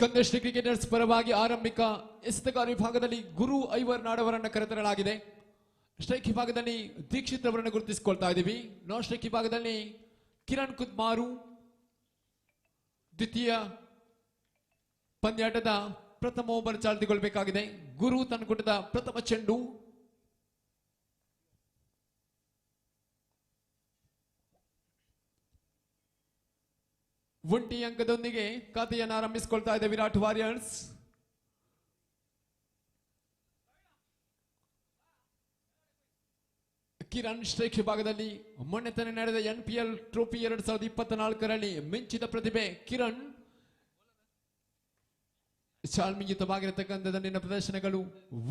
ಸ್ಕಂದಶ್ರೀ cricketers ಪರವಾಗಿ ಆರಂಭಿಕ ಎಸೆತಗಾರ ವಿಭಾಗದಲ್ಲಿ ಗುರು ಐವರ್ ನಾಡವರನ್ನ ಕರೆತರಲಾಗಿದೆ. ಸ್ಟ್ರೈಕ್ ವಿಭಾಗದಲ್ಲಿ ದೀಕ್ಷಿತ್ ಅವರನ್ನು ಗುರುತಿಸಿಕೊಳ್ತಾ ಇದ್ದೀವಿ. ನಾನ್ ಸ್ಟ್ರೈಕ್ ವಿಭಾಗದಲ್ಲಿ ಕಿರಣ್ ಕುದ್ಮಾರು. ದ್ವಿತೀಯ ಪಂದ್ಯಾಟದ ಪ್ರಥಮ ಓವರ್ ಚಾಲ್ತಿಗೊಳ್ಳಬೇಕಾಗಿದೆ. ಗುರು ತಂಡದ ಪ್ರಥಮ ಚೆಂಡು ಒಂಟಿ ಅಂಕದೊಂದಿಗೆ ಖಾತೆಯನ್ನು ಆರಂಭಿಸಿಕೊಳ್ತಾ ಇದೆ ವಿರಾಟ್ ವಾರಿಯರ್ಸ್. ಕಿರಣ್ ಸ್ಟ್ರೈಕ್ ವಿಭಾಗದಲ್ಲಿ ಮೊನ್ನೆ ತಾನೇ ನಡೆದ NPL ಟ್ರೋಫಿ 2024ರಲ್ಲಿ ಮಿಂಚಿದ ಪ್ರತಿಭೆ ಕಿರಣ್. ಶಾಲ್ಮಿಯುತವಾಗಿರತಕ್ಕಂಥ ನಿನ್ನ ಪ್ರದರ್ಶನಗಳು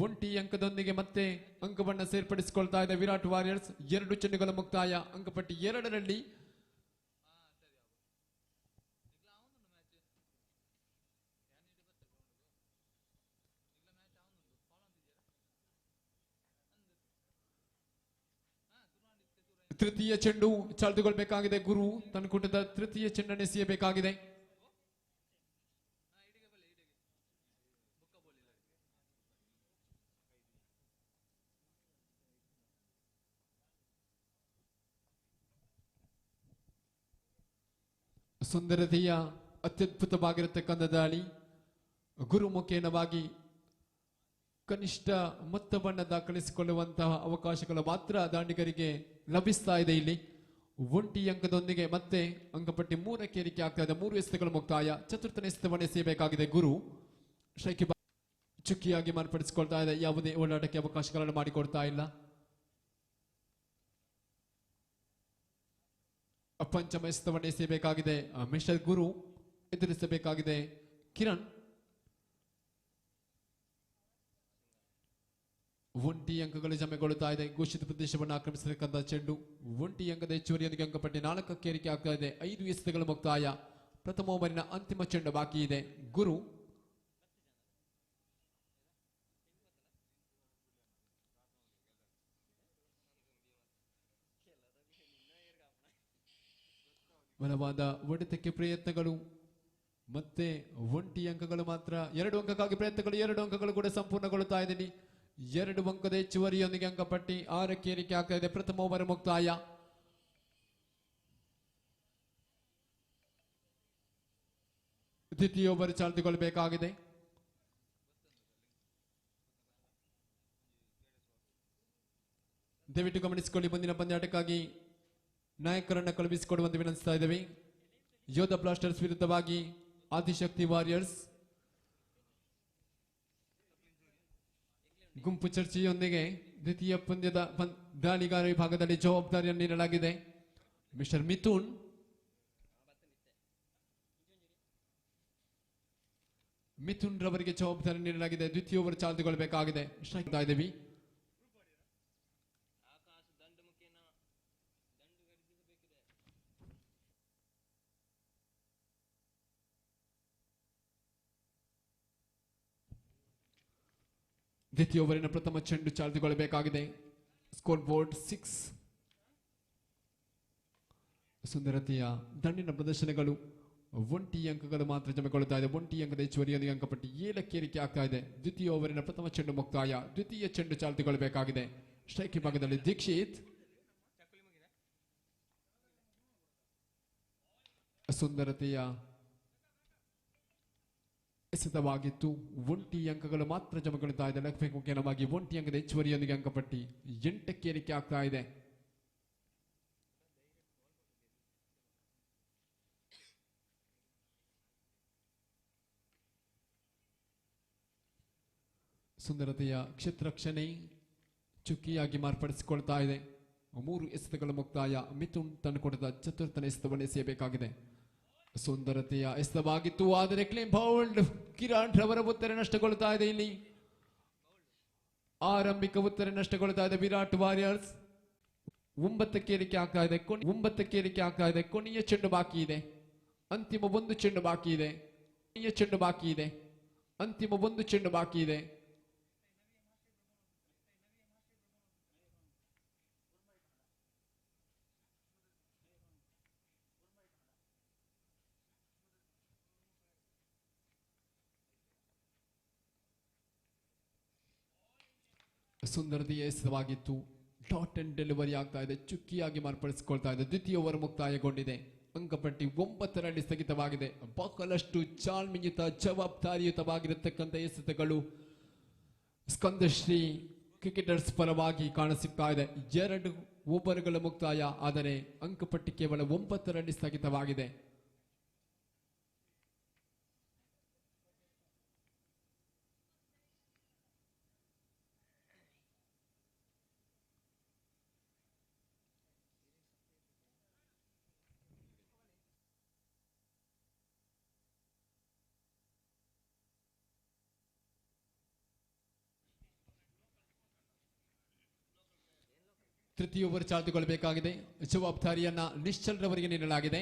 ಒಂಟಿ ಅಂಕದೊಂದಿಗೆ ಮತ್ತೆ ಅಂಕವನ್ನು ಸೇರ್ಪಡಿಸಿಕೊಳ್ತಾ ಇದೆ ವಿರಾಟ್ ವಾರಿಯರ್ಸ್. 2 ಚೆಂಡುಗಳ ಮುಕ್ತಾಯ. ಅಂಕಪಟ್ಟಿ 2ರಲ್ಲಿ ತೃತೀಯ ಚೆಂಡು ಚಾಲ್ತಿಗೊಳ್ಳಬೇಕಾಗಿದೆ. ಗುರು ತನ್ನ ಕೂಟದ ತೃತೀಯ ಚೆಂಡನ್ನು ಎಸೆಯಬೇಕಾಗಿದೆ. ಸುಂದರತೆಯ ಅತ್ಯದ್ಭುತವಾಗಿರತಕ್ಕಂಥ ದಾಳಿ. ಗುರು ಮುಖೇನವಾಗಿ ಕನಿಷ್ಠ ಮೊತ್ತವನ್ನು ದಾಖಲಿಸಿಕೊಳ್ಳುವಂತಹ ಅವಕಾಶಗಳು ಮಾತ್ರ ದಾಂಡಿಗರಿಗೆ ಲಭಿಸ್ತಾ ಇದೆ. ಇಲ್ಲಿ ಒಂಟಿ ಅಂಕದೊಂದಿಗೆ ಮತ್ತೆ ಅಂಕಪಟ್ಟಿ 3ಕ್ಕೆ ಏರಿಕೆ ಆಗ್ತಾ ಇದೆ. 3 ಎಸೆತಗಳು ಮುಕ್ತಾಯ. ಚತುರ್ಥನೇ ಎಸೆತವನ್ನು ಎಸೆಯಬೇಕಾಗಿದೆ ಗುರು. ಸ್ಟ್ರೈಕ್ ಚುಕ್ಕಿಯಾಗಿ ಮಾರ್ಪಡಿಸಿಕೊಳ್ತಾ ಇದೆ. ಯಾವುದೇ ಓಡಾಟಕ್ಕೆ ಅವಕಾಶಗಳನ್ನು ಮಾಡಿಕೊಡ್ತಾ ಇಲ್ಲ. ಪಂಚಮ ಎಸೆತವನ್ನು ಎಸೆಯಬೇಕಾಗಿದೆ ಮಿಸ್ಟರ್ ಗುರು. ಎದುರಿಸಬೇಕಾಗಿದೆ ಕಿರಣ್. ಒಂಟಿ ಅಂಕಗಳು ಜಮೆಗೊಳ್ಳುತ್ತಾ ಇದೆ. ಘೋಷಿತ ಪ್ರದೇಶವನ್ನು ಆಕ್ರಮಿಸತಕ್ಕಂಥ ಚೆಂಡು. ಒಂಟಿ ಅಂಕದ ಹೆಚ್ಚುವರಿಯೊಂದಿಗೆ ಅಂಕಪಟ್ಟಿ 4ಕ್ಕೆ ಏರಿಕೆ ಆಗ್ತಾ ಇದೆ. 5 ಎಸೆತಗಳ ಮುಕ್ತಾಯ. ಪ್ರಥಮ ಓವರಿನ ಅಂತಿಮ ಚೆಂಡು ಬಾಕಿ ಇದೆ. ಗುರು ಬಲವಾದ ಹೊಡೆತಕ್ಕೆ ಪ್ರಯತ್ನಗಳು. ಮತ್ತೆ ಒಂಟಿ ಅಂಕಗಳು ಮಾತ್ರ 2 ಅಂಕಕ್ಕಾಗಿ ಪ್ರಯತ್ನಗಳು. 2 ಅಂಕಗಳು ಕೂಡ ಸಂಪೂರ್ಣಗೊಳ್ಳುತ್ತಾ ಇದ್ದೀನಿ. 2 ಅಂಕದ ಹೆಚ್ಚುವರಿಯೊಂದಿಗೆ ಅಂಕಪಟ್ಟಿ 6ಕ್ಕೆ ಏರಿಕೆ ಆಗ್ತಾ ಇದೆ. ಪ್ರಥಮ ಓವರ್ ಮುಕ್ತಾಯ. ದ್ವಿತೀಯ ಓವರ್ ಚಾಲ್ತಿಗೊಳ್ಳಬೇಕಾಗಿದೆ. ದಯವಿಟ್ಟು ಗಮನಿಸಿಕೊಳ್ಳಿ. ಮುಂದಿನ ಪಂದ್ಯಾಟಕ್ಕಾಗಿ ನಾಯಕರನ್ನ ಕಳುಹಿಸಿಕೊಡುವಂತೆ ವಿನಂತಿಸ್ತಾ ಇದ್ದೇವೆ. ಯೋಧ ಬ್ಲಾಸ್ಟರ್ಸ್ ವಿರುದ್ಧವಾಗಿ ಆದಿಶಕ್ತಿ ವಾರಿಯರ್ಸ್. ಗುಂಪು ಚರ್ಚೆಯೊಂದಿಗೆ ದ್ವಿತೀಯ ಪಂದ್ಯದ ದಾಳಿಗಾರ ವಿಭಾಗದಲ್ಲಿ ಜವಾಬ್ದಾರಿಯನ್ನು ನೀಡಲಾಗಿದೆ ಮಿಸ್ಟರ್ ಮಿಥುನ್. ಮಿಥುನ್ ರವರಿಗೆ ಜವಾಬ್ದಾರಿ ನೀಡಲಾಗಿದೆ. ದ್ವಿತೀಯ ಓವರ್ ಚಾಲ್ತಿಗೊಳ್ಳಬೇಕಾಗಿದೆ. ಸ್ಟ್ರೈಕ್ ಇದ್ದೀವಿ. ದ್ವಿತೀಯ ಓವರಿನ ಪ್ರಥಮ ಚೆಂಡು ಚಾಲ್ತಿಗೊಳ್ಳಬೇಕಾಗಿದೆ. Score board 6. ಸುಂದರತೆಯ ದಂಡಿನ ಪ್ರದರ್ಶನಗಳು. ಒಂಟಿ ಅಂಕಗಳು ಮಾತ್ರ ಜಮೆಗೊಳ್ಳುತ್ತಾ ಇದೆ. ಒಂಟಿ ಅಂಕದ ಹೆಚ್ಚುವರಿಯೊಂದಿಗೆ ಅಂಕಪಟ್ಟಿ 7ಕ್ಕೆ ಏರಿಕೆ ಆಗ್ತಾ ಇದೆ. ದ್ವಿತೀಯ ಓವರಿನ ಪ್ರಥಮ ಚೆಂಡು ಮುಕ್ತಾಯ. ದ್ವಿತೀಯ ಚೆಂಡು ಚಾಲ್ತಿಗೊಳ್ಳಬೇಕಾಗಿದೆ. ಸ್ಟ್ರೈಕ್ ವಿಭಾಗದಲ್ಲಿ ದೀಕ್ಷಿತ್. ಸುಂದರತೆಯ ಎಸೆತವಾಗಿತ್ತು. ಒಂಟಿ ಅಂಕಗಳು ಮಾತ್ರ ಜಮೆಗೊಳ್ಳುತ್ತಾ ಇದೆ. ಲೆಗ್ ಮುಖೇನವಾಗಿ ಒಂಟಿ ಅಂಕದ ಹೆಚ್ಚುವರಿಯೊಂದಿಗೆ ಅಂಕಪಟ್ಟಿ 8ಕ್ಕೆ ಏರಿಕೆ ಆಗ್ತಾ ಇದೆ. ಸುಂದರತೆಯ ಕ್ಷೇತ್ರಕ್ಷಣೆ ಚುಕ್ಕಿಯಾಗಿ ಮಾರ್ಪಡಿಸಿಕೊಳ್ತಾ ಇದೆ. 3 ಎಸೆತಗಳ ಮುಕ್ತಾಯ. ಮಿಥುನ್ ತಂದುಕೊಡದ ಚತುರ್ಥನೇ ಎಸೆತವನ್ನು ಎಸೆಯಬೇಕಾಗಿದೆ. ಸುಂದರತೆಯ ಎಸೆತವಾಗಿತ್ತು. ಆದರೆ ಕ್ಲೀನ್ ಬೌಲ್ಡ್. ಕಿರಣ್ ರವರ ಉತ್ತರ ನಷ್ಟಗೊಳ್ಳುತ್ತಾ ಇದೆ. ಇಲ್ಲಿ ಆರಂಭಿಕ ಉತ್ತರ ನಷ್ಟಗೊಳ್ಳುತ್ತಾ ಇದೆ ವಿರಾಟ್ ವಾರಿಯರ್ಸ್. 9ಕ್ಕೆ ಏರಿಕೆ ಆಗ್ತಾ ಇದೆ. 9ಕ್ಕೆ ಏರಿಕೆ ಆಗ್ತಾ ಇದೆ. ಕೊನೆಯ ಚೆಂಡು ಬಾಕಿ ಇದೆ. ಅಂತಿಮ 1 ಚೆಂಡು ಬಾಕಿ ಇದೆ. ಕೊನೆಯ ಚೆಂಡು ಬಾಕಿ ಇದೆ. ಅಂತಿಮ 1 ಚೆಂಡು ಬಾಕಿ ಇದೆ. ಸುಂದರತೆಯ ಎಸೆತವಾಗಿತ್ತು. ಡಾಟ್ ಅಂಡ್ ಡೆಲಿವರಿ ಆಗ್ತಾ ಇದೆ, ಚುಕ್ಕಿಯಾಗಿ ಮಾರ್ಪಡಿಸಿಕೊಳ್ತಾ ಇದೆ. ದ್ವಿತೀಯ ಓವರ್ ಮುಕ್ತಾಯಗೊಂಡಿದೆ. ಅಂಕಪಟ್ಟಿ 9 ರಲ್ಲಿ ಸ್ಥಗಿತವಾಗಿದೆ. ಬಹಳಷ್ಟು ಚಾಲ್ಮಿಯುತ ಜವಾಬ್ದಾರಿಯುತವಾಗಿರತಕ್ಕಂಥ ಎಸೆತಗಳು ಸ್ಕಂದಶ್ರೀ ಕ್ರಿಕೆಟರ್ಸ್ ಪರವಾಗಿ ಕಾಣಸಿಗ್ತಾ ಇದೆ. 2 ಓವರ್ಗಳ ಮುಕ್ತಾಯ, ಆದರೆ ಅಂಕಪಟ್ಟಿ ಕೇವಲ 9 ರಲ್ಲಿ ಸ್ಥಗಿತವಾಗಿದೆ. ತೃತೀಯ ಓವರ್ ಚಾಲ್ತಿಗೊಳ್ಳಬೇಕಾಗಿದೆ. ಜವಾಬ್ದಾರಿಯನ್ನ ನಿಶ್ಚಲ್ ರವರಿಗೆ ನೀಡಲಾಗಿದೆ.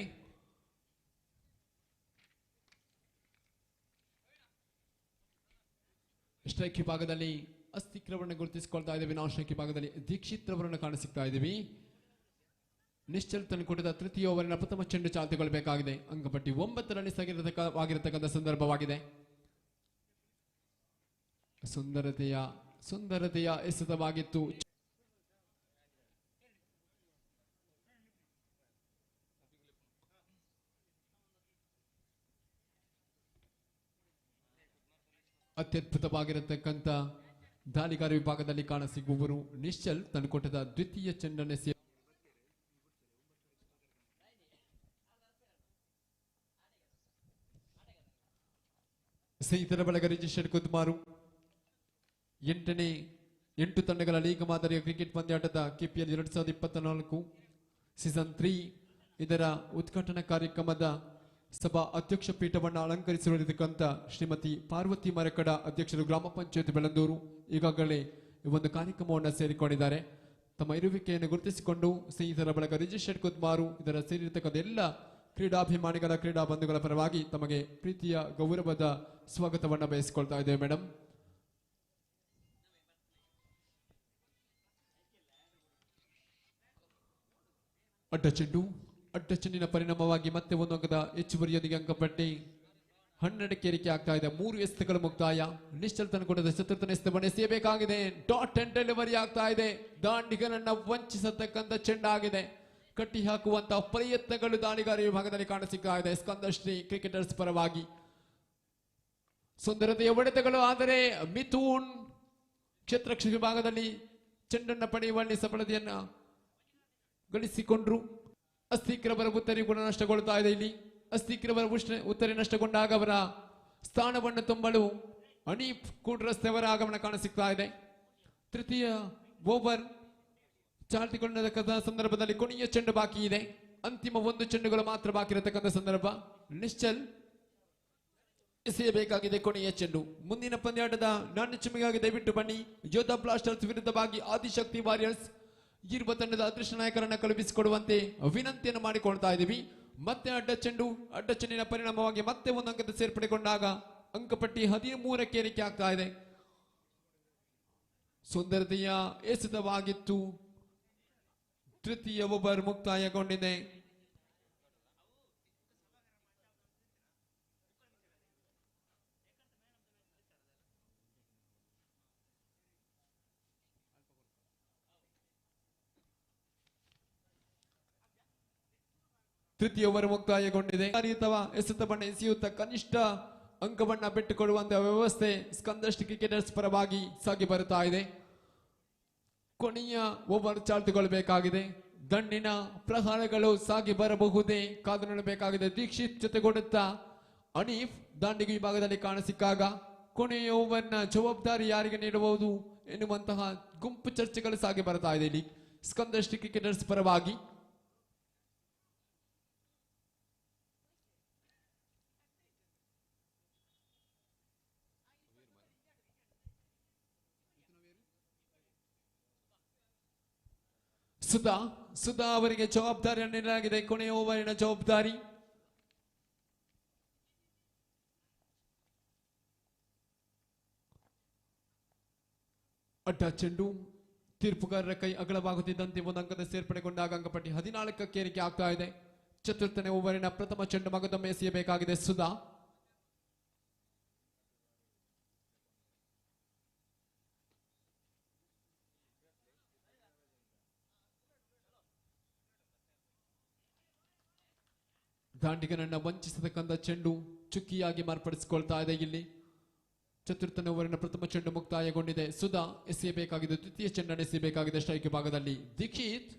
ಸ್ಟ್ರೈಕ್ ವಿಭಾಗದಲ್ಲಿ ಅಸ್ತಿಕ್ ರವರನ್ನು ಗುರುತಿಸಿಕೊಳ್ತಾ ಇದ್ದೀವಿ. ನಾನ್ ಸ್ಟ್ರೈಕ್ ವಿಭಾಗದಲ್ಲಿ ದೀಕ್ಷಿತ್ ರವರನ್ನು ಕಾಣಸಿಗ್ತಾ ಇದ್ದೀವಿ. ನಿಶ್ಚಲ್ ತಂಡಕೂಟದ ತೃತೀಯ ಓವರಿನ ಪ್ರಥಮ ಚೆಂಡು ಚಾಲ್ತಿಗೊಳ್ಳಬೇಕಾಗಿದೆ. ಅಂಕಪಟ್ಟಿ 9 ರಲ್ಲಿ ಸ್ಥಗಿತವಾಗಿರತಕ್ಕಂಥ ಸಂದರ್ಭವಾಗಿದೆ. ಸುಂದರತೆಯ ಎಸೆತವಾಗಿತ್ತು. ಅತ್ಯದ್ಭುತವಾಗಿರತಕ್ಕಂಥ ದಾಳಿಗಾರ ವಿಭಾಗದಲ್ಲಿ ಕಾಣಸಿಗುವರು ನಿಶ್ಚಲ್ ತಂಡಕೂಟದ ದ್ವಿತೀಯ ಚೆಂಡನ್ನು ಸ್ನೇಹಿತರ ಬಳಗ ರಿಜಿಸ್ಟರ್ಡ್ ಕುಮಾರು 8 ತಂಡಗಳ ಲೀಗ್ ಮಾದರಿಯ ಕ್ರಿಕೆಟ್ ಪಂದ್ಯಾಟದ ಕೆಪಿಎಲ್ 2024 ಸೀಸನ್ 3 ಇದರ ಉದ್ಘಾಟನಾ ಕಾರ್ಯಕ್ರಮದ ಸಭಾ ಅಧ್ಯಕ್ಷ ಪೀಠವನ್ನು ಅಲಂಕರಿಸಿರತಕ್ಕಂಥ ಶ್ರೀಮತಿ ಪಾರ್ವತಿ ಮರಕಡ ಅಧ್ಯಕ್ಷರು ಗ್ರಾಮ ಪಂಚಾಯತ್ ಬೆಳಂದೂರು ಈಗಾಗಲೇ ಈ ಒಂದು ಕಾರ್ಯಕ್ರಮವನ್ನು ಸೇರಿಕೊಂಡಿದ್ದಾರೆ. ತಮ್ಮ ಇರುವಿಕೆಯನ್ನು ಗುರುತಿಸಿಕೊಂಡು ಸ್ನೇಹಿತರ ಬಳಗ ರಿಜಿಸ್ಟರ್ಡ್ ಕುಮಾರು ಇದರ ಸೇರಿರತಕ್ಕಂಥ ಎಲ್ಲ ಕ್ರೀಡಾಭಿಮಾನಿಗಳ ಕ್ರೀಡಾ ಬಂಧುಗಳ ಪರವಾಗಿ ತಮಗೆ ಪ್ರೀತಿಯ ಗೌರವದ ಸ್ವಾಗತವನ್ನು ಬಯಸಿಕೊಳ್ತಾ ಇದ್ದೇವೆ. ಮೇಡಮ್, ಅಡ್ಡ ಚೆಂಡಿನ ಪರಿಣಾಮವಾಗಿ ಮತ್ತೆ ಒಂದು ಅಂಕದ ಹೆಚ್ಚುವರಿಯೊಂದಿಗೆ ಅಂಕಪಟ್ಟಿ 12ಕ್ಕೆ ಏರಿಕೆ ಆಗ್ತಾ ಇದೆ. 3 ಎಸೆತಗಳು ಮುಕ್ತಾಯ. ನಿಶ್ಚಲ್ ತಂಡಕೂಟದ ಚತುರ್ಥನೇ ಎಸೆತವನ್ನು ಎಸೆಯಬೇಕಾಗಿದೆ. ಡಾಟ್ ಅಂಡ್ ಡೆಲಿವರಿ ಆಗ್ತಾ ಇದೆ. ದಾಂಡಿಗರನ್ನ ವಂಚಿಸತಕ್ಕಂಥ ಚೆಂಡಾಗಿದೆ. ಕಟ್ಟಿ ಹಾಕುವಂತಹ ಪ್ರಯತ್ನಗಳು ದಾಳಿಗಾರ ವಿಭಾಗದಲ್ಲಿ ಕಾಣಸಿಗ್ತಾ ಇದೆ ಸ್ಕಂದಶ್ರೀ ಕ್ರಿಕೆಟರ್ಸ್ ಪರವಾಗಿ. ಸುಂದರತೆಯ ಹೊಡೆತಗಳು, ಆದರೆ ಮಿಥುನ್ ಕ್ಷೇತ್ರಕ್ಷ ವಿಭಾಗದಲ್ಲಿ ಚೆಂಡನ್ನು ಪಡೆಯುವಲ್ಲಿ ಸಫಲತೆಯನ್ನ ಗಳಿಸಿಕೊಂಡ್ರು. ಅಸ್ತಿಕ್ರವರ ಉತ್ತರಿ ಕೂಡ ನಷ್ಟಗೊಳ್ತಾ ಇದೆ. ಇಲ್ಲಿ ಅಸ್ತಿಕ್ರವರ ಉತ್ತರಿ ನಷ್ಟಗೊಂಡಾಗ ಅವರ ಸ್ಥಾನವನ್ನು ತುಂಬಲು ಅನೀಫ್ ಕೂಡ್ರಸ್ತೆಯವರ ಆಗಮನ ಕಾಣಸಿಗ್ತಾ ಇದೆ. ತೃತೀಯ ಓವರ್ ಚಾಲ್ತಿಗೊಂಡ ಸಂದರ್ಭದಲ್ಲಿ ಕೊನೆಯ ಚೆಂಡು ಬಾಕಿ ಇದೆ. ಅಂತಿಮ 1 ಚೆಂಡುಗಳು ಮಾತ್ರ ಬಾಕಿ ಇರತಕ್ಕಂಥ ಸಂದರ್ಭ. ನಿಶ್ಚಲ್ ಎಸೆಯಬೇಕಾಗಿದೆ ಕೊನೆಯ ಚೆಂಡು. ಮುಂದಿನ ಪಂದ್ಯಾಟದ ನಾಣ್ಯಚುಮಿಗಾಗಿ ದಯವಿಟ್ಟು ಬನ್ನಿ. ಯೋಧಾ ಬ್ಲಾಸ್ಟರ್ಸ್ ವಿರುದ್ಧವಾಗಿ ಆದಿಶಕ್ತಿ ವಾರಿಯರ್ಸ್ ಇರುವ ತಂಡದ ಅದೃಷ್ಟ ನಾಯಕರನ್ನ ಕಳುಹಿಸಿಕೊಡುವಂತೆ ವಿನಂತಿಯನ್ನು ಮಾಡಿಕೊಳ್ತಾ ಇದ್ದೀವಿ. ಮತ್ತೆ ಅಡ್ಡ ಚೆಂಡಿನ ಪರಿಣಾಮವಾಗಿ ಮತ್ತೆ 1 ಅಂಕದ ಸೇರ್ಪಡೆಗೊಂಡಾಗ ಅಂಕಪಟ್ಟಿ 13ಕ್ಕೆ ಏರಿಕೆ ಆಗ್ತಾ ಇದೆ. ಸುಂದರತೆಯ ಎಸೆತವಾಗಿತ್ತು. ತೃತೀಯ ಓವರ್ ಮುಕ್ತಾಯಗೊಂಡಿದೆ. ತೃತೀಯ ಓವರ್ ಮುಕ್ತಾಯಗೊಂಡಿದೆ. ಎಸೆತವನ್ನು ಎಸೆಯುತ್ತಾ ಕನಿಷ್ಠ ಅಂಕವನ್ನ ಬಿಟ್ಟುಕೊಡುವಂತಹ ವ್ಯವಸ್ಥೆ ಸ್ಕಂದಶ್ರೀ ಕ್ರಿಕೆಟರ್ಸ್ ಪರವಾಗಿ ಸಾಗಿ ಬರುತ್ತಾ ಇದೆ. ಕೊನೆಯ ಓವರ್ ಚಾಲ್ತಿಗೊಳ್ಳಬೇಕಾಗಿದೆ. ದಂಡಿನ ಪ್ರಹಾರಗಳು ಸಾಗಿ ಬರಬಹುದೇ ಕಾದು ನೋಡಬೇಕಾಗಿದೆ. ದೀಕ್ಷಿತ್ ಜೊತೆಗೂಡುತ್ತಾ ಅನೀಫ್ ದಾಂಡಿಗೆ ವಿಭಾಗದಲ್ಲಿ ಕಾಣಸಿಕ್ಕಾಗ ಕೊನೆಯ ಓವರ್ನ ಜವಾಬ್ದಾರಿ ಯಾರಿಗೆ ನೀಡಬಹುದು ಎನ್ನುವಂತಹ ಗುಂಪು ಚರ್ಚೆಗಳು ಸಾಗಿ ಬರ್ತಾ ಇದೆ ಇಲ್ಲಿ ಸ್ಕಂದಶ್ರೀ ಕ್ರಿಕೆಟರ್ಸ್ ಪರವಾಗಿ. ಸುಧಾ ಅವರಿಗೆ ಜವಾಬ್ದಾರಿಯನ್ನು ನೀಡಲಾಗಿದೆ. ಕೊನೆಯ ಓವರಿನ ಜವಾಬ್ದಾರಿ. ಅಡ್ಡ ಚೆಂಡು ತೀರ್ಪುಗಾರರ ಕೈ ಅಗಲವಾಗುತ್ತಿದ್ದಂತೆ 1 ಅಂಕದ ಸೇರ್ಪಡೆಗೊಂಡಾಗ ಅಂಕಪಟ್ಟಿ 14ಕ್ಕೆ ಏರಿಕೆ ಆಗ್ತಾ ಇದೆ. ಚತುರ್ಥನೇ ಓವರಿನ ಪ್ರಥಮ ಚೆಂಡು ಮಗದೊಮ್ಮೆ ಎಸೆಯಬೇಕಾಗಿದೆ ಸುಧಾ. ದಾಂಡಿಗನನ್ನ ವಂಚಿಸತಕ್ಕಂಥ ಚೆಂಡು ಚುಕ್ಕಿಯಾಗಿ ಮಾರ್ಪಡಿಸಿಕೊಳ್ತಾ ಇದೆ. ಇಲ್ಲಿ ಚತುರ್ಥನೇ ಓವರಿನ ಪ್ರಥಮ ಚೆಂಡು ಮುಕ್ತಾಯಗೊಂಡಿದೆ. ಸುಧಾ ಎಸೆಯಬೇಕಾಗಿದೆ, ದ್ವಿತೀಯ ಚೆಂಡನ್ನು ಎಸೆಯಬೇಕಾಗಿದೆ. ಸ್ಟ್ರೈಕ್ ಭಾಗದಲ್ಲಿ ದೀಕ್ಷಿತ್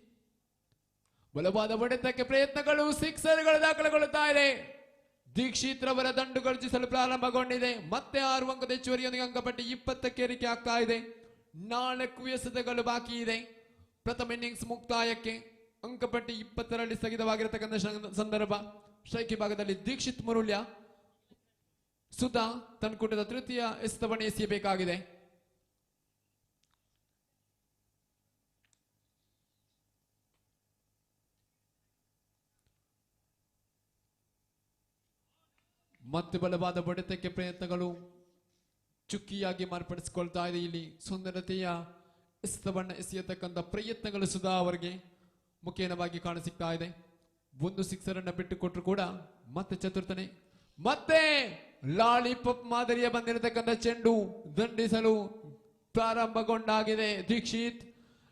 ಬಲವಾದ ಹೊಡೆತಕ್ಕೆ ಪ್ರಯತ್ನಗಳು, ಸಿಕ್ಸರ್ಗಳು ದಾಖಲೆಗೊಳ್ಳುತ್ತಾ ಇದೆ. ದೀಕ್ಷಿತ್ ರವರ ದಂಡು ಗರ್ಜಿಸಲು ಪ್ರಾರಂಭಗೊಂಡಿದೆ. ಮತ್ತೆ 6 ಅಂಕದ ಹೆಚ್ಚುವರಿಯೊಂದಿಗೆ ಅಂಕಪಟ್ಟಿ 20ಕ್ಕೆ ಏರಿಕೆ ಆಗ್ತಾ ಇದೆ. 4 ಎಸೆತಗಳು ಬಾಕಿ ಇದೆ. ಪ್ರಥಮ ಇನ್ನಿಂಗ್ಸ್ ಮುಕ್ತಾಯಕ್ಕೆ ಅಂಕಪಟ್ಟಿ 20ರಲ್ಲಿ ಸ್ಥಗಿತವಾಗಿರತಕ್ಕಂಥ ಸಂದರ್ಭ. ಸ್ಟ್ರೈಕ್ ಭಾಗದಲ್ಲಿ ದೀಕ್ಷಿತ್ ಮುರುಳ್ಯ, ಸುಧಾ ತನ್ಕೂಟದ ತೃತೀಯ ಎಸೆತವನ್ನು ಎಸೆಯಬೇಕಾಗಿದೆ. ಮತ್ತೆ ಬಲವಾದ ಬಡಿತಕ್ಕೆ ಪ್ರಯತ್ನಗಳು ಚುಕ್ಕಿಯಾಗಿ ಮಾರ್ಪಡಿಸಿಕೊಳ್ತಾ ಇದೆ. ಇಲ್ಲಿ ಸುಂದರತೆಯ ಎಸೆತವನ್ನು ಎಸೆಯತಕ್ಕಂಥ ಪ್ರಯತ್ನಗಳು ಸುಧಾ ಅವರಿಗೆ ಮುಖೇನವಾಗಿ ಕಾಣಸಿಗ್ತಾ ಇದೆ. 1 ಸಿಕ್ಸರ್ ಅನ್ನ ಬಿಟ್ಟುಕೊಟ್ರು ಕೂಡ ಮತ್ತೆ ಚತುರ್ಥನೇ ಮತ್ತೆ ಲಾಲಿಪಾಪ್ ಮಾದರಿಯ ಬಂದಿರತಕ್ಕಂಥ ಚೆಂಡು ದಂಡಿಸಲು ಪ್ರಾರಂಭಗೊಂಡಾಗಿದೆ. ದೀಕ್ಷಿತ್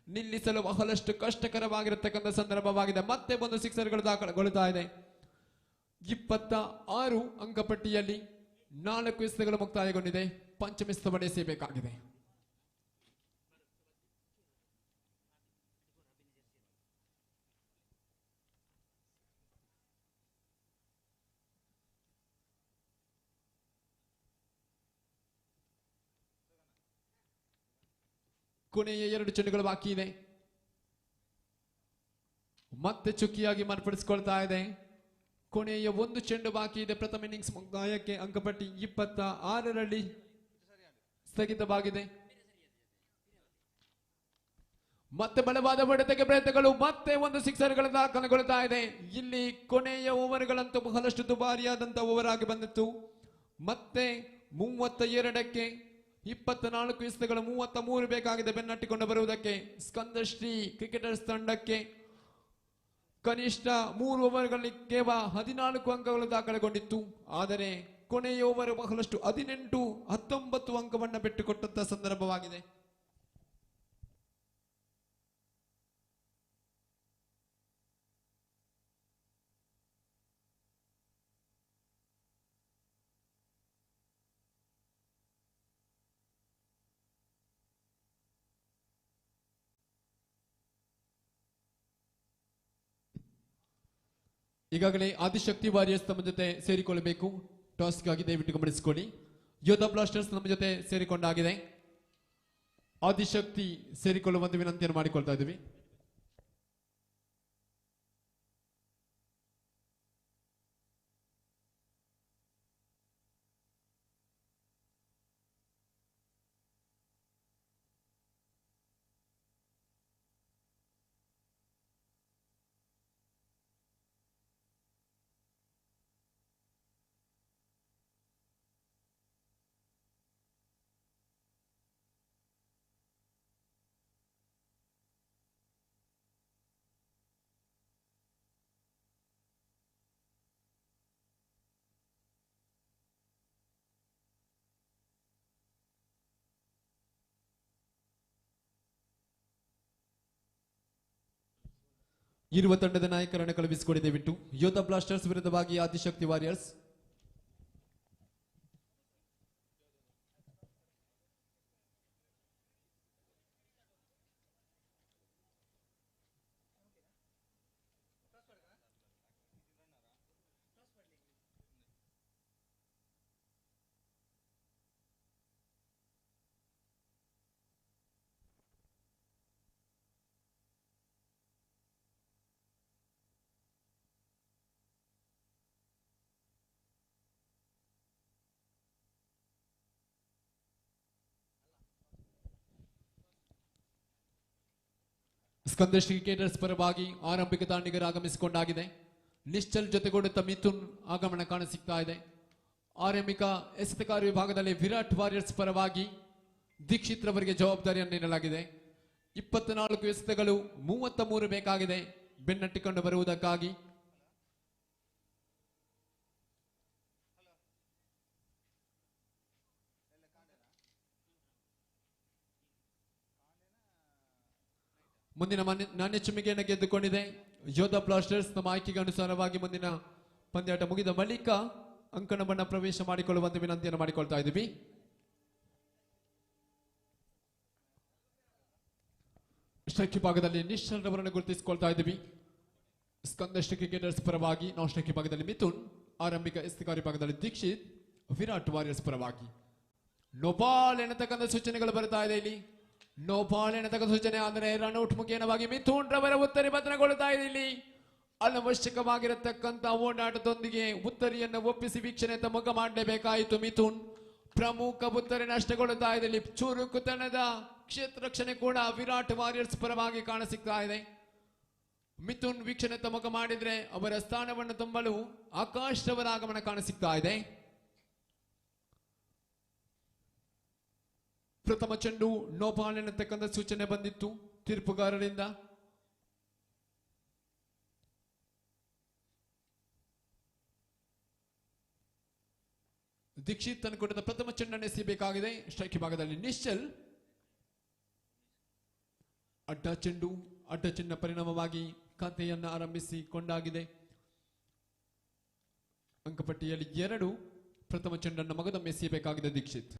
ನಿಲ್ಲಿಸಲು ಬಹಳಷ್ಟು ಕಷ್ಟಕರವಾಗಿರತಕ್ಕಂಥ ಸಂದರ್ಭವಾಗಿದೆ. ಮತ್ತೆ 1 ಸಿಕ್ಸರ್ಗಳು ದಾಖಲೆಗೊಳ್ಳುತ್ತಾ ಇದೆ. 26 ಅಂಕಪಟ್ಟಿಯಲ್ಲಿ 4 ಎಸೆತಗಳು ಮುಕ್ತಾಯಗೊಂಡಿದೆ. ಪಂಚಮ ಎಸೆತವನ್ನು ಎಸೆಯಬೇಕಾಗಿದೆ. ಕೊನೆಯ 2 ಚೆಂಡುಗಳು ಬಾಕಿ ಇದೆ. ಮತ್ತೆ ಚುಕ್ಕಿಯಾಗಿ ಮಾರ್ಪಡಿಸಿಕೊಳ್ತಾ ಇದೆ. ಕೊನೆಯ 1 ಚೆಂಡು ಬಾಕಿ ಇದೆ. ಪ್ರಥಮ ಇನ್ನಿಂಗ್ಸ್ ಮುಕ್ತಾಯಕ್ಕೆ ಅಂಕಪಟ್ಟಿ 26ರಲ್ಲಿ ಸ್ಥಗಿತವಾಗಿದೆ. ಮತ್ತೆ ಬಲವಾದ ಹೊಡೆತಕ್ಕೆ ಪ್ರಯತ್ನಗಳು, ಮತ್ತೆ 1 ಸಿಕ್ಸರ್ಗಳ ದಾಖಲೆಗೊಳ್ಳುತ್ತಾ ಇದೆ. ಇಲ್ಲಿ ಕೊನೆಯ ಓವರ್ಗಳಂತೂ ಬಹಳಷ್ಟು ದುಬಾರಿಯಾದಂತಹ ಓವರ್ ಆಗಿ ಬಂದಿತ್ತು. ಮತ್ತೆ 32ಕ್ಕೆ 24 ಎಸೆತಗಳು 33 ಬೇಕಾಗಿದೆ ಬೆನ್ನಟ್ಟಿಕೊಂಡು ಬರುವುದಕ್ಕೆ. ಸ್ಕಂದಶ್ರೀ ಕ್ರಿಕೆಟರ್ಸ್ ತಂಡಕ್ಕೆ ಕನಿಷ್ಠ 3 ಓವರ್ಗಳಲ್ಲಿ ಕೇವಲ 14 ಅಂಕಗಳು ದಾಖಲೆಗೊಂಡಿತ್ತು. ಆದರೆ ಕೊನೆಯ ಓವರ್ ಬಹಳಷ್ಟು 18, 19 ಅಂಕವನ್ನು ಬಿಟ್ಟುಕೊಟ್ಟಂತಹ ಸಂದರ್ಭವಾಗಿದೆ. ಈಗಾಗಲೇ ಆದಿಶಕ್ತಿ ವಾರಿಯರ್ಸ್ ನಮ್ಮ ಜೊತೆ ಸೇರಿಕೊಳ್ಳಬೇಕು. ಟಾಸ್ಗಾಗಿ ದಯವಿಟ್ಟು ಗಮನಿಸಿಕೊಳ್ಳಿ. ಯೋಧಾ ಬ್ಲಾಸ್ಟರ್ಸ್ ನಮ್ಮ ಜೊತೆ ಸೇರಿಕೊಂಡಾಗಿದೆ. ಆದಿಶಕ್ತಿ ಸೇರಿಕೊಳ್ಳುವಂತೆ ವಿನಂತಿಯನ್ನು ಮಾಡಿಕೊಳ್ತಾ ಇದ್ದೀವಿ. ಇರುವ ತಂಡದ ನಾಯಕರನ್ನು ಕಳುಹಿಸಿಕೊಡಿ ದಯವಿಟ್ಟು. ಯೋಧಾ ಬ್ಲಾಸ್ಟರ್ಸ್ ವಿರುದ್ಧವಾಗಿ ಆದಿಶಕ್ತಿ ವಾರಿಯರ್ಸ್. ಸ್ಕಂದಶ್ರೀ ಕ್ರಿಕೆಟರ್ಸ್ ಪರವಾಗಿ ಆರಂಭಿಕ ದಾಂಡಿಗರು ಆಗಮಿಸಿಕೊಂಡಾಗಿದೆ. ನಿಶ್ಚಲ್ ಜೊತೆಗೂಡುತ್ತಾ ಮಿಥುನ್ ಆಗಮನ ಕಾಣಸಿಗ್ತಾ ಇದೆ. ಆರಂಭಿಕ ಎಸೆತಗಾರ ವಿಭಾಗದಲ್ಲಿ ವಿರಾಟ್ ವಾರಿಯರ್ಸ್ ಪರವಾಗಿ ದೀಕ್ಷಿತ್ ರವರಿಗೆ ಜವಾಬ್ದಾರಿಯನ್ನು ನೀಡಲಾಗಿದೆ. 24 ಎಸೆತಗಳು 33 ಬೇಕಾಗಿದೆ ಬೆನ್ನಟ್ಟಿಕೊಂಡು ಬರುವುದಕ್ಕಾಗಿ. ಮುಂದಿನ ನಾಣ್ಯ ಚಿಮ್ಮಿಗೆಯನ್ನು ಗೆದ್ದುಕೊಂಡಿದೆ ಯೋಧಾ ಬ್ಲಾಸ್ಟರ್ಸ್. ನಮ್ಮ ಆಯ್ಕೆಗೆ ಅನುಸಾರವಾಗಿ ಮುಂದಿನ ಪಂದ್ಯಾಟ ಮುಗಿದ ಬಳಿಕ ಅಂಕಣ ಬಣ್ಣ ಪ್ರವೇಶ ಮಾಡಿಕೊಳ್ಳುವಂತೆ ವಿನಂತಿಯನ್ನು ಮಾಡಿಕೊಳ್ತಾ ಇದ್ದೀವಿ. ಸ್ಟ್ರೈಕ್ ಭಾಗದಲ್ಲಿ ನಿಶ್ಚಲ್ ರವರನ್ನು ಗುರುತಿಸಿಕೊಳ್ತಾ ಇದ್ದೀವಿ. ಸ್ಕಂದಶ್ರೀ ಕ್ರಿಕೆಟರ್ಸ್ ಪರವಾಗಿ ನಾನ್ ಸ್ಟ್ರೈಕ್ ಭಾಗದಲ್ಲಿ ಮಿಥುನ್, ಆರಂಭಿಕ ಎಸ್ತಿಕಾರಿ ಭಾಗದಲ್ಲಿ ದೀಕ್ಷಿತ್, ವಿರಾಟ್ ವಾರಿಯರ್ಸ್ ಪರವಾಗಿ. ನೋಬಾಲ್ ಎನ್ನತಕ್ಕಂಥ ಸೂಚನೆಗಳು ಬರ್ತಾ ಇದೆ. ಇಲ್ಲಿ ನೋಬಾಲ್ ಎನ್ನತಕ್ಕಂಥ ಸೂಚನೆ ಆದರೆ ರನ್ಔಟ್ ಮುಖೇನವಾಗಿ ಮಿಥುನ್ ರವರ ಉತ್ತರಿ ಭದ್ರಗೊಳ್ಳುತ್ತಾ ಇದೆ. ಇಲ್ಲಿ ಅನವಶ್ಯಕವಾಗಿರತಕ್ಕಂಥ ಓಡಾಟದೊಂದಿಗೆ ಉತ್ತರಿಯನ್ನು ಒಪ್ಪಿಸಿ ವೀಕ್ಷಣೆ ತಮಗ ಮಾಡಲೇಬೇಕಾಯಿತು. ಮಿಥುನ್ ಪ್ರಮುಖ ಉತ್ತರಿ ನಷ್ಟಗೊಳ್ಳುತ್ತಾ ಇದೆ. ಇಲ್ಲಿ ಚುರುಕುತನದ ಕ್ಷೇತ್ರ ರಕ್ಷಣೆ ಕೂಡ ವಿರಾಟ್ ವಾರಿಯರ್ಸ್ ಪರವಾಗಿ ಕಾಣಸಿಗ್ತಾ ಇದೆ. ಮಿಥುನ್ ವೀಕ್ಷಣೆ ತಮಗ ಮಾಡಿದ್ರೆ ಅವರ ಸ್ಥಾನವನ್ನು ತುಂಬಲು ಆಕಾಶ್ ರವರ ಆಗಮನ ಕಾಣಸಿಗ್ತಾ ಇದೆ. ಪ್ರಥಮ ಚೆಂಡು ನೋಬಾಲ್ ಎನ್ನತಕ್ಕಂಥ ಸೂಚನೆ ಬಂದಿತ್ತು ತೀರ್ಪುಗಾರರಿಂದ. ದೀಕ್ಷಿತ್ ಅನ್ನು ಕೊಟ್ಟಿದ್ದ ಪ್ರಥಮ ಚೆಂಡನ್ನು ಎಸೆಯಬೇಕಾಗಿದೆ. ಸ್ಟ್ರೈಕ್ ಭಾಗದಲ್ಲಿ ನಿಶ್ಚಲ್ ಅಡ್ಡ ಚೆಂಡಿನ ಪರಿಣಾಮವಾಗಿ ಖಾತೆಯನ್ನು ಆರಂಭಿಸಿಕೊಂಡಾಗಿದೆ. ಅಂಕಪಟ್ಟಿಯಲ್ಲಿ 2 ಪ್ರಥಮ ಚೆಂಡನ್ನು ಮಗದೊಮ್ಮೆ ಎಸೆಯಬೇಕಾಗಿದೆ ದೀಕ್ಷಿತ್.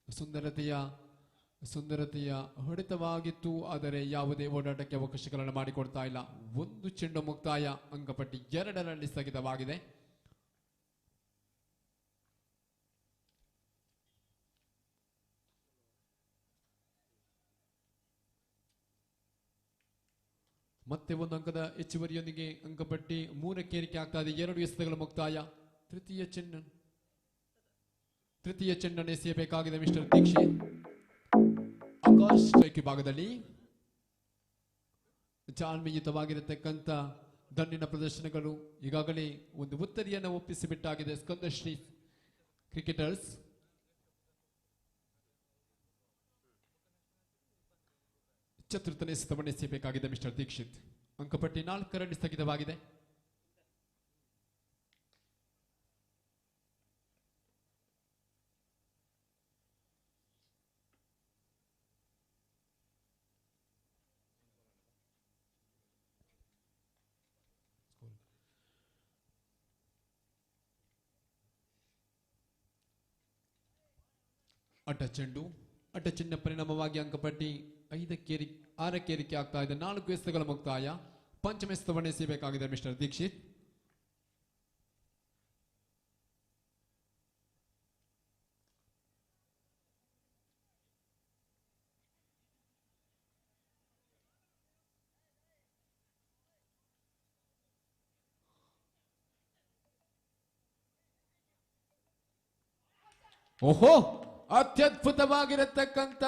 ಸುಂದರತೆಯ ಹೊಡೆತವಾಗಿತ್ತು, ಆದರೆ ಯಾವುದೇ ಓಡಾಟಕ್ಕೆ ಅವಕಾಶಗಳನ್ನು ಮಾಡಿಕೊಡ್ತಾ ಇಲ್ಲ. 1 ಚೆಂಡು ಮುಕ್ತಾಯ. ಅಂಕಪಟ್ಟಿ 2ರಲ್ಲಿ ಸ್ಥಗಿತವಾಗಿದೆ. ಮತ್ತೆ 1 ಅಂಕದ ಹೆಚ್ಚುವರಿಯೊಂದಿಗೆ ಅಂಕಪಟ್ಟಿ 3ಕ್ಕೆ ಏರಿಕೆ ಆಗ್ತಾ ಇದೆ. 2 ಎಸೆತಗಳ ಮುಕ್ತಾಯ. ತೃತೀಯ ಚೆಂಡನ್ನು ಎಸೆಯಬೇಕಾಗಿದೆ ಮಿಸ್ಟರ್ ದೀಕ್ಷಿತ್. ಆಕಾಶ್ ಸ್ಟ್ರೈಕ್ ಭಾಗದಲ್ಲಿ ಜಾಣ್ಮೆಯುತವಾಗಿರತಕ್ಕಂಥ ದಂಡಿನ ಪ್ರದರ್ಶನಗಳು ಈಗಾಗಲೇ ಒಂದು ಉತ್ತರಿಯನ್ನು ಒಪ್ಪಿಸಿಬಿಟ್ಟಾಗಿದೆ ಸ್ಕಂದಶ್ರೀ ಕ್ರಿಕೆಟರ್ಸ್. ಚತುರ್ಥನೇ ಎಸೆತವನ್ನು ಎಸೆಯಬೇಕಾಗಿದೆ ಮಿಸ್ಟರ್ ದೀಕ್ಷಿತ್. ಅಂಕಪಟ್ಟಿ 4ರಲ್ಲಿ ಸ್ಥಗಿತವಾಗಿದೆ. ಅಡ್ಡ ಚೆಂಡಿನ ಪರಿಣಾಮವಾಗಿ ಅಂಕಪಟ್ಟಿ 6ಕ್ಕೆ ಏರಿಕೆ ಆಗ್ತಾ ಇದೆ. 4 ಎಸೆತಗಳ ಮುಕ್ತಾಯ. ಪಂಚಮ ಎಸೆತವನ್ನು ಎಸೆಯಬೇಕಾಗಿದೆ ಮಿಸ್ಟರ್ ದೀಕ್ಷಿತ್. ಓಹೋ, ಅತ್ಯದ್ಭುತವಾಗಿರತಕ್ಕಂಥ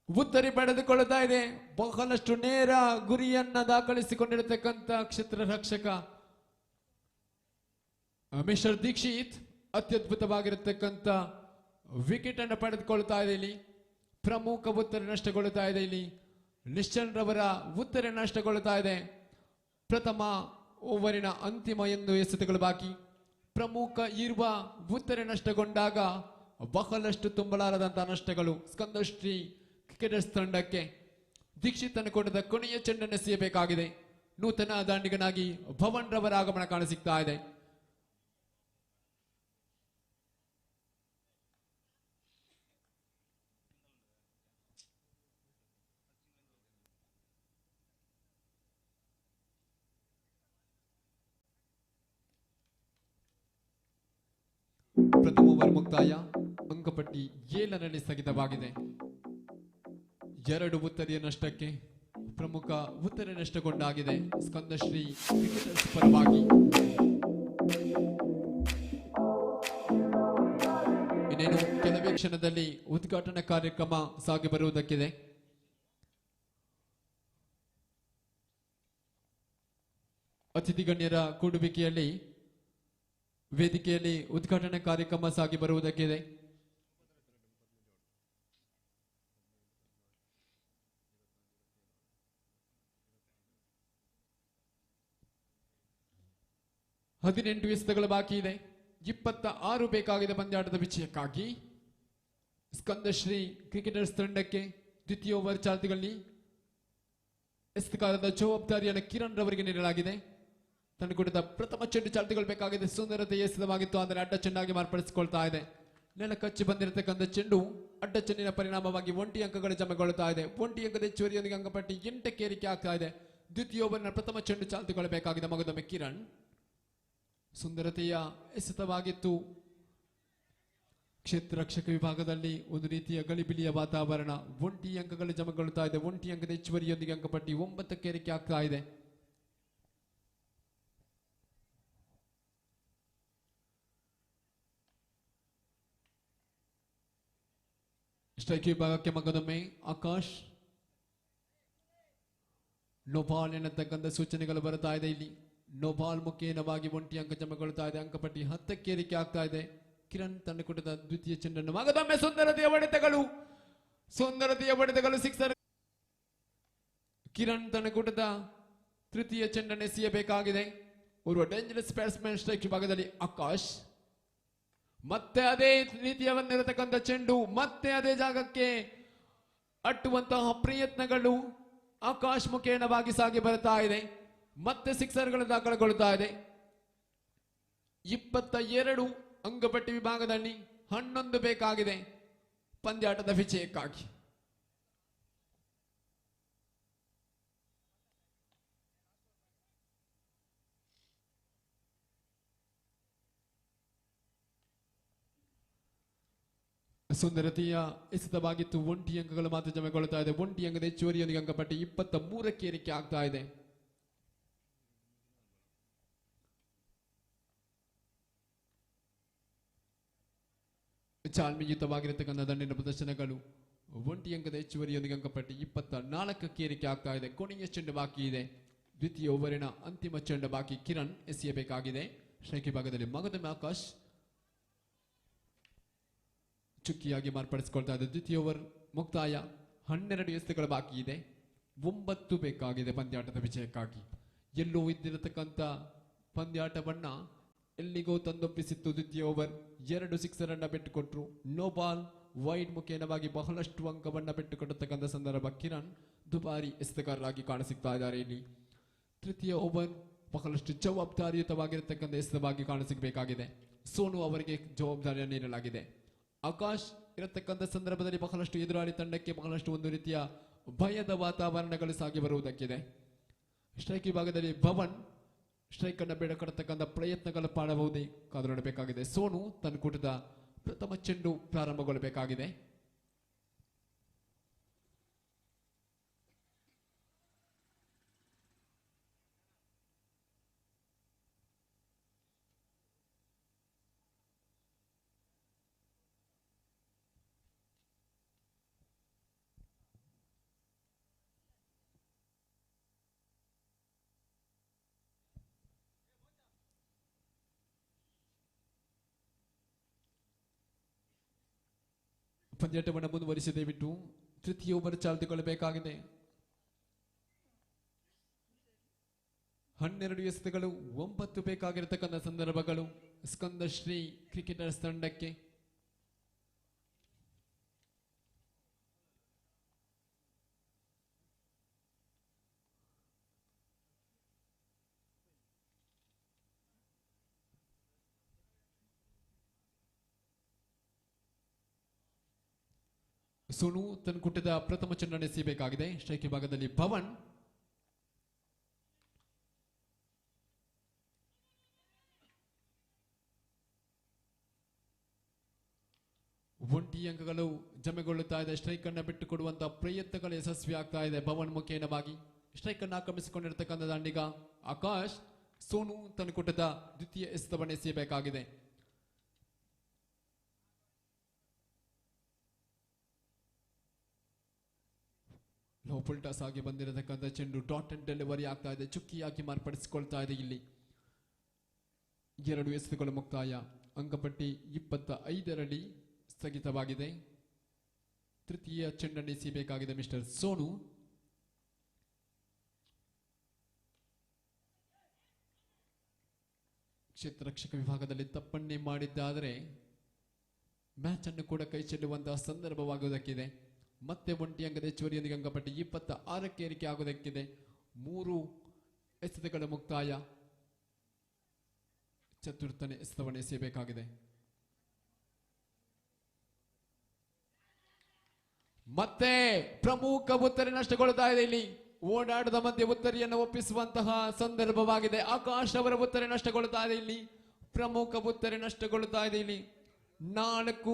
ಉತ್ತರಿ ಪಡೆದುಕೊಳ್ಳುತ್ತಾ ಇದೆ. ಬಹಳಷ್ಟು ನೇರ ಗುರಿಯನ್ನ ದಾಖಲಿಸಿಕೊಂಡಿರತಕ್ಕಂಥ ಕ್ಷೇತ್ರ ರಕ್ಷಕ ಮಿಸ್ಟರ್ ದೀಕ್ಷಿತ್ ಅತ್ಯದ್ಭುತವಾಗಿರತಕ್ಕಂಥ ವಿಕೆಟ್ ಅನ್ನು ಪಡೆದುಕೊಳ್ಳುತ್ತಾ ಇದೆ. ಇಲ್ಲಿ ಪ್ರಮುಖ ಉತ್ತರಿ ನಷ್ಟಗೊಳ್ಳುತ್ತಾ ಇದೆ. ಇಲ್ಲಿ ನಿಶ್ಚಲ್ ರವರ ಉತ್ತರಿ ನಷ್ಟಗೊಳ್ಳುತ್ತಾ ಇದೆ. ಪ್ರಥಮ ಓವರಿನ ಅಂತಿಮ 1 ಎಸೆತಗಳು ಬಾಕಿ. ಪ್ರಮುಖ ಇರುವ ಉತ್ತರಿ ನಷ್ಟಗೊಂಡಾಗ ಬಹಳಷ್ಟು ತುಂಬಲಾರದಂತಹ ನಷ್ಟಗಳು ಸ್ಕಂದಶ್ರೀ ಕ್ರಿಕೆಟರ್ಸ್ ತಂಡಕ್ಕೆ. ದೀಕ್ಷಿತ್ ಅನ್ನು ಕೊಡದ ಕೊನೆಯ ಚೆಂಡನ್ನು ಎಸೆಯಬೇಕಾಗಿದೆ. ನೂತನ ದಾಂಡಿಗನಾಗಿ ಭವನ್ ರವರ ಆಗಮನ ಕಾಣಸಿಗ್ತಾ ಇದೆ. ಪ್ರಥಮ ಓವರ್ ಮುಕ್ತಾಯ. ಅಂಕಪಟ್ಟಿ 7ರಲ್ಲಿ ಸ್ಥಗಿತವಾಗಿದೆ. 2 ಉತ್ತರಿಯ ನಷ್ಟಕ್ಕೆ ಪ್ರಮುಖ ಉತ್ತರಿ ನಷ್ಟಗೊಂಡಾಗಿದೆ ಸ್ಕಂದಶ್ರೀ ಕ್ರಿಕೆಟರ್ಸ್ ಪರವಾಗಿ. ಇನ್ನೇನು ಕೆಲವೇ ಕ್ಷಣದಲ್ಲಿ ಉದ್ಘಾಟನಾ ಕಾರ್ಯಕ್ರಮ ಸಾಗಿ ಬರುವುದಕ್ಕಿದೆ. ಅತಿಥಿ ಗಣ್ಯರ ಕೂಡುವಿಕೆಯಲ್ಲಿ ವೇದಿಕೆಯಲ್ಲಿ ಉದ್ಘಾಟನಾ ಕಾರ್ಯಕ್ರಮ ಸಾಗಿ ಬರುವುದಕ್ಕಿದೆ. ಹದಿನೆಂಟು ಎಸೆತಗಳು ಬಾಕಿ ಇದೆ. 26 ಬೇಕಾಗಿದೆ ಪಂದ್ಯಾಟದ ವಿಜಯಕ್ಕಾಗಿ. ಸ್ಕಂದಶ್ರೀ ಕ್ರಿಕೆಟರ್ಸ್ ತಂಡಕ್ಕೆ ದ್ವಿತೀಯ ಓವರ್ ಚಾಲ್ತಿಗಳಲ್ಲಿ ಎಸೆತಗಾರರ ಜವಾಬ್ದಾರಿಯನ್ನು ಕಿರಣ್ ರವರಿಗೆ ನೀಡಲಾಗಿದೆ. ತಂಡಕೂಟದ ಪ್ರಥಮ ಚೆಂಡು ಚಾಲ್ತಿಗೊಳ್ಬೇಕಾಗಿದೆ. ಸುಂದರತೆ ಎಸೆತವಾಗಿತ್ತು, ಆದರೆ ಅಡ್ಡ ಚೆಂಡಾಗಿ ಮಾರ್ಪಡಿಸಿಕೊಳ್ತಾ ಇದೆ. ನೆಲ ಕಚ್ಚಿ ಬಂದಿರತಕ್ಕಂಥ ಚೆಂಡು ಅಡ್ಡ ಚೆಂಡಿನ ಪರಿಣಾಮವಾಗಿ 1 ಅಂಕಗಳು ಜಮೆಗೊಳ್ಳುತ್ತಾ ಇದೆ. 1 ಅಂಕದ ಹೆಚ್ಚುವರಿಯೊಂದಿಗೆ ಅಂಕಪಟ್ಟಿ 8ಕ್ಕೆ ಏರಿಕೆ ಆಗ್ತಾ ಇದೆ. ದ್ವಿತೀಯ ಓವರ್ನ ಪ್ರಥಮ ಚೆಂಡು ಚಾಲ್ತಿಗೊಳ್ಳಬೇಕಾಗಿದೆ. ಮಗದೊಮ್ಮೆ ಕಿರಣ್, ಸುಂದರತೆಯ ಎಸೆತವಾಗಿತ್ತು. ಕ್ಷೇತ್ರ ರಕ್ಷಕ ವಿಭಾಗದಲ್ಲಿ ಒಂದು ರೀತಿಯ ಗಲಿಬಿಲಿಯ ವಾತಾವರಣ. 1 ಅಂಕಗಳು ಜಮೆಗೊಳ್ಳುತ್ತಾ ಇದೆ. 1 ಅಂಕದ ಹೆಚ್ಚುವರಿಯೊಂದಿಗೆ ಅಂಕಪಟ್ಟಿ 9ಕ್ಕೆ ಏರಿಕೆ ಆಗ್ತಾ ಇದೆ. ಸ್ಟ್ರೈಕ್ ವಿಭಾಗಕ್ಕೆ ಮಗದೊಮ್ಮೆ ಆಕಾಶ್. ನೋಬಾಲ್ ಎನ್ನತಕ್ಕಂಥ ಸೂಚನೆಗಳು ಬರುತ್ತಾ ಇದೆ. ಇಲ್ಲಿ ನೋಬಾಲ್ ಮುಖೇನವಾಗಿ 1 ಅಂಕ ಜಮೆಗೊಳ್ಳುತ್ತಾ ಇದೆ. ಅಂಕಪಟ್ಟಿ 10ಕ್ಕೆ ಏರಿಕೆ ಆಗ್ತಾ ಇದೆ. ಕಿರಣ್ ತಂಡಕೂಟದ ದ್ವಿತೀಯ ಚೆಂಡನ್ನು ಮಗದೊಮ್ಮೆ ಸುಂದರತೆಯ ಹೊಡೆತಗಳು ಸಿಕ್ಸರ್. ಕಿರಣ್ ತಂಡಕೂಟದ ತೃತೀಯ ಚೆಂಡನ್ನು ಎಸೆಯಬೇಕಾಗಿದೆ. ಓರ್ವ ಡೇಂಜರಸ್ ಬ್ಯಾಟ್ಸ್ಮನ್ ಸ್ಟ್ರೈಕ್ ವಿಭಾಗದಲ್ಲಿ ಆಕಾಶ್. ಮತ್ತೆ ಅದೇ ರೀತಿಯ ಬಂದಿರತಕ್ಕಂಥ ಚೆಂಡು, ಮತ್ತೆ ಅದೇ ಜಾಗಕ್ಕೆ ಅಟ್ಟುವಂತಹ ಪ್ರಯತ್ನಗಳು ಆಕಾಶ್ ಮುಖೇನವಾಗಿ ಸಾಗಿ ಬರುತ್ತಾ ಇದೆ. ಮತ್ತೆ ಸಿಕ್ಸರ್ಗಳು ದಾಖಲೆಗೊಳ್ಳುತ್ತಾ ಇದೆ. 22 ಅಂಕಪಟ್ಟಿ ವಿಭಾಗದಲ್ಲಿ 11 ಬೇಕಾಗಿದೆ ಪಂದ್ಯಾಟದ ವಿಜಯಕ್ಕಾಗಿ. ಸುಂದರತೆಯ ಎಸೆತವಾಗಿತ್ತು. 1 ಅಂಕಗಳು ಮಾತ್ರ ಜಮೆಗೊಳ್ಳುತ್ತಾ ಇದೆ. 1 ಅಂಕದ ಹೆಚ್ಚುವರಿಯೊಂದಿಗೆ ಅಂಕಪಟ್ಟಿ 23ಕ್ಕೆ ಏರಿಕೆ ಆಗ್ತಾ ಇದೆ. ಚಾಲ್ಮಿಯುತವಾಗಿರತಕ್ಕಂಥ ದಂಡಿನ ಪ್ರದರ್ಶನಗಳು. 1 ಅಂಕದ ಹೆಚ್ಚುವರಿಯೊಂದಿಗೆ ಅಂಕಪಟ್ಟಿ 24ಕ್ಕೆ ಏರಿಕೆ ಆಗ್ತಾ ಇದೆ. ಕೊನೆಯ ಚೆಂಡು ಬಾಕಿ ಇದೆ. ದ್ವಿತೀಯ ಓವರಿನ ಅಂತಿಮ ಚೆಂಡು ಬಾಕಿ. ಕಿರಣ್ ಎಸೆಯಬೇಕಾಗಿದೆ. ಸ್ಟ್ರೈಕ್ ವಿಭಾಗದಲ್ಲಿ ಮಗದೊಮ್ಮೆ ಆಕಾಶ್ ಚುಕ್ಕಿಯಾಗಿ ಮಾರ್ಪಡಿಸಿಕೊಳ್ತಾ ಇದೆ. ದ್ವಿತೀಯ ಓವರ್ ಮುಕ್ತಾಯ. 12 ಎಸೆತಗಳು ಬಾಕಿ ಇದೆ. 9 ಬೇಕಾಗಿದೆ ಪಂದ್ಯಾಟದ ವಿಜಯಕ್ಕಾಗಿ. ಎಲ್ಲೋ ಇದ್ದಿರತಕ್ಕಂಥ ಪಂದ್ಯಾಟವನ್ನ ಎಲ್ಲಿಗೋ ತಂದೊಪ್ಪಿಸಿತ್ತು. ದ್ವಿತೀಯ ಓವರ್ 2 ಸಿಕ್ಸರ್ ಅನ್ನ ಬಿಟ್ಟುಕೊಟ್ರು. ನೋ ಬಾಲ್ ವೈಡ್ ಮುಖೇನವಾಗಿ ಬಹಳಷ್ಟು ಅಂಕವನ್ನ ಬಿಟ್ಟುಕೊಟ್ಟತಕ್ಕಂಥ ಸಂದರ್ಭ. ಕಿರಣ್ ದುಬಾರಿ ಎಸೆತಗಾರರಾಗಿ ಕಾಣಸಿಗ್ತಾ ಇದ್ದಾರೆ. ಇಲ್ಲಿ ತೃತೀಯ ಓವರ್ ಬಹಳಷ್ಟು ಜವಾಬ್ದಾರಿಯುತವಾಗಿರತಕ್ಕಂಥ ಎಸೆತವಾಗಿ ಕಾಣಸಿಗಬೇಕಾಗಿದೆ. ಸೋನು ಅವರಿಗೆ ಜವಾಬ್ದಾರಿಯನ್ನು ನೀಡಲಾಗಿದೆ. ಆಕಾಶ್ ಇರತಕ್ಕಂಥ ಸಂದರ್ಭದಲ್ಲಿ ಬಹಳಷ್ಟು ಎದುರಾಳಿ ತಂಡಕ್ಕೆ ಬಹಳಷ್ಟು ಒಂದು ರೀತಿಯ ಭಯದ ವಾತಾವರಣಗಳು ಸಾಗಿ ಬರುವುದಕ್ಕಿದೆ. ಸ್ಟ್ರೈಕ್ ವಿಭಾಗದಲ್ಲಿ ಭವನ್ ಸ್ಟ್ರೈಕ್ ಅನ್ನು ಬೇಡಕೊಡತಕ್ಕಂಥ ಪ್ರಯತ್ನಗಳು ಮಾಡಬಹುದೇ ಕಾದು ನೋಡಬೇಕಾಗಿದೆ. ಸೋನು ತನ್ನ ಕೂಟದ ಪ್ರಥಮ ಚೆಂಡು ಪ್ರಾರಂಭಗೊಳ್ಳಬೇಕಾಗಿದೆ. ಪಂದ್ಯಾಟವನ್ನು ಮುಂದುವರಿಸದೆ ಬಿಟ್ಟು ತೃತೀಯ ಓವರ್ ಚಾಲ್ತಿಗೊಳ್ಳಬೇಕಾಗಿದೆ. 12 ಎಸೆತಗಳು 9 ಬೇಕಾಗಿರತಕ್ಕಂಥ ಸಂದರ್ಭಗಳು ಸ್ಕಂದಶ್ರೀ ಕ್ರಿಕೆಟರ್ಸ್ ತಂಡಕ್ಕೆ. ಸೋನು ತನ್ನ ಕುಟದ ಪ್ರಥಮ ಚೆಂಡನ್ನು ಎಸೆಯಬೇಕಾಗಿದೆ. ಸ್ಟ್ರೈಕ್ ವಿಭಾಗದಲ್ಲಿ ಭವನ್. ಒಂಟಿ ಅಂಕಗಳು ಜಮೆಗೊಳ್ಳುತ್ತಾ ಇದೆ. ಸ್ಟ್ರೈಕ್ ಅನ್ನು ಬಿಟ್ಟುಕೊಡುವಂತಹ ಪ್ರಯತ್ನಗಳು ಯಶಸ್ವಿ ಆಗ್ತಾ ಇದೆ. ಭವನ್ ಮುಖೇನವಾಗಿ ಸ್ಟ್ರೈಕ್ ಅನ್ನು ಆಕ್ರಮಿಸಿಕೊಂಡಿರತಕ್ಕಂಥ ದಾಂಡಿಗ ಆಕಾಶ್. ಸೋನು ತನ್ನ ಕುಟದ ದ್ವಿತೀಯ ಎಸೆತವನ್ನು ಎಸೆಯಬೇಕಾಗಿದೆ. ಲೋಪಲ್ ಟಾಸ್ ಆಗಿ ಬಂದಿರತಕ್ಕಂಥ ಚೆಂಡು ಡಾಟ್ ಅಂಡ್ ಡೆಲಿವರಿ ಆಗ್ತಾ ಇದೆ. ಚುಕ್ಕಿಯಾಗಿ ಮಾರ್ಪಡಿಸಿಕೊಳ್ತಾ ಇದೆ. ಇಲ್ಲಿ 2 ಎಸೆತಗಳು ಮುಕ್ತಾಯ. ಅಂಕಪಟ್ಟಿ 25ರಲ್ಲಿ ಸ್ಥಗಿತವಾಗಿದೆ. ತೃತೀಯ ಚೆಂಡನ್ನು ಎಸೆಯಬೇಕಾಗಿದೆ ಮಿಸ್ಟರ್ ಸೋನು. ಕ್ಷೇತ್ರ ರಕ್ಷಕ ವಿಭಾಗದಲ್ಲಿ ತಪ್ಪನ್ನೇ ಮಾಡಿದ್ದಾದರೆ ಮ್ಯಾಚ್ ಅನ್ನು ಕೂಡ ಕೈ ಚೆಲ್ಲುವಂತಹ ಸಂದರ್ಭವಾಗುವುದಕ್ಕಿದೆ. ಮತ್ತೆ 1 ಅಂಕದ ಹೆಚ್ಚುವರಿಯೊಂದಿಗೆ ಅಂಕಪಟ್ಟಿ 26ಕ್ಕೆ ಏರಿಕೆ ಆಗುವುದಕ್ಕಿದೆ. 3 ಎಸೆತಗಳ ಮುಕ್ತಾಯ. ಚತುರ್ಥನೇ ಎಸೆತವನ್ನು ಎಸೆಯಬೇಕಾಗಿದೆ. ಮತ್ತೆ ಪ್ರಮುಖ ಉತ್ತರಿ ನಷ್ಟಗೊಳ್ಳುತ್ತಾ ಇದೆ. ಇಲ್ಲಿ ಓಡಾಟದ ಮಧ್ಯೆ ಉತ್ತರಿಯನ್ನು ಒಪ್ಪಿಸುವಂತಹ ಸಂದರ್ಭವಾಗಿದೆ. ಆಕಾಶ್ ಅವರ ಉತ್ತರಿ ನಷ್ಟಗೊಳ್ಳುತ್ತಾ ಇದೆ. ಇಲ್ಲಿ ಪ್ರಮುಖ ಉತ್ತರಿ ನಷ್ಟಗೊಳ್ಳುತ್ತಾ ಇದೆ. ಇಲ್ಲಿ 4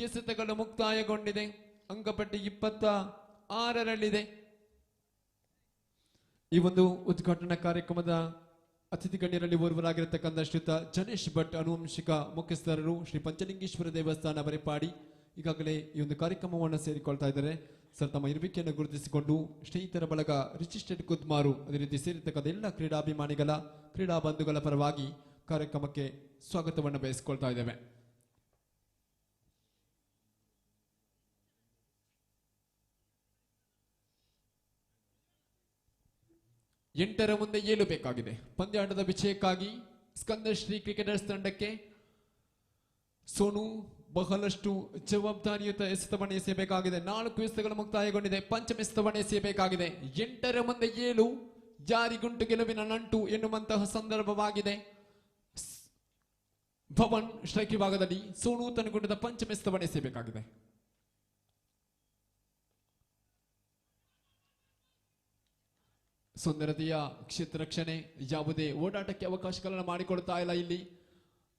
ಎಸೆತಗಳು ಮುಕ್ತಾಯಗೊಂಡಿದೆ. ಅಂಕಪಟ್ಟಿ 26ರಲ್ಲಿದೆ. ಈ ಒಂದು ಉದ್ಘಾಟನಾ ಕಾರ್ಯಕ್ರಮದ ಅತಿಥಿ ಗಣ್ಯರಲ್ಲಿ ಓರ್ವರಾಗಿರತಕ್ಕಂಥ ಶ್ರೀಯುತ ಜನೇಶ್ ಭಟ್ ಆನುವಂಶಿಕ ಮುಖ್ಯಸ್ಥರು ಶ್ರೀ ಪಂಚಲಿಂಗೇಶ್ವರ ದೇವಸ್ಥಾನ ಬರೆಪಾಡಿ ಈಗಾಗಲೇ ಈ ಒಂದು ಕಾರ್ಯಕ್ರಮವನ್ನು ಸೇರಿಕೊಳ್ತಾ ಇದ್ದಾರೆ. ಸರ್, ತಮ್ಮ ಇರುವಿಕೆಯನ್ನು ಗುರುತಿಸಿಕೊಂಡು ಸ್ನೇಹಿತರ ಬಳಗ ರಿಜಿಸ್ಟರ್ಡ್ ಕುದ್ಮಾರು ಅದೇ ರೀತಿ ಸೇರಿರ್ತಕ್ಕಂಥ ಎಲ್ಲ ಕ್ರೀಡಾಭಿಮಾನಿಗಳ ಕ್ರೀಡಾ ಬಂಧುಗಳ ಪರವಾಗಿ ಕಾರ್ಯಕ್ರಮಕ್ಕೆ ಸ್ವಾಗತವನ್ನು ಬಯಸಿಕೊಳ್ತಾ ಇದ್ದೇವೆ. ಎಂಟರ ಮುಂದೆ 7 ಬೇಕಾಗಿದೆ. ಪಂದ್ಯಾಟದ ವಿಜಯಕ್ಕಾಗಿ ಸ್ಕಂದಶ್ರೀ ಕ್ರಿಕೆಟರ್ಸ್ ತಂಡಕ್ಕೆ ಸೋನು ಬಹಳಷ್ಟು ಜವಾಬ್ದಾರಿಯುತ ಎಸೆತವನ್ನು ಎಸೆಯಬೇಕಾಗಿದೆ. 4 ಎಸೆತಗಳು ಮುಕ್ತಾಯಗೊಂಡಿದೆ. ಪಂಚಮ ಎಸೆತವನ್ನು ಎಸೆಯಬೇಕಾಗಿದೆ. 8ರ ಮುಂದೆ 7 ಜಾರಿಗುಂಟು ಗೆಲುವಿನ ನಂಟು ಎನ್ನುವಂತಹ ಸಂದರ್ಭವಾಗಿದೆ. ಭವನ್ ಸ್ಟ್ರೈಕ್ ವಿಭಾಗದಲ್ಲಿ ಸೋನು ತನಗುಂಡದ ಪಂಚಮ ಎಸೆತವನ್ನು ಎಸೆಯಬೇಕಾಗಿದೆ. ಸುಂದರತೆಯ ಕ್ಷೇತ್ರ ರಕ್ಷಣೆ ಯಾವುದೇ ಓಡಾಟಕ್ಕೆ ಅವಕಾಶಗಳನ್ನು ಮಾಡಿಕೊಡ್ತಾ ಇಲ್ಲ. ಇಲ್ಲಿ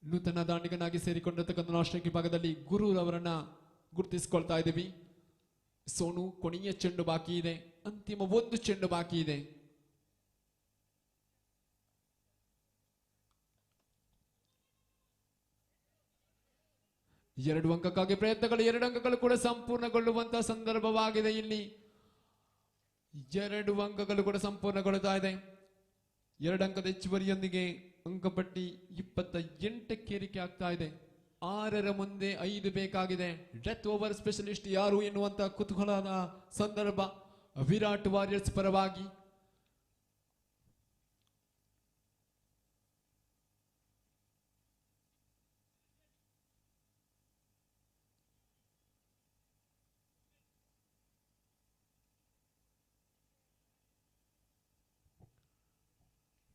ನೂತನ ದಾಂಡಿಗನಾಗಿ ಸೇರಿಕೊಂಡಿರ್ತಕ್ಕಂಥ ಸ್ಟ್ರೈಕ್ ವಿಭಾಗದಲ್ಲಿ ಗುರು ಅವರನ್ನ ಗುರುತಿಸಿಕೊಳ್ತಾ ಇದ್ದೀವಿ. ಸೋನು ಕೊನೆಯ ಚೆಂಡು ಬಾಕಿ ಇದೆ. ಅಂತಿಮ 1 ಚೆಂಡು ಬಾಕಿ ಇದೆ. ಎರಡು ಅಂಕಕ್ಕಾಗಿ ಪ್ರಯತ್ನಗಳು. 2 ಅಂಕಗಳು ಕೂಡ ಸಂಪೂರ್ಣಗೊಳ್ಳುವಂತಹ ಸಂದರ್ಭವಾಗಿದೆ. ಇಲ್ಲಿ 2 ಅಂಕಗಳು ಕೂಡ ಸಂಪೂರ್ಣಗೊಳ್ಳುತ್ತಾ ಇದೆ. 2 ಅಂಕದ ಹೆಚ್ಚುವರಿಯೊಂದಿಗೆ ಅಂಕಪಟ್ಟಿ 28ಕ್ಕೆ ಏರಿಕೆ ಆಗ್ತಾ ಇದೆ. 6ರ ಮುಂದೆ 5 ಬೇಕಾಗಿದೆ. ಡೆತ್ ಓವರ್ ಸ್ಪೆಷಲಿಸ್ಟ್ ಯಾರು ಎನ್ನುವಂತ ಕುತೂಹಲದ ಸಂದರ್ಭ ವಿರಾಟ್ ವಾರಿಯರ್ಸ್ ಪರವಾಗಿ.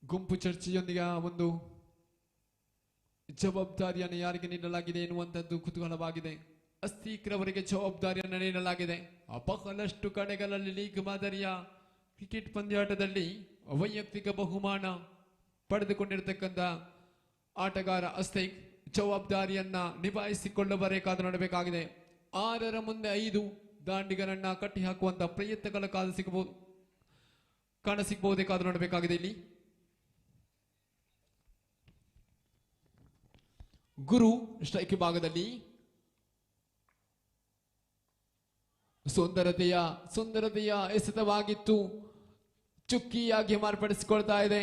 ಗುಂಪು ಚರ್ಚೆಯೊಂದಿಗೆ ಒಂದು ಜವಾಬ್ದಾರಿಯನ್ನು ಯಾರಿಗೆ ನೀಡಲಾಗಿದೆ ಎನ್ನುವಂಥದ್ದು ಕುತೂಹಲವಾಗಿದೆ. ಅಸ್ತೀಕ್ರವರಿಗೆ ಜವಾಬ್ದಾರಿಯನ್ನು ನೀಡಲಾಗಿದೆ. ಬಹಳಷ್ಟು ಕಡೆಗಳಲ್ಲಿ ಲೀಗ್ ಮಾದರಿಯ ಕ್ರಿಕೆಟ್ ಪಂದ್ಯಾಟದಲ್ಲಿ ವೈಯಕ್ತಿಕ ಬಹುಮಾನ ಪಡೆದುಕೊಂಡಿರತಕ್ಕಂಥ ಆಟಗಾರ ಅಸ್ತೀಕ್ ಜವಾಬ್ದಾರಿಯನ್ನ ನಿಭಾಯಿಸಿಕೊಳ್ಳಬೇಕಾದ ನೋಡಬೇಕಾಗಿದೆ. 6ರ ಮುಂದೆ 5 ದಾಂಡಿಗರನ್ನ ಕಟ್ಟಿ ಹಾಕುವಂತ ಪ್ರಯತ್ನಗಳ ಕಾಣಸಿಗಬಹುದೇ ಕಾದು ನೋಡಬೇಕಾಗಿದೆ. ಇಲ್ಲಿ ಗುರು ಸ್ಟ್ರೈಕ್ ವಿಭಾಗದಲ್ಲಿ ಸುಂದರತೆಯ ಎಸೆತವಾಗಿತ್ತು. ಚುಕ್ಕಿಯಾಗಿ ಮಾರ್ಪಡಿಸಿಕೊಳ್ತಾ ಇದೆ.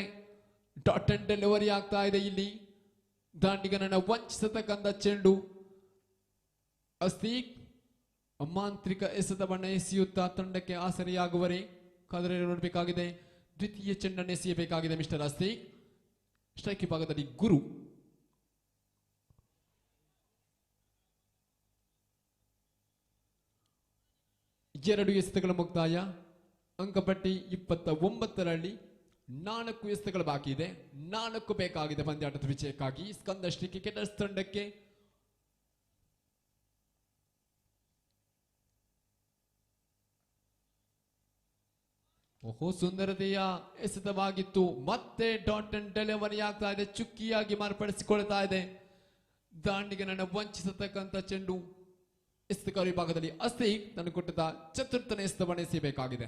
ಡಾಟ್ ಅಂಡ್ ಡೆಲಿವರಿ ಆಗ್ತಾ ಇದೆ. ಇಲ್ಲಿ ದಾಂಡಿಗನನ್ನ ವಂಚಿಸತಕ್ಕಂಥ ಚೆಂಡು. ಅಸ್ತೀಕ್ ಮಾಂತ್ರಿಕ ಎಸೆತವನ್ನ ಎಸೆಯುತ್ತಾ ತಂಡಕ್ಕೆ ಆಸರೆಯಾಗುವರೆ ಕಾದರೆ ನೋಡಬೇಕಾಗಿದೆ. ದ್ವಿತೀಯ ಚೆಂಡನ್ನು ಎಸೆಯಬೇಕಾಗಿದೆ ಮಿಸ್ಟರ್ ಅಸ್ತೀಕ್. ಸ್ಟ್ರೈಕ್ ವಿಭಾಗದಲ್ಲಿ ಗುರು. ಎರಡು ಎಸೆತಗಳ ಮುಕ್ತಾಯ. ಅಂಕಪಟ್ಟಿ 29ರಲ್ಲಿ 4 ಎಸೆತಗಳು ಬಾಕಿ ಇದೆ. 4 ಬೇಕಾಗಿದೆ ಪಂದ್ಯಾಟದ ವಿಜಯಕ್ಕಾಗಿ ಸ್ಕಂದಶ್ರೀ ಕ್ರಿಕೆಟರ್ಸ್ ತಂಡಕ್ಕೆ. ಸುಂದರತೆಯ ಎಸೆತವಾಗಿತ್ತು. ಮತ್ತೆ ಡಾಟ್ ಅಂಡ್ ಡೆಲಿವರಿ ಆಗ್ತಾ ಇದೆ. ಚುಕ್ಕಿಯಾಗಿ ಮಾರ್ಪಡಿಸಿಕೊಳ್ತಾ ಇದೆ. ದಾಂಡಿಗನನ್ನ ವಂಚಿಸತಕ್ಕಂಥ ಚೆಂಡು. ಎಸೆತಗಾರ ವಿಭಾಗದಲ್ಲಿ ಅಸ್ತೀಕ್ ತನ್ನ ಕೊಟ್ಟದ ಚತುರ್ಥನೇ ಎಸೆತವನ್ನು ಎಸೆಯಬೇಕಾಗಿದೆ.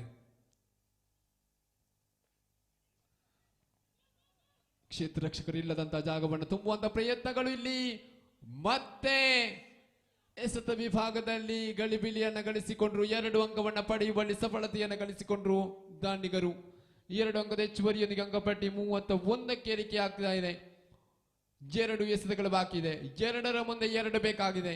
ಕ್ಷೇತ್ರ ರಕ್ಷಕರಿಲ್ಲದಂತಹ ಜಾಗವನ್ನು ತುಂಬುವಂತ ಪ್ರಯತ್ನಗಳು. ಇಲ್ಲಿ ಮತ್ತೆ ಎಸೆತ ವಿಭಾಗದಲ್ಲಿ ಗಳಿಬಿಲಿಯನ್ನು ಗಳಿಸಿಕೊಂಡ್ರು. 2 ಅಂಕವನ್ನು ಪಡೆಯುವಲ್ಲಿ ಸಫಲತೆಯನ್ನು ಗಳಿಸಿಕೊಂಡ್ರು ದಾಂಡಿಗರು. 2 ಅಂಕದ ಹೆಚ್ಚುವರಿಯೊಂದಿಗೆ ಅಂಕಪಟ್ಟಿ 31ಕ್ಕೆ ಏರಿಕೆ ಆಗ್ತಾ ಇದೆ. 2 ಎಸೆತಗಳು ಬಾಕಿ ಇದೆ. 2ರ ಮುಂದೆ 2 ಬೇಕಾಗಿದೆ.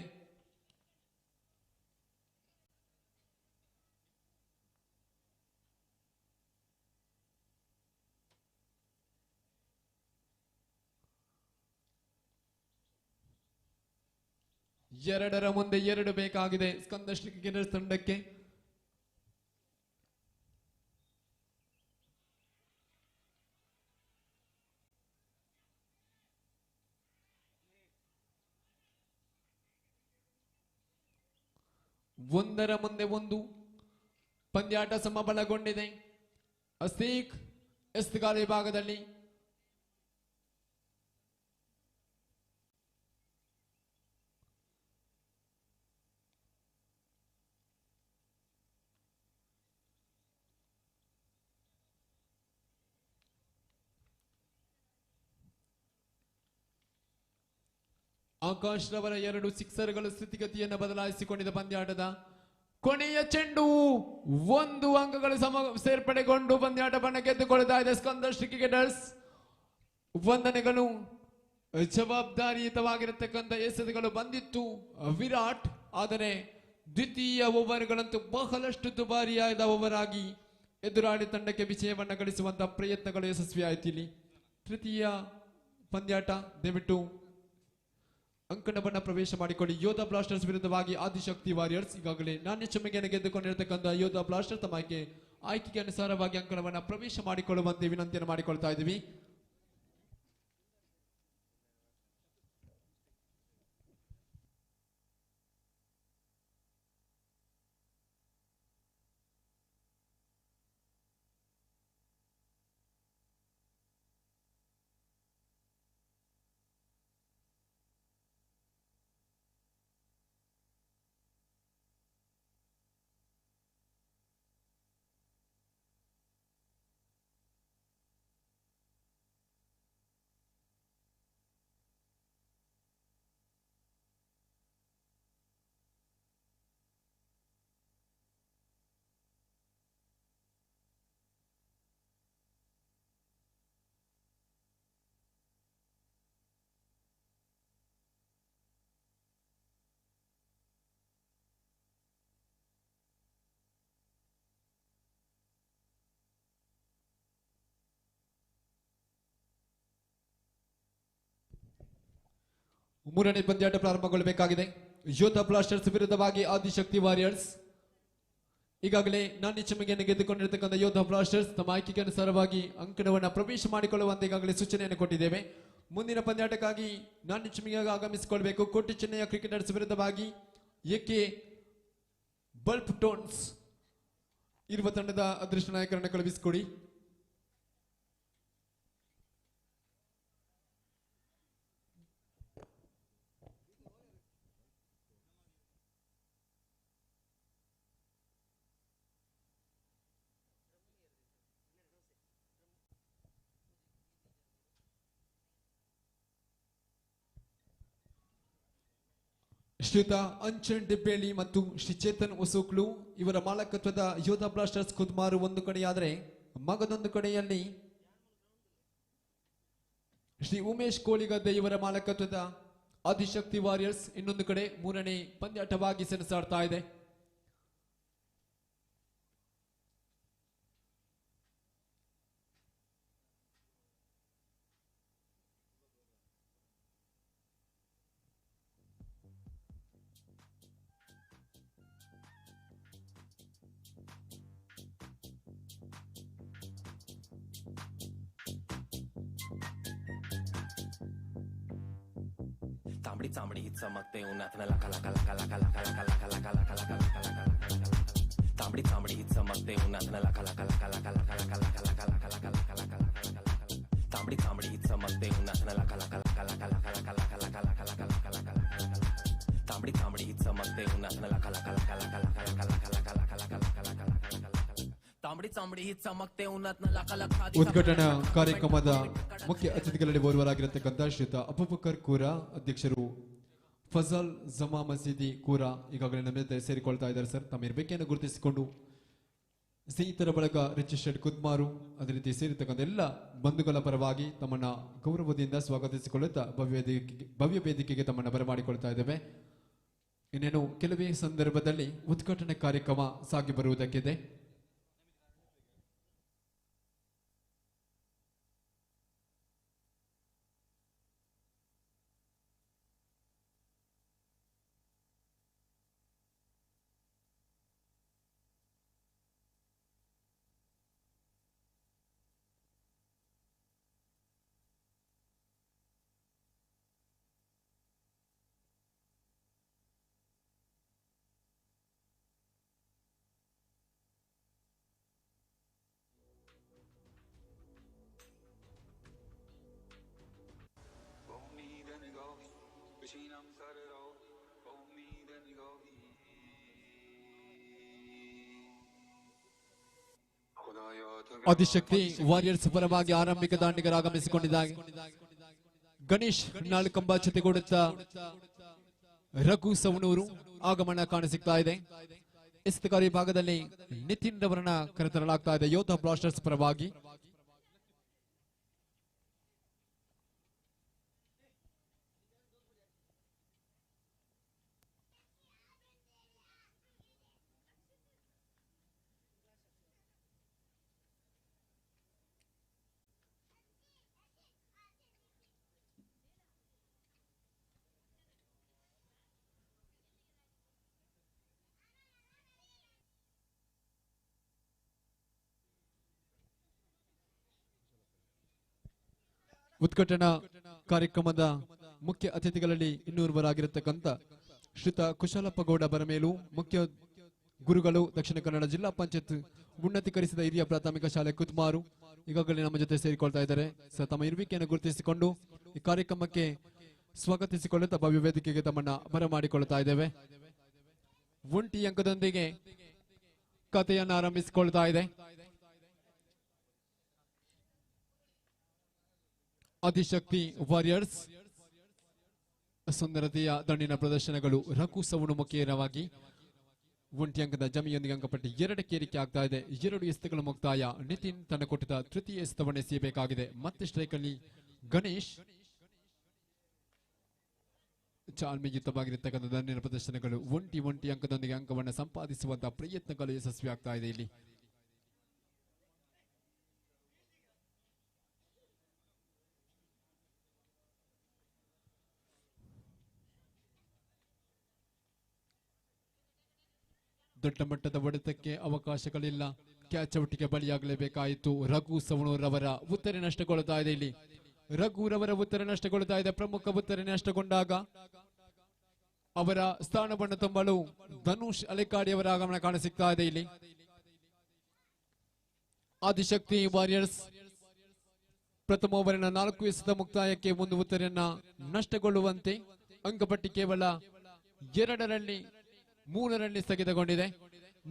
ಎರಡರ ಮುಂದೆ 2 ಬೇಕಾಗಿದೆ ಸ್ಕಂದಶ್ರೀ ಕ್ರಿಕೆಟರ್ಸ್ ತಂಡಕ್ಕೆ. ಒಂದರ ಮುಂದೆ ಒಂದು ಪಂದ್ಯಾಟ ಸಮಬಲಗೊಂಡಿದೆ. ಅಸ್ತೀಕ್ ಎಸ್ತುಗಾಲ ವಿಭಾಗದಲ್ಲಿ ಆಕಾಶ್ ರವರ 2 ಸಿಕ್ಸರ್ಗಳು ಸ್ಥಿತಿಗತಿಯನ್ನು ಬದಲಾಯಿಸಿಕೊಂಡಿದ್ದ ಪಂದ್ಯಾಟದ ಕೊನೆಯ ಚೆಂಡು 1 ಅಂಕಗಳು ಸೇರ್ಪಡೆಗೊಂಡು ಪಂದ್ಯಾಟ ಬಣ್ಣ ಗೆದ್ದುಕೊಳ್ಳುತ್ತಾ ಇದೆ. ಸ್ಕಂದ ಶ್ರೀ ಕ್ರಿಕೆಟರ್ಸ್ ವಂದನೆಗಳು. ಜವಾಬ್ದಾರಿಯುತವಾಗಿರತಕ್ಕಂಥ ಎಸೆತಗಳು ಬಂದಿತ್ತು ವಿರಾಟ್, ಆದರೆ ದ್ವಿತೀಯ ಓವರ್ಗಳಂತೂ ಬಹಳಷ್ಟು ದುಬಾರಿಯಾದ ಓವರ್ ಆಗಿ ಎದುರಾಳಿ ತಂಡಕ್ಕೆ ವಿಜಯವನ್ನು ಗಳಿಸುವಂತಹ ಪ್ರಯತ್ನಗಳು ಯಶಸ್ವಿಯಾಯಿತು. ಇಲ್ಲಿ ತೃತೀಯ ಪಂದ್ಯಾಟ, ದಯವಿಟ್ಟು ಅಂಕಣ ಬಣ್ಣ ಪ್ರವೇಶ ಮಾಡಿಕೊಳ್ಳಿ. ಯೋಧಾ ಬ್ಲಾಸ್ಟರ್ಸ್ ವಿರುದ್ಧವಾಗಿ ಆದಿಶಕ್ತಿ ವಾರಿಯರ್ಸ್. ಈಗಾಗಲೇ ನಾಣ್ಯ ಚುಮ್ಮಿಗೆಯನ್ನು ಗೆದ್ದುಕೊಂಡಿರತಕ್ಕಂಥ ಯೋಧಾ ಬ್ಲಾಸ್ಟರ್ ತಮ್ಮ ಆಯ್ಕೆಗೆ ಅನುಸಾರವಾಗಿ ಅಂಕಣವನ್ನ ಪ್ರವೇಶ ಮಾಡಿಕೊಳ್ಳುವಂತೆ ವಿನಂತಿಯನ್ನು ಮಾಡಿಕೊಳ್ತಾ ಇದ್ದೀವಿ. ಮೂರನೇ ಪಂದ್ಯಾಟ ಪ್ರಾರಂಭಗೊಳ್ಳಬೇಕಾಗಿದೆ. ಯೋಧಾ ಬ್ಲಾಸ್ಟರ್ಸ್ ವಿರುದ್ಧವಾಗಿ ಆದಿಶಕ್ತಿ ವಾರಿಯರ್ಸ್. ಈಗಾಗಲೇ ನಾಣ್ಯ ಚುಮ್ಮಿಗೆಯನ್ನು ಗೆದ್ದುಕೊಂಡಿರತಕ್ಕಂಥ ಯೋಧಾ ಬ್ಲಾಸ್ಟರ್ಸ್ ತಮ್ಮ ಆಯ್ಕೆಗೆ ಅನುಸಾರವಾಗಿ ಅಂಕಣವನ್ನು ಪ್ರವೇಶ ಮಾಡಿಕೊಳ್ಳುವಂತೆ ಈಗಾಗಲೇ ಸೂಚನೆಯನ್ನು ಕೊಟ್ಟಿದ್ದೇವೆ. ಮುಂದಿನ ಪಂದ್ಯಾಟಕ್ಕಾಗಿ ನಾಣ್ಯ ಚುಮ್ಮಿಗೆಗೆ ಆಗಮಿಸಿಕೊಳ್ಳಬೇಕು. ಕೋಟಿ ಚೆನ್ನಯ್ಯ ಕ್ರಿಕೆಟರ್ಸ್ ವಿರುದ್ಧವಾಗಿ ಎಕೆ ಬಲ್ಪ್ ಟೋನ್ಸ್ ಇರುವ ತಂಡದ ಅದೃಷ್ಟ ನಾಯಕರನ್ನು ಕಳುಹಿಸಿಕೊಡಿ. ಶ್ರೀಯುತ ಅಂಚನ್ ಡಿಬ್ಬೇಲಿ ಮತ್ತು ಶ್ರೀ ಚೇತನ್ ಒಸೋಕ್ಲು ಇವರ ಮಾಲಕತ್ವದ ಯೋಧಾ ಬ್ಲಾಸ್ಟರ್ಸ್ ಕುದ್ಮಾರು ಒಂದು ಕಡೆಯಾದರೆ, ಮಗದೊಂದು ಕಡೆಯಲ್ಲಿ ಶ್ರೀ ಉಮೇಶ್ ಕೋಳಿಗದ್ದೆ ಇವರ ಮಾಲಕತ್ವದ ಆದಿಶಕ್ತಿ ವಾರಿಯರ್ಸ್ ಇನ್ನೊಂದು ಕಡೆ ಮೂರನೇ ಪಂದ್ಯಾಟವಾಗಿ ಸೆಣಸಾಡ್ತಾ ಇದೆ. तांबडी चांबडी चमकते उन्हात लका लका लका लका लका लका लका लका लका लका लका लका तांबडी चांबडी चमकते उन्हात लका लका लका लका लका लका लका लका लका लका लका लका लका तांबडी चांबडी चमकते उन्हात लका लका लका लका लका लका लका लका लका लका लका लका तांबडी चांबडी चमकते उन्हात लका लका लका लका लका लका लका लका लका लका लका लका तांबडी चांबडी चमकते उन्हात लका लका. ಉದ್ಘಾಟನಾ ಕಾರ್ಯಕ್ರಮದ ಮುಖ್ಯ ಅತಿಥಿಗಳಲ್ಲಿ ಓರ್ವರಾಗಿರತಕ್ಕಂಥ ಶ್ರೀಯುತ ಅಬೂಬಕರ್ ಕೂರಾ, ಅಧ್ಯಕ್ಷರು ಫಜಲ್ ಜಮಾ ಮಸೀದಿ ಕೂರಾ ಈಗಾಗಲೇ ನಮ್ಮ ಜೊತೆ ಸೇರಿಕೊಳ್ತಾ ಇದ್ದಾರೆ. ಸರ್, ತಮ್ಮ ಇರಬೇಕೆಯನ್ನು ಗುರುತಿಸಿಕೊಂಡು ಸ್ನೇಹಿತರ ಬಳಗ ರಿಜಿಸ್ಟರ್ಡ್ ಕುದ್ಮಾರು ಅದೇ ರೀತಿ ಸೇರಿರ್ತಕ್ಕಂಥ ಎಲ್ಲ ಬಂಧುಗಳ ಪರವಾಗಿ ತಮ್ಮನ್ನ ಗೌರವದಿಂದ ಸ್ವಾಗತಿಸಿಕೊಳ್ಳುತ್ತಾ ಭವ್ಯ ವೇದಿಕೆಗೆ ತಮ್ಮನ್ನ ಬರಮಾಡಿಕೊಳ್ತಾ ಇದ್ದೇವೆ. ಇನ್ನೇನು ಕೆಲವೇ ಸಂದರ್ಭದಲ್ಲಿ ಉದ್ಘಾಟನಾ ಕಾರ್ಯಕ್ರಮ ಸಾಗಿ ಬರುವುದಕ್ಕಿದೆ. ಆದಿಶಕ್ತಿ ವಾರಿಯರ್ಸ್ ಪರವಾಗಿ ಆರಂಭಿಕ ದಾಂಡಿಗರು ಆಗಮಿಸಿಕೊಂಡಿದ್ದಾರೆ. ಗಣೇಶ್ ನಾಲ್ಕಂಬ ಜೊತೆಗೂಡುತ್ತಾ ರಘು ಸವಣೂರು ಆಗಮನ ಕಾಣಿಸುತ್ತಾ ಇದೆ. ಎಸ್ತಕಾರಿ ಭಾಗದಲ್ಲಿ ನಿತಿನ್ ರವರನ್ನ ಕರೆತರಲಾಗ್ತಾ ಇದೆ ಯೋಧ ಬ್ಲಾಸ್ಟರ್ಸ್ ಪರವಾಗಿ. ಉದ್ಘಾಟನಾ ಕಾರ್ಯಕ್ರಮದ ಮುಖ್ಯ ಅತಿಥಿಗಳಲ್ಲಿ ಇನ್ನೂರ್ವರಾಗಿರತಕ್ಕಂಥ ಶ್ರೀತ ಕುಶಲಪ್ಪ ಗೌಡ ಬರಮೇಲು, ಮುಖ್ಯ ಗುರುಗಳು ದಕ್ಷಿಣ ಕನ್ನಡ ಜಿಲ್ಲಾ ಪಂಚಾಯತ್ ಉನ್ನತೀಕರಿಸಿದ ಹಿರಿಯ ಪ್ರಾಥಮಿಕ ಶಾಲೆ ಕುತ್ಮಾರು ಈಗಾಗಲೇ ನಮ್ಮ ಜೊತೆ ಸೇರಿಕೊಳ್ತಾ ಇದ್ದಾರೆ. ತಮ್ಮ ಇರುವಿಕೆಯನ್ನು ಗುರುತಿಸಿಕೊಂಡು ಈ ಕಾರ್ಯಕ್ರಮಕ್ಕೆ ಸ್ವಾಗತಿಸಿಕೊಳ್ಳುತ್ತಾ ಭವ್ಯ ವೇದಿಕೆಗೆ ತಮ್ಮನ್ನ ಬರಮಾಡಿಕೊಳ್ಳುತ್ತಾ ಇದ್ದೇವೆ. ಒಂಟಿ ಅಂಕದೊಂದಿಗೆ ಕಥೆಯನ್ನು ಆರಂಭಿಸಿಕೊಳ್ತಾ ಇದೆ. ಆದಿಶಕ್ತಿ ವಾರಿಯರ್ಸ್ ಸುಂದರತೆಯ ದಂಡಿನ ಪ್ರದರ್ಶನಗಳು ರಘು ಸವಣುಮುಖೇರವಾಗಿ ಒಂಟಿ ಅಂಕದ ಜಮಿಯೊಂದಿಗೆ ಅಂಕಪಟ್ಟಿ 2ಕ್ಕೆ ಏರಿಕೆ ಆಗ್ತಾ ಇದೆ. 2 ಎಸೆತಗಳು ಮುಕ್ತಾಯ. ನಿತಿನ್ ತನ್ನ ಕೊಟ್ಟಿದ್ದ ತೃತೀಯ ಎಸೆತವನ್ನು ಎಸೆಯಬೇಕಾಗಿದೆ. ಮತ್ತೆ ಸ್ಟ್ರೈಕ್ ಅಲ್ಲಿ ಗಣೇಶ್. ಚಾಲ್ಮೆಯುತವಾಗಿರತಕ್ಕಂಥ ದಂಡಿನ ಪ್ರದರ್ಶನಗಳು ಒಂಟಿ ಅಂಕದೊಂದಿಗೆ ಅಂಕವನ್ನು ಸಂಪಾದಿಸುವಂತಹ ಪ್ರಯತ್ನಗಳು ಯಶಸ್ವಿ ಆಗ್ತಾ ಇದೆ. ಇಲ್ಲಿ ದೊಡ್ಡ ಮಟ್ಟದ ಹೊಡೆತಕ್ಕೆ ಅವಕಾಶಗಳಿಲ್ಲ. ಕ್ಯಾಚ್ ಔಟ್ಗೆ ಬಲಿಯಾಗಲೇಬೇಕಾಯಿತು. ರಘು ಸವಣೂರವರ ಉತ್ತರೆ ನಷ್ಟಗೊಳ್ಳುತ್ತಾ ಇದೆ. ಇಲ್ಲಿ ರಘುರವರ ಉತ್ತರೆ ನಷ್ಟಗೊಳ್ಳುತ್ತಾ ಇದೆ. ಪ್ರಮುಖ ಉತ್ತರೆ ನಷ್ಟಗೊಂಡಾಗ ಅವರ ಸ್ಥಾನವನ್ನು ತುಂಬಲು ಧನುಷ್ ಅಲೆಕಾಡಿಯವರ ಆಗಮನ ಕಾಣಸಿಗ್ತಾ ಇದೆ. ಇಲ್ಲಿ ಆದಿಶಕ್ತಿ ವಾರಿಯರ್ಸ್ ಪ್ರಥಮ ಓವರಿನ 4 ಎಸೆತ ಮುಕ್ತಾಯಕ್ಕೆ 1 ಉತ್ತರೆಯನ್ನ ನಷ್ಟಗೊಳ್ಳುವಂತೆ ಅಂಕಪಟ್ಟಿ ಕೇವಲ 2ರಲ್ಲಿ 3ರಲ್ಲಿ ಸ್ಥಗಿತಗೊಂಡಿದೆ.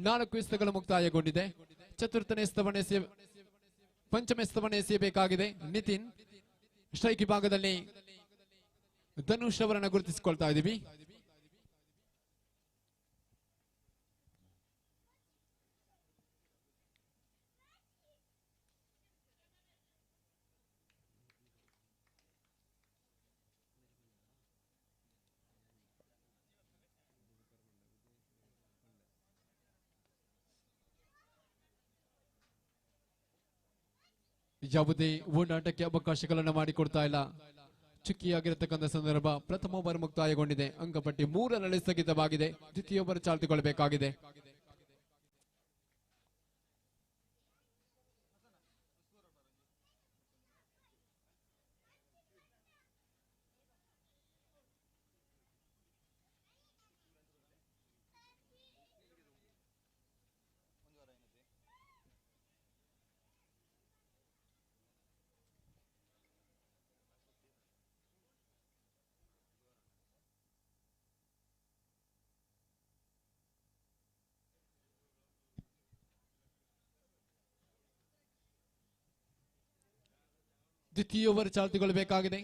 4 ಎಸೆತಗಳು ಮುಕ್ತಾಯಗೊಂಡಿದೆ. ಚತುರ್ಥನೇ ಎಸೆತವನ್ನು ಪಂಚಮ ಎಸೆತವನ್ನು ಎಸೆಯಬೇಕಾಗಿದೆ. ನಿತಿನ್ ಸ್ಟ್ರೈಕ್ ಭಾಗದಲ್ಲಿ ಧನುಷ್ ಅವರನ್ನು ಗುರುತಿಸಿಕೊಳ್ತಾ ಇದ್ದೀವಿ. ಯಾವುದೇ ಓಡಾಟಕ್ಕೆ ಅವಕಾಶಗಳನ್ನು ಮಾಡಿಕೊಡ್ತಾ ಇಲ್ಲ. ಚುಕ್ಕಿಯಾಗಿರತಕ್ಕಂಥ ಸಂದರ್ಭ. ಪ್ರಥಮ ಓವರ್ ಮುಕ್ತಾಯಗೊಂಡಿದೆ. ಅಂಕಪಟ್ಟಿ 3ರಲ್ಲಿ ಸ್ಥಗಿತವಾಗಿದೆ. ದ್ವಿತೀಯ ಓವರ್ ಚಾಲ್ತಿಗೊಳ್ಳಬೇಕಾಗಿದೆ. ದ್ವಿತೀಯ ಓವರ್ ಚಾಲ್ತಿಗೊಳ್ಳಬೇಕಾಗಿದೆ.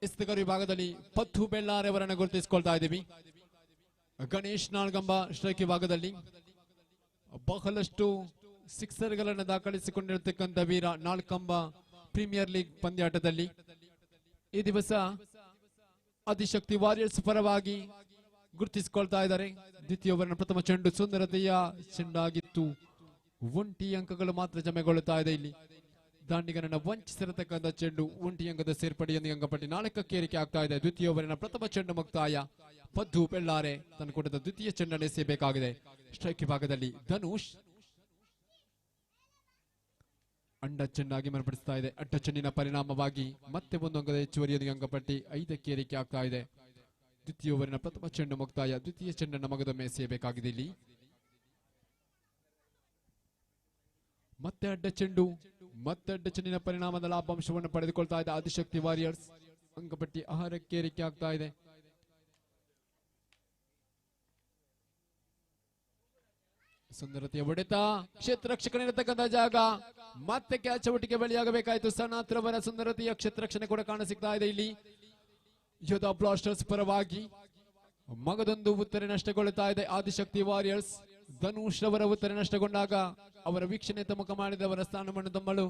ಎಸೆತಗಾರ ವಿಭಾಗದಲ್ಲಿ ಪತ್ತು ಬೆಳ್ಳಾರೆ ಅವರನ್ನು ಗುರುತಿಸಿಕೊಳ್ತಾ ಇದ್ದೀವಿ. ಗಣೇಶ್ ನಾಳ್ಗಂಬ ಸ್ಟ್ರೈಕ್ ವಿಭಾಗದಲ್ಲಿ ಬಹಳಷ್ಟು ಸಿಕ್ಸರ್ಗಳನ್ನು ದಾಖಲಿಸಿಕೊಂಡಿರತಕ್ಕಂಥ ವೀರ ನಾಳ್ಕಂಬ ಪ್ರೀಮಿಯರ್ ಲೀಗ್ ಪಂದ್ಯಾಟದಲ್ಲಿ ಈ ದಿವಸ ಆದಿಶಕ್ತಿ ವಾರಿಯರ್ಸ್ ಪರವಾಗಿ ಗುರುತಿಸಿಕೊಳ್ತಾ ಇದ್ದಾರೆ. ದ್ವಿತೀಯ ಓವರ್ನ ಪ್ರಥಮ ಚೆಂಡು ಸುಂದರತೆಯ ಚೆಂಡಾಗಿತ್ತು. ಒಂಟಿ ಅಂಕಗಳು ಮಾತ್ರ ಜಮೆಗೊಳ್ಳುತ್ತಾ ಇದೆ. ಇಲ್ಲಿ ದಾಂಡಿಗರನ್ನ ವಂಚಿಸಿರತಕ್ಕಂಥ ಚೆಂಡು ಒಂಟಿ ಅಂಕದ ಸೇರ್ಪಡೆಯೊಂದಿಗೆ ಅಂಕಪಟ್ಟಿ 4ಕ್ಕೆ ಏರಿಕೆ ಆಗ್ತಾ ಇದೆ. ದ್ವಿತೀಯ ಓವರಿನ ಪ್ರಥಮ ಚೆಂಡು ಮುಕ್ತಾಯ. ಪದ್ದು ಬೆಳ್ಳಾರೆ ತನ್ನ ಕೊಟ್ಟದ ದ್ವಿತೀಯ ಚೆಂಡನ್ನು ಎಸೆಯಬೇಕಾಗಿದೆ. ಸ್ಟ್ರೈಕ್ ವಿಭಾಗದಲ್ಲಿ ಧನುಷ್ ಅಂಡ ಚೆಂಡಾಗಿ ಮರುಪಡಿಸ್ತಾ ಇದೆ. ಅಡ್ಡ ಚೆಂಡಿನ ಪರಿಣಾಮವಾಗಿ ಮತ್ತೆ 1 ಅಂಕದ ಹೆಚ್ಚುವರಿಯೊಂದಿಗೆ ಅಂಕಪಟ್ಟಿ 5ಕ್ಕೆ ಏರಿಕೆ ಆಗ್ತಾ ಇದೆ. ದ್ವಿತೀಯ ಓವರಿನ ಪ್ರಥಮ ಚೆಂಡು ಮುಕ್ತಾಯ. ದ್ವಿತೀಯ ಚೆಂಡನ್ನು ಮಗದೊಮ್ಮೆ ಎಸೆಯಬೇಕಾಗಿದೆ. ಇಲ್ಲಿ ಮತ್ತೆ ಅಡ್ಡ ಚೆಂಡು. ಮತ್ತೆ ಅಡ್ಡ ಚೆಂಡಿನ ಪರಿಣಾಮದ ಲಾಭಾಂಶವನ್ನು ಪಡೆದುಕೊಳ್ತಾ ಇದೆ ಆದಿಶಕ್ತಿ ವಾರಿಯರ್ಸ್. ಅಂಕಪಟ್ಟಿ 6ಕ್ಕೆ ಏರಿಕೆ ಆಗ್ತಾ ಇದೆ. ಸುಂದರತೆಯ ಹೊಡೆತ ಕ್ಷೇತ್ರರಕ್ಷಕನಿರತಕ್ಕಂಥ ಜಾಗ ಮತ್ತೆ ಕ್ಯಾಚ್ ಒಟ್ಟಿಗೆ ಬಲಿಯಾಗಬೇಕಾಯಿತು. ಸನಾತ್ರವರ ಸುಂದರತೆಯ ಕ್ಷೇತ್ರರಕ್ಷಣೆ ಕೂಡ ಕಾಣಸಿಗ್ತಾ ಇದೆ ಇಲ್ಲಿ. ಯೋಧಾ ಬ್ಲಾಸ್ಟರ್ಸ್ ಪರವಾಗಿ ಮಗದೊಂದು ಉತ್ತರೆ ನಷ್ಟಗೊಳ್ಳುತ್ತಾ ಇದೆ ಆದಿಶಕ್ತಿ ವಾರಿಯರ್ಸ್. ಧನುಷ್ ರವರ ಉತ್ತರೆ ನಷ್ಟಗೊಂಡಾಗ ಅವರ ವೀಕ್ಷಣೆ ತಮಕ ಮಾಡಿದವರ ಸ್ಥಾನವನ್ನು ತಮ್ಮಳು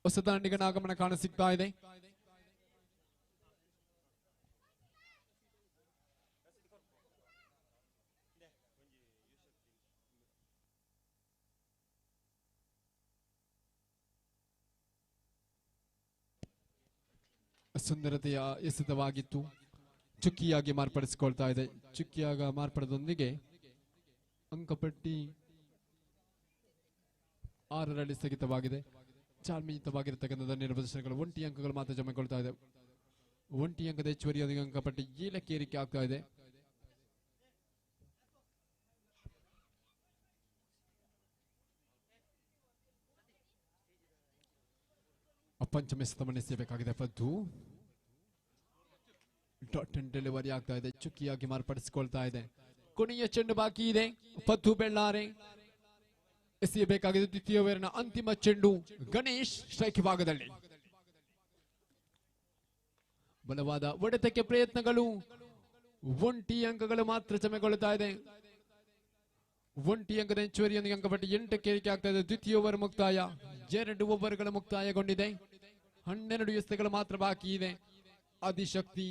ಹೊಸ ದಾಂಡಿಗನ ಆಗಮನ ಕಾಣಸಿಗ್ತಾ ಇದೆ. ಸುಂದರತೆಯ ಎಸೆತವಾಗಿತ್ತು, ಚುಕ್ಕಿಯಾಗಿ ಮಾರ್ಪಡಿಸಿಕೊಳ್ತಾ ಇದೆ. ಚುಕ್ಕಿಯಾಗ ಮಾರ್ಪಡದೊಂದಿಗೆ ಅಂಕಪಟ್ಟಿ 6ರಲ್ಲಿ ಸ್ಥಗಿತವಾಗಿದೆ. ಚಾಲ್ಮಿಯುತವಾಗಿರತಕ್ಕಂಥ ನಿರ್ದೇಶನಗಳು 1 ಅಂಕಗಳು ಮಾತ್ರ ಜಮೆಕೊಳ್ತಾ ಇದೆ. 1 ಅಂಕದ ಹೆಚ್ಚುವರಿಯಾದ ಅಂಕಪಟ್ಟಿ 7ಕ್ಕೆ ಏರಿಕೆ ಆಗ್ತಾ ಇದೆ. ಪಂಚಮ ಎಸೆತವನ್ನು ಎಸೆಯಬೇಕಾಗಿದೆ. ಪದ್ದು ಡಾಟ್ ಅಂಡ್ ಡೆಲಿವರಿ ಆಗ್ತಾ ಇದೆ, ಚುಕ್ಕಿಯಾಗಿ ಮಾರ್ಪಡಿಸಿಕೊಳ್ತಾ ಇದೆ. ಕೊನೆಯ ಚೆಂಡು ಬಾಕಿ ಇದೆ. ಪದ್ದು ಬೆಳ್ಳಾರೆ ಎಸೆಯಬೇಕಾಗಿದೆ ದ್ವಿತೀಯ ಓವರಿನ ಅಂತಿಮ ಚೆಂಡು. ಗಣೇಶ್ ಸ್ಟ್ರೈಕ್ ಭಾಗದಲ್ಲಿ ಬಲವಾದ ಹೊಡೆತಕ್ಕೆ ಪ್ರಯತ್ನಗಳು. 1 ಅಂಕಗಳು ಮಾತ್ರ ಜಮೆಗೊಳ್ಳುತ್ತಾ ಇದೆ. 1 ಅಂಕದ ಹೆಚ್ಚುವರಿಯೊಂದಿಗೆ ಅಂಕಪಟ್ಟಿ 8ಕ್ಕೆ ಏರಿಕೆ ಆಗ್ತಾ ಇದೆ. ದ್ವಿತೀಯ ಓವರ್ ಮುಕ್ತಾಯ. 2 ಓವರ್ಗಳ ಮುಕ್ತಾಯಗೊಂಡಿದೆ. 12 ಎಸೆತಗಳು ಮಾತ್ರ ಬಾಕಿ ಇದೆ. ಆದಿಶಕ್ತಿ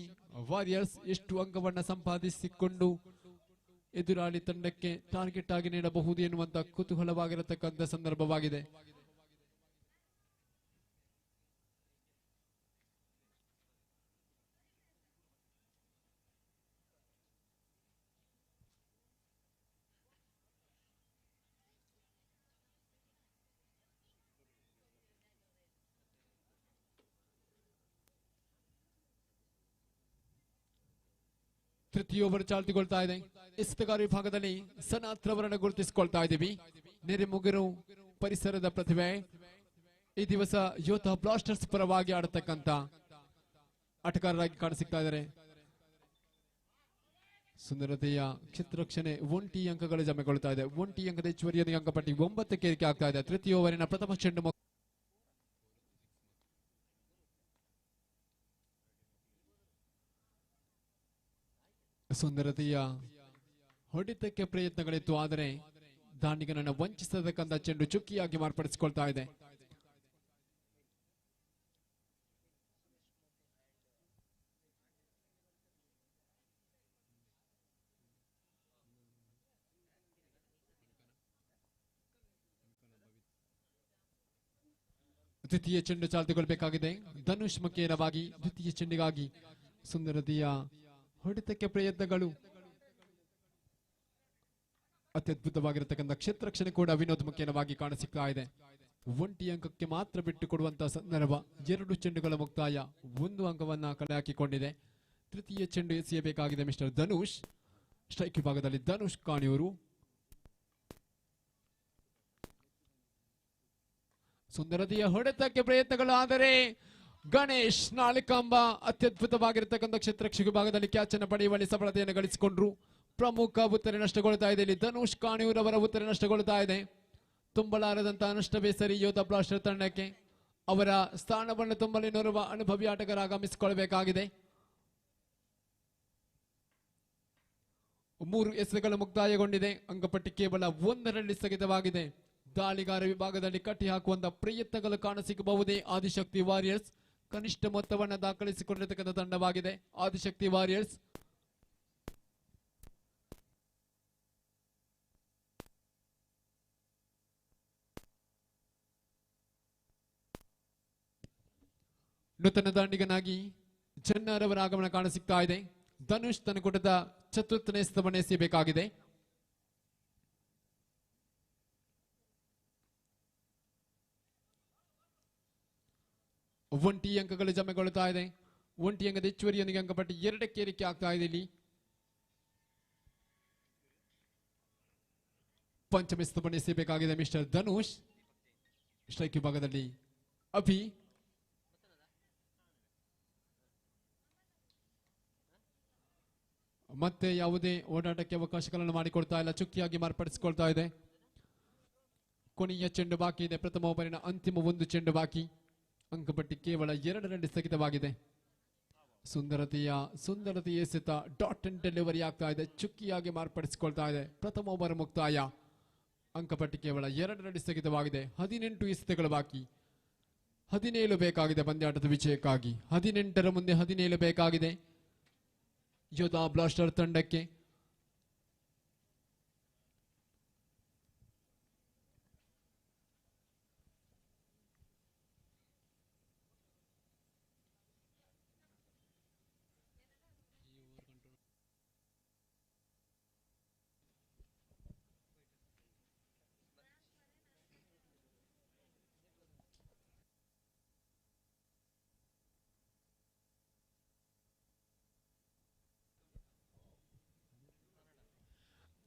ವಾರಿಯರ್ಸ್ ಎಷ್ಟು ಅಂಕವನ್ನ ಸಂಪಾದಿಸಿಕೊಂಡು ಎದುರಾಳಿ ತಂಡಕ್ಕೆ ಟಾರ್ಗೆಟ್ ಆಗಿ ನೀಡಬಹುದು ಎನ್ನುವಂತ ಕುತೂಹಲವಾಗಿರತಕ್ಕಂಥ ಸಂದರ್ಭವಾಗಿದೆ. ತೃತೀಯ ಓವರ್ ಚಾಲ್ತಿಗೊಳ್ತಾ ಇದೆ. ಎಸೆತಗಾರ ವಿಭಾಗದಲ್ಲಿ ಸನಾತ್ ರವರನ್ನು ಗುರುತಿಸಿಕೊಳ್ತಾ ಇದ್ದೀವಿ. ನೆರೆಮುಗಿರು ಪರಿಸರದ ಪ್ರತಿಭೆ. ಈ ದಿವಸ ಯೋಧಾ ಬ್ಲಾಸ್ಟರ್ಸ್ ಪರವಾಗಿ ಆಡತಕ್ಕಂತ ಆಟಗಾರರಾಗಿ ಕಾಣಸಿಗ್ತಾ ಇದ್ದಾರೆ. ಸುಂದರತೆಯ ಕ್ಷೇತ್ರರಕ್ಷಣೆ 1 ಅಂಕಗಳು ಜಮೆಗೊಳ್ತಾ ಇದೆ. 1 ಅಂಕದ ಹೆಚ್ಚುವರಿಯ ಅಂಕಪಟ್ಟಿ 9ಕ್ಕೆ ಏರಿಕೆ ಆಗ್ತಾ ಇದೆ. ತೃತೀಯ ಓವರಿನ ಪ್ರಥಮ ಚೆಂಡು ಸುಂದರತೆಯ ಹೊಡೆತಕ್ಕೆ ಪ್ರಯತ್ನಗಳಿತ್ತು, ಆದರೆ ದಾಂಡಿಗನನ್ನು ವಂಚಿಸತಕ್ಕಂಥ ಚೆಂಡು ಚುಕ್ಕಿಯಾಗಿ ಮಾರ್ಪಡಿಸಿಕೊಳ್ತಾ ಇದೆ. ದ್ವಿತೀಯ ಚೆಂಡು ಚಾಲ್ತಿಗೊಳ್ಳಬೇಕಾಗಿದೆ. ಧನುಷ್ ಮುಖೇನವಾಗಿ ದ್ವಿತೀಯ ಚೆಂಡಿಗಾಗಿ ಸುಂದರತೆಯ ಹೊಡೆತಕ್ಕೆ ಪ್ರಯತ್ನಗಳು. ಅತ್ಯದ್ಭುತವಾಗಿರತಕ್ಕಂಥ ಕ್ಷೇತ್ರರಕ್ಷಣೆ ಕೂಡ ವಿನೋದ್ ಮುಖೇನವಾಗಿ ಕಾಣಸಿಗ್ತಾ ಇದೆ. 1 ಅಂಕಕ್ಕೆ ಮಾತ್ರ ಬಿಟ್ಟು ಕೊಡುವಂತಹ ಸಂದರ್ಭ. 2 ಚೆಂಡುಗಳ ಮುಕ್ತಾಯ, 1 ಅಂಕವನ್ನ ಕಲೆ ಹಾಕಿಕೊಂಡಿದೆ. ತೃತೀಯ ಚೆಂಡು ಎಸೆಯಬೇಕಾಗಿದೆ ಮಿಸ್ಟರ್ ಧನುಷ್. ಸ್ಟ್ರೈಕ್ ವಿಭಾಗದಲ್ಲಿ ಧನುಷ್ ಕಾಣಿಯೂರು. ಸುಂದರತೆಯ ಹೊಡೆತಕ್ಕೆ ಪ್ರಯತ್ನಗಳು, ಆದರೆ ಗಣೇಶ್ ನಾಳಿಕಾಂಬ ಅತ್ಯದ್ಭುತವಾಗಿರತಕ್ಕಂಥ ಕ್ಷೇತ್ರರಕ್ಷಕ ವಿಭಾಗದಲ್ಲಿ ಕ್ಯಾಚ್ ಅನ್ನು ಪಡೆಯುವಲ್ಲಿ ಸಫಲತೆಯನ್ನು ಗಳಿಸಿಕೊಂಡ್ರು. ಪ್ರಮುಖ ಉತ್ತರೆ ನಷ್ಟಗೊಳ್ತಾ ಇದೆ. ಇಲ್ಲಿ ಧನುಷ್ ಕಾಣಿಯೂರ್ ಅವರ ಉತ್ತರೆ ನಷ್ಟಗೊಳ್ತಾ ಇದೆ. ತುಂಬಲಾರದಂತಹ ನಷ್ಟ ಬೇಸರಿ ಯೋಧಾ ಬ್ಲಾಸ್ಟರ್ ತಂಡಕ್ಕೆ. ಅವರ ಸ್ಥಾನವನ್ನು ತುಂಬಲಿ ನೋರುವ ಅನುಭವಿ ಆಟಗಾರ ಆಗಮಿಸಿಕೊಳ್ಳಬೇಕಾಗಿದೆ. 3 ಎಸೆತಗಳು ಮುಕ್ತಾಯಗೊಂಡಿದೆ. ಅಂಕಪಟ್ಟಿ ಕೇವಲ 1ರಲ್ಲಿ ಸ್ಥಗಿತವಾಗಿದೆ. ದಾಳಿಗಾರ ವಿಭಾಗದಲ್ಲಿ ಕಟ್ಟಿ ಹಾಕುವಂತ ಪ್ರಯತ್ನಗಳು ಕಾಣಸಿಗಬಹುದೇ ಆದಿಶಕ್ತಿ ವಾರಿಯರ್ಸ್. ಕನಿಷ್ಠ ಮೊತ್ತವನ್ನು ದಾಖಲಿಸಿಕೊಂಡಿರತಕ್ಕಂಥ ತಂಡವಾಗಿದೆ ಆದಿಶಕ್ತಿ ವಾರಿಯರ್ಸ್. ನೂತನ ದಾಂಡಿಗನಾಗಿ ಚೆನ್ನರವರ ಆಗಮನ ಕಾಣಸಿಗ್ತಾ ಇದೆ. ಧನುಷ್ ತನ್ನ ಕೂಟದ ಚತುರ್ಥನೇ ಎಸೆತವನ್ನು ಎಸೆಯಬೇಕಾಗಿದೆ. 1 ಅಂಕಗಳು ಜಮೆಗೊಳ್ಳುತ್ತಾ ಇದೆ. 1 ಅಂಕದ ಹೆಚ್ಚುವರಿಯೊಂದಿಗೆ ಅಂಕಪಟ್ಟಿ 2ಕ್ಕೆ ಏರಿಕೆ ಆಗ್ತಾ ಇದೆ. ಇಲ್ಲಿ ಪಂಚಮ ಎಸೆತವನ್ನು ಎಸೆಯಬೇಕಾಗಿದೆ ಮಿಸ್ಟರ್ ಧನುಷ್. ಸ್ಟ್ರೈಕ್ ವಿಭಾಗದಲ್ಲಿ ಅಭಿ. ಮತ್ತೆ ಯಾವುದೇ ಓಡಾಟಕ್ಕೆ ಅವಕಾಶಗಳನ್ನು ಮಾಡಿಕೊಡ್ತಾ ಇಲ್ಲ. ಚುಕ್ಕಿಯಾಗಿ ಮಾರ್ಪಡಿಸಿಕೊಳ್ತಾ ಇದೆ. ಕೊನೆಯ ಚೆಂಡು ಬಾಕಿ ಇದೆ. ಪ್ರಥಮ ಓವರಿನ ಅಂತಿಮ ಒಂದು ಚೆಂಡು ಬಾಕಿ. ಅಂಕಪಟ್ಟಿ ಕೇವಲ 2 ರನ್ ಸ್ಥಗಿತವಾಗಿದೆ. ಸುಂದರತೆಯ ಎಸೆತ ಡಾಟ್ ಅಂಡ್ ಡೆಲಿವರಿ ಆಗ್ತಾ ಇದೆ. ಚುಕ್ಕಿಯಾಗಿ ಮಾರ್ಪಡಿಸಿಕೊಳ್ತಾ ಇದೆ. ಪ್ರಥಮ ಓವರ್ ಮುಕ್ತಾಯ. ಅಂಕಪಟ್ಟಿ ಕೇವಲ 2 ರನ್ ಸ್ಥಗಿತವಾಗಿದೆ. 18 ಎಸೆತಗಳು ಬಾಕಿ. 17 ಬೇಕಾಗಿದೆ ಪಂದ್ಯಾಟದ ವಿಜಯಕ್ಕಾಗಿ. 18ರ ಮುಂದೆ 17 ಬೇಕಾಗಿದೆ ಯೋಧಾ ಬ್ಲಾಸ್ಟರ್ ತಂಡಕ್ಕೆ.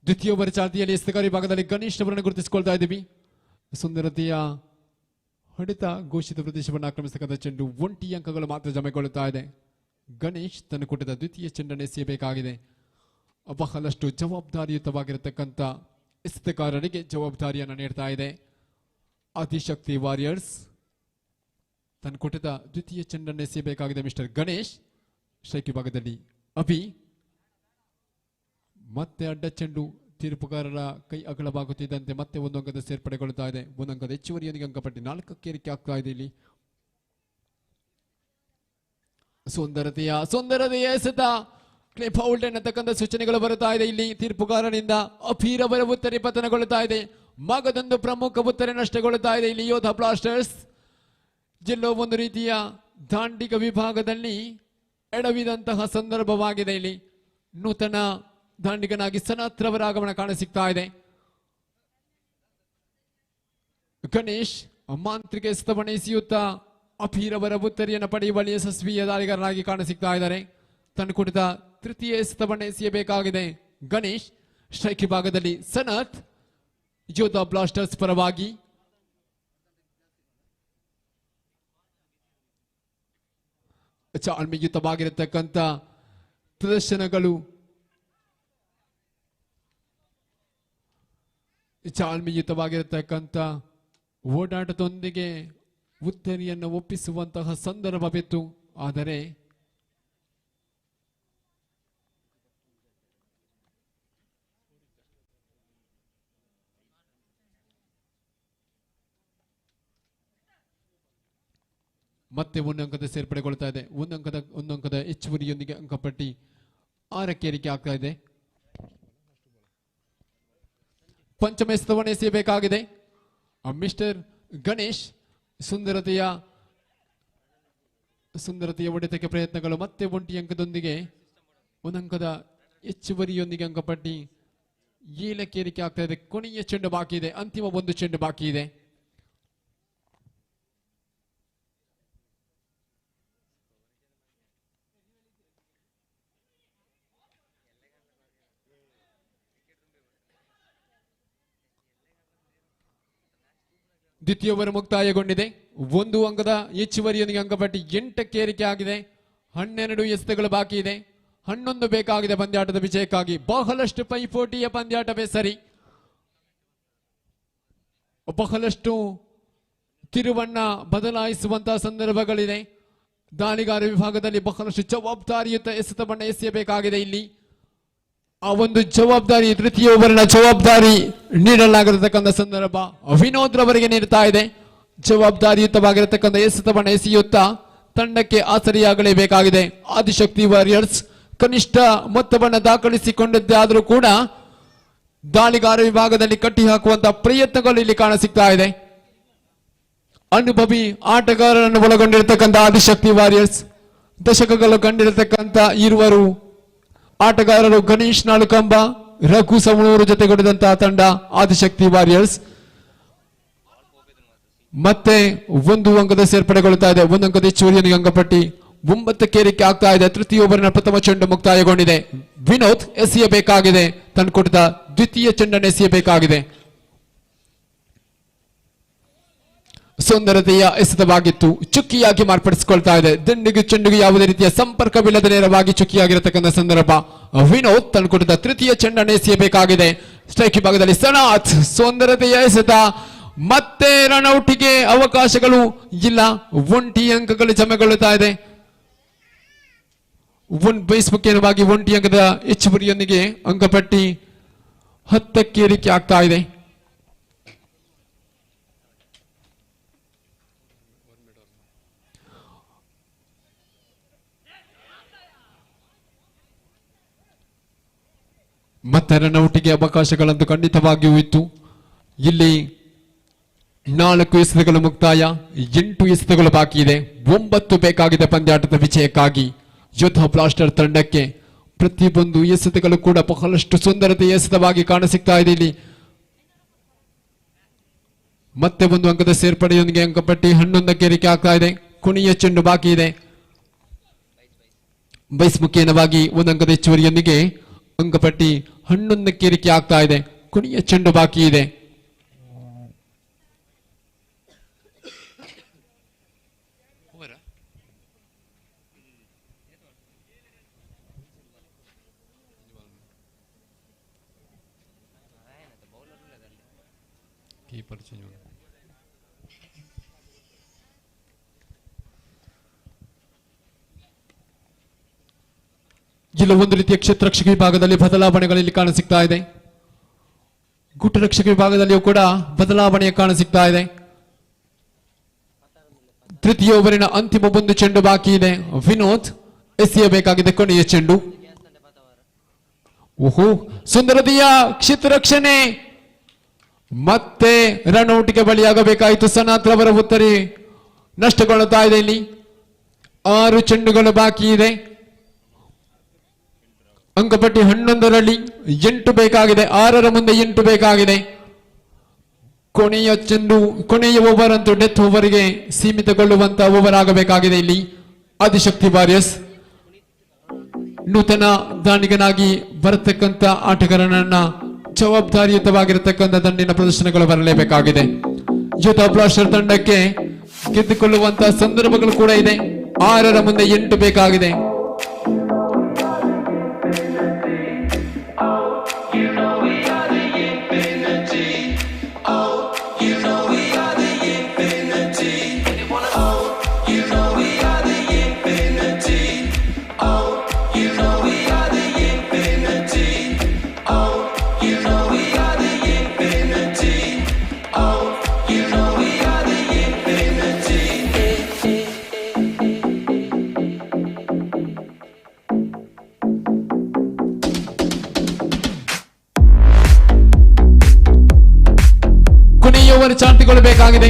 ದ್ವಿತೀಯ ಓವರ್ ಚಾಲ್ತಿಯಲ್ಲಿ ಎಸೆತಗಾರ ವಿಭಾಗದಲ್ಲಿ ಗಣೇಶ್ ಅವರನ್ನು ಗುರುತಿಸಿಕೊಳ್ತಾ ಇದ್ದೀವಿ. ಸುಂದರತೆಯ ಹೊಡೆತ ಘೋಷಿತ ಪ್ರದೇಶವನ್ನು ಆಕ್ರಮಿಸತಕ್ಕಂಥ ಚೆಂಡು 1 ಅಂಕಗಳು ಮಾತ್ರ ಜಮೆಗೊಳ್ಳುತ್ತಾ ಇದೆ. ಗಣೇಶ್ ತನ್ನ ಕೂಟದ ದ್ವಿತೀಯ ಚೆಂಡನ್ನು ಎಸೆಯಬೇಕಾಗಿದೆ. ಬಹಳಷ್ಟು ಜವಾಬ್ದಾರಿಯುತವಾಗಿರತಕ್ಕಂಥ ಎಸೆತಗಾರರಿಗೆ ಜವಾಬ್ದಾರಿಯನ್ನು ನೀಡ್ತಾ ಇದೆ ಆದಿಶಕ್ತಿ ವಾರಿಯರ್ಸ್. ತನ್ನ ಕೂಟದ ದ್ವಿತೀಯ ಚೆಂಡನ್ನು ಎಸೆಯಬೇಕಾಗಿದೆ ಮಿಸ್ಟರ್ ಗಣೇಶ್. ಸ್ಟ್ರೈಕ್ ವಿಭಾಗದಲ್ಲಿ ಅಭಿ. ಮತ್ತೆ ಅಡ್ಡ ಚೆಂಡು ತೀರ್ಪುಗಾರರ ಕೈ ಅಗಲವಾಗುತ್ತಿದ್ದಂತೆ ಮತ್ತೆ ಒಂದು ಅಂಕದ ಸೇರ್ಪಡೆಗೊಳ್ಳುತ್ತಾ ಇದೆ. ಒಂದು ಅಂಕದ ಹೆಚ್ಚುವರಿಯೊಂದಿಗೆ ಅಂಕಪಟ್ಟಿ 4ಕ್ಕೆ ಏರಿಕೆ ಆಗ್ತಾ ಇದೆ. ಇಲ್ಲಿ ಸುಂದರತೆಯ ಎಸೆತ ಕ್ಲಿಪ್ ಔಟ್ ಎನ್ನತಕ್ಕಂಥ ಸೂಚನೆಗಳು ಬರುತ್ತಾ ಇದೆ. ಇಲ್ಲಿ ತೀರ್ಪುಗಾರನಿಂದ ಅಭೀರವರ ಉತ್ತರೆ ಪತನಗೊಳ್ಳುತ್ತಾ ಇದೆ. ಮಗದೊಂದು ಪ್ರಮುಖ ಉತ್ತರೆ ನಷ್ಟಗೊಳ್ಳುತ್ತಾ ಇದೆ. ಇಲ್ಲಿ ಯೋಧಾ ಬ್ಲಾಸ್ಟರ್ಸ್ ಗೆಲ್ಲೋ ಒಂದು ರೀತಿಯ ದಾಂಡಿಗ ವಿಭಾಗದಲ್ಲಿ ಎಡವಿದಂತಹ ಸಂದರ್ಭವಾಗಿದೆ. ಇಲ್ಲಿ ನೂತನ ದಾಂಡಿಗನಾಗಿ ಸನತ್ ರವರ ಆಗಮನ ಕಾಣಸಿಗ್ತಾ ಇದೆ. ಗಣೇಶ್ ಮಾಂತ್ರಿಕ ಎಸೆತವನ್ನು ಎಸೆಯುತ್ತಾ ಅಭೀರವರ ಉತ್ತರಿಯನ್ನು ಪಡೆಯುವಲ್ಲಿ ಯಶಸ್ವಿಯ ದಾಳಿಗಾರನಾಗಿ ಕಾಣಸಿಗ್ತಾ ಇದ್ದಾರೆ. ತನ್ನ ಕೂಟದ ತೃತೀಯ ಎಸೆತವನ್ನು ಎಸೆಯಬೇಕಾಗಿದೆ ಗಣೇಶ್. ಸ್ಟ್ರೈಕ್ ವಿಭಾಗದಲ್ಲಿ ಸನತ್ ಯೋಧಾ ಬ್ಲಾಸ್ಟರ್ಸ್ ಪರವಾಗಿ. ಚಾಲ್ಮೆಯುತವಾಗಿರತಕ್ಕಂಥ ಪ್ರದರ್ಶನಗಳು, ಚಾಲ್ಮೆಯುತವಾಗಿರತಕ್ಕಂಥ ಓಡಾಟದೊಂದಿಗೆ ಉತ್ತರಿಯನ್ನು ಒಪ್ಪಿಸುವಂತಹ ಸಂದರ್ಭವಿತ್ತು. ಆದರೆ ಮತ್ತೆ ಒಂದು ಅಂಕದ ಸೇರ್ಪಡೆಗೊಳ್ತಾ ಇದೆ. ಒಂದು ಅಂಕದ ಹೆಚ್ಚುವರಿಯೊಂದಿಗೆ ಅಂಕಪಟ್ಟಿ 6ಕ್ಕೆ ಏರಿಕೆ ಆಗ್ತಾ ಇದೆ. ಪಂಚಮ ಎಸೆತವನ್ನು ಎಸೆಯಬೇಕಾಗಿದೆ ಮಿಸ್ಟರ್ ಗಣೇಶ್. ಸುಂದರತೆಯ ಹೊಡೆತಕ್ಕೆ ಪ್ರಯತ್ನಗಳು. ಮತ್ತೆ 1 ಅಂಕದೊಂದಿಗೆ ಒಂದು ಅಂಕದ ಹೆಚ್ಚುವರಿಯೊಂದಿಗೆ ಅಂಕಪಟ್ಟಿ 7ಕ್ಕೆ ಏರಿಕೆ ಆಗ್ತಾ ಇದೆ. ಕೊನೆಯ ಚೆಂಡು ಬಾಕಿ ಇದೆ. ಅಂತಿಮ ಒಂದು ಚೆಂಡು ಬಾಕಿ ಇದೆ. ದ್ವಿತೀಯ ಓವರ್ ಮುಕ್ತಾಯಗೊಂಡಿದೆ. 1 ಅಂಕದ ಹೆಚ್ಚುವರಿಯೊಂದಿಗೆ ಅಂಕಪಟ್ಟಿ 8ಕ್ಕೆ ಏರಿಕೆ ಆಗಿದೆ. 12 ಎಸೆತಗಳು ಬಾಕಿ ಇದೆ. 11 ಬೇಕಾಗಿದೆ ಪಂದ್ಯಾಟದ ವಿಜಯಕ್ಕಾಗಿ. ಬಹಳಷ್ಟು ಪೈಪೋಟಿಯ ಪಂದ್ಯಾಟವೇ ಸರಿ. ಬಹಳಷ್ಟು ತಿರುವನ್ನ ಬದಲಾಯಿಸುವಂತಹ ಸಂದರ್ಭಗಳಿದೆ. ದಾಳಿಗಾರ ವಿಭಾಗದಲ್ಲಿ ಬಹಳಷ್ಟು ಜವಾಬ್ದಾರಿಯುತ ಎಸೆತವನ್ನು ಎಸೆಯಬೇಕಾಗಿದೆ. ಇಲ್ಲಿ ಆ ಒಂದು ಜವಾಬ್ದಾರಿ, ತೃತೀಯ ಓವರ್ನ ಜವಾಬ್ದಾರಿ ನೀಡಲಾಗಿರತಕ್ಕಂಥ ಸಂದರ್ಭ ವಿನೋದ್ ರವರಿಗೆ ನೀಡ್ತಾ ಇದೆ. ಜವಾಬ್ದಾರಿಯುತವಾಗಿರತಕ್ಕಂಥ ಎಸೆತವನ್ನು ಎಸೆಯುತ್ತಾ ತಂಡಕ್ಕೆ ಆಸರಿಯಾಗಲೇಬೇಕಾಗಿದೆ ಆದಿಶಕ್ತಿ ವಾರಿಯರ್ಸ್. ಕನಿಷ್ಠ ಮೊತ್ತವನ್ನು ದಾಖಲಿಸಿಕೊಂಡಿದ್ದೇ ಆದರೂ ಕೂಡ ದಾಳಿಗಾರ ವಿಭಾಗದಲ್ಲಿ ಕಟ್ಟಿ ಹಾಕುವಂತಹ ಪ್ರಯತ್ನಗಳು ಇಲ್ಲಿ ಕಾಣಸಿಗ್ತಾ ಇದೆ. ಅನುಭವಿ ಆಟಗಾರರನ್ನು ಒಳಗೊಂಡಿರತಕ್ಕಂಥ ಆದಿಶಕ್ತಿ ವಾರಿಯರ್ಸ್, ದಶಕಗಳು ಕಂಡಿರತಕ್ಕಂಥ ಇರುವರು ಆಟಗಾರರು ಗಣೇಶ್ ನಾಳುಕಂಬ, ರಘು ಸವಣೂರು ಜೊತೆಗೂಡಿದಂತಹ ತಂಡ ಆದಿಶಕ್ತಿ ವಾರಿಯರ್ಸ್. ಮತ್ತೆ 1 ಅಂಕದ ಸೇರ್ಪಡೆಗೊಳ್ಳುತ್ತಾ ಇದೆ. 1 ಅಂಕದ ಹೆಚ್ಚುವರಿಯೊಂದಿಗೆ ಅಂಕಪಟ್ಟಿ 9ಕ್ಕೆ ಏರಿಕೆ ಆಗ್ತಾ ಇದೆ. ತೃತೀಯ ಓವರಿನ ಪ್ರಥಮ ಚೆಂಡು ಮುಕ್ತಾಯಗೊಂಡಿದೆ. ವಿನೋದ್ ಎಸೆಯಬೇಕಾಗಿದೆ. ತನ್ನ ಕೂಟದ ದ್ವಿತೀಯ ಚೆಂಡನ್ನು ಎಸೆಯಬೇಕಾಗಿದೆ. ಸುಂದರತೆಯ ಎಸೆತವಾಗಿತ್ತು, ಚುಕ್ಕಿಯಾಗಿ ಮಾರ್ಪಡಿಸಿಕೊಳ್ತಾ ಇದೆ. ದಿಂಡಿಗೂ ಚೆಂಡಿಗೂ ಯಾವುದೇ ರೀತಿಯ ಸಂಪರ್ಕವಿಲ್ಲದೆ ನೇರವಾಗಿ ಚುಕ್ಕಿಯಾಗಿರತಕ್ಕಂಥ ಸಂದರ್ಭ. ವಿನೋದ್ ತಂದುಕೊಟ್ಟಿದ್ದ ತೃತೀಯ ಚೆಂಡನ್ನು ಎಸೆಯಬೇಕಾಗಿದೆ. ಸ್ಟ್ರೈಕ್ ಭಾಗದಲ್ಲಿ ಸನಾಥ್ ಸುಂದರತೆಯ ಎಸೆತ, ಮತ್ತೆ ರನ್ಔಟ್ಗೆ ಅವಕಾಶಗಳು ಇಲ್ಲ. ಒಂಟಿ ಅಂಕಗಳು ಜಮೆಗೊಳ್ಳುತ್ತಾ ಇದೆ. ಬೇಸ್ ಮುಖ್ಯವಾಗಿ ಒಂಟಿ ಅಂಕದ ಹೆಚ್ಚುವರಿಯೊಂದಿಗೆ ಅಂಕಪಟ್ಟಿ 10ಕ್ಕೆ ಏರಿಕೆ ಆಗ್ತಾ ಇದೆ. ಮತ್ತೆ ರನ್ಔಟ್ಗೆ ಅವಕಾಶಗಳಂತೂ ಖಂಡಿತವಾಗಿಯೂ ಇತ್ತು. ಇಲ್ಲಿ 4 ಎಸೆತಗಳು ಮುಕ್ತಾಯ, 8 ಎಸೆತಗಳು ಬಾಕಿ ಇದೆ. 9 ಬೇಕಾಗಿದೆ ಪಂದ್ಯಾಟದ ವಿಜಯಕ್ಕಾಗಿ ಯೋಧ ಬ್ಲಾಸ್ಟರ್ ತಂಡಕ್ಕೆ. ಪ್ರತಿಯೊಂದು ಎಸೆತಗಳು ಕೂಡ ಬಹಳಷ್ಟು ಸುಂದರತೆಯ ಎಸೆತವಾಗಿ ಕಾಣಸಿಗ್ತಾ ಇದೆ. ಇಲ್ಲಿ ಮತ್ತೆ ಒಂದು ಅಂಕದ ಸೇರ್ಪಡೆಯೊಂದಿಗೆ ಅಂಕಪಟ್ಟಿ 11ಕ್ಕೆ ಏರಿಕೆ ಆಗ್ತಾ ಇದೆ. ಕೊನೆಯ ಚೆಂಡು ಬಾಕಿ ಇದೆ. ಬೈಸ್ ಮುಖೇನವಾಗಿ ಒಂದು ಅಂಕದ ಹೆಚ್ಚುವರಿಯೊಂದಿಗೆ ಅಂಕಪಟ್ಟಿ 11ಕ್ಕೆ ಏರಿಕೆ ಆಗ್ತಾ ಇದೆ. ಕೊನೆಯ ಚೆಂಡು ಬಾಕಿ ಇದೆ. ಇಲ್ಲ ಒಂದು ರೀತಿಯ ಕ್ಷೇತ್ರರಕ್ಷಕ ವಿಭಾಗದಲ್ಲಿ ಬದಲಾವಣೆಗಳಲ್ಲಿ ಕಾಣಸಿಗ್ತಾ ಇದೆ. ಗುಟ್ಟರಕ್ಷಕ ವಿಭಾಗದಲ್ಲಿಯೂ ಕೂಡ ಬದಲಾವಣೆ ಕಾಣಸಿಗ್ತಾ ಇದೆ. ತೃತೀಯ ಓವರಿನ ಅಂತಿಮ ಒಂದು ಚೆಂಡು ಬಾಕಿ ಇದೆ. ವಿನೋದ್ ಎಸೆಯಬೇಕಾಗಿದೆ ಕೊನೆಯ ಚೆಂಡು. ಓಹೋ, ಸುಂದರತೆಯ ಕ್ಷೇತ್ರರಕ್ಷಣೆ, ಮತ್ತೆ ರನ್ಔಟ್ಗೆ ಬಲಿಯಾಗಬೇಕಾಯಿತು. ಸನಾಥ್ ರವರ ಉತ್ತರಿ ನಷ್ಟಗೊಳ್ಳುತ್ತಾ ಇದೆ. ಇಲ್ಲಿ 6 ಚೆಂಡುಗಳು ಬಾಕಿ ಇದೆ. ಅಂಕಪಟ್ಟಿ 11ರಲ್ಲಿ 8 ಬೇಕಾಗಿದೆ. 6ರ ಮುಂದೆ 8 ಬೇಕಾಗಿದೆ. ಕೊನೆಯ ಚೆಂಡು, ಕೊನೆಯ ಓವರ್ ಅಂತೂ ಡೆತ್ ಓವರ್ಗೆ ಸೀಮಿತಗೊಳ್ಳುವಂತ ಓವರ್ ಆಗಬೇಕಾಗಿದೆ. ಇಲ್ಲಿ ಆದಿಶಕ್ತಿ ವಾರಿಯರ್ಸ್ ನೂತನ ದಾಂಡಿಗನಾಗಿ ಬರತಕ್ಕಂತ ಆಟಗಾರನನ್ನ ಜವಾಬ್ದಾರಿಯುತವಾಗಿರತಕ್ಕಂಥ ದಂಡಿನ ಪ್ರದರ್ಶನಗಳು ಬರಲೇಬೇಕಾಗಿದೆ. ಯೋಧ ಬ್ಲಾಸ್ಟರ್ ತಂಡಕ್ಕೆ ಗೆದ್ದುಕೊಳ್ಳುವಂತಹ ಸಂದರ್ಭಗಳು ಕೂಡ ಇದೆ. 6ರ ಮುಂದೆ 8 ಬೇಕಾಗಿದೆ. ಓವರ್ ಚಾಟಿಗೊಳ್ಳಬೇಕಾಗಿದೆ.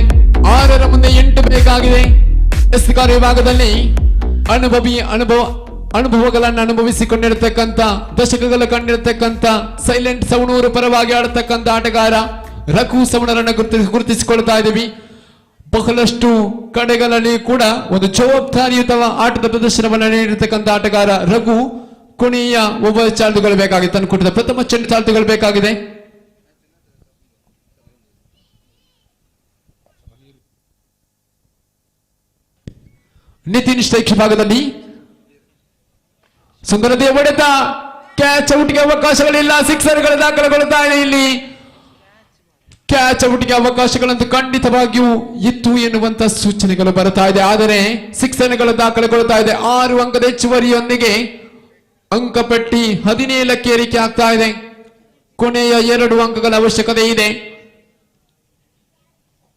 6ರ ಮುಂದೆ 8 ಬೇಕಾಗಿದೆ. ಎಸ್ಕಾರ ವಿಭಾಗದಲ್ಲಿ ಅನುಭವಗಳನ್ನು ಅನುಭವಿಸಿಕೊಂಡಿರತಕ್ಕಂತ, ದಶಕಗಳ ಕಂಡಿರತಕ್ಕಂತ ಸೈಲೆಂಟ್ ಸವಣೂರು ಪರವಾಗಿ ಆಡತಕ್ಕಂತ ಆಟಗಾರ ರಘು ಸವಣರನ್ನು ಗುರುತಿಸಿಕೊಳ್ತಾ ಇದ್ದೀವಿ. ಬಹಳಷ್ಟು ಕಡೆಗಳಲ್ಲಿ ಕೂಡ ಒಂದು ಜವಾಬ್ದಾರಿಯುತ ಆಟದ ಪ್ರದರ್ಶನವನ್ನು ನೀಡಿರತಕ್ಕಂತ ಆಟಗಾರ ರಘು. ಕೊನೆಯ ಓವರ್ ಚಾಲ್ತಿಗೊಳ್ಳಬೇಕಾಗಿದೆ. ತನ್ನ ಕೂಟದ ಪ್ರಥಮ ಚೆಂಡು ಚಾಲ್ತಿಗೊಳ್ಳಬೇಕಾಗಿದೆ. ನಿತಿನ್ ಸ್ಟ್ರೈಕ್ ಭಾಗದಲ್ಲಿ ಸುಂದರತೆಯ ಹೊಡೆತ, ಕ್ಯಾಚ್ ಔಟ್ಗೆ ಅವಕಾಶಗಳಿಲ್ಲ. ಸಿಕ್ಸರ್ಗಳು ದಾಖಲೆಗೊಳ್ಳುತ್ತಾ ಇದೆ. ಇಲ್ಲಿ ಕ್ಯಾಚ್ ಔಟ್ಗೆ ಅವಕಾಶಗಳಂತೂ ಖಂಡಿತವಾಗಿಯೂ ಇತ್ತು ಎನ್ನುವಂತ ಸೂಚನೆಗಳು ಬರುತ್ತಾ ಇದೆ. ಆದರೆ ಸಿಕ್ಸರ್ಗಳು ದಾಖಲೆಗೊಳ್ಳುತ್ತಾ ಇದೆ. 6 ಅಂಕದ ಹೆಚ್ಚುವರಿಯೊಂದಿಗೆ ಅಂಕಪಟ್ಟಿ 17ಕ್ಕೆ ಏರಿಕೆ ಆಗ್ತಾ ಇದೆ. ಕೊನೆಯ 2 ಅಂಕಗಳ ಅವಶ್ಯಕತೆ ಇದೆ.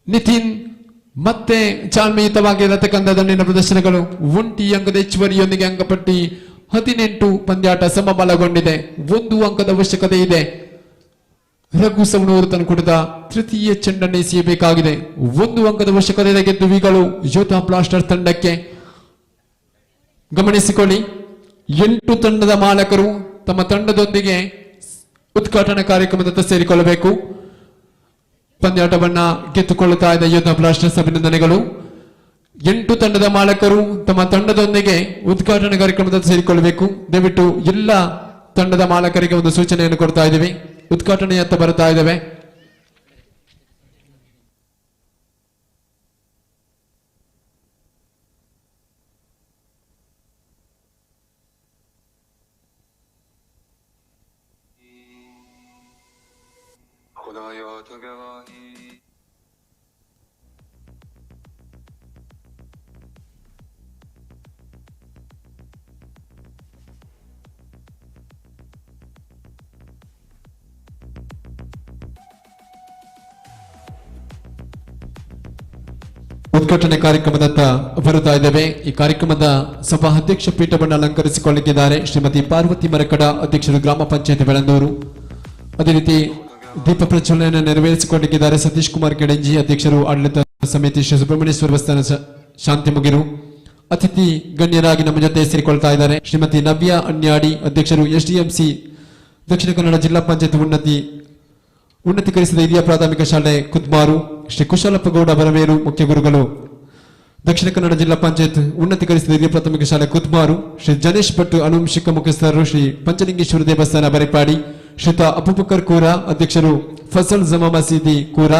ನಿತಿನ್ ಮತ್ತೆ ಚಾಲ್ಮೆಯುತವಾಗಿರತಕ್ಕಂಥ ದಂಡಿನ ಪ್ರದರ್ಶನಗಳು. ಒಂಟಿ ಅಂಕದ ಹೆಚ್ಚುವರಿಯೊಂದಿಗೆ ಅಂಕಪಟ್ಟಿ 18 ಪಂದ್ಯಾಟ ಸಮಬಲಗೊಂಡಿದೆ. 1 ಅಂಕದ ಅವಶ್ಯಕತೆ ಇದೆ. ರಘು ಸವಣೂರು ತನ್ನ ಕುಡಿದ ತೃತೀಯ ಚೆಂಡನ್ನು ಎಸೆಯಬೇಕಾಗಿದೆ. 1 ಅಂಕದ ಅವಶ್ಯಕತೆ ಗೆದ್ದುವಿಗಳು ಯೋಧ ಬ್ಲಾಸ್ಟರ್ ತಂಡಕ್ಕೆ. ಗಮನಿಸಿಕೊಳ್ಳಿ, 8 ತಂಡದ ಮಾಲಕರು ತಮ್ಮ ತಂಡದೊಂದಿಗೆ ಉದ್ಘಾಟನಾ ಕಾರ್ಯಕ್ರಮದತ್ತ ಸೇರಿಕೊಳ್ಳಬೇಕು. ಪಂದ್ಯಾಟವನ್ನ ಗೆದ್ದುಕೊಳ್ಳುತ್ತಾ ಇದೆ ಯೋಧ ಬ್ಲಾಸ್ಟರ್ಸ್. ಅಭಿನಂದನೆಗಳು. 8 ತಂಡದ ಮಾಲಕರು ತಮ್ಮ ತಂಡದೊಂದಿಗೆ ಉದ್ಘಾಟನಾ ಕಾರ್ಯಕ್ರಮದಲ್ಲಿ ಸೇರಿಕೊಳ್ಳಬೇಕು. ದಯವಿಟ್ಟು ಎಲ್ಲ ತಂಡದ ಮಾಲಕರಿಗೆ ಒಂದು ಸೂಚನೆಯನ್ನು ಕೊಡ್ತಾ ಇದ್ದೀವಿ. ಉದ್ಘಾಟನೆಯತ್ತ ಬರ್ತಾ ಇದ್ದೇವೆ. ಉದ್ಘಾಟನೆ ಕಾರ್ಯಕ್ರಮದತ್ತ ಬರುತ್ತಾ ಇದ್ದೇವೆ. ಈ ಕಾರ್ಯಕ್ರಮದ ಸಭಾ ಅಧ್ಯಕ್ಷ ಪೀಠವನ್ನು ಅಲಂಕರಿಸಿಕೊಳ್ಳಲಿದ್ದಾರೆ ಶ್ರೀಮತಿ ಪಾರ್ವತಿ ಮರಕಡ, ಅಧ್ಯಕ್ಷರು ಗ್ರಾಮ ಪಂಚಾಯತ್ ಬೆಳಂದೂರು. ಅದೇ ರೀತಿ ದೀಪ ಪ್ರಜ್ವಲನೆ ನೆರವೇರಿಸಿಕೊಂಡಿದ್ದಾರೆ ಸತೀಶ್ ಕುಮಾರ್ ಕೆಡಂಜಿ, ಅಧ್ಯಕ್ಷರು ಆಡಳಿತ ಸಮಿತಿ ಶ್ರೀ ಸುಬ್ರಹ್ಮಣ್ಯೇಶ್ವರ ದೇವಸ್ಥಾನ ಶಾಂತಿ ಮುಗಿರು. ಅತಿಥಿ ಗಣ್ಯರಾಗಿ ನಮ್ಮ ಜೊತೆ ಸೇರಿಕೊಳ್ತಾ ಇದ್ದಾರೆ ಶ್ರೀಮತಿ ನವ್ಯ ಅನ್ಯಾಡಿ, ಅಧ್ಯಕ್ಷರು ಎಸ್ಡಿಎಂಸಿ ದಕ್ಷಿಣ ಕನ್ನಡ ಜಿಲ್ಲಾ ಪಂಚಾಯತ್ ಉನ್ನತೀಕರಿಸಿದ ಹಿರಿಯ ಪ್ರಾಥಮಿಕ ಶಾಲೆ ಕುದ್ಮಾರು. ಶ್ರೀ ಕುಶಲಪ್ಪ ಗೌಡ ಬರವೇರು, ಮುಖ್ಯ ಗುರುಗಳು ದಕ್ಷಿಣ ಕನ್ನಡ ಜಿಲ್ಲಾ ಪಂಚಾಯತ್ ಉನ್ನತೀಕರಿಸಿದ ಹಿರಿಯ ಪ್ರಾಥಮಿಕ ಶಾಲೆ ಕುದ್ಮಾರು. ಶ್ರೀ ಜನೇಶ್ ಭಟ್ ಅನುವಂಶಿಕ ಮುಖ್ಯಸ್ಥರು ಶ್ರೀ ಪಂಚಲಿಂಗೇಶ್ವರ ದೇವಸ್ಥಾನ ಬರಿಪಾಡಿ. ಶ್ರೀತ ಅಬುಬಕರ್ ಕೂರ, ಅಧ್ಯಕ್ಷರು ಫಸಲ್ ಜಮಾ ಮಸೀದಿ ಕೂರ.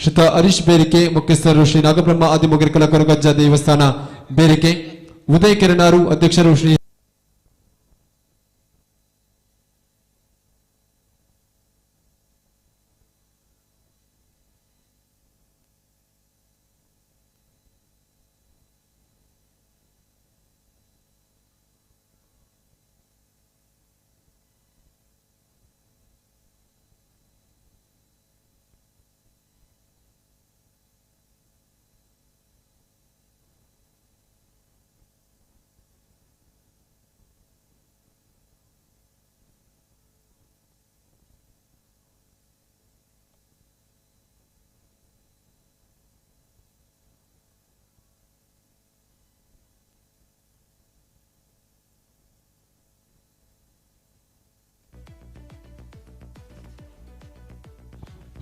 ಶ್ರೀತ ಹರೀಶ್ ಬೇರಿಕೆ, ಮುಖ್ಯಸ್ಥರು ಶ್ರೀ ನಾಗಬ್ರಹ್ಮ ಆದಿಮೊಗರಿಕಲ ಕರುಗಜ್ಜ ದೇವಸ್ಥಾನ ಬೇರಿಕೆ. ಉದಯ್ ಕಿರಣಾರು, ಅಧ್ಯಕ್ಷರು ಶ್ರೀ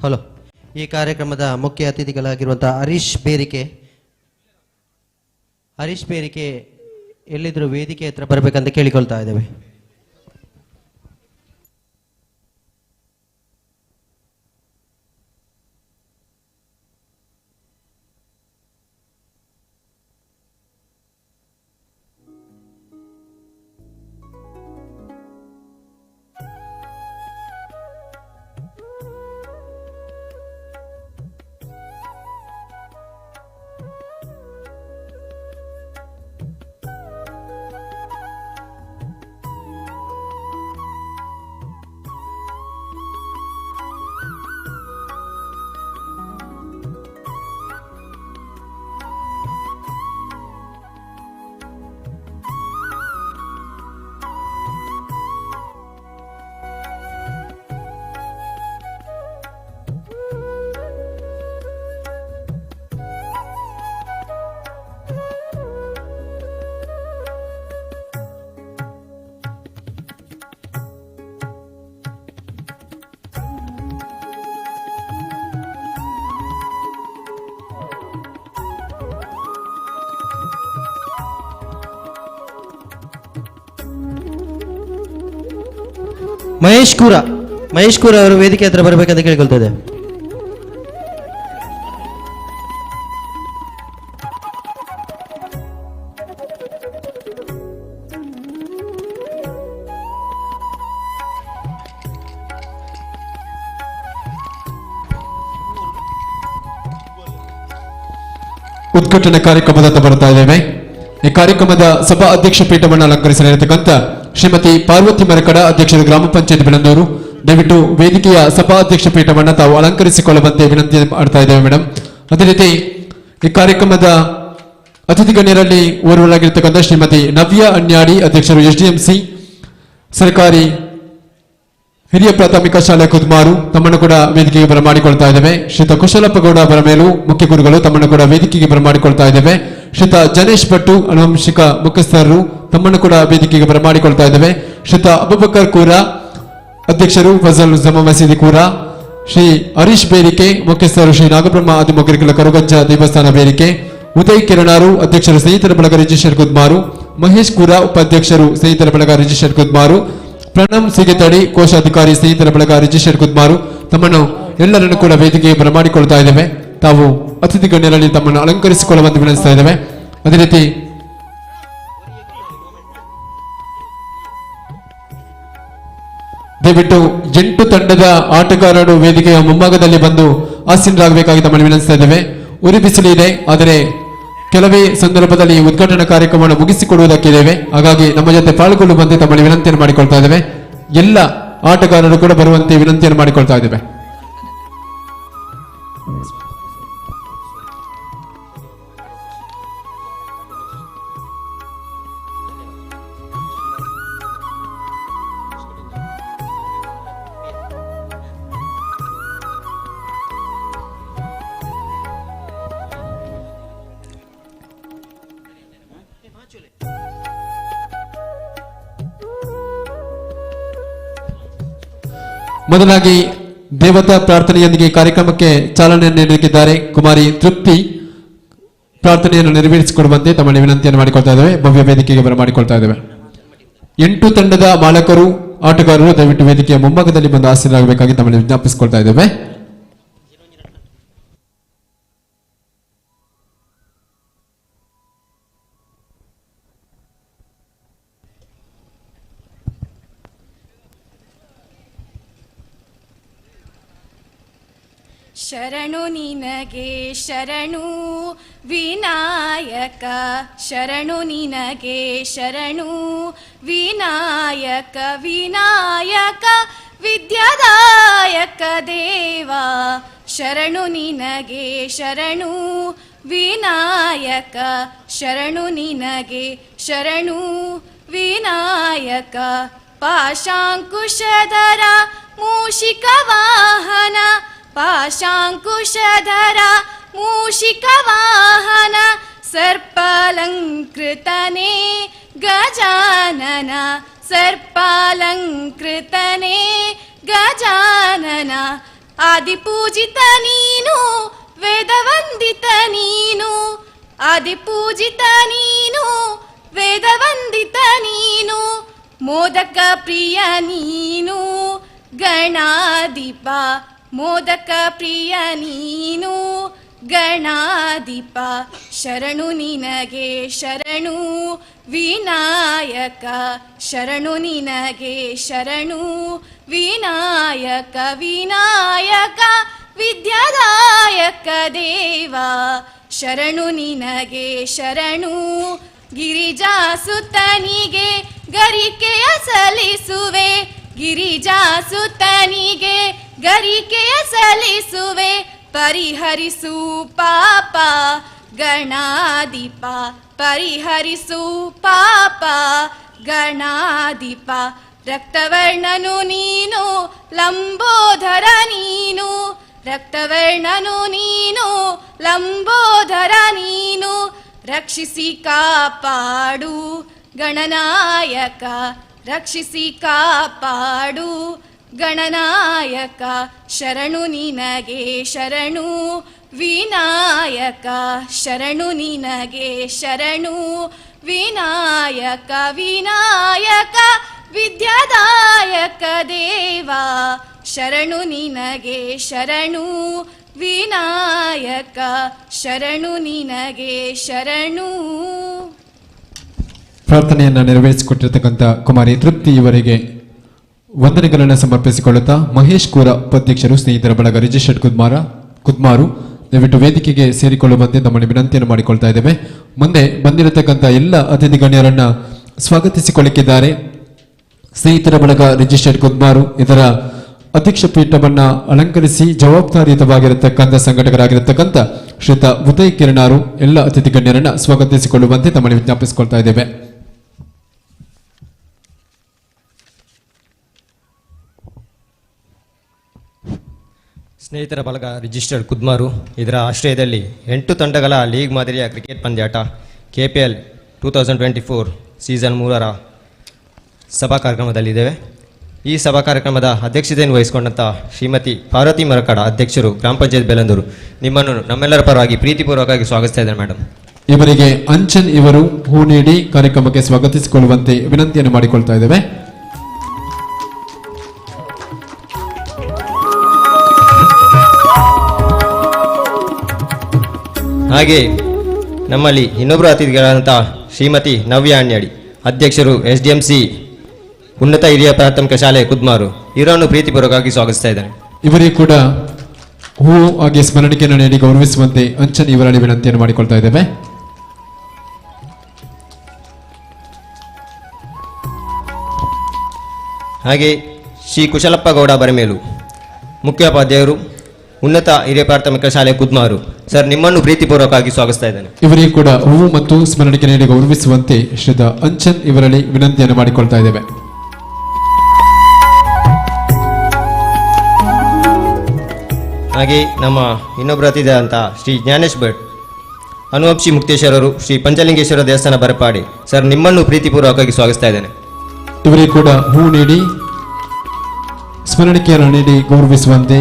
ಹಲೋ. ಈ ಕಾರ್ಯಕ್ರಮದ ಮುಖ್ಯ ಅತಿಥಿಗಳಾಗಿರುವಂತಹ ಹರೀಶ್ ಬೇರಿಕೆ ಎಲ್ಲಿದ್ರು ವೇದಿಕೆ ಹತ್ರ ಬರಬೇಕಂತ ಕೇಳಿಕೊಳ್ತಾ ಇದ್ದೇವೆ. ಮಹೇಶ್ ಕೂರ ಅವರು ವೇದಿಕೆ ಹತ್ರ ಬರಬೇಕಂತ ಕೇಳಿಕೊಳ್ತಾ ಇದೆ. ಉದ್ಘಾಟನಾ ಕಾರ್ಯಕ್ರಮದತ್ತ ಬರ್ತಾ ಇದ್ದೇವೆ. ಈ ಕಾರ್ಯಕ್ರಮದ ಸಭಾ ಅಧ್ಯಕ್ಷ ಪೀಠವನ್ನು ಅಲಂಕರಿಸಲಿರತಕ್ಕಂಥ ಶ್ರೀಮತಿ ಪಾರ್ವತಿ ಮರಕಡ, ಅಧ್ಯಕ್ಷರು ಗ್ರಾಮ ಪಂಚಾಯತ್ ಬೆಳಂದೂರು. ದಯವಿಟ್ಟು ವೇದಿಕೆಯ ಸಭಾ ಅಧ್ಯಕ್ಷ ಪೀಠವನ್ನು ತಾವು ಅಲಂಕರಿಸಿಕೊಳ್ಳುವಂತೆ ವಿನಂತಿ ಮಾಡ್ತಾ ಇದ್ದೇವೆ ಮೇಡಮ್. ಅದೇ ರೀತಿ ಈ ಕಾರ್ಯಕ್ರಮದ ಅತಿಥಿ ಗಣ್ಯರಲ್ಲಿ ಓರ್ವರಾಗಿರ್ತಕ್ಕಂಥ ಶ್ರೀಮತಿ ನವ್ಯ ಅನ್ಯಾಡಿ, ಅಧ್ಯಕ್ಷರು ಎಸ್ಡಿಎಂಸಿ ಸರ್ಕಾರಿ ಹಿರಿಯ ಪ್ರಾಥಮಿಕ ಶಾಲೆ ಕುದ್ಮಾರು, ತಮ್ಮನ್ನು ಕೂಡ ವೇದಿಕೆಗೆ ಬರಮಾಡಿಕೊಳ್ತಾ ಇದ್ದೇವೆ. ಶ್ರೀತ ಕುಶಲಪ್ಪ ಗೌಡ ಬರಮೇಲು, ಮುಖ್ಯ ಗುರುಗಳು, ತಮ್ಮನ್ನು ಕೂಡ ವೇದಿಕೆಗೆ ಬರಮಾಡಿಕೊಳ್ತಾ ಇದ್ದೇವೆ. ಶ್ರೀತ ಜನೇಶ್ ಭಟ್ಟು ಅನುವಂಶಿಕ ಮುಖ್ಯಸ್ಥರು, ತಮ್ಮನ್ನು ಕೂಡ ವೇದಿಕೆಗೆ ಬರಮಾಡಿಕೊಳ್ತಾ ಇದ್ದೇವೆ. ಶ್ರೀತ ಅಬುಬಕರ್ ಕೂರ, ಅಧ್ಯಕ್ಷರು ಫಜಲ್ ಜಮಾ ಮಸೀದಿ ಕೂರ. ಶ್ರೀ ಹರೀಶ್ ಬೇರಿಕೆ, ಮುಖ್ಯಸ್ಥರು ಶ್ರೀ ನಾಗಬ್ರಹ್ಮ ಆದಿಮೊಗರಿಕಲ ಕರುಗಜ್ಜ ದೇವಸ್ಥಾನ ಬೇರಿಕೆ. ಉದಯ್ ಕಿರಣಾರು, ಅಧ್ಯಕ್ಷರು ಸ್ನೇಹಿತರ ಬಳಗ ರಿಜಿಸ್ಟರ್ ಕುದ್ಮಾರು. ಮಹೇಶ್ ಕೂರ, ಉಪಾಧ್ಯಕ್ಷರು ಸ್ನೇಹಿತರ ಬಳಗ ರಿಜಿಸ್ಟರ್ ಕುದ್ಮಾರು. ಪ್ರಣಮ್ ಸಿಗೆತಡಿ, ಕೋಶಾಧಿಕಾರಿ ಸ್ನೇಹಿತರ ಬಳಗ ರಿಜಿಸ್ಟರ್ ಕುದ್ಮಾರು. ತಮ್ಮನ್ನು ಎಲ್ಲರನ್ನು ಕೂಡ ವೇದಿಕೆಗೆ ಬರಮಾಡಿಕೊಳ್ತಾ ಇದ್ದೇವೆ. ತಾವು ಅತಿಥಿ ಗಣ್ಯರಲ್ಲಿ ತಮ್ಮನ್ನು ಅಲಂಕರಿಸಿಕೊಳ್ಳುವಂತೆ ವಿನಂತಿಸ್ತಾ ಇದ್ದೇವೆ. ಅದೇ ರೀತಿ ದಯವಿಟ್ಟು 8 ತಂಡದ ಆಟಗಾರರು ವೇದಿಕೆಯ ಮುಂಭಾಗದಲ್ಲಿ ಬಂದು ಆಸೀನರಾಗಬೇಕಾಗಿ ತಮ್ಮನ್ನು ವಿನಂತಿಸ್ತಾ ಇದ್ದೇವೆ. ಉರಿ ಬಿಸಿಲು ಇದೆ, ಆದರೆ ಕೆಲವೇ ಸಂದರ್ಭದಲ್ಲಿ ಉದ್ಘಾಟನಾ ಕಾರ್ಯಕ್ರಮವನ್ನು ಮುಗಿಸಿಕೊಡುವುದಕ್ಕಿದ್ದೇವೆ. ಹಾಗಾಗಿ ನಮ್ಮ ಜೊತೆ ಪಾಲ್ಗೊಳ್ಳುವಂತೆ ತಮ್ಮಲ್ಲಿ ವಿನಂತಿಯನ್ನು ಮಾಡಿಕೊಳ್ತಾ ಇದ್ದೇವೆ. ಎಲ್ಲ ಆಟಗಾರರು ಕೂಡ ಬರುವಂತೆ ವಿನಂತಿಯನ್ನು ಮಾಡಿಕೊಳ್ತಾ ಇದ್ದೇವೆ. ಮೊದಲಾಗಿ ದೇವತಾ ಪ್ರಾರ್ಥನೆಯೊಂದಿಗೆ ಕಾರ್ಯಕ್ರಮಕ್ಕೆ ಚಾಲನೆಯನ್ನು ನೀಡಲಿದ್ದಾರೆ ಕುಮಾರಿ ತೃಪ್ತಿ. ಪ್ರಾರ್ಥನೆಯನ್ನು ನೆರವೇರಿಸಿಕೊಡುವಂತೆ ತಮ್ಮಲ್ಲಿ ವಿನಂತಿಯನ್ನು ಮಾಡಿಕೊಳ್ತಾ ಇದ್ದೇವೆ. ಭವ್ಯ ವೇದಿಕೆಗೆ ಬರಮಾಡಿಕೊಳ್ತಾ ಇದ್ದೇವೆ. 8 ತಂಡದ ಮಾಲಕರು ಆಟಗಾರರು ದಯವಿಟ್ಟು ವೇದಿಕೆಯ ಮುಂಭಾಗದಲ್ಲಿ ಬಂದು ಆಸೀನರಾಗಬೇಕಾಗಿ ತಮ್ಮಲ್ಲಿ ವಿಜ್ಞಾಪಿಸಿಕೊಳ್ತಾ ಇದ್ದೇವೆ. ಶರಣು ನಿನಗೆ ಶರಣು ವಿನಾಯಕ, ಶರಣು ನಿನಗೆ ಶರಣು ವಿನಾಯಕ, ವಿನಾಯಕ ವಿದ್ಯಾದಾಯಕ ದೇವ. ಶರಣು ನಿನಗೆ ಶರಣು ವಿನಾಯಕ, ಶರಣು ನಿನಗೆ ಶರಣು ವಿನಾಯಕ. ಪಾಶಾಂಕುಶಧರ ಮೂಷಿಕ ವಾಹನ, ಪಾಶಾಂಕುಶಧರ ಮೂಷಿಕ ವಾಹನ, ಸರ್ಪಾಲಂಕೃತನೇ ಗಜಾನನ, ಸರ್ಪಾಲಂಕೃತನೇ ಗಜಾನನ. ಆದಿಪೂಜಿತ ನೀನು ವೇದವಂದಿತ ನೀನು, ಆದಿಪೂಜಿತ ನೀನು ವೇದವಂದಿತ ನೀನು. ಮೋದಕ ಪ್ರಿಯ ನೀನು ಗಣಾಧಿಪ, ಮೋದಕ ಪ್ರಿಯ ನೀನು ಗಣಾಧಿಪ. ಶರಣು ನಿನಗೆ ಶರಣು ವಿನಾಯಕ, ಶರಣು ನಿನಗೆ ಶರಣು ವಿನಾಯಕ, ವಿನಾಯಕ ವಿದ್ಯಾದಾಯಕ ದೇವ. ಶರಣು ನಿನಗೆ ಶರಣು ಗಿರಿಜಾಸುತನಿಗೆ ಗರಿಕೆಯ ಸಲ್ಲಿಸುವೆ, ಗಿರಿಜಾಸುತನಿಗೆ ಗರಿಕೆಯ ಸಲ್ಲಿಸುವೆ. ಪರಿಹರಿಸು ಪಾಪ ಗಣಾಧಿಪ, ಪರಿಹರಿಸು ಪಾಪ ಗಣಾಧಿಪ. ರಕ್ತವರ್ಣನು ನೀನು ಲಂಬೋದರ ನೀನು, ರಕ್ತವರ್ಣನು ನೀನು ಲಂಬೋದರ ನೀನು. ರಕ್ಷಿಸಿ ಕಾಪಾಡು ಗಣನಾಯಕ, ರಕ್ಷಿಸಿ ಕಾಪಾಡು ಗಣನಾಯಕ. ಶರಣು ನಿನಗೆ ಶರಣು ವಿನಾಯಕ, ಶರಣು ನಿನಗೆ ಶರಣು ವಿನಾಯಕ, ವಿನಾಯಕ ವಿದ್ಯಾದಾಯಕ ದೇವ. ಶರಣು ನಿನಗೆ ಶರಣು ವಿನಾಯಕ, ಶರಣು ನಿನಗೆ ಶರಣು. ಪ್ರಾರ್ಥನೆಯನ್ನ ನೆರವೇರಿಸಿಕೊಟ್ಟಿರತಕ್ಕಂಥ ಕುಮಾರಿ ತೃಪ್ತಿ ಇವರಿಗೆ ವಂದನೆಗಳನ್ನು ಸಮರ್ಪಿಸಿಕೊಳ್ಳುತ್ತಾ ಮಹೇಶ್ ಕೂರ ಉಪಾಧ್ಯಕ್ಷರು ಸ್ನೇಹಿತರ ಬಳಗ ರಿಜಿಸ್ಟರ್ಡ್ ಕುದ್ಮಾರು ದಯವಿಟ್ಟು ವೇದಿಕೆಗೆ ಸೇರಿಕೊಳ್ಳುವಂತೆ ತಮ್ಮನ್ನು ವಿನಂತಿಯನ್ನು ಮಾಡಿಕೊಳ್ತಾ ಇದ್ದೇವೆ. ಮುಂದೆ ಬಂದಿರತಕ್ಕಂಥ ಎಲ್ಲ ಅತಿಥಿ ಗಣ್ಯರನ್ನ ಸ್ವಾಗತಿಸಿಕೊಳ್ಳಿಕ್ಕಿದ್ದಾರೆ. ಸ್ನೇಹಿತರ ಬಳಗ ರಿಜಿಸ್ಟರ್ಡ್ ಕುದ್ಮಾರು ಇದರ ಅಧ್ಯಕ್ಷ ಪೀಠವನ್ನ ಅಲಂಕರಿಸಿ ಜವಾಬ್ದಾರಿಯುತವಾಗಿರತಕ್ಕಂಥ ಸಂಘಟಕರಾಗಿರತಕ್ಕಂಥ ಶ್ರೀಯುತ ಉದಯ್ ಕಿರಣಾರು ಎಲ್ಲ ಅತಿಥಿ ಗಣ್ಯರನ್ನ ಸ್ವಾಗತಿಸಿಕೊಳ್ಳುವಂತೆ ತಮ್ಮನ್ನು ವಿಜ್ಞಾಪಿಸಿಕೊಳ್ತಾ ಇದ್ದೇವೆ. ಸ್ನೇಹಿತರ ಬಳಗ ರಿಜಿಸ್ಟರ್ಡ್ ಕುದ್ಮಾರು ಇದರ ಆಶ್ರಯದಲ್ಲಿ 8 ತಂಡಗಳ ಲೀಗ್ ಮಾದರಿಯ ಕ್ರಿಕೆಟ್ ಪಂದ್ಯಾಟ KPL 2024 ಸೀಸನ್ 3ರ ಸಭಾ ಕಾರ್ಯಕ್ರಮದಲ್ಲಿದ್ದೇವೆ. ಈ ಸಭಾ ಕಾರ್ಯಕ್ರಮದ ಅಧ್ಯಕ್ಷತೆಯನ್ನು ವಹಿಸಿಕೊಂಡಂಥ ಶ್ರೀಮತಿ ಪಾರ್ವತಿ ಮರಕಡ ಅಧ್ಯಕ್ಷರು ಗ್ರಾಮ ಪಂಚಾಯತ್ ಬೆಲಂದೂರು ನಿಮ್ಮನ್ನು ನಮ್ಮೆಲ್ಲರ ಪರವಾಗಿ ಪ್ರೀತಿಪೂರ್ವಕವಾಗಿ ಸ್ವಾಗತಿಸ್ತಾ ಇದ್ದಾರೆ ಮೇಡಮ್. ಇವರಿಗೆ ಅಂಚನ್ ಇವರು ಹೂ ನೀಡಿ ಕಾರ್ಯಕ್ರಮಕ್ಕೆ ಸ್ವಾಗತಿಸಿಕೊಳ್ಳುವಂತೆ ವಿನಂತಿಯನ್ನು ಮಾಡಿಕೊಳ್ತಾ ಇದ್ದೇವೆ. ಹಾಗೆ ನಮ್ಮಲ್ಲಿ ಇನ್ನೊಬ್ಬರು ಅತಿಥಿಗಳಾದಂಥ ಶ್ರೀಮತಿ ನವ್ಯ ಅಣ್ಯಾಡಿ ಅಧ್ಯಕ್ಷರು SDMC ಉನ್ನತ ಹಿರಿಯ ಪ್ರಾಥಮಿಕ ಶಾಲೆ ಕುದ್ಮಾರು ಇವರನ್ನು ಪ್ರೀತಿಪೂರ್ವಕವಾಗಿ ಸ್ವಾಗತಿಸ್ತಾ ಇದ್ದೇನೆ. ಇವರಿಗೆ ಕೂಡ ಹೂವು ಹಾಗೆ ಸ್ಮರಣಿಕೆಯನ್ನು ನೀಡಿ ಗೌರವಿಸುವಂತೆ ಅಂಚನ್ ಇವರಲ್ಲಿ ವಿನಂತಿಯನ್ನು ಮಾಡಿಕೊಳ್ತಾ ಇದ್ದೇವೆ. ಹಾಗೆ ಶ್ರೀ ಕುಶಲಪ್ಪ ಗೌಡ ಬರಮೇಲು, ಮುಖ್ಯೋಪಾಧ್ಯಾಯರು, ಉನ್ನತ ಹಿರಿಯ ಪ್ರಾಥಮಿಕ ಶಾಲೆ ಕುದ್ಮಾರು. ಸರ್, ನಿಮ್ಮನ್ನು ಪ್ರೀತಿಪೂರ್ವಕವಾಗಿ ಸ್ವಾಗತಿಸ್ತಾ ಇದ್ದೇನೆ. ಇವರಿಗೆ ಕೂಡ ಹೂವು ಮತ್ತು ಸ್ಮರಣಿಕೆ ನೀಡಿ ಗೌರವಿಸುವಂತೆ ಶ್ರೀದ ಅಂಚನ್ ಇವರಲ್ಲಿ ವಿನಂತಿಯನ್ನು ಮಾಡಿಕೊಳ್ತಾ ಇದ್ದೇವೆ. ಹಾಗೆ ನಮ್ಮ ಇನ್ನೊಬ್ಬರು ಅತಿಥಿ ಅಂತ ಶ್ರೀ ಜ್ಞಾನೇಶ್ ಭಟ್, ಅನುವಂಶಿ ಮುಕ್ತೇಶ್ವರರು, ಶ್ರೀ ಪಂಚಲಿಂಗೇಶ್ವರ ದೇವಸ್ಥಾನ ಬರಪಾಡಿ. ಸರ್, ನಿಮ್ಮನ್ನು ಪ್ರೀತಿಪೂರ್ವಕವಾಗಿ ಸ್ವಾಗತಿಸ್ತಾ ಇದ್ದೇನೆ. ಇವರಿಗೆ ಕೂಡ ಹೂ ನೀಡಿ ಸ್ಮರಣಿಕೆಯನ್ನು ನೀಡಿ ಗೌರವಿಸುವಂತೆ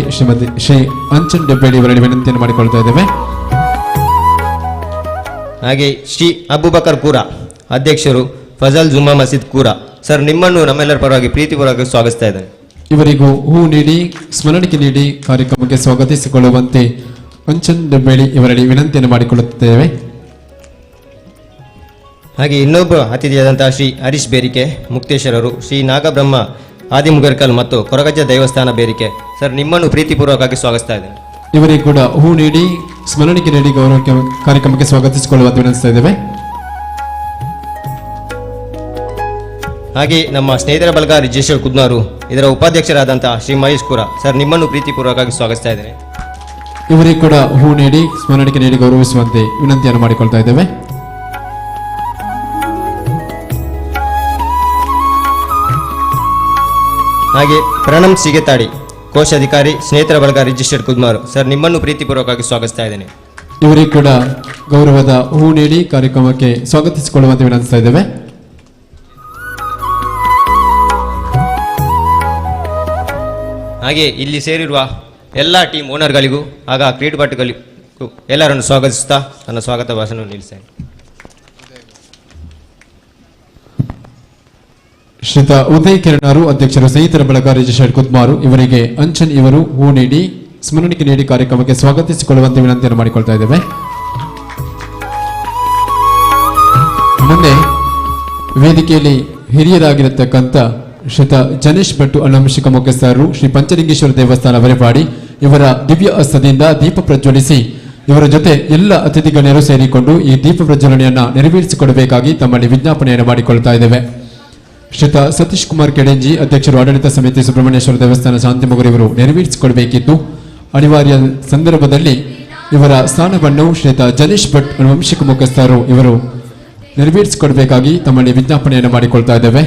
ಶ್ರೀ ಅಂಚನ್ ಡಬ್ಬೇಡಿ ಇವರಲ್ಲಿ ವಿನಂತಿಯನ್ನು ಮಾಡಿಕೊಳ್ತಾ ಇದ್ದೇವೆ. ಹಾಗೆ ಶ್ರೀ ಅಬುಬಕರ್ ಕೂರ, ಅಧ್ಯಕ್ಷರು, ಫಜಲ್ ಜುಮ್ಮಾ ಮಸೀದ್ ಕೂರ. ಸರ್, ನಿಮ್ಮನ್ನು ನಮ್ಮೆಲ್ಲರ ಪರವಾಗಿ ಪ್ರೀತಿಪೂರ್ವಕವಾಗಿ ಸ್ವಾಗತಿಸ್ತಾ ಇದ್ದೇನೆ. ಇವರಿಗೂ ಹೂ ನೀಡಿ ಸ್ಮರಣಿಕೆ ನೀಡಿ ಕಾರ್ಯಕ್ರಮಕ್ಕೆ ಸ್ವಾಗತಿಸಿಕೊಳ್ಳುವಂತೆ ಅಂಚನ್ ಡಬ್ಬೇಡಿ ಇವರಲ್ಲಿ ವಿನಂತಿಯನ್ನು ಮಾಡಿಕೊಳ್ಳುತ್ತೇವೆ. ಹಾಗೆ ಇನ್ನೊಬ್ಬ ಅತಿಥಿಯಾದಂತಹ ಶ್ರೀ ಹರೀಶ್ ಬೇರಿಕೆ, ಮುಕ್ತೇಶ್ವರರು, ಶ್ರೀ ನಾಗಬ್ರಹ್ಮ ಆದಿಮುಗರ್ಕಲ್ ಮತ್ತು ಕೊರಗಜ್ಜ ದೇವಸ್ಥಾನ ಬೇರಿಕೆ. ಸರ್, ನಿಮ್ಮನ್ನು ಪ್ರೀತಿಪೂರ್ವಕವಾಗಿ ಸ್ವಾಗತಿಸ್ತಾ ಇದ್ದೇನೆ. ಇವರಿಗೆ ಕೂಡ ಹೂ ನೀಡಿ ಸ್ಮರಣಿಕೆ ನೀಡಿ ಗೌರವ ಕಾರ್ಯಕ್ರಮಕ್ಕೆ ಸ್ವಾಗತಿಸಿಕೊಳ್ಳುವಂತೆ ವಿನಂತಿಸ್ತಾ ಇದ್ದೇವೆ. ಹಾಗೆ ನಮ್ಮ ಸ್ನೇಹಿತರ ಬಳಗ ರಿಜಿಸ್ಟರ್ ಕುದ್ನಾರು, ಇದರ ಉಪಾಧ್ಯಕ್ಷರಾದಂತಹ ಶ್ರೀ ಮಹೇಶ್ ಕೂರ. ಸರ್, ನಿಮ್ಮನ್ನು ಪ್ರೀತಿಪೂರ್ವಕವಾಗಿ ಸ್ವಾಗತಿಸ್ತಾ ಇದ್ದೇನೆ. ಇವರಿಗೆ ಕೂಡ ಹೂ ನೀಡಿ ಸ್ಮರಣಿಕೆ ನೀಡಿ ಗೌರವಿಸುವಂತೆ ವಿನಂತಿಯನ್ನು ಮಾಡಿಕೊಳ್ತಾ ಇದ್ದೇವೆ. ಹಾಗೆ ಪ್ರಣಮ್ ಸಿಗೆತಾಡಿ, ಕೋಶಾಧಿಕಾರಿ, ಸ್ನೇಹಿತರ ಬಳಗ ರಿಜಿಸ್ಟರ್ ಕುದ್ಮಾರು. ಸರ್, ನಿಮ್ಮನ್ನು ಪ್ರೀತಿಪೂರ್ವಕವಾಗಿ ಸ್ವಾಗತಿಸ್ತಾ ಇದ್ದೇನೆ. ಇವರಿಗೆ ಕೂಡ ಗೌರವದ ಹೂ ನೀಡಿ ಕಾರ್ಯಕ್ರಮಕ್ಕೆ ಸ್ವಾಗತಿಸಿಕೊಳ್ಳುವಂತೆ ವಿನಂತಿಸ್ತಾ ಇದ್ದೇವೆ. ಹಾಗೆ ಇಲ್ಲಿ ಸೇರಿರುವ ಎಲ್ಲ ಟೀಮ್ ಓನರ್ಗಳಿಗೂ ಆಗ ಕ್ರೀಡಾಪಟುಗಳಿಗೂ ಎಲ್ಲರನ್ನು ಸ್ವಾಗತಿಸುತ್ತಾ ನನ್ನ ಸ್ವಾಗತ ಭಾಷಣ ನಿಲ್ಲಿಸ್ತೇನೆ. ಶ್ರೀತ ಉದಯ್ ಕಿರಣರು, ಅಧ್ಯಕ್ಷರು, ಸ್ನೇಹಿತರ ಬಳಗ ರಿಜಿಸ್ಟರ್ಡ್ ಕುದ್ಮಾರು. ಇವರಿಗೆ ಅಂಚನ್ ಇವರು ಹೂ ನೀಡಿ ಸ್ಮರಣಿಕೆ ನೀಡಿ ಕಾರ್ಯಕ್ರಮಕ್ಕೆ ಸ್ವಾಗತಿಸಿಕೊಳ್ಳುವಂತೆ ವಿನಂತಿಯನ್ನು ಮಾಡಿಕೊಳ್ತಾ ಇದ್ದೇವೆ. ಮುಂದೆ ವೇದಿಕೆಯಲ್ಲಿ ಹಿರಿಯರಾಗಿರತಕ್ಕಂಥ ಶ್ರೀತ ಜನೇಶ್ ಭಟ್, ಅನುವಂಶಿಕ ಮುಖ್ಯಸ್ಥರು, ಶ್ರೀ ಪಂಚಲಿಂಗೇಶ್ವರ ದೇವಸ್ಥಾನ ಬರೆಪಾಡಿ ಇವರ ದಿವ್ಯ ಹಸ್ತದಿಂದ ದೀಪ ಪ್ರಜ್ವಲಿಸಿ ಇವರ ಜೊತೆ ಎಲ್ಲ ಅತಿಥಿ ಗಣ್ಯರು ಸೇರಿಕೊಂಡು ಈ ದೀಪ ಪ್ರಜ್ವಲನೆಯನ್ನ ನೆರವೇರಿಸಿಕೊಡಬೇಕಾಗಿ ತಮ್ಮಲ್ಲಿ ವಿಜ್ಞಾಪನೆಯನ್ನು ಮಾಡಿಕೊಳ್ತಾ ಇದ್ದೇವೆ. ಶ್ರೀತ ಸತೀಶ್ ಕುಮಾರ್ ಕೆಡೆಂಜಿ, ಅಧ್ಯಕ್ಷರು, ಆಡಳಿತ ಸಮಿತಿ, ಸುಬ್ರಹ್ಮಣ್ಯೇಶ್ವರ ದೇವಸ್ಥಾನ, ಶಾಂತಿಮೊಗರು ಇವರು ನೆರವೇರಿಸಿಕೊಡಬೇಕಿದ್ದು ಅನಿವಾರ್ಯ ಸಂದರ್ಭದಲ್ಲಿ ಇವರ ಸ್ಥಾನವನ್ನು ಶ್ರೀತ ಜನೇಶ್ ಭಟ್, ಅನುವಂಶಿಕ ಮುಖ್ಯಸ್ಥರು ಇವರು ನೆರವೇರಿಸಿಕೊಡಬೇಕಾಗಿ ತಮ್ಮಲ್ಲಿ ವಿಜ್ಞಾಪನೆಯನ್ನು ಮಾಡಿಕೊಳ್ತಾ ಇದ್ದೇವೆ.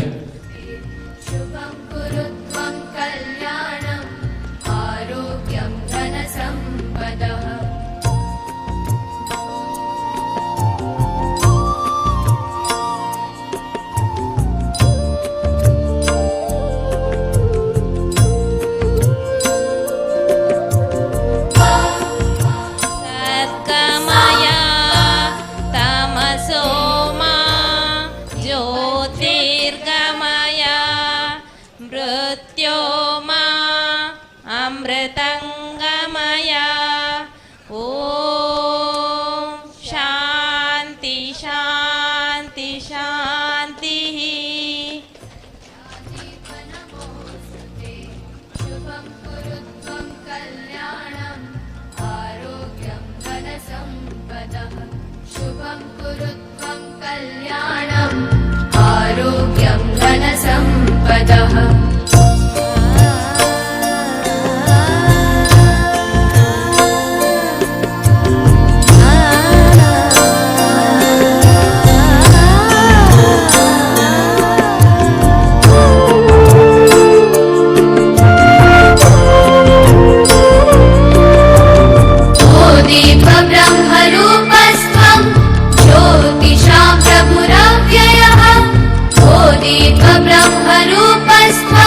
ब्रह्मरूपस्त्वं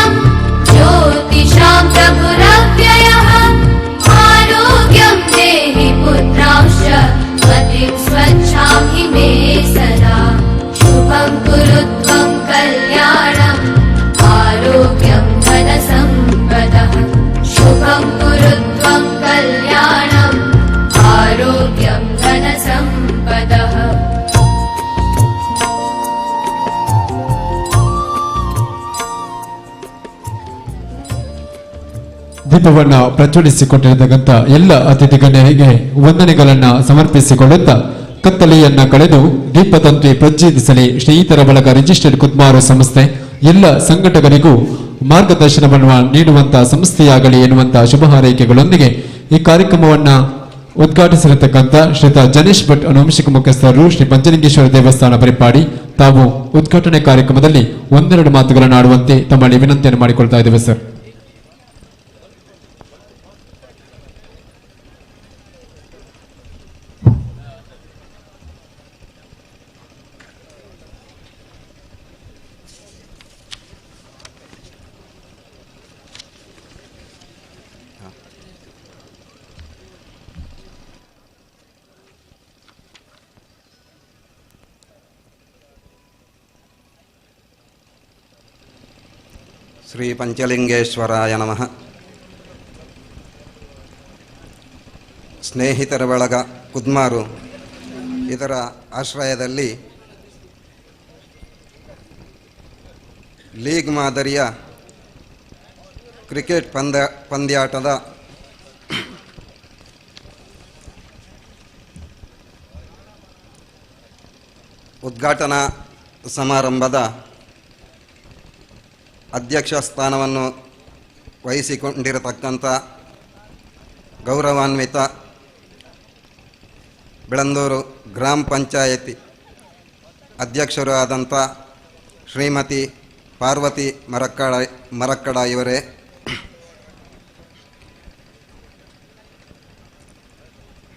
ದೀಪವನ್ನ ಪ್ರಜ್ವಲಿಸಿಕೊಟ್ಟಿರತಕ್ಕಂಥ ಎಲ್ಲ ಅತಿಥಿ ಗಣ್ಯರಿಗೆ ವಂದನೆಗಳನ್ನ ಸಮರ್ಪಿಸಿಕೊಳ್ಳುತ್ತಾ ಕತ್ತಲೆಯನ್ನ ಕಳೆದು ದೀಪತಂತ್ರಿ ಪ್ರಜ್ವಲಿಸಲಿ ಶ್ರೀತರ ಬಳಗ ರಿಜಿಸ್ಟರ್ಡ್ ಕುದ್ಮಾರು ಸಂಸ್ಥೆ ಎಲ್ಲ ಸಂಘಟಕರಿಗೂ ಮಾರ್ಗದರ್ಶನವನ್ನು ನೀಡುವಂತಹ ಸಂಸ್ಥೆಯಾಗಲಿ ಎನ್ನುವಂತಹ ಶುಭ ಹಾರೈಕೆಗಳೊಂದಿಗೆ ಈ ಕಾರ್ಯಕ್ರಮವನ್ನ ಉದ್ಘಾಟಿಸಿರತಕ್ಕಂಥ ಶ್ರೀತ ಜನೇಶ್ ಭಟ್ ವಂಶಿಕ ಮುಖ್ಯಸ್ಥರು ಶ್ರೀ ಪಂಚಲಿಂಗೇಶ್ವರ ದೇವಸ್ಥಾನ ಪರಿಪಾಡಿ ತಾವು ಉದ್ಘಾಟನೆ ಕಾರ್ಯಕ್ರಮದಲ್ಲಿ ಒಂದೆರಡು ಮಾತುಗಳನ್ನು ಆಡುವಂತೆ ತಮ್ಮಲ್ಲಿ ವಿನಂತಿಯನ್ನು ಮಾಡಿಕೊಳ್ತಾ ಇದ್ದೇವೆ ಸರ್. ಶ್ರೀ ಪಂಚಲಿಂಗೇಶ್ವರಾಯ ನಮಃ. ಸ್ನೇಹಿತರ ಬಳಗ ಕುದ್ಮಾರು ಇದರ ಆಶ್ರಯದಲ್ಲಿ ಲೀಗ್ ಮಾದರಿಯ ಕ್ರಿಕೆಟ್ ಪಂದ್ಯಾಟದ ಉದ್ಘಾಟನಾ ಸಮಾರಂಭದ ಅಧ್ಯಕ್ಷ ಸ್ಥಾನವನ್ನು ವಹಿಸಿಕೊಂಡಿರತಕ್ಕಂಥ ಗೌರವಾನ್ವಿತ ಬೆಳಂದೂರು ಗ್ರಾಮ ಪಂಚಾಯತಿ ಅಧ್ಯಕ್ಷರು ಆದಂಥ ಶ್ರೀಮತಿ ಪಾರ್ವತಿ ಮರಕ್ಕಡ ಇವರೇ,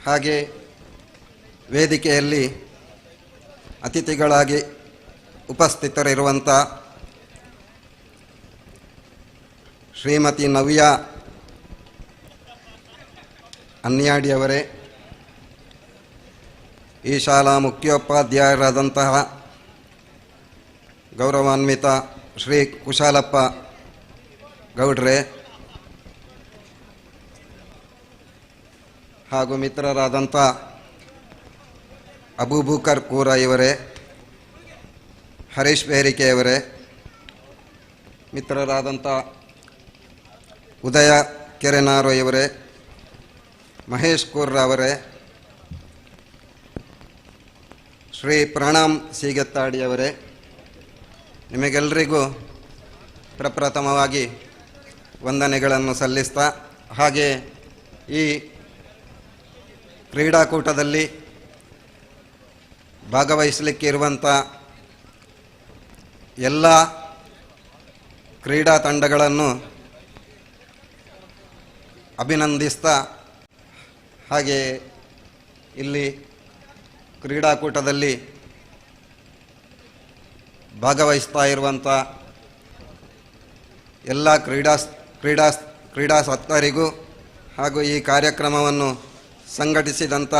ಹಾಗೆ ವೇದಿಕೆಯಲ್ಲಿ ಅತಿಥಿಗಳಾಗಿ ಉಪಸ್ಥಿತರಿರುವಂಥ ಶ್ರೀಮತಿ ನವ್ಯಾ ಅನ್ಯಾಡಿಯವರೇ, ಈ ಶಾಲಾ ಮುಖ್ಯೋಪಾಧ್ಯಾಯರಾದಂತಹ ಗೌರವಾನ್ವಿತ ಶ್ರೀ ಕುಶಾಲಪ್ಪ ಗೌಡ್ರೆ, ಹಾಗೂ ಮಿತ್ರರಾದಂಥ ಅಬೂಬಕರ್ ಕೂರ ಇವರೇ, ಹರೀಶ್ ಬೇರಿಕೆಯವರೇ, ಮಿತ್ರರಾದಂಥ ಉದಯ ಕೆರೆನಾರು ಇವರೇ, ಮಹೇಶ್ ಕೂರ್ರವರೇ, ಶ್ರೀ ಪ್ರಣಾಮ್ ಸೀಗೆತ್ತಾಡಿಯವರೇ, ನಿಮಗೆಲ್ಲರಿಗೂ ಪ್ರಪ್ರಥಮವಾಗಿ ವಂದನೆಗಳನ್ನು ಸಲ್ಲಿಸ್ತಾ, ಹಾಗೆ ಈ ಕ್ರೀಡಾಕೂಟದಲ್ಲಿ ಭಾಗವಹಿಸಲಿಕ್ಕಿರುವಂಥ ಎಲ್ಲ ಕ್ರೀಡಾ ತಂಡಗಳನ್ನು ಅಭಿನಂದಿಸ್ತಾ, ಹಾಗೆ ಇಲ್ಲಿ ಕ್ರೀಡಾಕೂಟದಲ್ಲಿ ಭಾಗವಹಿಸ್ತಾ ಇರುವಂಥ ಎಲ್ಲ ಕ್ರೀಡಾಸಕ್ತರಿಗೂ ಹಾಗೂ ಈ ಕಾರ್ಯಕ್ರಮವನ್ನು ಸಂಘಟಿಸಿದಂಥ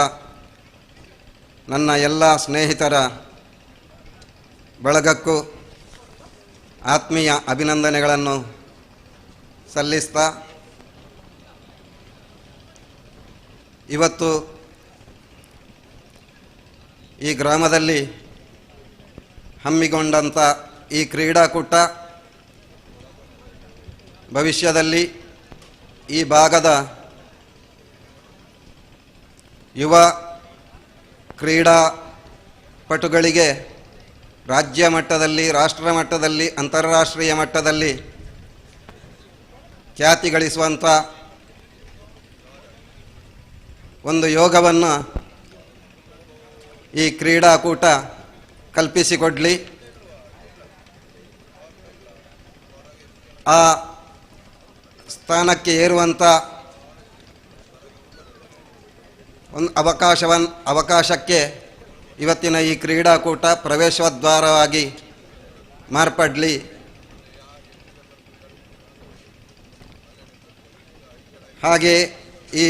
ನನ್ನ ಎಲ್ಲ ಸ್ನೇಹಿತರ ಬಳಗಕ್ಕೂ ಆತ್ಮೀಯ ಅಭಿನಂದನೆಗಳನ್ನು ಸಲ್ಲಿಸ್ತಾ, ಇವತ್ತು ಈ ಗ್ರಾಮದಲ್ಲಿ ಹಮ್ಮಿಕೊಂಡಂಥ ಈ ಕ್ರೀಡಾಕೂಟ ಭವಿಷ್ಯದಲ್ಲಿ ಈ ಭಾಗದ ಯುವ ಕ್ರೀಡಾಪಟುಗಳಿಗೆ ರಾಜ್ಯ ಮಟ್ಟದಲ್ಲಿ, ರಾಷ್ಟ್ರ ಮಟ್ಟದಲ್ಲಿ, ಅಂತಾರಾಷ್ಟ್ರೀಯ ಮಟ್ಟದಲ್ಲಿ ಖ್ಯಾತಿ ಗಳಿಸುವಂಥ ಒಂದು ಯೋಗವನ್ನು ಈ ಕ್ರೀಡಾಕೂಟ ಕಲ್ಪಿಸಿಕೊಡಲಿ. ಆ ಸ್ಥಾನಕ್ಕೆ ಏರುವಂಥ ಒಂದು ಅವಕಾಶಕ್ಕೆ ಇವತ್ತಿನ ಈ ಕ್ರೀಡಾಕೂಟ ಪ್ರವೇಶದ್ವಾರವಾಗಿ ಮಾರ್ಪಡಲಿ. ಹಾಗೆ ಈ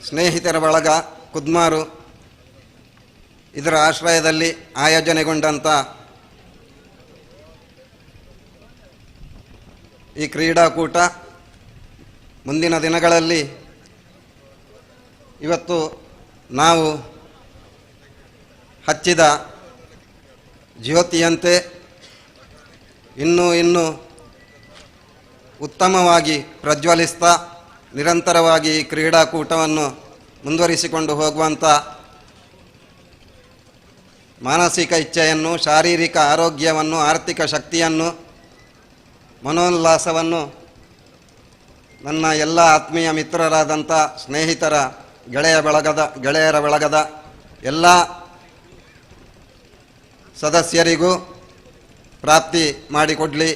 ಸ್ನೇಹಿತರ ಬಳಗ ಕುದ್ಮಾರು ಇದರ ಆಶ್ರಯದಲ್ಲಿ ಆಯೋಜನೆಗೊಂಡಂಥ ಈ ಕ್ರೀಡಾಕೂಟ ಮುಂದಿನ ದಿನಗಳಲ್ಲಿ ಇವತ್ತು ನಾವು ಹಚ್ಚಿದ ಜ್ಯೋತಿಯಂತೆ ಇನ್ನೂ ಉತ್ತಮವಾಗಿ ಪ್ರಜ್ವಲಿಸ್ತಾ ನಿರಂತರವಾಗಿ ಈ ಕ್ರೀಡಾಕೂಟವನ್ನು ಮುಂದುವರಿಸಿಕೊಂಡು ಹೋಗುವಂಥ ಮಾನಸಿಕ ಇಚ್ಛೆಯನ್ನು, ಶಾರೀರಿಕ ಆರೋಗ್ಯವನ್ನು, ಆರ್ಥಿಕ ಶಕ್ತಿಯನ್ನು, ಮನೋಲ್ಲಾಸವನ್ನು ನನ್ನ ಎಲ್ಲ ಆತ್ಮೀಯ ಮಿತ್ರರಾದಂಥ ಸ್ನೇಹಿತರ ಗೆಳೆಯರ ಬಳಗದ ಎಲ್ಲ ಸದಸ್ಯರಿಗೂ ಪ್ರಾಪ್ತಿ ಮಾಡಿಕೊಡಲಿ.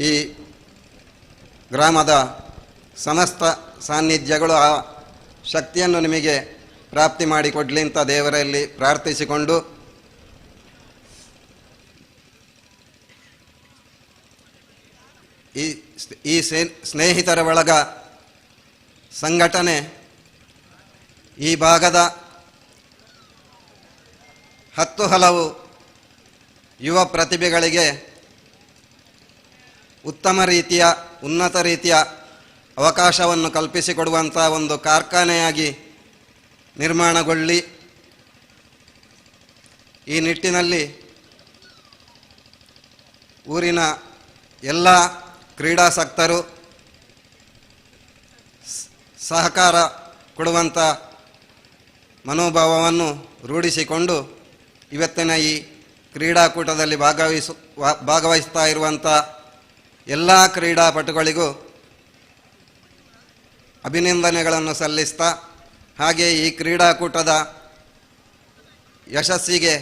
ಈ ಗ್ರಾಮದ ಸಮಸ್ತ ಸಾನ್ನಿಧ್ಯಗಳು ಆ ಶಕ್ತಿಯನ್ನು ನಿಮಗೆ ಪ್ರಾಪ್ತಿ ಮಾಡಿಕೊಡಲಿ ಅಂತ ದೇವರಲ್ಲಿ ಪ್ರಾರ್ಥಿಸಿಕೊಂಡು, ಈ ಸ್ನೇಹಿತರ ಬಳಗ ಸಂಘಟನೆ ಈ ಭಾಗದ 10 ಹಲವು ಯುವ ಪ್ರತಿಭೆಗಳಿಗೆ ಉತ್ತಮ ರೀತಿಯ, ಉನ್ನತ ರೀತಿಯ ಅವಕಾಶವನ್ನು ಕಲ್ಪಿಸಿಕೊಡುವಂಥ ಒಂದು ಕಾರ್ಖಾನೆಯಾಗಿ ನಿರ್ಮಾಣಗೊಳ್ಳಿ. ಈ ನಿಟ್ಟಿನಲ್ಲಿ ಊರಿನ ಎಲ್ಲ ಕ್ರೀಡಾಸಕ್ತರು ಸಹಕಾರ ಕೊಡುವಂಥ ಮನೋಭಾವವನ್ನು ರೂಢಿಸಿಕೊಂಡು ಇವತ್ತಿನ ಈ ಕ್ರೀಡಾಕೂಟದಲ್ಲಿ ಭಾಗವಹಿಸ್ತಾ ಇರುವಂಥ ಎಲ್ಲ ಕ್ರೀಡಾಪಟುಗಳಿಗೂ ಅಭಿನಂದನೆಗಳನ್ನು ಸಲ್ಲಿಸ್ತಾ, ಹಾಗೆ ಈ ಕ್ರೀಡಾಕೂಟದ ಯಶಸ್ಸಿಗೆ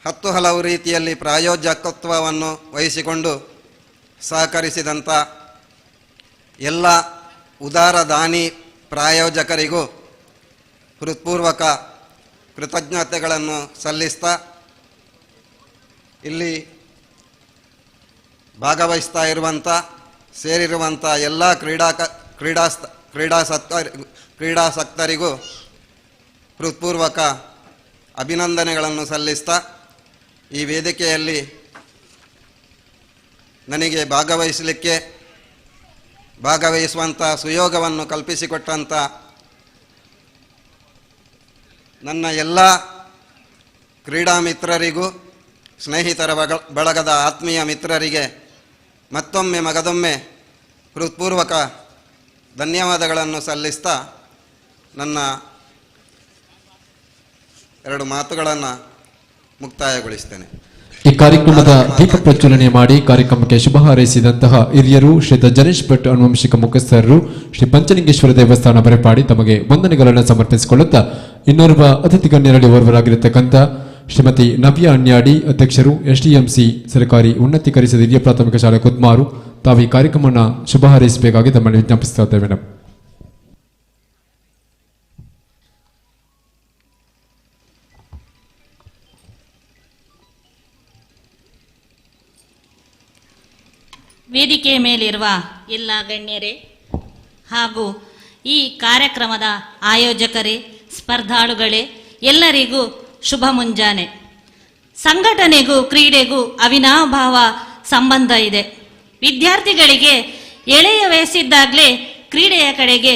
10 ಹಲವು ರೀತಿಯಲ್ಲಿ ಪ್ರಾಯೋಜಕತ್ವವನ್ನು ವಹಿಸಿಕೊಂಡು ಸಹಕರಿಸಿದಂಥ ಎಲ್ಲ ಉದಾರ ದಾನಿ ಪ್ರಾಯೋಜಕರಿಗೂ ಹೃತ್ಪೂರ್ವಕ ಕೃತಜ್ಞತೆಗಳನ್ನು ಸಲ್ಲಿಸ್ತಾ, ಇಲ್ಲಿ ಭಾಗವಹಿಸ್ತಾ ಇರುವಂಥ ಸೇರಿರುವಂಥ ಎಲ್ಲ ಕ್ರೀಡಾಸಕ್ತರಿಗೂ ಹೃತ್ಪೂರ್ವಕ ಅಭಿನಂದನೆಗಳನ್ನು ಸಲ್ಲಿಸ್ತಾ, ಈ ವೇದಿಕೆಯಲ್ಲಿ ನನಗೆ ಭಾಗವಹಿಸುವಂಥ ಸುಯೋಗವನ್ನು ಕಲ್ಪಿಸಿಕೊಟ್ಟಂಥ ನನ್ನ ಎಲ್ಲ ಕ್ರೀಡಾ ಮಿತ್ರರಿಗೂ, ಸ್ನೇಹಿತರ ಬಳಗದ ಆತ್ಮೀಯ ಮಿತ್ರರಿಗೆ ಮತ್ತೊಮ್ಮೆ ಮಗದೊಮ್ಮೆ ಹೃತ್ಪೂರ್ವಕ ಧನ್ಯವಾದಗಳನ್ನು ಸಲ್ಲಿಸ್ತಾ ನನ್ನ 2 ಮಾತುಗಳನ್ನು ಮುಕ್ತಾಯಗೊಳಿಸ್ತೇನೆ. ಈ ಕಾರ್ಯಕ್ರಮದ ದೀಪ ಪ್ರಜ್ವಲನೆ ಮಾಡಿ ಕಾರ್ಯಕ್ರಮಕ್ಕೆ ಶುಭ ಹಾರೈಸಿದಂತಹ ಹಿರಿಯರು ಶ್ರೀ ಜನೇಶ್ ಭಟ್ ಅನುವಂಶಿಕ ಮುಖಸ್ಥರು ಶ್ರೀ ಪಂಚಲಿಂಗೇಶ್ವರ ದೇವಸ್ಥಾನ ಬರೆಪಾಡಿ ತಮಗೆ ವಂದನೆಗಳನ್ನು ಸಮರ್ಪಿಸಿಕೊಳ್ಳುತ್ತಾ, ಇನ್ನೋರ್ವ ಅತಿಥಿ ಗಣ್ಯರಲ್ಲಿ ಓರ್ವರಾಗಿರತಕ್ಕಂಥ ಶ್ರೀಮತಿ ನವ್ಯ ಅಣ್ಯಾಡಿ, ಅಧ್ಯಕ್ಷರು SDMC ಸರ್ಕಾರಿ ಉನ್ನತೀಕರಿಸಿದ ಹಿರಿಯ ಪ್ರಾಥಮಿಕ ಶಾಲೆ ಕುದ್ಮಾರು, ತಾವು ಈ ಕಾರ್ಯಕ್ರಮವನ್ನು ಶುಭ ಹಾರೈಸಬೇಕಾಗಿ ತಮ್ಮನ್ನು ವಿಜ್ಞಾಪಿಸ್ತಾ ಇದ್ದೇವೆ. ಮೇಡಮ್, ವೇದಿಕೆಯ ಮೇಲಿರುವ ಎಲ್ಲ ಗಣ್ಯರೇ ಹಾಗೂ ಈ ಕಾರ್ಯಕ್ರಮದ ಆಯೋಜಕರೇ, ಸ್ಪರ್ಧಾಳುಗಳೇ, ಎಲ್ಲರಿಗೂ ಶುಭ ಮುಂಜಾನೆ. ಸಂಘಟನೆಗೂ ಕ್ರೀಡೆಗೂ ಅವಿನಾಭಾವ ಸಂಬಂಧ ಇದೆ. ವಿದ್ಯಾರ್ಥಿಗಳಿಗೆ ಎಳೆಯ ವಯಸ್ಸಿದ್ದಾಗಲೇ ಕ್ರೀಡೆಯ ಕಡೆಗೆ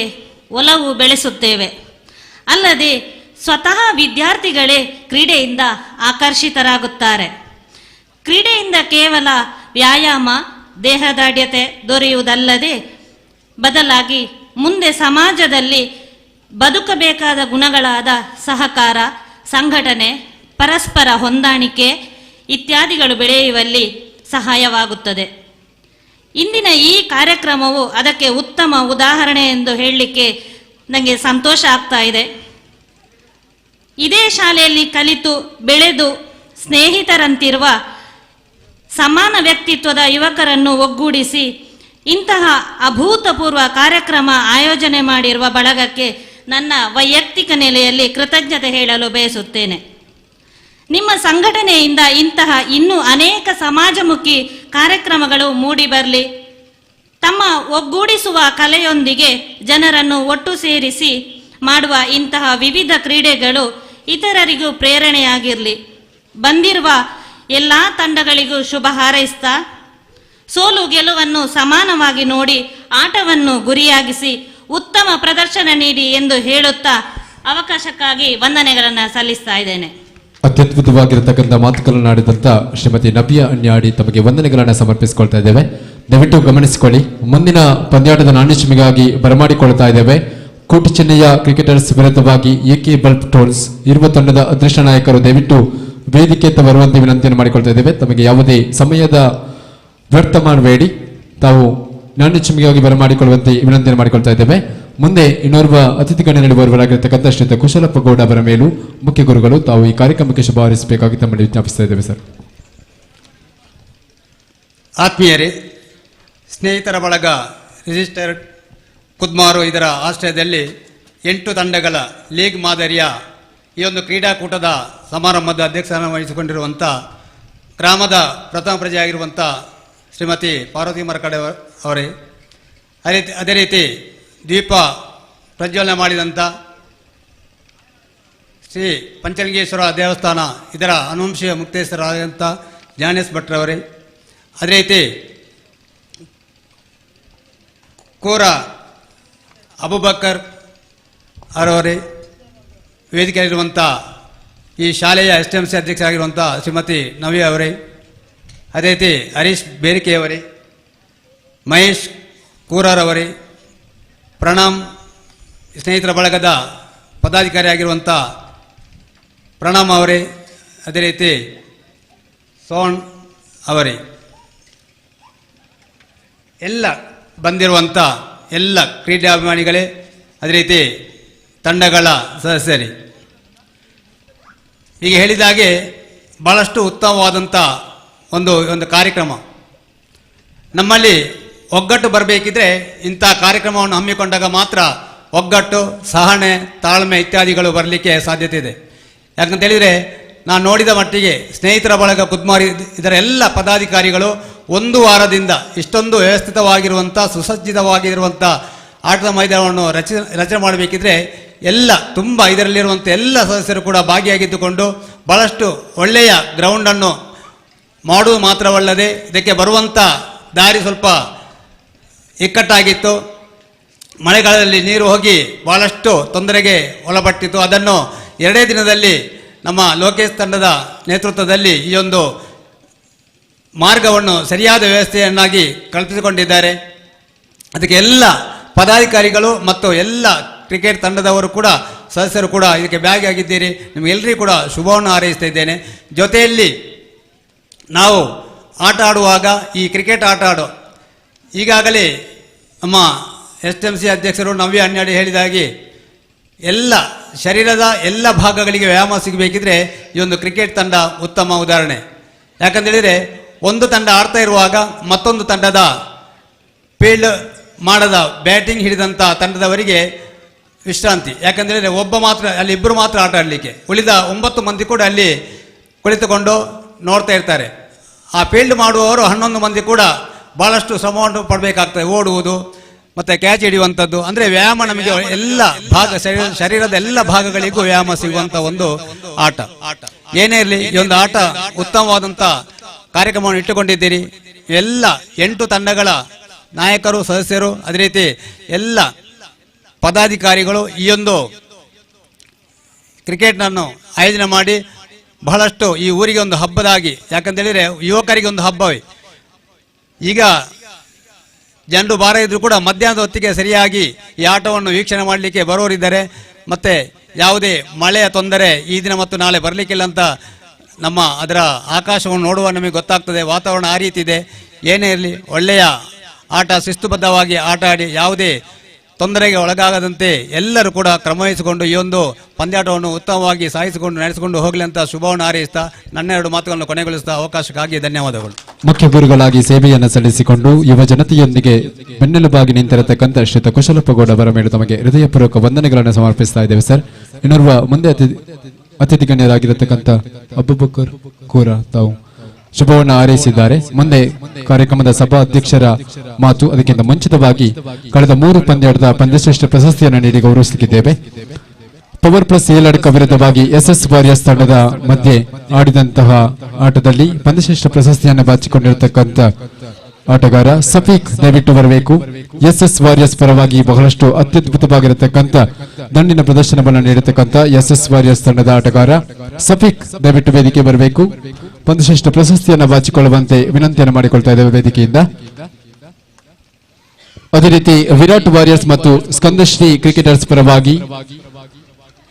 ಒಲವು ಬೆಳೆಸುತ್ತೇವೆ. ಅಲ್ಲದೆ ಸ್ವತಃ ವಿದ್ಯಾರ್ಥಿಗಳೇ ಕ್ರೀಡೆಯಿಂದ ಆಕರ್ಷಿತರಾಗುತ್ತಾರೆ. ಕ್ರೀಡೆಯಿಂದ ಕೇವಲ ವ್ಯಾಯಾಮ, ದೇಹದಾಢ್ಯತೆ ದೊರೆಯುವುದಲ್ಲದೆ ಬದಲಾಗಿ ಮುಂದೆ ಸಮಾಜದಲ್ಲಿ ಬದುಕಬೇಕಾದ ಗುಣಗಳಾದ ಸಹಕಾರ, ಸಂಘಟನೆ, ಪರಸ್ಪರ ಹೊಂದಾಣಿಕೆ ಇತ್ಯಾದಿಗಳು ಬೆಳೆಯುವಲ್ಲಿ ಸಹಾಯವಾಗುತ್ತದೆ. ಇಂದಿನ ಈ ಕಾರ್ಯಕ್ರಮವು ಅದಕ್ಕೆ ಉತ್ತಮ ಉದಾಹರಣೆ ಎಂದು ಹೇಳಲಿಕ್ಕೆ ನನಗೆ ಸಂತೋಷ ಆಗ್ತಾ ಇದೆ. ಇದೇ ಶಾಲೆಯಲ್ಲಿ ಕಲಿತು ಬೆಳೆದು ಸ್ನೇಹಿತರಂತಿರುವ ಸಮಾನ ವ್ಯಕ್ತಿತ್ವದ ಯುವಕರನ್ನು ಒಗ್ಗೂಡಿಸಿ ಇಂತಹ ಅಭೂತಪೂರ್ವ ಕಾರ್ಯಕ್ರಮ ಆಯೋಜನೆ ಮಾಡಿರುವ ಬಳಗಕ್ಕೆ ನನ್ನ ವೈಯಕ್ತಿಕ ನೆಲೆಯಲ್ಲಿ ಕೃತಜ್ಞತೆ ಹೇಳಲು ಬಯಸುತ್ತೇನೆ. ನಿಮ್ಮ ಸಂಘಟನೆಯಿಂದ ಇಂತಹ ಇನ್ನೂ ಅನೇಕ ಸಮಾಜಮುಖಿ ಕಾರ್ಯಕ್ರಮಗಳು ಮೂಡಿಬರಲಿ. ತಮ್ಮ ಒಗ್ಗೂಡಿಸುವ ಕಲೆಯೊಂದಿಗೆ ಜನರನ್ನು ಒಟ್ಟು ಸೇರಿಸಿ ಮಾಡುವ ಇಂತಹ ವಿವಿಧ ಕ್ರೀಡೆಗಳು ಇತರರಿಗೂ ಪ್ರೇರಣೆಯಾಗಿರಲಿ. ಬಂದಿರುವ ಎಲ್ಲ ತಂಡಗಳಿಗೂ ಶುಭ ಹಾರೈಸ್ತಾ, ಸೋಲು ಗೆಲುವನ್ನು ಸಮಾನವಾಗಿ ನೋಡಿ ಆಟವನ್ನು ಗುರಿಯಾಗಿಸಿ ಉತ್ತಮ ಪ್ರದರ್ಶನ ನೀಡಿ ಎಂದು ಹೇಳುತ್ತಾ ಅವಕಾಶಕ್ಕಾಗಿ ವಂದನೆಗಳನ್ನು ಸಲ್ಲಿಸ್ತಾ ಇದ್ದೇನೆ. ಅತ್ಯದ್ಭುತವಾಗಿರತಕ್ಕಂಥ ಮಾತುಗಳನ್ನು ಆಡಿದಂಥ ಶ್ರೀಮತಿ ನವ್ಯ ಅಣ್ಯಾಡಿ ತಮಗೆ ವಂದನೆಗಳನ್ನು ಸಮರ್ಪಿಸಿಕೊಳ್ತಾ ಇದ್ದೇವೆ. ದಯವಿಟ್ಟು ಗಮನಿಸಿಕೊಳ್ಳಿ. ಮುಂದಿನ ಪಂದ್ಯಾಟದ ನಾಣ್ಯಚಿಮಿಗಾಗಿ ಬರಮಾಡಿಕೊಳ್ತಾ ಇದ್ದೇವೆ. ಕೋಟಿ ಚೆನ್ನಯ್ಯ ಕ್ರಿಕೆಟರ್ಸ್ ವಿರುದ್ಧವಾಗಿ ಎಕೆ ಬಲ್ಬ್ ಟೋಲ್ಸ್ ಇರುವ ತಂಡದ ಅದೃಷ್ಟ ನಾಯಕರು ದಯವಿಟ್ಟು ವೇದಿಕೆಯತ್ತ ಬರುವಂತೆ ವಿನಂತಿಯನ್ನು ಮಾಡಿಕೊಳ್ತಾ ಇದ್ದೇವೆ. ತಮಗೆ ಯಾವುದೇ ಸಮಯದ ವ್ಯರ್ಥ ಮಾಡಬೇಡಿ, ತಾವು ನಾಣ್ಯಚಿಮಿಗಾಗಿ ಬರಮಾಡಿಕೊಳ್ಳುವಂತೆ ವಿನಂತಿಯನ್ನು ಮಾಡಿಕೊಳ್ತಾ ಇದ್ದೇವೆ. ಮುಂದೆ ಇನ್ನೋರ್ವ ಅತಿಥಿ ಗಣ್ಯರಲ್ಲಿ ಬರುವರಾಗಿರ್ತಕ್ಕಂಥ ಶ್ರೀಯುತ ಕುಶಲಪ್ಪ ಗೌಡ ಅವರ ಮೇಲೂ ಮುಖ್ಯ ಗುರುಗಳು ತಾವು ಈ ಕಾರ್ಯಕ್ರಮಕ್ಕೆ ಶುಭ ಹಾರೈಸಬೇಕಾಗಿ ತಮ್ಮಲ್ಲಿ ವಿಜ್ಞಾಪಿಸ್ತಾ ಇದ್ದೇವೆ ಸರ್. ಆತ್ಮೀಯರೇ, ಸ್ನೇಹಿತರ ಬಳಗ ರಿಜಿಸ್ಟರ್ಡ್ ಕುದ್ಮಾರು ಇದರ ಆಶ್ರಯದಲ್ಲಿ 8 ತಂಡಗಳ ಲೀಗ್ ಮಾದರಿಯ ಈ ಒಂದು ಕ್ರೀಡಾಕೂಟದ ಸಮಾರಂಭದ ಅಧ್ಯಕ್ಷರನ್ನು ವಹಿಸಿಕೊಂಡಿರುವಂಥ ಗ್ರಾಮದ ಪ್ರಥಮ ಪ್ರಜೆಯಾಗಿರುವಂಥ ಶ್ರೀಮತಿ ಪಾರ್ವತಿ ಮರಕಡೆ ಅವರೇ, ಅದೇ ರೀತಿ ದೀಪ ಪ್ರಜ್ವಲನೆ ಮಾಡಿದಂಥ ಶ್ರೀ ಪಂಚಲಿಂಗೇಶ್ವರ ದೇವಸ್ಥಾನ ಇದರ ಅನುವಂಶೀಯ ಮುಕ್ತೇಶ್ವರರಾದಂಥ ಜ್ಞಾನೇಶ್ ಭಟ್ರವರೇ, ಅದೇ ರೀತಿ ಕೋರ ಅಬುಬಕರ್ ಅವರವರೇ, ವೇದಿಕೆಯಲ್ಲಿರುವಂಥ ಈ ಶಾಲೆಯ STMC ಅಧ್ಯಕ್ಷರಾಗಿರುವಂಥ ಶ್ರೀಮತಿ ನವ್ಯ ಅವರೇ, ಅದೇ ರೀತಿ ಹರೀಶ್ ಬೇರಿಕೆಯವರೇ, ಮಹೇಶ್ ಕೂರರವರೇ, ಪ್ರಣಾಮ್ ಸ್ನೇಹಿತರ ಬಳಗದ ಪದಾಧಿಕಾರಿಯಾಗಿರುವಂಥ ಪ್ರಣಾಮ್ ಅವರೇ, ಅದೇ ರೀತಿ ಸೋನ್ ಅವರೇ, ಎಲ್ಲ ಬಂದಿರುವಂಥ ಎಲ್ಲ ಕ್ರೀಡಾಭಿಮಾನಿಗಳೇ, ಅದೇ ರೀತಿ ತಂಡಗಳ ಸದಸ್ಯರೇ, ಈಗ ಹೇಳಿದಾಗೆ ಭಾಳಷ್ಟು ಉತ್ತಮವಾದಂಥ ಒಂದು ಕಾರ್ಯಕ್ರಮ. ನಮ್ಮಲ್ಲಿ ಒಗ್ಗಟ್ಟು ಬರಬೇಕಿದ್ರೆ ಇಂಥ ಕಾರ್ಯಕ್ರಮವನ್ನು ಹಮ್ಮಿಕೊಂಡಾಗ ಮಾತ್ರ ಒಗ್ಗಟ್ಟು, ಸಹನೆ, ತಾಳ್ಮೆ ಇತ್ಯಾದಿಗಳು ಬರಲಿಕ್ಕೆ ಸಾಧ್ಯತೆ ಇದೆ. ಯಾಕಂತೇಳಿದರೆ ನಾನು ನೋಡಿದ ಮಟ್ಟಿಗೆ ಸ್ನೇಹಿತರ ಬಳಗ ಕುದ್ಮಾರಿ ಇದರ ಎಲ್ಲ ಪದಾಧಿಕಾರಿಗಳು ಒಂದು ವಾರದಿಂದ ಇಷ್ಟೊಂದು ವ್ಯವಸ್ಥಿತವಾಗಿರುವಂಥ ಸುಸಜ್ಜಿತವಾಗಿರುವಂಥ ಆಟದ ಮೈದಾನವನ್ನು ರಚನೆ ಮಾಡಬೇಕಿದ್ರೆ ಎಲ್ಲ ತುಂಬ ಇದರಲ್ಲಿರುವಂಥ ಎಲ್ಲ ಸದಸ್ಯರು ಕೂಡ ಭಾಗಿಯಾಗಿದ್ದುಕೊಂಡು ಭಾಳಷ್ಟು ಒಳ್ಳೆಯ ಗ್ರೌಂಡನ್ನು ಮಾಡುವುದು ಮಾತ್ರವಲ್ಲದೆ ಇದಕ್ಕೆ ಬರುವಂಥ ದಾರಿ ಸ್ವಲ್ಪ ಇಕ್ಕಟ್ಟಾಗಿತ್ತು. ಮಳೆಗಾಲದಲ್ಲಿ ನೀರು ಹೋಗಿ ಭಾಳಷ್ಟು ತೊಂದರೆಗೆ ಒಳಪಟ್ಟಿತ್ತು. ಅದನ್ನು 2 ದಿನದಲ್ಲಿ ನಮ್ಮ ಲೋಕೇಶ್ ತಂಡದ ನೇತೃತ್ವದಲ್ಲಿ ಈ ಒಂದು ಮಾರ್ಗವನ್ನು ಸರಿಯಾದ ವ್ಯವಸ್ಥೆಯನ್ನಾಗಿ ಕಲ್ಪಿಸಿಕೊಂಡಿದ್ದಾರೆ. ಅದಕ್ಕೆ ಎಲ್ಲ ಪದಾಧಿಕಾರಿಗಳು ಮತ್ತು ಎಲ್ಲ ಕ್ರಿಕೆಟ್ ತಂಡದವರು ಕೂಡ ಸದಸ್ಯರು ಕೂಡ ಇದಕ್ಕೆ ಭಾಗಿಯಾಗಿದ್ದೀರಿ. ನಿಮಗೆಲ್ಲರಿಗೂ ಕೂಡ ಶುಭವನ್ನು ಹಾರೈಸ್ತಾ ಇದ್ದೇನೆ. ಜೊತೆಯಲ್ಲಿ ನಾವು ಆಟ ಆಡುವಾಗ ಈ ಕ್ರಿಕೆಟ್ ಆಟ ಈಗಾಗಲೇ ನಮ್ಮ STMC ಅಧ್ಯಕ್ಷರು ನವ್ಯ ಅನ್ಯಾಡಿ ಹೇಳಿದಾಗೆ ಎಲ್ಲ ಶರೀರದ ಎಲ್ಲ ಭಾಗಗಳಿಗೆ ವ್ಯಾಯಾಮ ಸಿಗಬೇಕಿದ್ರೆ ಈ ಒಂದು ಕ್ರಿಕೆಟ್ ತಂಡ ಉತ್ತಮ ಉದಾಹರಣೆ. ಯಾಕಂತೇಳಿದರೆ ಒಂದು ತಂಡ ಆಡ್ತಾ ಇರುವಾಗ ಮತ್ತೊಂದು ತಂಡದ ಫೀಲ್ಡ್ ಮಾಡದ ಬ್ಯಾಟಿಂಗ್ ಹಿಡಿದಂಥ ತಂಡದವರಿಗೆ ವಿಶ್ರಾಂತಿ. ಯಾಕಂತೇಳಿದರೆ ಅಲ್ಲಿ ಇಬ್ಬರು ಮಾತ್ರ ಆಟ ಆಡಲಿಕ್ಕೆ, ಉಳಿದ 9 ಮಂದಿ ಕೂಡ ಅಲ್ಲಿ ಕುಳಿತುಕೊಂಡು ನೋಡ್ತಾ ಇರ್ತಾರೆ. ಆ ಫೀಲ್ಡ್ ಮಾಡುವವರು 11 ಮಂದಿ ಕೂಡ ಭಾಳಷ್ಟು ಶ್ರಮವನ್ನು ಪಡಬೇಕಾಗ್ತದೆ. ಓಡುವುದು ಮತ್ತು ಕ್ಯಾಚ್ ಹಿಡಿಯುವಂಥದ್ದು, ಅಂದರೆ ವ್ಯಾಯಾಮ ನಮಗೆ ಎಲ್ಲ ಶರೀರದ ಎಲ್ಲ ಭಾಗಗಳಿಗೂ ವ್ಯಾಯಾಮ ಸಿಗುವಂಥ ಒಂದು ಆಟ. ಏನೇ ಇರಲಿ, ಈ ಒಂದು ಆಟ ಉತ್ತಮವಾದಂಥ ಕಾರ್ಯಕ್ರಮವನ್ನು ಇಟ್ಟುಕೊಂಡಿದ್ದೀರಿ. ಎಲ್ಲ 8 ತಂಡಗಳ ನಾಯಕರು, ಸದಸ್ಯರು, ಅದೇ ರೀತಿ ಎಲ್ಲ ಪದಾಧಿಕಾರಿಗಳು ಈ ಒಂದು ಕ್ರಿಕೆಟ್ನನ್ನು ಆಯೋಜನೆ ಮಾಡಿ ಬಹಳಷ್ಟು ಈ ಊರಿಗೆ ಒಂದು ಹಬ್ಬದಾಗಿ, ಯಾಕಂತೇಳಿದರೆ ಯುವಕರಿಗೆ ಒಂದು ಹಬ್ಬವೇ. ಈಗ ಜನರು ಬಾರ ಇದ್ರೂ ಕೂಡ ಮಧ್ಯಾಹ್ನದ ಹೊತ್ತಿಗೆ ಸರಿಯಾಗಿ ಈ ಆಟವನ್ನು ವೀಕ್ಷಣೆ ಮಾಡಲಿಕ್ಕೆ ಬರೋರಿದ್ದಾರೆ. ಮತ್ತು ಯಾವುದೇ ಮಳೆಯ ತೊಂದರೆ ಈ ದಿನ ಮತ್ತು ನಾಳೆ ಬರಲಿಕ್ಕಿಲ್ಲ ಅಂತ ನಮ್ಮ ಅದರ ಆಕಾಶವನ್ನು ನೋಡುವ ನಮಗೆ ಗೊತ್ತಾಗ್ತದೆ. ವಾತಾವರಣ ಆ ರೀತಿ ಇದೆ. ಏನೇ ಇರಲಿ, ಒಳ್ಳೆಯ ಆಟ ಶಿಸ್ತುಬದ್ಧವಾಗಿ ಆಟ ಆಡಿ ಯಾವುದೇ ತೊಂದರೆಗೆ ಒಳಗಾಗದಂತೆ ಎಲ್ಲರೂ ಕೂಡ ಕ್ರಮವಹಿಸಿಕೊಂಡು ಈ ಒಂದು ಪಂದ್ಯಾಟವನ್ನು ಉತ್ತಮವಾಗಿ ಸಾಗಿಸಿಕೊಂಡು ನಡೆಸಿಕೊಂಡು ಹೋಗಲಿ ಅಂತ ಶುಭವನ್ನು ಹಾರೈಸ್ತಾ ನನ್ನ 2 ಮಾತುಗಳನ್ನು ಕೊನೆಗೊಳಿಸಿದ ಅವಕಾಶಕ್ಕಾಗಿ ಧನ್ಯವಾದಗಳು. ಮುಖ್ಯ ಗುರುಗಳಾಗಿ ಸೇವೆಯನ್ನು ಸಲ್ಲಿಸಿಕೊಂಡು ಯುವ ಜನತೆಯೊಂದಿಗೆ ಬೆನ್ನೆಲುಬಾಗಿ ನಿಂತಿರತಕ್ಕಂಥ ಶ್ರೀಯುತ ಕುಶಲಪ್ಪಗೌಡ ಅವರ ಮೇಲೆ ತಮಗೆ ಹೃದಯಪೂರ್ವಕ ವಂದನೆಗಳನ್ನು ಸಮರ್ಪಿಸ್ತಾ ಇದ್ದೇವೆ ಸರ್. ಇನ್ನೋರ್ವ ಮುಂದೆ ಅತಿಥಿ ಗಣ್ಯರಾಗಿರತಕ್ಕಂಥ ಅಬುಬಕರ್ ಕೂರ ತಾವು ಶುಭವನ್ನು ಹಾರೈಸಿದ್ದಾರೆ. ಮುಂದೆ ಕಾರ್ಯಕ್ರಮದ ಸಭಾ ಅಧ್ಯಕ್ಷರ ಮಾತು. ಅದಕ್ಕಿಂತ ಮುಂಚಿತವಾಗಿ ಕಳೆದ 3 ಪಂದ್ಯಾಟದ ಪಂದ್ಯಶ್ರೇಷ್ಠ ಪ್ರಶಸ್ತಿಯನ್ನು ನೀಡಿ ಗೌರವಿಸಲಿದ್ದೇವೆ. ಪವರ್ ಪ್ಲಸ್ ಏಲಡ್ಕ ವಿರುದ್ಧವಾಗಿ SS ವಾರಿಯರ್ಸ್ ತಂಡದ ಮಧ್ಯೆ ಆಡಿದಂತಹ ಆಟದಲ್ಲಿ ಪಂದ್ಯಶ್ರೇಷ್ಠ ಪ್ರಶಸ್ತಿಯನ್ನು ಬಾಚಿಕೊಂಡಿರತಕ್ಕಂಥ ಆಟಗಾರ ಸಫೀಕ್ ದಯವಿಟ್ಟು ಬರಬೇಕು. SS ವಾರಿಯರ್ಸ್ ಪರವಾಗಿ ಬಹಳಷ್ಟು ಅತ್ಯದ್ಭುತವಾಗಿರತಕ್ಕಂಥ ದಂಡಿನ ಪ್ರದರ್ಶನವನ್ನು ನೀಡತಕ್ಕಂಥ SS ವಾರಿಯರ್ಸ್ ತಂಡದ ಆಟಗಾರ ಸಫೀಕ್ ದಯವಿಟ್ಟು ವೇದಿಕೆ ಬರಬೇಕು. ಪಂದ್ಯಶ್ರೇಷ್ಠ ಪ್ರಶಸ್ತಿಯನ್ನು ಬಾಚಿಕೊಳ್ಳುವಂತೆ ವಿನಂತಿಯನ್ನು ಮಾಡಿಕೊಳ್ತಾ ಇದ್ದೇವೆ ವೇದಿಕೆಯಿಂದ. ಅದೇ ರೀತಿ ವಿರಾಟ್ ವಾರಿಯರ್ಸ್ ಮತ್ತು ಸ್ಕಂದಶ್ರೀ ಕ್ರಿಕೆಟರ್ಸ್ ಪರವಾಗಿ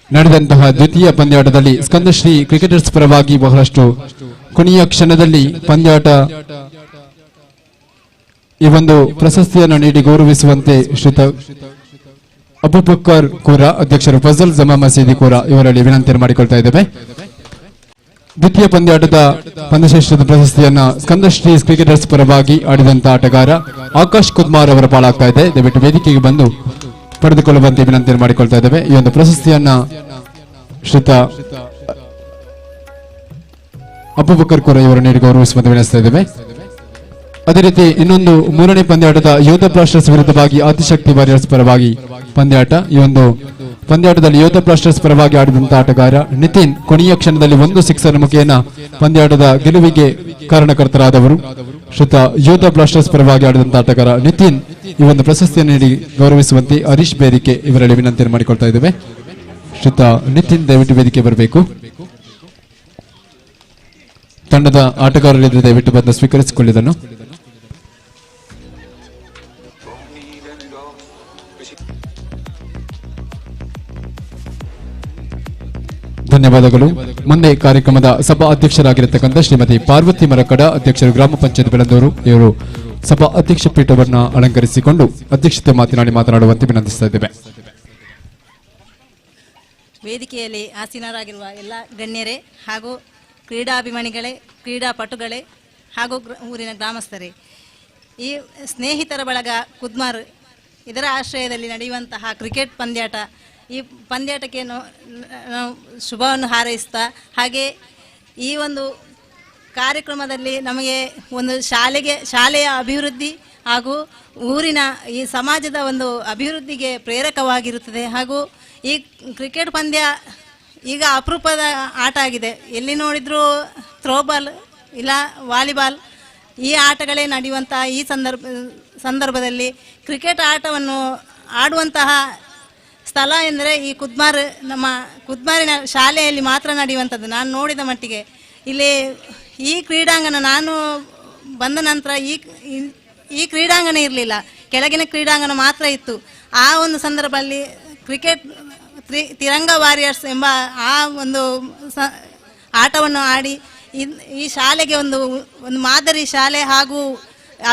ನಡೆದಂತಹ ದ್ವಿತೀಯ ಪಂದ್ಯಾಟದಲ್ಲಿ ಸ್ಕಂದಶ್ರೀ ಕ್ರಿಕೆಟರ್ಸ್ ಪರವಾಗಿ ಬಹಳಷ್ಟು ಕೊನೆಯ ಕ್ಷಣದಲ್ಲಿ ಪಂದ್ಯಾಟ ಈ ಒಂದು ಪ್ರಶಸ್ತಿಯನ್ನು ನೀಡಿ ಗೌರವಿಸುವಂತೆ ಶ್ರೀತ ಅಬುಬಕ್ಕರ್ ಕೂರ, ಅಧ್ಯಕ್ಷರು ಫಜಲ್ ಜಮಾ ಮಸೀದಿ ಕೂರ ಇವರಲ್ಲಿ ವಿನಂತಿಯನ್ನು ಮಾಡಿಕೊಳ್ತಾ ಇದ್ದೇವೆ. ದ್ವಿತೀಯ ಪಂದ್ಯಾಟದ ಪಂದ್ಯಶ್ರೇಷ್ಠದ ಪ್ರಶಸ್ತಿಯನ್ನ ಸ್ಕಂದಶ್ರೀ ಕ್ರಿಕೆಟರ್ಸ್ ಪರವಾಗಿ ಆಡಿದಂತಹ ಆಟಗಾರ ಆಕಾಶ್ ಕುದ್ಮಾರ್ ಅವರ ಪಾಲಾಗ್ತಾ ಇದೆ. ದಯವಿಟ್ಟು ವೇದಿಕೆಗೆ ಬಂದು ಪಡೆದುಕೊಳ್ಳುವಂತೆ ವಿನಂತಿಯನ್ನು ಮಾಡಿಕೊಳ್ತಾ ಇದ್ದೇವೆ. ಈ ಒಂದು ಪ್ರಶಸ್ತಿಯನ್ನ ಶ್ರೀತ ಅಬುಬಕ್ಕರ್ ಕೂರ ಇವರು ನೀಡಿ ಗೌರವಿಸುವಂತೆ ವಿನಂತಿಸ್ತಾ ಇದ್ದೇವೆ. ಅದೇ ರೀತಿ ಇನ್ನೊಂದು ಮೂರನೇ ಪಂದ್ಯಾಟದ ಯೋಧ ಬ್ಲಾಸ್ಟರ್ಸ್ ವಿರುದ್ಧವಾಗಿ ಆದಿಶಕ್ತಿ ವಾರಿಯರ್ಸ್ ಪರವಾಗಿ ಪಂದ್ಯಾಟ. ಈ ಒಂದು ಪಂದ್ಯಾಟದಲ್ಲಿ ಯೋಧ ಬ್ಲಾಸ್ಟರ್ಸ್ ಪರವಾಗಿ ಆಡಿದಂತಹ ಆಟಗಾರ ನಿತಿನ್ ಕೊನೆಯ ಕ್ಷಣದಲ್ಲಿ ಒಂದು ಸಿಕ್ಸರ್ ಮುಖೇನ ಪಂದ್ಯಾಟದ ಗೆಲುವಿಗೆ ಕಾರಣಕರ್ತರಾದವರು. ಶ್ರೀತ ಯೋಧ ಬ್ಲಾಸ್ಟರ್ಸ್ ಪರವಾಗಿ ಆಡಿದಂತಹ ಆಟಗಾರ ನಿತಿನ್ ಈ ಒಂದು ಪ್ರಶಸ್ತಿಯನ್ನು ನೀಡಿ ಗೌರವಿಸುವಂತೆ ಹರೀಶ್ ಬೇರಿಕೆ ಇವರಲ್ಲಿ ವಿನಂತಿಯನ್ನು ಮಾಡಿಕೊಳ್ತಾ ಇದ್ದೇವೆ. ಶ್ರೀತ ನಿತಿನ್ ದಯವಿಟ್ಟು ವೇದಿಕೆ ಬರಬೇಕು. ತಂಡದ ಆಟಗಾರರಿದ್ದರೆ ದಯವಿಟ್ಟು ಬಂದು ಸ್ವೀಕರಿಸಿಕೊಳ್ಳಿದನು. ಧನ್ಯವಾದಗಳು. ಮುಂದೆ ಕಾರ್ಯಕ್ರಮದ ಸಭಾ ಅಧ್ಯಕ್ಷರಾಗಿರತಕ್ಕಂಥ ಶ್ರೀಮತಿ ಪಾರ್ವತಿ ಮರಕಡ, ಅಧ್ಯಕ್ಷರು ಗ್ರಾಮ ಪಂಚಾಯತ್ ಬೆಳಂದೂರು, ಇವರು ಸಭಾ ಅಧ್ಯಕ್ಷ ಪೀಠವನ್ನು ಅಲಂಕರಿಸಿಕೊಂಡು ಅಧ್ಯಕ್ಷತೆ ಮಾತನಾಡುವಂತೆ ವಿನಂತಿಸ್ತಾ ಇದ್ದೇವೆ. ವೇದಿಕೆಯಲ್ಲಿ ಆಸೀನರಾಗಿರುವ ಎಲ್ಲ ಗಣ್ಯರೇ ಹಾಗೂ ಕ್ರೀಡಾಭಿಮಾನಿಗಳೇ, ಕ್ರೀಡಾಪಟುಗಳೇ ಹಾಗೂ ಊರಿನ ಗ್ರಾಮಸ್ಥರೇ, ಈ ಸ್ನೇಹಿತರ ಬಳಗ ಕುದ್ಮಾರ್ ಇದರ ಆಶ್ರಯದಲ್ಲಿ ನಡೆಯುವಂತಹ ಕ್ರಿಕೆಟ್ ಪಂದ್ಯಾಟ, ಈ ಪಂದ್ಯಾಟಕ್ಕೆ ನಾವು ಶುಭವನ್ನು ಹಾರೈಸ್ತಾ, ಹಾಗೆ ಈ ಒಂದು ಕಾರ್ಯಕ್ರಮದಲ್ಲಿ ನಮಗೆ ಒಂದು ಶಾಲೆಯ ಅಭಿವೃದ್ಧಿ ಹಾಗೂ ಊರಿನ ಈ ಸಮಾಜದ ಒಂದು ಅಭಿವೃದ್ಧಿಗೆ ಪ್ರೇರಕವಾಗಿರುತ್ತದೆ. ಹಾಗೂ ಈ ಕ್ರಿಕೆಟ್ ಪಂದ್ಯ ಈಗ ಅಪರೂಪದ ಆಟ ಆಗಿದೆ. ಎಲ್ಲಿ ನೋಡಿದರೂ ಥ್ರೋಬಾಲ್ ಇಲ್ಲ ವಾಲಿಬಾಲ್ ಈ ಆಟಗಳೇ ನಡೆಯುವಂತಹ ಈ ಸಂದರ್ಭದಲ್ಲಿ ಕ್ರಿಕೆಟ್ ಆಟವನ್ನು ಆಡುವಂತಹ ಸ್ಥಳ ಎಂದರೆ ಈ ಕುದ್ಮಾರ್, ನಮ್ಮ ಕುದ್ಮಾರಿನ ಶಾಲೆಯಲ್ಲಿ ಮಾತ್ರ ನಡೆಯುವಂಥದ್ದು. ನಾನು ನೋಡಿದ ಮಟ್ಟಿಗೆ ಇಲ್ಲಿ ಈ ಕ್ರೀಡಾಂಗಣ, ನಾನು ಬಂದ ನಂತರ ಈ ಕ್ರೀಡಾಂಗಣ ಇರಲಿಲ್ಲ, ಕೆಳಗಿನ ಕ್ರೀಡಾಂಗಣ ಮಾತ್ರ ಇತ್ತು. ಆ ಒಂದು ಸಂದರ್ಭದಲ್ಲಿ ಕ್ರಿಕೆಟ್ ತಿರಂಗ ವಾರಿಯರ್ಸ್ ಎಂಬ ಆ ಒಂದು ಆಟವನ್ನು ಆಡಿ ಈ ಶಾಲೆಗೆ ಒಂದು ಮಾದರಿ ಶಾಲೆ ಹಾಗೂ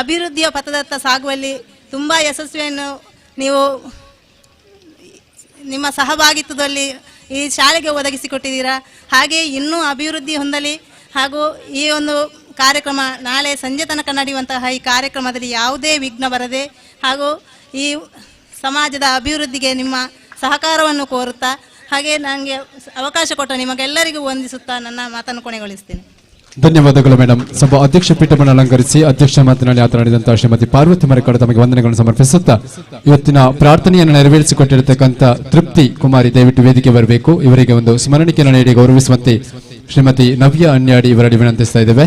ಅಭಿವೃದ್ಧಿಯ ಪಥದತ್ತ ಸಾಗುವಲ್ಲಿ ತುಂಬ ಯಶಸ್ವಿಯನ್ನು ನೀವು ನಿಮ್ಮ ಸಹಭಾಗಿತ್ವದಲ್ಲಿ ಈ ಶಾಲೆಗೆ ಒದಗಿಸಿಕೊಟ್ಟಿದ್ದೀರಾ. ಹಾಗೆ ಇನ್ನೂ ಅಭಿವೃದ್ಧಿ ಹೊಂದಲಿ ಹಾಗೂ ಈ ಒಂದು ಕಾರ್ಯಕ್ರಮ ನಾಳೆ ಸಂಜೆ ತನಕ ನಡೆಯುವಂತಹ ಈ ಕಾರ್ಯಕ್ರಮದಲ್ಲಿ ಯಾವುದೇ ವಿಘ್ನ ಬರದೆ ಹಾಗೂ ಈ ಸಮಾಜದ ಅಭಿವೃದ್ಧಿಗೆ ನಿಮ್ಮ ಸಹಕಾರವನ್ನು ಕೋರುತ್ತಾ, ಹಾಗೆ ನನಗೆ ಅವಕಾಶ ಕೊಟ್ಟ ನಿಮಗೆಲ್ಲರಿಗೂ ವಂದಿಸುತ್ತಾ ನನ್ನ ಮಾತನ್ನು ಕೊನೆಗೊಳಿಸ್ತೇನೆ. ಧನ್ಯವಾದಗಳು ಮೇಡಮ್. ಸಭಾ ಅಧ್ಯಕ್ಷ ಪೀಠವನ್ನು ಅಲಂಕರಿಸಿ ಅಧ್ಯಕ್ಷ ಮಾತನಾಡಿದಂತಹ ಶ್ರೀಮತಿ ಪಾರ್ವತಿ ಮರಕಡ ತಮಗೆ ವಂದನೆಗಳನ್ನು ಸಮರ್ಪಿಸುತ್ತಾ ಇವತ್ತಿನ ಪ್ರಾರ್ಥನೆಯನ್ನು ನೆರವೇರಿಸಿಕೊಟ್ಟಿರತಕ್ಕಂಥ ತೃಪ್ತಿ ಕುಮಾರಿ ದಯವಿಟ್ಟು ವೇದಿಕೆ ಬರಬೇಕು. ಇವರಿಗೆ ಒಂದು ಸ್ಮರಣಿಕೆಯನ್ನು ನೀಡಿ ಗೌರವಿಸುವಂತೆ ಶ್ರೀಮತಿ ನವ್ಯ ಅನ್ಯಾಡಿ ಇವರಲ್ಲಿ ವಿನಂತಿಸ್ತಾ ಇದ್ದೇವೆ.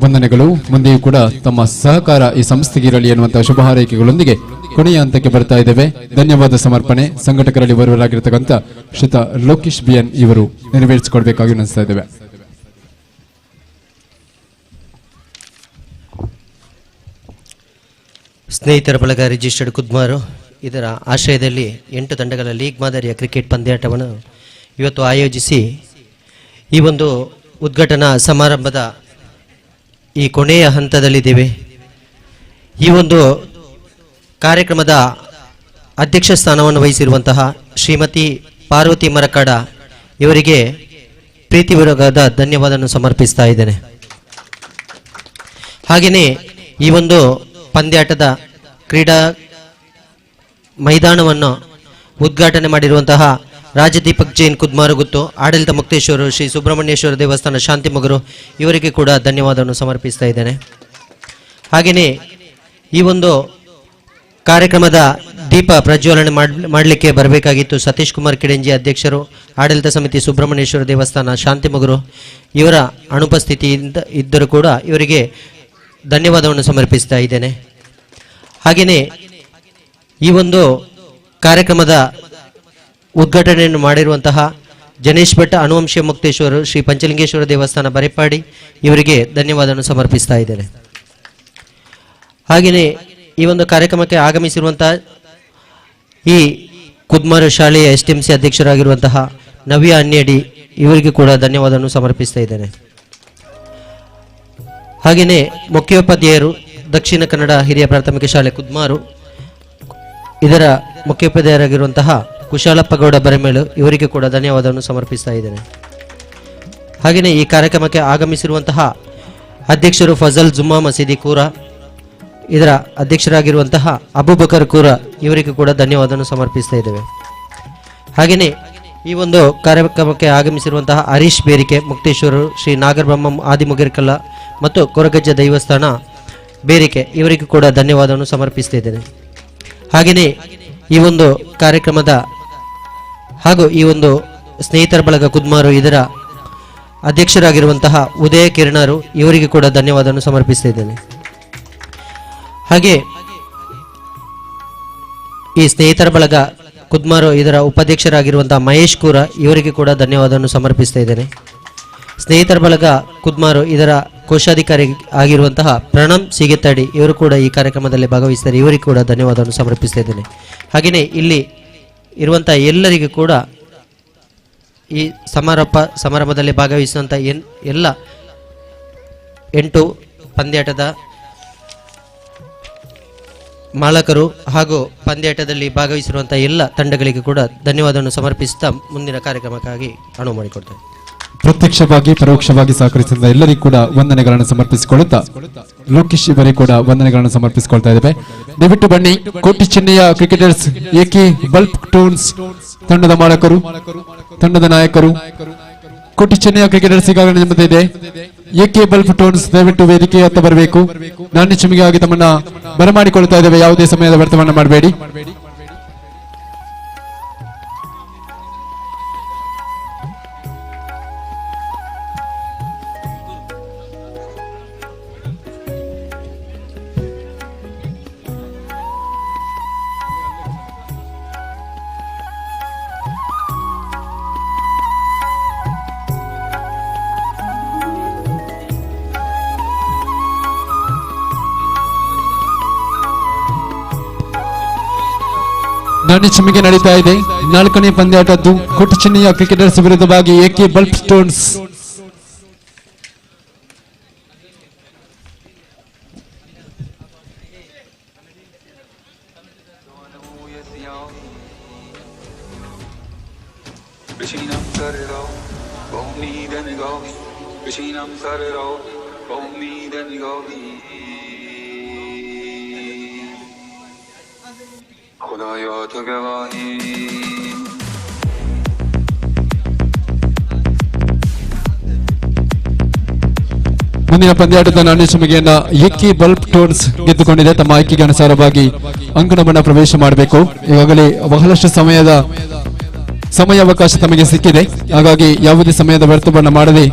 ವಂದನೆಗಳು. ಮುಂದೆಯೂ ಕೂಡ ತಮ್ಮ ಸಹಕಾರ ಈ ಸಂಸ್ಥೆಗೆ ಇರಲಿ ಎನ್ನುವಂತಹ ಶುಭ ಹಾರೈಕೆಗಳೊಂದಿಗೆ ಕೊನೆಯ ಹಂತಕ್ಕೆ ಬರ್ತಾ ಇದ್ದೇವೆ. ಧನ್ಯವಾದ ಸಮರ್ಪಣೆ ಸಂಘಟಕರಲ್ಲಿ ಬರುವರಾಗಿರತಕ್ಕಂಥ ಶ್ರೀತ ಲೋಕೇಶ್ ಬಿಎನ್ ಇವರು ನೆರವೇರಿಸಿಕೊಡ್ಬೇಕಾಗಿ ವಿನಂತಿಸ್ತಾ ಇದ್ದೇವೆ. ಸ್ನೇಹಿತರ ಬಳಗ ರಿಜಿಸ್ಟರ್ಡ್ ಕುದ್ಮಾರು ಇದರ ಆಶ್ರಯದಲ್ಲಿ 8 ತಂಡಗಳ ಲೀಗ್ ಮಾದರಿಯ ಕ್ರಿಕೆಟ್ ಪಂದ್ಯಾಟವನ್ನು ಇವತ್ತು ಆಯೋಜಿಸಿ ಈ ಒಂದು ಉದ್ಘಾಟನಾ ಸಮಾರಂಭದ ಈ ಕೊನೆಯ ಹಂತದಲ್ಲಿದ್ದೇವೆ. ಈ ಒಂದು ಕಾರ್ಯಕ್ರಮದ ಅಧ್ಯಕ್ಷ ಸ್ಥಾನವನ್ನು ವಹಿಸಿರುವಂತಹ ಶ್ರೀಮತಿ ಪಾರ್ವತಿ ಮರಕಡ ಇವರಿಗೆ ಪ್ರೀತಿಪೂರ್ವಕವಾದ ಧನ್ಯವಾದವನ್ನು ಸಮರ್ಪಿಸ್ತಾ ಇದ್ದೇನೆ. ಹಾಗೆಯೇ ಈ ಒಂದು ಪಂದ್ಯಾಟದ ಕ್ರೀಡಾ ಮೈದಾನವನ್ನು ಉದ್ಘಾಟನೆ ಮಾಡಿರುವಂತಹ ರಾಜದೀಪಕ್ ಜೈನ್ ಕುದ್ಮಾರು ಗುತ್ತು, ಆಡಳಿತ ಮುಕ್ತೇಶ್ವರ ಶ್ರೀ ಸುಬ್ರಹ್ಮಣ್ಯೇಶ್ವರ ದೇವಸ್ಥಾನ ಶಾಂತಿಮಗರು ಇವರಿಗೆ ಕೂಡ ಧನ್ಯವಾದವನ್ನು ಸಮರ್ಪಿಸ್ತಾ ಇದ್ದೇನೆ. ಹಾಗೆಯೇ ಈ ಒಂದು ಕಾರ್ಯಕ್ರಮದ ದೀಪ ಪ್ರಜ್ವಲನೆ ಮಾಡಲಿಕ್ಕೆ ಬರಬೇಕಾಗಿತ್ತು ಸತೀಶ್ ಕುಮಾರ್ ಕಿಡಂಜಿ ಅಧ್ಯಕ್ಷರು, ಆಡಳಿತ ಸಮಿತಿ ಸುಬ್ರಹ್ಮಣ್ಯೇಶ್ವರ ದೇವಸ್ಥಾನ ಶಾಂತಿಮಗರು ಇವರ ಅನುಪಸ್ಥಿತಿಯಿಂದ ಇದ್ದರೂ ಕೂಡ ಇವರಿಗೆ ಧನ್ಯವಾದವನ್ನು ಸಮರ್ಪಿಸ್ತಾ ಇದ್ದೇನೆ. ಹಾಗೆಯೇ ಈ ಒಂದು ಕಾರ್ಯಕ್ರಮದ ಉದ್ಘಾಟನೆಯನ್ನು ಮಾಡಿರುವಂತಹ ಜನೇಶ್ ಭಟ್ ಅನುವಂಶ ಮುಕ್ತೇಶ್ವರ ಶ್ರೀ ಪಂಚಲಿಂಗೇಶ್ವರ ದೇವಸ್ಥಾನ ಬರೆಪಾಡಿ ಇವರಿಗೆ ಧನ್ಯವಾದವನ್ನು ಸಮರ್ಪಿಸ್ತಾ ಇದ್ದೇನೆ. ಹಾಗೆಯೇ ಈ ಒಂದು ಕಾರ್ಯಕ್ರಮಕ್ಕೆ ಆಗಮಿಸಿರುವಂತಹ ಈ ಕುದ್ಮಾರು ಶಾಲೆಯ STMC ಅಧ್ಯಕ್ಷರಾಗಿರುವಂತಹ ನವ್ಯ ಅನ್ಯಡಿ ಇವರಿಗೆ ಕೂಡ ಧನ್ಯವಾದವನ್ನು ಸಮರ್ಪಿಸ್ತಾ ಇದ್ದೇನೆ. ಹಾಗೆಯೇ ಮುಖ್ಯೋಪಾಧ್ಯಾಯರು ದಕ್ಷಿಣ ಕನ್ನಡ ಹಿರಿಯ ಪ್ರಾಥಮಿಕ ಶಾಲೆ ಕುದ್ಮಾರು ಇದರ ಮುಖ್ಯೋಪಾಧ್ಯಾಯರಾಗಿರುವಂತಹ ಕುಶಾಲಪ್ಪ ಗೌಡ ಬರೆಮೇಳು ಇವರಿಗೆ ಕೂಡ ಧನ್ಯವಾದವನ್ನು ಸಮರ್ಪಿಸ್ತಾ ಇದ್ದೇನೆ. ಹಾಗೆಯೇ ಈ ಕಾರ್ಯಕ್ರಮಕ್ಕೆ ಆಗಮಿಸಿರುವಂತಹ ಅಧ್ಯಕ್ಷರು ಫಜಲ್ ಜುಮ್ಮಾ ಮಸೀದಿ ಕೂರ ಇದರ ಅಧ್ಯಕ್ಷರಾಗಿರುವಂತಹ ಅಬೂಬಕರ್ ಕೂರ ಇವರಿಗೆ ಕೂಡ ಧನ್ಯವಾದವನ್ನು ಸಮರ್ಪಿಸ್ತಾ ಇದ್ದೇವೆ. ಹಾಗೆಯೇ ಈ ಒಂದು ಕಾರ್ಯಕ್ರಮಕ್ಕೆ ಆಗಮಿಸಿರುವಂತಹ ಹರೀಶ್ ಬೇರಿಕೆ ಮುಕ್ತೇಶ್ವರರು ಶ್ರೀ ನಾಗರಬ್ರಹ್ಮಂ ಆದಿಮುಗಿರ್ಕಲ್ಲ ಮತ್ತು ಕೊರಗಜ್ಜ ದೈವಸ್ಥಾನ ಬೇರಿಕೆ ಇವರಿಗೆ ಕೂಡ ಧನ್ಯವಾದವನ್ನು ಸಮರ್ಪಿಸ್ತಾ ಇದ್ದೇನೆ. ಹಾಗೆಯೇ ಈ ಒಂದು ಕಾರ್ಯಕ್ರಮದ ಹಾಗೂ ಈ ಒಂದು ಸ್ನೇಹಿತರ ಬಳಗ ಕುದ್ಮಾರು ಇದರ ಅಧ್ಯಕ್ಷರಾಗಿರುವಂತಹ ಉದಯ ಕಿರಣರು ಇವರಿಗೆ ಕೂಡ ಧನ್ಯವಾದವನ್ನು ಸಮರ್ಪಿಸ್ತಾ ಇದ್ದೇನೆ. ಹಾಗೆ ಈ ಸ್ನೇಹಿತರ ಬಳಗ ಕುದ್ಮಾರು ಇದರ ಉಪಾಧ್ಯಕ್ಷರಾಗಿರುವಂತಹ ಮಹೇಶ್ ಕೂರ ಇವರಿಗೆ ಕೂಡ ಧನ್ಯವಾದವನ್ನು ಸಮರ್ಪಿಸ್ತಾ ಇದ್ದೇನೆ. ಸ್ನೇಹಿತರ ಬಳಗ ಕುದ್ಮಾರು ಇದರ ಕೋಶಾಧಿಕಾರಿ ಆಗಿರುವಂತಹ ಪ್ರಣಮ್ ಸಿಗೆತ್ತಾಡಿ ಇವರು ಕೂಡ ಈ ಕಾರ್ಯಕ್ರಮದಲ್ಲಿ ಭಾಗವಹಿಸ್ತಾರೆ, ಇವರಿಗೆ ಕೂಡ ಧನ್ಯವಾದವನ್ನು ಸಮರ್ಪಿಸ್ತಾ ಇದ್ದೇನೆ. ಹಾಗೆಯೇ ಇಲ್ಲಿ ಇರುವಂತಹ ಎಲ್ಲರಿಗೂ ಕೂಡ ಈ ಸಮಾರಂಭದಲ್ಲಿ ಭಾಗವಹಿಸುವಂಥ ಎಲ್ಲ 8 ಪಂದ್ಯಾಟದ ಮಾಲಕರು ಹಾಗೂ ಪಂದ್ಯಾಟದಲ್ಲಿ ಭಾಗವಹಿಸಿರುವಂತಹ ಎಲ್ಲ ತಂಡಗಳಿಗೆ ಕೂಡ ಧನ್ಯವಾದವನ್ನು ಸಮರ್ಪಿಸುತ್ತಾ ಮುಂದಿನ ಕಾರ್ಯಕ್ರಮಕ್ಕಾಗಿ ಅನುವು ಮಾಡಿಕೊಡ್ತೇನೆ. ಪ್ರತ್ಯಕ್ಷವಾಗಿ ಪರೋಕ್ಷವಾಗಿ ಸಹಕರಿಸಿದ ಎಲ್ಲರಿಗೂ ಕೂಡ ವಂದನೆಗಳನ್ನು ಸಮರ್ಪಿಸಿಕೊಳ್ಳುತ್ತಾ ಲೋಕೇಶ್ ಇವರಿಗೆ ಕೂಡ ವಂದನೆಗಳನ್ನು ಸಮರ್ಪಿಸಿಕೊಳ್ತಾ ಇದ್ದೇವೆ. ದಯವಿಟ್ಟು ಬನ್ನಿ. ಕೋಟಿ ಚೆನ್ನೈಯ ಕ್ರಿಕೆಟರ್ಸ್ ಎಕೆ ಬಲ್ಪ್ ಟೋನ್ಸ್ ತಂಡದ ಮಾಲಕರು, ತಂಡದ ನಾಯಕರು, ಕೋಟಿ ಚೆನ್ನೈಯ ಕ್ರಿಕೆಟರ್ಸ್ ಈಗಾಗಲೇ ನಿಮ್ಮದೇ ಇದೆ. ಎಕೆ ಬಲ್ಪ್ ಟೋನ್ಸ್ ದಯವಿಟ್ಟು ವೇದಿಕೆ ಹತ್ತ ಬರಬೇಕು. ನಾಣ್ಯ ಚಿಮಿಗಾಗಿ ತಮ್ಮನ್ನ ಬರಮಾಡಿಕೊಳ್ತಾ ಇದ್ದೇವೆ. ಯಾವುದೇ ಸಮಯದ ವ್ಯರ್ಥವನ್ನು ಮಾಡಬೇಡಿ. ನಾಣ್ಯ ಚಿಮ್ಮಿಗೆ ನಡೀತಾ ಇದೆ. 4ನೇ ಪಂದ್ಯಾಟದ್ದು ಕೋಟಿ ಚೆನ್ನೈಯ ಕ್ರಿಕೆಟರ್ಸ್ ವಿರುದ್ಧವಾಗಿ ಎಕೆ ಬಲ್ಪ್ ಸ್ಟೋನ್ಸ್. ಮುಂದಿನ ಪಂದ್ಯಾಟದ ನಾಣ್ಯ ಚಿಮಿಗೆಯನ್ನ ಎಕೆ ಬಲ್ಪ್ ಟೋನ್ಸ್ ಗೆದ್ದುಕೊಂಡಿದೆ. ತಮ್ಮ ಆಯ್ಕೆಗೆ ಅನುಸಾರವಾಗಿ ಅಂಕಣವನ್ನ ಪ್ರವೇಶ ಮಾಡಬೇಕು. ಈಗಾಗಲೇ ಬಹಳಷ್ಟು ಸಮಯಾವಕಾಶ ತಮಗೆ ಸಿಕ್ಕಿದೆ. ಹಾಗಾಗಿ ಯಾವುದೇ ಸಮಯದ ವ್ಯರ್ಥವನ್ನ ಮಾಡದೆ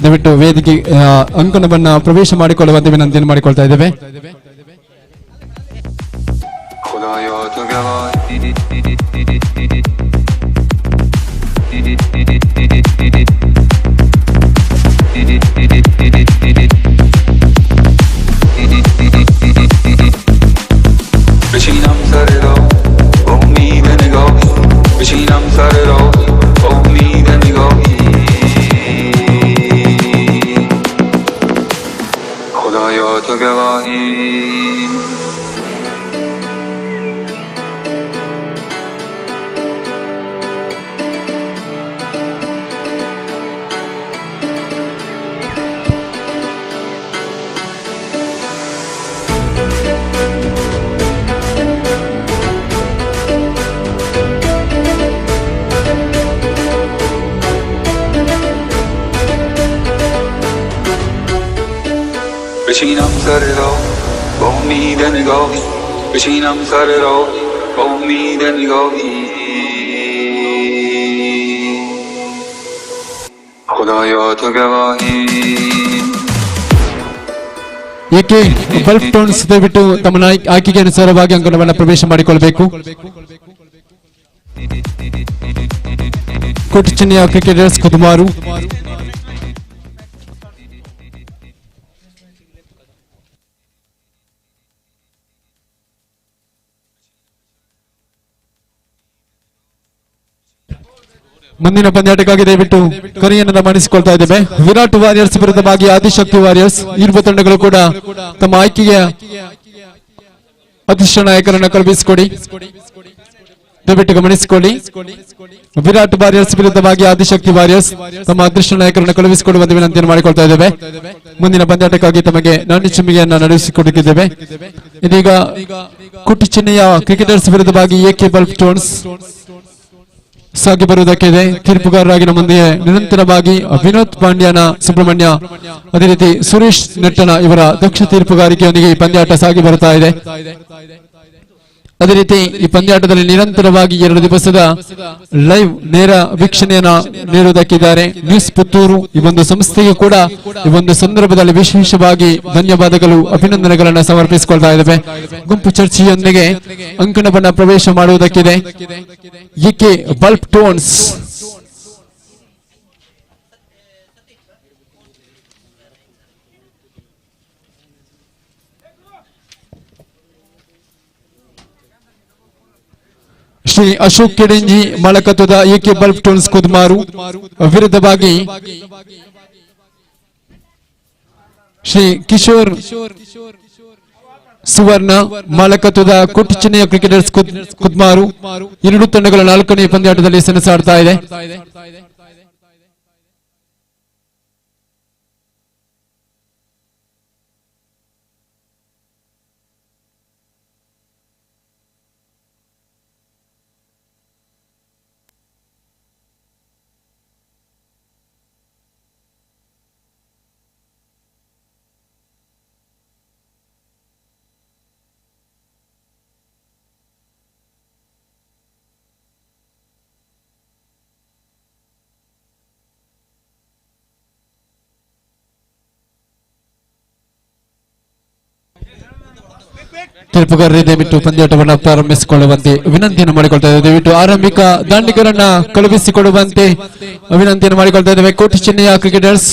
ದಯವಿಟ್ಟು ವೇದಿಕೆ ಅಂಕಣವನ್ನ ಪ್ರವೇಶ ಮಾಡಿಕೊಳ್ಳುವಂತೆ ವಿನಂತಿಯನ್ನು ಮಾಡಿಕೊಳ್ತಾ ಇದ್ದೇವೆ. Vishinam sariro, Bomi demigohi. Vishinam sariro, Bomi demigohi. Khudaya tu gavahi. ಎಕೆ ಬಲ್ಪ್ ಟೋನ್ಸ್ ದಯವಿಟ್ಟು ತಮ್ಮ ಆಯ್ಕೆಗೆ ಅನುಸಾರವಾಗಿ ಅಂಕಣವನ್ನು ಪ್ರವೇಶ ಮಾಡಿಕೊಳ್ಳಬೇಕು. ಕೋಟಿ ಚೆನ್ನಯ್ಯ ಕ್ರಿಕೆಟರ್ಸ್ ಕುದುಮಾರು. ಮುಂದಿನ ಪಂದ್ಯಾಟಕ್ಕಾಗಿ ದಯವಿಟ್ಟು ಕರೆಯನ್ನು ಮಾಡಿಸಿಕೊಳ್ತಾ ಇದ್ದೇವೆ. ವಿರಾಟ್ ವಾರಿಯರ್ಸ್ ವಿರುದ್ಧವಾಗಿ ಆದಿಶಕ್ತಿ ವಾರಿಯರ್ಸ್. ಇರುವ ತಂಡಗಳು ಕೂಡ ತಮ್ಮ ಆಯ್ಕೆಯ ಅದೃಷ್ಟ ನಾಯಕರನ್ನು ಕಲ್ಪಿಸಿಕೊಡಿ. ದಯವಿಟ್ಟು ಗಮನಿಸಿಕೊಳ್ಳಿ. ವಿರಾಟ್ ವಾರಿಯರ್ಸ್ ವಿರುದ್ಧವಾಗಿ ಆದಿಶಕ್ತಿ ವಾರಿಯರ್ಸ್ ತಮ್ಮ ಅದೃಷ್ಟ ನಾಯಕರನ್ನು ಕಳುಹಿಸಿಕೊಡುವಂತೆ ವಿನಂತಿಯನ್ನು ಮಾಡಿಕೊಳ್ತಾ ಇದ್ದೇವೆ. ಮುಂದಿನ ಪಂದ್ಯಾಟಕ್ಕಾಗಿ ತಮಗೆ ನಾಣ್ಯ ಚಿಮ್ಮಿಗೆಯನ್ನು ನಡೆಸಿಕೊಡುತ್ತಿದ್ದೇವೆ. ಇದೀಗ ಕೋಟಿ ಚೆನ್ನಯ್ಯ ಕ್ರಿಕೆಟರ್ಸ್ ವಿರುದ್ಧವಾಗಿ ಎಕೆ ಬಲ್ಬ್ ಸ್ಟೋನ್ಸ್ ಸಾಗಿ ಬರುವುದಕ್ಕಿದೆ. ತೀರ್ಪುಗಾರರಾಗಿ ನಮ್ಮ ಮುಂದೆ ನಿರಂತರವಾಗಿ ವಿನೋದ್ ಪಾಂಡ್ಯನ ಸುಬ್ರಹ್ಮಣ್ಯ, ಅದೇ ರೀತಿ ಸುರೇಶ್ ನೆಟ್ಟನ ಇವರ ದಕ್ಷ ತೀರ್ಪುಗಾರಿಕೆಯೊಂದಿಗೆ ಈ ಪಂದ್ಯಾಟ ಸಾಗಿ ಬರುತ್ತಾ ಇದೆ. ಅದೇ ರೀತಿ ಈ ಪಂದ್ಯಾಟದಲ್ಲಿ ನಿರಂತರವಾಗಿ 2 ದಿವಸದ ಲೈವ್ ನೇರ ವೀಕ್ಷಣೆಯನ್ನ ನೀಡುವುದಕ್ಕಿದ್ದಾರೆ ನ್ಯೂಸ್ ಪುತ್ತೂರು. ಈ ಒಂದು ಸಂಸ್ಥೆಗೆ ಕೂಡ ಈ ಒಂದು ಸಂದರ್ಭದಲ್ಲಿ ವಿಶೇಷವಾಗಿ ಧನ್ಯವಾದಗಳು, ಅಭಿನಂದನೆಗಳನ್ನು ಸಮರ್ಪಿಸಿಕೊಳ್ತಾ ಇದ್ದೇವೆ. ಗುಂಪು ಚರ್ಚೆಯೊಂದಿಗೆ ಅಂಕಣ ಬಣ್ಣ ಪ್ರವೇಶ ಮಾಡುವುದಕ್ಕಿದೆ. AK bulb tones Shri Ashok Kedenji ಮಾಲಕತ್ವದ ಎಕೆ ಬಲ್ಬ್ ಟೋನ್ಸ್ ಕುದ್ಮಾರು ವಿರುದ್ಧವಾಗಿ ಶ್ರೀ ಕಿಶೋರ್ ಸುವರ್ಣ ಮಾಲಕತ್ವದ ಕೋಟಿ ಚೆನ್ನಯ್ಯ ಕ್ರಿಕೆಟರ್ಸ್ ಕುದ್ಮಾರು. 2 ತಂಡಗಳ 4ನೇ ಪಂದ್ಯಾಟದಲ್ಲಿ ಸೆಣಸಾಡ್ತಾ ಇದೆ. ತೀರ್ಪುಗಾರರೇ ದಯವಿಟ್ಟು ಪಂದ್ಯಾಟವನ್ನು ಪ್ರಾರಂಭಿಸಿಕೊಳ್ಳುವಂತೆ ವಿನಂತಿಯನ್ನು ಮಾಡಿಕೊಳ್ತಾ ಇದ್ದೇವೆ. ದಯವಿಟ್ಟು ಆರಂಭಿಕ ದಾಂಡಿಗರನ್ನ ಕಳುಹಿಸಿಕೊಡುವಂತೆ ವಿನಂತಿಯನ್ನು ಮಾಡಿಕೊಳ್ತಾ ಇದ್ದೇವೆ. ಕೋಟಿ ಚೆನ್ನಯ್ಯ ಕ್ರಿಕೆಟರ್ಸ್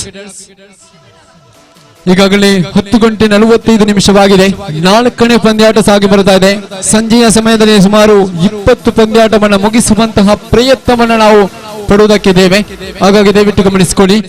ಈಗಾಗಲೇ 10 ಗಂಟೆ 45 ನಿಮಿಷವಾಗಿದೆ. 4ನೇ ಪಂದ್ಯಾಟ ಸಾಗಿ ಬರ್ತಾ ಇದೆ. ಸಂಜೆಯ ಸಮಯದಲ್ಲಿ ಸುಮಾರು 20 ಪಂದ್ಯಾಟವನ್ನು ಮುಗಿಸುವಂತಹ ಪ್ರಯತ್ನವನ್ನು ನಾವು ಪಡುವುದಕ್ಕಿದ್ದೇವೆ. ಹಾಗಾಗಿ ದಯವಿಟ್ಟು ಗಮನಿಸಿಕೊಳ್ಳಿ.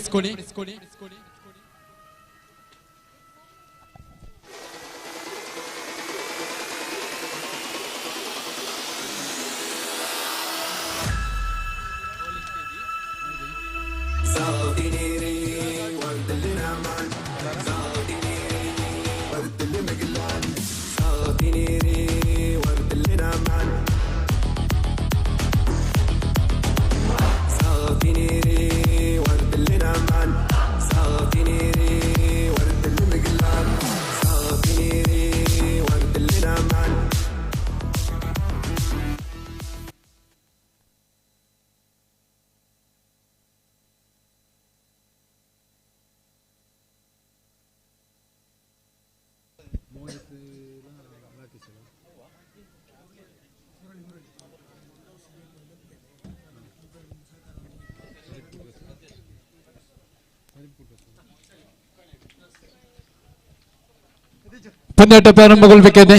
ಪಂದ್ಯಾಟ ಪ್ರಾರಂಭಗೊಳ್ಳಬೇಕಿದೆ.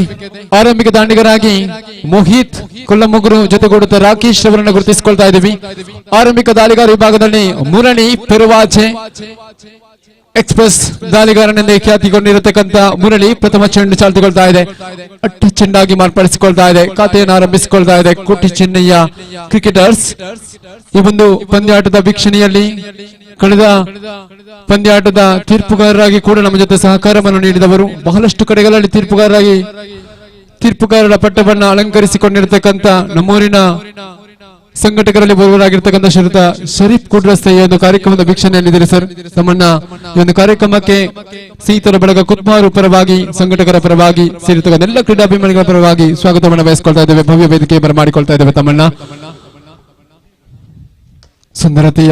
ಆರಂಭಿಕ ದಾಂಡಿಗರಾಗಿ ಮೋಹಿತ್ ಕೊಲ್ಲಮುಗುರು ಜೊತೆಗೂಡುತ್ತಾ ರಾಕೇಶ್ ಅವರನ್ನು ಗುರುತಿಸಿಕೊಳ್ತಾ ಇದ್ದೀವಿ. ಆರಂಭಿಕ ದಾಳಿಗಾರ ವಿಭಾಗದಲ್ಲಿ ಮುರಳಿ ಪೆರುವಾಚೆ ಎಕ್ಸ್ಪ್ರೆಸ್ ದಾಳಿಗಾರನೆಂದೇ ಖ್ಯಾತಿಗೊಂಡಿರತಕ್ಕಂತ ಮುರಳಿ ಪ್ರಥಮ ಚೆಂಡು ಚಾಲ್ತಿಗೊಳ್ತಾ ಇದೆ. ಅಟ್ಟ ಚೆಂಡಾಗಿ ಮಾರ್ಪಡಿಸಿಕೊಳ್ತಾ ಇದೆ. ಖಾತೆಯನ್ನು ಆರಂಭಿಸಿಕೊಳ್ತಾ ಇದೆ ಕೋಟಿ ಚೆನ್ನಯ್ಯ ಕ್ರಿಕೆಟರ್ಸ್. ಈ ಒಂದು ಪಂದ್ಯಾಟದ ವೀಕ್ಷಣೆಯಲ್ಲಿ ಕಳೆದ ಪಂದ್ಯಾಟದ ತೀರ್ಪುಗಾರರಾಗಿ ಕೂಡ ನಮ್ಮ ಜೊತೆ ಸಹಕಾರವನ್ನು ನೀಡಿದವರು, ಬಹಳಷ್ಟು ಕಡೆಗಳಲ್ಲಿ ತೀರ್ಪುಗಾರರ ಪಟ್ಟವನ್ನು ಅಲಂಕರಿಸಿಕೊಂಡಿರತಕ್ಕಂತ ನಮ್ಮೂರಿನ ಸಂಘಟಕರಲ್ಲಿ ಒಬ್ಬರಾಗಿರ್ತಕ್ಕಂಥ ಶ್ರೀಯುತ ಶರೀಫ್ ಕುಡ್ರಸ್ತೆ ಈ ಒಂದು ಕಾರ್ಯಕ್ರಮದ ವೀಕ್ಷಣೆಯಲ್ಲಿದ್ದಾರೆ. ಸರ್, ತಮ್ಮನ್ನ ಈ ಒಂದು ಕಾರ್ಯಕ್ರಮಕ್ಕೆ ಸ್ನೇಹಿತರ ಬಳಗ ಕುತ್ಮಾರು ಪರವಾಗಿ, ಸಂಘಟಕರ ಪರವಾಗಿ ಸೇರಿರ್ತಕ್ಕಂಥ ಎಲ್ಲ ಕ್ರೀಡಾಭಿಮಾನಿಗಳ ಪರವಾಗಿ ಸ್ವಾಗತವನ್ನು ಬಯಸಿಕೊಳ್ತಾ ಇದ್ದೇವೆ. ಭವ್ಯ ವೇದಿಕೆ ಬರಮಾಡಿಕೊಳ್ತಾ ಇದ್ದೇವೆ. ತಮ್ಮನ್ನ ಸುಂದರತೆಯ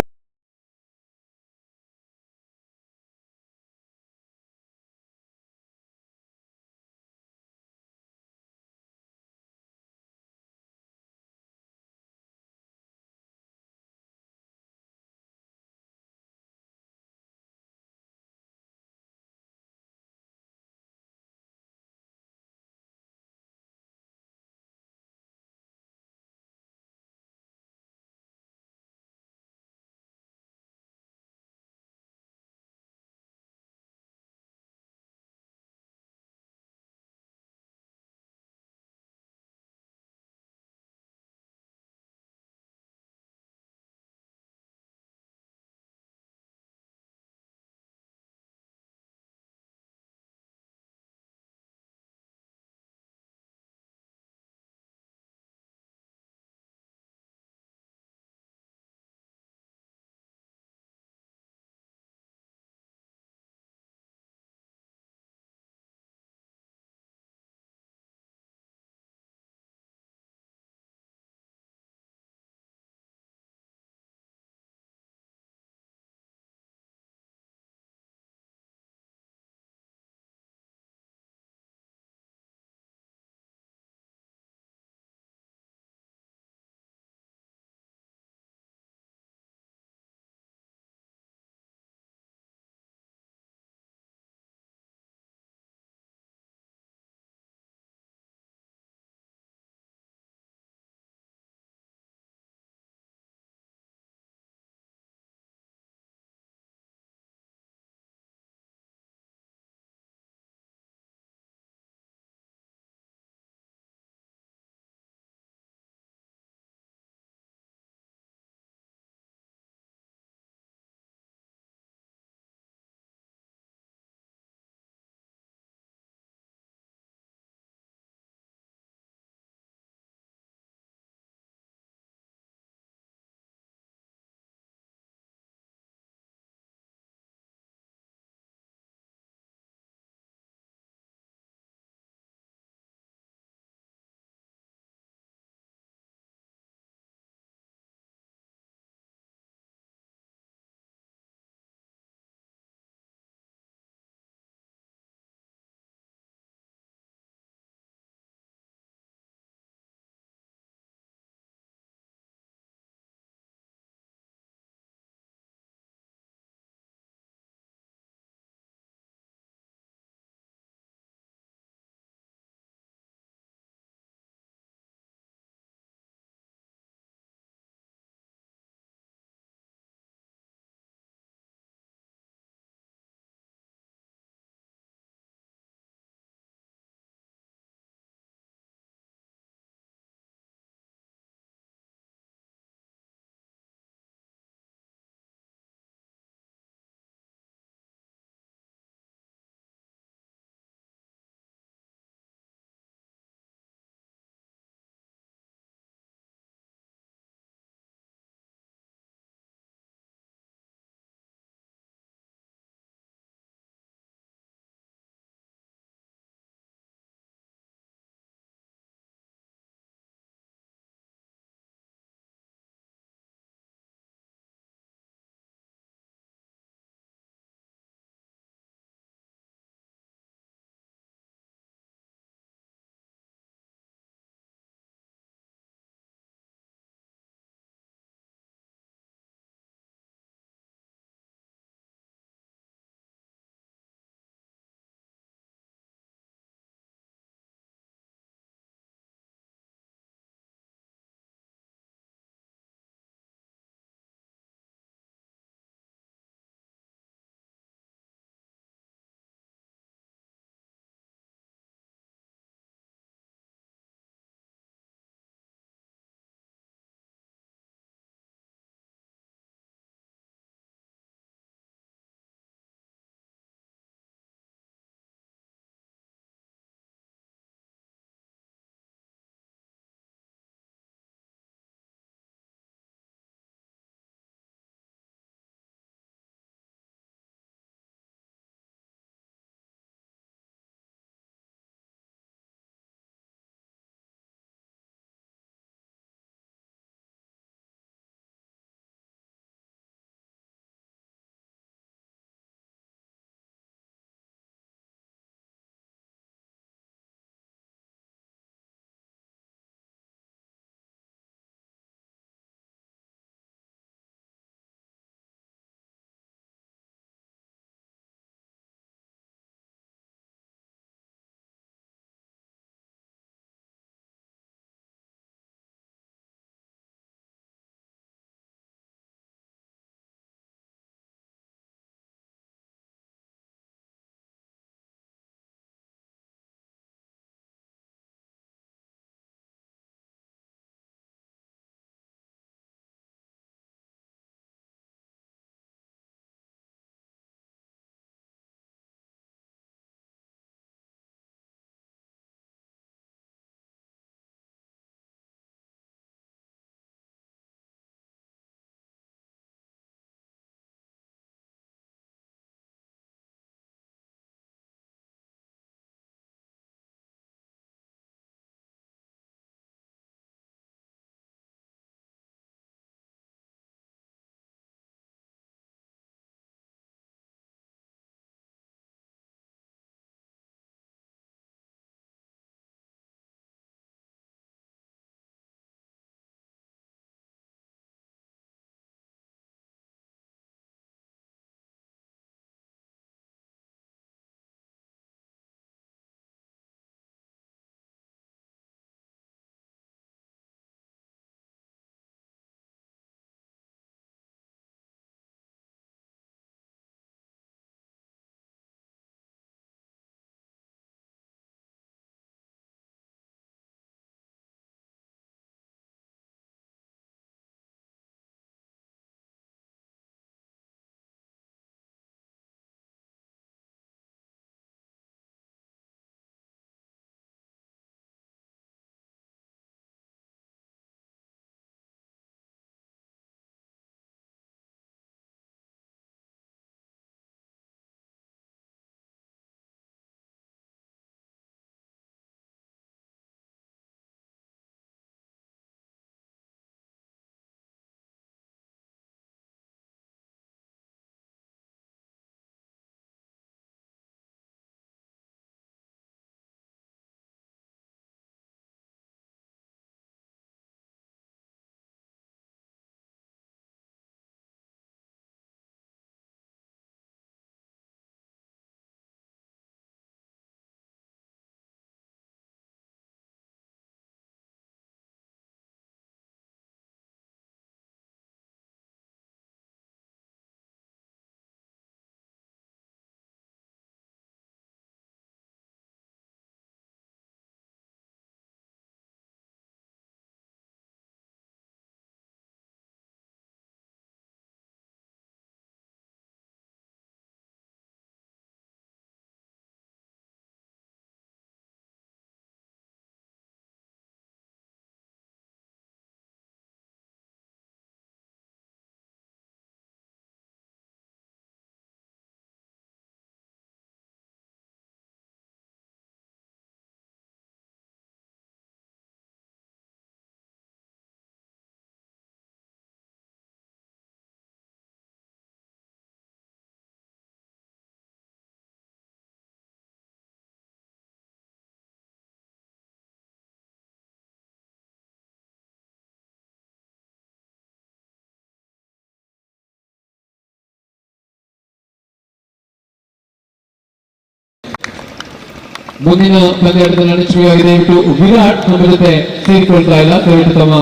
ಮುಂದಿನ ಪಂದ್ಯಾಟದ ನಡೆಸುವಾಗಿದೆ ವಿರಾಟ್ ನಮ್ಮ ಜೊತೆ ಸೇರಿಕೊಳ್ತಾ ಇಲ್ಲ. ದಯವಿಟ್ಟು ತಮ್ಮ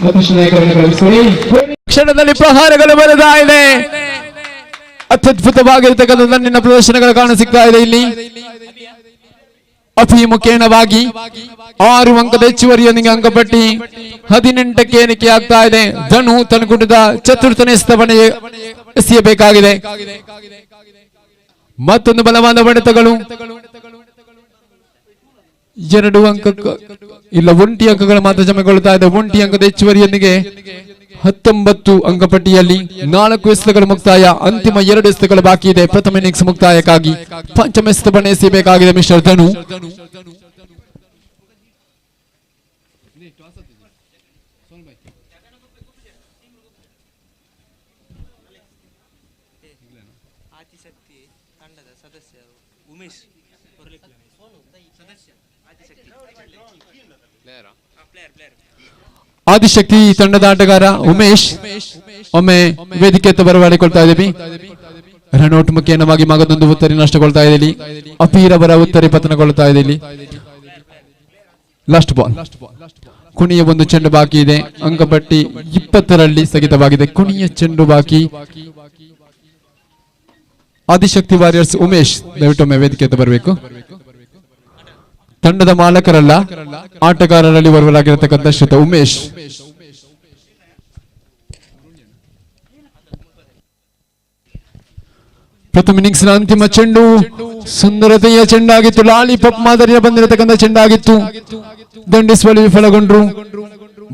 ಪ್ರದರ್ಶನ ನಾಯಕರನ್ನು ಕಳಿಸಿಕೊಳ್ಳಿ. ಕ್ಷಣದಲ್ಲಿ ಪ್ರಹಾರಗಳು ಬರುತ್ತಾ ಇದೆ. ಅತ್ಯದ್ಭುತವಾಗಿರ್ತಕ್ಕಂಥ ನಿನ್ನ ಪ್ರದರ್ಶನಗಳು ಕಾಣ ಸಿಗ್ತಾ ಇದೆ. ಇಲ್ಲಿ ಅಭಿಮುಖೇಣವಾಗಿ 6 ಅಂಕದ ಹೆಚ್ಚುವರಿಯೊಂದಿಗೆ ಅಂಕಪಟ್ಟಿ 18ಕ್ಕೆ ಏರಿಕೆ ಆಗ್ತಾ ಇದೆ. ಧನು ತನ್ಕುಟದ ಚತುರ್ಥನೇ ಸ್ತವನೆ ಎಸೆಯಬೇಕಾಗಿದೆ. ಮತ್ತೊಂದು ಬಲವಾದ ಹೊಡೆತಗಳು 2 ಅಂಕ ಇಲ್ಲ 1 ಅಂಕಗಳು ಮಾತ್ರ ಜಮೆಗೊಳ್ಳುತ್ತಾ ಇದೆ. 1 ಅಂಕದ ಹೆಚ್ಚುವರಿಯೊಂದಿಗೆ 19 ಅಂಕಪಟ್ಟಿಯಲ್ಲಿ 4 ಎಸೆತಗಳು ಮುಕ್ತಾಯ. ಅಂತಿಮ 2 ಎಸೆತಗಳು ಬಾಕಿ ಇದೆ. ಪ್ರಥಮ ಇನ್ನಿಂಗ್ಸ್ ಮುಕ್ತಾಯಕ್ಕಾಗಿ ಪಂಚಮ ಎಸೆತವನ್ನು ಎಸೆಯಬೇಕಾಗಿದೆ ಮಿಸ್ಟರ್ ಧನು. ಆದಿಶಕ್ತಿ ತಂಡದ ಆಟಗಾರ ಉಮೇಶ್ ಒಮ್ಮೆ ವೇದಿಕೆಯತ್ತ ಬರಮಾಡಿಕೊಳ್ತಾ ಇದ್ದೀವಿ. ರನ್ಔಟ್ ಮುಖೇನವಾಗಿ ಮಗದೊಂದು ಉತ್ತರಿ ನಷ್ಟಗೊಳ್ತಾ ಇದೆ. ಇಲ್ಲಿ ಅಪೀರವರ ಉತ್ತರಿ ಪತನಗೊಳ್ತಾ ಇದೆ. ಇಲ್ಲಿ ಲಾಸ್ಟ್ ಬಾಲ್. ಕೊನೆಯ ಒಂದು ಚೆಂಡು ಬಾಕಿ ಇದೆ. ಅಂಕಪಟ್ಟಿ 20ರಲ್ಲಿ ಸ್ಥಗಿತವಾಗಿದೆ. ಕೊನೆಯ ಚೆಂಡು ಬಾಕಿ. ಆದಿಶಕ್ತಿ ವಾರಿಯರ್ಸ್ ಉಮೇಶ್ ದಯವಿಟ್ಟೊಮ್ಮೆ ವೇದಿಕೆಯತ್ತ ಬರಬೇಕು. ತಂಡದ ಮಾಲಕರಲ್ಲ, ಆಟಗಾರರಲ್ಲಿ ಬರಲಾಗಿರತಕ್ಕಂಥ ಶ್ರೀತ ಉಮೇಶ್. ಪ್ರಥಮ ಇನ್ನಿಂಗ್ಸ್ ನ ಅಂತಿಮ ಚೆಂಡು ಸುಂದರತೆಯ ಚೆಂಡಾಗಿತ್ತು. ಲಾಲಿಪಾಪ್ ಮಾದರಿಯ ಬಂದಿರತಕ್ಕಂಥ ಚೆಂಡಾಗಿತ್ತು. ದಂಡಿಸುವಲ್ಲಿ ವಿಫಲಗೊಂಡ್ರು.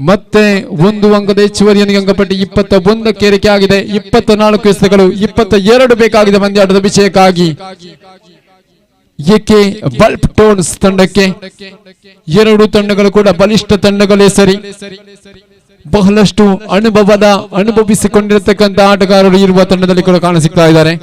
ಮತ್ತೆ 1 ಅಂಕದ ಹೆಚ್ಚುವರಿಯೊಂದಿಗೆ ಅಂಕಪಟ್ಟಿ 21ಕ್ಕೆ ಏರಿಕೆ ಆಗಿದೆ. 24 ಎಸೆತಗಳು 22 ಬೇಕಾಗಿದೆ ಪಂದ್ಯಾಟದ ವಿಷಯಕ್ಕಾಗಿ. ಏಕೆ ಬಲ್ಪ್ ಟೋನ್ಸ್ ತಂಡಕ್ಕೆ 2 ತಂಡಗಳು ಕೂಡ ಬಲಿಷ್ಠ ತಂಡಗಳೇ ಸರಿ. ಬಹಳಷ್ಟು ಅನುಭವಿಸಿಕೊಂಡಿರತಕ್ಕಂಥ ಆಟಗಾರರು ಇರುವ ತಂಡದಲ್ಲಿ ಕೂಡ ಕಾಣಸಿಗ್ತಾ ಇದ್ದಾರೆ.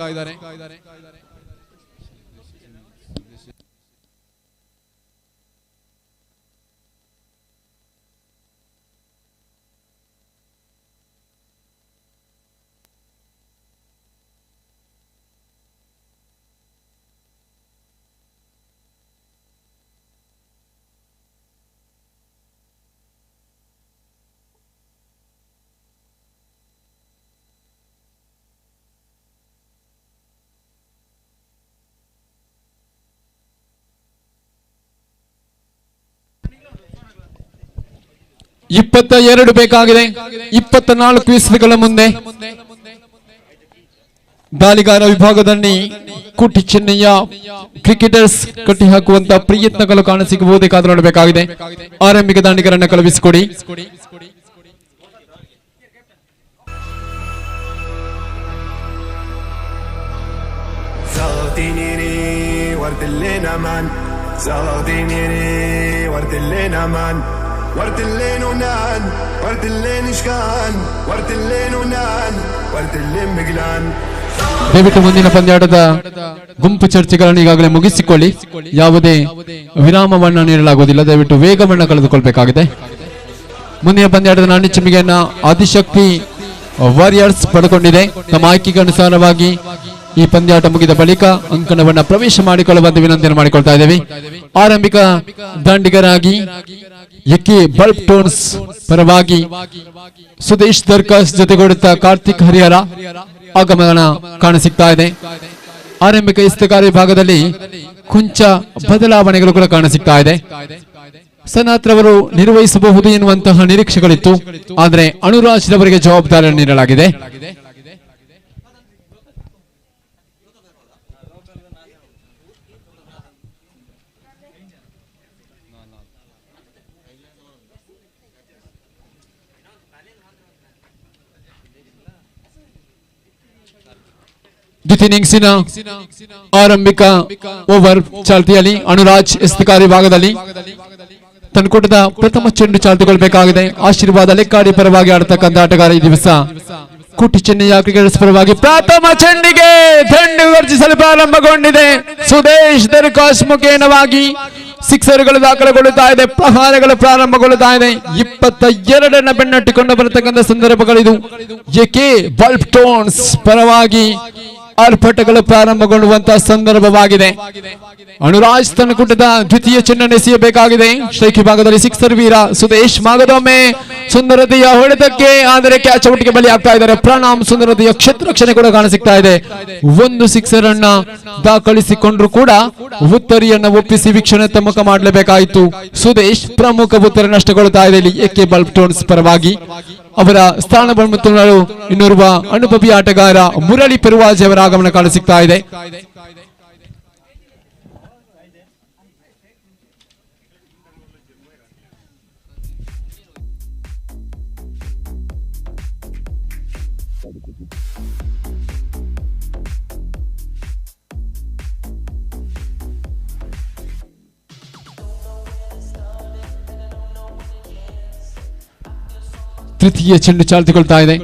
ಇಪ್ಪತ್ತ ಬೇಕಾಗಿದೆ. 24 ಎಸೆತಗಳ ಮುಂದೆ ದಾಳಿಗಾರ ವಿಭಾಗದಲ್ಲಿ ಕುಟಿ ಚೆನ್ನಯ್ಯ ಕ್ರಿಕೆಟರ್ಸ್ ಕಟ್ಟಿ ಹಾಕುವಂತ ಪ್ರಯತ್ನಗಳು ಕಾಣಸಿಗಬಹುದಾದ್ರೆ ನೋಡಬೇಕಾಗಿದೆ. ಆರಂಭಿಕ ದಾಂಡಿಗರನ್ನು ಕಳುಹಿಸಿಕೊಡಿ. ورد الليل ونان ورد الليل اشكان ورد الليل ونان ورد الليل مقلان. ದಯವಿಟ್ಟು ಮುಂದಿನ ಪಂದ್ಯಾಟದ ಗುಂಪು ಚರ್ಚೆಗಳನ್ನು ಈಗಾಗಲೇ ಮುಗಿಸಿಕೊಳ್ಳಿ. ಯಾವುದೇ ವಿರಾಮವನ್ನ ನೀಡಲಾಗುವುದಿಲ್ಲ. ದಯವಿಟ್ಟು ವೇಗವನ್ನ ಕಳೆದುಕೊಳ್ಬೇಕಾಗಿದೆ. ಮುಂದಿನ ಪಂದ್ಯಾಟದ ನಾಣ್ಯ ಚಿಮ್ಮಿಗೆಯನ್ನ ಆದಿಶಕ್ತಿ ವಾರಿಯರ್ಸ್ ಪಡೆದುಕೊಂಡಿದೆ. ತಮ್ಮ ಆಯ್ಕೆಗೆ ಅನುಸಾರವಾಗಿ ಈ ಪಂದ್ಯಾಟ ಮುಗಿದ ಬಳಿಕ ಅಂಕಣವನ್ನ ಪ್ರವೇಶ ಮಾಡಿಕೊಳ್ಳುವಂತೆ ವಿನಂತಿಯನ್ನು ಮಾಡಿಕೊಳ್ತಾ ಇದ್ದೇವೆ. ಆರಂಭಿಕ ದಾಂಡಿಗರಾಗಿ ಎಕೆ ಬಲ್ಪ್ ಟೋನ್ಸ್ ಪರವಾಗಿ ಸುದೇಶ್ ದರ್ಕಾಸ್ ಜೊತೆಗೂಡುತ್ತಾ ಕಾರ್ತಿಕ್ ಹರಿಹರ ಆಗಮನ ಕಾಣಸಿಗ್ತಾ ಇದೆ. ಆರಂಭಿಕ ಎಸೆತಗಾರ ವಿಭಾಗದಲ್ಲಿ ಕೊಂಚ ಬದಲಾವಣೆಗಳು ಕೂಡ ಕಾಣಸಿಗ್ತಾ ಇದೆ. ಸನಾತ್ ರವರು ನಿರ್ವಹಿಸಬಹುದು ಎನ್ನುವಂತಹ ನಿರೀಕ್ಷೆಗಳಿತ್ತು. ಆದರೆ ಅನುರಾಜ್ ರವರಿಗೆ ಜವಾಬ್ದಾರಿಯನ್ನು ನೀಡಲಾಗಿದೆ. ದ್ವಿತೀಯ ಇನ್ನಿಂಗ್ಸಿನ ಆರಂಭಿಕ ಓವರ್ ಚಾಲ್ತಿಯಲ್ಲಿ ಅನುರಾಜ್ ಎಸೆತಗಾರ ವಿಭಾಗದಲ್ಲಿ ತನ್ಕೂಟದ ಪ್ರಥಮ ಚೆಂಡು ಚಾಲ್ತಿಗೊಳ್ಳಬೇಕಾಗಿದೆ. ಆಶೀರ್ವಾದ ಲೆಕ್ಕಾಡಿ ಪರವಾಗಿ ಆಡತಕ್ಕಂಥ ಆಟಗಾರ ಈ ದಿವಸ ಕುಟಿ ಚೆನ್ನಯ್ಯ ಕ್ರಿಕೆಟರ್ಸ್ ಪರವಾಗಿ ಪ್ರಥಮ ಚೆಂಡಿಗೆ ದಂಡು ವರ್ಜಿಸಲು ಪ್ರಾರಂಭಗೊಂಡಿದೆ. ಸುದೇಶ್ ದರ್ಕಾಶ್ ಮುಖೇನವಾಗಿ ಸಿಕ್ಸರ್ಗಳು ದಾಖಲೆಗೊಳ್ಳುತ್ತಾ ಇದೆ. ಪ್ರಹಾರಗಳು ಪ್ರಾರಂಭಗೊಳ್ಳುತ್ತಾ ಇದೆ. 22 ಬೆನ್ನಟ್ಟಿಕೊಂಡು ಬರತಕ್ಕಂಥ ಸಂದರ್ಭಗಳಿದು. ಎಕೆ ಬಲ್ಪ್ ಟೋನ್ಸ್ ಪರವಾಗಿ ಆರ್ಭಟಗಳು ಪ್ರಾರಂಭಗೊಳ್ಳುವಂತಹ ಸಂದರ್ಭವಾಗಿದೆ. ಅನುರಾಜ್ ತನ್ನಕೂಟದ ದ್ವಿತೀಯ ಚಿನ್ನ ಎಸೆಯಬೇಕಾಗಿದೆ. ಸ್ಟ್ರೈಕ್ ವಿಭಾಗದಲ್ಲಿ ಸಿಕ್ಸರ್ ವೀರ ಸುದೇಶ್ ಮಾಗದೊಮ್ಮೆ ಸುಂದರತೆಯ ಹೊಡೆತಕ್ಕೆ, ಆದರೆ ಕ್ಯಾಚ್ ಔಟ್ಗೆ ಬಲಿ ಆಗ್ತಾ ಇದ್ದಾರೆ. ಪ್ರಣಾಮ್ ಸುಂದರತೆಯ ಕ್ಷೇತ್ರಕ್ಷಣೆ ಕೂಡ ಕಾಣಸಿಗ್ತಾ ಇದೆ. ಒಂದು ಸಿಕ್ಸರ್ ಅನ್ನ ದಾಖಲಿಸಿಕೊಂಡ್ರು ಕೂಡ ಉತ್ತರಿಯನ್ನ ಒಪ್ಪಿಸಿ ವೀಕ್ಷಣೆ ತಮ್ಮಕ ಮಾಡಲೇಬೇಕಾಯಿತು. ಸುದೇಶ್ ಪ್ರಮುಖ ಉತ್ತರಿ ನಷ್ಟಗೊಳ್ಳುತ್ತಾ ಇದೆ ಇಲ್ಲಿ ಎಕೆ ಬಲ್ಬ್ ಟೋನ್ಸ್ ಪರವಾಗಿ. ಅವರ ಸ್ಥಾನವನ್ನು ಇನ್ನೋರ್ವ ಅನುಭವಿ ಆಟಗಾರ ಮುರಳಿ ಪೆರುವಾಜ್ ಅವರ ಆಗಮನ ಕಾಣಸಿಗ್ತಾ ಇದೆ. ತೃತೀಯ ಚೆಂಡು ಚಾಲ್ತಿಗೊಳ್ತಾ ಇದೆ.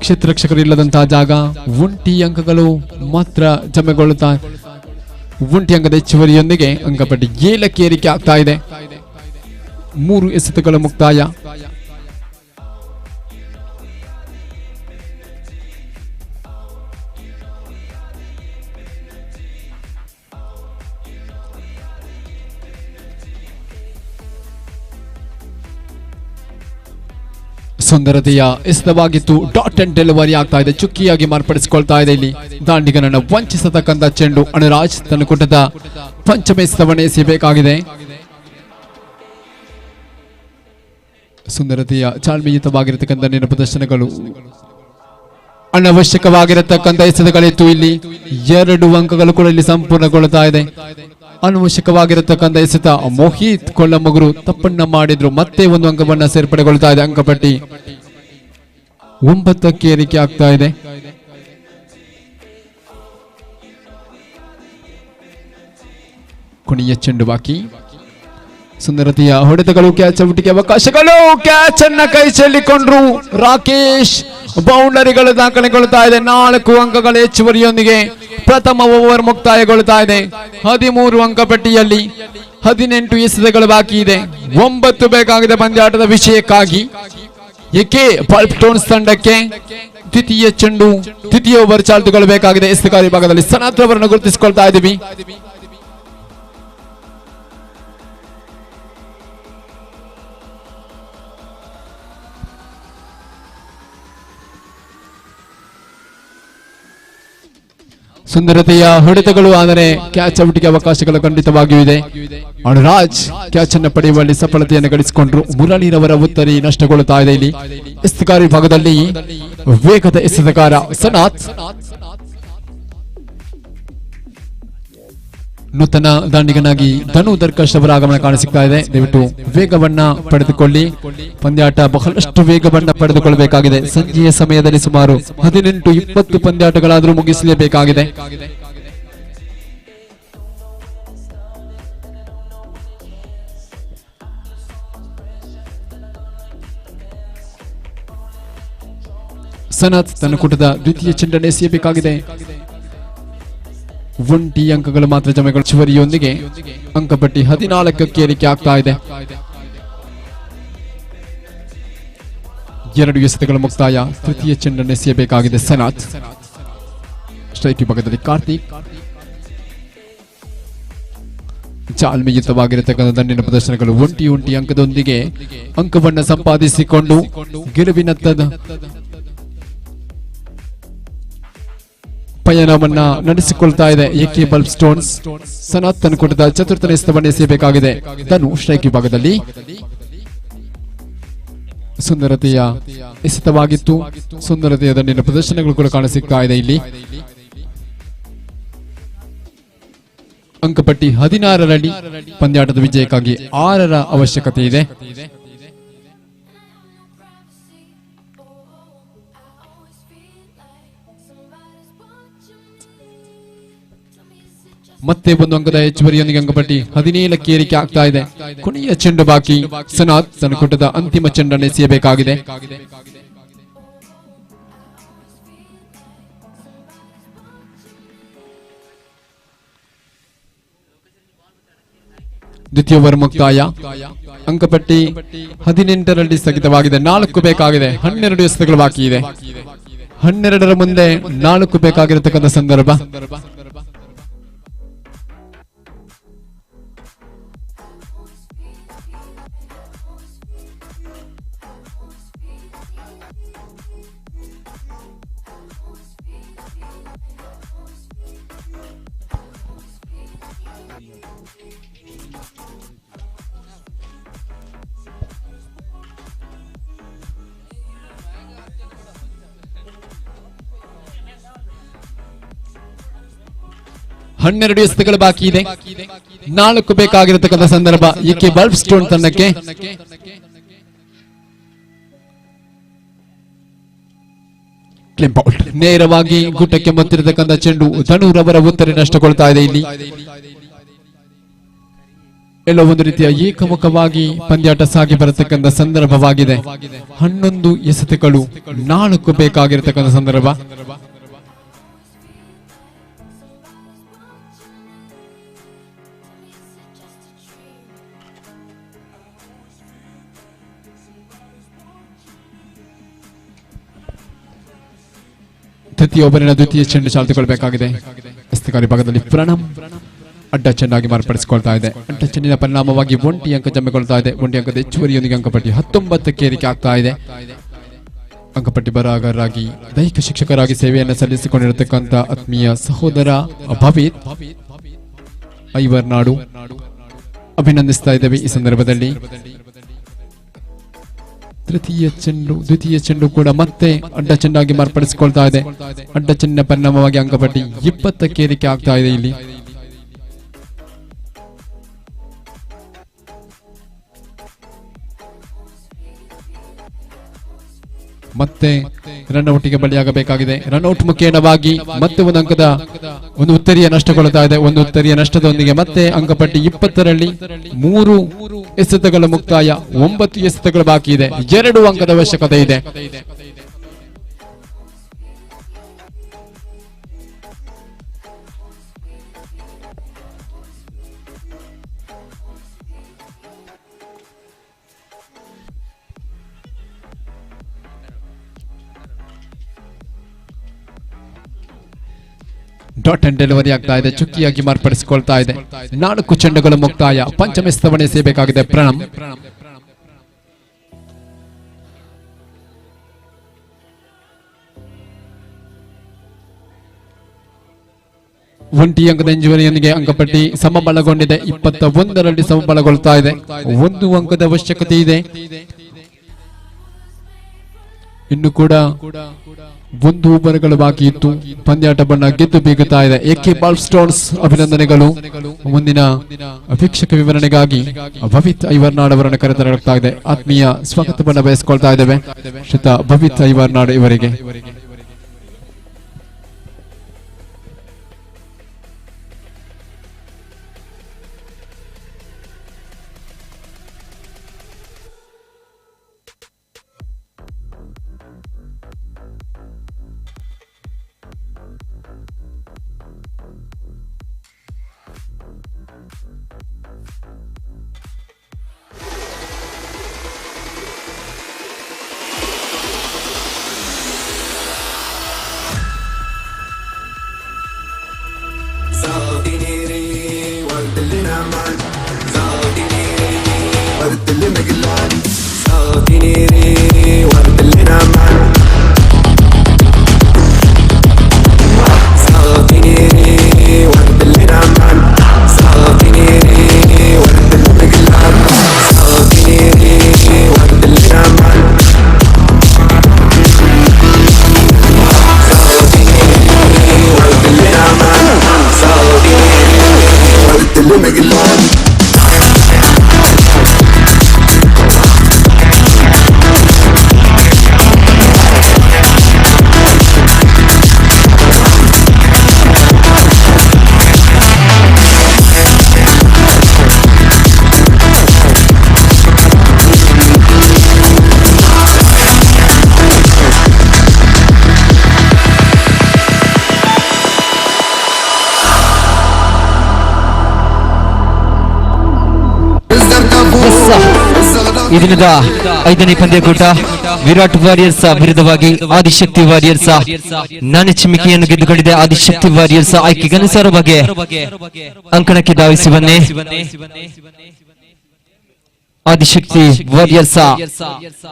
ಕ್ಷೇತ್ರರಕ್ಷಕರು ಇಲ್ಲದಂತಹ ಜಾಗ. ಒಂಟಿ ಅಂಕಗಳು ಮಾತ್ರ ಜಮೆಗೊಳ್ಳುತ್ತಾ, ಒಂಟಿ ಅಂಕದ ಹೆಚ್ಚುವರಿಯೊಂದಿಗೆ ಅಂಕಪಟ್ಟಿ 7ಕ್ಕೆ ಏರಿಕೆ ಆಗ್ತಾ ಇದೆ. 3 ಎಸೆತಗಳ ಮುಕ್ತಾಯ. ಸುಂದರತೆಯ ಎಸೆತವಾಗಿತ್ತು. ಡಾಟ್ ಅಂಡ್ ಡೆಲಿವರಿ ಆಗ್ತಾ ಇದೆ. ಚುಕ್ಕಿಯಾಗಿ ಮಾರ್ಪಡಿಸಿಕೊಳ್ತಾ ಇದೆ ಇಲ್ಲಿ ದಾಂಡಿಗನನ್ನ ವಂಚಿಸತಕ್ಕಂಥ ಚೆಂಡು. ಅನುರಾಜ್ ತನ್ನ ಕೂಟದ ಪಂಚಮ ಎಸೆತವನ್ನು ಎಸೆಯಬೇಕಾಗಿದೆ. ಸುಂದರತೆಯ ತಾಳ್ಮೆಯುತವಾಗಿರತಕ್ಕಂಥ ನೇರ ಪ್ರದರ್ಶನಗಳು, ಅನವಶ್ಯಕವಾಗಿರತಕ್ಕಂಥ ಎಸೆತಗಳಿತ್ತು ಇಲ್ಲಿ. 2 ಅಂಕಗಳು ಕೂಡ ಇಲ್ಲಿ ಸಂಪೂರ್ಣಗೊಳ್ಳುತ್ತಾ ಇದೆ. ಅನವಶ್ಯಕವಾಗಿರತಕ್ಕಂಥ ಎಸೆತ. ಮೋಹಿತ್ ಕೊಳ್ಳಮಗುರು ತಪ್ಪನ್ನ ಮಾಡಿದ್ರು. ಮತ್ತೆ 1 ಅಂಕವನ್ನ ಸೇರ್ಪಡೆಗೊಳ್ತಾ ಇದೆ. ಅಂಕಪಟ್ಟಿ 9ಕ್ಕೆ ಏರಿಕೆ ಆಗ್ತಾ ಇದೆ. ಕೊನೆಯ ಚೆಂಡು ಬಾಕಿ. ಸುಂದರತೆಯ ಹೊಡೆತಗಳು, ಕ್ಯಾಚ್ ಔಟ್ಗೆ ಅವಕಾಶಗಳು. ಕ್ಯಾಚ್ ಅನ್ನ ಕೈ ಚೆಲ್ಲಿಕೊಂಡ್ರು ರಾಕೇಶ್. ಬೌಂಡರಿಗಳು ದಾಖಲೆಗೊಳ್ಳುತ್ತಾ ಇದೆ. 4 ಅಂಕಗಳ ಹೆಚ್ಚುವರಿಯೊಂದಿಗೆ ಪ್ರಥಮ ಓವರ್ ಮುಕ್ತಾಯಗೊಳ್ಳುತ್ತಾ ಇದೆ. 13 ಅಂಕಪಟ್ಟಿಯಲ್ಲಿ 18 ಎಸೆತಗಳು ಬಾಕಿ ಇದೆ. 9 ಬೇಕಾಗಿದೆ ಪಂದ್ಯಾಟದ ವಿಷಯಕ್ಕಾಗಿ. ಏಕೆ ಬಲ್ಬ್ ಟೋನ್ಸ್ ತಂಡಕ್ಕೆ ದ್ವಿತೀಯ ಚೆಂಡು, ದ್ವಿತೀಯ ಓವರ್ ಚಾಲ್ತಿಗೊಳ್ಳಬೇಕಾಗಿದೆ. ಎಸೆತಗಾರ ಭಾಗದಲ್ಲಿ ಸನತ್ ಅವರನ್ನು ಗುರುತಿಸಿಕೊಳ್ತಾ ಇದ್ದೀವಿ. ಸುಂದರತೆಯ ಹೊಡೆತಗಳು, ಆದರೆ ಕ್ಯಾಚ್ ಔಟ್ಗೆ ಅವಕಾಶಗಳು ಖಂಡಿತವಾಗಿಯೂ ಇದೆ. ಅನುರಾಜ್ ಕ್ಯಾಚ್ ಅನ್ನು ಪಡೆಯುವಲ್ಲಿ ಸಫಲತೆಯನ್ನು ಗಳಿಸಿಕೊಂಡ್ರು. ಮುರಳಿರವರ ಉತ್ತರಿ ನಷ್ಟಗೊಳ್ಳುತ್ತಾ ಇದೆ ಇಲ್ಲಿ. ಎಸೆತಗಾರ ವಿಭಾಗದಲ್ಲಿ ವೇಗದ ಎಸೆತಗಾರ ಸನಾತ್. ನೂತನ ದಾಂಡಿಗನಾಗಿ ಧನು ದರ್ಕಶ್ ಅವರ ಆಗಮನ ಕಾಣಿಸುತ್ತಾ ಇದೆ. ದಯವಿಟ್ಟು ವೇಗವನ್ನ ಪಡೆದುಕೊಳ್ಳಿ. ಪಂದ್ಯಾಟ ಬಹಳಷ್ಟು ವೇಗವನ್ನ ಪಡೆದುಕೊಳ್ಳಬೇಕಾಗಿದೆ. ಸಂಜೆಯ ಸಮಯದಲ್ಲಿ ಸುಮಾರು 18-20 ಪಂದ್ಯಾಟಗಳಾದರೂ ಮುಗಿಸಲೇಬೇಕಾಗಿದೆ. ಸನತ್ ತನ್ನ ಕೂಟದ ದ್ವಿತೀಯ ಚೆಂಡನ್ನು ಎಸೆಯಬೇಕಾಗಿದೆ. 1 ಅಂಕಗಳು ಮಾತ್ರ ಜಮೆಗಳು. ಹೆಚ್ಚುವರಿಯೊಂದಿಗೆ ಅಂಕಪಟ್ಟಿ 14ಕ್ಕೆ ಏರಿಕೆ ಆಗ್ತಾ ಇದೆ. 2 ಎಸೆತಗಳ ಮುಕ್ತಾಯ. ತೃತೀಯ ಚೆಂಡನ್ನು ಎಸೆಯಬೇಕಾಗಿದೆ ಸನಾತ್. ಸ್ಟ್ರೈಕ್ ವಿಭಾಗದಲ್ಲಿ ಕಾರ್ತಿಕ್. ಚಾಲ್ಮೆಯುತವಾಗಿರತಕ್ಕಂಥ ದಂಡಿನ ಪ್ರದರ್ಶನಗಳು. 1 ಅಂಕದೊಂದಿಗೆ ಅಂಕವನ್ನು ಸಂಪಾದಿಸಿಕೊಂಡು ಗೆಲುವಿನತ್ತ ಪಯಣವನ್ನ ನಡೆಸಿಕೊಳ್ತಾ ಇದೆ ಎಕೆ ಬಲ್ಬ್ ಸ್ಟೋನ್ಸ್. ಸನತ್ ತನ್ನ ಕೂಟದ ಚತುರ್ಥನೇ ಎಸೆತವನ್ನು ಎಸೆಯಬೇಕಾಗಿದೆ. ಧನು ಸ್ಟ್ರೈಕ್ ವಿಭಾಗದಲ್ಲಿ ಸುಂದರತೆಯ ಎಸೆತವಾಗಿತ್ತು. ಸುಂದರತೆಯ ದಂಡಿನ ಪ್ರದರ್ಶನಗಳು ಕೂಡ ಕಾಣಸಿಗ್ತಾ ಇದೆ ಇಲ್ಲಿ. ಅಂಕಪಟ್ಟಿ 16ರಲ್ಲಿ ಪಂದ್ಯಾಟದ ವಿಜಯಕ್ಕಾಗಿ 6ರ ಅವಶ್ಯಕತೆ ಇದೆ. ಮತ್ತೆ 1 ಅಂಕದ ಹೆಚ್ಚುವರಿಯೊಂದಿಗೆ ಅಂಕಪಟ್ಟಿ 17ಕ್ಕೆ ಏರಿಕೆ ಆಗ್ತಾ ಇದೆ. ಕೊನೆಯ ಚೆಂಡು ಬಾಕಿ. ಸನಾತ್ ತನ್ನ ಕೂಟದ ಅಂತಿಮ ಚೆಂಡನ್ನು ಎಸೆಯಬೇಕಾಗಿದೆ. ದ್ವಿತೀಯ ಓವರ್ ಮುಕ್ತಾಯ. ಅಂಕಪಟ್ಟಿ 18ರಲ್ಲಿ ಸ್ಥಗಿತವಾಗಿದೆ. 4 ಬೇಕಾಗಿದೆ. 12 ಎಸೆತಗಳು ಬಾಕಿ ಇದೆ. 12ರ ಮುಂದೆ 4 ಬೇಕಾಗಿರತಕ್ಕಂಥ ಸಂದರ್ಭ. ಹನ್ನೆರಡು ಎಸೆತಗಳು ಬಾಕಿ ಇದೆ. 4 ಬೇಕಾಗಿರತಕ್ಕಂಥ ಸಂದರ್ಭ. ಈಕೆ ಬಲ್ಬ್ ಸ್ಟೋನ್ ತಂಡಕ್ಕೆ ನೇರವಾಗಿ ಗುಟ್ಟಕ್ಕೆ ಮುತ್ತಿರತಕ್ಕಂಥ ಚೆಂಡು ಧನುರವರ ಉತ್ತರೆ ನಷ್ಟಗೊಳ್ತಾ ಇದೆ. ಇಲ್ಲಿ ಎಲ್ಲೋ ಒಂದು ರೀತಿಯ ಏಕಮುಖವಾಗಿ ಪಂದ್ಯಾಟ ಸಾಗಿ ಬರತಕ್ಕಂಥ ಸಂದರ್ಭವಾಗಿದೆ. 11 ಎಸೆತಗಳು 4 ಬೇಕಾಗಿರತಕ್ಕಂಥ ಸಂದರ್ಭ. ತೃತೀಯ ಓವರಿನ ದ್ವಿತೀಯ ಚೆಂಡು ಚಾಲ್ತಿಗೊಳ್ಳಬೇಕಾಗಿದೆ. ಎಸ್ತಕಾರಿ ಭಾಗದಲ್ಲಿ ಪ್ರಣಮ್ ಅಡ್ಡ ಚೆಂಡಾಗಿ ಮಾರ್ಪಡಿಸಿಕೊಳ್ತಾ ಇದೆ. ಅಡ್ಡ ಚೆಂಡಿನ ಪರಿಣಾಮವಾಗಿ 1 ಅಂಕ ಜಮ್ಮೆಗೊಳ್ತಾ ಇದೆ. 1 ಅಂಕದ ಹೆಚ್ಚುವರಿಯೊಂದಿಗೆ ಅಂಕಪಟ್ಟಿ 19ಕ್ಕೆ ಏರಿಕೆ ಆಗ್ತಾ ಇದೆ. ಅಂಕಪಟ್ಟಿ ಬರಹಗಾರರಾಗಿ ದೈಹಿಕ ಶಿಕ್ಷಕರಾಗಿ ಸೇವೆಯನ್ನು ಸಲ್ಲಿಸಿಕೊಂಡಿರತಕ್ಕಂಥ ಆತ್ಮೀಯ ಸಹೋದರ ಭವಿತ್ ಐವರ್ನಾಡು ಅಭಿನಂದಿಸ್ತಾ ಇದ್ದೇವೆ ಈ ಸಂದರ್ಭದಲ್ಲಿ. ದ್ವಿತೀಯ ಚೆಂಡು ಕೂಡ ಮತ್ತೆ ಅಡ್ಡ ಚೆಂಡಾಗಿ ಮಾರ್ಪಡಿಸಿಕೊಳ್ತಾ ಇದೆ. ಅಡ್ಡ ಚೆಂಡಿನ ಪರಿಣಾಮವಾಗಿ ಅಂಕಪಟ್ಟಿ 20ಕ್ಕೆ ಏರಿಕೆ ಆಗ್ತಾ ಇದೆ. ಇಲ್ಲಿ ಮತ್ತೆ ರನ್ಔಟ್ಗೆ ಬಲಿಯಾಗಬೇಕಾಗಿದೆ. ರನ್ಔಟ್ ಮುಖೇನವಾಗಿ ಮತ್ತೆ ಒಂದು ಉತ್ತರಿಯ ನಷ್ಟಗೊಳ್ಳುತ್ತಾ ಇದೆ. ಒಂದು ಉತ್ತರಿಯ ನಷ್ಟದೊಂದಿಗೆ ಮತ್ತೆ ಅಂಕಪಟ್ಟಿ 20ರಲ್ಲಿ 3 ಎಸೆತಗಳ ಮುಕ್ತಾಯ, 9 ಎಸೆತಗಳು ಬಾಕಿ ಇದೆ. 2 ಅಂಕದ ಅವಶ್ಯಕತೆ ಇದೆ. ಡಾಟ್ ಅಂಡ್ ಡೆಲಿವರಿ ಆಗ್ತಾ ಇದೆ. ಚುಕ್ಕಿಯಾಗಿ ಮಾರ್ಪಡಿಸಿಕೊಳ್ತಾ ಇದೆ. 4 ಚೆಂಡುಗಳ ಮುಕ್ತಾಯ. ಪಂಚಮ ಎಸೆತವನ್ನೇ ಸೇಬೇಕಾಗಿದೆ ಪ್ರಣಮ್. ಒಂಟಿ ಅಂಕದ ಎಂಜುವರಿಯೊಂದಿಗೆ ಅಂಕಪಟ್ಟಿ ಸಮಬಲಗೊಂಡಿದೆ. 21ರಲ್ಲಿ ಸಮಬಲಗೊಳ್ತಾ ಇದೆ. 1 ಅಂಕದ ಅವಶ್ಯಕತೆ ಇದೆ. ಇನ್ನು ಕೂಡ 1 ಓವರ್ಗಳು ಬಾಕಿ ಇತ್ತು. ಪಂದ್ಯಾಟ ಬಣ್ಣ ಗೆದ್ದು ಬೀಗುತ್ತಾ ಇದೆ. ಎಕೆ ಬಾಲ್ ಸ್ಟೋನ್ಸ್ ಅಭಿನಂದನೆಗಳು. ಮುಂದಿನ ವೀಕ್ಷಕ ವಿವರಣೆಗಾಗಿ ಭವಿತ್ ಐವರ್ನಾಡ್ ಅವರನ್ನು ಕರೆತರಲಾಗ್ತಾ ಇದೆ. ಆತ್ಮೀಯ ಸ್ವಾಗತವನ್ನು ಬಯಸಿಕೊಳ್ತಾ ಇದ್ದೇವೆ ಶ್ರೀತ ಭವಿತ್ ಐವರ್ನಾಡ್ ಇವರಿಗೆ. ಈ ದಿನದ 5ನೇ ಪಂದ್ಯಕೂಟ ವಿರಾಟ್ ವಾರಿಯರ್ಸ್ ವಿರುದ್ಧವಾಗಿ ಆದಿಶಕ್ತಿ ವಾರಿಯರ್ಸ್ ನಾಣ್ಯ ಚಿಮ್ಮಿಕೆಯನ್ನು ಗೆದ್ದುಕೊಂಡಿದೆ. ಆದಿಶಕ್ತಿ ವಾರಿಯರ್ಸ್ ಆಯ್ಕೆಗನುಸಾರವಾಗಿ ಅಂಕಣಕ್ಕೆ ಧಾವಿಸಿ ಬನ್ನಿ. Adishakti warriors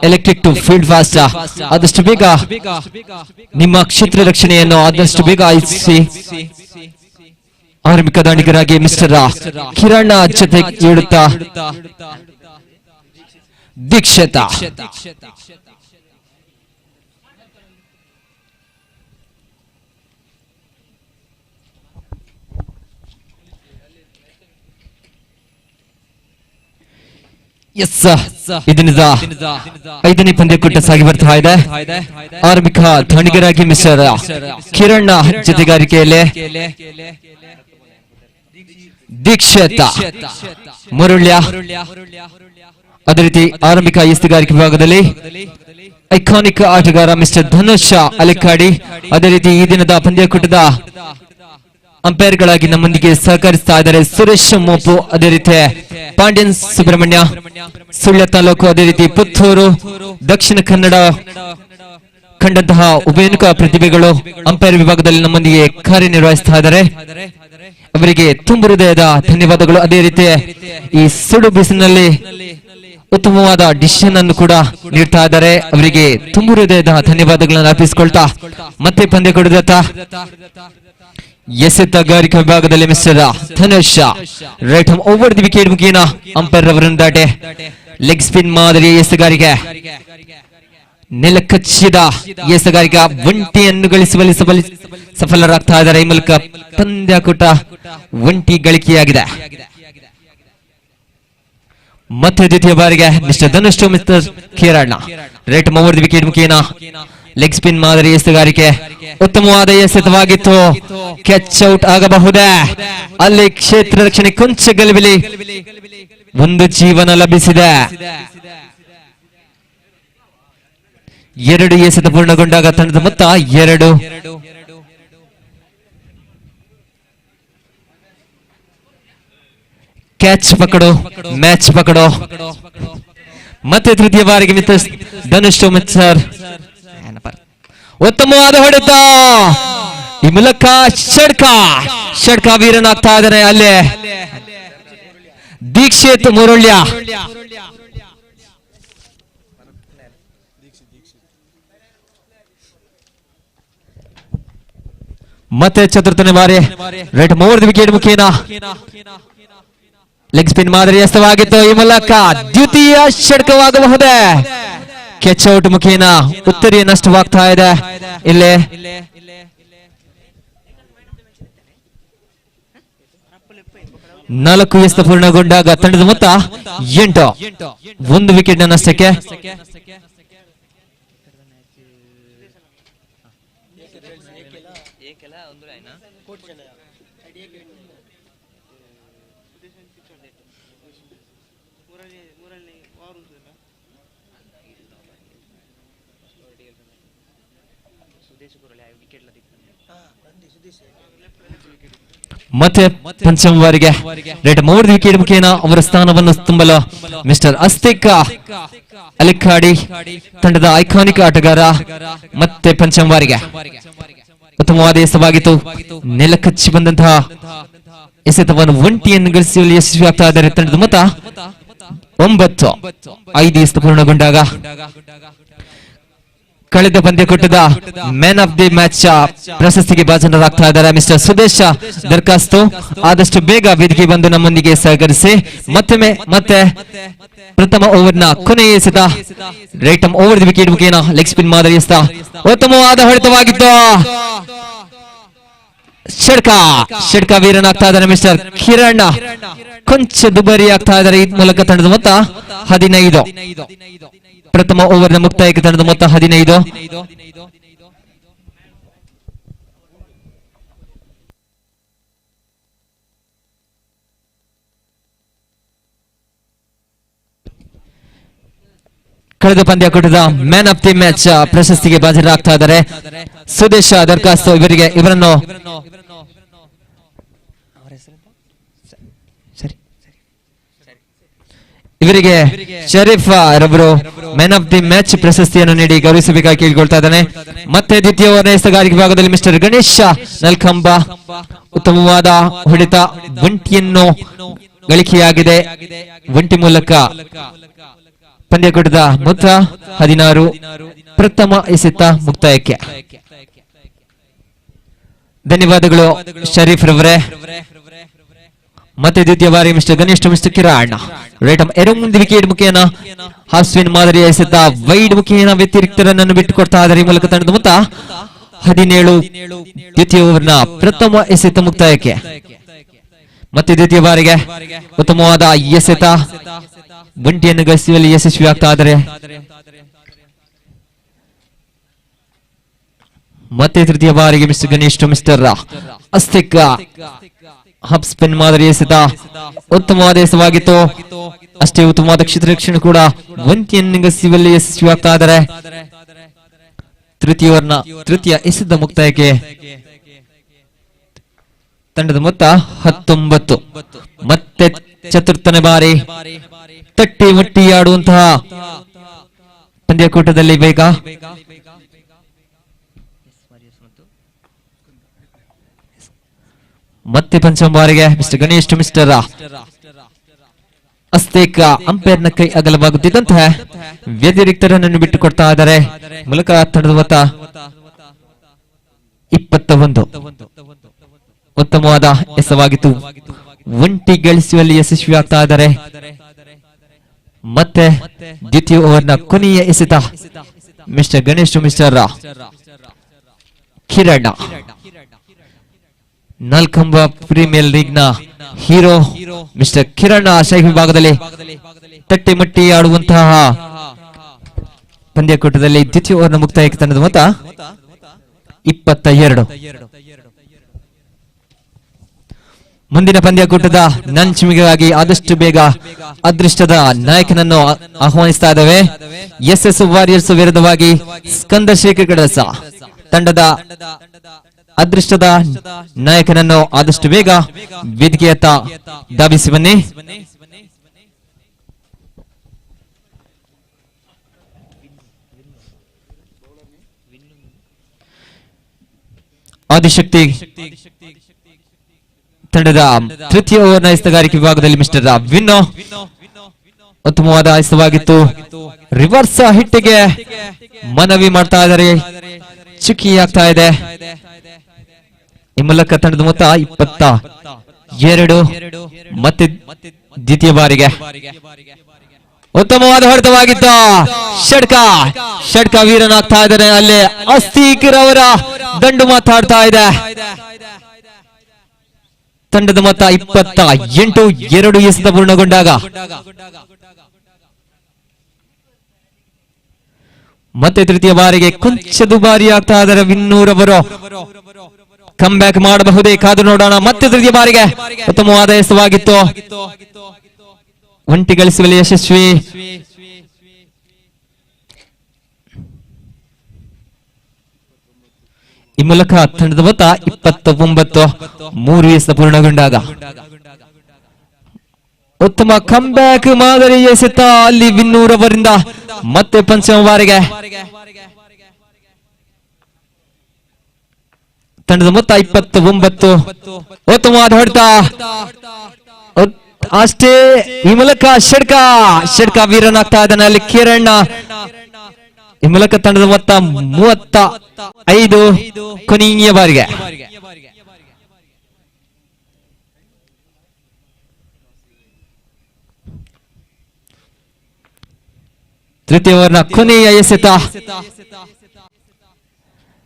elected to field first. ಆದಷ್ಟು ಬೇಗ ನಿಮ್ಮ ಕ್ಷೇತ್ರ ರಕ್ಷಣೆಯನ್ನು ಆದಷ್ಟು ಬೇಗ ಆಯಿಸಿ ಆರಂಭಿಕ ದಾಂಡಿಗರಾಗಿ ಮಿಸ್ಟರ್ ಕಿರಣ್ ಜೊತೆ ಹೇಳುತ್ತಾ ದೀಕ್ಷಿತ. ಇದರಿಂದ 5ನೇ ಪಂದ್ಯಕೂಟ ಸಾಗಿ ಬರ್ತಾ ಇದೆ. ಆರಂಭಿಕ ದಾಂಡಿಗರಾಗಿ ಮಿಸ್ಟರ್ ಕಿರಣ್ ಜೊತೆಗಾರಿಕೆಯಲ್ಲಿ ದೀಕ್ಷಿತ ಮುರುಳ್ಯ. ಅದೇ ರೀತಿ ಆರಂಭಿಕ ಎಸ್ತುಗಾರಿಕೆ ವಿಭಾಗದಲ್ಲಿ ಐಕಾನಿಕ್ ಆಟಗಾರ ಮಿಸ್ಟರ್ ಧನುಷ್ ಅಲೆಕ್ಕಾಡಿ. ಅದೇ ರೀತಿ ಈ ದಿನದ ಪಂದ್ಯಕೂಟದ ಅಂಪೈರ್ಗಳಾಗಿ ನಮ್ಮೊಂದಿಗೆ ಸಹಕರಿಸ್ತಾ ಇದ್ದಾರೆ ಸುರೇಶ್ ಮೋಪು, ಅದೇ ರೀತಿ ಪಾಂಡ್ಯನ್ ಸುಬ್ರಹ್ಮಣ್ಯ, ಸುಳ್ಯ ತಾಲೂಕು, ಅದೇ ರೀತಿ ಪುತ್ತೂರು, ದಕ್ಷಿಣ ಕನ್ನಡ ಕಂಡಂತಹ ಉಭಯನುಕ ಪ್ರತಿಭೆಗಳು ಅಂಪೈರ್ ವಿಭಾಗದಲ್ಲಿ ನಮ್ಮೊಂದಿಗೆ ಕಾರ್ಯನಿರ್ವಹಿಸ್ತಾ ಇದ್ದಾರೆ. ಅವರಿಗೆ ತುಂಬು ಹೃದಯದ ಧನ್ಯವಾದಗಳು. ಅದೇ ರೀತಿ ಈ ಸುಡು ಬಿಸಿಲಿನಲ್ಲಿ ಉತ್ತಮವಾದ ಡಿಸಿಷನ್ ಅನ್ನು ಕೂಡ ನೀಡ್ತಾ ಇದ್ದಾರೆ. ಅವರಿಗೆ ತುಂಬು ಹೃದಯದ ಧನ್ಯವಾದಗಳನ್ನು ಅರ್ಪಿಸಿಕೊಳ್ತಾ ಮತ್ತೆ ಪಂದ್ಯ ಕೊಡುದತ್ತ ಎಸೆತಗಾರಿಕಾ ವಿಭಾಗದಲ್ಲಿ mister Dhanush right over the wicket ಮುಖೇನ ಅಂಪೈರ್ ಅವರನ್ನು ದಾಟೆ ಲೆಗ್ ಸ್ಪಿನ್ ಮಾದರಿ ಎಸೆಗಾರಿಕೆ ನೆಲಕಚ್ಚಿದ ಎಸೆಗಾರಿಕಾ ಒಂಟಿಯನ್ನು ಗಳಿಸುವಲ್ಲಿ ಸಫಲರಾಗ್ತಾ ಇದ್ದಾರೆ. ಈ ಮೂಲಕ ಪಂದ್ಯಕೂಟ ಒಂಟಿ ಗಳಿಕೆಯಾಗಿದೆ. ಮತ್ತೆ ದ್ವಿತೀಯ ಬಾರಿಗೆ mister Dhanush mister Kiran right over the wicket ಮುಖೇನ ಲೆಗ್ ಸ್ಪಿನ್ ಮಾದರಿ ಎಸೆಗಾರಿಕೆ ಉತ್ತಮವಾದ ಎಸೆತವಾಗಿತ್ತು. ಕ್ಯಾಚ್ ಔಟ್ ಆಗಬಹುದೇ? ಅಲ್ಲಿ ಕ್ಷೇತ್ರ ರಕ್ಷಣೆ ಕೊಂಚ ಗೆಲುವಿಲಿ ಒಂದು ಜೀವನ ಲಭಿಸಿದೆ. 2 ಎಸೆತ ಪೂರ್ಣಗೊಂಡಾಗ ತಂಡದ ಮೊತ್ತ 2. ಕ್ಯಾಚ್ ಪಕಡು, ಮ್ಯಾಚ್ ಪಕಡು. ಮತ್ತೆ ತೃತೀಯ ಬಾರಿಗೆ ಮಿಸ್ಟರ್ ಧನುಷ್ ಮಿಸ್ಟರ್ ಉತ್ತಮವಾದ ಹೊಡೆತ. ಈ ಮೂಲಕ ಷಡ್ಕ ವೀರನಾಗ್ತಾ ಇದ್ದಾನೆ ಅಲ್ಲೇ ದೀಕ್ಷಿತ್ ಮುರುಳ್ಯ. ಮತ್ತೆ ಚತುರ್ಥನೇ ಬಾರಿ ರೈಟ್ ಓವರ್ ದಿ ವಿಕೆಟ್ ಮುಖೇನ ಲೆಗ್ ಸ್ಪಿನ್ ಮಾದರಿ ಎಸ್ತವಾಗಿತ್ತು. ಈ ಮೂಲಕ ದ್ವಿತೀಯ ಷಡ್ಕವಾಗಬಹುದೇ? ಕ್ಯಾಚ್ ಔಟ್ ಮುಖೇನ ಉತ್ತರೀಯ ನಷ್ಟವಾಗ್ತಾ ಇದೆ. ಇಲ್ಲೇ 4 ಎಸೆತ ಪೂರ್ಣಗೊಂಡಾಗ ತಂಡದ ಮೊತ್ತ 8. 1 ವಿಕೆಟ್ ನಷ್ಟಕ್ಕೆ. ಮತ್ತೆ ಪಂಚಮ ಬಾರಿಗೆ ರೈಟ್ ಓವರ್ ದಿ ವಿಕೆಟ್ ಮುಖೇನ ಅವರ ಸ್ಥಾನವನ್ನು ತುಂಬಲು ಮಿಸ್ಟರ್ ಅಸ್ತಿಕ್ ಅಲೆಕ್ಕಾಡಿ ತಂಡದ ಐಕಾನಿಕ್ ಆಟಗಾರ. ಮತ್ತೆ ಪಂಚಮ ಬಾರಿಗೆ ಉತ್ತಮವಾದ ಎಸೆತವಾಗಿತ್ತು. ನೆಲಕಚ್ಚಿ ಬಂದಂತಹ ಎಸೆತವನ್ನು ಒಂಟಿಯನ್ನು ಗಳಿಸುವಲ್ಲಿ ಯಶಸ್ವಿಯಾಗ್ತಾ ಇದ್ದಾರೆ. ತಂಡದ ಮೊತ್ತ 9. 5 ಎಸೆತ ಪೂರ್ಣಗೊಂಡಾಗ ಕಳೆದ ಪಂದ್ಯಕೂಟದ ಮ್ಯಾನ್ ಆಫ್ ದಿ ಮ್ಯಾಚ್ ಪ್ರಶಸ್ತಿಗೆ ಭಾಜನರಾಗ್ತಾ ಇದ್ದಾರೆ ಮಿಸ್ಟರ್ ಸುದೇಶ್ ದರ್ಖಾಸ್ತು. ಆದಷ್ಟು ಬೇಗ ವೇದಿಕೆ ಬಂದು ನಮ್ಮೊಂದಿಗೆ ಸಹಕರಿಸಿ. ಮತ್ತೆ ಪ್ರಥಮ ಓವರ್ನ ಕೊನೆಯ ಎಸೆತ ರೈಟ್ ಓವರ್ ದಿ ವಿಕೆಟ್ ಮುಖೇನ ಲೆಗ್ ಸ್ಪಿನ್ ಮಾದರಿ ಎಸೆತ ಉತ್ತಮವಾದ ಹೊಡೆತವಾಗಿತ್ತು. ಷಡ್ಕ ವೀರನಾಗ್ತಾ ಇದ್ದಾರೆ ಮಿಸ್ಟರ್ ಕಿರಣ್. ಕೊಂಚ ದುಬಾರಿ ಆಗ್ತಾ ಇದ್ದಾರೆ. ಈ ಮೂಲಕ ತಂಡದ ಮೊತ್ತ 15. ಪ್ರಥಮ ಓವರ್ನ ಮುಕ್ತಾಯಕ್ಕೆ ತಂಡದ ಮೊತ್ತ 15. ಕಳೆದ ಪಂದ್ಯಕೂಟದ ಮ್ಯಾನ್ ಆಫ್ ದಿ ಮ್ಯಾಚ್ ಪ್ರಶಸ್ತಿಗೆ ಭಾಜನರಾಗ್ತಾ ಇದ್ದಾರೆ ಸುದೇಶ ದರ್ಖಾಸ್ತು. ಇವರನ್ನು ಇವರಿಗೆ ಶರೀಫ್ ರವರು ಮ್ಯಾನ್ ಆಫ್ ದಿ ಮ್ಯಾಚ್ ಪ್ರಶಸ್ತಿಯನ್ನು ನೀಡಿ ಗೌರವಿಸಬೇಕಾಗಿ ಕೇಳಿಕೊಳ್ತಾ ಇದ್ದಾನೆ. ಮತ್ತೆ ದ್ವಿತೀಯ ಓವರ್ನ ಎಸೆಗಾರಿಕೆ ವಿಭಾಗದಲ್ಲಿ ಮಿಸ್ಟರ್ ಗಣೇಶ ನಲ್ಕಂಬ ಉತ್ತಮವಾದ ಹೊಡೆತ, ಒಂಟಿಯನ್ನು ಗಳಿಕೆಯಾಗಿದೆ. ಒಂಟಿ ಮೂಲಕ ಪಂದ್ಯಕೂಟದ ಮೊತ್ತ 16. ಪ್ರಥಮ ಎಸೆತ ಮುಕ್ತಾಯಕ್ಕೆ. ಧನ್ಯವಾದಗಳು ಶರೀಫ್ ರವರೇ. ಮತ್ತೆ ದ್ವಿತೀಯ ಬಾರಿ mister Ganesh mister Kiran right ಮುಂದೆ ವಿಕೆಟ್ ಮುಖೇನ ಹಾಸ್ವಿನ್ ಮಾದರಿಯ ಎಸೆತ ವೈಡ್ ಮುಖೇನ ವ್ಯತಿರಿಕ್ತ ರನ್ ಅನ್ನು ಬಿಟ್ಟುಕೊಡ್ತಾ ಇದ್ದಾರೆ. ಈ ಮೂಲಕ ತಂಡದ ಮೊತ್ತ 17. ದ್ವಿತೀಯ ಓವರ್ನ ಪ್ರಥಮ ಎಸೆತ ಮುಕ್ತಾಯಕ್ಕೆ. ಮತ್ತೆ ದ್ವಿತೀಯ ಬಾರಿಗೆ ಉತ್ತಮವಾದ ಎಸೆತ, ಒಂಟಿಯನ್ನು ಗಳಿಸುವಲ್ಲಿ ಯಶಸ್ವಿ ಆಗ್ತಾ ಇದ್ದಾರೆ. ಮತ್ತೆ ತೃತೀಯ ಬಾರಿಗೆ mister Ganesh mister Astik half spin ಮಾದರಿ ಎಸೆತ ಉತ್ತಮವಾದ ಎಸೆತವಾಗಿತ್ತು. ಅಷ್ಟೇ ಉತ್ತಮವಾದ ಕ್ಷೇತ್ರ ರಕ್ಷಣೆ ಕೂಡ ಒಂಟಿಯನ್ನು ಗಳಿಸುವಲ್ಲಿ ಯಶಸ್ವಿ ಆಗ್ತಾ ಇದ್ದಾರೆ. ತೃತೀಯ ಓವರ್ನ ತೃತೀಯ ಎಸೆತ ಮುಕ್ತಾಯಕ್ಕೆ. ತಂಡದ ಮೊತ್ತ 19. ಮತ್ತೆ ಚತುರ್ಥನೇ ಬಾರಿ ತಟ್ಟಿ ಮುಟ್ಟಿ ಆಡುವಂತಹ ಪಂದ್ಯಕೂಟದಲ್ಲಿ ಬೇಗ ಮತ್ತೆ ಪಂಚಮ ಬಾರಿಗೆ ಮಿಸ್ಟರ್ ಗಣೇಶ್ ಮಿಸ್ಟರ್ ಅಸ್ತೇಕ ಅಂಪೈರ್ನ ಕೈ ಅಗಲವಾಗುತ್ತಿದ್ದಂತಹ ವ್ಯತಿರಿಕ್ತರನ್ನು ಬಿಟ್ಟುಕೊಡ್ತಾ ಇದ್ದಾರೆ. ಮೂಲಕ ತಂಡದ ಮೊತ್ತ 21. ಉತ್ತಮವಾದ ಎಸವಾಗಿತ್ತು, ಒಂಟಿ ಗಳಿಸುವಲ್ಲಿ ಯಶಸ್ವಿ ಆಗ್ತಾ ಇದ್ದಾರೆ. ಮತ್ತೆ ದ್ವಿತೀಯ ಓವರ್ನ ಕೊನೆಯ ಎಸೆತ mister Ganesh mister Kiran Nalkamba premier league ನ ಹೀರೋ ಮಿಸ್ಟರ್ ಕಿರಣ್ ಶಾಹಿ ವಿಭಾಗದಲ್ಲಿ ತಟ್ಟಿ ಮಟ್ಟಿ ಆಡುವಂತಹ ಪಂದ್ಯಕೂಟದಲ್ಲಿ ದ್ವಿತೀಯ ಓವರ್ನ ಮುಕ್ತಾಯಕ್ಕೆ ತಂಡದ ಮೊತ್ತ 22. ಮುಂದಿನ ಪಂದ್ಯಕೂಟದ ನಂಚಿಮಿಗಾಗಿ ಆದಷ್ಟು ಬೇಗ ಅದೃಷ್ಟದ ನಾಯಕನನ್ನು ಆಹ್ವಾನಿಸ್ತಾ ಇದ್ದೇವೆ. ಎಸ್ಎಸ್ ವಾರಿಯರ್ಸ್ ವಿರುದ್ಧವಾಗಿ ಸ್ಕಂದ ಶೇಖರ್ ಕಡಸ ತಂಡದ ಅದೃಷ್ಟದ ನಾಯಕನನ್ನು ಆದಷ್ಟು ಬೇಗ ವೇದಿಕೆಯತ್ತ ಧಾವಿಸಿ ಬನ್ನಿ. ಆದಿಶಕ್ತಿ ತಂಡದ ತೃತೀಯ ಓವರ್ನ ಎಸೆಗಾರಿಕೆ ವಿಭಾಗದಲ್ಲಿ ಮಿಸ್ಟರ್ ವಿನ್ನೋ ಉತ್ತಮವಾದ ಎಸೆವಾಗಿತ್ತು. ರಿವರ್ಸ್ ಹಿಟ್ಟಿಗೆ ಮನವಿ ಮಾಡ್ತಾ ಇದ್ದಾರೆ, ಚುಕ್ಕಿ ಆಗ್ತಾ ಇದೆ. ಈ ಮೂಲಕ ತಂಡದ ಮೊತ್ತ 22. ಮತ್ತೆ ದ್ವಿತೀಯ ಬಾರಿಗೆ ಉತ್ತಮವಾದ ಹೊಡೆತವಾಗಿತ್ತು. ಷಡ್ಕ ವೀರನಾಗ್ತಾ ಇದ್ದಾನೆ. ಅಲ್ಲೇ ಅಸ್ತಿಕರ್ ಅವರ ದಂಡು ಮಾತಾಡ್ತಾ ಇದೆ. ತಂಡದ ಮೊತ್ತ 28. 2 ಎಸೆತ ಪೂರ್ಣಗೊಂಡಾಗ ಮತ್ತೆ ತೃತೀಯ ಬಾರಿಗೆ ಕೊಂಚ ದುಬಾರಿ ಆಗ್ತಾ ಇದ್ದಾರೆ. ವಿನ್ನೂರ್ ಅವರು ಕಮ್ ಬ್ಯಾಕ್ ಮಾಡಬಹುದೇ, ಕಾದು ನೋಡೋಣ. ಮತ್ತೆ ತೃತೀಯ ಬಾರಿಗೆ ಉತ್ತಮವಾದ ಎಸೆವಾಗಿತ್ತು, ಒಂಟಿ ಗಳಿಸುವಲ್ಲಿ ಯಶಸ್ವಿ. ಈ ಮೂಲಕ ತಂಡದ ಮೊತ್ತ 29. 3 ಎಸೆತ ಪೂರ್ಣಗೊಂಡಾಗ ಉತ್ತಮ ಕಮ್ ಬ್ಯಾಕ್ ಮಾದರಿ ಎಸೆತ ಅಲ್ಲಿ ವಿನ್ನೂರ್ ಅವರಿಂದ. ಮತ್ತೆ ಪಂಚಮ ಬಾರಿಗೆ ತಂಡದ ಮೊತ್ತ 29. ಉತ್ತಮವಾದ ಹೊಡೆತ ಅಷ್ಟೇ. ಈ ಮೂಲಕ ಷಡ್ಕ ವೀರನಾಗ್ತಾ ಇದ್ದಾನೆ ಅಲ್ಲಿ ಕಿರಣ್. ಈ ಮೂಲಕ ತಂಡದ ಮೊತ್ತ 35. ಕೊನೆಯ ಬಾರಿಗೆ ತೃತೀಯ ಓವರ್ನ ಕೊನೆಯ ಎಸೆತ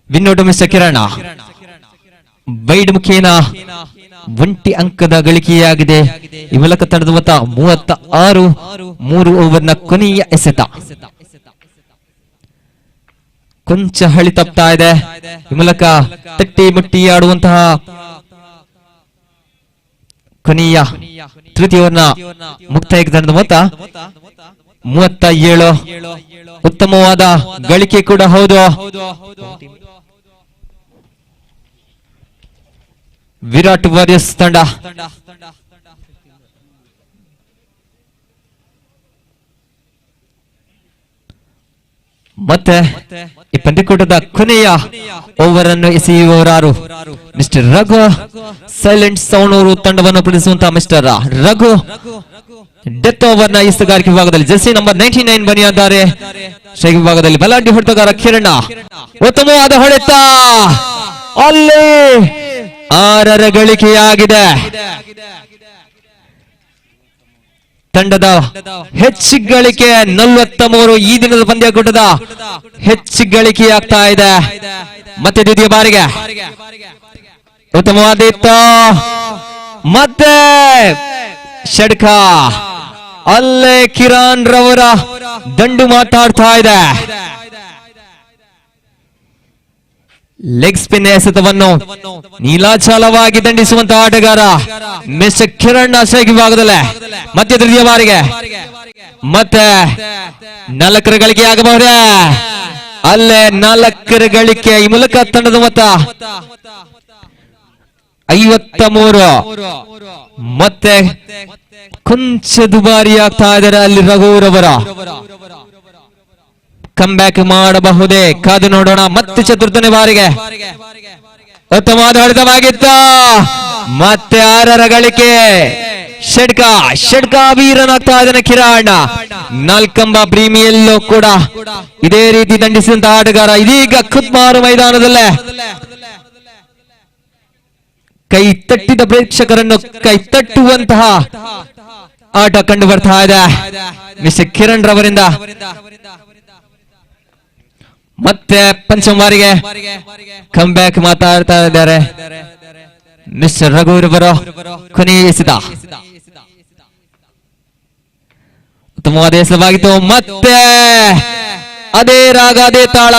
ವಿನ್ನೋಟ್ ಮಿಸ್ಟರ್ ಕಿರಣ್ ವೈಡ್ ಮುಖೇನ ಒಂಟಿ ಅಂಕದ ಗಳಿಕೆಯಾಗಿದೆ. ಈ ಮೂಲಕ ತಂಡದ ಮೊತ್ತ 36. 3 ಓವರ್ನ ಕೊನೆಯ ಎಸೆತ ಕೊಂಚ ಹಳಿ ತಪ್ತಾ ಇದೆ. ಈ ಮೂಲಕ ತಟ್ಟಿ ಮುಟ್ಟಿ ಆಡುವಂತಹ ಕೊನೆಯ ತೃತೀಯ ಓವರ್ನ ಮುಕ್ತಾಯಕ್ಕೆ ತಂಡದ ಮೊತ್ತ 37. ಉತ್ತಮವಾದ ಗಳಿಕೆ ಕೂಡ ಹೌದು. ವಿರಾಟ್ ವಾರಿಯರ್ಸ್ ತಂಡ ಮತ್ತೆ ಈ ಪಂದ್ಯಕೂಟದ ಕೊನೆಯ ಓವರ್ ಅನ್ನು ಎಸೆಯುವವರಾರು ಮಿಸ್ಟರ್ ರಘು. ಸೈಲೆಂಟ್ ಸೌಣೂರು ತಂಡವನ್ನು ಪ್ರತಿಸುವಂತಹ ಮಿಸ್ಟರ್ ರಘು ಡೆತ್ ಓವರ್ ನ ಈಸ್ತುಗಾರಿಕೆ ವಿಭಾಗದಲ್ಲಿ ಜೆರ್ಸಿ ನಂಬರ್ 99 ಬನಿಯಾದ್ದಾರೆ. ಸ್ಟ್ರೈಕ್ ವಿಭಾಗದಲ್ಲಿ ಬಲಾಢ್ಯ ಹೊಡೆತಗಾರ ಕಿರಣ ಉತ್ತಮವಾದ ಹೊಡೆತ, ಅಲ್ಲಿ 6 ಗಳಿಕೆಯಾಗಿದೆ. ತಂಡದ ಹೆಚ್ಚು ಗಳಿಕೆ 43. ಈ ದಿನದ ಪಂದ್ಯಕೂಟದ ಹೆಚ್ಚು ಗಳಿಕೆಯಾಗ್ತಾ ಇದೆ. ಮತ್ತೆ ದ್ವಿತೀಯ ಬಾರಿಗೆ ಉತ್ತಮವಾದ ಮತ್ತೆ ಷಡ್ಕ, ಅಲ್ಲೇ ಕಿರಣ್ ರವರ ದಂಡು ಮಾತಾಡ್ತಾ ಇದೆ. ಲೆಗ್ ಸ್ಪಿನ್ ಎಸೆತವನ್ನು ನೀಲಾಚಾಲವಾಗಿ ದಂಡಿಸುವಂತಹ ಆಟಗಾರ ಮಿಸ್ಟರ್ ಕಿರಣ್ ಸ್ಟ್ರೈಕ್ ವಿಭಾಗದಲ್ಲೇ ಮತ್ತೆ ತೃತೀಯ ಬಾರಿಗೆ ಮತ್ತೆ 4 ಗಳಿಕೆ ಆಗಬಹುದೇ, ಅಲ್ಲೇ 4 ಗಳಿಕೆ. ಈ ಮೂಲಕ ತಂಡದ ಮೊತ್ತ 53. ಮತ್ತೆ ಕೊಂಚ ದುಬಾರಿ ಆಗ್ತಾ ಇದ್ದಾರೆ ಅಲ್ಲಿ ರಘುರವರ. ಕಮ್ ಬ್ಯಾಕ್ ಮಾಡಬಹುದೇ, ಕಾದು ನೋಡೋಣ. ಮತ್ತೆ ಚತುರ್ಥನೇ ಬಾರಿಗೆ ಉತ್ತಮವಾದ ಹೊಡೆತವಾಗಿತ್ತ, ಮತ್ತೆ 6 ಗಳಿಕೆ. ಷಡ್ಕ ವೀರನಾಗ್ತಾ ಇದ್ದಾನೆ ಕಿರಣ್. 4 ಪ್ರೀಮಿಯಲ್ಲೂ ಕೂಡ ಇದೇ ರೀತಿ ದಂಡಿಸಿದಂತಹ ಆಟಗಾರ ಇದೀಗ ಖುದ್ಮಾರು ಮೈದಾನದಲ್ಲೇ ಕೈ ತಟ್ಟಿದ ಪ್ರೇಕ್ಷಕರನ್ನು ಕೈ ತಟ್ಟುವಂತಹ ಆಟ ಕಂಡು ಬರ್ತಾ ಇದೆ ಮಿಸ್ಟರ್ ಕಿರಣ್ ರವರಿಂದ. ಮತ್ತೆ ಪಂಚಮ ಬಾರಿಗೆ ಕಮ್ ಬ್ಯಾಕ್ ಮಾತಾಡ್ತಾ ಇದ್ದಾರೆ ಮಿಸ್ಟರ್ ರಘುರವರು. ಕೊನೆಯ ಎಸೆತ ಉತ್ತಮವಾದ ಎಸೆತವಾಗಿತ್ತು. ಮತ್ತೆ ಅದೇ ರಾಗ ಅದೇ ತಾಳ.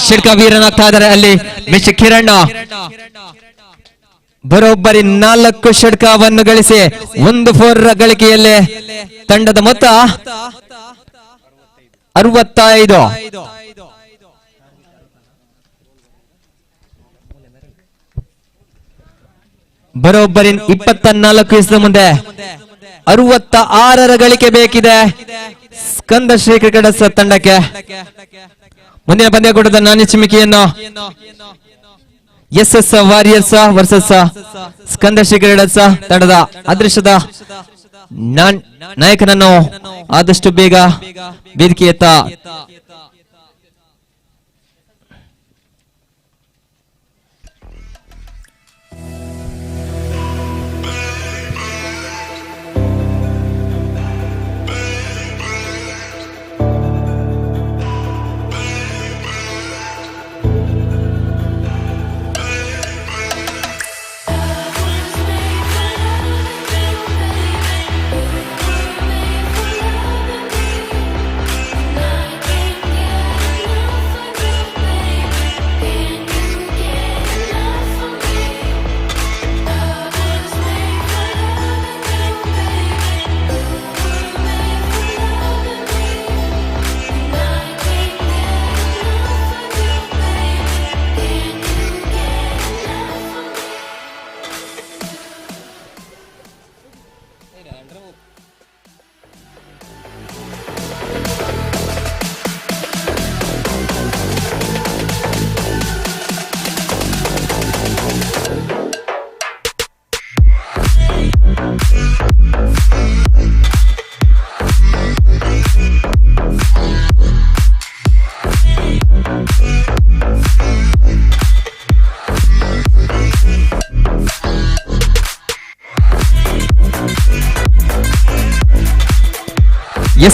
ಷಡ್ಕ ವೀರನಾಗ್ತಾ ಇದ್ದಾರೆ ಅಲ್ಲಿ ಮಿಸ್ಟರ್ ಕಿರಣ್. ಬರೋಬ್ಬರಿ 4 ಷಡ್ಕವನ್ನು ಗಳಿಸಿ 1 4 ಗಳಿಕೆಯಲ್ಲಿ ತಂಡದ ಮೊತ್ತ 65. ಬರೋಬ್ಬರಿ 24 ಎಸೆದ ಮುಂದೆ 66 ಗಳಿಕೆ ಬೇಕಿದೆ ಸ್ಕಂದ ಶ್ರೀ ಕ್ರಿಕೆಟರ್ಸ್ ತಂಡಕ್ಕೆ. ಮುಂದಿನ ಪಂದ್ಯಕೂಟದ ನಾಣ್ಯ ಚಿಮ್ಮಿಕೆಯನ್ನು SS ವಾರಿಯರ್ಸ್ ವರ್ಸಸ್ ಸ್ಕಂದ ಶ್ರೀ ಕ್ರಿಕೆಟರ್ಸ್ ತಂಡದ ಅದೃಷ್ಟದ ನಾಯಕನನ್ನು ಆದಷ್ಟು ಬೇಗ ವೇದಿಕೆಯತ್ತ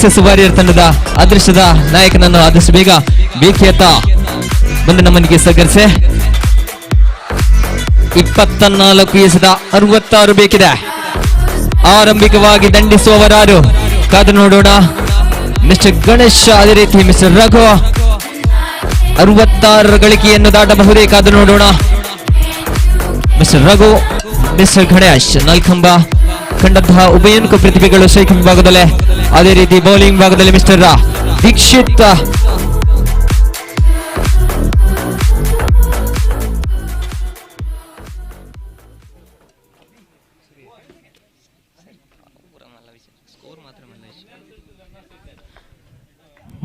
SS ವಾರಿಯರ್ ತಂಡದ ಅದೃಷ್ಟದ ನಾಯಕನನ್ನು ಆದಷ್ಟು ಬೇಗ ವೇದಿಕೆಯತ್ತ ಮುಂದಿನ ಮನೆಗೆ ಸಗರ್ಸೆ. 24 ಎಸೆದ 66 ಬೇಕಿದೆ. ಆರಂಭಿಕವಾಗಿ ದಂಡಿಸುವವರಾರು ಕಾದು ನೋಡೋಣ. ಮಿಸ್ಟರ್ ಗಣೇಶ್ ಅದೇ ರೀತಿ ಮಿಸ್ಟರ್ ರಘು 66 ಗಳಿಕೆಯನ್ನು ದಾಟಬಹುದೇ, ಕಾದು ನೋಡೋಣ. ಮಿಸ್ಟರ್ ರಘು ಮಿಸ್ಟರ್ ಗಣೇಶ್ ನಾಲ್ಕಂಬ ಕಂಡಂತಹ ಉಭಯೋನ್ಮುಖ ಪ್ರತಿಭೆಗಳು ಸ್ಟ್ರೈಕ್ ವಿಭಾಗದಲ್ಲೇ, ಅದೇ ರೀತಿ ಬೌಲಿಂಗ್ ವಿಭಾಗದಲ್ಲಿ ಮಿಸ್ಟರ್ ದೀಕ್ಷಿತ್.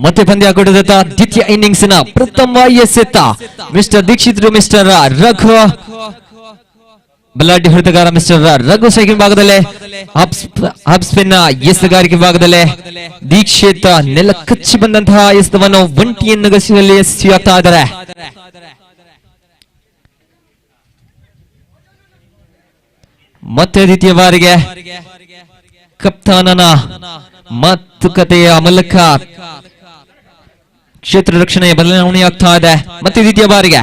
ಮತ್ತೆ ಪಂದ್ಯಾಕೂಟದ ದ್ವಿತೀಯ ಇನ್ನಿಂಗ್ಸ್ ನ ಪ್ರಥಮ ಎಸೆತ ಮಿಸ್ಟರ್ ದೀಕ್ಷಿತ್ ಮಿಸ್ಟರ್ ರಘು ಬಲ್ಲಾಡಿ ಹೊಡೆತಗಾರ ಮಿಸ್ಟರ್ ರಘು ಸೈಕಿಂಗ್ ಭಾಗದಲ್ಲೇ ಹಾಫ್ ಸ್ಪಿನ್ ಎಸೆಗಾರಿಕೆ ಭಾಗದಲ್ಲೇ ದೀಕ್ಷಿತ್ ನೆಲ ಕಚ್ಚಿ ಬಂದಂತಹ ಎಸೆತವನ್ನು ಒಂಟಿಯನ್ನು ಗಸಿಯಲ್ಲಿ ಯಶಸ್ವಿಯಾಗ್ತಾ ಇದ್ದಾರೆ. ಮತ್ತೆ ದ್ವಿತೀಯ ಬಾರಿಗೆ ಕಪ್ತಾನನ ಮಾತುಕತೆಯ ಮೂಲಕ ಕ್ಷೇತ್ರ ರಕ್ಷಣೆಯ ಬದಲಾವಣೆಯಾಗ್ತಾ ಇದೆ. ಮತ್ತೆ ದ್ವಿತೀಯ ಬಾರಿಗೆ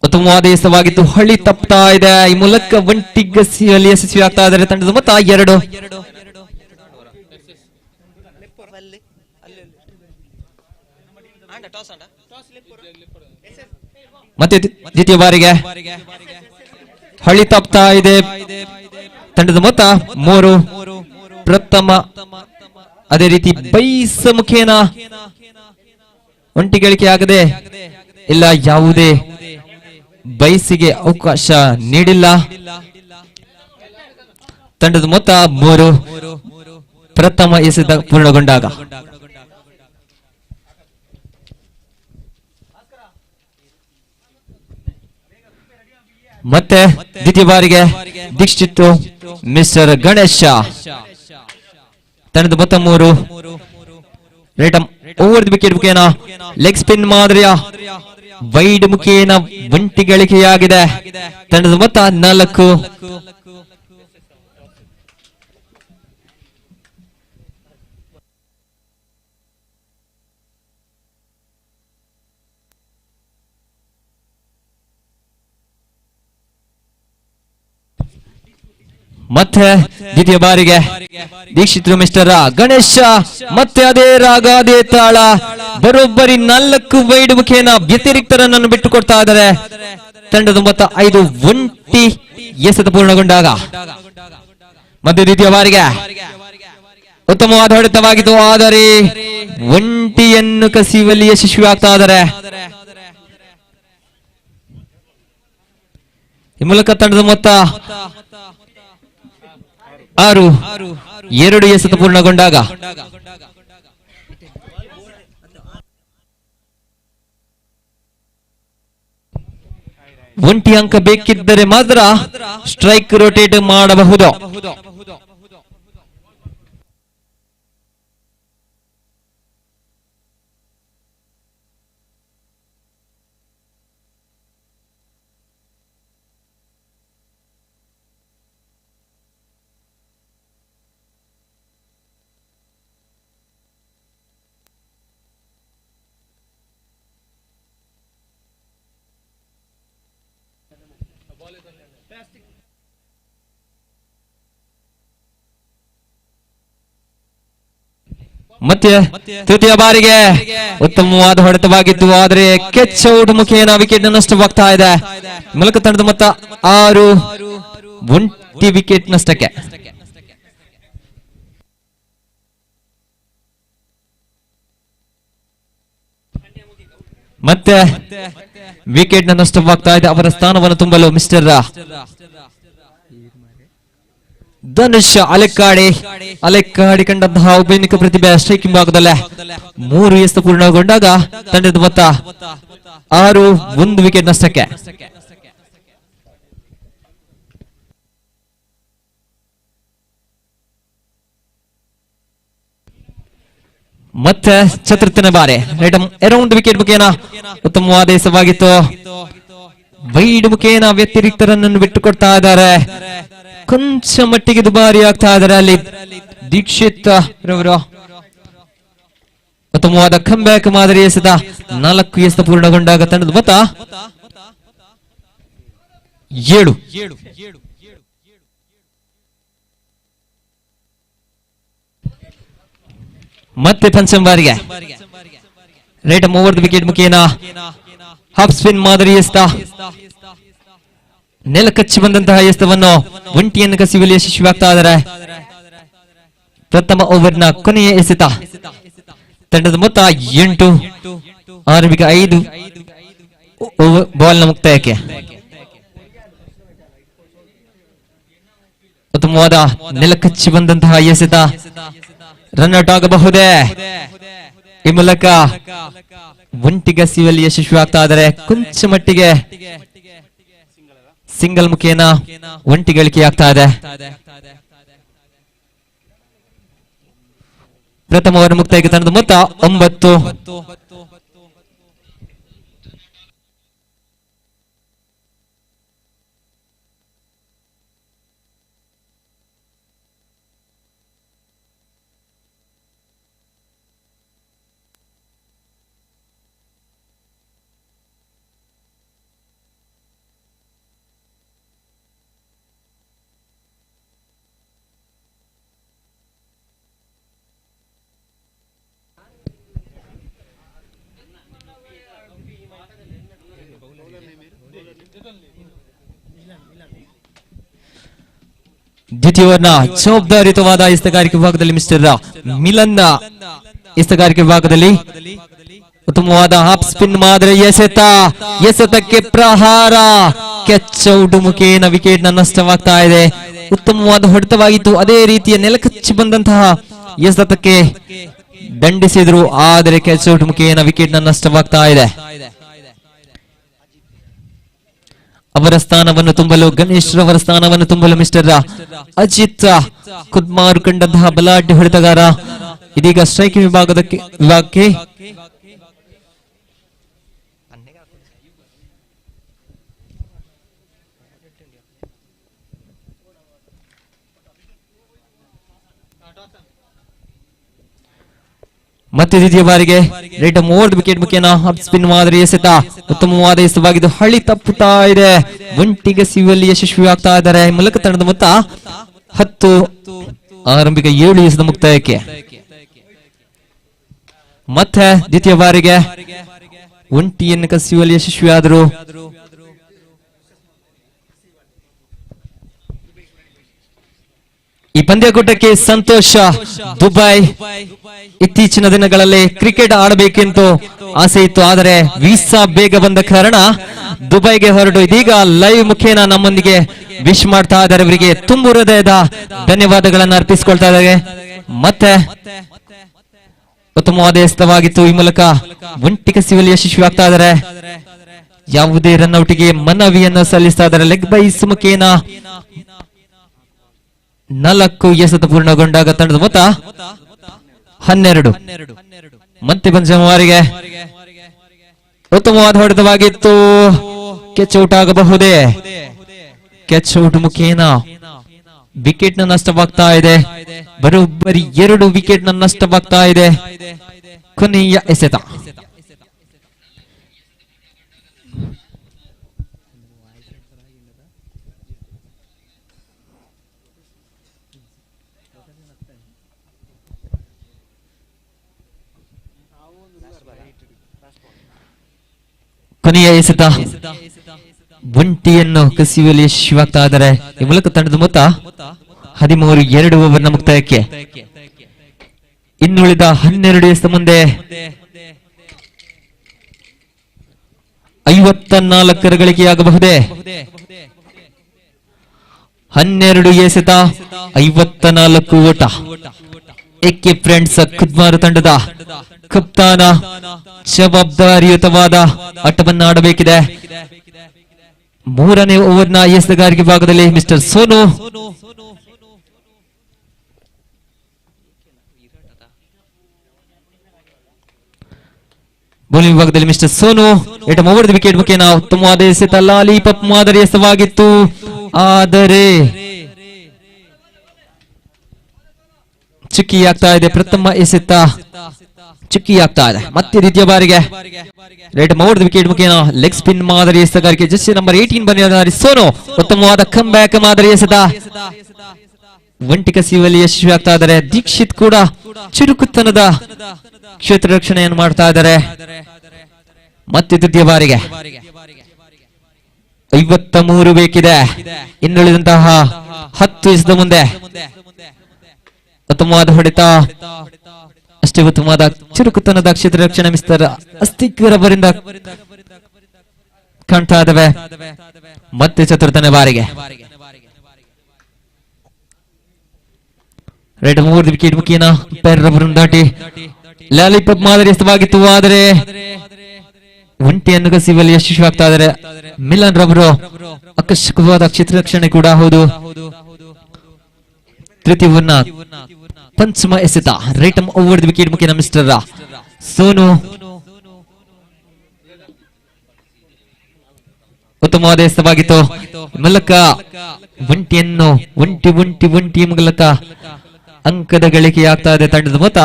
ಉತ್ತಮವಾದ ಎಸೆತವಾಗಿತ್ತು, ಹಳಿ ತಪ್ತಾ ಇದೆ. ಈ ಮೂಲಕ ಒಂಟಿಗಸಿಯಲ್ಲಿ ಯಶಸ್ವಿ ಆಗ್ತಾ ಇದ್ದಾರೆ ತಂಡದ ಮೊತ್ತ 2. ಮತ್ತೆ ದ್ವಿತೀಯ ಬಾರಿಗೆ ಹಳಿ ತಪ್ತಾ ಇದೆ ತಂಡದ ಮೊತ್ತ 3. ಪ್ರಥಮ ಅದೇ ರೀತಿ ಬೈಸ್ ಮುಖೇನ ಒಂಟಿ ಗಳಿಕೆ ಆಗದೆ ಇಲ್ಲ, ಯಾವುದೇ ಬೈಸಿಗೆ ಅವಕಾಶ ನೀಡಿಲ್ಲ. ತಂಡದ ಮೊತ್ತ 3. ಪ್ರಥಮ ಎಸೆತ ಪೂರ್ಣಗೊಂಡಾಗ ಮತ್ತೆ ದ್ವಿತೀಯ ಬಾರಿಗೆ ದೀಕ್ಷಿತ್ ಮಿಸ್ಟರ್ ಗಣೇಶ ತಂಡದ ಮೊತ್ತ 3. ರೈಟ್ ಓವರ್ ದಿ ವಿಕೆಟ್ ಮುಖೇನ ಲೆಗ್ ಸ್ಪಿನ್ ಮಾದರಿಯ ವೈಡ್ ಮುಖೇನ ಒಂಟಿ ಗಳಿಕೆಯಾಗಿದೆ. ತಂಡದ ಮೊತ್ತ 4. ಮತ್ತೆ ದ್ವಿತೀಯ ಬಾರಿಗೆ ದೀಕ್ಷಿತ್ ಮಿಸ್ಟರ್ ಗಣೇಶ ಮತ್ತೆ ಅದೇ ರಾಗ ಅದೇ ತಾಳ, ಬರೋಬ್ಬರಿ 4 ವೈಡ್ ಮುಖೇನ ವ್ಯತಿರಿಕ್ತರನ್ನು ಬಿಟ್ಟುಕೊಡ್ತಾ ಇದ್ದಾರೆ. ತಂಡದ ಮೊತ್ತ 5. ಒಂಟಿ ಎಸೆತ ಪೂರ್ಣಗೊಂಡಾಗ ಮತ್ತೆ ದ್ವಿತೀಯ ಬಾರಿಗೆ ಉತ್ತಮವಾದ ಹೊಡೆತವಾಗಿತ್ತು, ಆದರೆ ಒಂಟಿಯನ್ನು ಕಸಿಯುವಲ್ಲಿ ಯಶಸ್ವಿ ಆಗ್ತಾ ಇದ್ದಾರೆ. ಈ ಮೂಲಕ ತಂಡದ ಮೊತ್ತ 6. 2 ಎಸೆತ ಪೂರ್ಣಗೊಂಡಾಗ ಒಂಟಿ ಅಂಕ ಬೇಕಿದ್ದರೆ ಮಾತ್ರ ಸ್ಟ್ರೈಕ್ ರೊಟೇಟ್ ಮಾಡಬಹುದು. ಮತ್ತೆ ತೃತೀಯ ಬಾರಿಗೆ ಉತ್ತಮವಾದ ಹೊಡೆತವಾಗಿತ್ತು, ಆದರೆ ಕೆಚ್ ಔಟ್ ಮುಖೇನ ವಿಕೆಟ್ ನಷ್ಟವಾಗ್ತಾ ಇದೆ. ಮೂಲಕ ತಂಡದ ಮೊತ್ತ 6. ಒಂಟಿ ವಿಕೆಟ್ ನಷ್ಟಕ್ಕೆ. ಮತ್ತೆ ವಿಕೆಟ್ ನಷ್ಟವಾಗ್ತಾ ಇದೆ. ಅವರ ಸ್ಥಾನವನ್ನು ತುಂಬಲು ಮಿಸ್ಟರ್ ಧನುಷ್ ಅಲೆಕ್ಕಾಡಿ ಕಂಡಂತಹ ಉಪೇನಿಕ ಪ್ರತಿಭೆ ಸ್ಟ್ರೈಕಿಂಗ್ ಭಾಗದಲ್ಲೇ 3 ಎಸೆತ ಪೂರ್ಣಗೊಂಡಾಗ ತಂಡದ ಮೊತ್ತ 6. 1 ವಿಕೆಟ್ ನಷ್ಟಕ್ಕೆ. ಮತ್ತೆ ಚತುರ್ಥನೇ ಬಾರಿ ಅರೌಂಡ್ ವಿಕೆಟ್ ಮುಖೇನ ಉತ್ತಮವಾದ ಎಸೆತವಾಗಿತ್ತು, ವೈಡ್ ಮುಖೇನ ವ್ಯತಿರಿಕ್ತರನ್ನು ಬಿಟ್ಟುಕೊಡ್ತಾ ಇದ್ದಾರೆ. ಕೊಂಚ ಮಟ್ಟಿಗೆ ದುಬಾರಿ ಆಗ್ತಾ ಇದ್ದಾರೆ ಅಲ್ಲಿ ದೀಕ್ಷಿತ್ ರವರು. ಉತ್ತಮವಾದ ಕಮ್ಬ್ಯಾಕ್ ಮಾದರಿ ಎಸೆತ 4 ಎಸೆತ ಪೂರ್ಣಗೊಂಡಾಗ ತಂಡದ ಮೊತ್ತ 7. ಮತ್ತೆ ಪಂಚಮ ಬಾರಿಗೆ ರೈಟ್ ಓವರ್ ದಿ ವಿಕೆಟ್ ಮುಖೇನ ಹಾಫ್ ಸ್ಪಿನ್ ಮಾದರಿ ಎಸೆತ, ನೆಲ ಕಚ್ಚಿ ಬಂದಂತಹ ಎಸೆತವನ್ನು ಒಂಟಿಯನ್ನು ಕಸಿಯುವಲ್ಲಿ ಯಶಸ್ವಿಯಾಗ್ತಾ ಇದ್ದಾರೆ. ಪ್ರಥಮ ಓವರ್ನ ಕೊನೆಯ ಎಸೆತ ತಂಡದ ಮೊತ್ತ 8. ಆರಂಭಿಕ 5 ಬಾಲ್ನ ಮುಕ್ತಾಯಕ್ಕೆ. ಉತ್ತಮವಾದ ನೆಲ ಕಚ್ಚಿ ಬಂದಂತಹ ಎಸೆತ ರನ್ ಔಟ್ ಆಗಬಹುದೇ? ಈ ಮೂಲಕ ಒಂಟಿಗಸಿಯುವಲ್ಲಿ ಯಶಸ್ವಿ ಆಗ್ತಾ ಇದ್ದಾರೆ. ಕೊಂಚ ಮಟ್ಟಿಗೆ ಸಿಂಗಲ್ ಮುಖೇನ ಒಂಟಿ ಗಳಿಕೆ ಆಗ್ತಾ ಇದೆ. ಪ್ರಥಮ ಓವರ್ ಮುಕ್ತಾಯಕ್ಕೆ ತಂಡದ ಮೊತ್ತ 9. ದ್ವಿತೀಯ ಓವರ್ನ ಜವಾಬ್ದಾರಿಯುತವಾದ ಎಸೆತಗಾರಿಕೆ ವಿಭಾಗದಲ್ಲಿ ಮಿಸ್ಟರ್ ಮಿಲನ್ ಎಸೆತಗಾರಿಕೆ ವಿಭಾಗದಲ್ಲಿ ಉತ್ತಮವಾದ ಹಾಫ್ ಸ್ಪಿನ್ ಮಾದರಿ ಎಸೆತಕ್ಕೆ ಪ್ರಹಾರ, ಕ್ಯಾಚ್ ಔಟ್ ಮುಖೇನ ವಿಕೆಟ್ ನಷ್ಟವಾಗ್ತಾ ಇದೆ. ಉತ್ತಮವಾದ ಹೊಡೆತವಾಗಿತ್ತು. ಅದೇ ರೀತಿಯ ನೆಲಕಚ್ಚಿ ಬಂದಂತಹ ಎಸೆತಕ್ಕೆ ದಂಡಿಸಿದ್ರು, ಆದರೆ ಕ್ಯಾಚ್ ಔಟ್ ಮುಖೇನ ವಿಕೆಟ್ ನಷ್ಟವಾಗ್ತಾ ಇದೆ. ಅವರ ಸ್ಥಾನವನ್ನು ತುಂಬಲು, ಗಣೇಶ್ ರವರ ಸ್ಥಾನವನ್ನು ತುಂಬಲು ಮಿಸ್ಟರ್ ಅಜಿತ್ ಕುದ್ಮಾರ್ ಕಂಡಂತಹ ಬಲಾಢ್ಯ ಹೊಡೆತಗಾರ ಇದೀಗ ಸ್ಟ್ರೈಕಿಂಗ್ ವಿಭಾಗಕ್ಕೆ ಮತ್ತೆ ದ್ವಿತೀಯ ಬಾರಿಗೆ ರೈಟ್ ಮೋರ್ಡ್ ವಿಕೆಟ್ ಮುಖೇನ ಅಪ್ ಸ್ಪಿನ್ ಮಾದರಿ ಎಸೆತ ಉತ್ತಮವಾದ ಎಸೆತವಾಗಿದ್ದು ಹಳಿ ತಪ್ಪುತ್ತಾ ಇದೆ. ಒಂಟಿಗಸಿಯುವಲ್ಲಿ ಯಶಸ್ವಿ ಆಗ್ತಾ ಇದ್ದಾರೆ. ಮೂಲಕ ತಂಡದ ಮೊತ್ತ 10, ಆರಂಭಿಕ 7 ಎಸೆತ ಮುಕ್ತಾಯಕ್ಕೆ. ಮತ್ತೆ ದ್ವಿತೀಯ ಬಾರಿಗೆ ಒಂಟಿಯನ್ನು ಕಸಿಯುವಲ್ಲಿ ಯಶಸ್ವಿ ಆದರು. ಈ ಪಂದ್ಯಕೂಟಕ್ಕೆ ಸಂತೋಷ. ದುಬೈ ಇತ್ತೀಚಿನ ದಿನಗಳಲ್ಲಿ ಕ್ರಿಕೆಟ್ ಆಡಬೇಕೆಂದು ಆಸೆ ಇತ್ತು, ಆದರೆ ವೀಸಾ ಬೇಗ ಬಂದ ಕಾರಣ ದುಬೈಗೆ ಹೊರಟು ಇದೀಗ ಲೈವ್ ಮುಖೇನ ನಮ್ಮೊಂದಿಗೆ ವಿಶ್ ಮಾಡ್ತಾ ಇದ್ದಾರೆ. ಅವರಿಗೆ ತುಂಬು ಹೃದಯದ ಧನ್ಯವಾದಗಳನ್ನು ಅರ್ಪಿಸಿಕೊಳ್ತಾ ಇದ್ದಾರೆ. ಮತ್ತೆ ಉತ್ತಮವಾದ ಎಸೆತವಾಗಿತ್ತು. ಈ ಮೂಲಕ ಒಂಟಿಗಸಿಯುವಲ್ಲಿ ಯಶಸ್ವಿ ಆಗ್ತಾ ಇದ್ದಾರೆ. ಯಾವುದೇ ರನ್ಔಟ್ಗೆ ಮನವಿಯನ್ನು ಸಲ್ಲಿಸ್ತಾ ಇದ್ದಾರೆ. ಲೆಗ್ ಬೈಸ್ ಮುಖೇನ 4 ಎಸೆತ ಪೂರ್ಣಗೊಂಡಾಗ ತಂಡದ ಮೊತ್ತ 12. ಮತ್ತೆ ಪಂಚಮವಾರಿಗೆ ಉತ್ತಮವಾದ ಹೊಡೆತವಾಗಿತ್ತು. ಕ್ಯಾಚ್ ಔಟ್ ಆಗಬಹುದೇ? ಕ್ಯಾಚ್ ಔಟ್ ಮುಖೇನ ವಿಕೆಟ್ ನಷ್ಟವಾಗ್ತಾ ಇದೆ. ಬರೋಬ್ಬರಿ 2 ವಿಕೆಟ್ ನಷ್ಟವಾಗ್ತಾ ಇದೆ. ಕೊನೆಯ ಎಸೆತ ಕೊನೆಯ ಎಸೆತ ಒಂಟಿಯನ್ನು ಕಸಿಯುವಲ್ಲಿ ಯಶಸ್ವಿಯಾಗ್ತಾ ಇದ್ದಾರೆ. ಈ ಮೂಲಕ ತಂಡದ ಮೊತ್ತ 13, 2 ಓವರ್ನ ಮುಕ್ತಾಯಕ್ಕೆ. ಇನ್ನುಳಿದ 12 ಎಸೆತ ಮುಂದೆ 54 ಗಳಿಕೆಯಾಗಬಹುದೇ? 12 ಎಸೆತ 54 ಓಟ. ಏಕೆ ಫ್ರೆಂಡ್ಸ್ ಕುದ್ಮಾರು ತಂಡದ ಕಪ್ತಾನ ಜವಾಬ್ದಾರಿಯುತವಾದ ಆಟವನ್ನು ಆಡಬೇಕಿದೆ. 3ನೇ ಓವರ್ನ ಎಸೆತಗಾರಿಕೆ ಭಾಗದಲ್ಲಿ ಮಿಸ್ಟರ್ ಸೋನು ಬೌಲಿಂಗ್ ವಿಭಾಗದಲ್ಲಿ ಮಿಸ್ಟರ್ ಸೋನು ಓವರ್ ವಿಕೆಟ್ ಮುಖೇನ ಉತ್ತಮವಾದ ಎಸೆತ ಲಾಲಿಪಾಪ್ ಮಾದರಿ ಎಸೆತವಾಗಿತ್ತು, ಆದರೆ ಚುಕ್ಕಿಯಾಗ್ತಾ ಇದೆ. ಪ್ರಥಮ ಎಸೆತ ಚುಕ್ಕಿಯಾಗ್ತಾ ಇದೆ. ಮತ್ತೆ ದ್ವಿತೀಯ ಬಾರಿಗೆ ರೈಟ್ ಮೌಡ್ ವಿಕೆಟ್ ಮುಖೇನ ಲೆಗ್ ಸ್ಪಿನ್ ಮಾದರಿ ಎಸೆತಗಾರಿಕೆ ಜೆರ್ಸಿ ನಂಬರ್ 18 ಬಂದಿದ್ದಾರೆ ಸೋನು. ಉತ್ತಮವಾದ ಕಮ್ ಬ್ಯಾಕ್ ಮಾದರಿ ಎಸೆತ ಒಂಟಿಗಸಿಯುವಲ್ಲಿ ಯಶಸ್ವಿ ಆಗ್ತಾ ಇದ್ದಾರೆ. ದೀಕ್ಷಿತ್ ಕೂಡ ಚುರುಕುತನದ ಕ್ಷೇತ್ರ ರಕ್ಷಣೆಯನ್ನು ಮಾಡ್ತಾ ಇದ್ದಾರೆ. ಮತ್ತೆ ತೃತೀಯ ಬಾರಿಗೆ 53 ಬೇಕಿದೆ. ಇನ್ನುಳಿದಂತಹ 10 ಎಸೆತ ಮುಂದೆ ಉತ್ತಮವಾದ ಹೊಡೆತ, ಅಷ್ಟೇ ಉತ್ತಮವಾದ ಚುರುಕುತನದ ಕ್ಷೇತ್ರ ರಕ್ಷಣೆ ಮಿಸ್ಟರ್ ಅಸ್ತಿಕ್ರವರಿಂದ ಕಾಣ್ತಾ ಇದ್ದಾವೆ. ಮತ್ತೆ ಚತುರ್ಥನೇ ಬಾರಿಗೆ ರೈಟ್ 3 ವಿಕೆಟ್ ಮುಖೇನ ಪೆರ್ ಅವರನ್ನು ದಾಟಿ ಲಾಲಿಪಾಪ್ ಮಾದರಿಯವಾಗಿತ್ತು. ಆದರೆ ಒಂಟಿಯನ್ನು ಕಸಿಯುವಲ್ಲಿ ಯಶಸ್ವಿಯಾಗ್ತಾ ಇದ್ದಾರೆ ಮಿಲನ್ ರವರು. ಆಕರ್ಷಕವಾದ ಕ್ಷೇತ್ರರಕ್ಷಣೆ ಕೂಡ ಹೌದು. ತೃತೀಯವನ್ನ ಪಂಚಮ ಎಸೆತ ರೈಟ್ ಓವರ್ ದಿ ವಿಕೆಟ್ ಮುಖೇನ ಮಿಸ್ಟರ್ ಸೋನು ಉತ್ತಮವಾದ ಎಸೆತವಾಗಿತ್ತು. ಮೂಲಕ ಒಂಟಿ ಮೂಲಕ ಅಂಕದ ಗಳಿಕೆಯಾಗ್ತಾ ಇದೆ ತಂಡದ ಮೊತ್ತ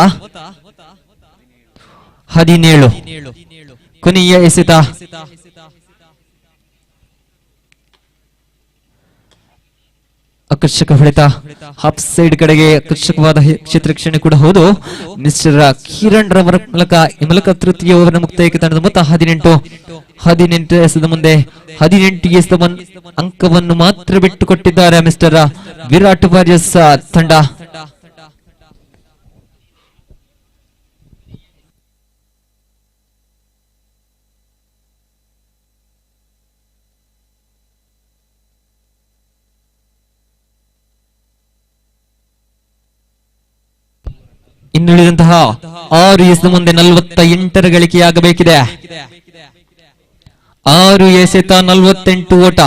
17. ಕೊನೆಯ ಎಸೆತ ಆಕರ್ಷಕ ಹೊಡೆತ ಹಾಫ್ ಸೈಡ್ ಕಡೆಗೆ ಆಕರ್ಷಕವಾದ ಕ್ಷೇತ್ರರಕ್ಷಣೆ ಕೂಡ ಹೌದು. ಮಿಸ್ಟರ್ ಕಿರಣ್ ರವರ ಮೂಲಕ ತೃತೀಯ ಓವರ್ ಮುಕ್ತಾಯಕ್ಕೆ ತಂಡದ ಮೊತ್ತ 18 ಎಸೆದ ಮುಂದೆ 18 ಎಸೆದ ಅಂಕವನ್ನು ಮಾತ್ರ ಬಿಟ್ಟುಕೊಟ್ಟಿದ್ದಾರೆ ಮಿಸ್ಟರ್ ವಿರಾಟ್ ವಾರಿಯರ್ಸ್ ತಂಡ. ಇನ್ನುಳಿದಂತಹ 6 ಎಸೆದ ಮುಂದೆ 48 ಗಳಿಕೆಯಾಗಬೇಕಿದೆ. 6 ಎಸೆತ 48 ಓಟ.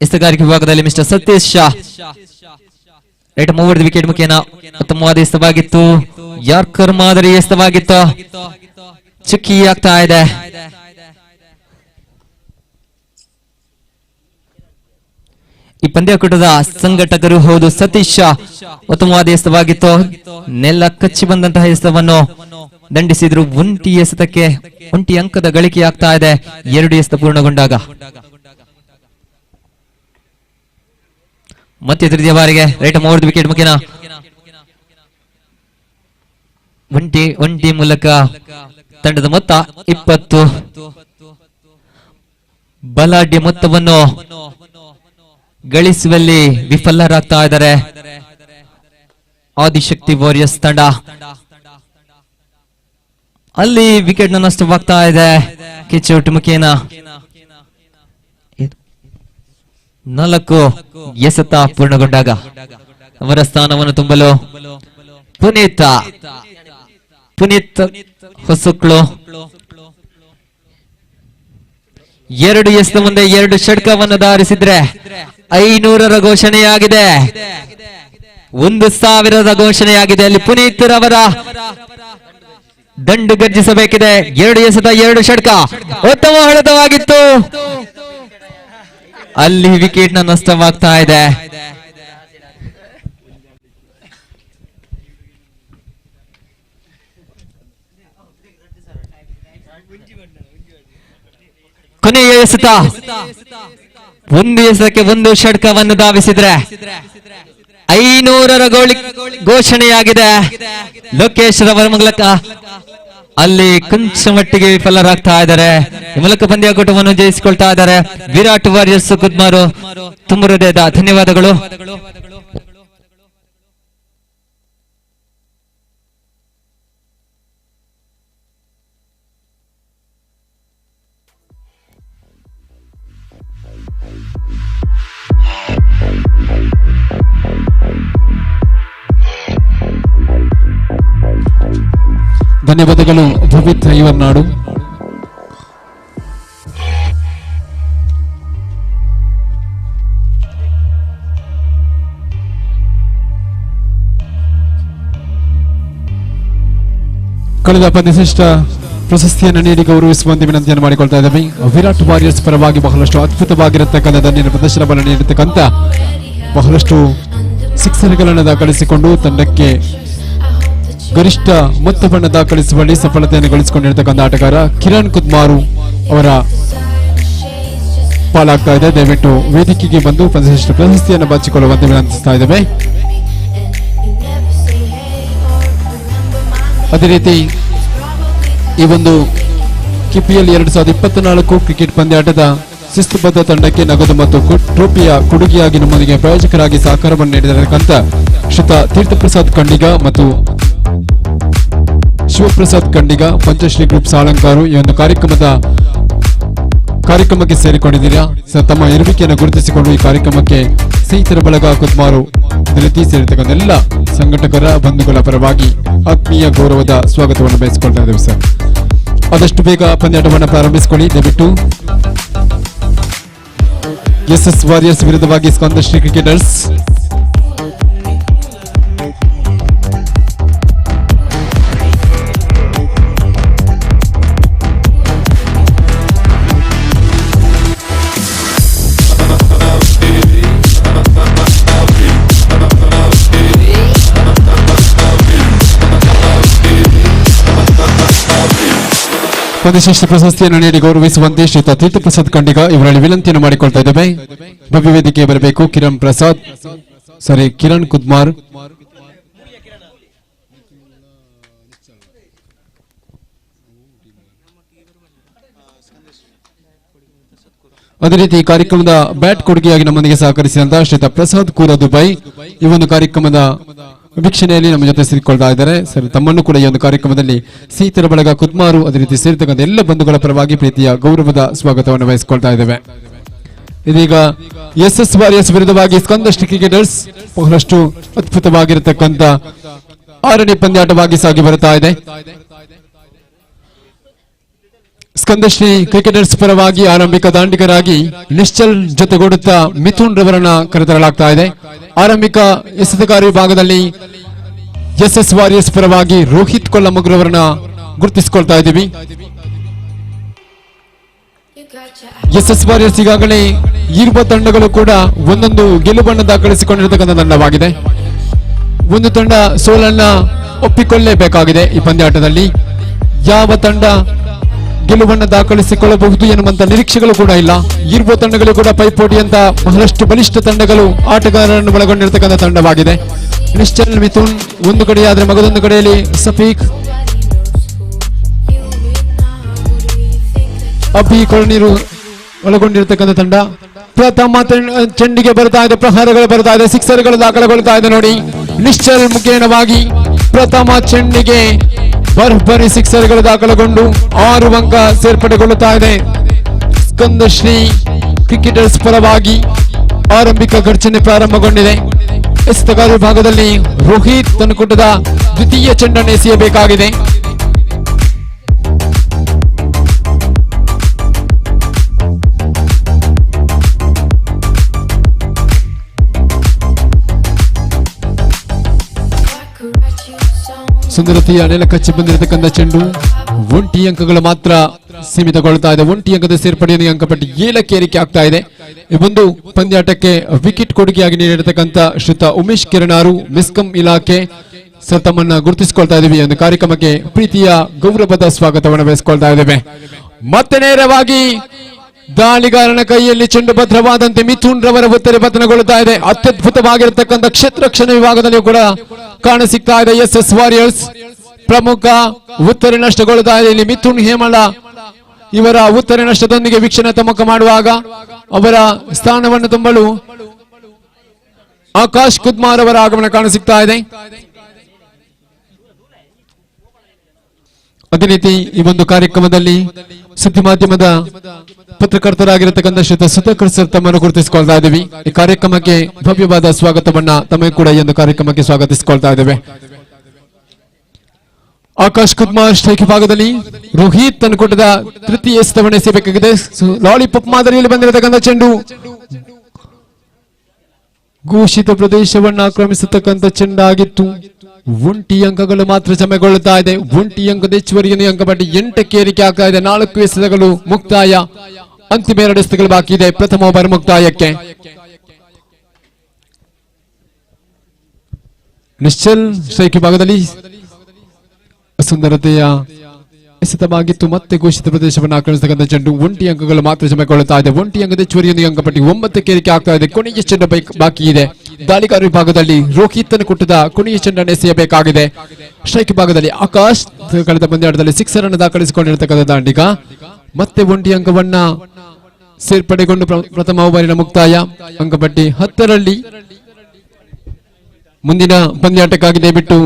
ಎಸೆಗಾರಿಕೆ ವಿಭಾಗದಲ್ಲಿ mister Satish Shah right mower wicket ಮುಖೇನ ಉತ್ತಮವಾದ ಎಸೆತವಾಗಿತ್ತು. ಯಾರ್ಕರ್ ಮಾದರಿ ಎಸೆತವಾಗಿತ್ತು. ಚುಕ್ಕಿ ಆಗ್ತಾ ಇದೆ. ಈ ಪಂದ್ಯಾಕೂಟದ ಸಂಘಟಕರು ಹೌದು ಸತೀಶ್ ಶಾ. ಉತ್ತಮವಾದ ಎಸೆತವಾಗಿತ್ತು. ನೆಲ ಕಚ್ಚಿ ಬಂದಂತಹ ಎಸೆತವನ್ನು ದಂಡಿಸಿದ್ರು. ಒಂಟಿ ಅಂಕದ ಗಳಿಕೆಯಾಗ್ತಾ ಇದೆ 2 ಎಸೆತ ಪೂರ್ಣಗೊಂಡಾಗ. ಮತ್ತೆ ತೃತೀಯ ಬಾರಿಗೆ ರೈಟ್ 3 ವಿಕೆಟ್ ಮುಖೇನ ಒಂಟಿ ಮೂಲಕ ತಂಡದ ಮೊತ್ತ 20. ಬಲಾಢ್ಯ ಮೊತ್ತವನ್ನು ಗಳಿಸುವಲ್ಲಿ ವಿಫಲರಾಗ್ತಾ ಇದ್ದಾರೆ ಆದಿಶಕ್ತಿ ವಾರಿಯರ್ಸ್ ತಂಡ. ಅಲ್ಲಿ ವಿಕೆಟ್ ನಷ್ಟವಾಗ್ತಾ ಇದೆ. ಕಿಚ್ಚೋಟು ಮುಖೇನ 4 ಎಸೆತ ಪೂರ್ಣಗೊಂಡಾಗ ಅವರ ಸ್ಥಾನವನ್ನು ತುಂಬಲು ಪುನೀತ್ ಹೊಸಕ್ಳು 2 ಎಸೆದ ಮುಂದೆ 2 ಷಟ್ಕವನ್ನು ದಾರಿಸಿದ್ರೆ 500ರ ಘೋಷಣೆಯಾಗಿದೆ. 1000ದ ಘೋಷಣೆಯಾಗಿದೆ. ಅಲ್ಲಿ ಪುನೀತ್ ರವರ ದಂಡು ಗರ್ಜಿಸಬೇಕಿದೆ. 2 ಎಸೆತ 2 ಷಟ್ಕ ಉತ್ತಮ ಹೊಡೆತವಾಗಿತ್ತು. ಅಲ್ಲಿ ವಿಕೆಟ್ ನಷ್ಟವಾಗ್ತಾ ಇದೆ. ಕೊನೆಯ ಎಸೆತ 1 ಎಸೆತಕ್ಕೆ 1 ಷಟ್ಕವನ್ನು ಧಾವಿಸಿದ್ರೆ 500ರ ಘೋಷಣೆಯಾಗಿದೆ. ಲೋಕೇಶ್ ರವರ ಮೂಲಕ ಅಲ್ಲಿ ಕೊಂಚ ಮಟ್ಟಿಗೆ ವಿಫಲರಾಗ್ತಾ ಇದ್ದಾರೆ. ಈ ಮೂಲಕ ಪಂದ್ಯಾಕೂಟವನ್ನು ಜಯಿಸಿಕೊಳ್ತಾ ಇದ್ದಾರೆ ವಿರಾಟ್ ವಾರಿಯರ್ಸ್ ಕುದ್ಮಾರು. ತುಂಬ ಹೃದಯದ ಧನ್ಯವಾದಗಳು. ಧನ್ಯವಾದಗಳು ಭವಿತ್ ಐವರ್ನಾಡು. ಕಳೆದ ಪಂದ್ಯಶ್ರೇಷ್ಠ ಪ್ರಶಸ್ತಿಯನ್ನು ನೀಡಿ ಗೌರವಿಸುವಂತೆ ವಿನಂತಿಯನ್ನು ಮಾಡಿಕೊಳ್ತಾ ಇದ್ದೇವೆ. ವಿರಾಟ್ ವಾರಿಯರ್ಸ್ ಪರವಾಗಿ ಬಹಳಷ್ಟು ಅದ್ಭುತವಾಗಿರತಕ್ಕಂಥ ದಂಡಿನ ಪ್ರದರ್ಶನವನ್ನು ನೀಡಿರ್ತಕ್ಕಂಥ ಬಹಳಷ್ಟು ಸಿಕ್ಸರ್ಗಳನ್ನು ದಾಖಲಿಸಿಕೊಂಡು ತಂಡಕ್ಕೆ ಗರಿಷ್ಠ ಮೊತ್ತವನ್ನು ದಾಖಲಿಸುವಲ್ಲಿ ಸಫಲತೆಯನ್ನು ಗಳಿಸಿಕೊಂಡಿರ್ತಕ್ಕಂಥ ಆಟಗಾರ ಕಿರಣ್ ಕುದ್ಮಾರು ಅವರ ಪಾಲಾಗ್ತಾ ಇದೆ. ದಯವಿಟ್ಟು ವೇದಿಕೆಗೆ ಬಂದು ಪಂದ್ಯಶ್ರೇಷ್ಠ ಪ್ರಶಸ್ತಿಯನ್ನು ಬಾಚಿಕೊಳ್ಳುವಂತೆ ವಿನಂತಿಸ್ತಾ ಇದ್ದೇವೆ. ಅದೇ ರೀತಿ ಈ ಒಂದು KPL 2024 ಕ್ರಿಕೆಟ್ ಪಂದ್ಯಾಟದ ಶಿಸ್ತುಬದ್ಧ ತಂಡಕ್ಕೆ ನಗದು ಮತ್ತು ಟ್ರೋಫಿಯ ಕೊಡುಗೆಯಾಗಿ ನಮ್ಮೊಂದಿಗೆ ಪ್ರಾಯೋಜಕರಾಗಿ ಸಹಕಾರವನ್ನು ನೀಡಿರತಕ್ಕಂಥ ಶ್ರೀತ ತೀರ್ಥಪ್ರಸಾದ್ ಖಂಡಿಗ ಮತ್ತು ಶಿವಪ್ರಸಾದ್ ಖಂಡಿಗ ಪಂಚಶ್ರೀ ಗ್ರೂಪ್ ಸಾಳಂಕಾರು ಈ ಒಂದು ಕಾರ್ಯಕ್ರಮಕ್ಕೆ ಸೇರಿಕೊಂಡಿದ್ದೀರಾ. ತಮ್ಮ ಇರುವಿಕೆಯನ್ನು ಗುರುತಿಸಿಕೊಂಡು ಈ ಕಾರ್ಯಕ್ರಮಕ್ಕೆ ಸ್ನೇಹಿತರ ಬಳಗ ಕುದ್ಮಾರು ಅದೇ ರೀತಿ ಸೇರಿರ್ತಕ್ಕಂಥ ಎಲ್ಲ ಸಂಘಟಕರ ಬಂಧುಗಳ ಪರವಾಗಿ ಆತ್ಮೀಯ ಗೌರವದ ಸ್ವಾಗತವನ್ನು ಬಯಸಿಕೊಳ್ತಾ ಇದ್ದೇವೆ ಸರ್. ಆದಷ್ಟು ಬೇಗ ಪಂದ್ಯಾಟವನ್ನು ಪ್ರಾರಂಭಿಸಿಕೊಳ್ಳಿ ದಯವಿಟ್ಟು. ಎಸ್ಎಸ್ ವಾರಿಯರ್ಸ್ ವಿರುದ್ಧವಾಗಿ ಸ್ಕಂದಶ್ರೀ ಕ್ರಿಕೆಟರ್ಸ್. ಪಂದ್ಯಶ್ರೇಷ್ಠ ಪ್ರಶಸ್ತಿಯನ್ನು ನೀಡಿ ಗೌರವಿಸುವಂತೆ ಶ್ರೀಯುತ ತೀರ್ಥ ಪ್ರಸಾದ್ ಖಂಡಿಗ ಇವರಲ್ಲಿ ವಿನಂತಿಯನ್ನು ಮಾಡಿಕೊಳ್ತಾ ಇದ್ದೇವೆ. ಭವ್ಯ ವೇದಿಕೆ ಬರಬೇಕು. ಕಿರಣ್ ಕುದ್ಮಾರ್. ಅದೇ ರೀತಿ ಈ ಕಾರ್ಯಕ್ರಮದ ಬ್ಯಾಟ್ ಕೊಡುಗೆಯಾಗಿ ನಮ್ಮೊಂದಿಗೆ ಸಹಕರಿಸಿದಂತಹ ಶ್ರೀಯುತ ಪ್ರಸಾದ್ ಕೂರ ದುಬೈ ಈ ಒಂದು ಕಾರ್ಯಕ್ರಮದ ವೀಕ್ಷಣೆಯಲ್ಲಿ ನಮ್ಮ ಜೊತೆ ಸೇರಿಕೊಳ್ತಾ ಇದ್ದಾರೆ ಸರ್. ತಮ್ಮನ್ನು ಕೂಡ ಈ ಒಂದು ಕಾರ್ಯಕ್ರಮದಲ್ಲಿ ಸೀತರ ಬಳಗ ಕುದ್ಮಾರು ಅದೇ ರೀತಿ ಸೇರಿರ್ತಕ್ಕಂಥ ಎಲ್ಲ ಬಂಧುಗಳ ಪರವಾಗಿ ಪ್ರೀತಿಯ ಗೌರವದ ಸ್ವಾಗತವನ್ನು ವಹಿಸಿಕೊಳ್ತಾ ಇದ್ದೇವೆ. ಇದೀಗ ಎಸ್ಎಸ್ ವಾರಿಯರ್ಸ್ ವಿರುದ್ಧವಾಗಿ ಸ್ಕಂದಶ್ರೀ ಕ್ರಿಕೆಟರ್ಸ್ ಬಹಳಷ್ಟು ಅದ್ಭುತವಾಗಿರತಕ್ಕಂಥ 6ನೇ ಪಂದ್ಯಾಟವಾಗಿ ಸಾಗಿ ಬರುತ್ತಾ ಇದೆ. ಸ್ಕಂದಶ್ರೀ ಕ್ರಿಕೆಟರ್ಸ್ ಪರವಾಗಿ ಆರಂಭಿಕ ದಾಂಡಿಗರಾಗಿ ನಿಶ್ಚಲ್ ಜೊತೆಗೂಡುತ್ತಾ ಮಿಥುನ್ ರವರನ್ನ ಕರೆತರಲಾಗ್ತಾ ಇದೆ. ಆರಂಭಿಕ ಎಸೆತಗಾರ ವಿಭಾಗದಲ್ಲಿ ಎಸ್ಎಸ್ ವಾರಿಯರ್ಸ್ ಪರವಾಗಿ ರೋಹಿತ್ ಕೊಲ್ಲಮಗ್ರವರನ್ನ ಗುರುತಿಸಿಕೊಳ್ತಾ ಇದ್ದೀವಿ. ಎಸ್ಎಸ್ ವಾರಿಯರ್ಸ್ ಈಗಾಗಲೇ ಇರುವ ತಂಡಗಳು ಕೂಡ ಒಂದೊಂದು ಗೆಲುವನ್ನು ದಾಖಲಿಸಿಕೊಂಡಿರತಕ್ಕಂಥ ತಂಡವಾಗಿದೆ. ಒಂದು ತಂಡ ಸೋಲನ್ನ ಒಪ್ಪಿಕೊಳ್ಳಲೇಬೇಕಾಗಿದೆ. ಈ ಪಂದ್ಯಾಟದಲ್ಲಿ ಯಾವ ತಂಡ ಗೆಲುವನ್ನು ದಾಖಲಿಸಿಕೊಳ್ಳಬಹುದು ಎನ್ನುವಂತ ನಿರೀಕ್ಷೆಗಳು ಕೂಡ ಇಲ್ಲ. ಇರುವ ತಂಡಗಳು ಕೂಡ ಪೈಪೋಟಿಯಂತ ಬಹಳಷ್ಟು ಬಲಿಷ್ಠ ತಂಡಗಳು ಆಟಗಾರರನ್ನು ಒಳಗೊಂಡಿರತಕ್ಕಂಥ ತಂಡವಾಗಿದೆ. ನಿಶ್ಚಲ್ ಮಿಥುನ್ ಒಂದು ಕಡೆಯಾದ್ರೆ ಮಗದೊಂದು ಕಡೆಯಲ್ಲಿ ಸಫೀಕ್ ಅಭಿ ಕೊಳನೀರು ಒಳಗೊಂಡಿರತಕ್ಕಂಥ ತಂಡ. ಪ್ರಥಮ ಚೆಂಡಿಗೆ ಬರ್ತಾ ಇದೆ, ಪ್ರಹಾರಗಳು ಬರ್ತಾ ಇದೆ, ಸಿಕ್ಸರ್ಗಳು ದಾಖಲೆಗೊಳ್ತಾ ಇದೆ. ನೋಡಿ, ನಿಶ್ಚಲ್ ಮುಖೇನವಾಗಿ ಪ್ರಥಮ ಚೆಂಡಿಗೆ ಭರ್ಭರಿ ಸಿಕ್ಸರ್ಗಳು ದಾಖಲೆಗೊಂಡು 6 ಅಂಕ ಸೇರ್ಪಡೆಗೊಳ್ಳುತ್ತಾ ಇದೆ. ಸ್ಕಂದಶ್ರೀ ಕ್ರಿಕೆಟರ್ಸ್ ಪರವಾಗಿ ಆರಂಭಿಕ ಘರ್ಷಣೆ ಪ್ರಾರಂಭಗೊಂಡಿದೆ. ಎಸೆತಗಾರ ವಿಭಾಗದಲ್ಲಿ ರೋಹಿತ್ ತನ್ನುಕುಟದ ದ್ವಿತೀಯ ಚೆಂಡನ್ನು ಎಸೆಯಬೇಕಾಗಿದೆ. ಸುಂದರತೆಯ ನೆಲ ಕಚ್ಚಿ ಬಂದಿರತಕ್ಕಂಥ ಚೆಂಡು 1 ಅಂಕಗಳು ಮಾತ್ರ ಸೀಮಿತಗೊಳ್ತಾ ಇದೆ. 1 ಅಂಕದ ಸೇರ್ಪಡೆಯನ್ನು ಅಂಕಪಟ್ಟಿ 7ಕ್ಕೆ ಏರಿಕೆ ಆಗ್ತಾ ಇದೆ. ಈ ಒಂದು ಪಂದ್ಯಾಟಕ್ಕೆ ವಿಕೆಟ್ ಕೊಡುಗೆಯಾಗಿ ನೀಡಿರತಕ್ಕಂಥ ಶ್ರೀಯುತ ಉಮೇಶ್ ಕಿರಣಾರು ಮಿಸ್ಕಂ ಇಲಾಖೆ ತಮ್ಮನ್ನ ಗುರುತಿಸಿಕೊಳ್ತಾ ಇದ್ದೀವಿ. ಒಂದು ಕಾರ್ಯಕ್ರಮಕ್ಕೆ ಪ್ರೀತಿಯ ಗೌರವದ ಸ್ವಾಗತವನ್ನು ಬಯಸಿಕೊಳ್ತಾ ಇದ್ದೇವೆ. ಮತ್ತೆ ನೇರವಾಗಿ ದಾಳಿಗಾರನ ಕೈಯಲ್ಲಿ ಚೆಂಡು ಭದ್ರವಾದಂತೆ ಮಿಥುನ್ ರವರ ಉತ್ತರೆ ಪತನಗೊಳ್ಳುತ್ತಾ ಇದೆ. ಅತ್ಯದ್ಭುತವಾಗಿರತಕ್ಕಂಥ ಕ್ಷೇತ್ರ ರಕ್ಷಣೆ ವಿಭಾಗದಲ್ಲಿ ಕೂಡ ಕಾಣಸಿಗ್ತಾ ಇದೆ. ಎಸ್ಎಸ್ ವಾರಿಯರ್ಸ್ ಪ್ರಮುಖ ಉತ್ತರೆ ನಷ್ಟಗೊಳ್ಳುತ್ತಾ ಇದೆ. ಇಲ್ಲಿ ಮಿಥುನ್ ಹೇಮಳ ಇವರ ಉತ್ತರೆ ನಷ್ಟದೊಂದಿಗೆ ವೀಕ್ಷಣೆ ತಮ್ಮಕ ಮಾಡುವಾಗ ಅವರ ಸ್ಥಾನವನ್ನು ತುಂಬಲು ಆಕಾಶ್ ಕುದ್ಮಾರ್ ಅವರ ಆಗಮನ ಕಾಣಸಿಗ್ತಾ ಇದೆ. ಅದೇ ರೀತಿ ಈ ಒಂದು ಕಾರ್ಯಕ್ರಮದಲ್ಲಿ ಸುದ್ದಿ ಮಾಧ್ಯಮದ ಪತ್ರಕರ್ತರಾಗಿರತಕ್ಕಂಥ ಶ್ರೀಯುತ ಸುಧಾಕರ್ ಸರ್ ತಮ್ಮನ್ನು ಗುರುತಿಸಿಕೊಳ್ತಾ ಇದ್ದೀವಿ. ಈ ಕಾರ್ಯಕ್ರಮಕ್ಕೆ ಭವ್ಯವಾದ ಸ್ವಾಗತವನ್ನ ತಮಗೆ ಕೂಡ ಈ ಒಂದು ಕಾರ್ಯಕ್ರಮಕ್ಕೆ ಸ್ವಾಗತಿಸಿಕೊಳ್ತಾ ಇದ್ದೇವೆ. ಆಕಾಶ್ ಕುಮಾರ್ ಸ್ಟ್ರೈಕ್ ವಿಭಾಗದಲ್ಲಿ ರೋಹಿತ್ ತನ್ನುಕುಟದ ತೃತೀಯ ಎಸೆತವನ್ನು ಎಸೆಯಬೇಕಾಗಿದೆ. ಲಾಲಿಪಾಪ್ ಮಾದರಿಯಲ್ಲಿ ಬಂದಿರತಕ್ಕಂಥ ಚೆಂಡು ಘೋಷಿತ ಪ್ರದೇಶವನ್ನು ಆಕ್ರಮಿಸತಕ್ಕಂಥ ಚೆಂಡಾಗಿತ್ತು. 1 ಅಂಕಗಳು ಮಾತ್ರ ಜಮೆಗೊಳ್ಳುತ್ತಾ ಇದೆ. 1 ಅಂಕದ ಹೆಚ್ಚುವರಿಯನ್ನು ಅಂಕಪಟ್ಟಿ 8ಕ್ಕೆ ಏರಿಕೆ ಆಗ್ತಾ ಇದೆ. 4 ಎಸೆತಗಳು ಮುಕ್ತಾಯ. ಅಂತಿಮ 2 ಎಸೆತಗಳು ಬಾಕಿ ಇದೆ ಪ್ರಥಮ ಓವರ್ ಮುಕ್ತಾಯಕ್ಕೆ. ನಿಶ್ಚಲ್ ಸ್ಟ್ರೈಕ್ ವಿಭಾಗದಲ್ಲಿ ಸುಂದರತೆಯ ಎಸೆತವಾಗಿತ್ತು. ಮತ್ತೆ ಘೋಷಿತ ಪ್ರದೇಶವನ್ನು ಆಕ್ರಮಿಸತಕ್ಕಂಥ ಚೆಂಡು 1 ಅಂಕಗಳು ಮಾತ್ರ ಜಮೆಗೊಳ್ಳುತ್ತಾ ಇದೆ. 1 ಅಂಕದ ಹೆಚ್ಚುವರಿಯನ್ನು ಅಂಕಪಟ್ಟಿ 9ಕ್ಕೆ ಏರಿಕೆ ಆಗ್ತಾ ಇದೆ. ಕೊನೆಯ ಚೆಂಡು ಬಾಕಿ ಇದೆ. ದಾಳಿಗಾರ ವಿಭಾಗದಲ್ಲಿ ರೋಹಿತ್ ಕುಟದ ಕೊನೆಯ ಚೆಂಡನ್ನು ಎಸೆಯಬೇಕಾಗಿದೆ. ಸ್ಟ್ರೈಕ್ ವಿಭಾಗದಲ್ಲಿ ಆಕಾಶ್ ಕಳೆದ ಪಂದ್ಯಾಟದಲ್ಲಿ 6 ಅನ್ನು ದಾಖಲಿಸಿಕೊಂಡಿರತಕ್ಕಂಥ ದಾಂಡಿಗ ಮತ್ತೆ 1 ಅಂಕವನ್ನ ಸೇರ್ಪಡೆಗೊಂಡು ಪ್ರಥಮ ಓವರಿನ ಮುಕ್ತಾಯ. ಅಂಕಪಟ್ಟಿ 10ರಲ್ಲಿ ಮುಂದಿನ ಪಂದ್ಯಾಟಕ್ಕಾಗಿ ದಯವಿಟ್ಟು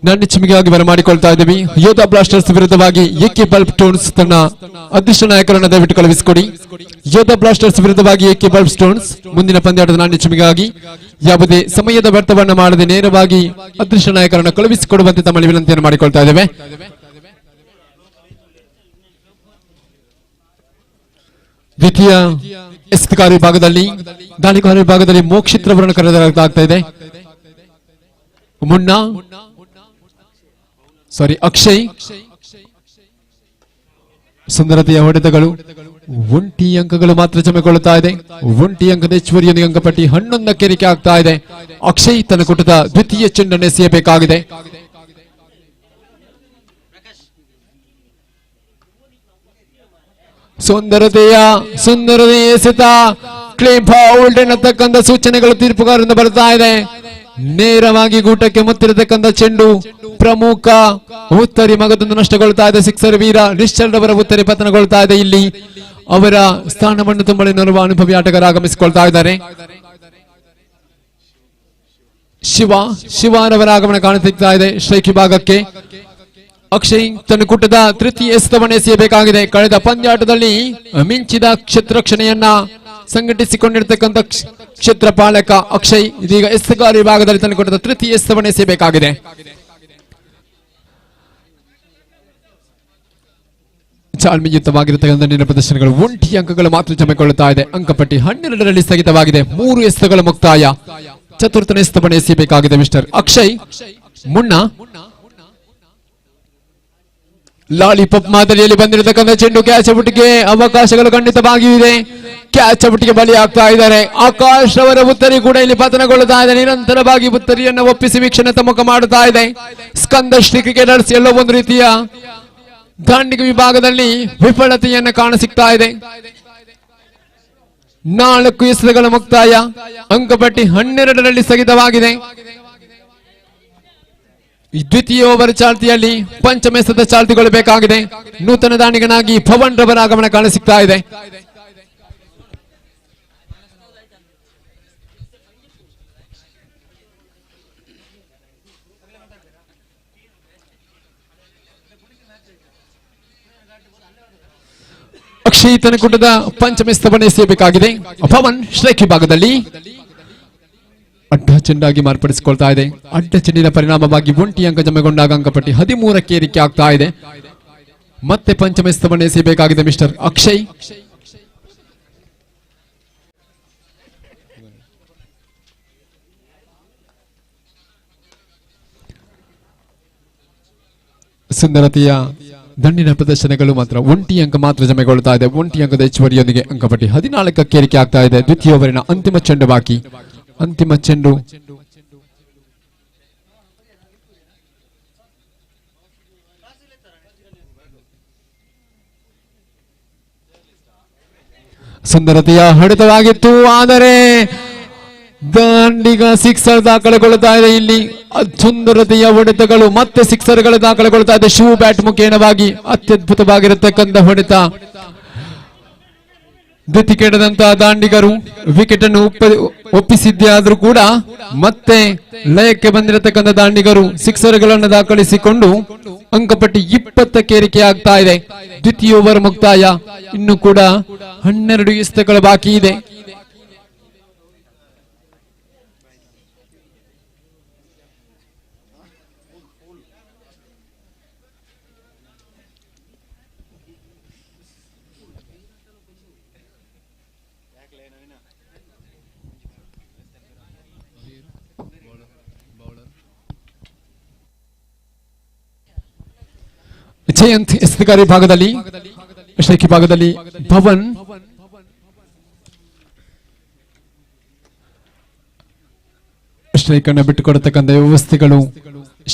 ನಾಣ್ಯ ಚಿಮಿಗೆಯಾಗಿ ಬರಮಾಡಿಕೊಳ್ತಾ ಇದ್ದೀವಿ. ಯೋಧಾ ಬ್ಲಾಸ್ಟರ್ಸ್ ವಿರುದ್ಧವಾಗಿ ಎಕೆ ಬಲ್ಬ್ ಸ್ಟೋನ್ಸ್ ತನ್ನ ಅದೃಷ್ಟ ನಾಯಕರನ್ನು ದಯವಿಟ್ಟು ಕಳುಹಿಸಿಕೊಡಿ. ಯೋಧಾ ಬ್ಲಾಸ್ಟರ್ಸ್ ವಿರುದ್ಧವಾಗಿ ಎಕೆ ಬಲ್ಬ್ ಸ್ಟೋನ್ಸ್ ಮುಂದಿನ ಪಂದ್ಯಾಟದ ನಾಣ್ಯ ಚಿಮಿಗೆಯಾಗಿ ಯಾವುದೇ ಸಮಯದ ವ್ಯರ್ಥವನ್ನ ಮಾಡದೆ ನೇರವಾಗಿ ಅದೃಷ್ಟ ನಾಯಕರನ್ನು ಕಳುಹಿಸಿಕೊಡುವಂತೆ ತಮ್ಮಲ್ಲಿ ವಿನಂತಿಯನ್ನು ಮಾಡಿಕೊಳ್ತಾ ಇದ್ದೇವೆ. ದ್ವಿತೀಯ ಎಸ್ತುಗಾರಿ ವಿಭಾಗದಲ್ಲಿ ದಾಳಿಗಾರ ವಿಭಾಗದಲ್ಲಿ ಮೋಕ್ಷಿತ್ರವರನ್ನು ಕರೆಯಲಾಗ್ತಾ ಇದೆ. ಅಕ್ಷಯ್ ಸುಂದರತೆಯ ಹೊಡೆತಗಳು ಒಂಟಿ ಅಂಕಗಳು ಮಾತ್ರ ಜಮೆಗೊಳ್ಳುತ್ತಾ ಇದೆ. ಒಂಟಿ ಅಂಕದ ಹೆಚ್ಚುವರಿಯೊಂದಿಗೆ ಅಂಕಪಟ್ಟಿ 11ಕ್ಕೆ ಏರಿಕೆ ಆಗ್ತಾ ಇದೆ. ಅಕ್ಷಯ್ ತನ್ನ ಕೂಟದ ದ್ವಿತೀಯ ಚೆಂಡನ್ನು ಎಸೆಯಬೇಕಾಗಿದೆ. ಸುಂದರತೆಯ ಎಸೆತ ಕ್ಲೀನ್ ಫೌಲ್ಡ್ ಎನ್ನತಕ್ಕಂಥ ಸೂಚನೆಗಳು ತೀರ್ಪುಗಾರರಿಂದ ಬರ್ತಾ ಇದೆ. ನೇರವಾಗಿ ಗೂಟಕ್ಕೆ ಮುತ್ತಿರತಕ್ಕಂಥ ಚೆಂಡು ಪ್ರಮುಖ ಉತ್ತರಿ ಮಗದೊಂದು ನಷ್ಟಗೊಳ್ತಾ ಇದೆ. ಸಿಕ್ಸರ್ ವೀರ ರಿಚರ್ಡ್ ಅವರ ಉತ್ತರಿ ಪತನಗೊಳ್ತಾ ಇದೆ. ಇಲ್ಲಿ ಅವರ ಸ್ಥಾನವನ್ನು ತುಂಬಲು ಅನುಭವಿ ಆಟಗಾರ ಆಗಮಿಸಿಕೊಳ್ತಾ ಇದ್ದಾರೆ. ಶಿವನವರ ಆಗಮನ ಕಾಣುತ್ತಾ ಇದೆ ಸ್ಟ್ರೈಕ್ ವಿಭಾಗಕ್ಕೆ. ಅಕ್ಷಯ್ ತನ್ನ ಕೂಟದ ತೃತೀಯ ಎಸೆತವನ್ನು ಎಸೆಯಬೇಕಾಗಿದೆ. ಕಳೆದ ಪಂದ್ಯಾಟದಲ್ಲಿ ಮಿಂಚಿದ ಕ್ಷೇತ್ರರಕ್ಷಣೆಯನ್ನ ಸಂಘಟಿಸಿಕೊಂಡಿರತಕ್ಕಂಥ ಕ್ಷೇತ್ರಪಾಲಕ ಅಕ್ಷಯ್ ಇದೀಗ ಎಸೆಗಾರ ವಿಭಾಗದಲ್ಲಿ ತನ್ನ ಕೂಟದ ತೃತೀಯ ಎಸೆತವನ್ನು ಎಸೆಯಬೇಕಾಗಿದೆ. ಚಾಲ್ಮಿಯುತವಾಗಿರತಕ್ಕಂಥ ನಿನ್ನ ಪ್ರದರ್ಶನಗಳು ಒಂಟಿ ಅಂಕಗಳು ಮಾತ್ರ ಜಮೆಗೊಳ್ಳುತ್ತಾ ಇದೆ. ಅಂಕಪಟ್ಟಿ 12ರಲ್ಲಿ ಸ್ಥಗಿತವಾಗಿದೆ. 3 ಎಸೆತಗಳ ಮುಕ್ತಾಯ. ಚತುರ್ಥನೇ ಎಸೆತವನ್ನು ಎಸೆಯಬೇಕಾಗಿದೆ ಮಿಸ್ಟರ್ ಅಕ್ಷಯ್. ಲಾಲಿಪಾಪ್ ಮಾದರಿಯಲ್ಲಿ ಬಂದಿರತಕ್ಕಂಥ ಚೆಂಡು ಕ್ಯಾಚ್ ಔಟ್ಗೆ ಅವಕಾಶಗಳು ಖಂಡಿತವಾಗಿಯೂ ಕ್ಯಾಚ್ ಔಟ್ಗೆ ಬಲಿ ಆಗ್ತಾ ಇದ್ದಾರೆ. ಆಕಾಶ್ ಅವರ ಉತ್ತರಿ ಕೂಡ ಇಲ್ಲಿ ಪತನಗೊಳ್ಳುತ್ತಾ ಇದೆ. ನಿರಂತರವಾಗಿ ಉತ್ತರಿಯನ್ನು ಒಪ್ಪಿಸಿ ವೀಕ್ಷಣೆ ತಮ್ಮಕ ಮಾಡುತ್ತಾ ಇದೆ. ಸ್ಕಂದಶ್ರೀ ಕ್ರಿಕೆಟರ್ಸ್ ಎಲ್ಲೋ ಒಂದು ರೀತಿಯ ದಾಂಡಿಗ ವಿಭಾಗದಲ್ಲಿ ವಿಫಲತೆಯನ್ನು ಕಾಣಸಿಗ್ತಾ ಇದೆ. 4 ಎಸೆತಗಳ ಮುಕ್ತಾಯ. ಅಂಕಪಟ್ಟಿ 12ರಲ್ಲಿ ಸ್ಥಗಿತವಾಗಿದೆ. ದ್ವಿತೀಯ ಓವರ್ ಚಾಲ್ತಿಯಲ್ಲಿ ಪಂಚಮ ಎಸೆತ ಚಾಲ್ತಿಗೊಳ್ಳಬೇಕಾಗಿದೆ. ನೂತನ ದಾಂಡಿಗನಾಗಿ ಪವನ್ ರವರ ಆಗಮನ ಕಾಣಸಿಗ್ತಾ ಇದೆ. ಅಕ್ಷಯ್ ತನ್ನ ಕೂಟದ ಪಂಚಮ ಎಸೆತವನ್ನು ಎಸೆಯಬೇಕಾಗಿದೆ. ಪವನ್ ಸ್ಟ್ರೈಕ್ ವಿಭಾಗದಲ್ಲಿ ಅಡ್ಡ ಚೆಂಡಾಗಿ ಮಾರ್ಪಡಿಸಿಕೊಳ್ತಾ ಇದೆ. ಅಡ್ಡ ಚೆಂಡಿನ ಪರಿಣಾಮವಾಗಿ ಒಂಟಿ ಅಂಕ ಜಮೆಗೊಂಡಾಗ ಅಂಕಪಟ್ಟಿ 13ಕ್ಕೆ ಏರಿಕೆ ಆಗ್ತಾ ಇದೆ. ಮತ್ತೆ ಪಂಚಮ ಎಸೆತವನ್ನು ಎಸೆಯಬೇಕಾಗಿದೆ ಮಿಸ್ಟರ್ ಅಕ್ಷಯ್. ಸುಂದರತೆಯ ದಂಡಿನ ಪ್ರದರ್ಶನಗಳು ಮಾತ್ರ ಒಂಟಿ ಅಂಕ ಮಾತ್ರ ಜಮೆಗೊಳ್ಳುತ್ತಾ ಇದೆ. ಒಂಟಿ ಅಂಕದ ಹೆಚ್ಚುವರಿಯೊಂದಿಗೆ ಅಂಕಪಟ್ಟಿ 14ಕ್ಕೆ ಏರಿಕೆ ಆಗ್ತಾ ಇದೆ. ದ್ವಿತೀಯ ಓವರಿನ ಅಂತಿಮ ಚೆಂಡು ಬಾಕಿ. ಅಂತಿಮ ಚೆಂಡು ಸುಂದರತೆಯ ಹೊಡೆತವಾಗಿತ್ತು. ಆದರೆ ದಾಂಡಿಗ ಸಿಕ್ಸರ್ ದಾಖಲೆಗೊಳ್ಳುತ್ತಾ ಇದೆ. ಇಲ್ಲಿ ಸುಂದರತೆಯ ಹೊಡೆತಗಳು ಮತ್ತೆ ಸಿಕ್ಸರ್ಗಳು ದಾಖಲೆಗೊಳ್ಳುತ್ತಾ ಇದೆ. ಶೂ ಬ್ಯಾಟ್ ಮುಖೇನವಾಗಿ ಅತ್ಯದ್ಭುತವಾಗಿರತಕ್ಕಂಥ ಹೊಡೆತ. ಗತಿ ಕೆಡದಂತಹ ದಾಂಡಿಗರು ವಿಕೆಟ್ ಅನ್ನು ಒಪ್ಪಿಸಿದ್ದೇ ಆದ್ರೂ ಕೂಡ ಮತ್ತೆ ಲಯಕ್ಕೆ ಬಂದಿರತಕ್ಕಂಥ ದಾಂಡಿಗರು ಸಿಕ್ಸರ್ಗಳನ್ನು ದಾಖಲಿಸಿಕೊಂಡು ಅಂಕಪಟ್ಟಿ 20ಕ್ಕೆ ಏರಿಕೆ ಆಗ್ತಾ ಇದೆ. ದ್ವಿತೀಯ ಓವರ್ ಮುಕ್ತಾಯ. ಇನ್ನು ಕೂಡ 12 ಎಸೆತಗಳು ಬಾಕಿ ಇದೆ. ಜಯಂತ್ ಎಸೆಗಾರ ವಿಭಾಗದಲ್ಲಿ ಸ್ಟ್ರೈಕ್ ವಿಭಾಗದಲ್ಲಿ ಭವನ್ ಸ್ಟ್ರೈಕ್ ಅನ್ನು ಬಿಟ್ಟುಕೊಡತಕ್ಕಂಥ ವ್ಯವಸ್ಥೆಗಳು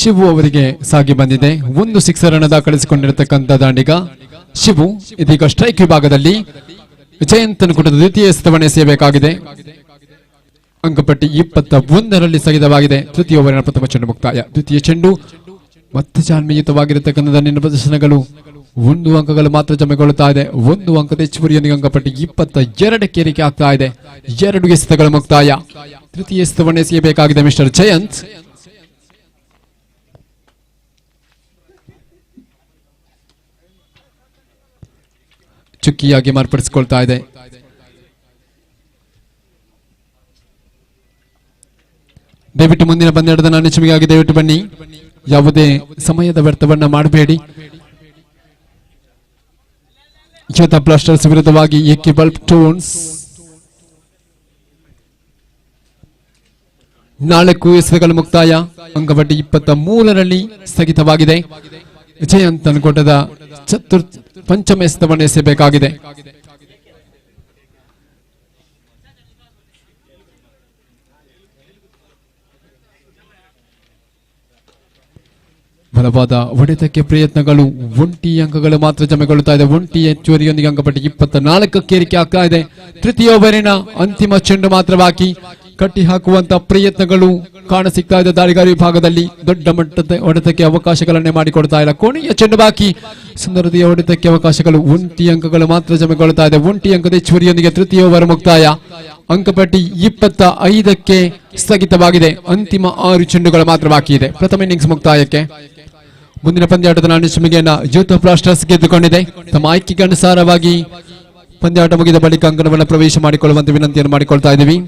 ಶಿವು ಅವರಿಗೆ ಸಾಗಿ ಬಂದಿದೆ. 1 ಸಿಕ್ಸರ್ ಅನ್ನು ದಾಖಲಿಸಿಕೊಂಡಿರತಕ್ಕಂಥ ದಾಂಡಿಗ ಶಿವು ಇದೀಗ ಸ್ಟ್ರೈಕ್ ವಿಭಾಗದಲ್ಲಿ ಜಯಂತನ ಕೂಟದ ದ್ವಿತೀಯ ಎಸೆತವನ್ನು ಎಸೆಯಬೇಕಾಗಿದೆ. ಅಂಕಪಟ್ಟಿ 21ರಲ್ಲಿ ಸ್ಥಗಿತವಾಗಿದೆ. ತೃತೀಯ ಓವರಿನ ಪ್ರಥಮ ಚೆಂಡು ಮುಕ್ತಾಯ. ದ್ವಿತೀಯ ಚೆಂಡು ಮತ್ತೆ ಜಾಣ್ಮೆಯುತವಾಗಿರತಕ್ಕಂಥ ದಂಡಿನ ಪ್ರದರ್ಶನಗಳು 1 ಅಂಕಗಳು ಮಾತ್ರ ಜಮೆಗೊಳ್ಳುತ್ತಾ ಇದೆ. 1 ಅಂಕದ ಹೆಚ್ಚುವರಿಯೊಂದಿಗೆ ಅಂಕಪಟ್ಟಿ 22ಕ್ಕೆ ಏರಿಕೆ ಆಗ್ತಾ ಇದೆ. 2 ಎಸೆತಗಳ ಮುಕ್ತಾಯ. ತೃತೀಯ ಎಸೆತವನ್ನು ಎಸೆಯಬೇಕಾಗಿದೆ ಮಿಸ್ಟರ್ ಜಯಂತ್. ಚುಕ್ಕಿಯಾಗಿ ಮಾರ್ಪಡಿಸಿಕೊಳ್ತಾ ಇದೆ. ದಯವಿಟ್ಟು ಮುಂದಿನ ಪಂದ್ಯದ ನಾಣ್ಯಚಿಮಿಗಾಗಿ ದಯವಿಟ್ಟು ಬನ್ನಿ. ಯಾವುದೇ ಸಮಯದ ವ್ಯರ್ಥವನ್ನ ಮಾಡಬೇಡಿ. ಯೋಧಾ ಬ್ಲಾಸ್ಟರ್ಸ್ ವಿರುದ್ಧವಾಗಿ ಎಕೆ ಬಲ್ಬ್ ಟೋನ್ಸ್ 4 ಎಸೆತಗಳ ಮುಕ್ತಾಯ. ಅಂಕಪಟ್ಟಿ 23ರಲ್ಲಿ ಸ್ಥಗಿತವಾಗಿದೆ. ಜಯಂತ್ ತನಕೋಟದ ಪಂಚಮ ಎಸೆತವನ್ನು ಎಸೆಯಬೇಕಾಗಿದೆ. ಬಲವಾದ ಹೊಡೆತಕ್ಕೆ ಪ್ರಯತ್ನಗಳು. 1 ಅಂಕಗಳು ಮಾತ್ರ ಜಮೆಗೊಳ್ಳುತ್ತಾ ಇದೆ. 1 ಹೆಚ್ಚುವರಿಯೊಂದಿಗೆ ಅಂಕಪಟ್ಟಿ 24ಕ್ಕೆ ಏರಿಕೆ ಆಗ್ತಾ ಇದೆ. ತೃತೀಯ ಓವರಿನ ಅಂತಿಮ ಚೆಂಡು ಮಾತ್ರ ಬಾಕಿ. ಕಟ್ಟಿ ಹಾಕುವಂತ ಪ್ರಯತ್ನಗಳು ಕಾಣಸಿಗ್ತಾ ಇದೆ. ದಾಳಿಗಾರಿ ವಿಭಾಗದಲ್ಲಿ ದೊಡ್ಡ ಮಟ್ಟದ ಹೊಡೆತಕ್ಕೆ ಅವಕಾಶಗಳನ್ನೇ ಮಾಡಿಕೊಡ್ತಾ ಇಲ್ಲ. ಕೊನೆಯ ಚೆಂಡು ಬಾಕಿ. ಸುಂದರತೆಯ ಹೊಡೆತಕ್ಕೆ ಅವಕಾಶಗಳು. 1 ಅಂಕಗಳು ಮಾತ್ರ ಜಮೆಗೊಳ್ಳುತ್ತಾ ಇದೆ. 1 ಅಂಕದ ಹೆಚ್ಚುವರಿಯೊಂದಿಗೆ ತೃತೀಯ ಓವರ್ ಮುಕ್ತಾಯ. ಅಂಕಪಟ್ಟಿ 25ಕ್ಕೆ ಸ್ಥಗಿತವಾಗಿದೆ. ಅಂತಿಮ 6 ಚೆಂಡುಗಳು ಮಾತ್ರ ಬಾಕಿ ಇದೆ ಪ್ರಥಮ ಇನ್ನಿಂಗ್ಸ್ ಮುಕ್ತಾಯಕ್ಕೆ. ಮುಂದಿನ ಪಂದ್ಯಾಟದ ನಾಣ್ಯಚಿಮಿಗೆಯನ್ನ ಯೋಧಾ ಬ್ಲಾಸ್ಟರ್ಸ್ ಗೆದ್ದುಕೊಂಡಿದೆ. ತಮ್ಮ ಆಯ್ಕೆಗೆ ಅನುಸಾರವಾಗಿ ಪಂದ್ಯಾಟ ಮುಗಿದ ಬಳಿಕ ಅಂಗಣವನ್ನು ಪ್ರವೇಶ ಮಾಡಿಕೊಳ್ಳುವಂತೆ ವಿನಂತಿಯನ್ನು ಮಾಡಿಕೊಳ್ತಾ ಇದ್ದೀವಿ.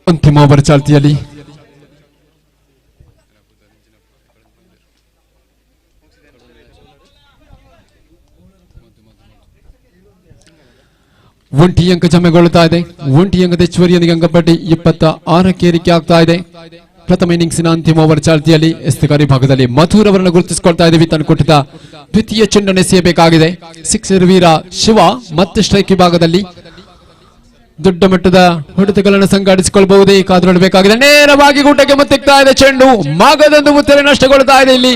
ಅಂತಿಮ ಓವರ್ ಚಾಲ್ತಿಯಲ್ಲಿ ಒಂಟಿ ಅಂಕ ಜಮೆಗೊಳ್ಳುತ್ತಾ ಇದೆ. 1 ಅಂಕದ ಹೆಚ್ಚುವರಿಯೊಂದಿಗೆ ಅಂಕಪಟ್ಟಿ 26ಕ್ಕೆ ಏರಿಕೆ ಆಗ್ತಾ ಇದೆ. ಪ್ರಥಮ ಇನ್ನಿಂಗ್ಸಿನ ಅಂತಿಮ ಓವರ್ ಚಾಲ್ತಿಯಲ್ಲಿ ಎಸೆತಗಾರ ಭಾಗದಲ್ಲಿ ಮಧುರ್ ಅವರನ್ನು ಗುರುತಿಸಿಕೊಳ್ತಾ ಇದ್ದೀವಿ. ತನಕೊಟ್ಟಿದ್ದ ದ್ವಿತೀಯ ಚೆಂಡನ್ನು ಎಸೆಯಬೇಕಾಗಿದೆ. ಸಿಕ್ಸರ್ ವೀರ ಶಿವ ಮತ್ತೆ ಸ್ಟ್ರೈಕ್ ವಿಭಾಗದಲ್ಲಿ ದೊಡ್ಡ ಮಟ್ಟದ ಹೊಡೆತಗಳನ್ನು ಸಂಘಟಿಸಿಕೊಳ್ಳಬಹುದೇ ಕಾದು ನೋಡಬೇಕಾಗಿದೆ. ನೇರವಾಗಿ ಗೂಟಕ್ಕೆ ಮುತ್ತಿಗ್ತಾ ಇದೆ ಚೆಂಡು. ಮಗದೊಂದು ಉತ್ತರಿ ನಷ್ಟಗೊಳ್ತಾ ಇದೆ. ಇಲ್ಲಿ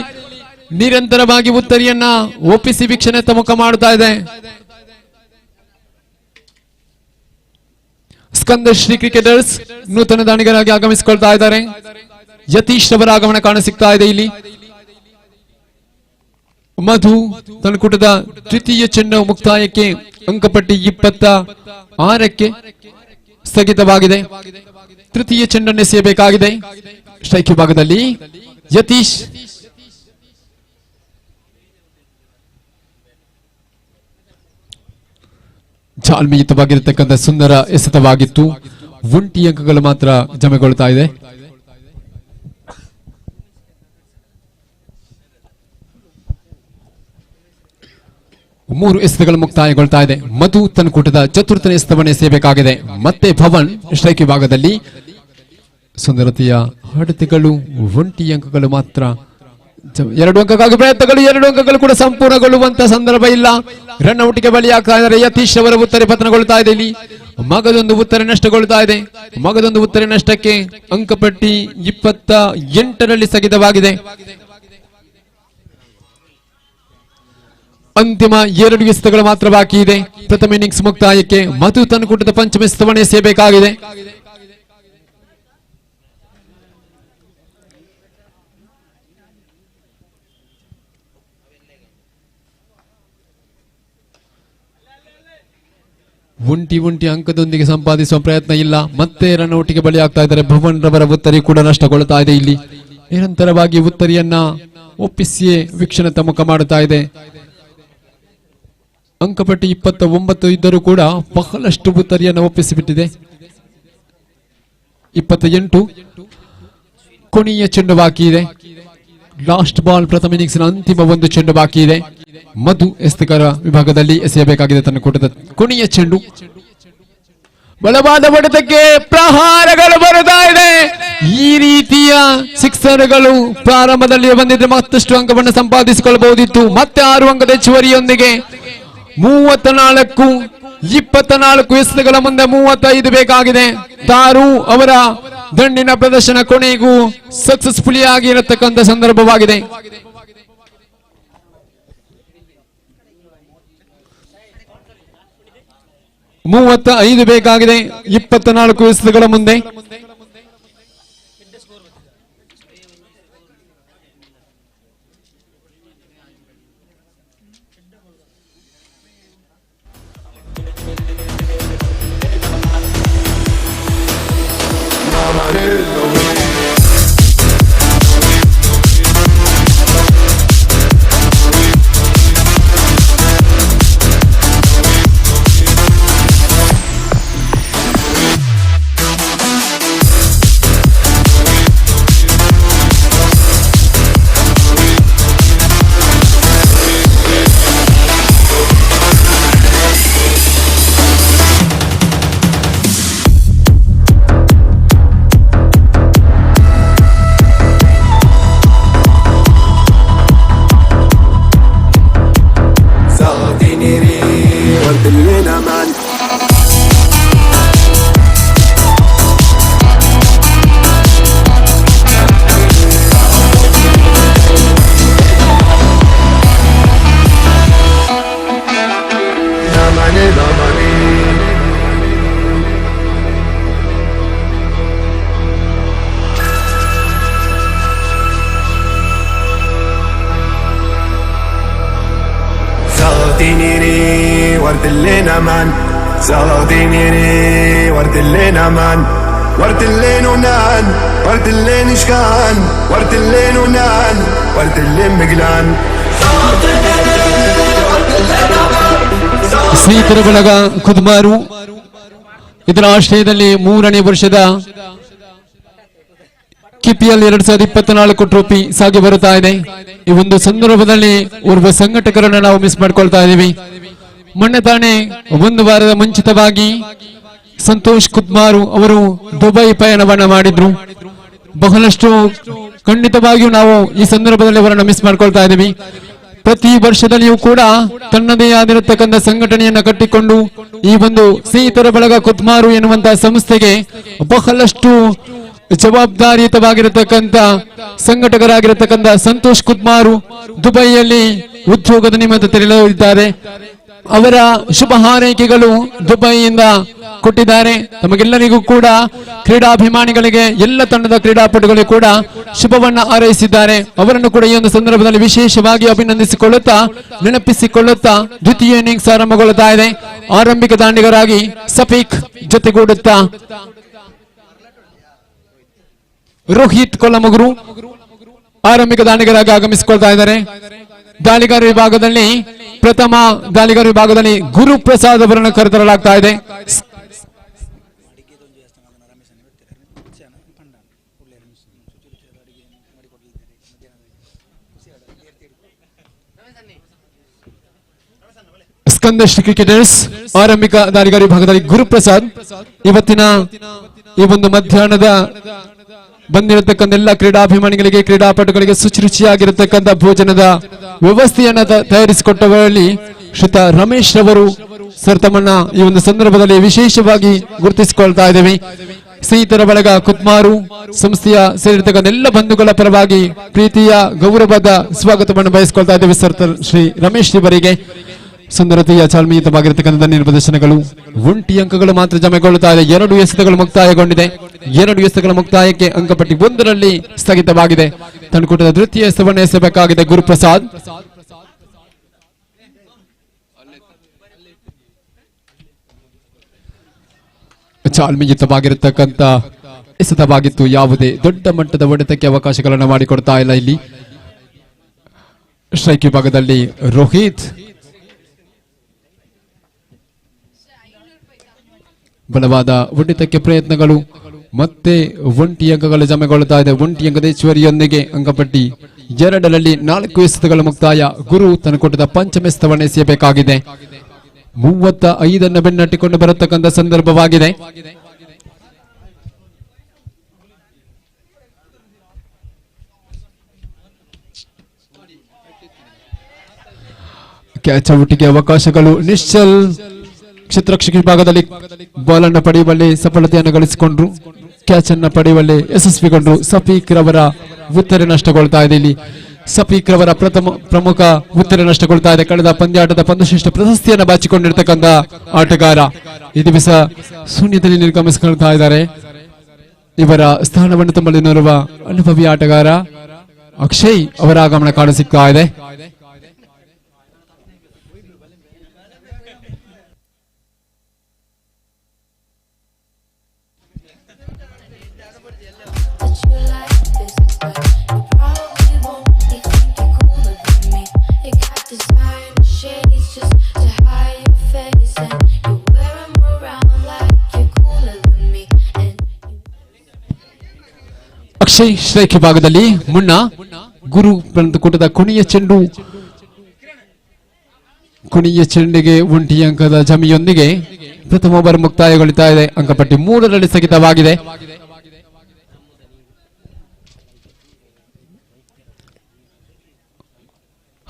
ನಿರಂತರವಾಗಿ ಉತ್ತರಿಯನ್ನ ಒಪ್ಪಿಸಿ ವೀಕ್ಷಣೆ ಮುಖ ಮಾಡುತ್ತಾ ಇದೆ. ಸ್ಕಂದಶ್ರೀ ಕ್ರಿಕೆಟರ್ಸ್ ನೂತನ ದಾಣಿಗರಾಗಿ ಆಗಮಿಸಿಕೊಳ್ತಾ ಇದ್ದಾರೆ. ಯತೀಶ್ ಅವರ ಆಗಮನ ಕಾಣಸಿಗ್ತಾ ಇದೆ. ಇಲ್ಲಿ ಮಧು ತನಕೂಟದ ತೃತೀಯ ಚೆಂಡು ಮುಕ್ತಾಯಕ್ಕೆ ಅಂಕಪಟ್ಟಿ 26ಕ್ಕೆ ಸ್ಥಗಿತವಾಗಿದೆ. ತೃತೀಯ ಚೆಂಡನ್ನು ಎಸೆಯಬೇಕಾಗಿದೆ. ಸ್ಟ್ರೈಕ್ ವಿಭಾಗದಲ್ಲಿ ಯತೀಶ್ ಜಾಲ್ಮೀಯುತವಾಗಿರತಕ್ಕಂಥ ಸುಂದರ ಎಸೆತವಾಗಿತ್ತು. 1 ಅಂಕಗಳು ಮಾತ್ರ ಜಮೆಗೊಳ್ತಾ ಇದೆ. ಮೂರು ಎಸೆತಗಳು ಮುಕ್ತಾಯಗೊಳ್ತಾ ಇದೆ. ಮಧು ತನಕೂಟದ ಚತುರ್ಥನೇ ಎಸೆತವನ್ನು ಎಸೆಯಬೇಕಾಗಿದೆ. ಮತ್ತೆ ಭವನ್ ಸ್ಟ್ರೈಕ್ ವಿಭಾಗದಲ್ಲಿ ಸುಂದರತೆಯ ಹೊಡೆತಗಳು. 1 ಅಂಕಗಳು ಮಾತ್ರ. 2 ಅಂಕಕ್ಕಾಗಿ ಪ್ರಯತ್ನಗಳು. 2 ಅಂಕಗಳು ಕೂಡ ಸಂಪೂರ್ಣಗೊಳ್ಳುವಂತ ಸಂದರ್ಭ ಇಲ್ಲ. ರನ್ ಔಟ್ಗೆ ಬಲಿಯಾಗ್ತಾ ಇದ್ದಾರೆ. ಯತೀಶ್ ಅವರ ಉತ್ತರೆ ಪತನಗೊಳ್ತಾ ಇದೆ. ಇಲ್ಲಿ ಮಗದೊಂದು ಉತ್ತರೆ ನಷ್ಟಗೊಳ್ತಾ ಇದೆ. ಮಗದೊಂದು ಉತ್ತರೆ ನಷ್ಟಕ್ಕೆ ಅಂಕಪಟ್ಟಿ 28ರಲ್ಲಿ ಸ್ಥಗಿತವಾಗಿದೆ. ಅಂತಿಮ 2 ಎಸೆತಗಳು ಮಾತ್ರ ಬಾಕಿ ಇದೆ ಪ್ರಥಮ ಇನ್ನಿಂಗ್ಸ್ ಮುಕ್ತಾಯಕ್ಕೆ. ಮಧು ತನಕೂಟದ ಪಂಚಮ ಎಸೆತವನ್ನು ಎಸೆಯಬೇಕಾಗಿದೆ. ಒಂಟಿ ಅಂಕದೊಂದಿಗೆ ಸಂಪಾದಿಸುವ ಪ್ರಯತ್ನ ಇಲ್ಲ. ಮತ್ತೆ ರನ್ ಔಟ್ಗೆ ಬಲಿ ಆಗ್ತಾ ಇದ್ದಾರೆ. ಭುವನ್ ರವರ ಉತ್ತರಿ ಕೂಡ ನಷ್ಟಗೊಳ್ತಾ ಇದೆ. ಇಲ್ಲಿ ನಿರಂತರವಾಗಿ ಉತ್ತರಿಯನ್ನ ಒಪ್ಪಿಸಿಯೇ ವೀಕ್ಷಣೆ ಮುಖ ಮಾಡುತ್ತಾ ಇದೆ. ಅಂಕಪಟ್ಟಿ 29 ಇದ್ದರೂ ಕೂಡ ಬಹಳಷ್ಟು ಉತ್ತರಿಯನ್ನು ಒಪ್ಪಿಸಿಬಿಟ್ಟಿದೆ. 28 ಕೊನೆಯ ಚೆಂಡು ಬಾಕಿ ಇದೆ. ಲಾಸ್ಟ್ ಬಾಲ್ ಪ್ರಥಮ ಇನ್ನಿಂಗ್ಸ್ನ ಅಂತಿಮ 1 ಚೆಂಡು ಬಾಕಿ ಇದೆ. ಮಧು ಎಸೆತಗಾರ ವಿಭಾಗದಲ್ಲಿ ಎಸೆಯಬೇಕಾಗಿದೆ ತನ್ನ ಕೂಟದ ಕೊನೆಯ ಚೆಂಡು. ಬಲವಾದ ಹೊಡೆತಕ್ಕೆ ಪ್ರಹಾರಗಳು ಬರುತ್ತಾ ಇದೆ. ಈ ರೀತಿಯ ಸಿಕ್ಸರ್ಗಳು ಪ್ರಾರಂಭದಲ್ಲಿ ಬಂದಿದ್ರೆ ಮತ್ತಷ್ಟು ಅಂಕವನ್ನು ಸಂಪಾದಿಸಿಕೊಳ್ಳಬಹುದಿತ್ತು. ಮತ್ತೆ 6 ಅಂಕದ ಹೆಚ್ಚುವರಿಯೊಂದಿಗೆ 34 ಎಸೆತಗಳ ಮುಂದೆ 35 ಬೇಕಾಗಿದೆ. ತಾರು ಅವರ ದಂಡಿನ ಪ್ರದರ್ಶನ ಕೊನೆಗೂ ಸಕ್ಸಸ್ಫುಲಿ ಆಗಿರತಕ್ಕಂಥ ಸಂದರ್ಭವಾಗಿದೆ. $35 ಬೇಕಾಗಿದೆ 24 ಎಸೆತಗಳ ಮುಂದೆ. امان صغرتيني ري ورد الليل امان ورد الليل ونان ورد الليل اشكان ورد الليل ونان ورد الليل مقلان ಸ್ನೇಹಿತರ ಬಳಗ ಕುದ್ಮಾರು ಇದರ ಆಶ್ರಯದಲ್ಲಿ 3ನೇ ವರ್ಷದ KPL 2024 ಟ್ರೋಫಿ ಸಾಗಿ ಬರುತ್ತಾ ಇದೆ. ಈ ಒಂದು ಸಂದರ್ಭದಲ್ಲಿ ಓರ್ವ ಸಂಘಟಕರನ್ನು ನಾವು ಮಿಸ್ ಮಾಡ್ಕೊಳ್ತಾ ಇದ್ದೀವಿ. ಮೊನ್ನೆ ತಾನೇ ಒಂದು ವಾರದ ಮುಂಚಿತವಾಗಿ ಸಂತೋಷ್ ಕುದ್ಮಾರು ಅವರು ದುಬೈ ಪಯಣವನ್ನ ಮಾಡಿದ್ರು. ಬಹಳಷ್ಟು ಖಂಡಿತವಾಗಿಯೂ ನಾವು ಈ ಸಂದರ್ಭದಲ್ಲಿ ಅವರನ್ನು ಮಿಸ್ ಮಾಡ್ಕೊಳ್ತಾ ಇದ್ದೀವಿ. ಪ್ರತಿ ವರ್ಷದಲ್ಲಿಯೂ ಕೂಡ ತನ್ನದೇ ಆಗಿರತಕ್ಕಂಥ ಸಂಘಟನೆಯನ್ನ ಕಟ್ಟಿಕೊಂಡು ಈ ಒಂದು ಸ್ನೇಹಿತರ ಬಳಗ ಕುದ್ಮಾರು ಎನ್ನುವಂತಹ ಸಂಸ್ಥೆಗೆ ಬಹಳಷ್ಟು ಜವಾಬ್ದಾರಿಯುತವಾಗಿರತಕ್ಕಂಥ ಸಂಘಟಕರಾಗಿರತಕ್ಕಂಥ ಸಂತೋಷ್ ಕುದ್ಮಾರು ದುಬೈಯಲ್ಲಿ ಉದ್ಯೋಗದ ನಿಮಿತ್ತ ತೆರಳಿದ್ದಾರೆ. ಅವರ ಶುಭ ಹಾರೈಕೆಗಳು ದುಬೈಯಿಂದ ಕೊಟ್ಟಿದ್ದಾರೆ. ತಮಗೆಲ್ಲರಿಗೂ ಕೂಡ ಕ್ರೀಡಾಭಿಮಾನಿಗಳಿಗೆ ಎಲ್ಲ ತಂಡದ ಕ್ರೀಡಾಪಟುಗಳಿಗೆ ಕೂಡ ಶುಭವನ್ನ ಹಾರೈಸಿದ್ದಾರೆ. ಅವರನ್ನು ಕೂಡ ಈ ಒಂದು ಸಂದರ್ಭದಲ್ಲಿ ವಿಶೇಷವಾಗಿ ಅಭಿನಂದಿಸಿಕೊಳ್ಳುತ್ತಾ ನೆನಪಿಸಿಕೊಳ್ಳುತ್ತಾ ದ್ವಿತೀಯ ಇನ್ನಿಂಗ್ಸ್ ಆರಂಭಗೊಳ್ಳುತ್ತಾ ಇದೆ. ಆರಂಭಿಕ ದಾಂಡಿಗರಾಗಿ ಸಫೀಕ್ ಜೊತೆಗೂಡುತ್ತಾ ರೋಹಿತ್ ಕೊಲ್ಲಮಗುರು ಆರಂಭಿಕ ದಾಂಡಿಗರಾಗಿ ಆಗಮಿಸಿಕೊಳ್ತಾ ಇದ್ದಾರೆ. ದಾಳಿಗಾರ ವಿಭಾಗದಲ್ಲಿ ಪ್ರಥಮ ದಾಳಿಗಾರ ವಿಭಾಗದಲ್ಲಿ ಗುರುಪ್ರಸಾದ್ ಅವರನ್ನು ಕರೆತರಲಾಗ್ತಾ ಇದೆ. ಸ್ಕಂದಶ್ರೀ ಕ್ರಿಕೆಟರ್ಸ್ ಆರಂಭಿಕ ದಾಳಿಗಾರ ವಿಭಾಗದಲ್ಲಿ ಗುರುಪ್ರಸಾದ್ ಇವತ್ತಿನ ಈ ಒಂದು ಮಧ್ಯಾಹ್ನದ ಬಂದಿರತಕ್ಕಂಥ ಎಲ್ಲ ಕ್ರೀಡಾಭಿಮಾನಿಗಳಿಗೆ ಕ್ರೀಡಾಪಟುಗಳಿಗೆ ಶುಚಿರುಚಿಯಾಗಿರತಕ್ಕಂಥ ಭೋಜನದ ವ್ಯವಸ್ಥೆಯನ್ನ ತಯಾರಿಸಿಕೊಟ್ಟವರಲ್ಲಿ ಶ್ರೀತ ರಮೇಶ್ ಅವರು ಸರ್ ತಮ್ಮನ್ನ ಈ ಒಂದು ಸಂದರ್ಭದಲ್ಲಿ ವಿಶೇಷವಾಗಿ ಗುರುತಿಸಿಕೊಳ್ತಾ ಇದ್ದೇವೆ. ಸ್ನೇಹಿತರ ಬಳಗ ಕುದ್ಮಾರು ಸಂಸ್ಥೆಯ ಸೇರಿರ್ತಕ್ಕಂಥ ಎಲ್ಲ ಬಂಧುಗಳ ಪರವಾಗಿ ಪ್ರೀತಿಯ ಗೌರವದ ಸ್ವಾಗತವನ್ನು ಬಯಸಿಕೊಳ್ತಾ ಇದ್ದೇವೆ ಸರ್ ಶ್ರೀ ರಮೇಶ್ ಇವರಿಗೆ. ಸುಂದರತೆಯ ಚಾಲ್ಮೀಯತವಾಗಿರತಕ್ಕಂಥ ನಿರ್ದೇಶನಗಳು 1 ಅಂಕಗಳು ಮಾತ್ರ ಜಮೆಗೊಳ್ಳುತ್ತಾ ಇದೆ. 2 ಎಸೆತಗಳು ಮುಕ್ತಾಯಗೊಂಡಿದೆ. 2 ಎಸೆತಗಳ ಮುಕ್ತಾಯಕ್ಕೆ ಅಂಕಪಟ್ಟಿ 1ರಲ್ಲಿ ಸ್ಥಗಿತವಾಗಿದೆ. ತಂಡಕೂಟದ ತೃತೀಯ ಎಸೆತವನ್ನು ಎಸೆಯಬೇಕಾಗಿದೆ ಗುರುಪ್ರಸಾದ್. ಚಾಲ್ಮೀಯತವಾಗಿರತಕ್ಕಂಥ ಎಸೆತವಾಗಿತ್ತು. ಯಾವುದೇ ದೊಡ್ಡ ಮಟ್ಟದ ಹೊಡೆತಕ್ಕೆ ಅವಕಾಶಗಳನ್ನು ಮಾಡಿಕೊಡ್ತಾ ಇಲ್ಲ. ಇಲ್ಲಿ ಸ್ಟ್ರೈಕ್ ವಿಭಾಗದಲ್ಲಿ ರೋಹಿತ್ ಬಲವಾದ ಹೊಡೆತಕ್ಕೆ ಪ್ರಯತ್ನಗಳು ಮತ್ತೆ 1 ಅಂಕಗಳು ಜಮೆಗೊಳ್ಳುತ್ತಾ ಇದೆ. 1 ಅಂಕದ ಹೆಚ್ಚುವರಿಯೊಂದಿಗೆ ಅಂಕಪಟ್ಟಿ 2ರಲ್ಲಿ 4 ಎಸೆತಗಳ ಮುಕ್ತಾಯ. ಗುರು ತನಕೊಟ್ಟದ ಪಂಚಮ ಎಸೆತವನ್ನು ಎಸೆಯಬೇಕಾಗಿದೆ. 35 ಬೆನ್ನಟ್ಟಿಕೊಂಡು ಬರತಕ್ಕಂಥ ಸಂದರ್ಭವಾಗಿದೆ. ಕ್ಯಾಚ್ ಔಟ್ಗೆ ಅವಕಾಶಗಳು. ನಿಶ್ಚಲ್ ಕ್ಷೇತ್ರರಕ್ಷಕ ವಿಭಾಗದಲ್ಲಿ ಬಾಲ್ ಅನ್ನು ಪಡೆಯುವಲ್ಲಿ ಸಫಲತೆಯನ್ನು ಗಳಿಸಿಕೊಂಡ್ರು. ಕ್ಯಾಚ್ ಅನ್ನು ಪಡೆಯುವಲ್ಲಿ ಯಶಸ್ವಿಗೊಂಡ್ರು. ಸಫೀಕ್ ರವರ ಉತ್ತರ ನಷ್ಟಗೊಳ್ತಾ ಇದೆ. ಇಲ್ಲಿ ಸಫೀಕ್ ರವರ ಪ್ರಮುಖ ಉತ್ತರ ನಷ್ಟಗೊಳ್ತಾ ಇದೆ. ಕಳೆದ ಪಂದ್ಯಾಟದ ಪಂದ್ಯಶ್ರೇಷ್ಠ ಪ್ರಶಸ್ತಿಯನ್ನು ಬಾಚಿಕೊಂಡಿರ್ತಕ್ಕಂಥ ಆಟಗಾರ ಈ ದಿವಸ ಶೂನ್ಯದಲ್ಲಿ ನಿರ್ಗಮಿಸಿಕೊಳ್ತಾ ಇದ್ದಾರೆ. ಇವರ ಸ್ಥಾನವನ್ನು ತುಂಬಲು ನೋರುವ ಅನುಭವಿ ಆಟಗಾರ ಅಕ್ಷಯ್ ಅವರ ಆಗಮನ ಕಾಣಸಿಗ್ತಾ ಇದೆ. ಅಕ್ಷಯ್ ಸ್ಟ್ರೈಕ್ ವಿಭಾಗದಲ್ಲಿ ಮುನ್ನ ಗುರು ಕೂಟದ ಕೊನೆಯ ಚೆಂಡಿಗೆ 1 ಅಂಕದ ಜಮಿಯೊಂದಿಗೆ ಪ್ರಥಮ ಓವರ್ ಮುಕ್ತಾಯಗೊಳ್ಳುತ್ತಾ ಇದೆ. ಅಂಕಪಟ್ಟಿ 3ರಲ್ಲಿ ಸ್ಥಗಿತವಾಗಿದೆ.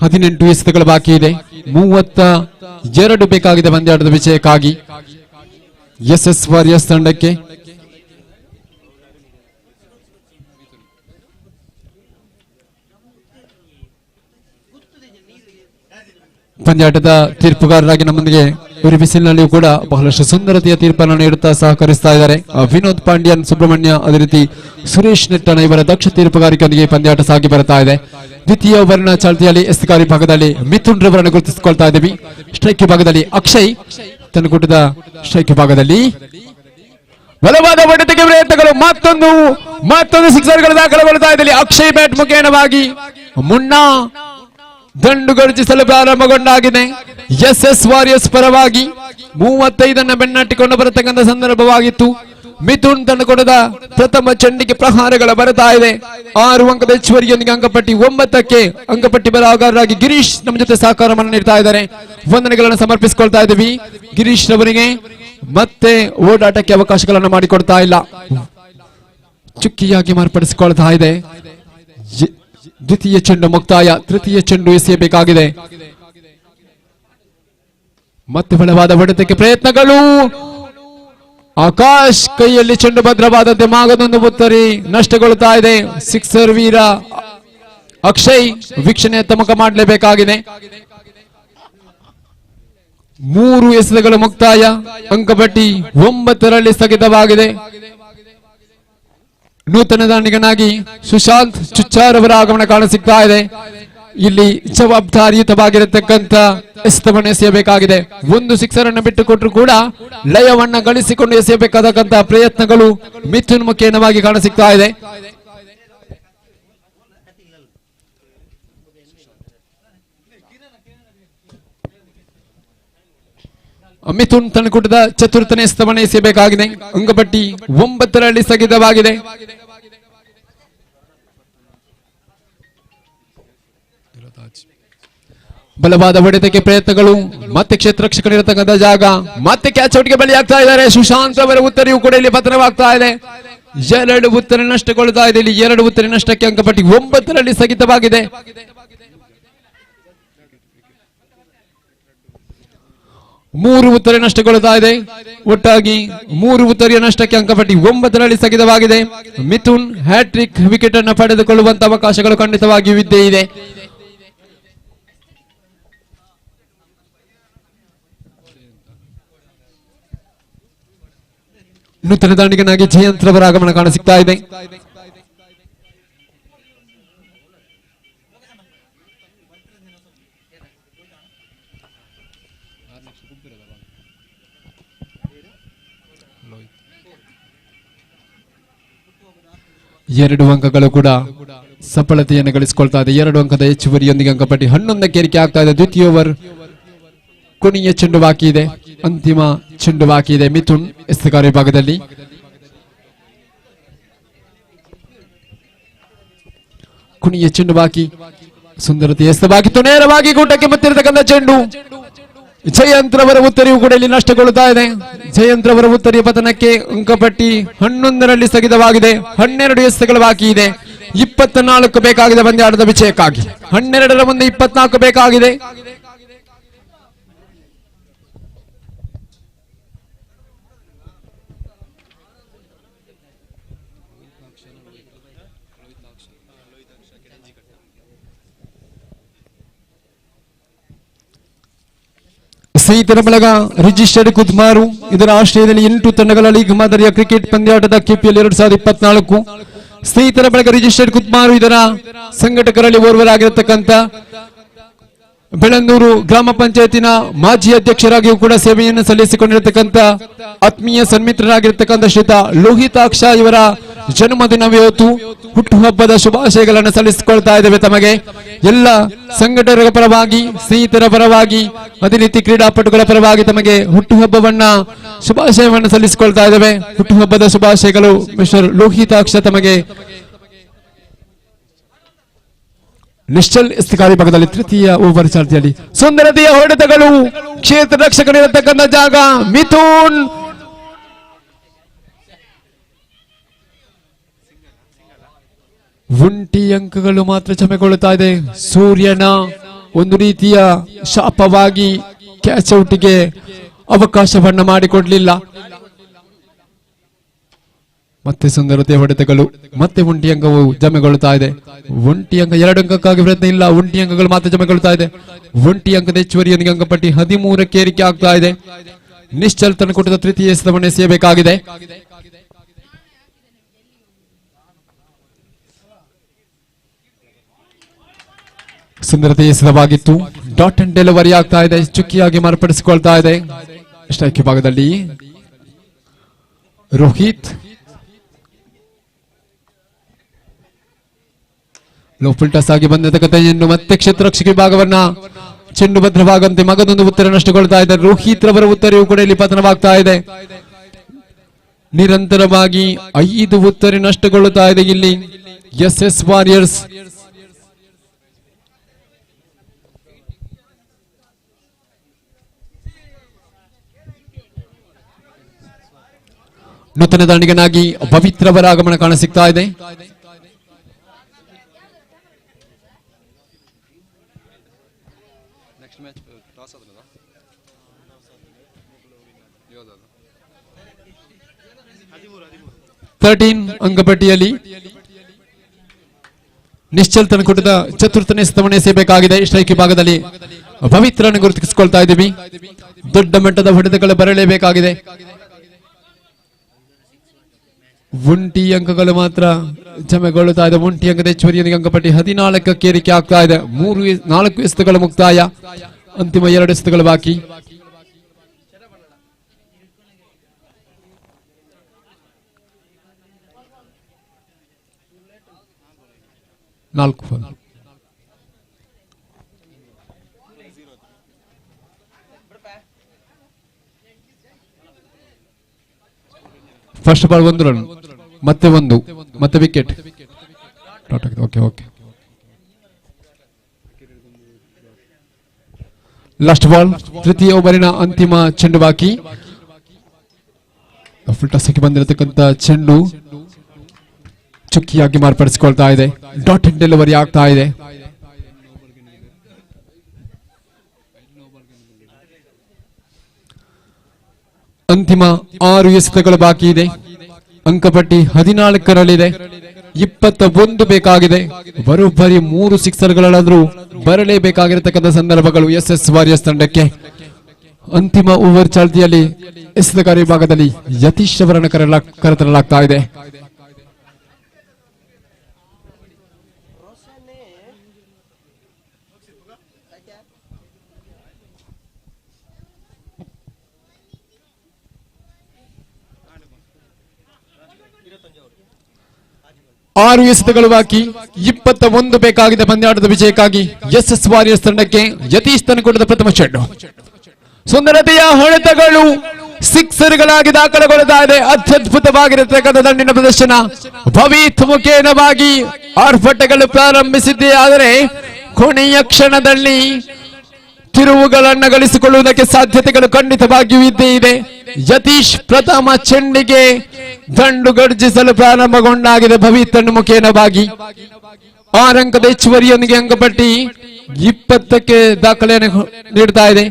ಹದಿನೆಂಟು ಎಸೆತಗಳು ಬಾಕಿ ಇದೆ. 32 ಬೇಕಾಗಿದೆ ಪಂದ್ಯಾಟದ ವಿಜಯಕ್ಕಾಗಿ ಎಸ್ಎಸ್ ವಾರಿಯರ್ಸ್ ತಂಡಕ್ಕೆ. ಪಂದ್ಯಾಟದ ತೀರ್ಪುಗಾರರಾಗಿ ನಮ್ಮೊಂದಿಗೆ ಇವರು ಬಿಸಿಲಿನಲ್ಲಿಯೂ ಕೂಡ ಬಹಳಷ್ಟು ಸುಂದರತೆಯ ತೀರ್ಪನ್ನು ನೀಡುತ್ತಾ ಸಹಕರಿಸ್ತಾ ಇದ್ದಾರೆ. ವಿನೋದ್ ಪಾಂಡ್ಯನ್, ಸುಬ್ರಹ್ಮಣ್ಯ, ಅದೇ ರೀತಿ ಸುರೇಶ್ ನೆಟ್ಟಣ ಇವರ ದಕ್ಷ ತೀರ್ಪುಗಾರಿಕೆಯೊಂದಿಗೆ ಪಂದ್ಯಾಟ ಸಾಗಿ ಬರ್ತಾ ಇದೆ. ದ್ವಿತೀಯ ಓವರ್ನ ಚಾಲ್ತಿಯಲ್ಲಿ ಎಸ್ತಿಕಾರಿ ಭಾಗದಲ್ಲಿ ಮಿಥುನ್ ರವರನ್ನು ಗುರುತಿಸಿಕೊಳ್ತಾ ಇದ್ದೀವಿ. ಸ್ಟ್ರೈಕ್ ವಿಭಾಗದಲ್ಲಿ ಅಕ್ಷಯ್ ತನ್ನಕೂಟದ ಸ್ಟ್ರೈಕ್ ಭಾಗದಲ್ಲಿ ಬಲವಾದ ಹೊಡೆತಕ್ಕೆ ಪ್ರಯತ್ನಗಳು, ಮತ್ತೊಂದು ಸಿಕ್ಸರ್ಗಳು ದಾಖಲೆಗೊಳ್ತಾ ಇದ್ದಲ್ಲಿ ಅಕ್ಷಯ್ ಬ್ಯಾಟ್ ಮುಖೇನವಾಗಿ ಮುನ್ನಾ ದಂಡು ಗರ್ಜಿಸಲು ಪ್ರಾರಂಭಗೊಂಡಾಗಿದೆ. ಎಸ್ ವಾರಿಯರ್ಸ್ ಪರವಾಗಿ 35 ಬೆನ್ನಟ್ಟಿಕೊಂಡು ಬರತಕ್ಕಂಥ ಸಂದರ್ಭವಾಗಿತ್ತು. ಮಿಥುನ್ ತಂಡಕೊಡದ ಪ್ರಥಮ ಚೆಂಡಿಗೆ ಪ್ರಹಾರಗಳ ಬರ್ತಾ ಇದೆ. 6 ಅಂಕದ ಹೆಚ್ಚುವರಿಯೊಂದಿಗೆ ಅಂಕಪಟ್ಟಿ 9ಕ್ಕೆ ಅಂಕಪಟ್ಟಿ ಬರಹಗಾರರಾಗಿ ಗಿರೀಶ್ ನಮ್ಮ ಜೊತೆ ಸಹಕಾರವನ್ನು ನೀಡ್ತಾ ಇದ್ದಾರೆ. ವಂದನೆಗಳನ್ನು ಸಮರ್ಪಿಸಿಕೊಳ್ತಾ ಇದ್ದೀವಿ ಗಿರೀಶ್ ರವರಿಗೆ. ಮತ್ತೆ ಓಡಾಟಕ್ಕೆ ಅವಕಾಶಗಳನ್ನು ಮಾಡಿಕೊಡ್ತಾ ಇಲ್ಲ, ಚುಕ್ಕಿಯಾಗಿ ಮಾರ್ಪಡಿಸಿಕೊಳ್ತಾ ಇದೆ. ದ್ವಿತೀಯ ಚೆಂಡು ಮುಕ್ತಾಯ, ತೃತೀಯ ಚೆಂಡು ಎಸೆಯಬೇಕಾಗಿದೆ. ಮತ್ತೆ ಬಲವಾದ ಹೊಡೆತಕ್ಕೆ ಪ್ರಯತ್ನಗಳು, ಆಕಾಶ್ ಕೈಯಲ್ಲಿ ಚೆಂಡು ಭದ್ರವಾದಂತೆ ಮಾಗದೊಂದು ಉತ್ತರಿ ನಷ್ಟಗೊಳ್ಳುತ್ತಾ ಇದೆ. ಸಿಕ್ಸರ್ ವೀರ ಅಕ್ಷಯ್ ವೀಕ್ಷಣೆ ತಮಕ ಮಾಡಲೇಬೇಕಾಗಿದೆ. 3 ಎಸೆತಗಳು ಮುಕ್ತಾಯ, ಅಂಕಪಟ್ಟಿ 9ರಲ್ಲಿ ಸ್ಥಗಿತವಾಗಿದೆ. ನೂತನ ದಾಂಡಿಗನಾಗಿ ಸುಶಾಂತ್ ಚುಚ್ಚಾರ್ ಅವರ ಆಗಮನ ಕಾಣಸಿಗ್ತಾ ಇದೆ. ಇಲ್ಲಿ ಜವಾಬ್ದಾರಿಯುತವಾಗಿರತಕ್ಕಂತ ಎಸೆತವನ್ನು ಎಸೆಯಬೇಕಾಗಿದೆ. 1 ಸಿಕ್ಸರ್ ಅನ್ನು ಬಿಟ್ಟುಕೊಟ್ಟರು ಕೂಡ ಲಯವನ್ನ ಗಳಿಸಿಕೊಂಡು ಎಸೆಯಬೇಕಾದಂತ ಪ್ರಯತ್ನಗಳು ಮಿಥುನ್ ಮುಖೇನವಾಗಿ ಕಾಣಸಿಗ್ತಾ ಇದೆ. ಮಿಥುನ್ ತನ್ನಕೂಟದ ಚತುರ್ಥನೇ ಎಸೆತವನ್ನು ಎಸೆಯಬೇಕಾಗಿದೆ. ಅಂಕಪಟ್ಟಿ 9ರಲ್ಲಿ ಸ್ಥಗಿತವಾಗಿದೆ. ಬಲವಾದ ಹೊಡೆತಕ್ಕೆ ಪ್ರಯತ್ನಗಳು, ಮತ್ತೆ ಕ್ಷೇತ್ರ ರಕ್ಷಕನಿರತಕ್ಕಂಥ ಜಾಗ, ಮತ್ತೆ ಕ್ಯಾಚ್ ಔಟ್ಗೆ ಬಲಿಯಾಗ್ತಾ ಇದ್ದಾರೆ. ಸುಶಾಂತ್ ಅವರ ಉತ್ತರಿಯು ಕೂಡ ಇಲ್ಲಿ ಪತನವಾಗ್ತಾ ಇದೆ. 2 ಉತ್ತರಿ ನಷ್ಟಗೊಳ್ತಾ ಇದೆ. ಇಲ್ಲಿ 2 ಉತ್ತರಿ ನಷ್ಟಕ್ಕೆ ಅಂಕಪಟ್ಟಿ 9ರಲ್ಲಿ ಸ್ಥಗಿತವಾಗಿದೆ. 3 ಉತ್ತರಿ ನಷ್ಟಗೊಳ್ತಾ ಇದೆ. ಒಟ್ಟಾಗಿ 3 ಉತ್ತರಿಯ ನಷ್ಟಕ್ಕೆ ಅಂಕಪಟ್ಟಿ 9ರಲ್ಲಿ ಸ್ಥಗಿತವಾಗಿದೆ. ಮಿಥುನ್ ಹ್ಯಾಟ್ರಿಕ್ ವಿಕೆಟ್ ಅನ್ನು ಪಡೆದುಕೊಳ್ಳುವಂತ ಅವಕಾಶಗಳು ಖಂಡಿತವಾಗಿಯೂ ಇದ್ದೇ ಇದೆ. ನೂತನ ದಾಂಡಿಗನಾಗಿ ಜಯಂತ್ ರವರ ಆಗಮನ ಕಾಣಸಿಗ್ತಾ ಇದೆ. ಎರಡು ಅಂಕಗಳು ಕೂಡ ಸಫಲತೆಯನ್ನು ಗಳಿಸಿಕೊಳ್ತಾ ಇದೆ. 2 ಅಂಕದ ಹೆಚ್ಚುವರಿಯೊಂದಿಗೆ ಅಂಕಪಟ್ಟಿ 11ಕ್ಕೆ ಏರಿಕೆ ಆಗ್ತಾ ಇದೆ. ದ್ವಿತೀಯ ಓವರ್ ಕೊನೆಯ ಚೆಂಡು ಬಾಕಿ ಇದೆ, ಅಂತಿಮ ಚೆಂಡು ಬಾಕಿ ಇದೆ. ಮಿಥುನ್ ಎಸೆತಗಾರ ವಿಭಾಗದಲ್ಲಿ ಕೊನೆಯ ಚೆಂಡು ಬಾಕಿ, ಸುಂದರತೆ ಎಸೆತವಾಗಿತ್ತು. ನೇರವಾಗಿ ಗೂಟಕ್ಕೆ ಮುತ್ತಿರತಕ್ಕಂಥ ಚೆಂಡು. ಜಯಂತ್ ರವರ ಉತ್ತರಿಯು ಕೂಡ ಇಲ್ಲಿ ನಷ್ಟಗೊಳ್ಳುತ್ತಾ ಇದೆ. ಜಯಂತ್ ರವರ ಉತ್ತರಿಯ ಪತನಕ್ಕೆ ಅಂಕಪಟ್ಟಿ 11ರಲ್ಲಿ ಸ್ಥಗಿತವಾಗಿದೆ. 12 ಎಸೆತಗಳು ಬಾಕಿ ಇದೆ. 24 ಬೇಕಾಗಿದೆ ಪಂದ್ಯಾಟದ ವಿಜಯಕ್ಕಾಗಿ. 12ರ ಮುಂದೆ 24 ಬೇಕಾಗಿದೆ. ಸ್ನೇಹಿತರ ಬಳಗ ರಿಜಿಸ್ಟರ್ಡ್ ಕುದ್ಮಾರು ಇದರ ಆಶ್ರಯದಲ್ಲಿ 8 ತಂಡಗಳ ಲೀಗ್ ಮಾದರಿಯ ಕ್ರಿಕೆಟ್ ಪಂದ್ಯಾಟದ ಕೆಪಿಎಲ್ 2024. ಸ್ನೇಹಿತರ ಬಳಗ ರಿಜಿಸ್ಟರ್ಡ್ ಕುದ್ಮಾರು ಇದರ ಸಂಘಟಕರಲ್ಲಿ ಓರ್ವರಾಗಿರತಕ್ಕಂಥ ಬೆಳಂದೂರು ಗ್ರಾಮ ಪಂಚಾಯತಿನ ಮಾಜಿ ಅಧ್ಯಕ್ಷರಾಗಿಯೂ ಕೂಡ ಸೇವೆಯನ್ನು ಸಲ್ಲಿಸಿಕೊಂಡಿರತಕ್ಕಂಥ ಆತ್ಮೀಯ ಸನ್ಮಿತ್ರರಾಗಿರತಕ್ಕಂಥ ಶ್ರೀತ ಲೋಹಿತಾಕ್ಷ ಇವರ ಜನ್ಮದಿನವಿವತ್ತು. ಹುಟ್ಟುಹಬ್ಬದ ಶುಭಾಶಯಗಳನ್ನು ಸಲ್ಲಿಸಿಕೊಳ್ತಾ ಇದ್ದೇವೆ ತಮಗೆ. ಎಲ್ಲ ಸಂಘಟಕರ ಪರವಾಗಿ, ಸ್ನೇಹಿತರ ಪರವಾಗಿ, ಅದೇ ರೀತಿ ಕ್ರೀಡಾಪಟುಗಳ ಪರವಾಗಿ ತಮಗೆ ಹುಟ್ಟುಹಬ್ಬವನ್ನ ಶುಭಾಶಯವನ್ನು ಸಲ್ಲಿಸಿಕೊಳ್ತಾ ಇದ್ದೇವೆ. ಹುಟ್ಟುಹಬ್ಬದ ಶುಭಾಶಯಗಳು ಮಿಸ್ಟರ್ ಲೋಹಿತಾಕ್ಷ ತಮಗೆ. ನಿಶ್ಚಲ್ ಎಸೆತಗಾರ ಭಾಗದಲ್ಲಿ ತೃತೀಯ ಓವರ್ ಚಾಲ್ತಿಯಲ್ಲಿ ಸುಂದರತೆಯ ಹೊಡೆತಗಳು, ಕ್ಷೇತ್ರ ರಕ್ಷಕನಿರತಕ್ಕಂಥ ಜಾಗ. ಮಿಥುನ್ ಒಂಟಿ ಅಂಕಗಳು ಮಾತ್ರ ಚಮೆಗೊಳ್ಳುತ್ತಾ ಇದೆ. ಸೂರ್ಯನ ಒಂದು ರೀತಿಯ ಶಾಪವಾಗಿ ಕ್ಯಾಚ್ ಔಟ್ಗೆ ಅವಕಾಶವನ್ನ ಮಾಡಿಕೊಡ್ಲಿಲ್ಲ. ಮತ್ತೆ ಸುಂದರತೆಯ ಹೊಡೆತಗಳು, ಮತ್ತೆ ಒಂಟಿ ಅಂಕವು ಜಮೆಗೊಳ್ಳುತ್ತಾ ಇದೆ. ಒಂಟಿ ಅಂಕ 2 ಅಂಕಕ್ಕಾಗಿ ಪ್ರಯತ್ನ ಇಲ್ಲ, ಒಂಟಿ ಅಂಕಗಳು ಮಾತ್ರ ಜಮೆಗೊಳ್ಳುತ್ತಾ ಇದೆ. ಒಂಟಿ ಅಂಕದ ಹೆಚ್ಚುವರಿಯೊಂದಿಗೆ ಅಂಕಪಟ್ಟಿ 13ಕ್ಕೆ ಏರಿಕೆ ಆಗ್ತಾ ಇದೆ. ನಿಶ್ಚಲ್ ತನ್ನಕೂಟದ ತೃತೀಯ ಎಸೆತವನ್ನು ಎಸೆಯಬೇಕಾಗಿದೆ. ಸುಂದರತೆ ಎಸೆತವಾಗಿತ್ತು. ಡಾಟ್ ಅಂಡ್ ಡೆಲಿವರಿ ಆಗ್ತಾ ಇದೆ, ಚುಕ್ಕಿಯಾಗಿ ಮಾರ್ಪಡಿಸಿಕೊಳ್ತಾ ಇದೆ. ಸ್ಟ್ರೈಕ್ ವಿಭಾಗದಲ್ಲಿ ರೋಹಿತ್ ಲೋಫುಲ್ ಟಸ್ ಆಗಿ ಬಂದಿರತಕ್ಕಂಥ ಚೆಂಡು ಮತ್ತೆ ಕ್ಷೇತ್ರರಕ್ಷಕ ವಿಭಾಗವನ್ನ ಚೆಂಡು ಭದ್ರವಾಗಂತೆ ಮಗದೊಂದು ಉತ್ತರ ನಷ್ಟಗೊಳ್ತಾ ಇದೆ. ರೋಹಿತ್ ರವರ ಉತ್ತರವು ಕೂಡ ಇಲ್ಲಿ ಪತನವಾಗ್ತಾ ಇದೆ. ನಿರಂತರವಾಗಿ 5 ಉತ್ತರ ನಷ್ಟಗೊಳ್ಳುತ್ತಾ ಇದೆ ಇಲ್ಲಿ ಎಸ್ ವಾರಿಯರ್ಸ್. ನೂತನ ದಾಂಡಿಗನಾಗಿ ಪವಿತ್ರವರ ಆಗಮನ ಕಾಣ ಸಿಗ್ತಾ ಇದೆ. ಅಂಕಪಟ್ಟಿಯಲ್ಲಿ ನಿಶ್ಚಲ್ ತನಕೂಟದ ಚತುರ್ಥನೇ ಸ್ಥಾನ ಎಸೆಯಬೇಕಾಗಿದೆ. ಸ್ಟ್ರೈಕ್ ವಿಭಾಗದಲ್ಲಿ ಪವಿತ್ರನ ಗುರುತಿಸಿಕೊಳ್ತಾ ಇದ್ದೀವಿ. ದೊಡ್ಡ ಮಟ್ಟದ ಹೊಡೆತಗಳು ಬರಲೇಬೇಕಾಗಿದೆ. ಒಂಟಿ ಅಂಕಗಳು ಮಾತ್ರ ಜಮೆಗೊಳ್ಳುತ್ತಾ ಇದೆ. ಒಂಟಿ ಅಂಕದ ಹೆಚ್ಚುವರಿಯೊಂದಿಗೆ ಅಂಕಪಟ್ಟಿ 14ಕ್ಕೆ ಏರಿಕೆ ಆಗ್ತಾ ಇದೆ. 4 ಎಸೆತಗಳು ಮುಕ್ತಾಯ, ಅಂತಿಮ 2 ಎಸೆತಗಳು ಬಾಕಿ. ಫಸ್ಟ್ ಬಾಲ್ 1 ರನ್, ಮತ್ತೆ ವಿಕೆಟ್. ಲಾಸ್ಟ್ ಬಾಲ್, ತೃತೀಯ ಓವರಿನ ಅಂತಿಮ ಚೆಂಡು ಬಾಕಿ. ಫುಲ್ ಟಾಸ್ಗೆ ಬಂದಿರತಕ್ಕಂತ ಚೆಂಡು ಚುಕ್ಕಿಯಾಗಿ ಮಾರ್ಪಡಿಸಿಕೊಳ್ತಾ ಇದೆ. ಡಾಟ್ ಇನ್ ಡೆಲಿವರಿ ಆಗ್ತಾ ಇದೆ. ಅಂತಿಮ 6 ಎಸೆತಗಳು ಬಾಕಿ ಇದೆ. ಅಂಕಪಟ್ಟಿ 14ರಲ್ಲಿದೆ. 21 ಬೇಕಾಗಿದೆ. ಬರೋಬ್ಬರಿ 3 ಸಿಕ್ಸರ್ಗಳಾದ್ರೂ ಬರಲೇಬೇಕಾಗಿರತಕ್ಕಂಥ ಸಂದರ್ಭಗಳು ಎಸ್ ವಾರಿಯರ್ಸ್ ತಂಡಕ್ಕೆ. ಅಂತಿಮ ಓವರ್ ಚಾಲ್ತಿಯಲ್ಲಿ ಎಸೆತಗಾರ ವಿಭಾಗದಲ್ಲಿ ಯತೀಶ್ ಅವರನ್ನು ಕರೆತರಲಾಗ್ತಾ ಇದೆ. ಆರು ಎಸೆತಗಳು ಬಾಕಿ, 21 ಬೇಕಾಗಿದೆ ಪಂದ್ಯಾಟದ ವಿಜಯಕ್ಕಾಗಿ ಎಸ್ ವಾರಿಯರ್ಸ್ ತಂಡಕ್ಕೆ. ಯತೀಶ್ ತನಕೂಟದ ಪ್ರಥಮ ಚೆಂಡು, ಸುಂದರತೆಯ ಹೊಡೆತಗಳು ಸಿಕ್ಸರ್ಗಳಾಗಿ ದಾಖಲೆಗೊಳ್ಳುತ್ತಾ ಇದೆ. ಅತ್ಯದ್ಭುತವಾಗಿರತಕ್ಕಂಥ ದಂಡಿನ ಪ್ರದರ್ಶನ. ಭವಿತ್ ಮುಖೇನವಾಗಿ ಆರ್ಭಟಗಳು ಪ್ರಾರಂಭಿಸಿದ್ದೇ ಆದರೆ ಕೊನೆಯ ಕ್ಷಣದಲ್ಲಿ ತಿರುವುಗಳನ್ನು ಗಳಿಸಿಕೊಳ್ಳುವುದಕ್ಕೆ ಸಾಧ್ಯತೆಗಳು ಖಂಡಿತವಾಗಿಯೂ ಇದ್ದೇ ಇದೆ. ಯತೀಶ್ ಪ್ರಥಮ ಚೆಂಡಿಗೆ ದಂಡು ಗರ್ಜಿಸಲು ಪ್ರಾರಂಭಗೊಂಡಾಗಿದೆ. ಭವಿತನ್ನು ಮುಖೇನವಾಗಿ 6 ಅಂಕದ ಹೆಚ್ಚುವರಿಯೊಂದಿಗೆ ಅಂಕಪಟ್ಟಿ 20ಕ್ಕೆ ದಾಖಲೆಯನ್ನು ನೀಡ್ತಾ ಇದೆ.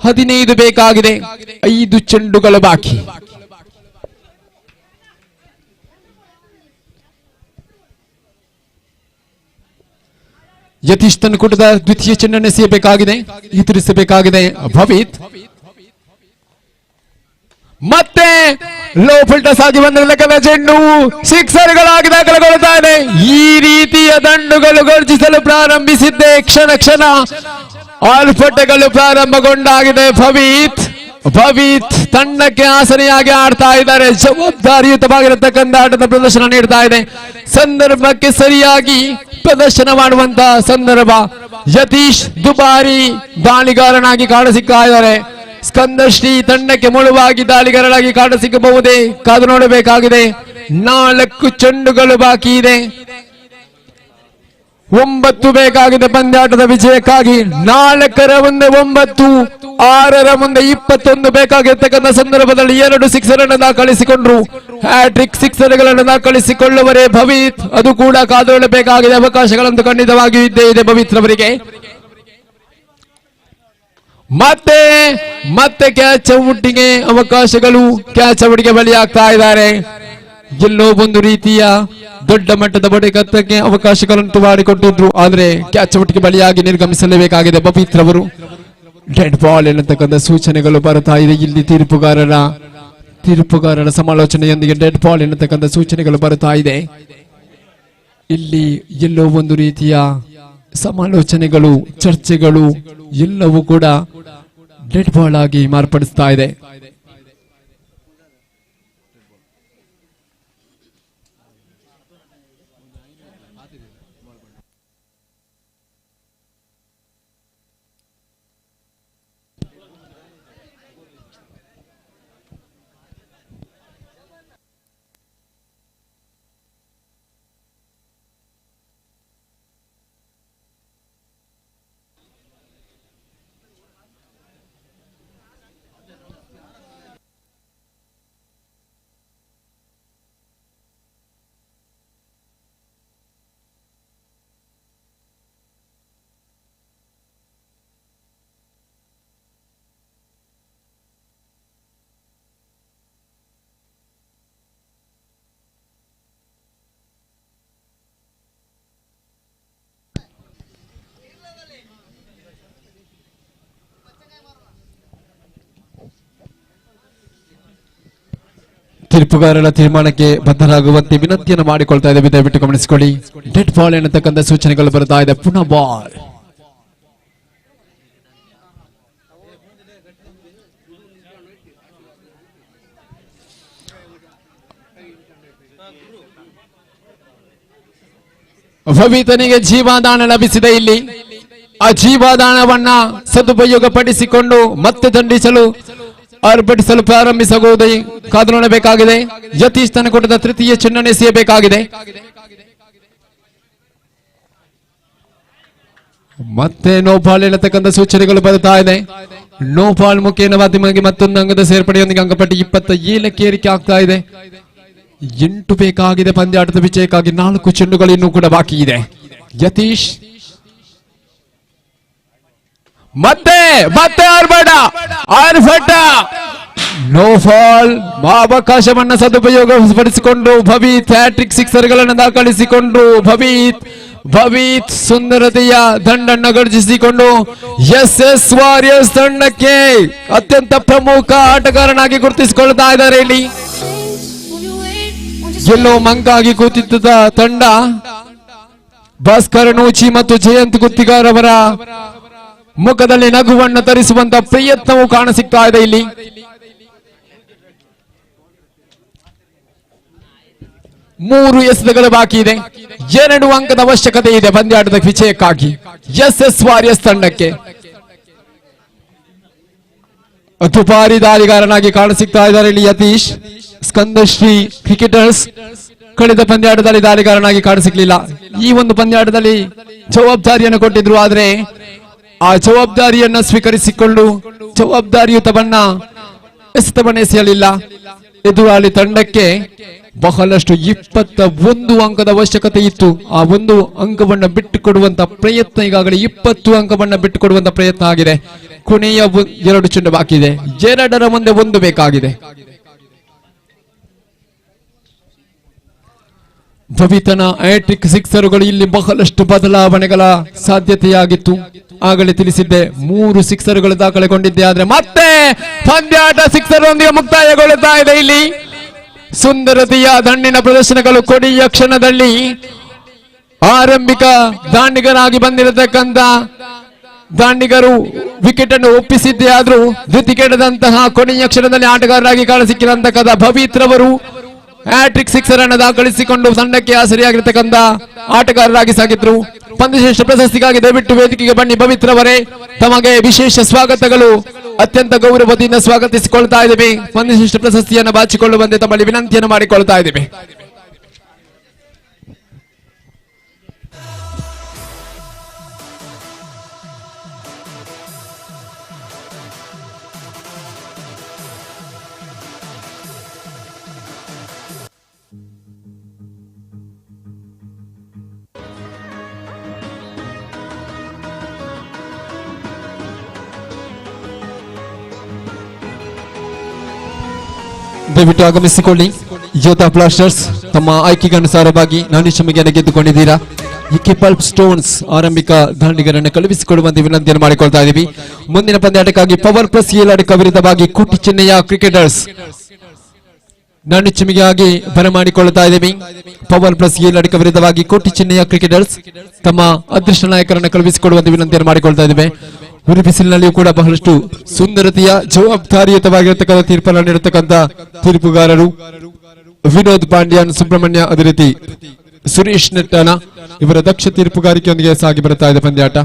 15 ಬೇಕಾಗಿದೆ. 5 ಚೆಂಡುಗಳು ಬಾಕಿ. ಯತೀಶ್ ತನಕೂಟದ ದ್ವಿತೀಯ ಚೆಂಡನ್ನು ಎಸೆಯಬೇಕಾಗಿದೆ, ಎದುರಿಸಬೇಕಾಗಿದೆ ಭವಿತ್. ಮತ್ತೆ ಲೋ ಫುಲ್ಟಸ್ ಆಗಿ ಬಂದಿರತಕ್ಕಂಥ ಚೆಂಡು ಸಿಕ್ಸರ್ಗಳಾಗಿ ದಾಖಲೆಗೊಳ್ಳುತ್ತಾ ಇದೆ. ಈ ರೀತಿಯ ದಂಡುಗಳು ಗರ್ಜಿಸಲು ಪ್ರಾರಂಭಿಸಿದ್ದೆ. ಕ್ಷಣ ಆಲ್ಫಟಗಳು ಪ್ರಾರಂಭಗೊಂಡಾಗಿದೆ. ಭವಿತ್ ತಂಡಕ್ಕೆ ಆಸರೆಯಾಗಿ ಆಡ್ತಾ ಇದ್ದಾರೆ. ಜವಾಬ್ದಾರಿಯುತವಾಗಿರತಕ್ಕಂಥ ಆಟದ ಪ್ರದರ್ಶನ ನೀಡ್ತಾ ಇದೆ. ಸಂದರ್ಭಕ್ಕೆ ಸರಿಯಾಗಿ ಪ್ರದರ್ಶನ ಮಾಡುವಂತಹ ಸಂದರ್ಭ. ಯತೀಶ್ ದುಬಾರಿ ದಾಳಿಗಾರನಾಗಿ ಕಾಣಸಿಗ್ತಾ ಇದ್ದಾರೆ. ಸ್ಕಂದಶ್ರೀ ತಂಡಕ್ಕೆ ಮುಳುವಾಗಿ ದಾಳಿಗಾರರಾಗಿ ಕಾಣಸಿಗಬಹುದೇ, ಕಾದು ನೋಡಬೇಕಾಗಿದೆ. 4 ಚೆಂಡುಗಳು ಬಾಕಿ ಇದೆ. 9 ಬೇಕಾಗಿದೆ ಪಂದ್ಯಾಟದ ವಿಜಯಕ್ಕಾಗಿ. 4ರ ಮುಂದೆ 9, 6ರ ಮುಂದೆ 21 ಬೇಕಾಗಿರ್ತಕ್ಕಂಥ ಸಂದರ್ಭದಲ್ಲಿ 2 ಸಿಕ್ಸರ್ ಅನ್ನು ದಾಖಲಿಸಿಕೊಂಡ್ರು. ಹ್ಯಾಟ್ರಿಕ್ ಸಿಕ್ಸರ್ಗಳನ್ನು ದಾಖಲಿಸಿಕೊಳ್ಳುವರೇ ಭವಿತ್. ಅದು ಕೂಡ ಕಾದೊಳ್ಳಬೇಕಾಗಿದೆ. ಅವಕಾಶಗಳಂತೂ ಖಂಡಿತವಾಗಿಯೂ ಇದ್ದೇ ಇದೆ ಭವಿತ್ ರವರಿಗೆ. ಮತ್ತೆ ಕ್ಯಾಚ್ ಔಟ್ಗೆ ಅವಕಾಶಗಳು, ಕ್ಯಾಚ್ ಔಟ್ಗೆ ಬಲಿಯಾಗ್ತಾ ಇದ್ದಾರೆ. ಎಲ್ಲೋ ಒಂದು ರೀತಿಯ ದೊಡ್ಡ ಮಟ್ಟದ ಬಡಿಗತ್ತಕ್ಕೆ ಅವಕಾಶಗಳನ್ನು ಮಾಡಿಕೊಟ್ಟಿದ್ರು, ಆದ್ರೆ ಕ್ಯಾಚ್ ಔಟ್ಗೆ ಬಲಿಯಾಗಿ ನಿರ್ಗಮಿಸಲೇಬೇಕಾಗಿದೆ ಭವಿತ್ ರವರು. ಡೆಡ್ ಬಾಲ್ ಎನ್ನತಕ್ಕಂಥ ಸೂಚನೆಗಳು ಬರ್ತಾ ಇದೆ. ಇಲ್ಲಿ ತೀರ್ಪುಗಾರರ ಸಮಾಲೋಚನೆಯೊಂದಿಗೆ ಡೆಡ್ ಬಾಲ್ ಎನ್ನತಕ್ಕಂಥ ಸೂಚನೆಗಳು ಬರ್ತಾ ಇದೆ. ಇಲ್ಲಿ ಎಲ್ಲೋ ಒಂದು ರೀತಿಯ ಸಮಾಲೋಚನೆಗಳು, ಚರ್ಚೆಗಳು ಎಲ್ಲವೂ ಕೂಡ ಡೆಡ್ ಬಾಲ್ ಆಗಿ ಮಾರ್ಪಡಿಸ್ತಾ ಇದೆ. ತೀರ್ಪುಗಾರರ ತೀರ್ಮಾನಕ್ಕೆ ಬದ್ಧರಾಗುವಂತೆ ವಿನಂತಿಯನ್ನು ಮಾಡಿಕೊಳ್ತಾ ಇದ್ದೇವೆ. ದಯವಿಟ್ಟು ಗಮನಿಸಿಕೊಳ್ಳಿ. ಡೆಡ್ ಬಾಲ್ ಎನ್ನತಕ್ಕಂಥ ಸೂಚನೆಗಳು ಬರ್ತಾ ಇದೆ. ಪುನಃ ಬಾಲ್. ಭವಿತನಿಗೆ ಜೀವಾದಾನ ಲಭಿಸಿದೆ. ಇಲ್ಲಿ ಆ ಜೀವಾದಾನವನ್ನ ಸದುಪಯೋಗ ಪಡಿಸಿಕೊಂಡು ಮತ್ತೆ ದಂಡಿಸಲು ಅರ್ಪಡಿಸಲು ಪ್ರಾರಂಭಿಸಬಹುದು. ಕಾದು ನೋಡಬೇಕಾಗಿದೆ. ಯತೀಶ್ ತನ್ನ ಕೊಟ್ಟದ ತೃತೀಯ ಚಿಹ್ನೆ ಎಸೆಯಬೇಕಾಗಿದೆ. ಮತ್ತೆ ನೋ ಬಾಲ್ ಎನ್ನತಕ್ಕಂಥ ಸೂಚನೆಗಳು ಬರ್ತಾ ಇದೆ. ನೋ ಬಾಲ್ ಮುಖೇನವಾದ ಮತ್ತೊಂದು ಅಂಗದ ಸೇರ್ಪಡೆಯೊಂದಿಗೆ ಅಂಕಪಟ್ಟಿ 27ಕ್ಕೆ ಏರಿಕೆ ಆಗ್ತಾ ಇದೆ. 8 ಬೇಕಾಗಿದೆ ಪಂದ್ಯಾಟದ ವಿಜಯಕ್ಕಾಗಿ. 4 ಚೆಂಡುಗಳು ಇನ್ನೂ ಕೂಡ ಬಾಕಿ ಇದೆ. ಯತೀಶ್ ಮತ್ತೆ ಆರ್ಭಟ ನೋ ಫಾಲ್. ಅವಕಾಶವನ್ನ ಸದುಪಯೋಗಪಡಿಸಿಕೊಂಡು ಭವೀತ್ ಹ್ಯಾಟ್ರಿಕ್ ಸಿಕ್ಸರ್ಗಳನ್ನು ದಾಖಲಿಸಿಕೊಂಡು ಭವೀತ್ ಸುಂದರತೆಯ ದಂಡನ್ನು ಗರ್ಜಿಸಿಕೊಂಡು ಎಸ್ ವಾರಿಯರ್ಸ್ ತಂಡಕ್ಕೆ ಅತ್ಯಂತ ಪ್ರಮುಖ ಆಟಗಾರನಾಗಿ ಗುರುತಿಸಿಕೊಳ್ತಾ ಇದ್ದಾರೆ. ಇಲ್ಲಿ ಎಲ್ಲೋ ಮಂಕಾಗಿ ಕೂತಿದ್ದ ತಂಡ ಭಾಸ್ಕರ್ ನೂಚಿ ಮತ್ತು ಜಯಂತ್ ಗುತ್ತಿಗಾರ್ ಅವರ ಮುಖದಲ್ಲಿ ನಗುವನ್ನು ತರಿಸುವಂತ ಪ್ರಯತ್ನವೂ ಕಾಣಸಿಗ್ತಾ ಇದೆ. ಇಲ್ಲಿ 3 ಎಸೆತಗಳು ಬಾಕಿ ಇದೆ. 2 ಅಂಕದ ಅವಶ್ಯಕತೆ ಇದೆ ಪಂದ್ಯಾಟದ ವಿಜಯಕ್ಕಾಗಿ ಎಸ್ ವಾರಿಯರ್ಸ್ ತಂಡಕ್ಕೆ. ದುಬಾರಿ ದಾಳಿಗಾರನಾಗಿ ಕಾಣಸಿಗ್ತಾ ಇದ್ದಾರೆ ಇಲ್ಲಿ ಯತೀಶ್. ಸ್ಕಂದಶ್ರೀ ಕ್ರಿಕೆಟರ್ಸ್ ಕಳೆದ ಪಂದ್ಯಾಟದಲ್ಲಿ ದಾಳಿಗಾರನಾಗಿ ಕಾಣಸಿಗ್ಲಿಲ್ಲ. ಈ ಒಂದು ಪಂದ್ಯಾಟದಲ್ಲಿ ಜವಾಬ್ದಾರಿಯನ್ನು ಕೊಟ್ಟಿದ್ರು. ಆದ್ರೆ ಆ ಜವಾಬ್ದಾರಿಯನ್ನ ಸ್ವೀಕರಿಸಿಕೊಂಡು ಜವಾಬ್ದಾರಿಯುತವನ್ನ ಎಸೆಯಲಿಲ್ಲ. ಎದುರಾಳಿ ತಂಡಕ್ಕೆ ಬಹಳಷ್ಟು 21 ಅಂಕದ ಅವಶ್ಯಕತೆ ಇತ್ತು. ಆ 1 ಅಂಕವನ್ನ ಬಿಟ್ಟುಕೊಡುವಂತ ಪ್ರಯತ್ನ ಈಗಾಗಲೇ 20 ಅಂಕವನ್ನ ಬಿಟ್ಟುಕೊಡುವಂತ ಪ್ರಯತ್ನ ಆಗಿದೆ. ಕೊನೆಯ 2 ಚೆಂಡು ಬಾಕಿ ಇದೆ. 2ರ ಮುಂದೆ 1 ಬೇಕಾಗಿದೆ. ಭವಿತನ ಹ್ಯಾಟ್ರಿಕ್ ಸಿಕ್ಸರುಗಳು ಇಲ್ಲಿ ಬಹಳಷ್ಟು ಬದಲಾವಣೆಗಳ ಸಾಧ್ಯತೆಯಾಗಿತ್ತು. ಆಗಲೇ ತಿಳಿಸಿದ್ದೆ 3 ಸಿಕ್ಸರ್ಗಳು ದಾಖಲೆಗೊಂಡಿದ್ದೆ. ಆದ್ರೆ ಮತ್ತೆ ಪಂದ್ಯಾಟ ಸಿಕ್ಸರ್ ಒಂದಿಗೆ ಮುಕ್ತಾಯಗೊಳ್ಳುತ್ತಾ ಇದೆ. ಇಲ್ಲಿ ಸುಂದರತೆಯ ದಂಡಿನ ಪ್ರದರ್ಶನಗಳು ಕೊನೆಯ ಕ್ಷಣದಲ್ಲಿ ಆರಂಭಿಕ ದಾಂಡಿಗರಾಗಿ ಬಂದಿರತಕ್ಕಂತ ದಾಂಡಿಗರು ವಿಕೆಟ್ ಅನ್ನು ಒಪ್ಪಿಸಿದ್ದೇ ಆದ್ರೂ ಧೃತಿಗೆಡದಂತಹ ಕೊನೆಯ ಕ್ಷಣದಲ್ಲಿ ಆಟಗಾರರಾಗಿ ಕಾಣಸಿಕ್ಕಿರಂತಕ್ಕಂಥ ಭವೀತ್ರವರು ಹ್ಯಾಟ್ರಿಕ್ ಸಿಕ್ಸರ್ ಅನ್ನು ದಾಖಲಿಸಿಕೊಂಡು ತಂಡಕ್ಕೆ ಆಸರಿಯಾಗಿರ್ತಕ್ಕಂಥ ಆಟಗಾರರಾಗಿ ಸಾಗಿದ್ರು. ಪಂದ್ಯಶ್ರೇಷ್ಠ ಪ್ರಶಸ್ತಿಗಾಗಿ ದಯವಿಟ್ಟು ವೇದಿಕೆಗೆ ಬನ್ನಿ ಭವಿತ್ರವರೇ. ತಮಗೆ ವಿಶೇಷ ಸ್ವಾಗತಗಳು. ಅತ್ಯಂತ ಗೌರವದಿಂದ ಸ್ವಾಗತಿಸಿಕೊಳ್ತಾ ಇದ್ದೇವೆ. ಪಂದ್ಯಶ್ರೇಷ್ಠ ಪ್ರಶಸ್ತಿಯನ್ನು ಬಾಚಿಕೊಳ್ಳುವಂತೆ ತಮ್ಮಲ್ಲಿ ವಿನಂತಿಯನ್ನು ಮಾಡಿಕೊಳ್ತಾ ಇದ್ದೇವೆ. ದಯವಿಟ್ಟು ಆಗಮಿಸಿಕೊಳ್ಳಿ. ಯೋಧಾ ಬ್ಲಾಸ್ಟರ್ಸ್ ತಮ್ಮ ಆಯ್ಕೆಗೆ ಅನುಸಾರವಾಗಿ ನಾನಿಶಮಿಗೆ ಗೆದ್ದುಕೊಂಡಿದ್ದೀರಾ. ಪಲ್ಪ್ ಸ್ಟೋನ್ಸ್ ಆರಂಭಿಕ ದಾಂಡಿಗರನ್ನು ಕಳುಹಿಸಿಕೊಡುವಂತೆ ವಿನಂತಿಯನ್ನು ಮಾಡಿಕೊಳ್ತಾ ಇದ್ದೀವಿ. ಮುಂದಿನ ಪಂದ್ಯಾಟಕ್ಕಾಗಿ ಪವರ್ ಪ್ಲಸ್ ಏಲಾಡಿಕ ವಿರುದ್ಧವಾಗಿ ಕೋಟಿ ಚೆನ್ನಯ್ಯ ಕ್ರಿಕೆಟರ್ಸ್ ನಾನಿಶಮಿಗಾಗಿ ಬರಮಾಡಿಕೊಳ್ಳುತ್ತಾ ಇದ್ದೀವಿ. ಪವರ್ ಪ್ಲಸ್ ಏಲಾಡಿಕ ವಿರುದ್ಧವಾಗಿ ಕೋಟಿ ಚೆನ್ನಯ್ಯ ಕ್ರಿಕೆಟರ್ಸ್ ತಮ್ಮ ಅದೃಷ್ಟ ನಾಯಕರನ್ನು ಕಳುಹಿಸಿಕೊಡುವಂತೆ ವಿನಂತಿಯನ್ನು ಮಾಡಿಕೊಳ್ತಾ ಇದ್ದೇವೆ. ಹುರಿಬಿಸಿಲಿನಲ್ಲಿಯೂ ಕೂಡ ಬಹಳಷ್ಟು ಸುಂದರತೆಯ ಜವಾಬ್ದಾರಿಯುತವಾಗಿರತಕ್ಕಂಥ ತೀರ್ಪನ್ನು ನೀಡತಕ್ಕಂಥ ತೀರ್ಪುಗಾರರು ವಿನೋದ್ ಪಾಂಡ್ಯನ್, ಸುಬ್ರಹ್ಮಣ್ಯ, ಅದೇ ರೀತಿ ಸುರೇಶ್ ನೆಟ್ಟನ ಇವರ ದಕ್ಷ ತೀರ್ಪುಗಾರಿಕೆಯೊಂದಿಗೆ ಸಾಗಿ ಬರುತ್ತಾ ಇದೆ ಪಂದ್ಯಾಟ.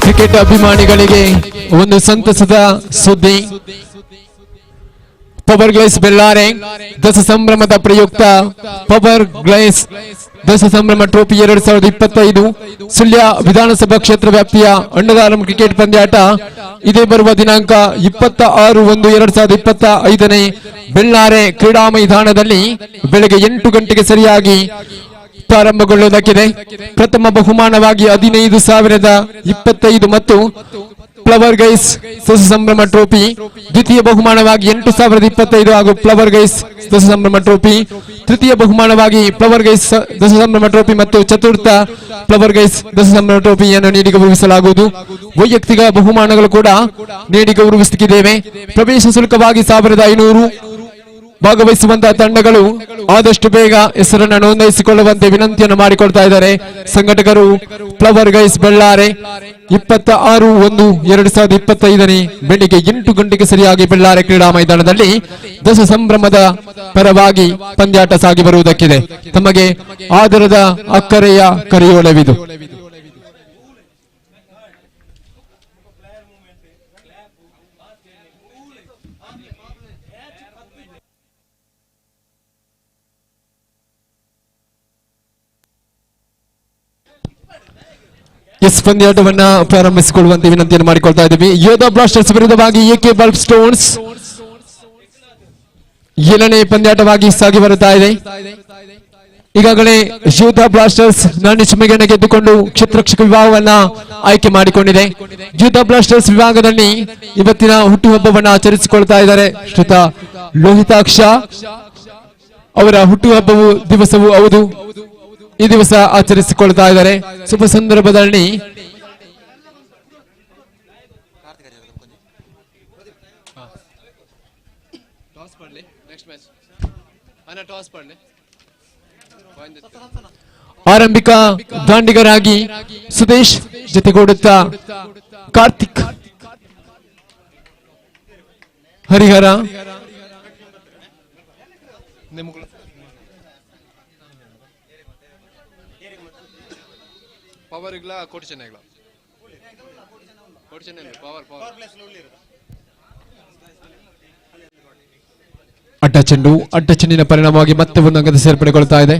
ಕ್ರಿಕೆಟ್ ಅಭಿಮಾನಿಗಳಿಗೆ ಒಂದು ಸಂತಸದ ಸುದ್ದಿ. ಪವರ್ ಗ್ಲೇಸ್ ಬೆಳ್ಳಾರೆ ದಸ ಸಂಭ್ರಮದ ಪ್ರಯುಕ್ತ ಪವರ್ ಗ್ಲೇಸ್ ದಸ ಸಂಭ್ರಮ ಟ್ರೋಫಿ 2025 ಸುಳ್ಯ ವಿಧಾನಸಭಾ ಕ್ಷೇತ್ರ ವ್ಯಾಪ್ತಿಯ ಅಣ್ಣದಾರಂ ಕ್ರಿಕೆಟ್ ಪಂದ್ಯಾಟ ಇದೇ ಬರುವ ದಿನಾಂಕ 26/1/2025 ಬೆಳ್ಳಾರೆ ಕ್ರೀಡಾ ಮೈದಾನದಲ್ಲಿ ಬೆಳಗ್ಗೆ 8 ಗಂಟೆಗೆ ಸರಿಯಾಗಿ ಪ್ರಾರಂಭಗೊಳ್ಳುವುದಕ್ಕಿದೆ. ಪ್ರಥಮ ಬಹುಮಾನವಾಗಿ 15,025 ಮತ್ತು ಫ್ಲವರ್ ಗೈಸ್ ದಸ ಸಂಭ್ರಮ ಟ್ರೋಫಿ, ದ್ವಿತೀಯ ಬಹುಮಾನವಾಗಿ 8,025 ಹಾಗೂ ಫ್ಲವರ್ ಗೈಸ್ ದಸ ಸಂಭ್ರಮ ಟ್ರೋಫಿ, ತೃತೀಯ ಬಹುಮಾನವಾಗಿ ಫ್ಲವರ್ ಗೈಸ್ ದಸ ಸಂಭ್ರಮ ಟ್ರೋಫಿ ಮತ್ತು ಚತುರ್ಥ ಫ್ಲವರ್ ಗೈಸ್ ದಸ ಸಂಭ್ರಮ ಟ್ರೋಫಿಯನ್ನು ನೀಡಿ ಗೌರವಿಸಲಾಗುವುದು. ವೈಯಕ್ತಿಕ ಬಹುಮಾನಗಳು ಕೂಡ ನೀಡಿ ಗೌರವಿಸುತ್ತಿದ್ದೇವೆ. ಪ್ರವೇಶ ಶುಲ್ಕವಾಗಿ 1,500. ಭಾಗವಹಿಸುವಂತಹ ತಂಡಗಳು ಆದಷ್ಟು ಬೇಗ ಹೆಸರನ್ನು ನೋಂದಾಯಿಸಿಕೊಳ್ಳುವಂತೆ ವಿನಂತಿಯನ್ನು ಮಾಡಿಕೊಳ್ತಾ ಇದ್ದಾರೆ ಸಂಘಟಕರು. ಫ್ಲವರ್ ಗೈಸ್ ಬೆಳ್ಳಾರೆ 26/1/2025 ಬೆಳಿಗ್ಗೆ 8 ಗಂಟೆಗೆ ಸರಿಯಾಗಿ ಬೆಳ್ಳಾರೆ ಕ್ರೀಡಾ ಮೈದಾನದಲ್ಲಿ ದಸ ಸಂಭ್ರಮದ ಪರವಾಗಿ ಪಂದ್ಯಾಟ ಸಾಗಿ ಬರುವುದಕ್ಕಿದೆ. ತಮಗೆ ಆದರದ ಅಕ್ಕರೆಯ ಕರೆಯೋಲವಿದು. ಪಂದ್ಯಾಟವನ್ನ ಪ್ರಾರಂಭಿಸಿಕೊಳ್ಳುವಂತೆ ವಿನಂತಿಯನ್ನು ಮಾಡಿಕೊಳ್ತಾ ಇದ್ದೀವಿ. ಯೋಧಾ ಬ್ಲಾಸ್ಟರ್ಸ್ ವಿರುದ್ಧವಾಗಿ ಎಕೆ ಬಲ್ಬ್ ಸ್ಟೋನ್ಸ್ 7ನೇ ಪಂದ್ಯಾಟವಾಗಿ ಸಾಗಿ ಬರುತ್ತಾ ಇದೆ. ಈಗಾಗಲೇ ಯೋಧಾ ಬ್ಲಾಸ್ಟರ್ಸ್ ನಾಣ್ಯ ಚಿಮ್ಮೆಗೆಯನ್ನು ಗೆದ್ದುಕೊಂಡು ಕ್ಷೇತ್ರರಕ್ಷಕ ವಿಭಾಗವನ್ನ ಆಯ್ಕೆ ಮಾಡಿಕೊಂಡಿದೆ. ಯೋಧಾ ಬ್ಲಾಸ್ಟರ್ಸ್ ವಿಭಾಗದಲ್ಲಿ ಇವತ್ತಿನ ಹುಟ್ಟುಹಬ್ಬವನ್ನ ಆಚರಿಸಿಕೊಳ್ತಾ ಇದ್ದಾರೆ ಶ್ರೀತ ಲೋಹಿತಾಕ್ಷ. ಅವರ ಹುಟ್ಟುಹಬ್ಬವು ದಿವಸವೂ ಹೌದು, ಈ ದಿವಸ ಆಚರಿಸಿಕೊಳ್ತಾ ಇದ್ದಾರೆ. ಶುಭ ಸಂದರ್ಭದಲ್ಲಿ ಆರಂಭಿಕ ದಾಂಡಿಗರಾಗಿ ಸುದೇಶ್ ಜೊತೆಗೂಡುತ್ತಾ ಕಾರ್ತಿಕ್ ಹರಿಹರ, ಅಡ್ಡ ಚೆಂಡಿನ ಪರಿಣಾಮವಾಗಿ ಮತ್ತೆ ಒಂದು ಅಂಗದ ಸೇರ್ಪಡೆಗೊಳ್ತಾ ಇದೆ.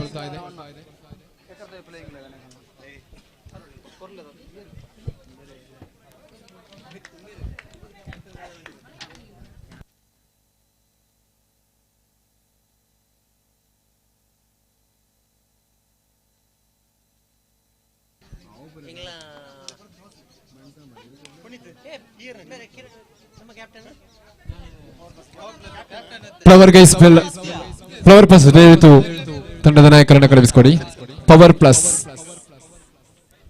ಫ್ಲವರ್ ಗೈಸ್ ಫ್ಲವರ್ ಪ್ಲಸ್ ತಂಡದ ನಾಯಕರನ್ನು ಕಳುಹಿಸಿಕೊಡಿ. ಪವರ್ ಪ್ಲಸ್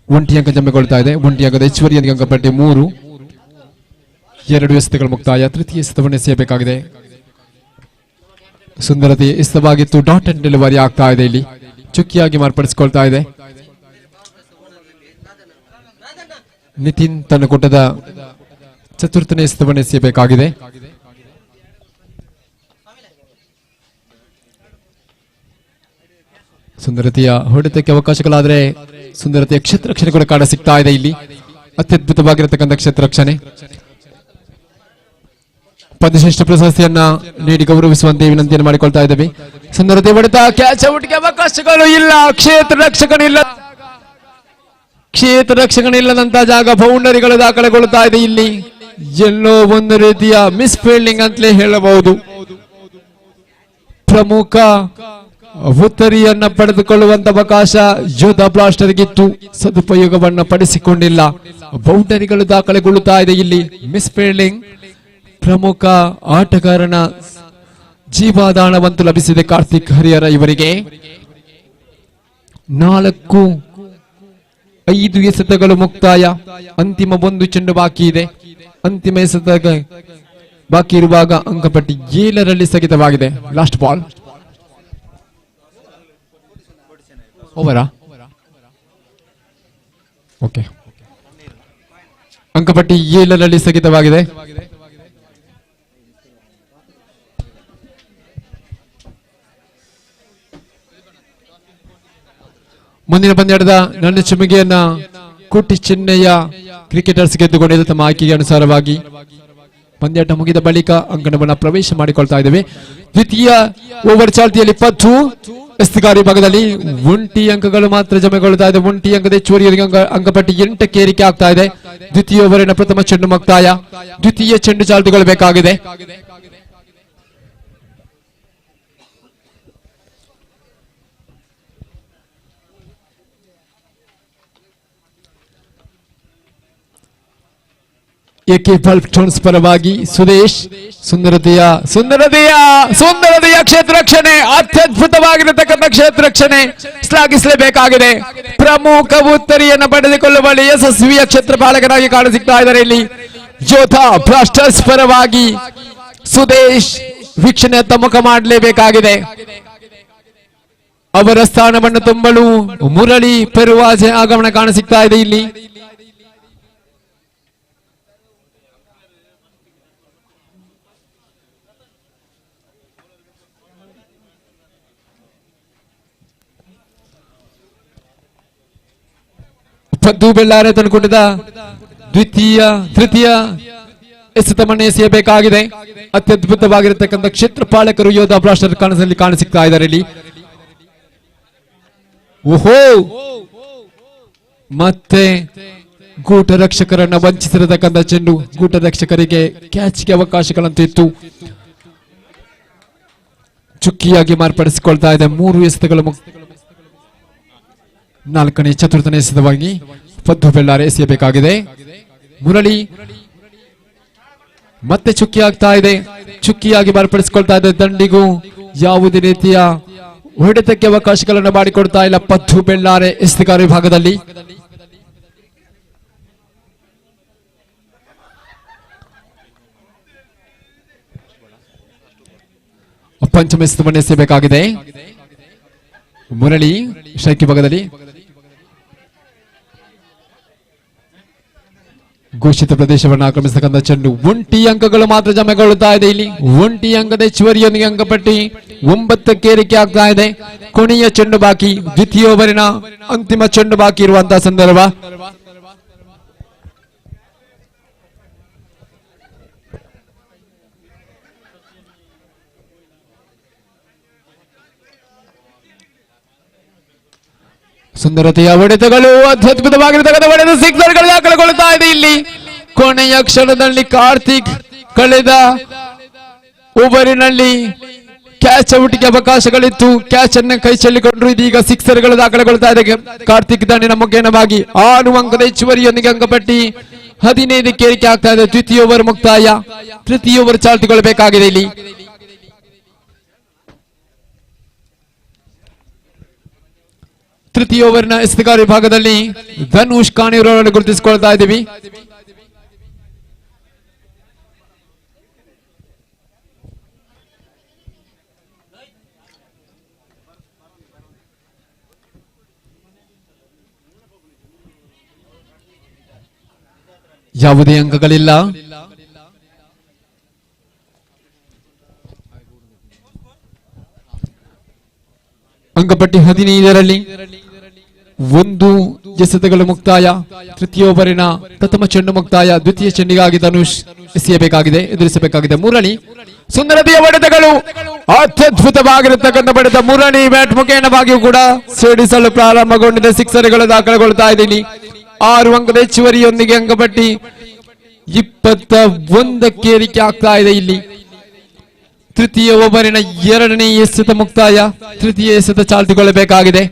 1 ಅಂಕ ಜಮ್ಮೆಗೊಳ್ತಾ ಇದೆ. 1 ಅಂಕದ ಹೆಚ್ಚುವರಿ ಅಂಕಪಟ್ಟಿ 3. 2 ಎಸೆತಗಳು ಮುಕ್ತಾಯ. ತೃತೀಯ ಎಸೆತವನ್ನು ಎಸೆಯಬೇಕಾಗಿದೆ. ಸುಂದರತೆ ಎಸೆತವಾಗಿತ್ತು. ಡಾಟ್ ಅಂಡ್ ಡೆಲಿವರಿ ಆಗ್ತಾ ಇದೆ. ಇಲ್ಲಿ ಚುಕ್ಕಿಯಾಗಿ ಮಾರ್ಪಡಿಸಿಕೊಳ್ತಾ ಇದೆ. ನಿತಿನ್ ತನ್ನ ಕೂಟದ ಚತುರ್ಥನೇ ಎಸೆತವನ್ನು ಎಸೆಯಬೇಕಾಗಿದೆ. ಸುಂದರತೆಯ ಹೊಡೆತಕ್ಕೆ ಅವಕಾಶಗಳಾದರೆ ಸುಂದರತೆಯ ಕ್ಷೇತ್ರರಕ್ಷಣೆ ಕೂಡ ಕಾಣ ಸಿಗ್ತಾ ಇದೆ. ಇಲ್ಲಿ ಅತ್ಯದ್ಭುತವಾಗಿರತಕ್ಕಂಥ ಕ್ಷೇತ್ರರಕ್ಷಣೆ. ಪದ್ಮಶ್ರೇಷ್ಠ ಪ್ರಶಸ್ತಿಯನ್ನ ನೀಡಿ ಗೌರವಿಸುವಂತೆ ವಿನಂತಿಯನ್ನು ಮಾಡಿಕೊಳ್ತಾ ಇದ್ದೇವೆ. ಸುಂದರತೆ ಹೊಡೆತ, ಕ್ಯಾಚ್ ಔಟ್ಗೆ ಅವಕಾಶಗಳು ಇಲ್ಲ. ಕ್ಷೇತ್ರರಕ್ಷಕನಿಲ್ಲದಂತ ಜಾಗ ಬೌಂಡರಿಗಳು ದಾಖಲೆಗೊಳ್ಳುತ್ತಾ ಇದೆ. ಇಲ್ಲಿ ಎಲ್ಲೋ ಒಂದು ರೀತಿಯ ಮಿಸ್ ಫೀಲ್ಡಿಂಗ್ ಅಂತಲೇ ಹೇಳಬಹುದು. ಪ್ರಮುಖ ಉತ್ತರಿಯನ್ನ ಪಡೆದುಕೊಳ್ಳುವಂತ ಅವಕಾಶ ಯೋಧ ಬ್ಲಾಸ್ಟರ್ಗಿತ್ತು, ಸದುಪಯೋಗವನ್ನು ಪಡಿಸಿಕೊಂಡಿಲ್ಲ. ಬೌಂಡರಿಗಳು ದಾಖಲೆಗೊಳ್ಳುತ್ತಾ ಇದೆ. ಇಲ್ಲಿ ಮಿಸ್ ಫೀಲ್ಡಿಂಗ್ ಪ್ರಮುಖ ಆಟಗಾರನ ಜೀವಾದಾನವಂತೂ ಲಭಿಸಿದೆ ಕಾರ್ತಿಕ್ ಹರಿಹರ ಇವರಿಗೆ. 4-5 ಎಸೆತಗಳು ಮುಕ್ತಾಯ. ಅಂತಿಮ 1 ಚೆಂಡು ಬಾಕಿ ಇದೆ. ಅಂತಿಮ ಎಸೆತ ಬಾಕಿ ಇರುವಾಗ ಅಂಕಪಟ್ಟಿ 7ರಲ್ಲಿ ಸ್ಥಗಿತವಾಗಿದೆ. ಲಾಸ್ಟ್ ಬಾಲ್ ಓವರಾ? ಓಕೆ, ಅಂಕಪಟ್ಟಿ 7ರಲ್ಲಿ ಸ್ಥಗಿತವಾಗಿದೆ. ಮುಂದಿನ ಪಂದ್ಯದ ನನ್ನ ಚಿಮುಗೆಯನ್ನ ಕುಟ್ಟಿ ಚೆನ್ನಯ್ಯ ಕ್ರಿಕೆಟರ್ಸ್ ಗೆದ್ದುಕೊಂಡಿದ್ದು ತಮ್ಮ ಆಯ್ಕೆಗೆ ಅನುಸಾರವಾಗಿ ಪಂದ್ಯಾಟ ಮುಗಿದ ಬಳಿಕ ಅಂಕಣವನ್ನು ಪ್ರವೇಶ ಮಾಡಿಕೊಳ್ತಾ ಇದ್ದೇವೆ. ದ್ವಿತೀಯ ಓವರ್ ಚಾಲ್ತಿಯಲ್ಲಿ 10 ಎಸ್ತುಗಾರಿ ಭಾಗದಲ್ಲಿ 1 ಅಂಕಗಳು ಮಾತ್ರ ಜಮೆಗೊಳ್ಳುತ್ತಾ ಇದೆ. 1 ಅಂಕದ ಹೆಚ್ಚುವರಿ ಅಂಕಪಟ್ಟಿ 8ಕ್ಕೆ ಏರಿಕೆ ಆಗ್ತಾ ಇದೆ. ದ್ವಿತೀಯ ಓವರಿನ ಪ್ರಥಮ ಚೆಂಡು ಮುಕ್ತಾಯ. ದ್ವಿತೀಯ ಚೆಂಡು ಚಾಲ್ತಿಗೊಳ್ಳಬೇಕಾಗಿದೆ. ಎಕೆ ಬಲ್ಬ್ ಟೋನ್ಸ್ ಪರವಾಗಿ ಸುರೇಶ್ ಸುಂದರತೆಯ ಕ್ಷೇತ್ರ ರಕ್ಷಣೆ, ಅತ್ಯದ್ಭುತವಾಗಿರತಕ್ಕಂಥ ಕ್ಷೇತ್ರ ರಕ್ಷಣೆ ಶ್ಲಾಘಿಸಲೇಬೇಕಾಗಿದೆ. ಪ್ರಮುಖ ಉತ್ತರಿಯನ್ನು ಪಡೆದುಕೊಳ್ಳುವಲ್ಲಿ ಯಶಸ್ವಿಯ ಕ್ಷೇತ್ರ ಪಾಲಕರಾಗಿ ಕಾಣಸಿಗ್ತಾ ಇದ್ದಾರೆ. ಇಲ್ಲಿ ಯೋಧ ಬ್ಲಾಸ್ಟರ್ಸ್ ಪರವಾಗಿ ಸುದೇಶ್ ವೀಕ್ಷಣೆ ತಮ್ಮುಖ ಮಾಡಲೇಬೇಕಾಗಿದೆ. ಅವರ ಸ್ಥಾನವನ್ನು ತುಂಬಲು ಮುರಳಿ ಪೆರುವಾಜೆ ಆಗಮನ ಕಾಣಸಿಗ್ತಾ ಇದೆ. ಇಲ್ಲಿ ಪದ್ದು ಬೆಳ್ಳಾರೆ ತಂದುಕೊಂಡಿದ್ದ ತೃತೀಯ ಎಸೆತವನ್ನು ಎಸೆಯಬೇಕಾಗಿದೆ. ಅತ್ಯದ್ಭುತವಾಗಿರತಕ್ಕಂಥ ಕ್ಷೇತ್ರ ಪಾಲಕರು ಯೋಧ ಬ್ಲಾಸ್ಟರ್ ಕನಸಲ್ಲಿ ಕಾಣಸಿಗ್ತಾ ಇದ್ದಾರೆ. ಇಲ್ಲಿ ಓಹೋ, ಮತ್ತೆ ಗೂಟ ರಕ್ಷಕರನ್ನ ವಂಚಿಸಿರತಕ್ಕಂಥ ಚೆಂಡು. ಗೂಟ ರಕ್ಷಕರಿಗೆ ಕ್ಯಾಚ್ಗೆ ಅವಕಾಶಗಳಂತೂ ಇತ್ತು. ಚುಕ್ಕಿಯಾಗಿ ಮಾರ್ಪಡಿಸಿಕೊಳ್ತಾ ಇದೆ. 3 ಎಸೆತಗಳು 4ನೇ ಚತುರ್ಥನೇ ಎಸೆತವಾಗಿ ಪದ್ದು ಬೆಳ್ಳಾರೆ ಎಸೆಯಬೇಕಾಗಿದೆ. ಮುರಳಿ ಮತ್ತೆ ಚುಕ್ಕಿ ಆಗ್ತಾ ಇದೆ. ಚುಕ್ಕಿಯಾಗಿ ಮಾರ್ಪಡಿಸಿಕೊಳ್ತಾ ಇದೆ. ದಂಡಿಗೂ ಯಾವುದೇ ರೀತಿಯ ಹೊಡೆತಕ್ಕೆ ಅವಕಾಶಗಳನ್ನು ಮಾಡಿಕೊಡ್ತಾ ಇಲ್ಲ ಪದ್ದು ಬೆಳ್ಳಾರೆ ಎಸೆತಗಾರ ವಿಭಾಗದಲ್ಲಿ. ಪಂಚಮ ಎಸೆತವನ್ನು ಎಸೆಯಬೇಕಾಗಿದೆ. ಮುರಳಿ ಸ್ಟ್ರೈಕ್ ವಿಭಾಗದಲ್ಲಿ ಘೋಷಿತ ಪ್ರದೇಶವನ್ನು ಆಕ್ರಮಿಸತಕ್ಕಂಥ ಚೆಂಡು. 1 ಅಂಕಗಳು ಮಾತ್ರ ಜಮೆಗೊಳ್ಳುತ್ತಾ ಇದೆ. ಇಲ್ಲಿ 1 ಅಂಕದ ಹೆಚ್ಚುವರಿಯೊಂದಿಗೆ ಅಂಕಪಟ್ಟಿ 9ಕ್ಕೆ ಏರಿಕೆ ಆಗ್ತಾ ಇದೆ. ಕೊನೆಯ ಚೆಂಡು ಬಾಕಿ. ದ್ವಿತೀಯ ಓವರಿನ ಅಂತಿಮ ಚೆಂಡು ಬಾಕಿ ಇರುವಂತಹ ಸಂದರ್ಭ. ಸುಂದರತೆಯ ಹೊಡೆತಗಳು, ಅತ್ಯದ್ಭುತವಾಗಿರತಕ್ಕಂಥ ಹೊಡೆತ ಸಿಕ್ಸರ್ಗಳು ದಾಖಲೆಗೊಳ್ಳುತ್ತಾ ಇದೆ. ಇಲ್ಲಿ ಕೊನೆಯ ಕ್ಷಣದಲ್ಲಿ ಕಾರ್ತಿಕ್ ಕಳೆದ ಓವರಿನಲ್ಲಿ ಕ್ಯಾಚ್ ಔಟ್ಗೆ ಅವಕಾಶಗಳಿತ್ತು. ಕ್ಯಾಚ್ ಅನ್ನು ಕೈ ಚೆಲ್ಲಿಕೊಂಡ್ರು. ಇದೀಗ ಸಿಕ್ಸರ್ಗಳು ದಾಖಲೆಗೊಳ್ಳುತ್ತಾ ಇದೆ. ಕಾರ್ತಿಕ್ ದಂಡಿನ ಮುಖೇನವಾಗಿ 6 ಅಂಕದ ಹೆಚ್ಚುವರಿಯೊಂದಿಗೆ ಅಂಕಪಟ್ಟಿ 15ಕ್ಕೆ ಏರಿಕೆ ಆಗ್ತಾ ಇದೆ. ದ್ವಿತೀಯ ಓವರ್ ಮುಕ್ತಾಯ. ತೃತೀಯ ಓವರ್ ಚಾಲ್ತಿಗೊಳ್ಳಬೇಕಾಗಿದೆ. ಇಲ್ಲಿ ತೃತೀಯ ಓವರ್ನ ಎಸೆತಗಾರ ವಿಭಾಗದಲ್ಲಿ ಧನುಷ್ ಕಾಣಿಯವರನ್ನು ಗುರುತಿಸಿಕೊಳ್ತಾ ಇದ್ದೀವಿ. ಯಾವುದೇ ಅಂಕಗಳಿಲ್ಲ. ಅಂಕಪಟ್ಟಿ 15ರಲ್ಲಿ 1 ಎಸೆತಗಳು ಮುಕ್ತಾಯ. ತೃತೀಯ ಓವರಿನ ಪ್ರಥಮ ಚೆಂಡು ಮುಕ್ತಾಯ. ದ್ವಿತೀಯ ಚೆಂಡಿಗಾಗಿ ಧನುಷ್ ಎದುರಿಸಬೇಕಾಗಿದೆ. ಮುರಳಿ ಸುಂದರತೆಯ ಹೊಡೆತಗಳು, ಅತ್ಯದ್ಭುತವಾಗಿರತಕ್ಕಂಥ ಹೊಡೆತ. ಮುರಳಿ ಬ್ಯಾಟ್ ಮುಖೇನವಾಗಿಯೂ ಕೂಡ ಸಿಡಿಸಲು ಪ್ರಾರಂಭಗೊಂಡಿದೆ. ಸಿಕ್ಸರ್ಗಳು ದಾಖಲೆಗೊಳ್ತಾ ಇದೆ. ಇಲ್ಲಿ 6 ಅಂಕದ ಹೆಚ್ಚುವರಿಯೊಂದಿಗೆ ಅಂಕಪಟ್ಟಿ 21ಕ್ಕೆ ಏರಿಕೆ ಆಗ್ತಾ ಇದೆ. ಇಲ್ಲಿ ತೃತೀಯ ಓವರಿನ ಎರಡನೇ ಎಸೆತ ಮುಕ್ತಾಯ. ತೃತೀಯ ಎಸೆತ ಚಾಲ್ತಿಗೊಳ್ಳಬೇಕಾಗಿದೆ.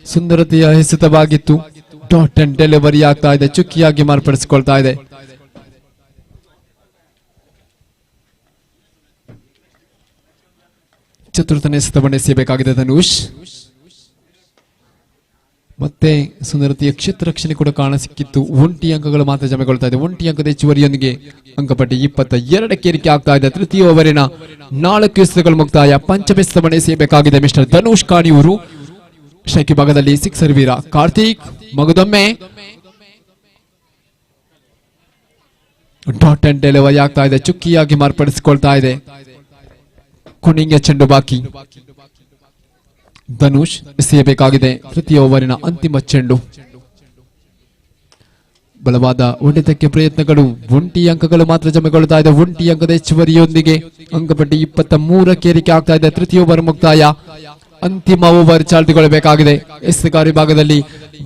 ಸುಂದರತೆಯ ಎಸೆತವಾಗಿತ್ತು. ಡಾಟ್ ಅಂಡ್ ಡೆಲಿವರಿ ಆಗ್ತಾ ಇದೆ, ಚುಕ್ಕಿಯಾಗಿ ಮಾರ್ಪಡಿಸಿಕೊಳ್ತಾ ಇದೆ. ಚತುರ್ಥನೇ ಎಸೆತವನ್ನು ಎಸೆಯಬೇಕಾಗಿದೆ ಧನುಷ್. ಮತ್ತೆ ಸುಂದರತೆಯ ಕ್ಷೇತ್ರ ರಕ್ಷಣೆ ಕೂಡ ಕಾಣಸಿಕ್ಕಿತ್ತು. 1 ಅಂಕಗಳು ಮಾತ್ರ ಜಮೆಗೊಳ್ತಾ ಇದೆ. 1 ಅಂಕದ ಹೆಚ್ಚುವರಿಯೊಂದಿಗೆ ಅಂಕಪಟ್ಟಿ 22ಕ್ಕೆ ಏರಿಕೆ ಆಗ್ತಾ ಇದೆ. ತೃತೀಯ ಓವರಿನ 4 ಎಸೆತಗಳು ಮುಕ್ತಾಯ. ಪಂಚಮ ಎಸೆತವನ್ನು ಎಸೆಯಬೇಕಾಗಿದೆ ಮಿಸ್ಟರ್ ಧನುಷ್ ಕಾಣಿಯೂರು. ಸ್ಟ್ರೈಕ್ ಭಾಗದಲ್ಲಿ ಸಿಕ್ಸರ್ ವೀರ ಕಾರ್ತಿಕ್. ಮಗದೊಮ್ಮೆ ಡಾಟ್ ಅಂಡ್ ಡೆಲಿವರಿ ಆಗ್ತಾ ಇದೆ, ಚುಕ್ಕಿಯಾಗಿ ಮಾರ್ಪಡಿಸಿಕೊಳ್ತಾ ಇದೆ. ಕೊನೆಯ ಚೆಂಡು ಬಾಕಿ. ಧನುಷ್ ಎಸೆಯಬೇಕಾಗಿದೆ ತೃತೀಯ ಓವರಿನ ಅಂತಿಮ ಚೆಂಡು. ಬಲವಾದ ಹೊಡೆತಕ್ಕೆ ಪ್ರಯತ್ನಗಳು. 1 ಅಂಕಗಳು ಮಾತ್ರ ಜಮೆಗೊಳ್ಳುತ್ತಾ ಇದೆ. 1 ಅಂಕದ ಹೆಚ್ಚುವರಿಯೊಂದಿಗೆ ಅಂಕಪಟ್ಟಿ 23ಕ್ಕೆ ಏರಿಕೆ ಆಗ್ತಾ ಇದೆ. ತೃತೀಯ ಓವರ್ ಮುಕ್ತಾಯ. ಅಂತಿಮ ಓವರ್ ಚಾಲ್ತಿಗೊಳ್ಳಬೇಕಾಗಿದೆ. ಎಸೆತಗಾರ ಭಾಗದಲ್ಲಿ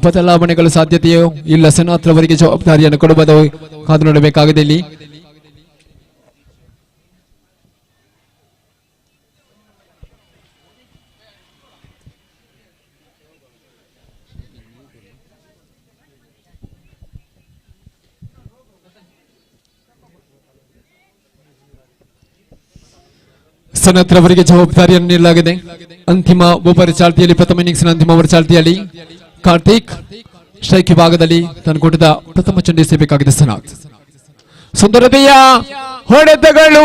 ಬದಲಾವಣೆಗಳು ಸಾಧ್ಯತೆಯೋ ಇಲ್ಲ. ಸನಾತ್ ರವರಿಗೆ ಜವಾಬ್ದಾರಿಯನ್ನು ಕೊಡಬಹುದು, ಕಾದು ನೋಡಬೇಕಾಗಿದೆ. ಇಲ್ಲಿ ಸನತ್ ರವರಿಗೆ ಜವಾಬ್ದಾರಿಯನ್ನು ನೀಡಲಾಗಿದೆ. ಅಂತಿಮ ಓವರ್ ಚಾಲ್ತಿಯಲ್ಲಿ, ಪ್ರಥಮ ಇನ್ನಿಂಗ್ಸ್ನ ಅಂತಿಮ ಓವರ್ ಚಾಲ್ತಿಯಲ್ಲಿ ಕಾರ್ತಿಕ್ ಸ್ಟ್ರೈಕ್ ವಿಭಾಗದಲ್ಲಿ ತನ್ನ ಕೊಟ್ಟಿದ್ದ ಪ್ರಥಮ ಚೆಂಡು ಎಸೆಯಬೇಕಾಗಿದೆ ಸನತ್. ಸುಂದರತೆಯ ಹೊಡೆತಗಳು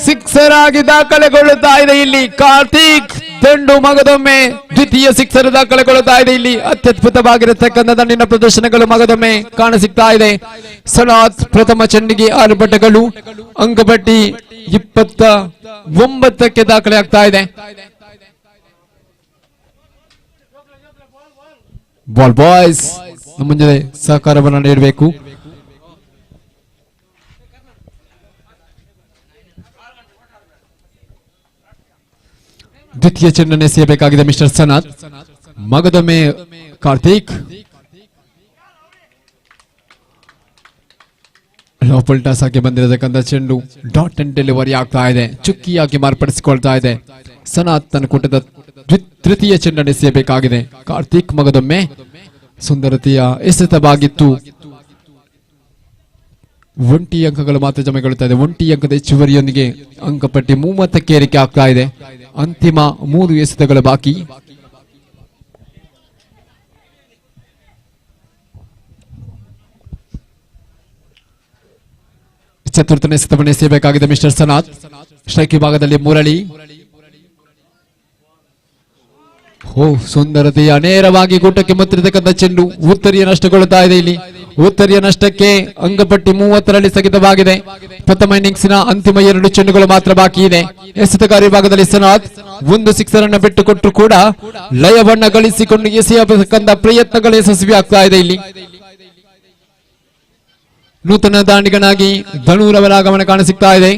ಸಿಕ್ಸರ್ ಆಗಿ ದಾಖಲೆಗೊಳ್ಳುತ್ತಾ ಇದೆ. ಇಲ್ಲಿ ಕಾರ್ತಿಕ್ ದಂಡು ಮಗದೊಮ್ಮೆ ದ್ವಿತೀಯ ಸಿಕ್ಸರ್ ದಾಖಲೆಗೊಳ್ಳುತ್ತಾ ಇದೆ. ಇಲ್ಲಿ ಅತ್ಯದ್ಭುತವಾಗಿರತಕ್ಕಂಥ ದಂಡಿನ ಪ್ರದರ್ಶನಗಳು ಮಗದೊಮ್ಮೆ ಕಾಣಸಿಗ್ತಾ ಇದೆ. ಸನಾತ್ ಪ್ರಥಮ ಚೆಂಡಿಗೆ 6 ಬಟ್ಟಗಳು. ಅಂಕಪಟ್ಟಿ 29ಕ್ಕೆ ದಾಖಲೆ ಆಗ್ತಾ ಇದೆ. ಬಾಲ್ ಬಾಯ್ಸ್ ಮುಂದೆ ಸಹಕಾರವನ್ನು ನೀಡಬೇಕು. ದ್ವಿತೀಯ ಚೆಂಡನ್ನು ಎಸೆಯಬೇಕಾಗಿದೆ ಮಿಸ್ಟರ್ ಸನತ್. ಮಗದೊಮ್ಮೆ ಕಾರ್ತಿಕ್. ಲೋಪಲ್ ಟಾಸ್ ಆಗಿ ಬಂದಿರತಕ್ಕಂಥ ಚೆಂಡು ಡಾಟ್ ಅಂಡ್ ಡೆಲಿವರಿ ಆಗ್ತಾ ಇದೆ, ಚುಕ್ಕಿಯಾಗಿ ಮಾರ್ಪಡಿಸಿಕೊಳ್ತಾ ಇದೆ. ಸನತ್ ತನ್ನ ಕೂಟದ ತೃತೀಯ ಚೆಂಡನ್ನು ಎಸೆಯಬೇಕಾಗಿದೆ. ಕಾರ್ತಿಕ್ ಮಗದೊಮ್ಮೆ ಸುಂದರತೆಯ ಎಸೆತವಾಗಿತ್ತು. 1 ಅಂಕಗಳು ಮಾತ್ರ ಜಮೆಗೊಳ್ಳುತ್ತಾ ಇದೆ. 1 ಅಂಕದ ಹೆಚ್ಚುವರಿಯೊಂದಿಗೆ ಅಂಕಪಟ್ಟಿ 30ಕ್ಕೆ ಏರಿಕೆ ಆಗ್ತಾ ಇದೆ. ಅಂತಿಮ 3 ಎಸೆತಗಳು ಬಾಕಿ. ಚತುರ್ಥನೇ ಎಸೆತವನ್ನು ಎಸೆಯಬೇಕಾಗಿದೆ ಮಿಸ್ಟರ್ ಸನತ್. ಸ್ಟ್ರೈಕ್ ವಿಭಾಗದಲ್ಲಿ ಮುರಳಿ. ಸುಂದರತೆಯ ನೇರವಾಗಿ ಕೂಟಕ್ಕೆ ಮುತ್ತಿರತಕ್ಕಂಥ ಚೆಂಡು ಉತ್ತರಿಯ ನಷ್ಟಗೊಳ್ಳುತ್ತಾ ಇದೆ. ಇಲ್ಲಿ ಉತ್ತರಿಯ ನಷ್ಟಕ್ಕೆ ಅಂಕಪಟ್ಟಿ 30ರಲ್ಲಿ ಸ್ಥಗಿತವಾಗಿದೆ. ಪ್ರಥಮ ಇನ್ನಿಂಗ್ಸ್ನ ಅಂತಿಮ 2 ಚೆಂಡುಗಳು ಮಾತ್ರ ಬಾಕಿ ಇದೆ. ಎಸೆತಗಾರ ವಿಭಾಗದಲ್ಲಿ ಸನತ್ 1 ಸಿಕ್ಸರ್ ಅನ್ನು ಬಿಟ್ಟುಕೊಟ್ಟರು ಕೂಡ ಲಯವನ್ನ ಗಳಿಸಿಕೊಂಡು ಎಸೆಯಬೇಕಂತ ಪ್ರಯತ್ನಗಳು ಯಶಸ್ವಿ ಆಗ್ತಾ ಇದೆ. ಇಲ್ಲಿ ನೂತನ ದಾಂಡಿಗನಾಗಿ ಧನುರವರ ಆಗಮನ ಕಾಣಸಿಗ್ತಾ ಇದೆ.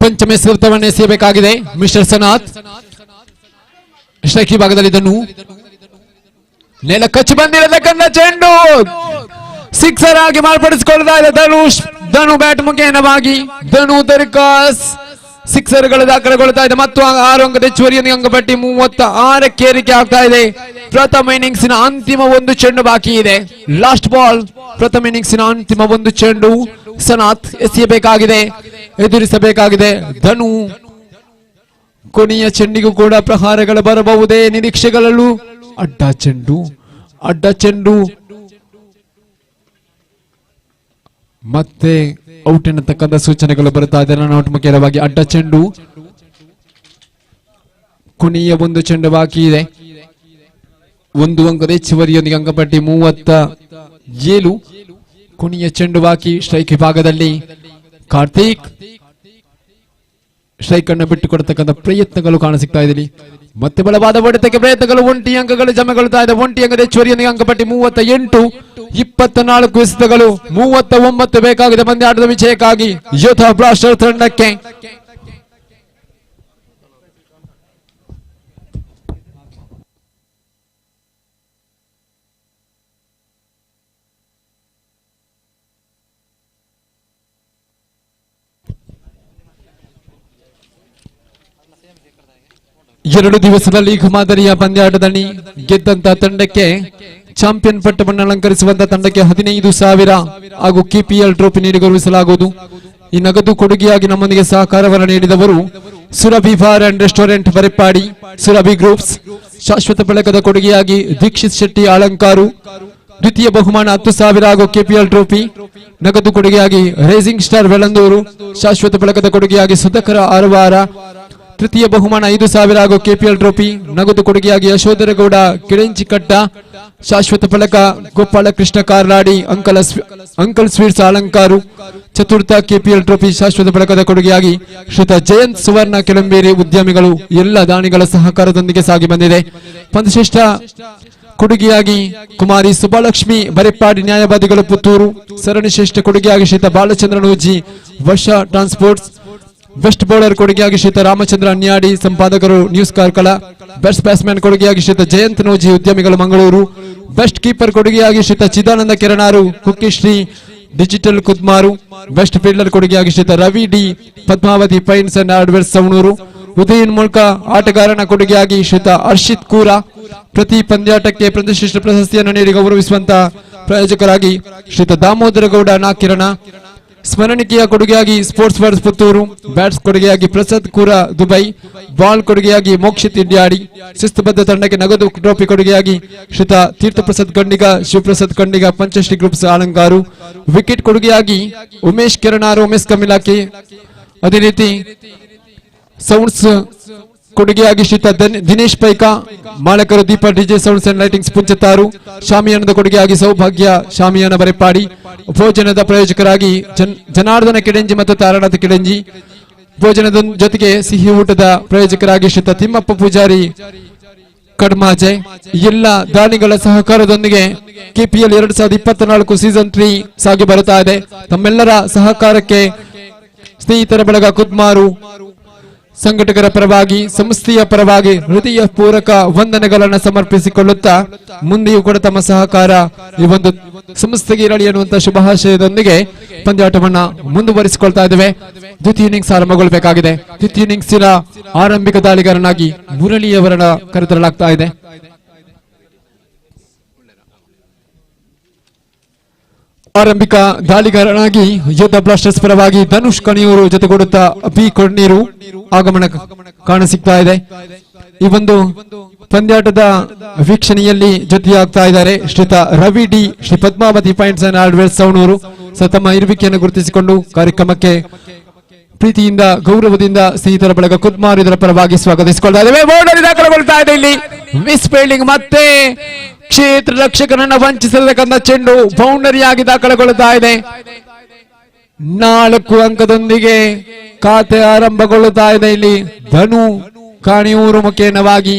ಪಂಚಮ ಎಸೆತವನ್ನು ಎಸೆಯಬೇಕಾಗಿದೆ ಮಿಸ್ಟರ್ ಸನತ್. ಸ್ಟ್ರೈಕ್ ವಿಭಾಗದಲ್ಲಿ ಧನು. ನೆಲ ಕಚ್ಚಿ ಬಂದಿರತಕ್ಕಂಥ ಚೆಂಡು ಸಿಕ್ಸರ್ ಆಗಿ ಮಾರ್ಪಡಿಸಿಕೊಳ್ತಾ ಇದೆ ಧನುಷ್. ಧನು ಬ್ಯಾಟ್ ಮುಖೇನವಾಗಿ ಧನು ದರ್ಕಾಸ್ ಸಿಕ್ಸರ್ಗಳು ದಾಖಲೆಗೊಳ್ಳುತ್ತಾ ಇದೆ. ಮತ್ತು 6 ಅಂಕದ ಹೆಚ್ಚುವರಿಯೊಂದಿಗೆ ಅಂಕಪಟ್ಟಿ 36ಕ್ಕೆ ಏರಿಕೆ ಆಗ್ತಾ ಇದೆ. ಪ್ರಥಮ ಇನ್ನಿಂಗ್ಸಿನ ಅಂತಿಮ 1 ಚೆಂಡು ಬಾಕಿ ಇದೆ. Last ball. ಪ್ರಥಮ ಇನ್ನಿಂಗ್ಸಿನ ಅಂತಿಮ 1 ಚೆಂಡು ಸನತ್ ಎಸೆಯಬೇಕಾಗಿದೆ, ಎದುರಿಸಬೇಕಾಗಿದೆ ಧನು. ಕೊನೆಯ ಚೆಂಡಿಗೂ ಕೂಡ ಪ್ರಹಾರಗಳು ಬರಬಹುದೇ ನಿರೀಕ್ಷೆಗಳಲ್ಲೂ. ಅಡ್ಡ ಚೆಂಡು ಮತ್ತೆ ಔಟ್ ಎನ್ನತಕ್ಕಂಥ ಸೂಚನೆಗಳು ಬರುತ್ತಾ ಇದೆ. ರನ್ಔಟ್ ಮುಖ್ಯವಾಗಿ ಅಡ್ಡ ಚೆಂಡು. ಕೊನೆಯ 1 ಚೆಂಡು ಬಾಕಿ ಇದೆ. 1 ಅಂಕದ ಹೆಚ್ಚುವರಿಯೊಂದಿಗೆ ಅಂಕಪಟ್ಟಿ 37. ಕೊನೆಯ ಚೆಂಡು ಬಾಕಿ. ಸ್ಟ್ರೈಕ್ ವಿಭಾಗದಲ್ಲಿ ಕಾರ್ತಿಕ್ ಸ್ಟ್ರೈಕ್ ಅನ್ನು ಬಿಟ್ಟುಕೊಡತಕ್ಕಂಥ ಪ್ರಯತ್ನಗಳು ಕಾಣಸಿಗ್ತಾ ಇದೆ. ಮತ್ತೆ ಬಲವಾದ ಹೊಡೆತಕ್ಕೆ ಪ್ರಯತ್ನಗಳು, ಒಂಟಿ ಅಂಕಗಳು ಜಮೆಗೊಳ್ತಾ ಇದೆ. ಒಂಟಿ ಅಂಕದ ಹೆಚ್ಚುವರಿಯೊಂದಿಗೆ ಅಂಕಪಟ್ಟಿ 38, 24 ಎಸೆತಗಳು, 39 ಬೇಕಾಗಿದೆ ಪಂದ್ಯಾಟದ ವಿಜಯಕ್ಕಾಗಿ ಯೋಧ ಬ್ಲಾಸ್ಟರ್ ತಂಡಕ್ಕೆ. ಎರಡು ದಿವಸದ ಲೀಗ್ ಮಾದರಿಯ ಪಂದ್ಯಾಟದಲ್ಲಿ ಗೆದ್ದಂತ ತಂಡಕ್ಕೆ ಚಾಂಪಿಯನ್ ಪಟ್ಟವನ್ನು ಅಲಂಕರಿಸುವಂತಹ ತಂಡಕ್ಕೆ 15,000 ಹಾಗೂ ಕೆಪಿಎಲ್ ಟ್ರೋಫಿ ನೀಡಿ ಗೌರವಿಸಲಾಗುವುದು. ಈ ನಗದು ಕೊಡುಗೆಯಾಗಿ ನಮ್ಮೊಂದಿಗೆ ಸಹಕಾರವನ್ನು ನೀಡಿದವರು Surabhi bar and restaurant Bareppady, Surabhi groups. ಶಾಶ್ವತ ಬೆಳಕದ ಕೊಡುಗೆಯಾಗಿ ದೀಕ್ಷಿತ್ ಶೆಟ್ಟಿ ಅಲಂಕಾರು. ದ್ವಿತೀಯ ಬಹುಮಾನ 10,000 ಹಾಗೂ ಕೆಪಿಎಲ್ ಟ್ರೋಫಿ. ನಗದು ಕೊಡುಗೆಯಾಗಿ ರೇಸಿಂಗ್ ಸ್ಟಾರ್ ಬೆಳಂದೂರು. ಶಾಶ್ವತ ಬೆಳಕದ ಕೊಡುಗೆಯಾಗಿ ಸುಧಾಕರ ಆರವಾರ. ತೃತೀಯ ಬಹುಮಾನ 5,000 ಹಾಗೂ ಕೆಪಿಎಲ್ ಟ್ರೋಫಿ. ನಗದು ಕೊಡುಗೆಯಾಗಿ ಯಶೋಧರಗೌಡ ಕಿಳೆಂಚಿಕಟ್ಟ. ಶಾಶ್ವತ ಫಲಕ ಗೋಪಾಲ ಕೃಷ್ಣ ಕಾರ್ಲಾಡಿ, ಅಂಕಲ್ ಸ್ವೀಟ್ಸ್ ಅಲಂಕಾರು. ಚತುರ್ಥ ಕೆಪಿಎಲ್ ಟ್ರೋಫಿ ಶಾಶ್ವತ ಫಲಕದ ಕೊಡುಗೆಯಾಗಿ ಶ್ರೀತ ಜಯಂತ್ ಸುವರ್ಣ ಕೆಳಂಬೇರಿ ಉದ್ಯಮಿಗಳು. ಎಲ್ಲ ದಾನಿಗಳ ಸಹಕಾರದೊಂದಿಗೆ ಸಾಗಿ ಬಂದಿದೆ. ಪಂಚಶ್ರೇಷ್ಠ ಕೊಡುಗೆಯಾಗಿ ಕುಮಾರಿ ಸುಬ್ಬಲಕ್ಷ್ಮಿ ಬರೆಪ್ಪಾಡಿ, ನ್ಯಾಯವಾದಿಗಳು ಪುತ್ತೂರು. ಸರಣಿ ಶ್ರೇಷ್ಠ ಕೊಡುಗೆಯಾಗಿ ಶ್ರೀತ ಬಾಲಚಂದ್ರ ನೂಜಿ, ವರ್ಷ ಟ್ರಾನ್ಸ್ಪೋರ್ಟ್ಸ್. ಬೆಸ್ಟ್ ಬೌಲರ್ ಕೊಡುಗೆಯಾಗಿ ಶ್ರೀತ ರಾಮಚಂದ್ರ ಅನ್ಯಾಡಿ, ಸಂಪಾದಕರು ನ್ಯೂಸ್ ಕಾರ್ಕಳ. ಬೆಸ್ಟ್ ಬ್ಯಾಟ್ಸ್ಮನ್ ಕೊಡುಗೆಯಾಗಿ ಶ್ರೀತ ಜಯಂತ್ ನೂಜಿ, ಉದ್ಯಮಿಗಳು ಮಂಗಳೂರು. ಬೆಸ್ಟ್ ಕೀಪರ್ ಕೊಡುಗೆಯಾಗಿ ಶ್ರೀತ Chidananda Keranaru, Kukkishree digital Kudmaru. Best fielder ಕೊಡುಗೆಯಾಗಿ ಶ್ರೀತ Ravi D, Padmavathi paints and hardware Savanur. ಉದಯನ್ ಮೂಲಕ ಆಟಗಾರನ ಕೊಡುಗೆಯಾಗಿ ಶ್ರೀತ ಹರ್ಷಿತ್ ಕೂರ. ಪ್ರತಿ ಪಂದ್ಯಾಟಕ್ಕೆ ಪ್ರತಿಷ್ಠಿತ ಪ್ರಶಸ್ತಿಯನ್ನು ನೀಡಿ ಗೌರವಿಸುವಂತಹ ಪ್ರಾಯೋಜಕರಾಗಿ ಶ್ರೀತ ದಾಮೋದರ ಗೌಡ ನಾಕಿರಣ. ಸ್ಮರಣಿಕೆಯ ಕೊಡುಗೆಯಾಗಿ ಸ್ಪೋರ್ಟ್ಸ್ ವರ್ಸ್ ಪುತ್ತೂರು. ಬ್ಯಾಟ್ಸ್ ಕೊಡುಗೆಯಾಗಿ ಪ್ರಸಾದ್ ಕೂರ ದುಬೈ. ಬಾಲ್ ಕೊಡುಗೆಯಾಗಿ ಮೋಕ್ಷಿತ್ ಇಂಡ್ಯಾಡಿ. ಶಿಸ್ತುಬದ್ಧ ತಂಡಕ್ಕೆ ನಗದು ಟ್ರೋಫಿ ಕೊಡುಗೆಯಾಗಿ ಶ್ರೀತ ತೀರ್ಥ ಪ್ರಸಾದ್ ಖಂಡಿಗ, ಶಿವಪ್ರಸಾದ್ ಖಂಡಿಗ, ಪಂಚಶ್ರೀ ಗ್ರೂಪ್ಸ್ ಅಲಂಕಾರು. ವಿಕೆಟ್ ಕೊಡುಗೆಯಾಗಿ ಉಮೇಶ್ ಕೆರಣಾರು, ಉಮೇಶ್ ಕಮಿಲಾಕಿ. ಅದೇ ರೀತಿ ಸೌಂಡ್ಸ್ ಕೊಡುಗೆಯಾಗಿ ಶ್ರೀತ ದಿನೇಶ್ ಪೈಕಾ, ಮಾಲಕರು Deepa DJ sounds and lightings Punchatharu. ಶಾಮಿಯಾನದ ಕೊಡುಗೆಯಾಗಿ ಸೌಭಾಗ್ಯ ಶಾಮಿಯಾನ ಬರೆಪಾಡಿ. ಭೋಜನದ ಪ್ರಾಯೋಜಕರಾಗಿ ಜನಾರ್ದನ ಕಿಡಂಜಿ ಮತ್ತು ತಾರಾನಾಥ ಕಿಡಂಜಿ. ಭೋಜನದ ಜೊತೆಗೆ ಸಿಹಿ ಊಟದ ಪ್ರಾಯೋಜಕರಾಗಿ ಶ್ರೀತ ತಿಮ್ಮಪ್ಪ ಪೂಜಾರಿ ಕಡ್ಮಾಜೆ. ಎಲ್ಲ ದಾನಿಗಳ ಸಹಕಾರದೊಂದಿಗೆ ಕೆಪಿಎಲ್ 2024 ಸೀಸನ್ 3 ಸಾಗಿ ಬರುತ್ತಾ ಇದೆ. ತಮ್ಮೆಲ್ಲರ ಸಹಕಾರಕ್ಕೆ ಸ್ನೇಹಿತರ ಬಳಗ ಕುದ್ಮಾರು ಸಂಘಟಕರ ಪರವಾಗಿ, ಸಂಸ್ಥೆಯ ಪರವಾಗಿ ಹೃದಯ ಪೂರಕ ವಂದನೆಗಳನ್ನು ಸಮರ್ಪಿಸಿಕೊಳ್ಳುತ್ತಾ ಮುಂದೆಯೂ ಕೂಡ ತಮ್ಮ ಸಹಕಾರ ಈ ಒಂದು ಸಂಸ್ಥೆಗೆ ಇರಲಿ ಅನ್ನುವಂತ ಶುಭಾಶಯದೊಂದಿಗೆ ಪಂದ್ಯಾಟವನ್ನ ಮುಂದುವರಿಸಿಕೊಳ್ತಾ ಇದ್ದೇವೆ. ದ್ವಿತೀಯ ಇನ್ನಿಂಗ್ಸ್ ಆರಂಭಗೊಳ್ಳಬೇಕಾಗಿದೆ. ದ್ವಿತೀಯ ಇನ್ನಿಂಗ್ಸಿನ ಆರಂಭಿಕ ದಾಳಿಗಾರನಾಗಿ ಮುರಳಿಯವರನ್ನ ಕರೆತರಲಾಗ್ತಾ ಇದೆ. ಆರಂಭಿಕ ದಾಳಿಗಾರನಾಗಿ ಯೋಧ ಬ್ಲಾಸ್ಟರ್ಸ್ ಪರವಾಗಿ ಧನುಷ್ ಕಣಿಯೂರು ಜೊತೆಗೂಡುತ್ತಾ ಬಿ ಕೊಣ್ಣೀರು ಆಗಮನ ಕಾಣಸಿಗ್ತಾ ಇದೆ. ಈ ಒಂದು ಪಂದ್ಯಾಟದ ವೀಕ್ಷಣೆಯಲ್ಲಿ ಜೊತೆಯಾಗ್ತಾ ಇದ್ದಾರೆ ಶ್ರೀತ Ravi D, Shri Padmavathi points and hardware Savanur. ತಮ್ಮ ಇರುವಿಕೆಯನ್ನು ಗುರುತಿಸಿಕೊಂಡು ಕಾರ್ಯಕ್ರಮಕ್ಕೆ ಪ್ರೀತಿಯಿಂದ ಗೌರವದಿಂದ ಸ್ನೇಹಿತರ ಬಳಗ ಕುದ್ಮಾರ್ ಇದರ ಪರವಾಗಿ ಸ್ವಾಗತಿಸಿಕೊಳ್ತಾ ಇದ್ದೇವೆ. ಬೌಂಡರಿ ದಾಖಲೆಗೊಳ್ತಾ ಇದೆ. ಇಲ್ಲಿ ಮಿಸ್ ಫೀಲ್ಡಿಂಗ್, ಮತ್ತೆ ಕ್ಷೇತ್ರ ರಕ್ಷಕನನ್ನ ವಂಚಿಸತಕ್ಕಂಥ ಚೆಂಡು ಬೌಂಡರಿಯಾಗಿ ದಾಖಲೆಗೊಳ್ಳುತ್ತಾ ಇದೆ. 4 ಅಂಕದೊಂದಿಗೆ ಖಾತೆ ಆರಂಭಗೊಳ್ಳುತ್ತಾ ಇದೆ. ಇಲ್ಲಿ ಧನು ಕಾಣಿಯೂರು ಮುಖೇನವಾಗಿ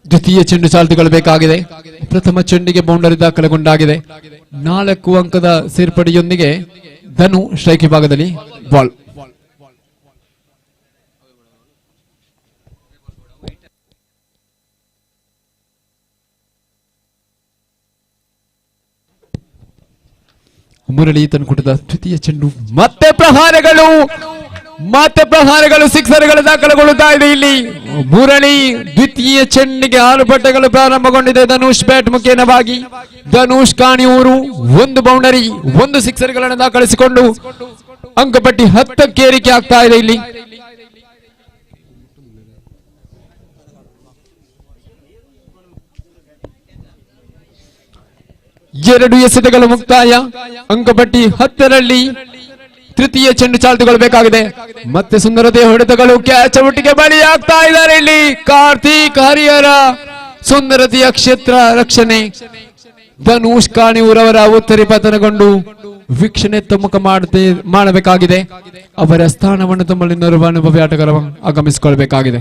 ದ್ವಿತೀಯ ಚೆಂಡು ಚಾಲ್ತಿಗೊಳ್ಳಬೇಕಾಗಿದೆ. ಪ್ರಥಮ ಚೆಂಡಿಗೆ ಬೌಂಡರಿ ದಾಖಲೆಗೊಂಡಾಗಿದೆ. 4 ಅಂಕದ ಸೇರ್ಪಡೆಯೊಂದಿಗೆ ಧನು ಸ್ಟ್ರೈಕ್ ವಿಭಾಗದಲ್ಲಿ ಬಾಲ್. ಮುರಳಿ ತನ್ಕುಟದ ದ್ವಿತೀಯ ಚೆಂಡು, ಮತ್ತೆ ಪ್ರಹಾರಗಳು ಸಿಕ್ಸರ್ಗಳು ದಾಖಲೆಗೊಳ್ಳುತ್ತಾ ಇದೆ. ಇಲ್ಲಿ ಮುರಳಿ ದ್ವಿತೀಯ ಚೆಂಡಿಗೆ 6 ಪಟ್ಟಗಳು ಪ್ರಾರಂಭಗೊಂಡಿದೆ. ಧನುಷ್ ಬ್ಯಾಟ್ ಮುಖೇನವಾಗಿ ಧನುಷ್ ಕಾಣಿಯೂರು 1 ಬೌಂಡರಿ 1 ಸಿಕ್ಸರ್ಗಳನ್ನು ದಾಖಲಿಸಿಕೊಂಡು ಅಂಕಪಟ್ಟಿ 10ಕ್ಕೆ ಏರಿಕೆ ಆಗ್ತಾ ಇದೆ. ಇಲ್ಲಿ 2 ಎಸೆತಗಳು ಮುಕ್ತಾಯ. ಅಂಕಪಟ್ಟಿ 10ರಲ್ಲಿ ತೃತೀಯ ಚೆಂಡು ಚಾಲ್ತಿಗೊಳ್ಳಬೇಕಾಗಿದೆ. ಮತ್ತೆ ಸುಂದರತೆಯ ಹೊಡೆತಗಳು, ಕ್ಯಾಚ್ ಒಟ್ಟಿಗೆ ಬಲಿಯಾಗ್ತಾ ಇದ್ದಾರೆ. ಇಲ್ಲಿ ಕಾರ್ತಿಕ್ ಹರಿಹರ ಸುಂದರತೆಯ ಕ್ಷೇತ್ರ ರಕ್ಷಣೆ. ಧನುಷ್ ಕಾಣಿಯೂರವರ ಉತ್ತರಿ ಪತನಗೊಂಡು ವೀಕ್ಷಣೆ ತಮ್ಮುಖ ಮಾಡಬೇಕಾಗಿದೆ. ಅವರ ಸ್ಥಾನವನ್ನು ತುಂಬಲು ಇನ್ನೊಬ್ಬ ಅನುಭವಿ ಆಟಗಾರ ಆಗಮಿಸಿಕೊಳ್ಬೇಕಾಗಿದೆ.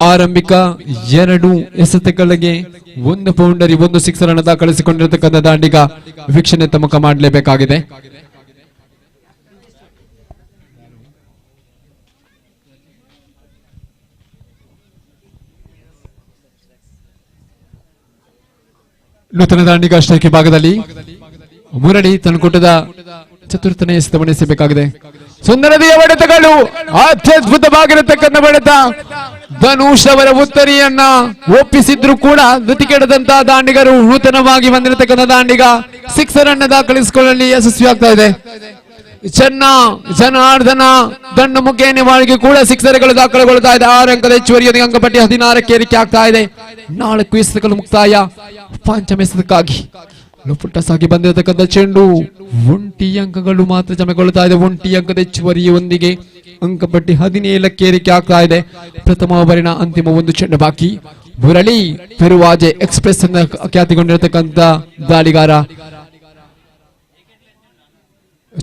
ಆರಂಭಿಕ 2 ಎಸೆತಗಳಿಗೆ 1 ಬೌಂಡರಿ 1 ಸಿಕ್ಸರ್ ಅನ್ನು ದಾಖಲಿಸಿಕೊಂಡಿರತಕ್ಕಂಥ ದಾಂಡಿಗ ವೀಕ್ಷಣೆ ತಮ್ಮುಖ ಮಾಡಲೇಬೇಕಾಗಿದೆ. ನೂತನ ದಾಂಡಿಗ ಸ್ಟ್ರೈಕ್ ಭಾಗದಲ್ಲಿ ಮುರಳಿ ತನ್ನಕೂಟದ ಚತುರ್ಥನೇ ಎಸೆತವನ್ನು ಎಸೆಯಬೇಕಾಗಿದೆ. ಸುಂದರತೆಯ ಹೊಡೆತಗಳು, ಅತ್ಯದ್ಭುತವಾಗಿರತಕ್ಕಂಥ ಹೊಡೆತ. ಧನುಷ್ ಅವರ ಉತ್ತರಿಯನ್ನ ಒಪ್ಪಿಸಿದ್ರು ಕೂಡ ಗತಿ ಕೆಡದಂತಹ ದಾಂಡಿಗರು ನೂತನವಾಗಿ ಬಂದಿರತಕ್ಕಂಥ ದಾಂಡಿಗ ಸಿಕ್ಸರ್ ಅನ್ನು ದಾಖಲಿಸಿಕೊಳ್ಳಲು ಯಶಸ್ವಿ ಆಗ್ತಾ ಇದೆ. ಜನಾರ್ದನ ದಂಡು ಮುಖೇನೆವಾಳಿಗೆ ಕೂಡ ಸಿಕ್ಸರ್ಗಳು ದಾಖಲೆಗೊಳ್ತಾ ಇದೆ. 6 ಅಂಕದ ಹೆಚ್ಚುವರಿಯೊಂದಿಗೆ ಅಂಕಪಟ್ಟಿ 16ಕ್ಕೆ ಏರಿಕೆ ಆಗ್ತಾ ಇದೆ. 4 ಎಸೆತಗಳು ಮುಕ್ತಾಯ. ಪಂಚಮ ಎಸೆತಕ್ಕಾಗಿ ಲುಪುಟಸಾಗಿ ಬಂದಿರತಕ್ಕಂಥ ಚೆಂಡು 1 ಅಂಕಗಳು ಮಾತ್ರ ಜಮೆಗೊಳ್ತಾ ಇದೆ. 1 ಅಂಕದ ಹೆಚ್ಚುವರಿಯೊಂದಿಗೆ ಅಂಕಪಟ್ಟಿ 17ಕ್ಕೆ ಏರಿಕೆ ಆಗ್ತಾ ಇದೆ. ಪ್ರಥಮ ಓವರಿನ ಅಂತಿಮ 1 ಚೆಂಡು ಬಾಕಿ. ಮುರಳಿ ಪೆರುವಾಜೆ ಎಕ್ಸ್ಪ್ರೆಸ್ ಅನ್ನ ಖ್ಯಾತಿಗೊಂಡಿರತಕ್ಕಂಥ ದಾಳಿಗಾರ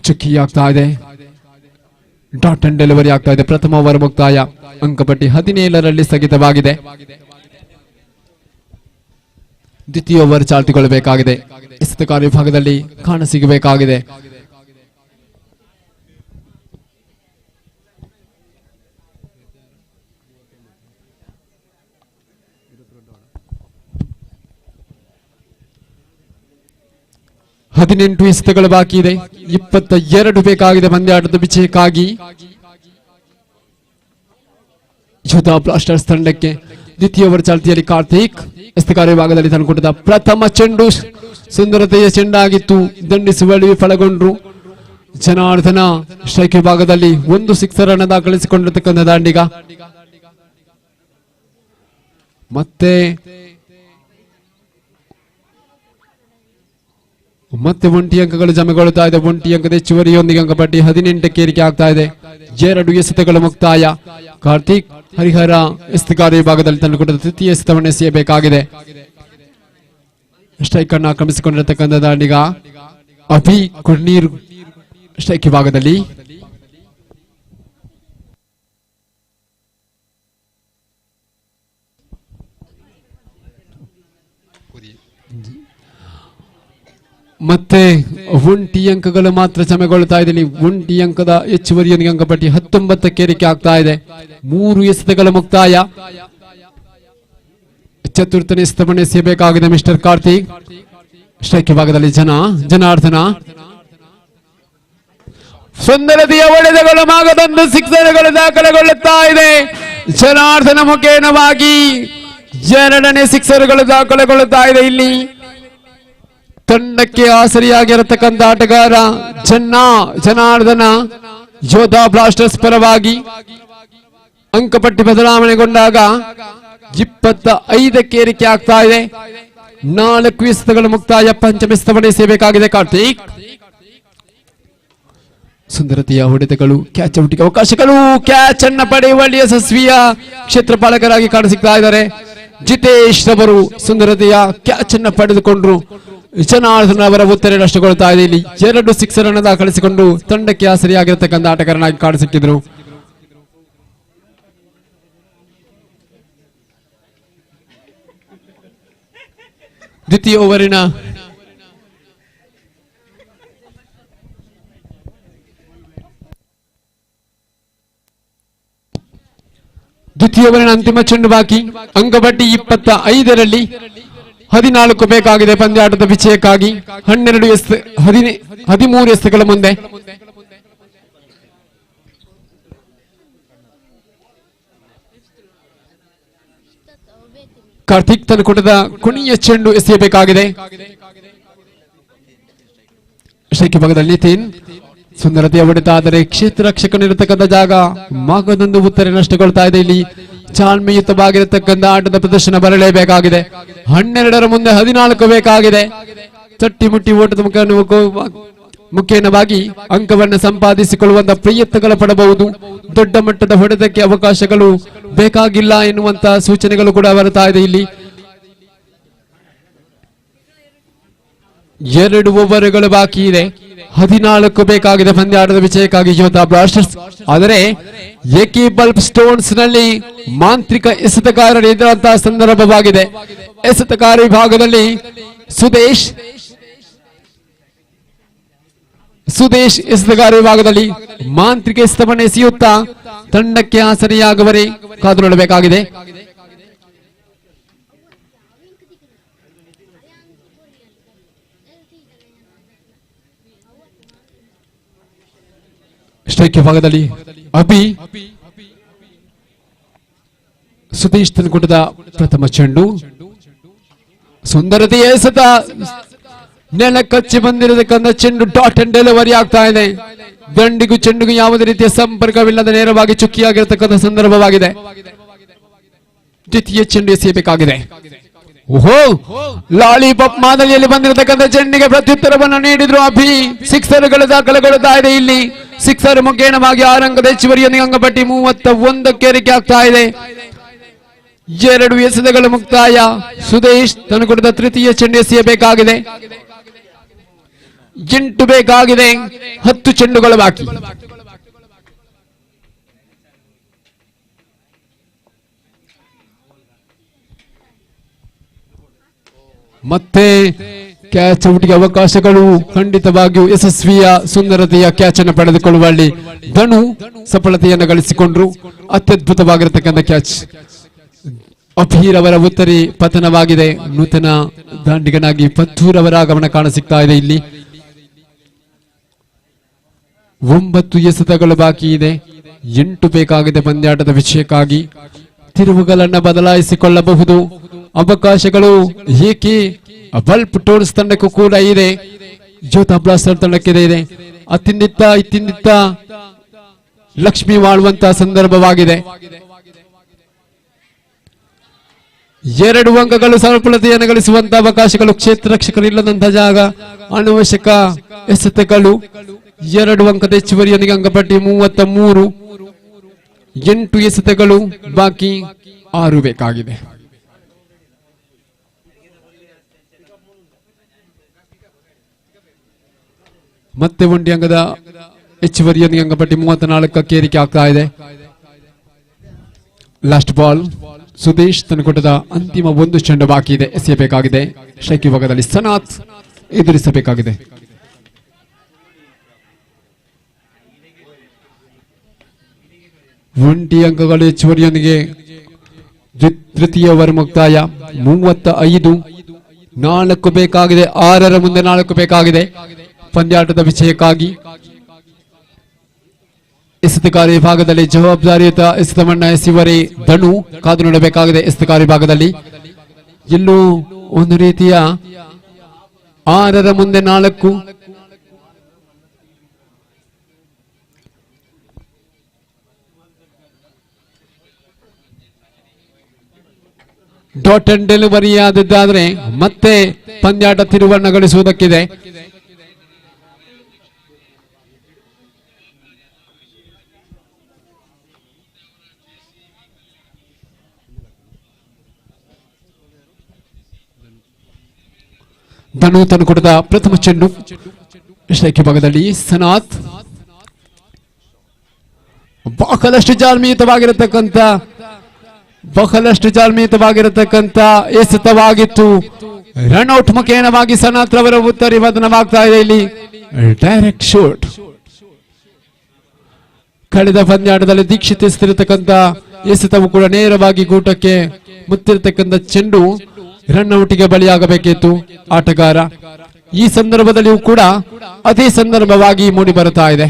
ಚುಕ್ಕಿ ಆಗ್ತಾ ಇದೆ. ಡಾಟ್ ಅಂಡ್ ಡೆಲಿವರಿ ಆಗ್ತಾ ಇದೆ. ಪ್ರಥಮ ಓವರ್ ಮುಕ್ತಾಯ. ಅಂಕಪಟ್ಟಿ 17ರಲ್ಲಿ ಸ್ಥಗಿತವಾಗಿದೆ. ದ್ವಿತೀಯ ಓವರ್ ಚಾಲ್ತಿಗೊಳ್ಳಬೇಕಾಗಿದೆ. ಎಸೆತಗಾರ ವಿಭಾಗದಲ್ಲಿ ಕಾಣಸಿಗಬೇಕಾಗಿದೆ. ಹದಿನೆಂಟು ಎಸೆತಗಳು ಬಾಕಿ ಇದೆ. 22 ಬೇಕಾಗಿದೆ ಪಂದ್ಯಾಟದ ವಿಜಯಕ್ಕಾಗಿ. ಯೋಧಾ ಬ್ಲಾಸ್ಟರ್ಸ್ ತಂಡಕ್ಕೆ ದ್ವಿತೀಯ ಓವರ್ ಚಾಲ್ತಿಯಲ್ಲಿ ಕಾರ್ತಿಕ್ ಎಸೆತಗಾರ ವಿಭಾಗದಲ್ಲಿ ತನ್ನಕೂಟದ ಪ್ರಥಮ ಚೆಂಡು ಸುಂದರತೆಯ ಚೆಂಡಾಗಿತ್ತು. ದಂಡಿಸುವಳಿ ವಿಫಲಗೊಂಡ್ರು. ಜನಾರ್ದನ ಸ್ಟ್ರೈಕ್ ವಿಭಾಗದಲ್ಲಿ 1 ಸಿಕ್ಸರ್ ಅನ್ನು ದಾಖಲಿಸಿಕೊಂಡಿರತಕ್ಕಂಥ ದಾಂಡಿಗ ಮತ್ತೆ 1 ಅಂಕಗಳು ಜಮೆಗೊಳ್ಳುತ್ತಾ ಇದೆ. 1 ಅಂಕದ ಹೆಚ್ಚುವರಿಯೊಂದಿಗೆ ಅಂಕಪಟ್ಟಿ 18ಕ್ಕೆ ಏರಿಕೆ ಆಗ್ತಾ ಇದೆ. 2 ಎಸೆತಗಳು ಮುಕ್ತಾಯ. ಕಾರ್ತಿಕ್ ಹರಿಹರ ಎಸೆತಗಾರ ವಿಭಾಗದಲ್ಲಿ ತನ್ನಕೂಟದ ತೃತೀಯ ಎಸೆತವನ್ನು ಎಸೆಯಬೇಕಾಗಿದೆ. ಸ್ಟ್ರೈಕ್ ಅನ್ನು ಆಕ್ರಮಿಸಿಕೊಂಡಿರತಕ್ಕಂಥ ದಾಂಡಿಗ ಅಭಿ ಕುರ್ನೀರ್ ಸ್ಟ್ರೈಕ್ ವಿಭಾಗದಲ್ಲಿ ಮತ್ತೆ 1 ಅಂಕಗಳು ಮಾತ್ರ ಜಮೆಗೊಳ್ಳುತ್ತಾ ಇದೆ. 1 ಅಂಕದ ಹೆಚ್ಚುವರಿಯೊಂದಿಗೆ ಅಂಕಪಟ್ಟಿ 19ಕ್ಕೆ ಏರಿಕೆ ಆಗ್ತಾ ಇದೆ. 3 ಎಸೆತಗಳು ಮುಕ್ತಾಯ. ಚತುರ್ಥನೇ ಎಸೆತವನ್ನು ಎಸೆಯಬೇಕಾಗಿದೆ ಮಿಸ್ಟರ್ ಕಾರ್ತಿಕ್. ಸ್ಟ್ರೈಕ್ ವಿಭಾಗದಲ್ಲಿ ಜನಾರ್ದನ ಸುಂದರತೆಯ ಹೊಡೆತಗಳು ಮಾಗದೊಂದು ಸಿಕ್ಸರ್ಗಳು ದಾಖಲೆಗೊಳ್ಳುತ್ತಾ ಇದೆ. ಜನಾರ್ದನ ಮುಖೇನವಾಗಿ 2ನೇ ಸಿಕ್ಸರ್ಗಳು ದಾಖಲೆಗೊಳ್ಳುತ್ತಾ ಇದೆ. ಇಲ್ಲಿ ತಂಡಕ್ಕೆ ಆಸರಿಯಾಗಿರತಕ್ಕಂಥ ಆಟಗಾರ ಜನಾರ್ದನ ಯೋಧಾ ಬ್ಲಾಸ್ಟರ್ಸ್ ಪರವಾಗಿ ಅಂಕಪಟ್ಟಿ ಬದಲಾವಣೆಗೊಂಡಾಗ 25ಕ್ಕೆ ಏರಿಕೆ ಆಗ್ತಾ ಇದೆ. 4 ಎಸೆತಗಳು ಮುಕ್ತಾಯ. ಪಂಚಮ ಎಸೆತವನ್ನು ಎಸೆಯಬೇಕಾಗಿದೆ ಕಾರ್ತಿಕ್. ಸುಂದರತೆಯ ಹೊಡೆತಗಳು, ಕ್ಯಾಚ್ ಔಟ್ಗೆ ಅವಕಾಶಗಳು. ಕ್ಯಾಚ್ ಅನ್ನ ಪಡೆಯುವಲ್ಲಿ ಯಶಸ್ವಿಯ ಕ್ಷೇತ್ರಪಾಲಕರಾಗಿ ಕಾಣಸಿಗ್ತಾ ಇದ್ದಾರೆ. ಜಿತೇಶ್ ರವರು ಸುಂದರತೆಯ ಕ್ಯಾಚ್ ಅನ್ನ ಪಡೆದುಕೊಂಡ್ರು. ಜನಾರ್ದನ ಅವರ ಉತ್ತರ ನಷ್ಟಗೊಳ್ತಾ ಇದೆ. ಇಲ್ಲಿ 2 ಸಿಕ್ಸರ್ ಅನ್ನು ದಾಖಲಿಸಿಕೊಂಡು ತಂಡಕ್ಕೆ ಆಸರಿಯಾಗಿರತಕ್ಕಂಥ ಆಟಗಾರನಾಗಿ ಕಾಣಸಿಕ್ಕಿದ್ರು. ದ್ವಿತೀಯ ಓವರಿನ ಅಂತಿಮ ಚೆಂಡು ಬಾಕಿ. ಅಂಕಪಟ್ಟಿ 25ರಲ್ಲಿ 14 ಬೇಕಾಗಿದೆ ಪಂದ್ಯಾಟದ ವಿಜಯಕ್ಕಾಗಿ. 13 ಎಸೆತಗಳ ಮುಂದೆ. ಕಾರ್ತಿಕ್ ತನ್ನಕೂಟದ ಕೊನೆಯ ಚೆಂಡು ಎಸೆಯಬೇಕಾಗಿದೆ. ಸ್ಟ್ರೈಕ್ ಭಾಗದಲ್ಲಿ ನಿತಿನ್ ಸುಂದರತೆಯ ಹೊಡೆತ, ಆದರೆ ಕ್ಷೇತ್ರ ರಕ್ಷಕನಿರತಕ್ಕಂಥ ಜಾಗ ಮಾಗದೊಂದು ಉತ್ತರ ನಷ್ಟಗೊಳ್ತಾ ಇದೆ. ಇಲ್ಲಿ ಚಾಲ್ಮೆಯುತವಾಗಿರತಕ್ಕಂಥ ಆಟದ ಪ್ರದರ್ಶನ ಬರಲೇಬೇಕಾಗಿದೆ. 12ರ ಮುಂದೆ 14 ಬೇಕಾಗಿದೆ. ತಟ್ಟಿ ಮುಟ್ಟಿ ಓಟದ ಮುಖೇನವಾಗಿ ಅಂಕವನ್ನು ಸಂಪಾದಿಸಿಕೊಳ್ಳುವಂತಹ ಪ್ರಯತ್ನಗಳು ಪಡಬಹುದು. ದೊಡ್ಡ ಮಟ್ಟದ ಹೊಡೆತಕ್ಕೆ ಅವಕಾಶಗಳು ಬೇಕಾಗಿಲ್ಲ ಎನ್ನುವಂತಹ ಸೂಚನೆಗಳು ಕೂಡ ಬರ್ತಾ ಇದೆ. ಇಲ್ಲಿ 2 ಓವರ್ಗಳು ಬಾಕಿ ಇದೆ. 14 ಬೇಕಾಗಿದೆ ಪಂದ್ಯಾಟದ ವಿಜಯಕ್ಕಾಗಿ ಯೋಧಾ ಬ್ಲಾಸ್ಟರ್ಸ್. ಆದರೆ ಎಕಿ ಬಲ್ಬ್ ಸ್ಟೋನ್ಸ್ ನಲ್ಲಿ ಮಾಂತ್ರಿಕ ಎಸೆತಗಾರರು ಎದುರಂತಹ ಸಂದರ್ಭವಾಗಿದೆ. ಎಸೆತಗಾರ ವಿಭಾಗದಲ್ಲಿ ಸುದೇಶ್ ಎಸೆತಗಾರ ವಿಭಾಗದಲ್ಲಿ ಮಾಂತ್ರಿಕ ಎಸೆತವನ್ನು ಎಸೆಯುತ್ತಾ ತಂಡಕ್ಕೆ ಆಸರೆಯಾಗುವರೆ ಕಾದು ನೋಡಬೇಕಾಗಿದೆ. ಸ್ಟ್ರೈಕ್ ವಿಭಾಗದಲ್ಲಿ ಸುದೇಶ್ ತನ್ಕೊಟ್ಟದ ಪ್ರಥಮ ಚೆಂಡು ಸುಂದರತೆಯ ಎಸೆತ, ನೆಲ ಕಚ್ಚಿ ಬಂದಿರತಕ್ಕಂಥ ಚೆಂಡು ಡಾಟ್ ಅಂಡ್ ಡೆಲಿವರಿ ಆಗ್ತಾ ಇದೆ. ದಂಡಿಗೂ ಚೆಂಡಿಗೂ ಯಾವುದೇ ರೀತಿಯ ಸಂಪರ್ಕವಿಲ್ಲದ ನೇರವಾಗಿ ಚುಕ್ಕಿಯಾಗಿರತಕ್ಕಂಥ ಸಂದರ್ಭವಾಗಿದೆ. ದ್ವಿತೀಯ ಚೆಂಡು ಎಸೆಯಬೇಕಾಗಿದೆ. ಓಹೋ, ಲಾಲಿಪಾಪ್ ಮಾದರಿಯಲ್ಲಿ ಬಂದಿರತಕ್ಕಂಥ ಚೆಂಡಿಗೆ ಪ್ರತ್ಯುತ್ತರವನ್ನು ನೀಡಿದ್ರು ಅಭಿ. ಸಿಕ್ಸರ್ಗಳು ದಾಖಲೆಗೊಳ್ಳುತ್ತಾ ಇದೆ. ಇಲ್ಲಿ ಸಿಕ್ಸರ್ ಮುಖೇನವಾಗಿ 6 ಅಂಕದ ಹೆಚ್ಚುವರಿಯೊಂದಿಗೆ ಅಂಕಪಟ್ಟಿ 31ಕ್ಕೆ ಏರಿಕೆ ಆಗ್ತಾ ಇದೆ. 2 ಎಸೆತಗಳು ಮುಕ್ತಾಯ. ಸುದೇಶ್ ತನಕೊಡದ ತೃತೀಯ ಚೆಂಡು ಎಸೆಯಬೇಕಾಗಿದೆ. 8 ಬೇಕಾಗಿದೆ. 10 ಚೆಂಡುಗಳು ಬಾಕಿ. ಮತ್ತೆ ಕ್ಯಾಚ್ ಔಟ್ಗೆ ಅವಕಾಶಗಳು. ಖಂಡಿತವಾಗಿಯೂ ಯಶಸ್ವಿಯ ಸುಂದರತೆಯ ಕ್ಯಾಚ್ ಅನ್ನು ಪಡೆದುಕೊಳ್ಳುವಲ್ಲಿ ಧನು ಸಫಲತೆಯನ್ನು ಗಳಿಸಿಕೊಂಡ್ರು. ಅತ್ಯದ್ಭುತವಾಗಿರತಕ್ಕಂಥ ಕ್ಯಾಚ್. ಅಭೀರ್ ಅವರ ಉತ್ತರಿ ಪತನವಾಗಿದೆ. ನೂತನ ದಾಂಡಿಗನಾಗಿ ಪತ್ತೂರ್ ಅವರ ಆಗಮನ ಕಾಣಸಿಗ್ತಾ ಇದೆ. ಇಲ್ಲಿ 9 ಎಸೆತಗಳು ಬಾಕಿ ಇದೆ. 8 ಬೇಕಾಗಿದೆ ಪಂದ್ಯಾಟದ ವಿಷಯಕ್ಕಾಗಿ. ತಿರುವುಗಳನ್ನು ಬದಲಾಯಿಸಿಕೊಳ್ಳಬಹುದು. ಅವಕಾಶಗಳು ಏಕೆ ಬಲ್ಪ್ ಟೋರ್ಸ್ ತಂಡಕ್ಕೂ ಕೂಡ ಇದೆ. ಯೋಧಾ ಬ್ಲಾಸ್ಟರ್ ತಂಡಕ್ಕೆ ಇದೆ. ಇತ್ತಿಂದಿತ್ತ ಲಕ್ಷ್ಮಿ ವಾಳುವಂತಹ ಸಂದರ್ಭವಾಗಿದೆ. 2 ಅಂಕಗಳು ಸಫಲತೆಯನ್ನು ಗಳಿಸುವಂತಹ ಅವಕಾಶಗಳು. ಕ್ಷೇತ್ರ ರಕ್ಷಕರು ಇಲ್ಲದಂತಹ ಜಾಗ. ಅನವಶ್ಯಕ ಎಸೆತಗಳು. 2 ಅಂಕದ ಹೆಚ್ಚುವರಿಯೊಂದಿಗೆ ಅಂಕಪಟ್ಟಿ 33. 8 ಎಸೆತಗಳು ಬಾಕಿ. 6 ಬೇಕಾಗಿದೆ. ಮತ್ತೆ 1 ಅಂಕದ ಹೆಚ್ಚುವರಿಯೊಂದಿಗೆ ಅಂಕಪಟ್ಟಿ 34ಕ್ಕೆ ಏರಿಕೆ ಆಗ್ತಾ ಇದೆ. Last ball. ಸುದೇಶ್ ತನಕೊಟ್ಟದ ಅಂತಿಮ 1 ಚೆಂಡು ಬಾಕಿ ಇದೆ, ಎಸೆಯಬೇಕಾಗಿದೆ. ಸ್ಟ್ರೈಕ್ ವಿಭಾಗದಲ್ಲಿ ಸನಾತ್ ಎದುರಿಸಬೇಕಾಗಿದೆ. ಒಂಟಿ ಅಂಕಗಳು ಹೆಚ್ಚುವರಿಯೊಂದಿಗೆ ತೃತೀಯ ಓವರ್ ಮುಕ್ತಾಯ. 35. 4 ಬೇಕಾಗಿದೆ. 6ರ ಮುಂದೆ 4 ಬೇಕಾಗಿದೆ ಪಂದ್ಯಾಟದ ವಿಜಯಕ್ಕಾಗಿ. ಎಸೆತಗಾರ ವಿಭಾಗದಲ್ಲಿ ಜವಾಬ್ದಾರಿಯುತ ಎಸೆತವನ್ನ ಎಸೆಯುವರೆ ಧನು ಕಾದು ನೋಡಬೇಕಾಗಿದೆ. ಎಸೆತಗಾರ ವಿಭಾಗದಲ್ಲಿ ಎಲ್ಲೂ ಒಂದು ರೀತಿಯ 6ರ ಮುಂದೆ 4. ಡಾಟ್ ಅಂಡ್ ಡೆಲಿವರಿ ಆದದ್ದಾದ್ರೆ ಮತ್ತೆ ಪಂದ್ಯಾಟ ತಿರುವನ್ನ ಗಳಿಸುವುದಕ್ಕಿದೆ. ಧನು ತನಕೊಡದ ಪ್ರಥಮ ಚೆಂಡು. ಸ್ಟ್ರೈಕ್ ವಿಭಾಗದಲ್ಲಿ ಸನಾತ್ ಬಹಳಷ್ಟು ಜಾಲ್ಮೀತವಾಗಿರತಕ್ಕಂಥ ಎಸೆತವಾಗಿತ್ತು. ರನ್ಔಟ್ ಮುಖೇನವಾಗಿ ಸನಾತ್ ರವರ ಉತ್ತರಿ ಬದನವಾಗ್ತಾ ಇದೆ. ಇಲ್ಲಿ ಡೈರೆಕ್ಟ್ ಶೂಟ್. ಕಳೆದ ಪಂದ್ಯಾಟದಲ್ಲಿ ದೀಕ್ಷಿತ್ ಎಸೆತಿರತಕ್ಕಂಥ ಎಸೆತವು ಕೂಡ ನೇರವಾಗಿ ಗೂಟಕ್ಕೆ ಮುತ್ತಿರತಕ್ಕಂಥ ಚೆಂಡು ರನ್ಔಟ್ಗೆ ಬಲಿಯಾಗಬೇಕಿತ್ತು ಆಟಗಾರ. ಈ ಸಂದರ್ಭದಲ್ಲಿಯೂ ಕೂಡ ಅದೇ ಸಂದರ್ಭವಾಗಿ ಮೂಡಿ ಬರುತ್ತಾ ಇದೆ.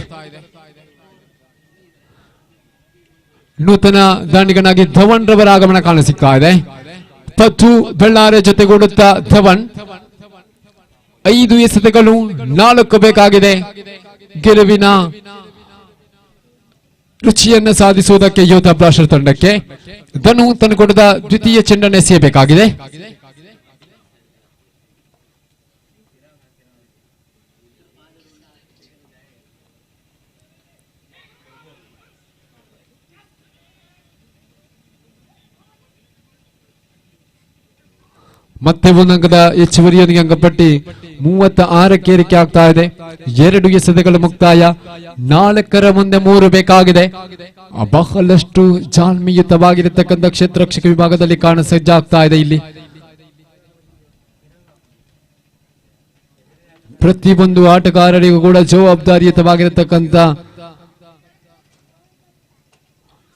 ನೂತನ ದಾಂಡಿಗನಾಗಿ ಧವನ್ ರವರ ಆಗಮನ ಕಾಣಸಿಗ್ತಾ ಇದೆ. ಪತ್ತು ಬೆಳ್ಳಾರೆ ಜೊತೆಗೂಡುತ್ತಾ ಧವನ್. 5 ಎಸೆತಗಳು 4 ಬೇಕಾಗಿದೆ. ಗೆಲುವಿನ ರುಚಿಯನ್ನು ಸಾಧಿಸುವುದಕ್ಕೆ ಯೋಧ ಬ್ಲಾಸ್ಟರ್ ತಂಡಕ್ಕೆ ಧನು ತಂದುಕೊಡದ ದ್ವಿತೀಯ ಚೆಂಡನ್ನು ಎಸೆಯಬೇಕಾಗಿದೆ. ಮತ್ತೆ ಒಂದು ಅಂಕದ ಹೆಚ್ಚುವರಿಯೊಂದಿಗೆ ಅಂಕಪಟ್ಟಿ 36ಕ್ಕೆ ಏರಿಕೆ ಆಗ್ತಾ ಇದೆ. 2 ಎಸೆತಗಳ ಮುಕ್ತಾಯ, 4ರ ಮುಂದೆ 3 ಬೇಕಾಗಿದೆ. ಬಹಳಷ್ಟು ಜಾಣ್ಮೆಯುತವಾಗಿರತಕ್ಕಂಥ ಕ್ಷೇತ್ರರಕ್ಷಕ ವಿಭಾಗದಲ್ಲಿ ಕಾಣ ಸಜ್ಜಾಗ್ತಾ ಇದೆ. ಇಲ್ಲಿ ಪ್ರತಿಯೊಂದು ಆಟಗಾರರಿಗೂ ಕೂಡ ಜವಾಬ್ದಾರಿಯುತವಾಗಿರತಕ್ಕಂಥ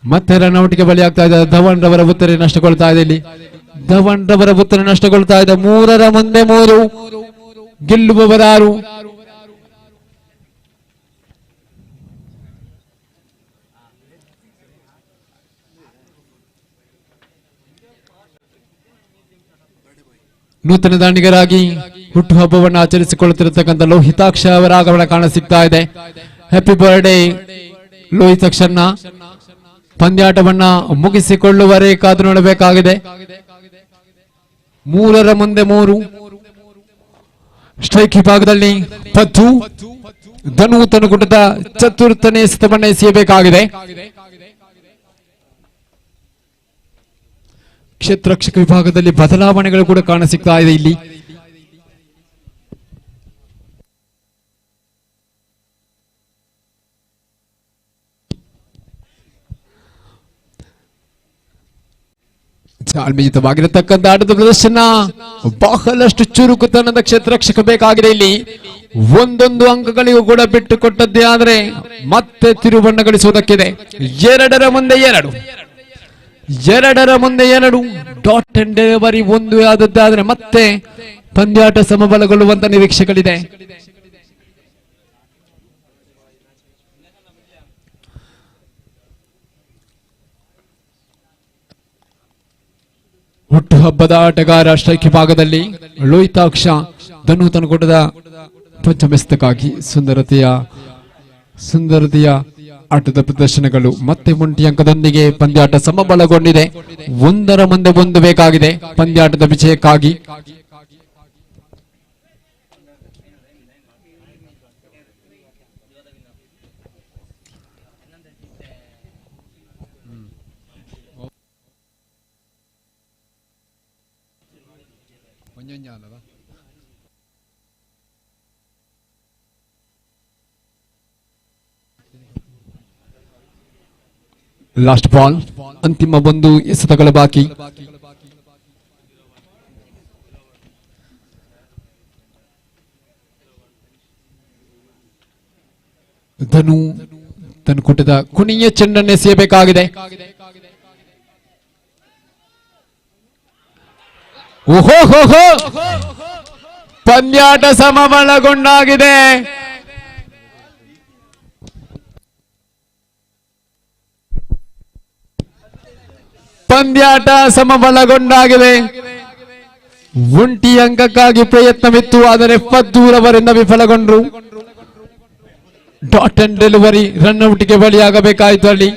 ಮತ್ತೆ ರನ್ಔಟ್ಗೆ ಬಲಿಯಾಗ್ತಾ ಇದೆ. ಧವನ್ ರವರ ಉತ್ತರ ನಷ್ಟಗೊಳ್ತಾ ಇದೆ. ಇಲ್ಲಿ ಧವನ್ ರವರ ಉತ್ತರ ನಷ್ಟಗೊಳ್ತಾ ಇದೆ. 3ರ ಮುಂದೆ 3, ಗೆಲ್ಲುವವರಾರು? ನೂತನ ದಾಂಡಿಗರಾಗಿ ಹುಟ್ಟುಹಬ್ಬವನ್ನು ಆಚರಿಸಿಕೊಳ್ಳುತ್ತಿರತಕ್ಕಂಥ ಲೋಹಿತಾಕ್ಷ ಅವರ ಆಗಮನ ಕಾಣ ಸಿಗ್ತಾ ಇದೆ. Happy birthday ಲೋಹಿತಾಕ್ಷನ್ನ. ಪಂದ್ಯಾಟವನ್ನ ಮುಗಿಸಿಕೊಳ್ಳುವರೆ ಕಾದು ನೋಡಬೇಕಾಗಿದೆ. 3ರ ಮುಂದೆ 3, ಸ್ಟ್ರೈಕ್ ವಿಭಾಗದಲ್ಲಿ ಪದ್ದು ಧನು ತನುಗುಟದ ಚತುರ್ಥನೇ ಎಸೆತವನ್ನು ಎಸೆಯಬೇಕಾಗಿದೆ. ಕ್ಷೇತ್ರರಕ್ಷಕ ವಿಭಾಗದಲ್ಲಿ ಬದಲಾವಣೆಗಳು ಕೂಡ ಕಾಣ ಸಿಗ್ತಾ ಇದೆ. ಇಲ್ಲಿ ಜಾಳ್ಮೆಯುತವಾಗಿರತಕ್ಕಂಥ ಆಟದ ಪ್ರದರ್ಶನ, ಬಹಳಷ್ಟು ಚುರುಕುತನದ ಕ್ಷೇತ್ರರಕ್ಷಕ ಬೇಕಾಗಿದೆ. ಇಲ್ಲಿ ಒಂದೊಂದು ಅಂಕಗಳಿಗೂ ಕೂಡ ಬಿಟ್ಟು ಕೊಟ್ಟದ್ದೇ ಆದರೆ ಮತ್ತೆ ತಿರುವಣ್ಣ ಗಳಿಸುವುದಕ್ಕಿದೆ. 2ರ ಮುಂದೆ 2, 2ರ ಮುಂದೆ 2, ಡಾಟ್ ಅಂಡ್ ಡೆಲಿವರಿ ಒಂದು ಆದದ್ದಾದ್ರೆ ಮತ್ತೆ ಪಂದ್ಯಾಟ ಸಮಬಲಗೊಳ್ಳುವಂತ ನಿರೀಕ್ಷೆಗಳಿದೆ. ಹುಟ್ಟುಹಬ್ಬದ ಆಟಗಾರ ಸ್ಟ್ರೈಕ್ ವಿಭಾಗದಲ್ಲಿ ಲೋಹಿತಾಕ್ಷ ಧನು ತನುಗುಟದ ಪಂಚಮೆಸ್ತಕ್ಕಾಗಿ ಸುಂದರತೆಯ ಆಟದ ಪ್ರದರ್ಶನಗಳು. ಮತ್ತೆ ಮುಂಟಿ ಅಂಕದೊಂದಿಗೆ ಪಂದ್ಯಾಟ ಸಮಬಲಗೊಂಡಿದೆ. 1ರ ಮುಂದೆ 1 ಬೇಕಾಗಿದೆ ಪಂದ್ಯಾಟದ ವಿಜಯಕ್ಕಾಗಿ. ಲಾಸ್ಟ್ ಬಾಲ್, ಅಂತಿಮ 1 ಎಸೆತಗಳ ಬಾಕಿ. ಧನು ತನ್ಕುಟದ ಕುಣಿಯ ಚೆಂಡನ್ನು ಎಸೆಯಬೇಕಾಗಿದೆ. ಓಹೋ, ಪಂದ್ಯಾಟ ಸಮಬಲಗೊಂಡಾಗಿದೆ. ಪಂದ್ಯಾಟ ಸಮಬಲಗೊಂಡಾಗಿದೆ. ಒಂಟಿ ಅಂಕಕ್ಕಾಗಿ ಪ್ರಯತ್ನವಿತ್ತು, ಆದರೆ ಪದ್ದೂರವರಿಂದ ವಿಫಲಗೊಂಡ್ರು. ಡಾಟ್ ಅಂಡ್ ಡೆಲಿವರಿ ರನ್ಔಟ್ಗೆ ಬಲಿಯಾಗಬೇಕಾಯಿತು. ಅಲ್ಲಿ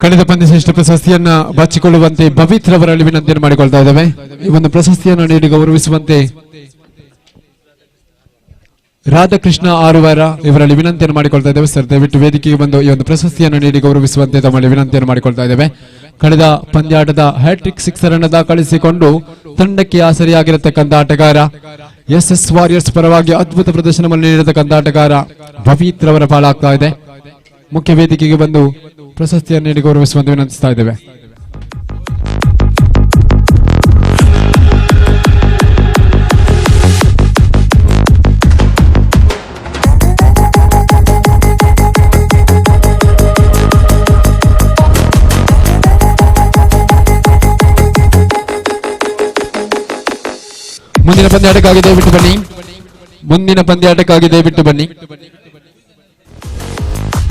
ಕಳೆದ ಪಂದ್ಯಶ್ರೇಷ್ಠ ಪ್ರಶಸ್ತಿಯನ್ನ ಬಾಚಿಕೊಳ್ಳುವಂತೆ ಪವಿತ್ರ ಅವರಲ್ಲಿ ವಿನಂತಿಯನ್ನು ಮಾಡಿಕೊಳ್ತಾ ಇದ್ದೇವೆ. ಈ ಒಂದು ಪ್ರಶಸ್ತಿಯನ್ನು ನೀಡಿ ಗೌರವಿಸುವಂತೆ ರಾಧಾಕೃಷ್ಣ ಆರುವಾರ ಇವರಲ್ಲಿ ವಿನಂತಿಯನ್ನು ಮಾಡಿಕೊಳ್ತಾ ಇದ್ದೇವೆ. ಸರ್, ದಯವಿಟ್ಟು ವೇದಿಕೆಗೆ ಬಂದು ಈ ಒಂದು ಪ್ರಶಸ್ತಿಯನ್ನು ನೀಡಿ ಗೌರವಿಸುವಂತೆ ತಮ್ಮಲ್ಲಿ ವಿನಂತಿಯನ್ನು ಮಾಡಿಕೊಳ್ತಾ ಇದ್ದೇವೆ. ಕಳೆದ ಪಂದ್ಯಾಟದ ಹ್ಯಾಟ್ರಿಕ್ 6 ರನ್ ದಾಖಲಿಸಿಕೊಂಡು ತಂಡಕ್ಕೆ ಆಸರಿಯಾಗಿರತಕ್ಕಂಥ ಆಟಗಾರ, SS ವಾರಿಯರ್ಸ್ ಪರವಾಗಿ ಅದ್ಭುತ ಪ್ರದರ್ಶನವನ್ನು ನೀಡಿರತಕ್ಕಂಥ ಆಟಗಾರ ಪವಿತ್ರ ಅವರ ಪಾಲಾಗ್ತಾ ಇದೆ. ಮುಖ್ಯ ವೇದಿಕೆಗೆ ಬಂದು ಪ್ರಶಸ್ತಿಯನ್ನು ನೀಡಿ ಗೌರವಿಸುವಂತೆ ವಿನಂತಿಸ್ತಾ ಇದ್ದೇವೆ. ಮುಂದಿನ ಪಂದ್ಯಾಟಕ್ಕಾಗಿ ದಯವಿಟ್ಟು ಬನ್ನಿ. ಮುಂದಿನ ಪಂದ್ಯಾಟಕ್ಕಾಗಿ ದಯವಿಟ್ಟು ಬನ್ನಿ.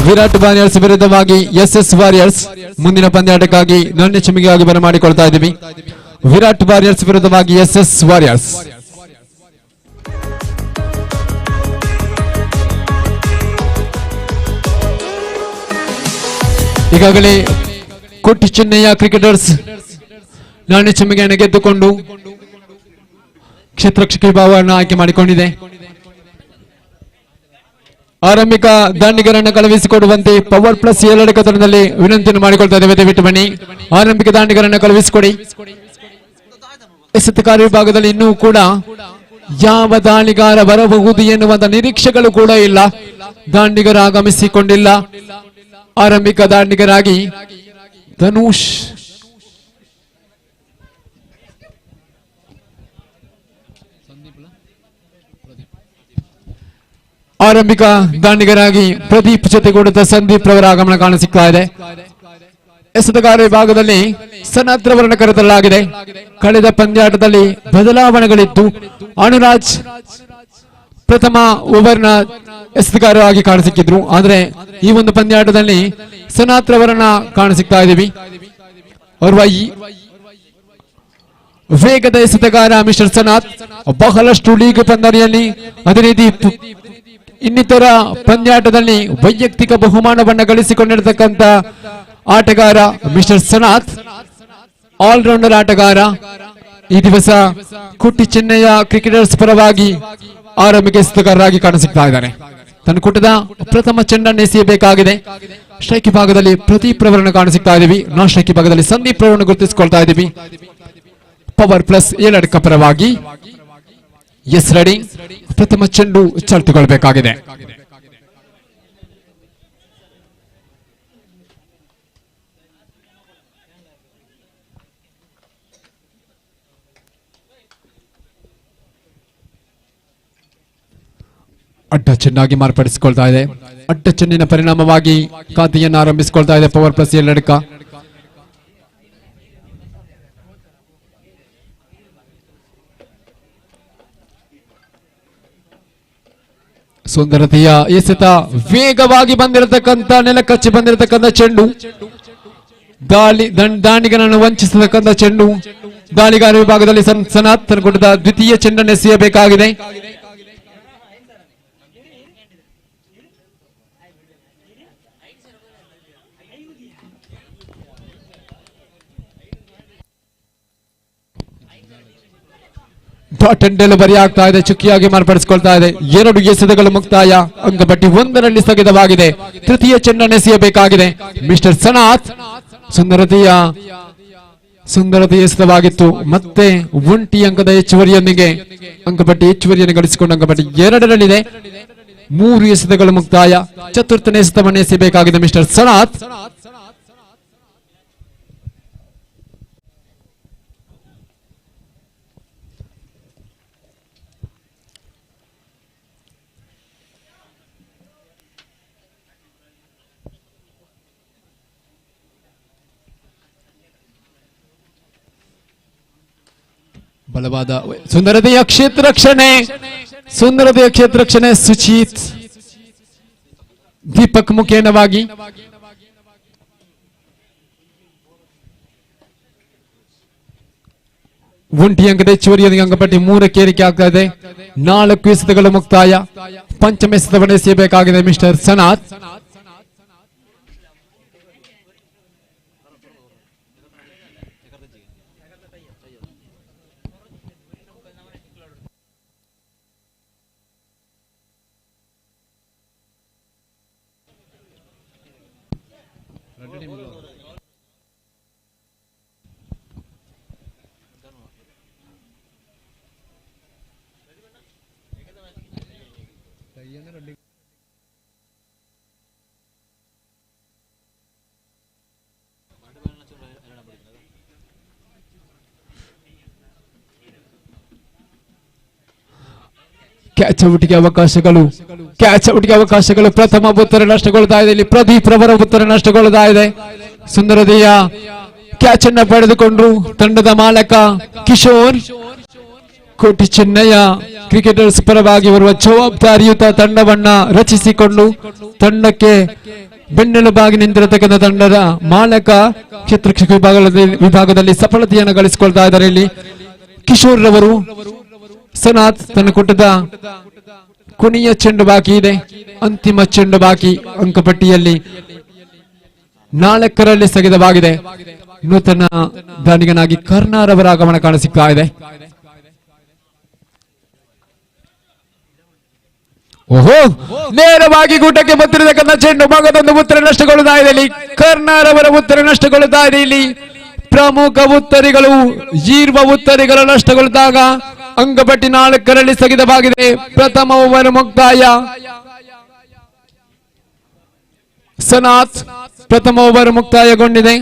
ವಿರಾಟ್ ವಾರಿಯರ್ಸ್ ವಿರುದ್ಧವಾಗಿ SS ವಾರಿಯರ್ಸ್. ಮುಂದಿನ ಪಂದ್ಯಾಟಕ್ಕಾಗಿ ನಾಣ್ಯ ಚಿಮ್ಮಿಗೆಯಾಗಿ ಬರಮಾಡಿಕೊಳ್ತಾ ಇದ್ದೀವಿ. ವಿರಾಟ್ ವಾರಿಯರ್ಸ್ ವಿರುದ್ಧವಾಗಿ SS ವಾರಿಯರ್ಸ್. ಈಗಾಗಲೇ ಕೊಟ್ಟಿ ಚೆನ್ನಯ್ಯ ಕ್ರಿಕೆಟರ್ಸ್ ನಾಣ್ಯ ಚಿಮ್ಮಿಗೆಯನ್ನು ಗೆದ್ದುಕೊಂಡು ಕ್ಷೇತ್ರರಕ್ಷಕ ವಿಭಾಗವನ್ನು ಆಯ್ಕೆ ಮಾಡಿಕೊಂಡಿದೆ. ಆರಂಭಿಕ ದಾಂಡಿಗರನ್ನು ಕಳುಹಿಸಿಕೊಡುವಂತೆ ಪವರ್ ಪ್ಲಸ್ 2 ಕದನದಲ್ಲಿ ವಿನಂತಿಯನ್ನು ಮಾಡಿಕೊಳ್ತಾ ಇದ್ದೇವೆ. ದಯವಿಟ್ಟು ಬನ್ನಿ. ಆರಂಭಿಕ ದಾಂಡಿಗರನ್ನು ಕಳುಹಿಸಿಕೊಡಿ. ಎಸೆತ ಕಾರ್ಯವಿಭಾಗದಲ್ಲಿ ಇನ್ನೂ ಕೂಡ ಯಾವ ದಾಳಿಗಾರ ಬರಬಹುದು ಎನ್ನುವಂತ ನಿರೀಕ್ಷೆಗಳು ಕೂಡ ಇಲ್ಲ. ದಾಂಡಿಗರ ಆಗಮಿಸಿಕೊಂಡಿಲ್ಲ. ಆರಂಭಿಕ ದಾಂಡಿಗರಾಗಿ ಧನುಷ್ ಆರಂಭಿಕ ದಾಂಡಿಗರಾಗಿ ಪ್ರದೀಪ್ ಜೊತೆಗೂಡಿದ ಸಂದೀಪ್ ರವರ ಆಗಮನ ಕಾಣಸಿಗ್ತಾ ಇದೆ. ಎಸೆತಗಾರ ವಿಭಾಗದಲ್ಲಿ ಸನತ್ ರವರನ್ನು ಕರೆತರಲಾಗಿದೆ. ಕಳೆದ ಪಂದ್ಯಾಟದಲ್ಲಿ ಬದಲಾವಣೆಗಳಿದ್ದು ಅನುರಾಜ್ ಪ್ರಥಮ ಓವರ್ನ ಎಸೆತಗಾರರಾಗಿ ಕಾಣಸಿಕ್ಕಿದ್ರು. ಆದರೆ ಈ ಒಂದು ಪಂದ್ಯಾಟದಲ್ಲಿ ಸನತ್ ರವರನ್ನ ಕಾಣಸಿಗ್ತಾ ಇದ್ದೀವಿ. ಓರ್ವ ವೇಗದ ಎಸೆತಗಾರ ಮಿಸ್ಟರ್ ಸನತ್ ಬಹಳಷ್ಟು ಲೀಗ್ ಪಂದ್ಯದಲ್ಲಿ ಅದೇ ರೀತಿ ಇನ್ನಿತರ ಪಂದ್ಯಾಟದಲ್ಲಿ ವೈಯಕ್ತಿಕ ಬಹುಮಾನವನ್ನು ಗಳಿಸಿಕೊಂಡಿರತಕ್ಕಂತ ಆಟಗಾರ ಮಿಸ್ಟರ್ ಸನತ್. ಆಲ್ರೌಂಡರ್ ಆಟಗಾರ. ಈ ದಿವಸ ಕುಟ್ಟಿ ಚೆನ್ನಯ್ಯ ಕ್ರಿಕೆಟರ್ಸ್ ಪರವಾಗಿ ಆರಂಭಿಕ ಎಸೆತಗಾರರಾಗಿ ಕಾಣಸಿಗ್ತಾ ಇದ್ದಾನೆ. ತನ್ನ ಕುಟದ ಪ್ರಥಮ ಚೆಂಡನ್ನು ಎಸೆಯಬೇಕಾಗಿದೆ. ಸ್ಟ್ರೈಕ್ ವಿಭಾಗದಲ್ಲಿ ಪ್ರದೀಪ್ ರವರನ್ನು ಕಾಣಸಿಗ್ತಾ ಇದೀವಿ. ನಾನ್ ಸ್ಟ್ರೈಕ್ ವಿಭಾಗದಲ್ಲಿ ಸಂದೀಪ್ ರವರನ್ನು ಗುರುತಿಸಿಕೊಳ್ತಾ ಇದ್ದೀವಿ. ಪವರ್ ಪ್ಲಸ್ 7 ಪರವಾಗಿ ಎಸ್ ರೆಡಿ. ಪ್ರಥಮ ಚೆಂಡು ಚಾಲ್ತಿಗೊಳ್ಳಬೇಕಾಗಿದೆ. ಅಡ್ಡ ಚೆಂಡಾಗಿ ಮಾರ್ಪಡಿಸಿಕೊಳ್ತಾ ಇದೆ. ಅಡ್ಡ ಚೆಂಡಿನ ಪರಿಣಾಮವಾಗಿ ಖಾತೆಯನ್ನು ಆರಂಭಿಸಿಕೊಳ್ತಾ ಇದೆ ಪವರ್ ಪ್ಲಸ್ 7. ಸುಂದರತೆಯ ಎಸೆತ ವೇಗವಾಗಿ ಬಂದಿರತಕ್ಕಂತ ನೆಲಕಚ್ಚಿ ಬಂದಿರತಕ್ಕಂತ ಚೆಂಡು. ದಾಂಡಿಗರನ್ನು ವಂಚಿಸತಕ್ಕಂತ ಚೆಂಡು. ದಾಳಿಗಾರ ವಿಭಾಗದಲ್ಲಿ ಸನತ್ ತನ್ನ ದ್ವಿತೀಯ ಚೆಂಡನ್ನು ಎಸೆಯಬೇಕಾಗಿದೆ. ಡಾಟ್ ಅಂಡ್ ಡೆಲಿವರಿ ಆಗ್ತಾ ಇದೆ. ಚುಕ್ಕಿಯಾಗಿ ಮಾರ್ಪಡಿಸಿಕೊಳ್ತಾ ಇದೆ. 2 ಎಸೆತಗಳು ಮುಕ್ತಾಯ. ಅಂಕಪಟ್ಟಿ 1ರಲ್ಲಿ ಸ್ಥಗಿತವಾಗಿದೆ. ತೃತೀಯ ಚೆಂಡನ್ನು ಎಸೆಯಬೇಕಾಗಿದೆ ಮಿಸ್ಟರ್ ಸನತ್. ಸುಂದರತೆಯ ಎಸೆತವಾಗಿತ್ತು. ಮತ್ತೆ 1 ಅಂಕದ ಹೆಚ್ಚುವರಿಯೊಂದಿಗೆ ಅಂಕಪಟ್ಟಿ ಹೆಚ್ಚುವರಿಯನ್ನು ಗಳಿಸಿಕೊಂಡು ಅಂಕಪಟ್ಟಿ 2ರಲ್ಲಿದೆ. 3 ಎಸೆತಗಳು ಮುಕ್ತಾಯ. ಚತುರ್ಥನೇ ಎಸೆತವನ್ನು ಎಸೆಯಬೇಕಾಗಿದೆ ಮಿಸ್ಟರ್ ಸನತ್. ಬಲವಾದ ಸುಂದರತೆಯ ಕ್ಷೇತ್ರರಕ್ಷಣೆ ಸುಚಿತ್ ದೀಪಕ್ ಮುಖೇನವಾಗಿ ಒಂಟಿ ಅಂಕದ ಹೆಚ್ಚುವರಿಯೊಂದಿಗೆ ಅಂಕಪಟ್ಟಿ 3ಕ್ಕೆ ಏರಿಕೆ ಆಗ್ತಾ ಇದೆ. 4 ಎಸೆತಗಳು ಮುಕ್ತಾಯ. ಪಂಚಮ ಎಸೆತವನ್ನು ಎಸೆಯಬೇಕಾಗಿದೆ ಮಿಸ್ಟರ್ ಸನತ್. ಕ್ಯಾಚ್ ಔಟ್ಗೆ ಅವಕಾಶಗಳು ಪ್ರಥಮ ಉತ್ತರ ನಷ್ಟಗೊಳ್ತಾ ಇದೆ. ಇಲ್ಲಿ ಪ್ರದೀಪ್ ರವರ ಉತ್ತರ ನಷ್ಟಗೊಳ್ತಾ ಇದೆ. ಸುಂದರತೆಯ ಕ್ಯಾಚ್ ಅನ್ನ ಪಡೆದುಕೊಂಡ್ರು ತಂಡದ ಮಾಲಕ ಕಿಶೋರ್. ಕೋಟಿ ಚೆನ್ನಯ್ಯ ಕ್ರಿಕೆಟರ್ಸ್ ಪರವಾಗಿ ಬರುವ ಜವಾಬ್ದಾರಿಯುತ ತಂಡವನ್ನ ರಚಿಸಿಕೊಂಡು ತಂಡಕ್ಕೆ ಬೆನ್ನೆಲುಬಾಗಿ ನಿಂತಿರತಕ್ಕಂಥ ತಂಡದ ಮಾಲಕ ಕ್ಷೇತ್ರ ವಿಭಾಗದಲ್ಲಿ ಸಫಲತೆಯನ್ನು ಗಳಿಸಿಕೊಳ್ತಾ ಇದ್ದಾರೆ. ಇಲ್ಲಿ ಕಿಶೋರ್ ರವರು ಸನಾತ್ ತನ್ನ ಕೊಟ್ಟದ ಕೊನೆಯ ಚೆಂಡು ಬಾಕಿ ಇದೆ, ಅಂತಿಮ ಚೆಂಡು ಬಾಕಿ ಅಂಕಪಟ್ಟಿಯಲ್ಲಿ 4ರಲ್ಲಿ ಸ್ಥಗಿತವಾಗಿದೆ. ನೂತನ ದಾನಿಗನಾಗಿ ಕರ್ನಾರ್ ಅವರ ಆಗಮನ ಕಾಣಸಿಗ್ತಾ ಇದೆ. ಓಹೋ, ನೇರವಾಗಿ ಗೂಟಕ್ಕೆ ಬಂದಿರತಕ್ಕಂಥ ಚೆಂಡು ಮಗದೊಂದು ಉತ್ತರ ನಷ್ಟಗೊಳ್ಳುತ್ತಾ ಇದೆ. ಇಲ್ಲಿ ಕರ್ನಾರ್ ಅವರ ಉತ್ತರ ನಷ್ಟಗೊಳ್ಳುತ್ತಾ ಇದೆ. ಇಲ್ಲಿ ಪ್ರಮುಖ ಉತ್ತರಿಗಳು ಈರ್ವ ಉತ್ತರಿಗಳು ನಷ್ಟಗೊಳ್ಳಿದಾಗ ಅಂಕಪಟ್ಟಿ 4ರಲ್ಲಿ ಸ್ಥಗಿತವಾಗಿದೆ. ಪ್ರಥಮ ಓವರ್ ಮುಕ್ತಾಯ. ಸನಾತ್ ಪ್ರಥಮ ಓವರ್ ಮುಕ್ತಾಯಗೊಂಡಿದೆ.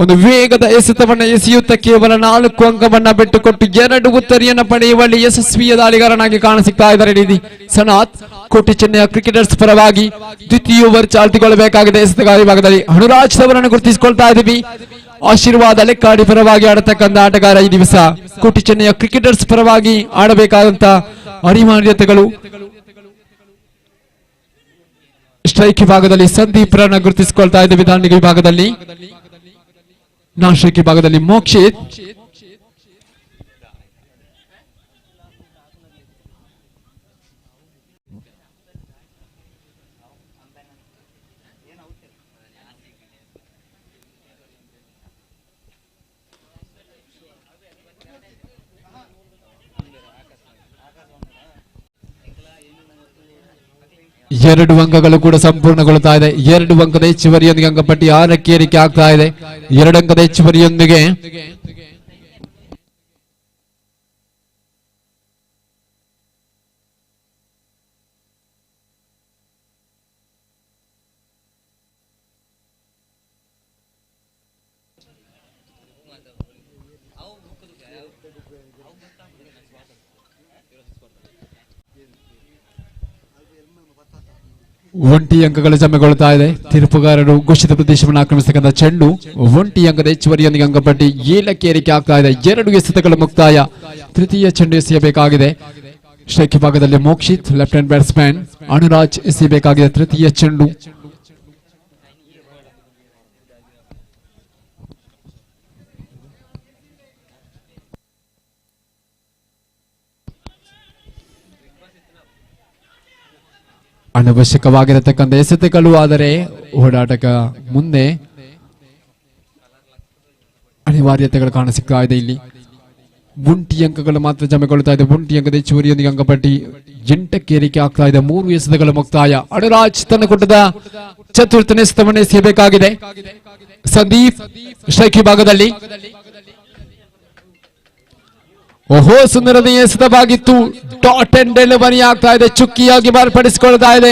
ಒಂದು ವೇಗದ ಎಸೆತವನ್ನು ಎಸೆಯುತ್ತ ಕೇವಲ 4 ಅಂಕವನ್ನ ಬಿಟ್ಟುಕೊಟ್ಟು 2 ಉತ್ತರಿಯನ್ನು ಪಡೆಯುವಲ್ಲಿ ಯಶಸ್ವಿಯ ದಾಳಿಗಾರನಾಗಿ ಕಾಣಸಿಗ್ತಾ ಇದ್ದಾರೆ. ಸನಾತ್ ಕೋಟಿ ಚೆನ್ನೈಯ ಕ್ರಿಕೆಟರ್ಸ್ ಪರವಾಗಿ ದ್ವಿತೀಯ ಓವರ್ ಚಾಲ್ತಿಗೊಳ್ಳಬೇಕಾಗಿದೆ. ಎಸೆತಗಾರ ವಿಭಾಗದಲ್ಲಿ ಅನುರಾಜ್ ಅವರನ್ನು ಗುರುತಿಸಿಕೊಳ್ತಾ ಇದ್ದೀವಿ. ಆಶೀರ್ವಾದ ಲೆಕ್ಕಾಡಿ ಪರವಾಗಿ ಆಡತಕ್ಕಂಥ ಆಟಗಾರ ಈ ದಿವಸ ಕೋಟಿ ಚೆನ್ನೈಯ ಕ್ರಿಕೆಟರ್ಸ್ ಪರವಾಗಿ ಆಡಬೇಕಾದಂತ ಅನಿವಾರ್ಯತೆಗಳು. ಸ್ಟ್ರೈಕ್ ವಿಭಾಗದಲ್ಲಿ ಸಂದೀಪ್ ರನ್ನ ಗುರುತಿಸಿಕೊಳ್ತಾ ಇದ್ದೇವೆ. ದಾಂಡಿಗ ವಿಭಾಗದಲ್ಲಿ ನಾನ್ ಸ್ಟ್ರೈಕ್ ವಿಭಾಗದಲ್ಲಿ ಮೋಕ್ಷಿತ್. ಎರಡು ಅಂಕಗಳು ಕೂಡ ಸಂಪೂರ್ಣಗೊಳ್ಳುತ್ತಾ ಇದೆ. 2 ಅಂಕದ ಹೆಚ್ಚುವರಿಯೊಂದಿಗೆ ಅಂಕಪಟ್ಟಿ 6ಕ್ಕೆ ಏರಿಕೆ ಆಗ್ತಾ ಇದೆ. 2 ಅಂಕದ ಹೆಚ್ಚುವರಿಯೊಂದಿಗೆ ಒಂಟಿ ಅಂಕಗಳು ಜಮೆಗೊಳ್ಳುತ್ತಾ ಇದೆ. ತೀರ್ಪುಗಾರರು ಘೋಷಿತ ಪ್ರದೇಶವನ್ನು ಆಕ್ರಮಿಸತಕ್ಕಂಥ ಚೆಂಡು ಒಂಟಿ ಅಂಕದ ಹೆಚ್ಚುವರಿಯೊಂದಿಗೆ ಅಂಕಪಟ್ಟಿ 7ಕ್ಕೆ ಏರಿಕೆ ಆಗ್ತಾ ಇದೆ. 2 ಎಸೆತಗಳ ಮುಕ್ತಾಯ. ತೃತೀಯ ಚೆಂಡು ಎಸೆಯಬೇಕಾಗಿದೆ. ಸ್ಟ್ರೈಕ್ ವಿಭಾಗದಲ್ಲಿ ಮೋಕ್ಷಿತ್ ಲೆಫ್ಟ್ ಹ್ಯಾಂಡ್ ಬ್ಯಾಟ್ಸ್ಮನ್ ಅನುರಾಜ್ ಎಸೆಯಬೇಕಾಗಿದೆ ತೃತೀಯ ಚೆಂಡು. ಅನವಶ್ಯಕವಾಗಿರತಕ್ಕಂಥ ಎಸೆತಗಳು, ಆದರೆ ಓಡಾಟಕ ಮುಂದೆ ಅನಿವಾರ್ಯತೆಗಳು ಕಾಣಸಿಗ್ತಾ ಇದೆ. ಇಲ್ಲಿ ಒಂಟಿ ಅಂಕಗಳು ಮಾತ್ರ ಜಮೆಗೊಳ್ಳುತ್ತಾ ಇದೆ. ಒಂಟಿ ಅಂಕದ ಹೆಚ್ಚುವರಿಯೊಂದಿಗೆ ಅಂಕಪಟ್ಟಿ 8ಕ್ಕೆ ಏರಿಕೆ ಆಗ್ತಾ ಇದೆ. 3 ಎಸೆತಗಳ ಮುಕ್ತಾಯ. ಅನುರಾಜ್ ತನ್ನ ಕೊಟ್ಟದ ಚತುರ್ಥನೇ ಎಸೆತವನ್ನು ಎಸೆಯಬೇಕಾಗಿದೆ. ಸಂದೀಪ್ ಸ್ಟ್ರೈಕ್ ವಿಭಾಗದಲ್ಲಿ ಓಹೋ, ಸುಂದರತೆಯ ಎಸೆತವಾಗಿತ್ತು. ಡಾಟ್ ಅಂಡ್ ಡೆಲಿವರಿ ಆಗ್ತಾ ಇದೆ. ಚುಕ್ಕಿಯಾಗಿ ಮಾರ್ಪಡಿಸಿಕೊಳ್ತಾ ಇದೆ.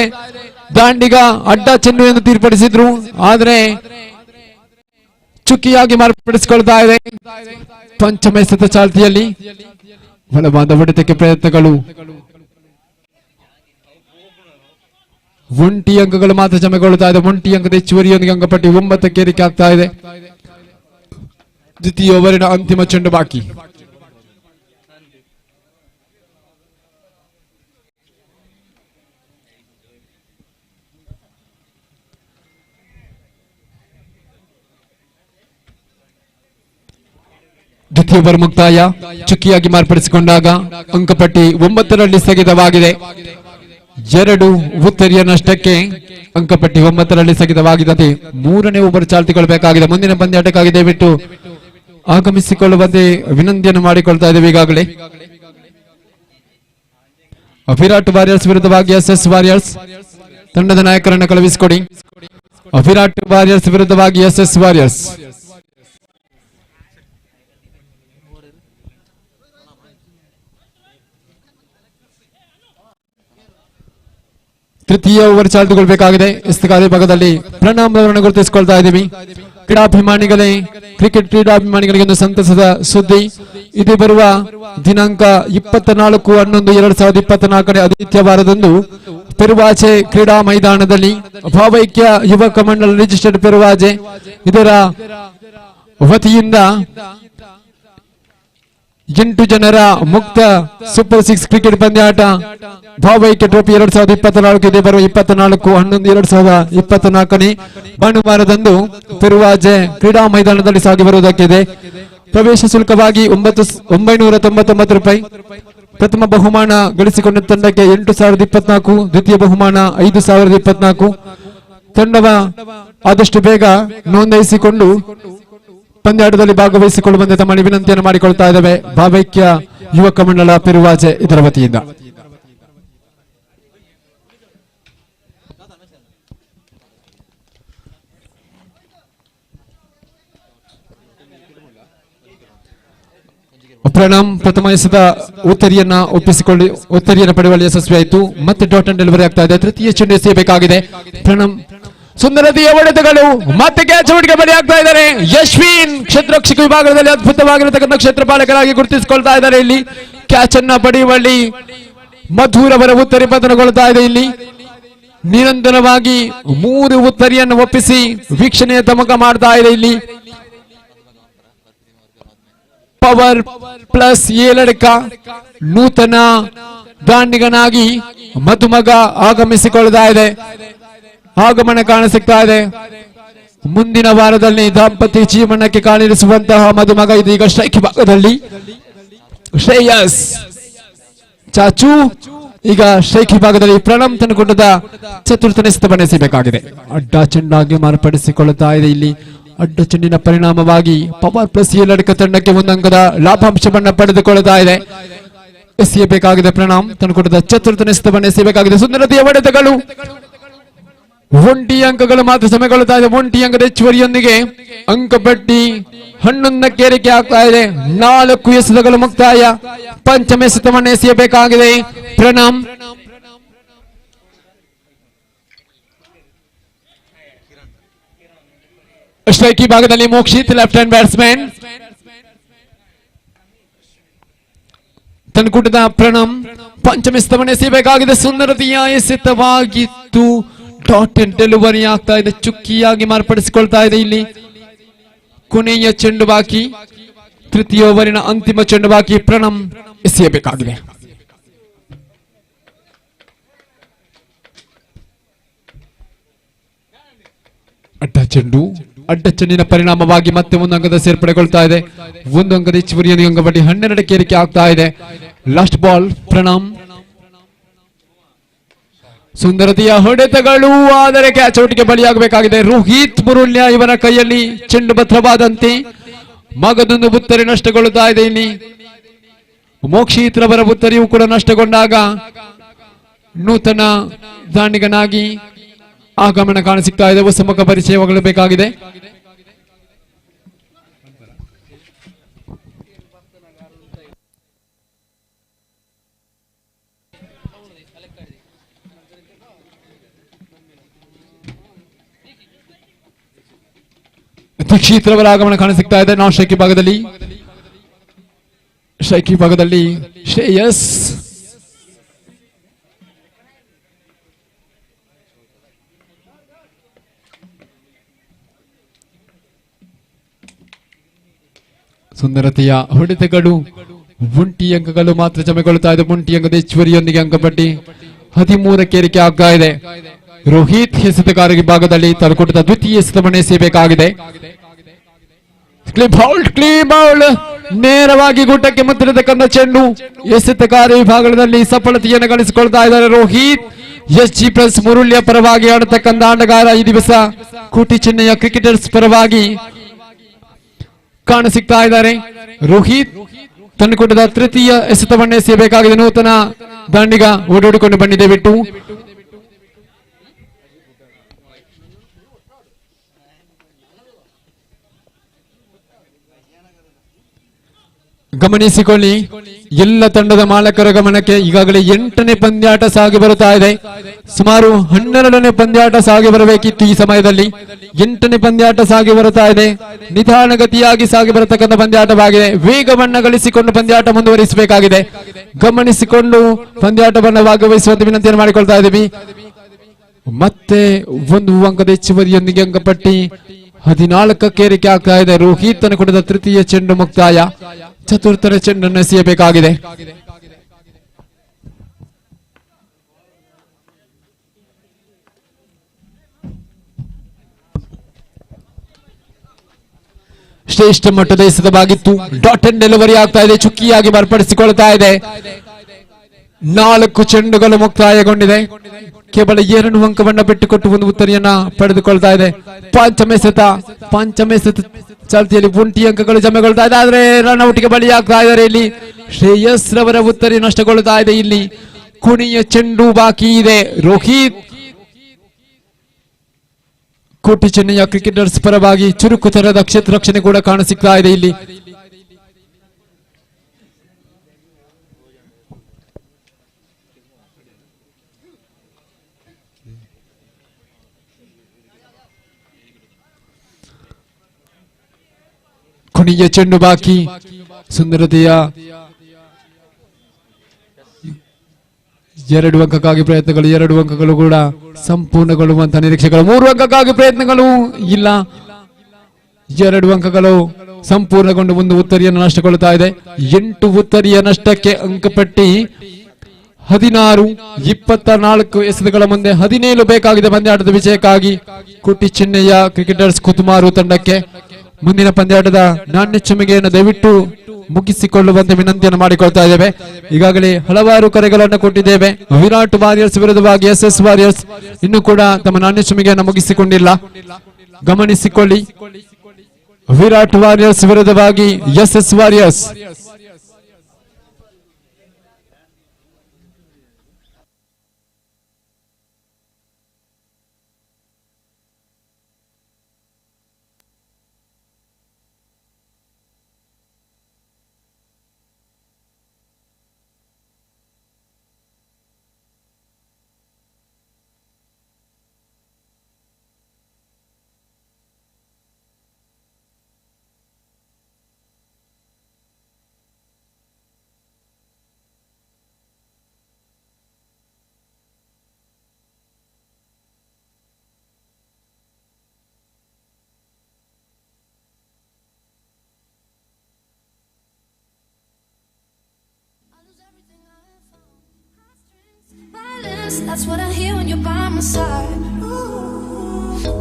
ದಾಂಡಿಗ ಅಡ್ಡ ಚೆಂಡು ಎಂದು ತೀರ್ಪಡಿಸಿದ್ರು, ಆದರೆ ಚುಕ್ಕಿಯಾಗಿ ಮಾರ್ಪಡಿಸಿಕೊಳ್ತಾ ಇದೆ. ಪಂಚಮ ಎಸೆತ ಚಾಲ್ತಿಯಲ್ಲಿ ಬಲವಾದ ಹೊಡೆತಕ್ಕೆ ಪ್ರಯತ್ನಗಳು. ಒಂಟಿ ಅಂಕಗಳು ಮಾತ್ರ ಜಮೆಗೊಳ್ಳುತ್ತಾ ಇದೆ. ಒಂಟಿ ಅಂಕದ ಹೆಚ್ಚುವರಿಯೊಂದಿಗೆ ಅಂಕಪಟ್ಟಿ 9ಕ್ಕೆ ಏರಿಕೆ ಆಗ್ತಾ ಇದೆ. ದ್ವಿತೀಯ ಓವರಿನ ಅಂತಿಮ ಚೆಂಡು ಬಾಕಿ. ದ್ವಿತೀಯ ಓವರ್ ಮುಕ್ತಾಯ. ಚುಕ್ಕಿಯಾಗಿ ಮಾರ್ಪಡಿಸಿಕೊಂಡಾಗ ಅಂಕಪಟ್ಟಿ 9ರಲ್ಲಿ ಸ್ಥಗಿತವಾಗಿದೆ. 2 ಉತ್ತರಿಯ ನಷ್ಟಕ್ಕೆ ಅಂಕಪಟ್ಟಿ 9ರಲ್ಲಿ ಸ್ಥಗಿತವಾಗಿದ್ದಂತೆ 3ನೇ ಓವರ್ ಚಾಲ್ತಿಗೊಳ್ಳಬೇಕಾಗಿದೆ. ಮುಂದಿನ ಪಂದ್ಯಾಟಕ್ಕಾಗಿ ದಯವಿಟ್ಟು ಆಗಮಿಸಿಕೊಳ್ಳುವಂತೆ ವಿನಂತಿಯನ್ನು ಮಾಡಿಕೊಳ್ತಾ ಇದ್ದೇವೆ. ಈಗಾಗಲೇ ವಿರಾಟ್ ವಾರಿಯರ್ಸ್ ವಿರುದ್ಧವಾಗಿ SS ವಾರಿಯರ್ಸ್ ತಂಡದ ನಾಯಕರನ್ನು ಕಳುಹಿಸಿಕೊಡಿ. ವಿರಾಟ್ ವಾರಿಯರ್ಸ್ ವಿರುದ್ಧವಾಗಿ SS ವಾರಿಯರ್ಸ್. ತೃತೀಯ ಓವರ್ ಚಾಲ್ತಿಗೊಳ್ಳಬೇಕಾಗಿದೆ. ಎಸ್ತುಗಾರಿ ಭಾಗದಲ್ಲಿ ಪ್ರಣಾಮವನ್ನು ಗುರುತಿಸಿಕೊಳ್ತಾ ಇದ್ದೀವಿ. ಕ್ರೀಡಾಭಿಮಾನಿಗಳೇ, ಕ್ರಿಕೆಟ್ ಕ್ರೀಡಾಭಿಮಾನಿಗಳಿಗೆ ಒಂದು ಸಂತಸದ ಸುದ್ದಿ. ಇದು ಬರುವ ದಿನಾಂಕ 24/11/2024 ಆದಿತ್ಯವಾರದಂದು ಪೆರುವಾಜೆ ಕ್ರೀಡಾ ಮೈದಾನದಲ್ಲಿ ಭಾವೈಕ್ಯ ಯುವಕ ಮಂಡಲ ರಿಜಿಸ್ಟರ್ಡ್ ಪೆರುವಾಜೆ ಇದರ ವತಿಯಿಂದ 8 ಜನರ ಮುಕ್ತ ಸೂಪರ್ 6 ಕ್ರಿಕೆಟ್ ಪಂದ್ಯಾಟ ಭಾವೈಕ್ಯ ಟ್ರೋಫಿ 2024 ಇದೆ. ಬರುವ 24/11/2024 ಭಾನುವಾರದಂದು ಪೆರುವಾಜೆ ಕ್ರೀಡಾ ಮೈದಾನದಲ್ಲಿ ಸಾಗಿ ಬರುವುದಕ್ಕಿದೆ. ಪ್ರವೇಶ ಶುಲ್ಕವಾಗಿ 999 ರೂಪಾಯಿ. ಪ್ರಥಮ ಬಹುಮಾನ ಗಳಿಸಿಕೊಂಡ ತಂಡಕ್ಕೆ 8,024, ದ್ವಿತೀಯ ಬಹುಮಾನ 5,024. ತಂಡವ ಆದಷ್ಟು ಬೇಗ ನೋಂದಾಯಿಸಿಕೊಂಡು ಪಂದ್ಯಾಟದಲ್ಲಿ ಭಾಗವಹಿಸಿಕೊಳ್ಳುವಂತೆ ತಮ್ಮ ವಿನಂತಿಯನ್ನು ಮಾಡಿಕೊಳ್ತಾ ಇದ್ದೇವೆ. ಭಾವೈಕ್ಯ ಯುವಕ ಮಂಡಳ ಪೆರುವಾಜೆ ಇದರ ವತಿಯಿಂದ. ಪ್ರಣಮ್ ಪ್ರಥಮ ಎಸೆದ ಉತ್ತರಿಯನ್ನು ಪಡೆಯುವಲ್ಲಿ ಯಶಸ್ವಿಯಾಯಿತು. ಮತ್ತೆ ಡಾಟ್ ಅಂಡ್ ಡೆಲಿವರಿ ಆಗ್ತಾ ಇದೆ. ತೃತೀಯ ಚೆಂಡು ಎಸೆಯಬೇಕಾಗಿದೆ. ಪ್ರಣಮ್ ಸುಂದರತೆಯ ಹೊಡೆತಗಳು ಮತ್ತೆ ಕ್ಯಾಚ್ ಔಟ್ಗೆ ಬಲಿಯಾಗ್ತಾ ಇದ್ದಾರೆ. ಯಶ್ವಿನ್ ಕ್ಷೇತ್ರರಕ್ಷಕ ವಿಭಾಗದಲ್ಲಿ ಅದ್ಭುತವಾಗಿರತಕ್ಕಂಥ ಕ್ಷೇತ್ರಪಾಲಕರಾಗಿ ಗುರುತಿಸಿಕೊಳ್ತಾ ಇದ್ದಾರೆ. ಇಲ್ಲಿ ಕ್ಯಾಚ್ ಅನ್ನ ಪಡೆಯುವಲ್ಲಿ ಮಧುರವರ ಉತ್ತರಿ ಪತನಗೊಳ್ತಾ ಇದೆ. ಇಲ್ಲಿ ನಿರಂತರವಾಗಿ 3 ಉತ್ತರಿಯನ್ನು ಒಪ್ಪಿಸಿ ವೀಕ್ಷಣೆಯ ತಮಕ ಮಾಡ್ತಾ ಇದೆ. ಇಲ್ಲಿ ಪವರ್ ಪ್ಲಸ್ ಏಳಡಕ ನೂತನ ದಾಂಡಿಗನಾಗಿ ಮಧುಮಗ ಆಗಮಿಸಿಕೊಳ್ಳುತ್ತಾ ಇದೆ. ಆಗಮನ ಕಾಣಸಿಗ್ತಾ ಇದೆ. ಮುಂದಿನ ವಾರದಲ್ಲಿ ದಾಂಪತ್ಯ ಜೀವನಕ್ಕೆ ಕಾಣಿರಿಸುವಂತಹ ಮಧುಮಗ ಇದೀಗ ಸ್ಟ್ರೈಕ್ ಭಾಗದಲ್ಲಿ. ಶ್ರೇಯಸ್ ಚಾಚು ಈಗ ಸ್ಟ್ರೈಕ್ ಭಾಗದಲ್ಲಿ ಪ್ರಣಮ್ ತನಕೂಟದ ಚತುರ್ಥನೇ ಸ್ಥಾನ ಎಸೆಯಬೇಕಾಗಿದೆ. ಅಡ್ಡ ಚೆಂಡಾಗಿ ಮಾರ್ಪಡಿಸಿಕೊಳ್ಳುತ್ತಾ ಇದೆ. ಇಲ್ಲಿ ಅಡ್ಡ ಚೆಂಡಿನ ಪರಿಣಾಮವಾಗಿ ಪವರ್ ಪ್ಲಸ್ ಏಳಡಕ ತಂಡಕ್ಕೆ 1 ಅಂಕದ ಲಾಭಾಂಶವನ್ನ ಪಡೆದುಕೊಳ್ಳುತ್ತಾ ಇದೆ. ಎಸೆಯಬೇಕಾಗಿದೆ. ಪ್ರಣಮ್ ತನಕೂಟದ ಚತುರ್ಥನೇ ಸ್ಥಾನ ಎಸೆಯಬೇಕಾಗಿದೆ. ಸುಂದರತೆಯ ಹೊಡೆತಗಳು 1 ಅಂಕಗಳು ಮಾತ್ರ ಸಮಯಗೊಳ್ಳುತ್ತಾ ಇದೆ. 1 ಅಂಕದ ಹೆಚ್ಚುವರಿಯೊಂದಿಗೆ ಅಂಕಪಟ್ಟಿ 11ಕ್ಕೆ ಏರಿಕೆ ಆಗ್ತಾ ಇದೆ. 4 ಎಸೆತಗಳು ಮುಕ್ತಾಯ. ಪಂಚಮ ಎಸೆತವನ್ನು ಎಸೆಯಬೇಕಾಗಿದೆ ಪ್ರಣಮ್. ಸ್ಟ್ರೈಕ್ ಭಾಗದಲ್ಲಿ ಮೋಕ್ಷಿತ್ ಲೆಫ್ಟ್ ಹ್ಯಾಂಡ್ ಬ್ಯಾಟ್ಸ್ಮನ್. ತನ್ಕೂಟದ ಪ್ರಣಮ್ ಪಂಚಮ ಎಸೆತವನ್ನು ಎಸೆಯಬೇಕಾಗಿದೆ. ಸುಂದರತೆಯ ಎಸೆತವಾಗಿತ್ತು. ಡಾಟ್ ಅಂಡ್ ಡೆಲಿವರಿ ಆಗ್ತಾ ಇದೆ. ಚುಕ್ಕಿಯಾಗಿ ಮಾರ್ಪಡಿಸಿಕೊಳ್ತಾ ಇದೆ. ಇಲ್ಲಿ ಕೊನೆಯ ಚೆಂಡು ಬಾಕಿ. ತೃತೀಯ ಓವರಿನ ಅಂತಿಮ ಚೆಂಡು ಬಾಕಿ. ಪ್ರಣಮ್ ಎಸೆಯಬೇಕಾಗಿದೆ. ಅಡ್ಡ ಚೆಂಡಿನ ಪರಿಣಾಮವಾಗಿ ಮತ್ತೆ 1 ಅಂಕದ ಸೇರ್ಪಡೆಗೊಳ್ತಾ ಇದೆ. 1 ಅಂಕದ ಹೆಚ್ಚುವರಿಯನ್ನು ಅಂಕಪಟ್ಟಿ 12ಕ್ಕೆ ಏರಿಕೆ ಆಗ್ತಾ ಇದೆ. Last ball Pranam. ಸುಂದರತೆಯ ಹೊಡೆತಗಳು ಆದರೆ ಕ್ಯಾಚ್ ಔಟ್ಗೆ ಬಲಿಯಾಗಬೇಕಾಗಿದೆ. ರೋಹಿತ್ ಮುರುಳ್ಯ ಇವರ ಕೈಯಲ್ಲಿ ಚೆಂಡು ಭದ್ರವಾದಂತೆ ಮಗದೊಂದು ಉತ್ತರಿ ನಷ್ಟಗೊಳ್ಳುತ್ತಾ ಇದೆ. ಇಲ್ಲಿ ಮೋಕ್ಷಿತ್ ರವರ ಉತ್ತರಿಯೂ ಕೂಡ ನಷ್ಟಗೊಂಡಾಗ ನೂತನ ದಾಂಡಿಗನಾಗಿ ಆಗಮನ ಕಾಣಸಿಗ್ತಾ ಇದೆ. ಹೊಸ ಮುಖ ಪರಿಚಯವಾಗಬೇಕಾಗಿದೆ. ದೀಕ್ಷಿತ್ ರವರ ಆಗಮನ ಕಾಣಸಿಗ್ತಾ ಇದೆ. ನಾವು ಸ್ಟ್ರೈಕ್ ಭಾಗದಲ್ಲಿ ಶ್ರೇಯಸ್ ಸುಂದರತೆಯ ಹೊಡೆತಗಳು 1 ಅಂಕಗಳು ಮಾತ್ರ ಜಮೆಗೊಳ್ಳುತ್ತಾ ಇದೆ. 1 ಅಂಕದ ಹೆಚ್ಚುವರಿಯೊಂದಿಗೆ ಅಂಕಪಟ್ಟಿ 13ಕ್ಕೆ ಏರಿಕೆ ಆಗ್ತಾ ಇದೆ. ರೋಹಿತ್ ಎಸೆತಗಾರ ವಿಭಾಗದಲ್ಲಿ ತಲುಕೂಟದ ದ್ವಿತೀಯ ಎಸೆತವನ್ನು ಎಸೆಯಬೇಕಾಗಿದೆ. ನೇರವಾಗಿ ಗುಟ್ಟಕ್ಕೆ ಮುತ್ತಿರತಕ್ಕಂಥ ಚೆಂಡು. ಎಸೆತಗಾರ ವಿಭಾಗದಲ್ಲಿ ಸಫಲತೆಯನ್ನು ಗಳಿಸಿಕೊಳ್ತಾ ಇದ್ದಾರೆ ರೋಹಿತ್. SG ಪ್ಲಸ್ ಮುರುಳ್ಯ ಪರವಾಗಿ ಆಡತಕ್ಕಂಥ ಆಟಗಾರ ಈ ದಿವಸ ಕೋಟಿ ಚೆನ್ನಯ್ಯ ಕ್ರಿಕೆಟರ್ಸ್ ಪರವಾಗಿ ಕಾಣಸಿಗ್ತಾ ಇದ್ದಾರೆ. ರೋಹಿತ್ ತನ್ನಕೂಟದ ತೃತೀಯ ಎಸೆತವನ್ನು ಎಸೆಯಬೇಕಾಗಿದೆ. ನೂತನ ದಾಂಡಿಗ ಓಡಾಡಿಕೊಂಡು ಬಂದಿದೆ ಬಿಟ್ಟು. ಗಮನಿಸಿಕೊಳ್ಳಿ, ಎಲ್ಲ ತಂಡದ ಮಾಲಕರ ಗಮನಕ್ಕೆ ಈಗಾಗಲೇ 8ನೇ ಪಂದ್ಯಾಟ ಸಾಗಿ ಬರುತ್ತಾ ಇದೆ. ಸುಮಾರು 12ನೇ ಪಂದ್ಯಾಟ ಸಾಗಿ ಬರಬೇಕಿತ್ತು. ಈ ಸಮಯದಲ್ಲಿ 8ನೇ ಪಂದ್ಯಾಟ ಸಾಗಿ ಬರುತ್ತಾ ಇದೆ. ನಿಧಾನಗತಿಯಾಗಿ ಸಾಗಿ ಬರತಕ್ಕಂಥ ಪಂದ್ಯಾಟವಾಗಿದೆ. ವೇಗವನ್ನ ಗಳಿಸಿಕೊಂಡು ಪಂದ್ಯಾಟ ಮುಂದುವರಿಸಬೇಕಾಗಿದೆ. ಗಮನಿಸಿಕೊಂಡು ಪಂದ್ಯಾಟವನ್ನು ಭಾಗವಹಿಸುವಂತೆ ವಿನಂತಿಯನ್ನು ಮಾಡಿಕೊಳ್ತಾ ಇದ್ದೀವಿ. ಮತ್ತೆ 1 ಅಂಕದ ಹೆಚ್ಚುವರಿಯೊಂದಿಗೆ ಅಂಕಪಟ್ಟಿ 14ಕ್ಕೆ ಏರಿಕೆ ಆಗ್ತಾ ಇದೆ. ರೋಹಿತ್ ಅನ್ನು ಕೊಡದ ತೃತೀಯ ಚೆಂಡು ಮುಕ್ತಾಯ. ಚತುರ್ಥರ ಚೆಂಡನ್ನು ಎಸೆಯಬೇಕಾಗಿದೆ. ಶ್ರೇಷ್ಠ ಮಟ್ಟದ ಎಸೆತವಾಗಿತ್ತು. ಡಾಟ್ ಅಂಡ್ ಡೆಲಿವರಿ ಆಗ್ತಾ ಇದೆ, ಚುಕ್ಕಿಯಾಗಿ ಮಾರ್ಪಡಿಸಿಕೊಳ್ತಾ ಇದೆ. 4 ಚೆಂಡುಗಳು ಮುಕ್ತಾಯಗೊಂಡಿದೆ. ಕೇವಲ 2 ಅಂಕವನ್ನ ಬಿಟ್ಟುಕೊಟ್ಟು ಒಂದು ಉತ್ತರಿಯನ್ನ ಪಡೆದುಕೊಳ್ತಾ ಇದೆ. ಪಂಚಮ ಎಸೆತ ಚಾಲ್ತಿಯಲ್ಲಿ 1 ಅಂಕಗಳು ಜಮೆಗೊಳ್ತಾ ಇದೆ. ಆದ್ರೆ ರನ್ಔಟ್ಗೆ ಬಲಿಯಾಗ್ತಾ ಇದ್ದಾರೆ. ಇಲ್ಲಿ ಶ್ರೇಯಸ್ ರವರ ಉತ್ತರಿ ನಷ್ಟಗೊಳ್ತಾ ಇದೆ. ಇಲ್ಲಿ ಕೊನೆಯ ಚೆಂಡು ಬಾಕಿ ಇದೆ. ರೋಹಿತ್ ಕೋಟಿ ಚೆನ್ನಯ್ಯ ಕ್ರಿಕೆಟರ್ಸ್ ಪರವಾಗಿ ಚುರುಕುತನದ ಕ್ಷೇತ್ರ ರಕ್ಷಣೆ ಕೂಡ ಕಾಣಸಿಗ್ತಾ ಇದೆ. ಇಲ್ಲಿ ಕೊನೆಯ ಚೆಂಡು ಬಾಕಿ. ಸುಂದರತೆಯ 2 ಅಂಕಕ್ಕಾಗಿ ಪ್ರಯತ್ನಗಳು, 2 ಅಂಕಗಳು ಕೂಡ ಸಂಪೂರ್ಣಗೊಳ್ಳುವಂತಹ ನಿರೀಕ್ಷೆಗಳು. 3 ಅಂಕಕ್ಕಾಗಿ ಪ್ರಯತ್ನಗಳು ಇಲ್ಲ. 2 ಅಂಕಗಳು ಸಂಪೂರ್ಣಗೊಂಡು ಒಂದು ಉತ್ತರಿಯನ್ನು ನಷ್ಟಗೊಳ್ಳುತ್ತಾ ಇದೆ. 8 ಉತ್ತರಿಯ ನಷ್ಟಕ್ಕೆ ಅಂಕಪಟ್ಟಿ 16, 24 ಎಸೆತಗಳ ಮುಂದೆ 17 ಬೇಕಾಗಿದೆ ಪಂದ್ಯಾಟದ ವಿಜಯಕ್ಕಾಗಿ ಕೋಟಿ ಚೆನ್ನಯ್ಯ ಕ್ರಿಕೆಟರ್ಸ್ ಕುತುಮಾರು ತಂಡಕ್ಕೆ. ಮುಂದಿನ ಪಂದ್ಯಾಟದ ನಾಣ್ಯ ಚುಮಿಗೆಯನ್ನು ದಯವಿಟ್ಟು ಮುಗಿಸಿಕೊಳ್ಳುವಂತೆ ವಿನಂತಿಯನ್ನು ಮಾಡಿಕೊಳ್ತಾ ಇದ್ದೇವೆ. ಈಗಾಗಲೇ ಹಲವಾರು ಕರೆಗಳನ್ನು ಕೊಟ್ಟಿದ್ದೇವೆ. ವಿರಾಟ್ ವಾರಿಯರ್ಸ್ ವಿರುದ್ಧವಾಗಿ SS ವಾರಿಯರ್ಸ್ ಇನ್ನೂ ಕೂಡ ತಮ್ಮ ನಾಣ್ಯ ಚುಮಿಗೆಯನ್ನು ಮುಗಿಸಿಕೊಂಡಿಲ್ಲ, ಗಮನಿಸಿಕೊಳ್ಳಿ. ವಿರಾಟ್ ವಾರಿಯರ್ಸ್ ವಿರುದ್ಧವಾಗಿ SS warriors. That's what I hear when you're by my side.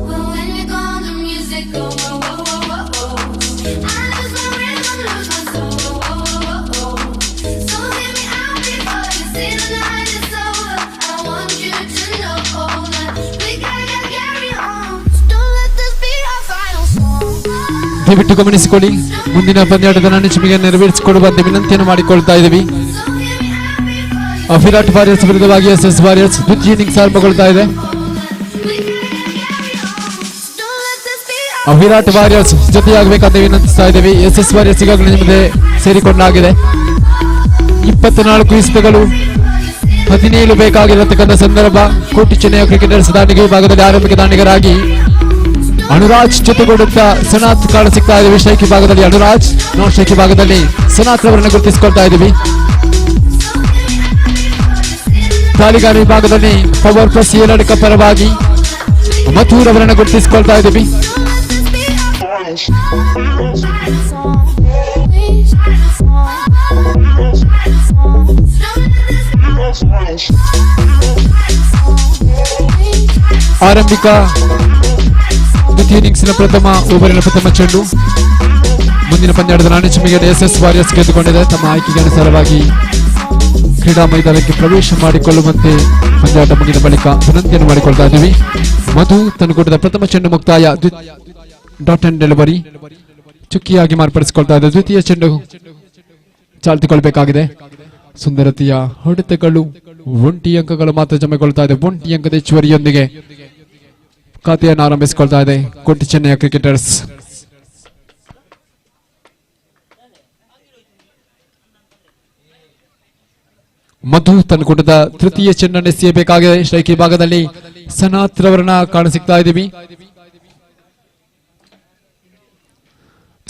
But when you're gone, the music goes. Whoa, whoa, whoa, whoa, whoa. I lose my rhythm, lose my soul. Whoa, whoa, whoa, whoa. So hear me out before you see the night is over. I want you to know that we gotta carry on. So don't let this be our final song. ದಯವಿಟ್ಟು ಗಮನಿಸಿಕೊಳ್ಳಿ. ಮುಂದಿನ ಪಂದ್ಯಾಟದ ನಾಣ್ಯ ಚುಮಿಗೆಯನ್ನು ನೆರವೇರಿಸಿಕೊಡುವಂತೆ ವಿನಂತಿಯನ್ನು ಮಾಡಿಕೊಳ್ತಾ ಇದ್ದೀವಿ. Virat warriors ವಿರುದ್ಧವಾಗಿ SS warriors ದ್ವಿತೀಯ innings ಆರಂಭಗೊಳ್ತಾ ಇದೆ. Virat warriors ಜೊತೆಯಾಗಬೇಕಂತ ವಿನಂತಿಸ್ತಾ ಇದ್ದೀವಿ. SS ವಾರಿಯರ್ಸ್ ಈಗಾಗಲೇ ನಿಮಗೆ ಸೇರಿಕೊಂಡಾಗಿದೆ. 24 ಎಸೆತಗಳು, 17 ಬೇಕಾಗಿರತಕ್ಕಂಥ ಸಂದರ್ಭ. ಕೋಟಿ ಚೆನ್ನಯ್ಯ ಕ್ರಿಕೆಟರ್ಸ್ ದಾಂಡಿಗೆ ವಿಭಾಗದಲ್ಲಿ ಆರಂಭಿಕ ದಾಂಡಿಗರಾಗಿ ಅನುರಾಜ್ ಜೊತೆಗೂಡುತ್ತಾ ಸನಾತ್ ಕಾಣಸಿಗ್ತಾ ಇದ್ದೀವಿ. ಸ್ಟ್ರೈಕ್ ವಿಭಾಗದಲ್ಲಿ ಅನುರಾಜ್, ನಾನ್ ಸ್ಟ್ರೈಕ್ ವಿಭಾಗದಲ್ಲಿ ಸನಾತ್ ಅವರನ್ನು ಗುರುತಿಸಿಕೊಳ್ತಾ ಇದ್ದೀವಿ. ತಾಲಿಗಾರ ವಿಭಾಗದಲ್ಲಿ ಪವರ್ ಪ್ಲಸ್ ಏಳಡಕ ಪರವಾಗಿ ಮಥೂರ್ ಅವರನ್ನು ಗುರುತಿಸಿಕೊಳ್ತಾ ಇದ್ದೀವಿ. ಆರಂಭಿಕ ದ್ವಿತೀಯ ಇನ್ನಿಂಗ್ಸ್ನ ಪ್ರಥಮ ಓವರಿನ ಪ್ರಥಮ ಚೆಂಡು. ಮುಂದಿನ ಪಂದ್ಯಾಟದ ನಾಣ್ಯ ಚುಮಿಗೆಯನ್ನು SS ವಾರಿಯರ್ಸ್ ಗೆದ್ದುಕೊಂಡಿದೆ. ತಮ್ಮ ಆಯ್ಕೆಗೆ ಅನುಸಾರವಾಗಿ ಕ್ರೀಡಾ ಮೈದಾನಕ್ಕೆ ಪ್ರವೇಶ ಮಾಡಿಕೊಳ್ಳುವಂತೆ ಪಂದ್ಯಾಟ ಮುಗಿದ ಬಳಿಕ ವಿನಂತಿಯನ್ನು ಮಾಡಿಕೊಳ್ತಾ ಇದ್ದೀವಿ. ಮಧು ತನ್ನಗೂಟದ ಪ್ರಥಮ ಚೆಂಡು ಮುಕ್ತಾಯ. ಡಾಟ್ ಅಂಡ್ ಡೆಲಿವರಿ ಚುಕ್ಕಿಯಾಗಿ ಮಾರ್ಪಡಿಸಿಕೊಳ್ತಾ ಇದೆ. ದ್ವಿತೀಯ ಚೆಂಡು ಚಾಲ್ತಿಕೊಳ್ಬೇಕಾಗಿದೆ. ಸುಂದರತೆಯ ಹೊಡೆತಗಳು 1 ಅಂಕಗಳು ಮಾತ್ರ ಜಮೆಗೊಳ್ತಾ ಇದೆ. 1 ಅಂಕದ ಹೆಚ್ಚುವರಿಯೊಂದಿಗೆ ಖಾತೆಯನ್ನು ಆರಂಭಿಸಿಕೊಳ್ತಾ ಇದೆ ಕೋಟಿ ಚೆನ್ನಯ್ಯ ಕ್ರಿಕೆಟರ್ಸ್. ಮಧು ತನ್ನ ಕೂಟದ ತೃತೀಯ ಚೆಂಡನ್ನು ಎಸೆಯಬೇಕಾಗಿದೆ. ಸ್ಟ್ರೈಕ್ ವಿಭಾಗದಲ್ಲಿ ಸನಾತ್ ರವರನ್ನ ಕಾಣಸಿಗ್ತಾ ಇದ್ದೀವಿ.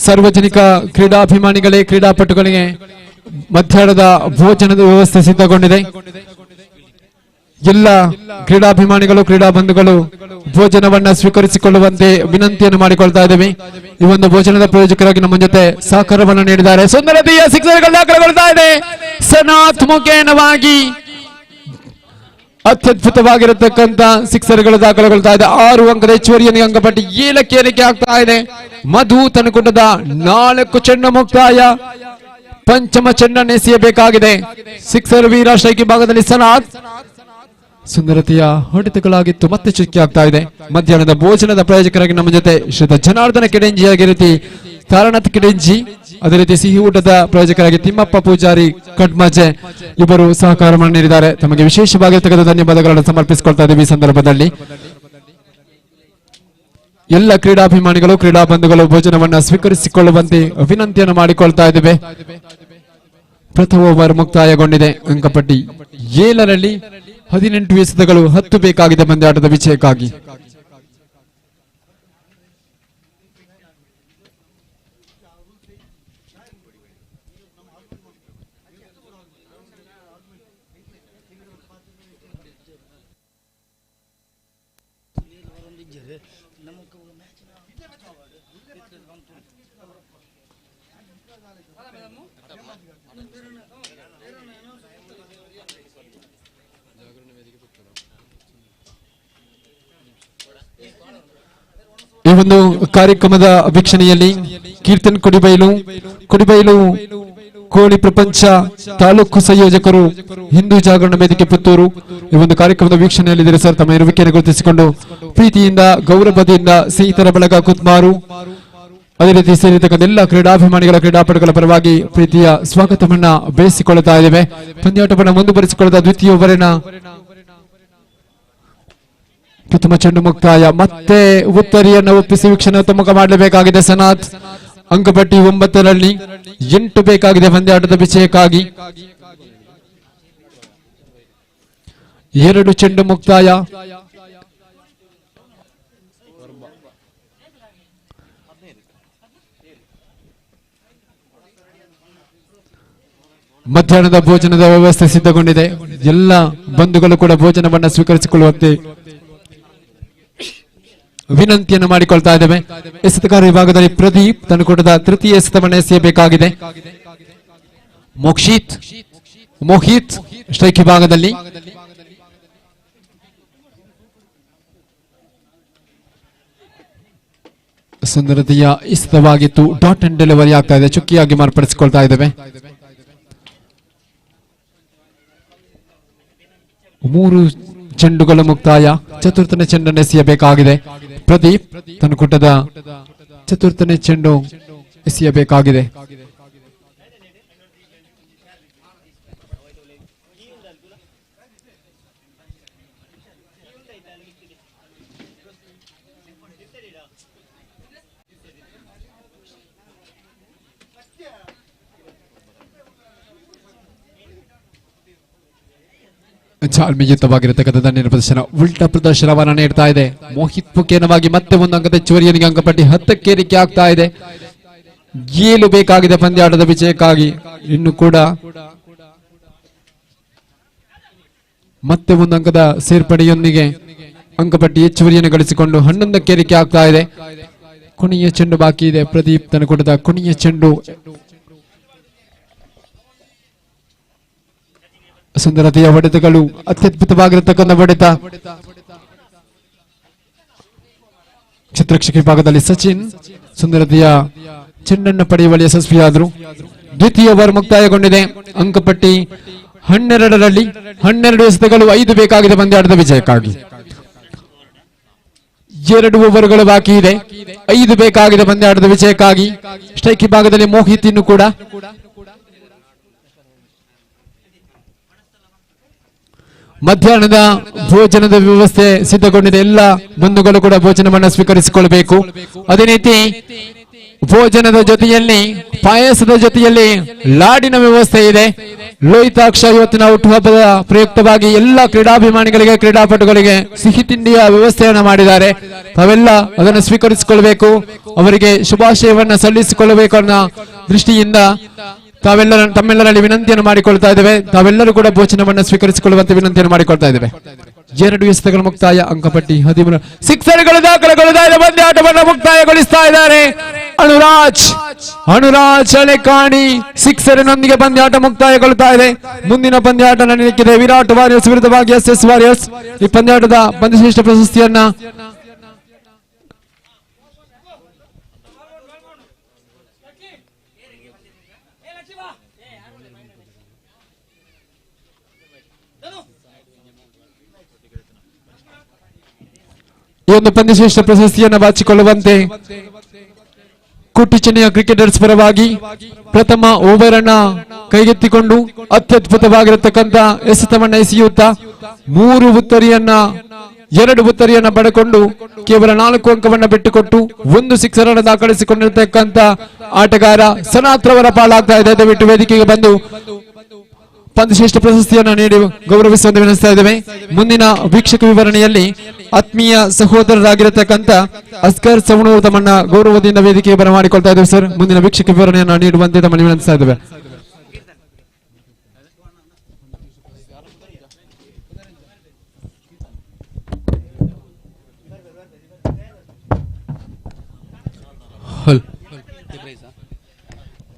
ಸಾರ್ವಜನಿಕ ಕ್ರೀಡಾಭಿಮಾನಿಗಳೇ, ಕ್ರೀಡಾಪಟುಗಳಿಗೆ ಮಧ್ಯಾಹ್ನದ ಭೋಜನದ ವ್ಯವಸ್ಥೆ ಸಿದ್ಧಗೊಂಡಿದೆ. ಎಲ್ಲ ಕ್ರೀಡಾಭಿಮಾನಿಗಳು ಕ್ರೀಡಾ ಬಂಧುಗಳು ಭೋಜನವನ್ನ ಸ್ವೀಕರಿಸಿಕೊಳ್ಳುವಂತೆ ವಿನಂತಿಯನ್ನು ಮಾಡಿಕೊಳ್ತಾ ಇದ್ದೇವೆ. ಈ ಒಂದು ಭೋಜನದ ಪ್ರಯೋಜಕರಾಗಿ ನಮ್ಮ ಜೊತೆ ಸಹಕಾರವನ್ನು ನೀಡಿದ್ದಾರೆ. ಸುಂದರತೆಯ ಸಿಕ್ಸರ್ಗಳು ದಾಖಲೆಗೊಳ್ತಾ ಇದೆ. ಸನಾಥ್ ಮುಖೇನವಾಗಿ ಅತ್ಯದ್ಭುತವಾಗಿರತಕ್ಕಂತ ಸಿಕ್ಸರ್ಗಳು ದಾಖಲೆಗೊಳ್ತಾ ಇದೆ. 6 ಅಂಕದ ಹೆಚ್ಚುವರಿಯನ್ನು ಅಂಕಪಟ್ಟಿ 7ಕ್ಕೆ ಏರಿಕೆ ಆಗ್ತಾ ಇದೆ. ಮಧು ತನಕುಟದ 4 ಚೆಂಡು ಮುಕ್ತಾಯ. ಪಂಚಮ ಚೆಂಡನ್ನು ಎಸೆಯಬೇಕಾಗಿದೆ. ಸಿಕ್ಸರ್ ವೀರ ಸ್ಟ್ರೈಕ್ ಭಾಗದಲ್ಲಿ ಸನಾಥ್. ಸುಂದರತೆಯ ಹೊಡೆತಗಳಾಗಿತ್ತು, ಮತ್ತೆ ಚುಕ್ಕಿ ಆಗ್ತಾ ಇದೆ. ಮಧ್ಯಾಹ್ನದ ಭೋಜನದ ಪ್ರಾಯೋಜಕರಾಗಿ ನಮ್ಮ ಜೊತೆ ಶ್ರೀತ ಜನಾರ್ದನ ಕಿಡೆಂಜಿ ಆಗಿ ರೀತಿ ತಾರನಾಥ್ ಕಿಡೆಂಜಿ, ಅದೇ ರೀತಿ ಸಿಹಿ ಊಟದ ಪ್ರಾಯೋಜಕರಾಗಿ ತಿಮ್ಮಪ್ಪ ಪೂಜಾರಿ ಕಡ್ಮಜೆ ಇಬ್ಬರು ಸಹಕಾರವನ್ನು ನೀಡಿದ್ದಾರೆ. ತಮಗೆ ವಿಶೇಷವಾಗಿರ್ತಕ್ಕಂಥ ಧನ್ಯವಾದಗಳನ್ನು ಸಮರ್ಪಿಸಿಕೊಳ್ತಾ ಇದ್ದೀವಿ. ಈ ಸಂದರ್ಭದಲ್ಲಿ ಎಲ್ಲ ಕ್ರೀಡಾಭಿಮಾನಿಗಳು ಕ್ರೀಡಾ ಬಂಧುಗಳು ಭೋಜನವನ್ನ ಸ್ವೀಕರಿಸಿಕೊಳ್ಳುವಂತೆ ವಿನಂತಿಯನ್ನು ಮಾಡಿಕೊಳ್ತಾ ಇದ್ದೇವೆ. ಪ್ರಥಮ ಓವರ್ ಮುಕ್ತಾಯಗೊಂಡಿದೆ. ಅಂಕಪಟ್ಟಿ 7ರಲ್ಲಿ 18 ಎಸೆತಗಳು 10 ಬೇಕಾಗಿದೆ ಪಂದ್ಯಾಟದ ವಿಜಯಕ್ಕಾಗಿ. ಈ ಒಂದು ಕಾರ್ಯಕ್ರಮದ ವೀಕ್ಷಣೆಯಲ್ಲಿ ಕೀರ್ತನ್ ಕೊಡಿಬೈಲು ಕೋಳಿ ಪ್ರಪಂಚ ತಾಲೂಕು ಸಂಯೋಜಕರು ಹಿಂದೂ ಜಾಗರಣ ವೇದಿಕೆ ಪುತ್ತೂರು ಈ ಒಂದು ಕಾರ್ಯಕ್ರಮದ ವೀಕ್ಷಣೆಯಲ್ಲಿದ್ದಾರೆ. ಸರ್, ತಮ್ಮ ಇರುವಿಕೆಯನ್ನು ಗುರುತಿಸಿಕೊಂಡು ಪ್ರೀತಿಯಿಂದ ಗೌರವದಿಂದ ಸ್ನೇಹಿತರ ಬಳಗ ಕುತ್ಮಾರು, ಅದೇ ರೀತಿ ಸೇರಿರ್ತಕ್ಕಂಥ ಎಲ್ಲ ಕ್ರೀಡಾಭಿಮಾನಿಗಳ ಕ್ರೀಡಾಪಟುಗಳ ಪರವಾಗಿ ಪ್ರೀತಿಯ ಸ್ವಾಗತವನ್ನ ಬಯಸಿಕೊಳ್ಳುತ್ತಾ ಇದ್ದೇವೆ. ಪಂದ್ಯಾಟವನ್ನು ಮುಂದುವರಿಸಿಕೊಳ್ಳುತ್ತಾ ದ್ವಿತೀಯ ಓವರಿನ ಪ್ರಥಮ ಚೆಂಡು ಮುಕ್ತಾಯ. ಮತ್ತೆ ಉತ್ತರಿಯನ್ನು ಒಪ್ಪಿಸಿ ವೀಕ್ಷಣೆ ಉತ್ತಮಕ ಮಾಡಲೇಬೇಕಾಗಿದೆ ಸನಾಥ್. ಅಂಕಪಟ್ಟಿ 9ರಲ್ಲಿ 8 ಬೇಕಾಗಿದೆ ಪಂದ್ಯಾಟದ ವಿಜಯಕ್ಕಾಗಿ. 2 ಚೆಂಡು ಮುಕ್ತಾಯ. ಮಧ್ಯಾಹ್ನದ ಭೋಜನದ ವ್ಯವಸ್ಥೆ ಸಿದ್ಧಗೊಂಡಿದೆ. ಎಲ್ಲ ಬಂಧುಗಳು ಕೂಡ ಭೋಜನವನ್ನ ಸ್ವೀಕರಿಸಿಕೊಳ್ಳುವಂತೆ ವಿನಂತಿಯನ್ನು ಮಾಡಿಕೊಳ್ತಾ ಇದ್ದೇವೆ. ಎಸೆತಗಾರ ವಿಭಾಗದಲ್ಲಿ ಪ್ರದೀಪ್ ತನಕೂಟದ ತೃತೀಯ ಎಸೆತವನ್ನು ಎಸೆಯಬೇಕಾಗಿದೆ. ಮೋಹಿತ್ ಸ್ಟ್ರೈಕ್ ವಿಭಾಗದಲ್ಲಿ ಸುಂದರತೆಯ ಎಸೆತವಾಗಿತ್ತು. ಡಾಟ್ ಅಂಡ್ ಡೆಲಿವರಿ ಆಗ್ತಾ ಇದೆ. ಚುಕ್ಕಿಯಾಗಿ ಮಾರ್ಪಡಿಸಿಕೊಳ್ತಾ ಇದ್ದೇವೆ. 3 ಚೆಂಡುಗಳ ಮುಕ್ತಾಯ. ಚತುರ್ಥನೇ ಚೆಂಡನ್ನು ಎಸೆಯಬೇಕಾಗಿದೆ. ಪ್ರದೀಪ್ ತನಕುಟದ ಚತುರ್ಥನೇ ಚೆಂಡು ಎಸೆಯಬೇಕಾಗಿದೆ. ಜಾಲ್ಮಿಯುತವಾಗಿರತಕ್ಕಂಥ ದಂಡಿನ ಪ್ರದರ್ಶನ ಉಲ್ಟಾ ಪ್ರದರ್ಶನವನ್ನ ನೀಡ್ತಾ ಇದೆ. ಮೋಹಿತ್ ಮುಖೇನವಾಗಿ ಮತ್ತೆ 1 ಅಂಕದ ಹೆಚ್ಚುವರಿಯನಿಗೆ ಅಂಕಪಟ್ಟಿ 10ಕ್ಕೆ ಏರಿಕೆ ಆಗ್ತಾ ಇದೆ. 7 ಬೇಕಾಗಿದೆ ಪಂದ್ಯಾಟದ ವಿಜಯಕ್ಕಾಗಿ. ಇನ್ನು ಕೂಡ ಮತ್ತೆ 1 ಅಂಕದ ಸೇರ್ಪಡೆಯೊಂದಿಗೆ ಅಂಕಪಟ್ಟಿ ಹೆಚ್ಚುವರಿಯನ್ನು ಗಳಿಸಿಕೊಂಡು 11ಕ್ಕೆ ಏರಿಕೆ ಆಗ್ತಾ ಇದೆ. ಕೊನೆಯ ಚೆಂಡು ಬಾಕಿ ಇದೆ. ಪ್ರದೀಪ್ ತನಕೂಟದ ಕೊನೆಯ ಚೆಂಡು. ಸುಂದರತೆಯ ಹೊಡೆತಗಳು, ಅತ್ಯದ್ಭುತವಾಗಿರತಕ್ಕಂಥ ಹೊಡೆತ. ಚಿತ್ರಕ್ಷಕ ವಿಭಾಗದಲ್ಲಿ ಸಚಿನ್ ಸುಂದರತೆಯ ಚೆಂಡನ್ನು ಪಡೆಯುವಲ್ಲಿ ಯಶಸ್ವಿಯಾದರು. ದ್ವಿತೀಯ ಓವರ್ ಮುಕ್ತಾಯಗೊಂಡಿದೆ. ಅಂಕಪಟ್ಟಿ 12ರಲ್ಲಿ 12 ಎಸೆತಗಳು 5 ಬೇಕಾಗಿದೆ ಪಂದ್ಯಾಟದ ವಿಜಯಕ್ಕಾಗಿ. 2 ಓವರ್ಗಳು ಬಾಕಿ ಇದೆ. 5 ಬೇಕಾಗಿದೆ ಪಂದ್ಯಾಟದ ವಿಜಯಕ್ಕಾಗಿ. ಸ್ಟ್ರೈಕ್ ವಿಭಾಗದಲ್ಲಿ ಮೋಹಿತ್ ಇನ್ನು ಕೂಡ ಮಧ್ಯಾಹ್ನದ ಭೋಜನದ ವ್ಯವಸ್ಥೆ ಸಿದ್ಧಗೊಂಡಿದೆ. ಎಲ್ಲ ಬಂಧುಗಳು ಕೂಡ ಭೋಜನವನ್ನು ಸ್ವೀಕರಿಸಿಕೊಳ್ಳಬೇಕು. ಅದೇ ರೀತಿ ಭೋಜನದ ಜೊತೆಯಲ್ಲಿ ಪಾಯಸದ ಜೊತೆಯಲ್ಲಿ ಲಾಡಿನ ವ್ಯವಸ್ಥೆ ಇದೆ. ಲೋಹಿತಾಕ್ಷ ಇವತ್ತಿನ ಹುಟ್ಟುಹಬ್ಬದ ಪ್ರಯುಕ್ತವಾಗಿ ಎಲ್ಲ ಕ್ರೀಡಾಭಿಮಾನಿಗಳಿಗೆ ಕ್ರೀಡಾಪಟುಗಳಿಗೆ ಸಿಹಿ ತಿಂಡಿಯ ವ್ಯವಸ್ಥೆಯನ್ನು ಮಾಡಿದ್ದಾರೆ. ತಾವೆಲ್ಲ ಅದನ್ನು ಸ್ವೀಕರಿಸಿಕೊಳ್ಳಬೇಕು. ಅವರಿಗೆ ಶುಭಾಶಯವನ್ನ ಸಲ್ಲಿಸಿಕೊಳ್ಳಬೇಕು ಅನ್ನೋ ದೃಷ್ಟಿಯಿಂದ ತಮ್ಮೆಲ್ಲರಲ್ಲಿ ವಿನಂತಿಯನ್ನು ಮಾಡಿಕೊಳ್ತಾ ಇದ್ದೇವೆ. ತಾವೆಲ್ಲರೂ ಕೂಡ ಭೋಜನವನ್ನು ಸ್ವೀಕರಿಸಿಕೊಳ್ಳುವಂತೆ ವಿನಂತಿಯನ್ನು ಮಾಡಿಕೊಳ್ತಾ ಇದ್ದೇವೆ. 2 ಎಸೆತಗಳ ಮುಕ್ತಾಯ, ಅಂಕಪಟ್ಟಿ 13. ಸಿಕ್ಸರ್ಗಳು ದಾಖಲೆಗೊಳ್ಳುತ್ತಾ ಇದೆ. ಪಂದ್ಯಾಟವನ್ನು ಮುಕ್ತಾಯಗೊಳಿಸ್ತಾ ಇದ್ದಾರೆ ಅನುರಾಜ್ ಅಲೆಕಾಣಿ. ಸಿಕ್ಸರಿನೊಂದಿಗೆ ಪಂದ್ಯಾಟ ಮುಕ್ತಾಯಗೊಳ್ಳುತ್ತಾ ಇದೆ. ಮುಂದಿನ ಪಂದ್ಯಾಟ ನಡೆಯಲಿಕ್ಕಿದೆ ವಿರಾಟ್ ವಾರಿಯರ್ಸ್ ವಿರುದ್ಧವಾಗಿ SS ವಾರಿಯರ್ಸ್. ಈ ಪಂದ್ಯಾಟದ ಪಂದ್ಯಶ್ರೇಷ್ಠ ಪ್ರಶಸ್ತಿಯನ್ನ ಈ ಒಂದು ಪಂದ್ಯಶ್ರೇಷ್ಠ ಪ್ರಶಸ್ತಿಯನ್ನು ಬಾಚಿಕೊಳ್ಳುವಂತೆ ಕುಟ್ಟಿ ಚೆನ್ನೈಯ ಕ್ರಿಕೆಟರ್ಸ್ ಪರವಾಗಿ ಪ್ರಥಮ ಓವರ್ ಅನ್ನ ಕೈಗೆತ್ತಿಕೊಂಡು ಅತ್ಯದ್ಭುತವಾಗಿರತಕ್ಕಂತ ಎಸೆತವನ್ನ ಎಸೆಯುತ್ತಾ 2 ಉತ್ತರಿಯನ್ನ ಪಡೆಕೊಂಡು ಕೇವಲ 4 ಅಂಕವನ್ನ ಬಿಟ್ಟುಕೊಟ್ಟು 1 ಸಿಕ್ಸರ್ ಅನ್ನು ದಾಖಲಿಸಿಕೊಂಡಿರತಕ್ಕಂತ ಆಟಗಾರ ಸನಾತ್ ರವರ ಪಾಲಾಗ್ತಾ ಇದೆ. ದಯವಿಟ್ಟು ವೇದಿಕೆಗೆ ಬಂದು ಪಂದ್ಯಶ್ರೇಷ್ಠ ಪ್ರಶಸ್ತಿಯನ್ನು ನೀಡಿ ಗೌರವಿಸುವಂತೆ ವಿನಂತಿಸ್ತಾ ಇದ್ದೇವೆ. ಮುಂದಿನ ವೀಕ್ಷಕ ವಿವರಣೆಯಲ್ಲಿ ಆತ್ಮೀಯ ಸಹೋದರರಾಗಿರತಕ್ಕಂತ ಅಸ್ಕರ್ ಸವಣೂರು ತಮ್ಮನ್ನ ಗೌರವದಿಂದ ವೇದಿಕೆಗೆ ಬರಮಾಡಿಕೊಳ್ತಾ ಇದ್ದೇವೆ. ಸರ್, ಮುಂದಿನ ವೀಕ್ಷಕ ವಿವರಣೆಯನ್ನು ನೀಡುವಂತೆ ತಮ್ಮನ್ನು ವಿನಂತಿಸ್ತಾ ಇದ್ದೇವೆ.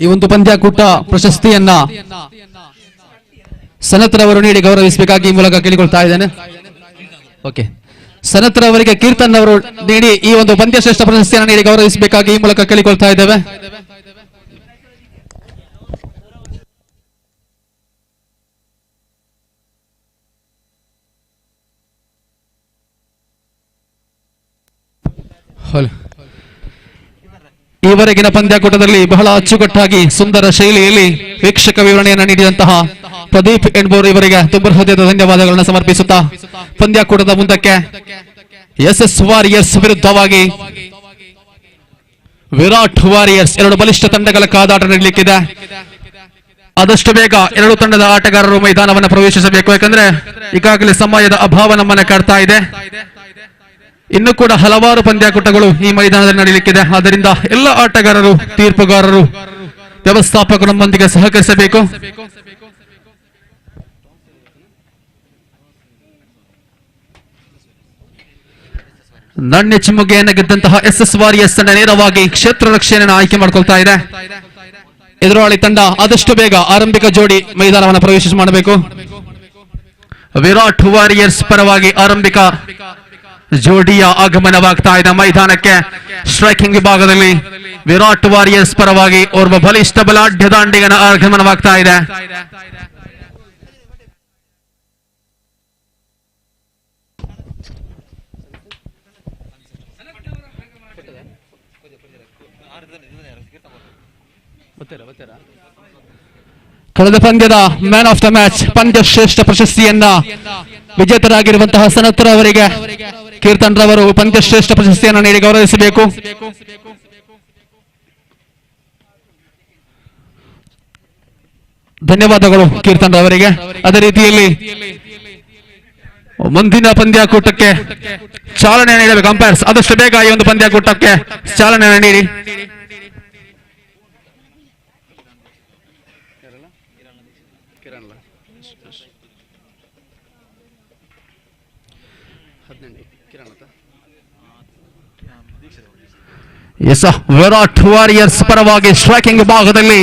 ಈ ಒಂದು ಪಂದ್ಯಾಕೂಟ ಪ್ರಶಸ್ತಿಯನ್ನ ಸನತ್ರವರು ನೀಡಿ ಗೌರವಿಸಬೇಕಾಗಿ ಈ ಮೂಲಕ ಕೇಳಿಕೊಳ್ತಾ ಇದ್ದೇನೆ. ಓಕೆ, ಸನತ್ರವರಿಗೆ ಕೀರ್ತನ್ ಅವರು ನೀಡಿ ಈ ಒಂದು ಪಂದ್ಯಶ್ರೇಷ್ಠ ಪ್ರಶಸ್ತಿಯನ್ನು ನೀಡಿ ಗೌರವಿಸಬೇಕಾಗಿ ಈ ಮೂಲಕ ಕೇಳಿಕೊಳ್ತಾ ಇದ್ದೇವೆ. ಈವರೆಗಿನ ಪಂದ್ಯಾಕೂಟದಲ್ಲಿ ಬಹಳ ಅಚ್ಚುಕಟ್ಟಾಗಿ ಸುಂದರ ಶೈಲಿಯಲ್ಲಿ ವೀಕ್ಷಕ ವಿವರಣೆಯನ್ನು ನೀಡಿದಂತಹ ಪ್ರದೀಪ್ ಎಣ್ಬೋರ್ ಇವರಿಗೆ ತುಂಬ ಹೃದಯದ ಧನ್ಯವಾದಗಳನ್ನು ಸಮರ್ಪಿಸುತ್ತಾ ಪಂದ್ಯಾಕೂಟದ ಮುಂದಕ್ಕೆ SS ವಾರಿಯರ್ಸ್ ವಿರುದ್ಧವಾಗಿ ವಿರಾಟ್ ವಾರಿಯರ್ಸ್ 2 ಬಲಿಷ್ಠ ತಂಡಗಳ ಕಾದಾಟ ನಡೆಯಲಿಕ್ಕಿದೆ. ಆದಷ್ಟು ಬೇಗ 2 ತಂಡದ ಆಟಗಾರರು ಮೈದಾನವನ್ನು ಪ್ರವೇಶಿಸಬೇಕು. ಯಾಕಂದ್ರೆ ಈಗಾಗಲೇ ಸಮಯದ ಅಭಾವ ನಮ್ಮನ್ನು ಕಾಡ್ತಾ ಇದೆ. ಇನ್ನು ಕೂಡ ಹಲವಾರು ಪಂದ್ಯಾಕೂಟಗಳು ಈ ಮೈದಾನದಲ್ಲಿ ನಡೆಯಲಿಕ್ಕಿದೆ. ಆದ್ದರಿಂದ ಎಲ್ಲ ಆಟಗಾರರು, ತೀರ್ಪುಗಾರರು, ವ್ಯವಸ್ಥಾಪಕರು ನಮ್ಮೊಂದಿಗೆ ಸಹಕರಿಸಬೇಕು. ನಾಣ್ಯ ಚಿಮ್ಮುಗೆಯನ್ನು ಗೆದ್ದಂತಹ SS ವಾರಿಯರ್ಸ್ ತಂಡ ನೇರವಾಗಿ ಕ್ಷೇತ್ರ ರಕ್ಷಣೆಯನ್ನು ಆಯ್ಕೆ ಮಾಡಿಕೊಳ್ತಾ ಇದೆ. ಎದುರಾಳಿ ತಂಡ ಆದಷ್ಟು ಬೇಗ ಆರಂಭಿಕ ಜೋಡಿ ಮೈದಾನವನ್ನು ಪ್ರವೇಶ ಮಾಡಬೇಕು. ವಿರಾಟ್ ವಾರಿಯರ್ಸ್ ಪರವಾಗಿ ಆರಂಭಿಕ ಜೋಡಿಯ ಆಗಮನವಾಗ್ತಾ ಇದೆ ಮೈದಾನಕ್ಕೆ. ಸ್ಟ್ರೈಕಿಂಗ್ ವಿಭಾಗದಲ್ಲಿ ವಿರಾಟ್ ವಾರಿಯರ್ಸ್ ಪರವಾಗಿ ಓರ್ವ ಬಲಿಷ್ಠ ಬಲಾಢ್ಯ ದಾಂಡಿಗನ ಆಗಮನವಾಗ್ತಾ ಇದೆ. ಕಳೆದ ಪಂದ್ಯದ ಮ್ಯಾನ್ ಆಫ್ ದ ಮ್ಯಾಚ್ ಪಂದ್ಯಶ್ರೇಷ್ಠ ಪ್ರಶಸ್ತಿಯನ್ನ ವಿಜೇತರಾಗಿರುವಂತಹ ಸನತ್ರ ಅವರಿಗೆ ಕೀರ್ತನ್ ರವರು ಪಂದ್ಯಶ್ರೇಷ್ಠ ಪ್ರಶಸ್ತಿಯನ್ನು ನೀಡಿ ಗೌರವಿಸಬೇಕು. ಧನ್ಯವಾದಗಳು ಕೀರ್ತನ್ ರವರಿಗೆ. ಅದೇ ರೀತಿಯಲ್ಲಿ ಮುಂದಿನ ಪಂದ್ಯಾಕೂಟಕ್ಕೆ ಚಾಲನೆ ನೀಡಬೇಕು ಅಂಪೈರ್ಸ್. ಆದಷ್ಟು ಬೇಗ ಈ ಒಂದು ಪಂದ್ಯಾಕೂಟಕ್ಕೆ ಚಾಲನೆಯನ್ನು ನೀಡಿ. ವಿರಾಟ್ ವಾರಿಯರ್ಸ್ ಪರವಾಗಿ ಸ್ಟ್ರೈಕಿಂಗ್ ಭಾಗದಲ್ಲಿ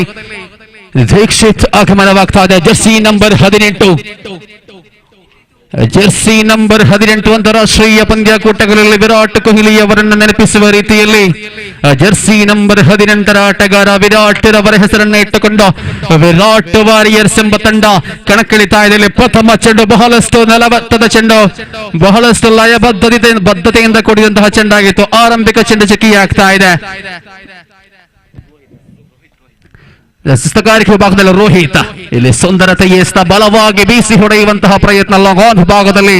ದೀಕ್ಷಿತ್ ಆಗಮನವಾಗ್ತಾ ಇದೆ. ಜರ್ಸಿ ನಂಬರ್ 18 ಜೆರ್ಸಿ ನಂಬರ್ 18 ಅಂತಾರಾಷ್ಟ್ರೀಯ ಪಂದ್ಯಾಕೂಟಗಳಲ್ಲಿ ವಿರಾಟ್ ಕೊಹ್ಲಿ ಅವರನ್ನು ನೆನಪಿಸುವ ರೀತಿಯಲ್ಲಿ ಜೆರ್ಸಿ ನಂಬರ್ 18 ಆಟಗಾರ ವಿರಾಟ್ ರವರ ಹೆಸರನ್ನು ಇಟ್ಟುಕೊಂಡು ವಿರಾಟ್ ವಾರಿಯರ್ಸ್ ಎಂಬ ತಂಡ ಕಣಕ್ಕಿಳಿತಾ ಇದೆ. ಪ್ರಥಮ ಚೆಂಡು ಬಹಳಷ್ಟು ನೆಲವತ್ತದ ಚೆಂಡು, ಬಹಳಷ್ಟು ಲಯಬದ್ಧತೆಯಿಂದ ಕೂಡಿದಂತಹ ಚೆಂಡಾಗಿತ್ತು. ಆರಂಭಿಕ ಚೆಂಡು ಚಕಿಯಾಗ್ತಾ ಇದೆ. ಹಸ್ತಗಾರಿಕೆ ವಿಭಾಗದಲ್ಲಿ ರೋಹಿತ್ ಇಲ್ಲಿ ಸುಂದರತೆಯ ಬಲವಾಗಿ ಬೀಸಿ ಹೊಡೆಯುವಂತಹ ಪ್ರಯತ್ನ. ಲಾಂಗ್ ಆನ್ ವಿಭಾಗದಲ್ಲಿ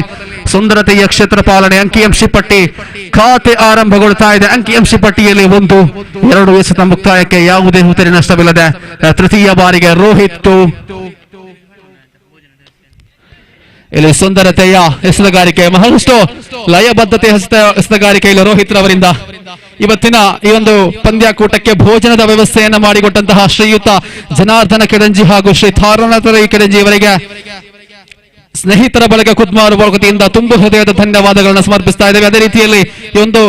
ಸುಂದರತೆಯ ಕ್ಷೇತ್ರ ಪಾಲನೆ. ಅಂಕಿಅಂಶ ಪಟ್ಟಿ ಖಾತೆ ಆರಂಭಗೊಳ್ತಾ ಇದೆ. ಅಂಕಿಅಂಶ ಪಟ್ಟಿಯಲ್ಲಿ 1-2 ಎಸೆತ ಮುಕ್ತಾಯಕ್ಕೆ ಯಾವುದೇ ಹುತ್ತರಿ ನಷ್ಟವಿಲ್ಲದೆ ತೃತೀಯ ಬಾರಿಗೆ ರೋಹಿತ್ ಇಲ್ಲಿ ಸುಂದರತೆಯ ಎಸೆತಗಾರಿಕೆ, ಬಹಳಷ್ಟು ಲಯಬದ್ಧತೆ ಎಸೆತಗಾರಿಕೆ ಇಲ್ಲಿ ರೋಹಿತ್ ರವರಿಂದ. ಇವತ್ತಿನ ಈ ಒಂದು ಪಂದ್ಯಾಕೂಟಕ್ಕೆ ಭೋಜನದ ವ್ಯವಸ್ಥೆಯನ್ನು ಮಾಡಿಕೊಟ್ಟಂತಹ ಶ್ರೀಯುತ ಜನಾರ್ದನ ಕೆರಂಜಿ ಹಾಗೂ ಶ್ರೀ ತಾರನಾಥ ಕೆರಂಜಿ ಇವರಿಗೆ ಸ್ನೇಹಿತರ ಬಳಗ ಕುದ್ಮಾರು ವತಿಯಿಂದ ತುಂಬು ಹೃದಯದ ಧನ್ಯವಾದಗಳನ್ನು ಸಮರ್ಪಿಸ್ತಾ ಇದ್ದೇವೆ. ಅದೇ ರೀತಿಯಲ್ಲಿ ಈ ಒಂದು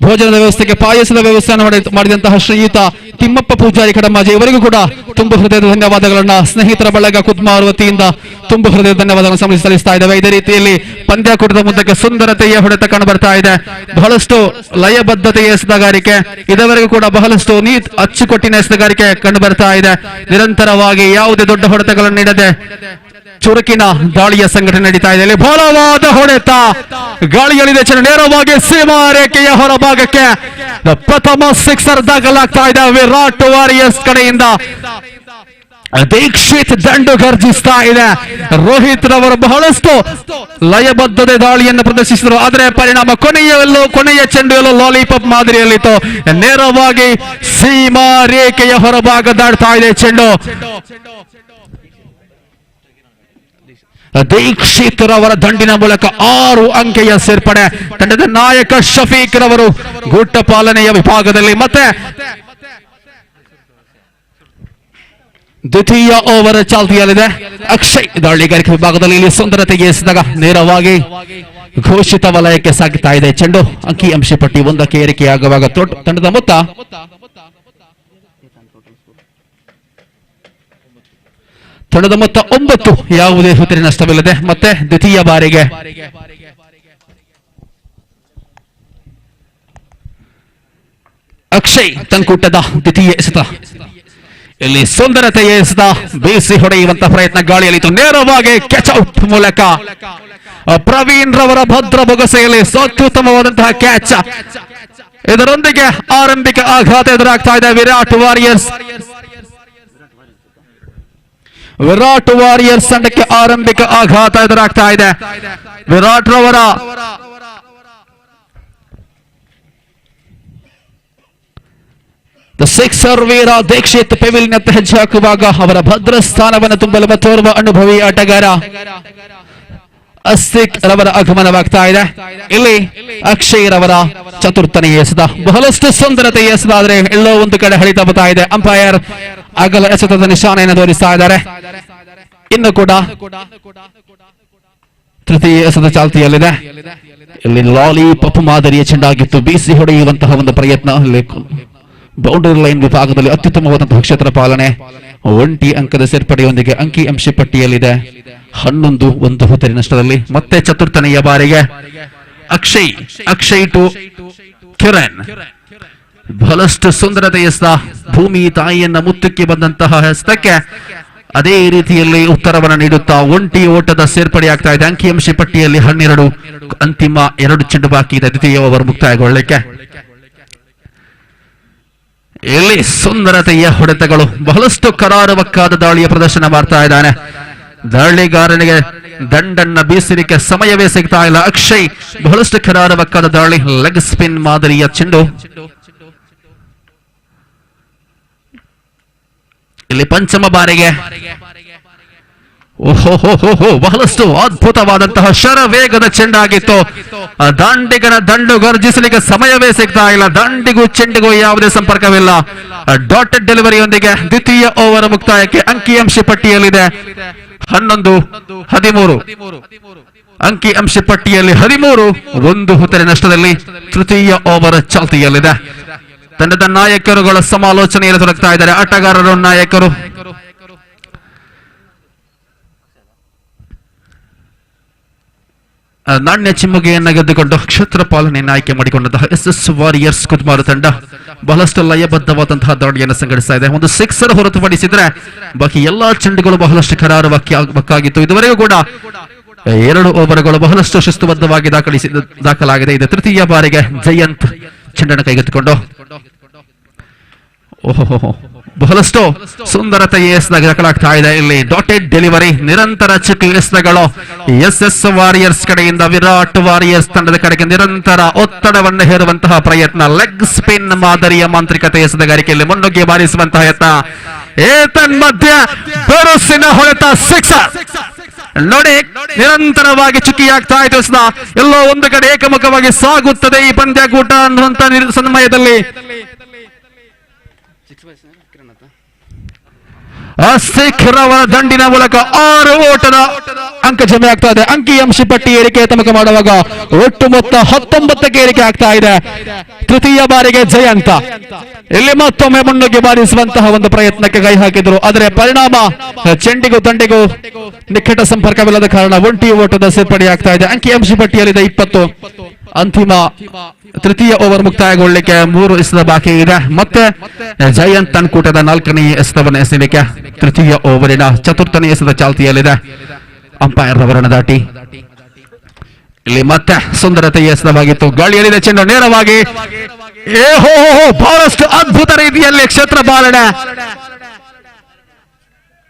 ಭೋಜನದ ವ್ಯವಸ್ಥೆಗೆ ಪಾಯಸದ ವ್ಯವಸ್ಥೆಯನ್ನು ಮಾಡಿದಂತಹ ಶ್ರೀಯುತ ತಿಮ್ಮಪ್ಪ ಪೂಜಾರಿ ಕಡಮಾಜಿ ಇವರಿಗೂ ಕೂಡ ತುಂಬು ಹೃದಯದ ಧನ್ಯವಾದಗಳನ್ನ ಸ್ನೇಹಿತರ ಬಳಗ ಕುದ್ಮಾರು ವತಿಯಿಂದ ತುಂಬು ಹೃದಯದ ಧನ್ಯವಾದಗಳನ್ನು ಸಲ್ಲಿಸ್ತಾ ಇದ್ದೇವೆ. ಇದೇ ರೀತಿಯಲ್ಲಿ ಪಂದ್ಯಾಕೂಟದ ಮುಂದಕ್ಕೆ ಸುಂದರತೆಯ ಹೊಡೆತ ಕಂಡು ಬರ್ತಾ ಇದೆ, ಬಹಳಷ್ಟು ಲಯಬದ್ಧತೆಯ ಎಸೆತಗಾರಿಕೆ, ಇದುವರೆಗೂ ಕೂಡ ಬಹಳಷ್ಟು ಅಚ್ಚುಕಟ್ಟಿನ ಎಸೆತಗಾರಿಕೆ ಕಂಡು ಬರ್ತಾ ಇದೆ. ನಿರಂತರವಾಗಿ ಯಾವುದೇ ದೊಡ್ಡ ಹೊಡೆತಗಳನ್ನು ನೀಡದೆ ಚುರುಕಿನ ದಾಳಿಯ ಸಂಘಟನೆ ನಡೀತಾ ಇದೆ. ಬಲವಾದ ಹೊಡೆತ ಗಾಳಿಯಲ್ಲಿದೆ, ನೇರವಾಗಿ ಸೀಮಾ ರೇಖೆಯ ಹೊರಭಾಗಕ್ಕೆ ಪ್ರಥಮ ಸಿಕ್ಸರ್ ದಾಖಲಾಗ್ತಾ ಇದೆ ವಿರಾಟ್ ವಾರಿಯರ್ಸ್ ಕಡೆಯಿಂದ. ದೀಕ್ಷಿತ್ ದಂಡು ಗರ್ಜಿಸ್ತಾ ಇದೆ. ರೋಹಿತ್ ರವರು ಬಹಳಷ್ಟು ಲಯಬದ್ಧತೆ ದಾಳಿಯನ್ನು ಪ್ರದರ್ಶಿಸಿದರು, ಆದರೆ ಪರಿಣಾಮ ಕೊನೆಯ ಚೆಂಡು ಲಾಲಿಪಾಪ್ ಮಾದರಿಯಲ್ಲಿತ್ತು. ನೇರವಾಗಿ ಸೀಮಾ ರೇಖೆಯ ಹೊರಭಾಗ ದಾಡ್ತಾ ಇದೆ ಚೆಂಡು. ದೀಕ್ಷಿತ್ ರವರ ದಂಡಿನ ಮೂಲಕ 6 ಅಂಕೆಯ ಸೇರ್ಪಡೆ. ತಂಡದ ನಾಯಕ ಶಫೀಕ್ ರವರು ಗುಟ್ಟ ಪಾಲನೆಯ ವಿಭಾಗದಲ್ಲಿ ಮತ್ತೆ ದ್ವಿತೀಯ ಓವರ್ ಚಾಲ್ತಿಯಲ್ಲಿದೆ. ಅಕ್ಷಯ್ ದಾಳಿಗಾರಿಕೆ ವಿಭಾಗದಲ್ಲಿ ಇಲ್ಲಿ ಸುಂದರತೆಗೆ ಎಸೆದಾಗ ನೇರವಾಗಿ ಘೋಷಿತ ವಲಯಕ್ಕೆ ಸಾಗುತ್ತಾ ಇದೆ ಚೆಂಡು. ಅಂಕಿ ಅಂಶ ಪಟ್ಟಿ 1ಕ್ಕೆ ಏರಿಕೆಯಾಗುವಾಗ ತಂಡದ ಮೊತ್ತ ತಂಡದ ಮೊತ್ತ 9, ಯಾವುದೇ ಹುತ್ತಿನ ನಷ್ಟವಿಲ್ಲದೆ ಮತ್ತೆ ದ್ವಿತೀಯ ಬಾರಿಗೆ ಅಕ್ಷಯ್ ತಂಕುಟ್ಟದ ದ್ವಿತೀಯ ಎಸೆತ. ಇಲ್ಲಿ ಸುಂದರತೆಯ ಎಸೆತ ಬೀಸಿ ಹೊಡೆಯುವಂತಹ ಪ್ರಯತ್ನ ಗಾಳಿಯಲ್ಲಿತ್ತು. ನೇರವಾಗಿ ಕ್ಯಾಚ್ ಔಟ್ ಮೂಲಕ ಪ್ರವೀಣ್ ರವರ ಭದ್ರ ಬೊಗಸೆಯಲ್ಲಿ ಅತ್ಯುತ್ತಮವಾದಂತಹ ಕ್ಯಾಚ್. ಇದರೊಂದಿಗೆ ಆರಂಭಿಕ ಆಘಾತ ಎದುರಾಗ್ತಾ ಇದೆ ವಿರಾಟ್ ವಾರಿಯರ್ಸ್ ತಂಡಕ್ಕೆ ಆರಂಭಿಕ ಆಘಾತ ಎದುರಾಗ್ತಾ ಇದೆ. ವಿರಾಟ್ ರವರ ಸಿಕ್ಸರ್ ವೀರ ದೀಕ್ಷಿತ್ ಪೆವಿಲಿಯನ್ ಹೆಜ್ಜೆ ಹಾಕುವಾಗ ಅವರ ಭದ್ರ ಸ್ಥಾನವನ್ನು ತುಂಬಲು ಮತ್ತೋರ್ವ ಅನುಭವಿ ಆಟಗಾರ ಅಸ್ತಿಕ್ ರವರ ಆಗಮನವಾಗ್ತಾ ಇದೆ. ಇಲ್ಲಿ ಅಕ್ಷಯ್ ರವರ ಚತುರ್ಥನೇ ಎಸೆತ, ಬಹಳಷ್ಟು ಸುಂದರತೆ ಎಸೆತ, ಆದರೆ ಎಲ್ಲೋ ಒಂದು ಕಡೆ ಹಳಿತ ಬರ್ತಾ ಇದೆ. ಅಂಪೈರ್ ಅಗಲ ಎಸೆತದ ನಿಶಾನೆಯನ್ನು ತೋರಿಸ್ತಾ ಇದ್ದಾರೆ. ಇನ್ನು ಕೂಡ ತೃತೀಯ ಎಸೆತ ಚಾಲ್ತಿಯಲ್ಲಿದೆ. ಇಲ್ಲಿ ಲಾಲಿಪಾಪ್ ಮಾದರಿಯ ಚೆಂಡಾಗಿತ್ತು, ಬೀಸಿ ಹೊಡೆಯುವಂತಹ ಒಂದು ಪ್ರಯತ್ನ. ಬೌಂಡರಿ ಲೈನ್ ವಿಭಾಗದಲ್ಲಿ ಅತ್ಯುತ್ತಮವಾದಂತಹ ಕ್ಷೇತ್ರ ಪಾಲನೆ. 1 ಅಂಕದ ಸೇರ್ಪಡೆಯೊಂದಿಗೆ ಅಂಕಿ ಅಂಶ ಪಟ್ಟಿಯಲ್ಲಿದೆ 11, 1 ಹುತ್ತಿನ ನಷ್ಟದಲ್ಲಿ. ಮತ್ತೆ ಚತುರ್ಥನೆಯ ಬಾರಿಗೆ ಅಕ್ಷಯ್ ಟು ಕಿರಣ್, ಬಹಳಷ್ಟು ಸುಂದರತೆಯ ಭೂಮಿ ತಾಯಿಯನ್ನ ಮುತ್ತಕ್ಕೆ ಬಂದಂತಹ ಹಸ್ತಕ್ಕೆ ಅದೇ ರೀತಿಯಲ್ಲಿ ಉತ್ತರವನ್ನು ನೀಡುತ್ತಾ 1 ಓಟದ ಸೇರ್ಪಡೆಯಾಗ್ತಾ ಇದೆ. ಅಂಕಿಅಂಶ ಪಟ್ಟಿಯಲ್ಲಿ 12, ಅಂತಿಮ 2 ಚೆಂಡು ಬಾಕಿ ಇದೆ ದ್ವಿತೀಯ ಓವರ್ ಮುಕ್ತಾಯಗೊಳ್ಳಲಿಕ್ಕೆ. ಇಲ್ಲಿ ಸುಂದರತೆಯ ಹೊಡೆತಗಳು, ಬಹಳಷ್ಟು ಕರಾರುವಕ್ಕಾದ ದಾಳಿಯ ಪ್ರದರ್ಶನ ಮಾಡ್ತಾ ಇದ್ದಾನೆ. ದಾಳಿಗಾರನಿಗೆ ದಂಡನ್ನ ಬೀಸಲಿಕ್ಕೆ ಸಮಯವೇ ಸಿಗ್ತಾ ಇಲ್ಲ. ಅಕ್ಷಯ್ ಬಹಳಷ್ಟು ಕರಾರುವಕ್ಕಾದ ದಾಳಿ, ಲೆಗ್ ಸ್ಪಿನ್ ಮಾದರಿಯ ಚೆಂಡು. ಇಲ್ಲಿ ಪಂಚಮ ಬಾರಿಗೆ ಬಹಳಷ್ಟು ಅದ್ಭುತವಾದಂತಹ ಶರವೇಗದ ಚೆಂಡಾಗಿತ್ತು. ದಾಂಡಿಗನ ದಂಡು ಗರ್ಜಿಸಲಿಕ್ಕೆ ಸಮಯವೇ ಸಿಗ್ತಾ ಇಲ್ಲ. ದಾಂಡಿಗೂ ಚೆಂಡಿಗೂ ಯಾವುದೇ ಸಂಪರ್ಕವಿಲ್ಲ. ಡಾಟೆಡ್ ಡೆಲಿವರಿಯೊಂದಿಗೆ ದ್ವಿತೀಯ ಓವರ್ ಮುಕ್ತಾಯಕ್ಕೆ ಅಂಕಿಅಂಶ ಪಟ್ಟಿಯಲ್ಲಿದೆ 11, 13. ಅಂಕಿ ಅಂಶ ಪಟ್ಟಿಯಲ್ಲಿ 13, 1 ಹುತ್ತಿನ ನಷ್ಟದಲ್ಲಿ ತೃತೀಯ ಓವರ್ ಚಾಲ್ತಿಯಲ್ಲಿದೆ. ತಂಡದ ನಾಯಕರುಗಳ ಸಮಾಲೋಚನೆಯಲ್ಲಿ ತೊಡಗ್ತಾ ಇದ್ದಾರೆ ಆಟಗಾರರು, ನಾಯಕರು. ನಾಣ್ಯ ಚಿಮ್ಮುಗೆಯನ್ನು ಗೆದ್ದುಕೊಂಡು ಕ್ಷೇತ್ರ ಪಾಲನೆಯನ್ನು ಆಯ್ಕೆ ಮಾಡಿಕೊಂಡಂತಹ SS ವಾರಿಯರ್ಸ್ ಕುದ್ಮಾರು ತಂಡ ಬಹಳಷ್ಟು ಲಯಬದ್ಧವಾದಂತಹ ದಾಳಿಯನ್ನು ಸಂಘಟಿಸ್ತಾ ಇದೆ. ಒಂದು ಸಿಕ್ಸರ್ ಹೊರತುಪಡಿಸಿದ್ರೆ ಬಾಕಿ ಎಲ್ಲಾ ಚೆಂಡುಗಳು ಬಹಳಷ್ಟು ಕರಾರುವಕ್ಕಾಗಿತ್ತು. ಇದುವರೆಗೂ ಕೂಡ 2 ಓವರ್ಗಳು ಬಹಳಷ್ಟು ಶಿಸ್ತುಬದ್ಧವಾಗಿ ದಾಖಲಾಗಿದೆ. ಇದು ತೃತೀಯ ಬಾರಿಗೆ ಜಯಂತ್ ಚೆಂಡನ್ನು ಕೈಗೆತ್ತಿಕೊಂಡು ಬಹಳಷ್ಟು ಸುಂದರತೆಯ ಎಸೆತ ದಾಖಲಾಗ್ತಾ ಇದೆ. ಇಲ್ಲಿ ಡಾಟೆಡ್ ಡೆಲಿವರಿ, ನಿರಂತರ ಚಿಕ್ಕ ಎಸೆತಗಳು SS ವಾರಿಯರ್ಸ್ ಕಡೆಯಿಂದ ವಿರಾಟ್ ವಾರಿಯರ್ಸ್ ತಂಡದ ಕಡೆಗೆ ನಿರಂತರ ಒತ್ತಡವನ್ನು ಹೇರುವಂತಹ ಪ್ರಯತ್ನ. ಲೆಗ್ ಸ್ಪಿನ್ ಮಾದರಿಯ ಮಾಂತ್ರಿಕತೆ ಎಸೆತಗಾರಿಕೆಯಲ್ಲಿ ಮುನ್ನುಗ್ಗಿ ಬಾರಿಸುವಂತಹ ಯತ್ನ. ಏತನ್ಮಧ್ಯೆ ಬೆರುಸಿನ ಹೊಡೆತ ಸಿಕ್ಸರ್. ನೋಡಿ ನಿರಂತರವಾಗಿ ಚುಕ್ಕಿಯಾಗ್ತಾ ಇದೆ ಸದಾ. ಎಲ್ಲೋ ಒಂದು ಕಡೆ ಏಕಮುಖವಾಗಿ ಸಾಗುತ್ತದೆ ಈ ಪಂದ್ಯಾಕೂಟ ಅನ್ನುವಂತ ಸಮಯದಲ್ಲಿ ಶಿಖರವರ ದಂಡಿನ ಮೂಲಕ 6 ಓಟದ ಅಂಕ ಜಮೆ ಆಗ್ತಾ ಇದೆ. ಅಂಕಿಅಂಶ ಪಟ್ಟಿ ಏರಿಕೆ ತಮಕ ಮಾಡುವಾಗ ಒಟ್ಟು ಮೊತ್ತ 19ಕ್ಕೆ ಏರಿಕೆ ಆಗ್ತಾ ಇದೆ. ತೃತೀಯ ಬಾರಿಗೆ ಜಯಂತ ಇಲ್ಲಿ ಮತ್ತೊಮ್ಮೆ ಮುನ್ನುಗ್ಗಿ ಬಾರಿಸುವಂತಹ ಒಂದು ಪ್ರಯತ್ನಕ್ಕೆ ಕೈ ಹಾಕಿದ್ರು. ಆದರೆ ಪರಿಣಾಮ ಚೆಂಡಿಗೂ ತಂಡಿಗೂ ನಿಕಟ ಸಂಪರ್ಕವಿಲ್ಲದ ಕಾರಣ ಒಂಟಿ ಓಟದ ಸೇರ್ಪಡೆ ಆಗ್ತಾ ಇದೆ. ಅಂಕಿಅಂಶ ಪಟ್ಟಿಯಲ್ಲಿದೆ 20. ಅಂತಿಮ ತೃತೀಯ ಓವರ್ ಮುಕ್ತಾಯಗೊಳ್ಳಲಿಕ್ಕೆ 3 ಎಸೆತ ಬಾಕಿ ಇದೆ. ಮತ್ತೆ ಜಯಂತ್ ತನ್ಕೂಟದ 4ನೇ ಎಸೆತವನ್ನು ಎಸೆಯಲಿಕ್ಕೆ ತೃತೀಯ ಓವರಿನ 4ನೇ ಎಸೆತ ಚಾಲ್ತಿಯಲ್ಲಿದೆ. ಅಂಪೈರ್ ಅವರನ್ನು ದಾಟಿ ಇಲ್ಲಿ ಮತ್ತೆ ಸುಂದರತೆಯ ಎಸೆತವಾಗಿತ್ತು. ಗಾಳಿಯಲ್ಲಿದೆ ಚೆಂಡು ನೇರವಾಗಿ ಬಹಳಷ್ಟು ಅದ್ಭುತ ರೀತಿಯಲ್ಲಿ ಕ್ಷೇತ್ರ ಪಾಲನೆ.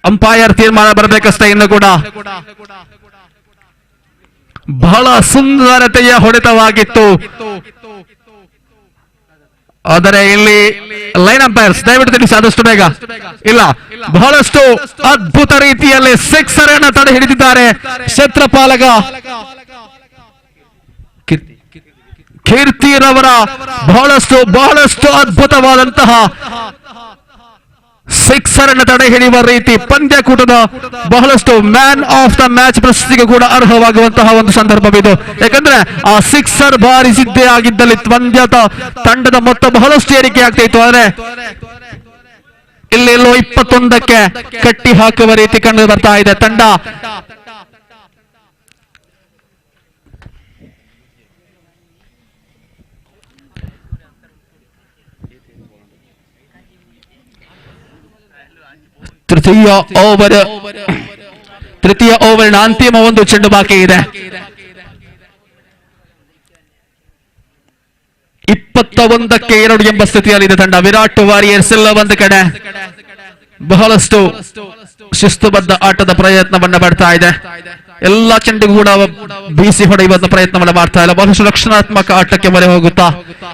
ಅಂಪೈರ್ ತೀರ್ಮಾನ ಬರಬೇಕಷ್ಟೇ. ಇನ್ನು ಕೂಡ ಬಹಳ ಸುಂದರತೆಯ ಹೊಡೆತವಾಗಿತ್ತು. ಆದರೆ ಇಲ್ಲಿ ಲೈನ್ ಅಂಪೈರ್ಸ್ ದಯವಿಟ್ಟು ತಿಳಿಸಿ ಆದಷ್ಟು ಬೇಗ. ಇಲ್ಲ, ಬಹಳಷ್ಟು ಅದ್ಭುತ ರೀತಿಯಲ್ಲಿ ಸಿಕ್ಸರ್ ಅನ್ನು ತಡೆ ಹಿಡಿದಿದ್ದಾರೆ ಕ್ಷೇತ್ರಪಾಲಕ ಕೀರ್ತಿರವರ. ಬಹಳಷ್ಟು ಅದ್ಭುತವಾದಂತಹ ಸಿಕ್ಸರ್ ಅನ್ನು ತಡೆ ಹಿಡಿಯುವ ರೀತಿ ಪಂದ್ಯಕೂಟದ ಬಹಳಷ್ಟು ಮ್ಯಾನ್ ಆಫ್ ದ ಮ್ಯಾಚ್ ಪ್ರಶಸ್ತಿಗೆ ಕೂಡ ಅರ್ಹವಾಗುವಂತಹ ಒಂದು ಸಂದರ್ಭವಿದು. ಯಾಕಂದ್ರೆ ಆ ಸಿಕ್ಸರ್ ಬಾರಿಸಿದ್ದೇ ಆಗಿದ್ದಲ್ಲಿ ಪಂದ್ಯದ ತಂಡದ ಮೊತ್ತ ಬಹಳಷ್ಟು ಏರಿಕೆ ಆಗ್ತಾ ಇತ್ತು. ಆದರೆ ಇಲ್ಲೆಲ್ಲೋ 21ಕ್ಕೆ ಕಟ್ಟಿ ಹಾಕುವ ರೀತಿ ಕಂಡು ಬರ್ತಾ ಇದೆ ತಂಡ. ತೃತೀಯ ಓವರ್ನ ಅಂತಿಮ ಒಂದು ಚೆಂಡು ಬಾಕಿ ಇದೆ. 21ಕ್ಕೆ 2 ಎಂಬ ಸ್ಥಿತಿಯಲ್ಲಿದೆ ತಂಡ. ವಿರಾಟ್ ವಾರಿಯರ್ಸ್ ಎಲ್ಲ ಒಂದು ಕಡೆ ಬಹಳಷ್ಟು ಶಿಸ್ತುಬದ್ಧ ಆಟದ ಪ್ರಯತ್ನವನ್ನ ಮಾಡ್ತಾ ಇದೆ. ಎಲ್ಲ ಚೆಂಡಿಗೂ ಕೂಡ ಬೀಸಿ ಹೊಡೆಯುವ ಪ್ರಯತ್ನವನ್ನ ಮಾಡ್ತಾ ಇಲ್ಲ. ಬಹಳಷ್ಟು ರಕ್ಷಣಾತ್ಮಕ ಆಟಕ್ಕೆ ಮೊರೆ ಹೋಗುತ್ತಾ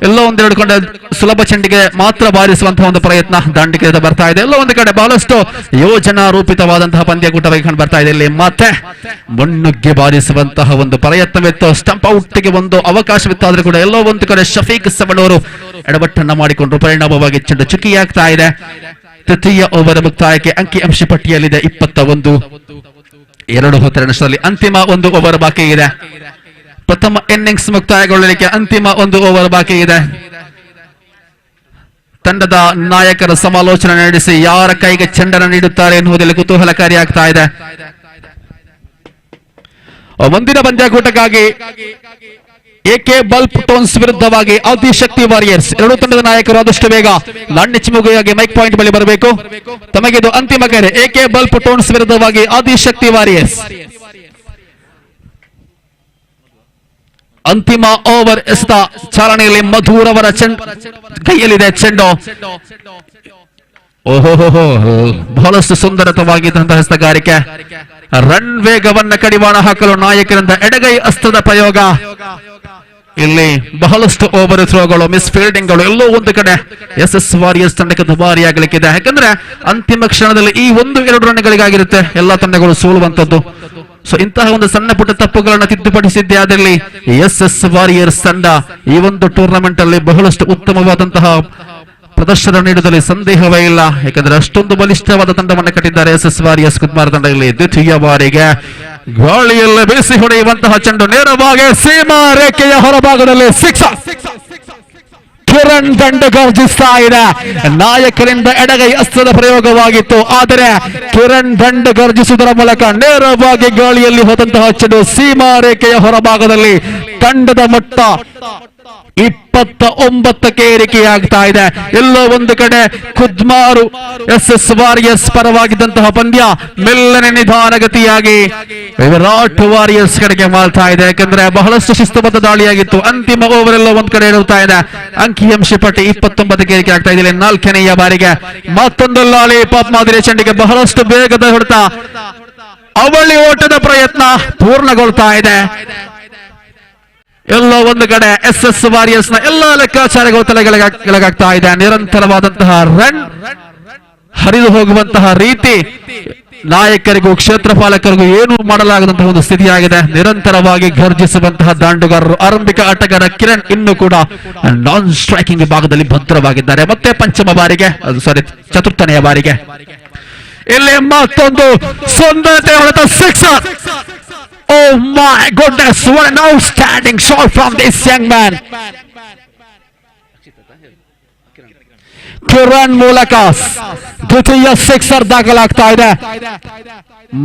ಎಲ್ಲ ಒಂದೆರಡು ಕಡೆ ಸುಲಭ ಚೆಂಡಿಗೆ ಮಾತ್ರ ಬಾರಿಸುವಂತಹ ಒಂದು ಪ್ರಯತ್ನ ದಾಂಡಿಗೆ ಬರ್ತಾ ಇದೆ. ಎಲ್ಲ ಒಂದು ಕಡೆ ಬಹಳಷ್ಟು ಯೋಜನಾ ರೂಪಿತವಾದಂತಹ ಪಂದ್ಯಕೂಟವಾಗಿ ಕಂಡು ಬರ್ತಾ ಇದೆ. ಇಲ್ಲಿ ಮತ್ತೆ ಮುನ್ನುಗ್ಗಿ ಬಾರಿಸುವಂತಹ ಒಂದು ಪ್ರಯತ್ನವಿತ್ತು. ಸ್ಟಂಪ್ ಔಟ್ಗೆ ಒಂದು ಅವಕಾಶವಿತ್ತು. ಆದ್ರೂ ಕೂಡ ಎಲ್ಲೋ ಒಂದು ಕಡೆ ಶಫೀಕ್ ಸವಣೂರು ಎಡವಟ್ಟನ್ನ ಮಾಡಿಕೊಂಡು ಪರಿಣಾಮವಾಗಿ ಚೆಂಡು ಚುಕ್ಕಿಯಾಗ್ತಾ ಇದೆ. ತೃತೀಯ ಓವರ್ ಮುಕ್ತಾಯಕ್ಕೆ ಅಂಕಿಅಂಶ ಪಟ್ಟಿಯಲ್ಲಿದೆ 21. 2 ಹೊತ್ತಿನ ನಷ್ಟದಲ್ಲಿ ಅಂತಿಮ 1 ಓವರ್ ಬಾಕಿ ಇದೆ. ಪ್ರಥಮ ಇನ್ನಿಂಗ್ಸ್ ಮುಕ್ತಾಯಗೊಳ್ಳಲಿಕ್ಕೆ ಅಂತಿಮ 1 ಓವರ್ ಬಾಕಿ ಇದೆ. ತಂಡದ ನಾಯಕರ ಸಮಾಲೋಚನೆ ನಡೆಸಿ ಯಾರ ಕೈಗೆ ಚೆಂಡನ್ನು ನೀಡುತ್ತಾರೆ ಎನ್ನುವುದರಲ್ಲಿ ಕುತೂಹಲಕಾರಿಯಾಗ್ತಾ ಇದೆ. ಮುಂದಿನ ಪಂದ್ಯಾಕೂಟಕ್ಕಾಗಿ ಎಕೆ ಬಲ್ಪ್ ಟೋನ್ಸ್ ವಿರುದ್ಧವಾಗಿ ಆದಿಶಕ್ತಿ ವಾರಿಯರ್ಸ್. 2 ತಂಡದ ನಾಯಕರು ಆದಷ್ಟು ಬೇಗ ನಾಣ್ಯಚಿಮುಗಿಯಾಗಿ ಮೈಕ್ ಪಾಯಿಂಟ್ ಬಳಿ ಬರಬೇಕು. ತಮಗಿದು ಅಂತಿಮ ಕರೆ. ಎಕೆ ಬಲ್ಪ್ ಟೋನ್ಸ್ ವಿರುದ್ಧವಾಗಿ ಆದಿಶಕ್ತಿ ವಾರಿಯರ್ಸ್. ಅಂತಿಮ ಓವರ್ ಎಸೆತ ಚಾಲನೆಯಲ್ಲಿ ಮಧುರವರ ಕೈಯಲ್ಲಿದೆ ಚೆಂಡು. ಓಹೋ, ಬಹಳಷ್ಟು ಸುಂದರತವಾಗಿದ್ದಂತಹ ಹಸ್ತಗಾರಿಕೆ. ರನ್ ವೇಗವನ್ನ ಕಡಿವಾಣ ಹಾಕಲು ನಾಯಕರಿಂದ ಎಡಗೈ ಅಸ್ತ್ರದ ಪ್ರಯೋಗ. ಇಲ್ಲಿ ಬಹಳಷ್ಟು ಓವರ್ ಥ್ರೋಗಳು, ಮಿಸ್ ಫೀಲ್ಡಿಂಗ್ಗಳು ಎಲ್ಲೋ ಒಂದು ಕಡೆ ಎಸ್ ವಾರಿಯರ್ಸ್ ತಂಡಕ್ಕೆ ದುಬಾರಿಯಾಗಲಿಕ್ಕಿದೆ. ಯಾಕಂದ್ರೆ ಅಂತಿಮ ಕ್ಷಣದಲ್ಲಿ ಈ 1-2 ರನ್ಗಳಿಗಾಗಿರುತ್ತೆ ಎಲ್ಲ ತಂಡಗಳು ಸೋಲುವಂತದ್ದು. ಸೊ ಇಂತಹ ಒಂದು ಸಣ್ಣ ಪುಟ್ಟ ತಪ್ಪುಗಳನ್ನು ತಿದ್ದುಪಡಿಸಿದ್ದೇ ಆದಲ್ಲಿ ಎಸ್ ವಾರಿಯರ್ಸ್ ತಂಡ ಈ ಒಂದು ಟೂರ್ನಮೆಂಟ್ ಅಲ್ಲಿ ಬಹಳಷ್ಟು ಉತ್ತಮವಾದಂತಹ ಪ್ರದರ್ಶನ ನೀಡುವುದರಲ್ಲಿ ಸಂದೇಹವೇ ಇಲ್ಲ. ಯಾಕಂದ್ರೆ ಅಷ್ಟೊಂದು ಬಲಿಷ್ಠವಾದ ತಂಡವನ್ನು ಕಟ್ಟಿದ್ದಾರೆ ಎಸ್ ವಾರಿಯರ್ಸ್ ಕುದ್ಮಾರ್ ತಂಡ. ಇಲ್ಲಿ ದ್ವಿತೀಯ ಬಾರಿಗೆ ಗಾಳಿಯಲ್ಲಿ ಬೀಸಿ ಹೊಡೆಯುವಂತಹ ಚೆಂಡು ನೇರವಾಗಿ ಸೀಮಾ ರೇಖೆಯ ಹೊರಭಾಗದಲ್ಲಿ ಸಿಕ್ಸರ್. ಕಿರಣ್ ದಂಡು ಗರ್ಜಿಸ್ತಾ ಇದೆ. ನಾಯಕರಿಂದ ಎಡಗೈ ಅಸ್ತ್ರದ ಪ್ರಯೋಗವಾಗಿತ್ತು. ಆದರೆ ಕಿರಣ್ ದಂಡು ಗರ್ಜಿಸುವುದರ ಮೂಲಕ ನೇರವಾಗಿ ಗಾಳಿಯಲ್ಲಿ ಹೋದಂತಹ ಚೆಂಡು ಸೀಮಾ ರೇಖೆಯ ಹೊರಭಾಗದಲ್ಲಿ ತಂಡದ ಮೊತ್ತ 29ಕ್ಕೆ ಏರಿಕೆಯಾಗ್ತಾ ಇದೆ. ಎಲ್ಲೋ ಒಂದು ಕಡೆ ಕುದ್ಮಾರು ಎಸ್ ವಾರಿಯರ್ಸ್ ಪರವಾಗಿದ್ದಂತಹ ಪಂದ್ಯ ಮೆಲ್ಲನೆ ನಿಧಾನಗತಿಯಾಗಿ ವಿರಾಟ್ ವಾರಿಯರ್ಸ್ ಕಡೆಗೆ ಮಾಲ್ತಾ ಇದೆ. ಯಾಕಂದ್ರೆ ಬಹಳಷ್ಟು ಶಿಸ್ತುಬದ್ಧ ದಾಳಿಯಾಗಿತ್ತು. ಅಂತಿಮ ಓವರ್ ಎಲ್ಲ ಒಂದ್ ಕಡೆ ಇರುತ್ತಾ ಇದೆ. ಅಂಕಿಅಂಶ ಪಟ್ಟಿ 29ಕ್ಕೆ ಏರಿಕೆ ಆಗ್ತಾ ಇದೆ. 4ನೇ ಬಾರಿಗೆ ಮತ್ತೊಂದು ಲಾಲಿ ಪಾಪ್ ಮಾದರಿಯ ಚೆಂಡಿಗೆ ಬಹಳಷ್ಟು ಬೇಗದ ಹೊಡೆತ, ಅವಳಿ ಓಟದ ಪ್ರಯತ್ನ ಪೂರ್ಣಗೊಳ್ತಾ ಇದೆ. ಎಲ್ಲೋ ಒಂದು ಕಡೆ ಎಸ್ ವಾರಿಯರ್ಸ್ ನ ಎಲ್ಲಾ ಲೆಕ್ಕಾಚಾರಗಳು ತಲೆಗಳಾಗ್ತಾ ಇದೆ. ನಿರಂತರವಾದಂತಹ ರನ್ ಹರಿದು ಹೋಗುವಂತಹ ರೀತಿ ನಾಯಕರಿಗೂ ಕ್ಷೇತ್ರಪಾಲಕರಿಗೂ ಏನು ಮಾಡಲಾಗದಂತಹ ಒಂದು ಸ್ಥಿತಿಯಾಗಿದೆ. ನಿರಂತರವಾಗಿ ಘರ್ಜಿಸುವಂತಹ ದಾಂಡುಗಾರರು. ಆರಂಭಿಕ ಆಟಗಾರ ಕಿರಣ್ ಇನ್ನೂ ಕೂಡ ನಾನ್ ಸ್ಟ್ರೈಕಿಂಗ್ ಭಾಗದಲ್ಲಿ ಭದ್ರವಾಗಿದ್ದಾರೆ. ಮತ್ತೆ ಪಂಚಮ ಬಾರಿಗೆ ಚತುರ್ಥನೆಯ ಬಾರಿಗೆ ಇಲ್ಲಿ ಮತ್ತೊಂದು ಸುಂದರತೆ ಹೊಡೆದ sixer. Oh my goodness, what an outstanding shot from this young man. Kiran ಮೂಲಕ ದ್ವಿತೀಯ ಸಿಕ್ಸರ್ ದಾಖಲಾಗ್ತಾ ಇದೆ.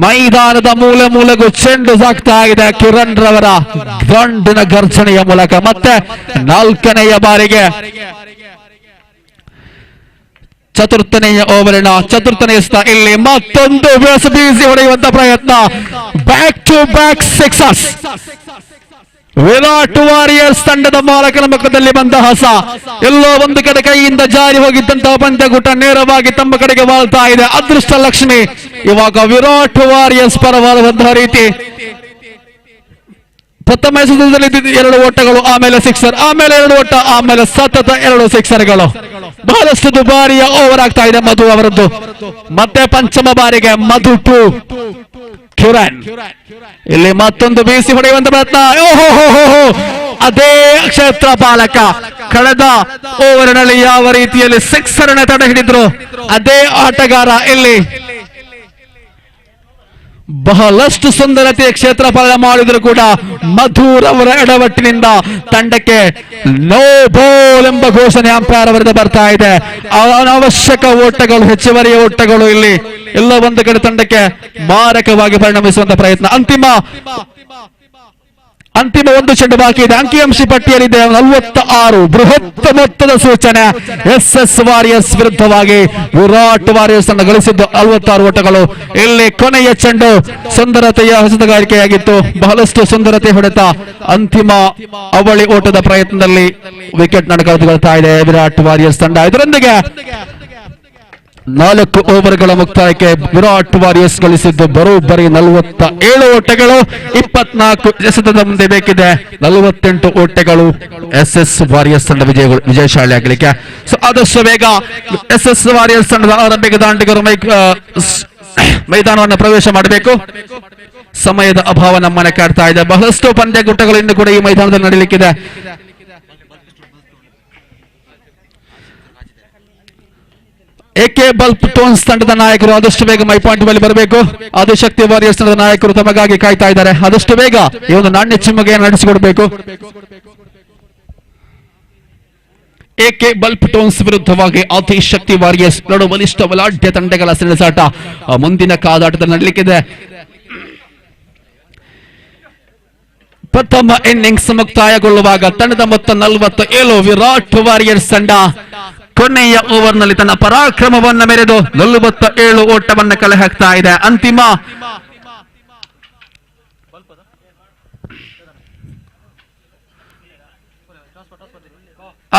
ಮೈದಾನದ ಮೂಲೆಗೂ ಚೆಂಡು ಸಾಗ್ತಾ ಇದೆ ಕಿರಣ್ ರವರ ದಂಡಿನ ಘರ್ಷಣೆಯ ಮೂಲಕ. ಮತ್ತೆ ನಾಲ್ಕನೆಯ ಬಾರಿಗೆ ಚತುರ್ಥನೆಯ ಓವರಿನ ಚತುರ್ಥನೆಯ ಇಲ್ಲಿ ಮತ್ತೊಂದು ಬೀಸಿ ಹೊಡೆಯುವಂತ ಪ್ರಯತ್ನ. Back to back sixers. Virat warriors ತಂಡದ ಮಾಲಕನ ಮುಖದಲ್ಲಿ ಬಂದ ಹಸ. ಎಲ್ಲೋ ಒಂದು ಕಡೆ ಕೈಯಿಂದ ಜಾರಿ ಹೋಗಿದ್ದಂತಹ ಪಂದ್ಯಕೂಟ ನೇರವಾಗಿ ತಮ್ಮ ಕಡೆಗೆ ವಾಳ್ತಾ ಇದೆ. ಅದೃಷ್ಟ ಲಕ್ಷ್ಮಿ ಇವಾಗ ವಿರಾಟ್ ವಾರಿಯರ್ಸ್ ಪರವಾದಂತಹ ರೀತಿ. ಪ್ರಥಮ ಎಸೆತದಲ್ಲಿ 2 ಓಟಗಳು, ಆಮೇಲೆ ಸಿಕ್ಸರ್, ಆಮೇಲೆ 2 ಓಟ, ಆಮೇಲೆ ಸತತ 2 ಸಿಕ್ಸರ್ಗಳು. ಬಹಳಷ್ಟು ದುಬಾರಿಯ ಓವರ್ ಆಗ್ತಾ ಇದೆ ಮಧು ಅವರದ್ದು. ಮತ್ತೆ ಪಂಚಮ ಬಾರಿಗೆ ಮಧು ಟು ಕಿರಣ್. ಇಲ್ಲಿ ಮತ್ತೊಂದು ಬೀಸಿ ಹೊಡೆಯುವಂತ ಪ್ರಯತ್ನ. ಅದೇ ಕ್ಷೇತ್ರ ಪಾಲಕ ಕಳೆದ ಓವರ್ನಲ್ಲಿ ಯಾವ ರೀತಿಯಲ್ಲಿ ಸಿಕ್ಸರ್ ಅನ್ನು ತಡೆ ಹಿಡಿದ್ರು ಅದೇ ಆಟಗಾರ ಇಲ್ಲಿ ಬಹಳಷ್ಟು ಸುಂದರತೆಯ ಕ್ಷೇತ್ರ ಪಾಲನೆ ಮಾಡಿದ್ರು ಕೂಡ ಮಧುರ್ ಅವರ ಎಡವಟ್ಟಿನಿಂದ ತಂಡಕ್ಕೆ ನೋ ಬಾಲ್ ಎಂಬ ಘೋಷಣೆ ಅಂಪೈರ್ ಅವರಿಂದ ಬರ್ತಾ ಇದೆ. ಅನಾವಶ್ಯಕ ಓಟಗಳು, ಹೆಚ್ಚುವರಿಯ ಓಟಗಳು ಇಲ್ಲಿ ಎಲ್ಲ ಒಂದು ಕಡೆ ತಂಡಕ್ಕೆ ಮಾರಕವಾಗಿ ಪರಿಣಮಿಸುವಂತ ಪ್ರಯತ್ನ. ಅಂತಿಮ ಒಂದು ಚೆಂಡು ಬಾಕಿ ಇದೆ. ಅಂಕಿಅಂಶ ಪಟ್ಟಿಯಲ್ಲಿದೆ 46. ಬೃಹತ್ ಮೊತ್ತದ ಸೂಚನೆ. SS ವಾರಿಯರ್ಸ್ ವಿರುದ್ಧವಾಗಿ ವಿರಾಟ್ ವಾರಿಯರ್ಸ್ ತಂಡ ಗಳಿಸಿದ್ದು 46 ಓಟಗಳು. ಇಲ್ಲಿ ಕೊನೆಯ ಚೆಂಡು ಸುಂದರತೆಯ ಹೊಸತಗಾರಿಕೆಯಾಗಿತ್ತು. ಬಹಳಷ್ಟು ಸುಂದರತೆ ಹೊಡೆತ ಅಂತಿಮ ಅವಳಿ ಓಟದ ಪ್ರಯತ್ನದಲ್ಲಿ ವಿಕೆಟ್ ಕಳೆದುಕೊಳ್ತಾ ಇದೆ ವಿರಾಟ್ ವಾರಿಯರ್ಸ್ ತಂಡ. ಇದರೊಂದಿಗೆ 4 ಓವರ್ಗಳ ಮುಕ್ತಾಯಕ್ಕೆ ವಿರಾಟ್ ವಾರಿಯರ್ಸ್ ಗಳಿಸಿದ್ದು ಬರೋಬ್ಬರಿ 47 ಓಟಗಳು. 24 ಎಸೆತದ ಮುಂದೆ ಬೇಕಿದೆ 48 ಓಟಗಳು SS ವಾರಿಯರ್ಸ್ ತಂಡ ವಿಜಯಶಾಲಿ ಆಗಲಿಕ್ಕೆ. ಸೊ ಆದಷ್ಟು ಬೇಗ SS ವಾರಿಯರ್ಸ್ ತಂಡದ ಆರಂಭಿಕ ದಾಂಡಿಗರು ಮೈದಾನವನ್ನು ಪ್ರವೇಶ ಮಾಡಬೇಕು. ಸಮಯದ ಅಭಾವ ನಮ್ಮನ್ನ ಕಾಡ್ತಾ ಇದೆ. ಬಹಳಷ್ಟು ಪಂದ್ಯಕೂಟಗಳು ಇನ್ನು ಕೂಡ ಈ ಮೈದಾನದಲ್ಲಿ ನಡೆಯಲಿಕ್ಕಿದೆ. AK ಬಲ್ಪ್ ಟೋನ್ಸ್ ತಂಡದ ನಾಯಕರು ಆದಷ್ಟು ಬೇಗ ಮೈ ಪಾಯಿಂಟ್ ಮೇಲೆ ಬರಬೇಕು. ಆದಿಶಕ್ತಿ ವಾರಿಯರ್ಸ್ ತಂಡದ ನಾಯಕರು ತಮಗಾಗಿ ಕಾಯ್ತಾ ಇದ್ದಾರೆ. ಆದಷ್ಟು ಬೇಗ ಈ ಒಂದು ನಾಣ್ಯ ಚಿಮ್ಮುಗೆಯನ್ನು ನಡೆಸಿಕೊಡಬೇಕು. AK ಬಲ್ಪ್ ಟೋನ್ಸ್ ವಿರುದ್ಧವಾಗಿ ಆದಿಶಕ್ತಿ ವಾರಿಯರ್ಸ್ 2 ಬಲಿಷ್ಠ ಬಲಾಢ್ಯ ತಂಡಗಳ ಸೆಣಸಾಟ ಮುಂದಿನ ಕಾದಾಟದಲ್ಲಿ ನಡೆಯಲಿಕ್ಕಿದೆ. ಪ್ರಥಮ ಇನ್ನಿಂಗ್ಸ್ ಮುಕ್ತಾಯಗೊಳ್ಳುವಾಗ ತಂಡದ ಮೊತ್ತ 47. ವಿರಾಟ್ ವಾರಿಯರ್ಸ್ ತಂಡ ಕೊನೆಯ ಓವರ್ನಲ್ಲಿ ತನ್ನ ಪರಾಕ್ರಮವನ್ನು ಮೆರೆದು 47 ಓಟವನ್ನು ಕಲೆ ಹಾಕ್ತಾ ಇದೆ. ಅಂತಿಮ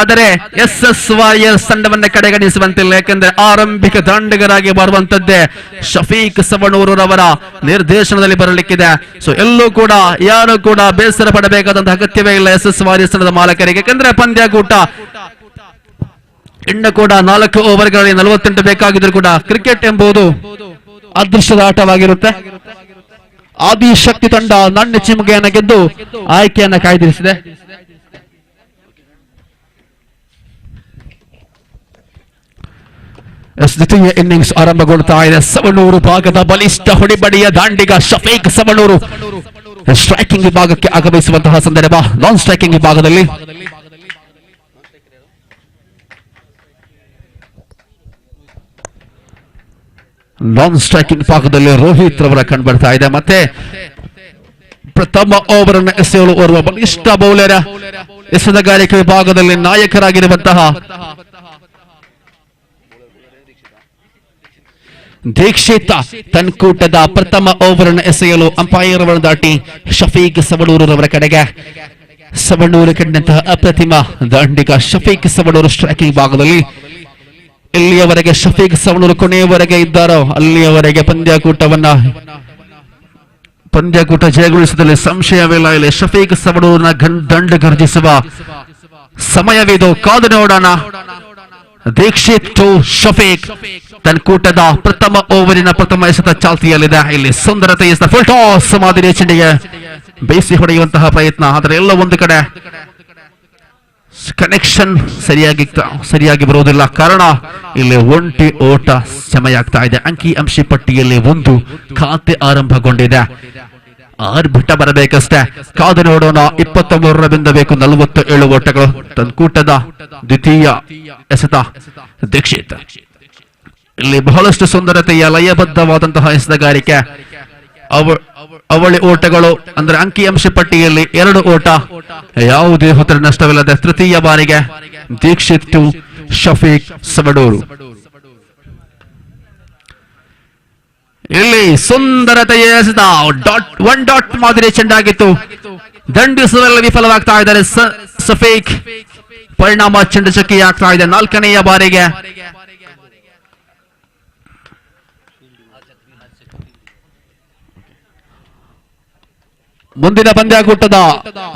ಆದರೆ SS ವಾರಿಯರ್ಸ್ ತಂಡವನ್ನ ಕಡೆಗಣಿಸುವಂತಿಲ್ಲ. ಯಾಕೆಂದ್ರೆ ಆರಂಭಿಕ ದಾಂಡಿಗರಾಗಿ ಬರುವಂತದ್ದೇ ಶಫೀಕ್ ಸವಣೂರವರ ನಿರ್ದೇಶನದಲ್ಲಿ ಬರಲಿಕ್ಕಿದೆ. ಸೊ ಎಲ್ಲೂ ಕೂಡ ಯಾರು ಕೂಡ ಬೇಸರ ಪಡಬೇಕಾದಂತಹ ಅಗತ್ಯವೇ ಇಲ್ಲ SS ವಾರಿಯರ್ಸ್ ತಂಡದ ಮಾಲಕರಿಗೆ. ಯಾಕೆಂದ್ರೆ ಪಂದ್ಯಕೂಟ ಇನ್ನು ಕೂಡ 4 ಓವರ್ಗಳಲ್ಲಿ 48 ಬೇಕಾಗಿದ್ರು ಕೂಡ ಕ್ರಿಕೆಟ್ ಎಂಬುದು ಅದೃಷ್ಟದ ಆಟವಾಗಿರುತ್ತೆ. ಆದಿಶಕ್ತಿ ತಂಡ ನಾಣ್ಯ ಚಿಮ್ಮುಗೆಯನ್ನು ಗೆದ್ದು ಆಯ್ಕೆಯನ್ನು ಕಾಯ್ದಿರಿಸಿದೆ. ದ್ವಿತೀಯ ಇನ್ನಿಂಗ್ಸ್ ಆರಂಭಗೊಳ್ತಾ ಇದೆ. ಸವಣೂರು ಭಾಗದ ಬಲಿಷ್ಠ ಹೊಡಿಬಡಿಯ ದಾಂಡಿಗ ಶಫೀಕ್ ಸವಣೂರು ಸ್ಟ್ರೈಕಿಂಗ್ ವಿಭಾಗಕ್ಕೆ ಆಗಮಿಸುವಂತಹ ಸಂದರ್ಭ. ನಾನ್ ಸ್ಟ್ರೈಕಿಂಗ್ ವಿಭಾಗದಲ್ಲಿ ರೋಹಿತ್ ರವರ ಕಂಡುಬರ್ತಾ ಇದೆ. ಮತ್ತೆ ಪ್ರಥಮ ಓವರ್ ಅನ್ನು ಎಸೆಯಲು ಓರ್ವ ಬಲಿಷ್ಠ ಬೌಲರ್ ಎಸೆತಗಾರಿಕೆ ವಿಭಾಗದಲ್ಲಿ ನಾಯಕರಾಗಿರುವಂತಹ ದೀಕ್ಷಿತ ತನ್ಕೂಟದ ಪ್ರಥಮ ಓವರ್ ಅನ್ನು ಎಸೆಯಲು ಅಂಪೈರ್ ಅವರನ್ನು ದಾಟಿ ಶಫೀಕ್ ಸವಣೂರವರ ಕಡೆಗೆ. ಸವಣೂರು ಕಂಡಂತಹ ಅಪ್ರತಿಮ ದಾಂಡಿಗ ಶಫೀಕ್ ಸವಣೂರು ಸ್ಟ್ರೈಕಿಂಗ್ ಭಾಗದಲ್ಲಿ ಇಲ್ಲಿಯವರೆಗೆ ಶಫೀಕ್ ಸವಣೂರು ಕೊನೆಯವರೆಗೆ ಇದ್ದಾರೋ ಅಲ್ಲಿಯವರೆಗೆ ಪಂದ್ಯಕೂಟ ಜಯಗೊಳಿಸಿದಲ್ಲಿ ಸಂಶಯವಿಲ್ಲ. ಇಲ್ಲಿ ಶಫೀಕ್ ಸವಣೂರಿನ ದಂಡು ಗರ್ಜಿಸುವ ಸಮಯವಿದು. ಕಾದು ನೋಡೋಣ ದೀಕ್ಷಿತ್ ಟು ಶಫೀಕ್ ತನ್ಕೂಟದ ಪ್ರಥಮ ಓವರಿನ ಪ್ರಥಮ ಎಸೆತ ಚಾಲ್ತಿಯಲ್ಲಿದೆ. ಇಲ್ಲಿ ಸುಂದರತೆ ಫುಲ್ ಟಾಸ್ ಮಾದರಿಯ ಚೆಂಡಿಗೆ ಬೇಸಿ ಹೊಡೆಯುವಂತಹ ಪ್ರಯತ್ನ, ಆದರೆ ಎಲ್ಲ ಒಂದು ಕಡೆ ಕನೆಕ್ಷನ್ ಸರಿಯಾಗಿ ಬರುವುದಿಲ್ಲ. ಕಾರಣ ಇಲ್ಲಿ ಒಂಟಿ ಓಟ ಸಮಯಾಗ್ತಾ ಇದೆ. ಅಂಕಿ ಅಂಶಿ ಪಟ್ಟಿಯಲ್ಲಿ ಒಂದು ಖಾತೆ ಆರಂಭಗೊಂಡಿದೆ. ಆರ್ಭಟ ಬರಬೇಕಷ್ಟೇ, ಕಾದು ನೋಡೋಣ. 23 ರರಿಂದ ಬೇಕು 47 ಓಟಗಳು. ತನ್ಕೂಟದ ದ್ವಿತೀಯ ಎಸೆತ ದೀಕ್ಷಿತ್. ಇಲ್ಲಿ ಬಹಳಷ್ಟು ಸುಂದರತೆಯ ಲಯಬದ್ಧವಾದಂತಹ ಎಸೆತಗಾರಿಕೆ. ಅವಳಿ ಓಟಗಳು ಅಂದ್ರೆ ಅಂಕಿ ಅಂಶ ಪಟ್ಟಿಯಲ್ಲಿ 2 ಓಟ, ಯಾವುದೇ ಹೊತ್ತರ ನಷ್ಟವಿಲ್ಲದೆ ತೃತೀಯ ಬಾರಿಗೆ ದೀಕ್ಷಿತ್ ಟು ಶಫೀಕ್ ಸವಡೂರು. ಇಲ್ಲಿ ಸುಂದರತೆಯ ಎಸೆತ ಒನ್ ಡಾಟ್ ಮಾದರಿ ಚೆಂಡಾಗಿತ್ತು. ದಂಡಿಸುವಲ್ಲಿ ವಿಫಲವಾಗ್ತಾ ಇದ್ದಾರೆ ಶಫೀಕ್. ಪರಿಣಾಮ ಚೆಂಡು ಚಕ್ಕಿಯಾಗ್ತಾ ಇದೆ 4ನೆಯ ಬಾರಿಗೆ. ಮುಂದಿನ ಪಂದ್ಯಾಕೂಟದ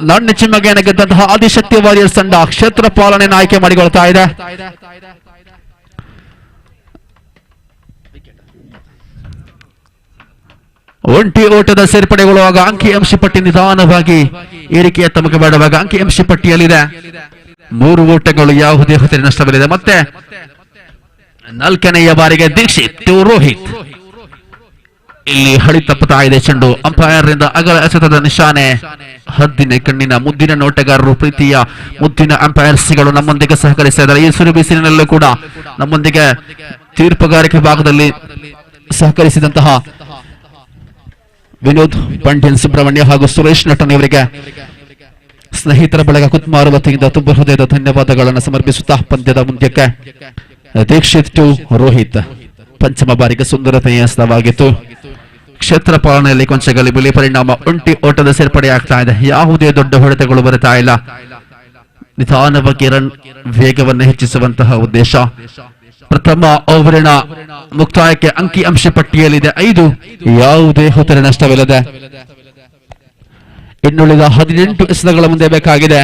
ಲಣ್ಣು ಚಿಮ್ಮಗೆಯನ್ನು ಗೆದ್ದಂತಹ ಆದಿಶಕ್ತಿ ವಾರಿಯರ್ಸ್ ತಂಡ ಕ್ಷೇತ್ರ ಪಾಲನೆಯನ್ನು ಆಯ್ಕೆ ಮಾಡಿಕೊಳ್ತಾ ಇದೆ. ಒಂಟಿ ಓಟದ ಸೇರ್ಪಡೆಗೊಳ್ಳುವಾಗ ಅಂಕಿ ಅಂಶಿ ಪಟ್ಟಿ ನಿಧಾನವಾಗಿ ಏರಿಕೆಯ ತಮಗೆ ಬೇಡವಾಗ ಅಂಕಿ ಅಂಶಿ ಪಟ್ಟಿಯಲ್ಲಿದೆ 3 ಓಟಗಳು, ಯಾವುದೇ ಹೊತ್ತಿನ ನಷ್ಟವಿಲ್ಲದೆ. ಮತ್ತೆ 4ನೆಯ ಬಾರಿಗೆ ದೀಕ್ಷಿತ್ ಟು ರೋಹಿತ್. ಇಲ್ಲಿ ಹಳಿ ತಪ್ಪುತ್ತಾ ಇದೆ ಚೆಂಡು. ಅಂಪೈರ್ ರಿಂದ ಅಗಲ ಎಸೆತದ ನಿಶಾನೆ. ಹದ್ದಿನ ಕಣ್ಣಿನ ಮುದ್ದಿನ ನೋಟಗಾರರು, ಪ್ರೀತಿಯ ಮುದ್ದಿನ ಅಂಪೈರ್ಸ್ಗಳು ನಮ್ಮೊಂದಿಗೆ ಸಹಕರಿಸ್ತಾ ಇದ್ದಾರೆ. ಈ ಸುರು ಬಿಸಿಲಿನಲ್ಲೂ ಕೂಡ ನಮ್ಮೊಂದಿಗೆ ತೀರ್ಪುಗಾರಿಕೆ ಭಾಗದಲ್ಲಿ ಸಹಕರಿಸಿದಂತಹ ವಿನೋದ್ ಪಂಡ್ಯನ್, ಸುಬ್ರಹ್ಮಣ್ಯ ಹಾಗೂ ಸುರೇಶ್ ನಟನ್ ಇವರಿಗೆ ಸ್ನೇಹಿತರ ಬಳಗ ಕುತ್ಮಾರ್ ವತಿಯಿಂದ ತುಂಬ ಹೃದಯದ ಧನ್ಯವಾದಗಳನ್ನು ಸಮರ್ಪಿಸುತ್ತಾ ಪಂದ್ಯದ ಮುಂದ್ಯಕ್ಕೆ ದೀಕ್ಷಿತ್ ಟು ರೋಹಿತ್. ಪಂಚಮ ಬಾರಿಗೆ ಸುಂದರತೆಯ ಎಸೆತವಾಗಿತ್ತು. ಕ್ಷೇತ್ರ ಪಾಲನೆಯಲ್ಲಿ ಕೊಂಚ ಗಲಿಬಿಲಿ, ಪರಿಣಾಮ ಒಂಟಿ ಓಟದ ಸೇರ್ಪಡೆ ಆಗ್ತಾ ಇದೆ. ಯಾವುದೇ ದೊಡ್ಡ ಹೊಡೆತಗಳು ಬರುತ್ತಾ ಇಲ್ಲ. ನಿಧಾನವಾಗಿ ರನ್ ವೇಗವನ್ನು ಹೆಚ್ಚಿಸುವಂತಹ ಉದ್ದೇಶ. ಪ್ರಥಮ ಓವರಿನ ಮುಕ್ತಾಯಕ್ಕೆ ಅಂಕಿ ಅಂಶ ಪಟ್ಟಿಯಲ್ಲಿದೆ 5, ಯಾವುದೇ ಹೊತ್ತರೆ ನಷ್ಟವಿಲ್ಲದೆ. ಇನ್ನುಳಿದ 18 ಎಸೆತಗಳ ಮುಂದೆ ಬೇಕಾಗಿದೆ.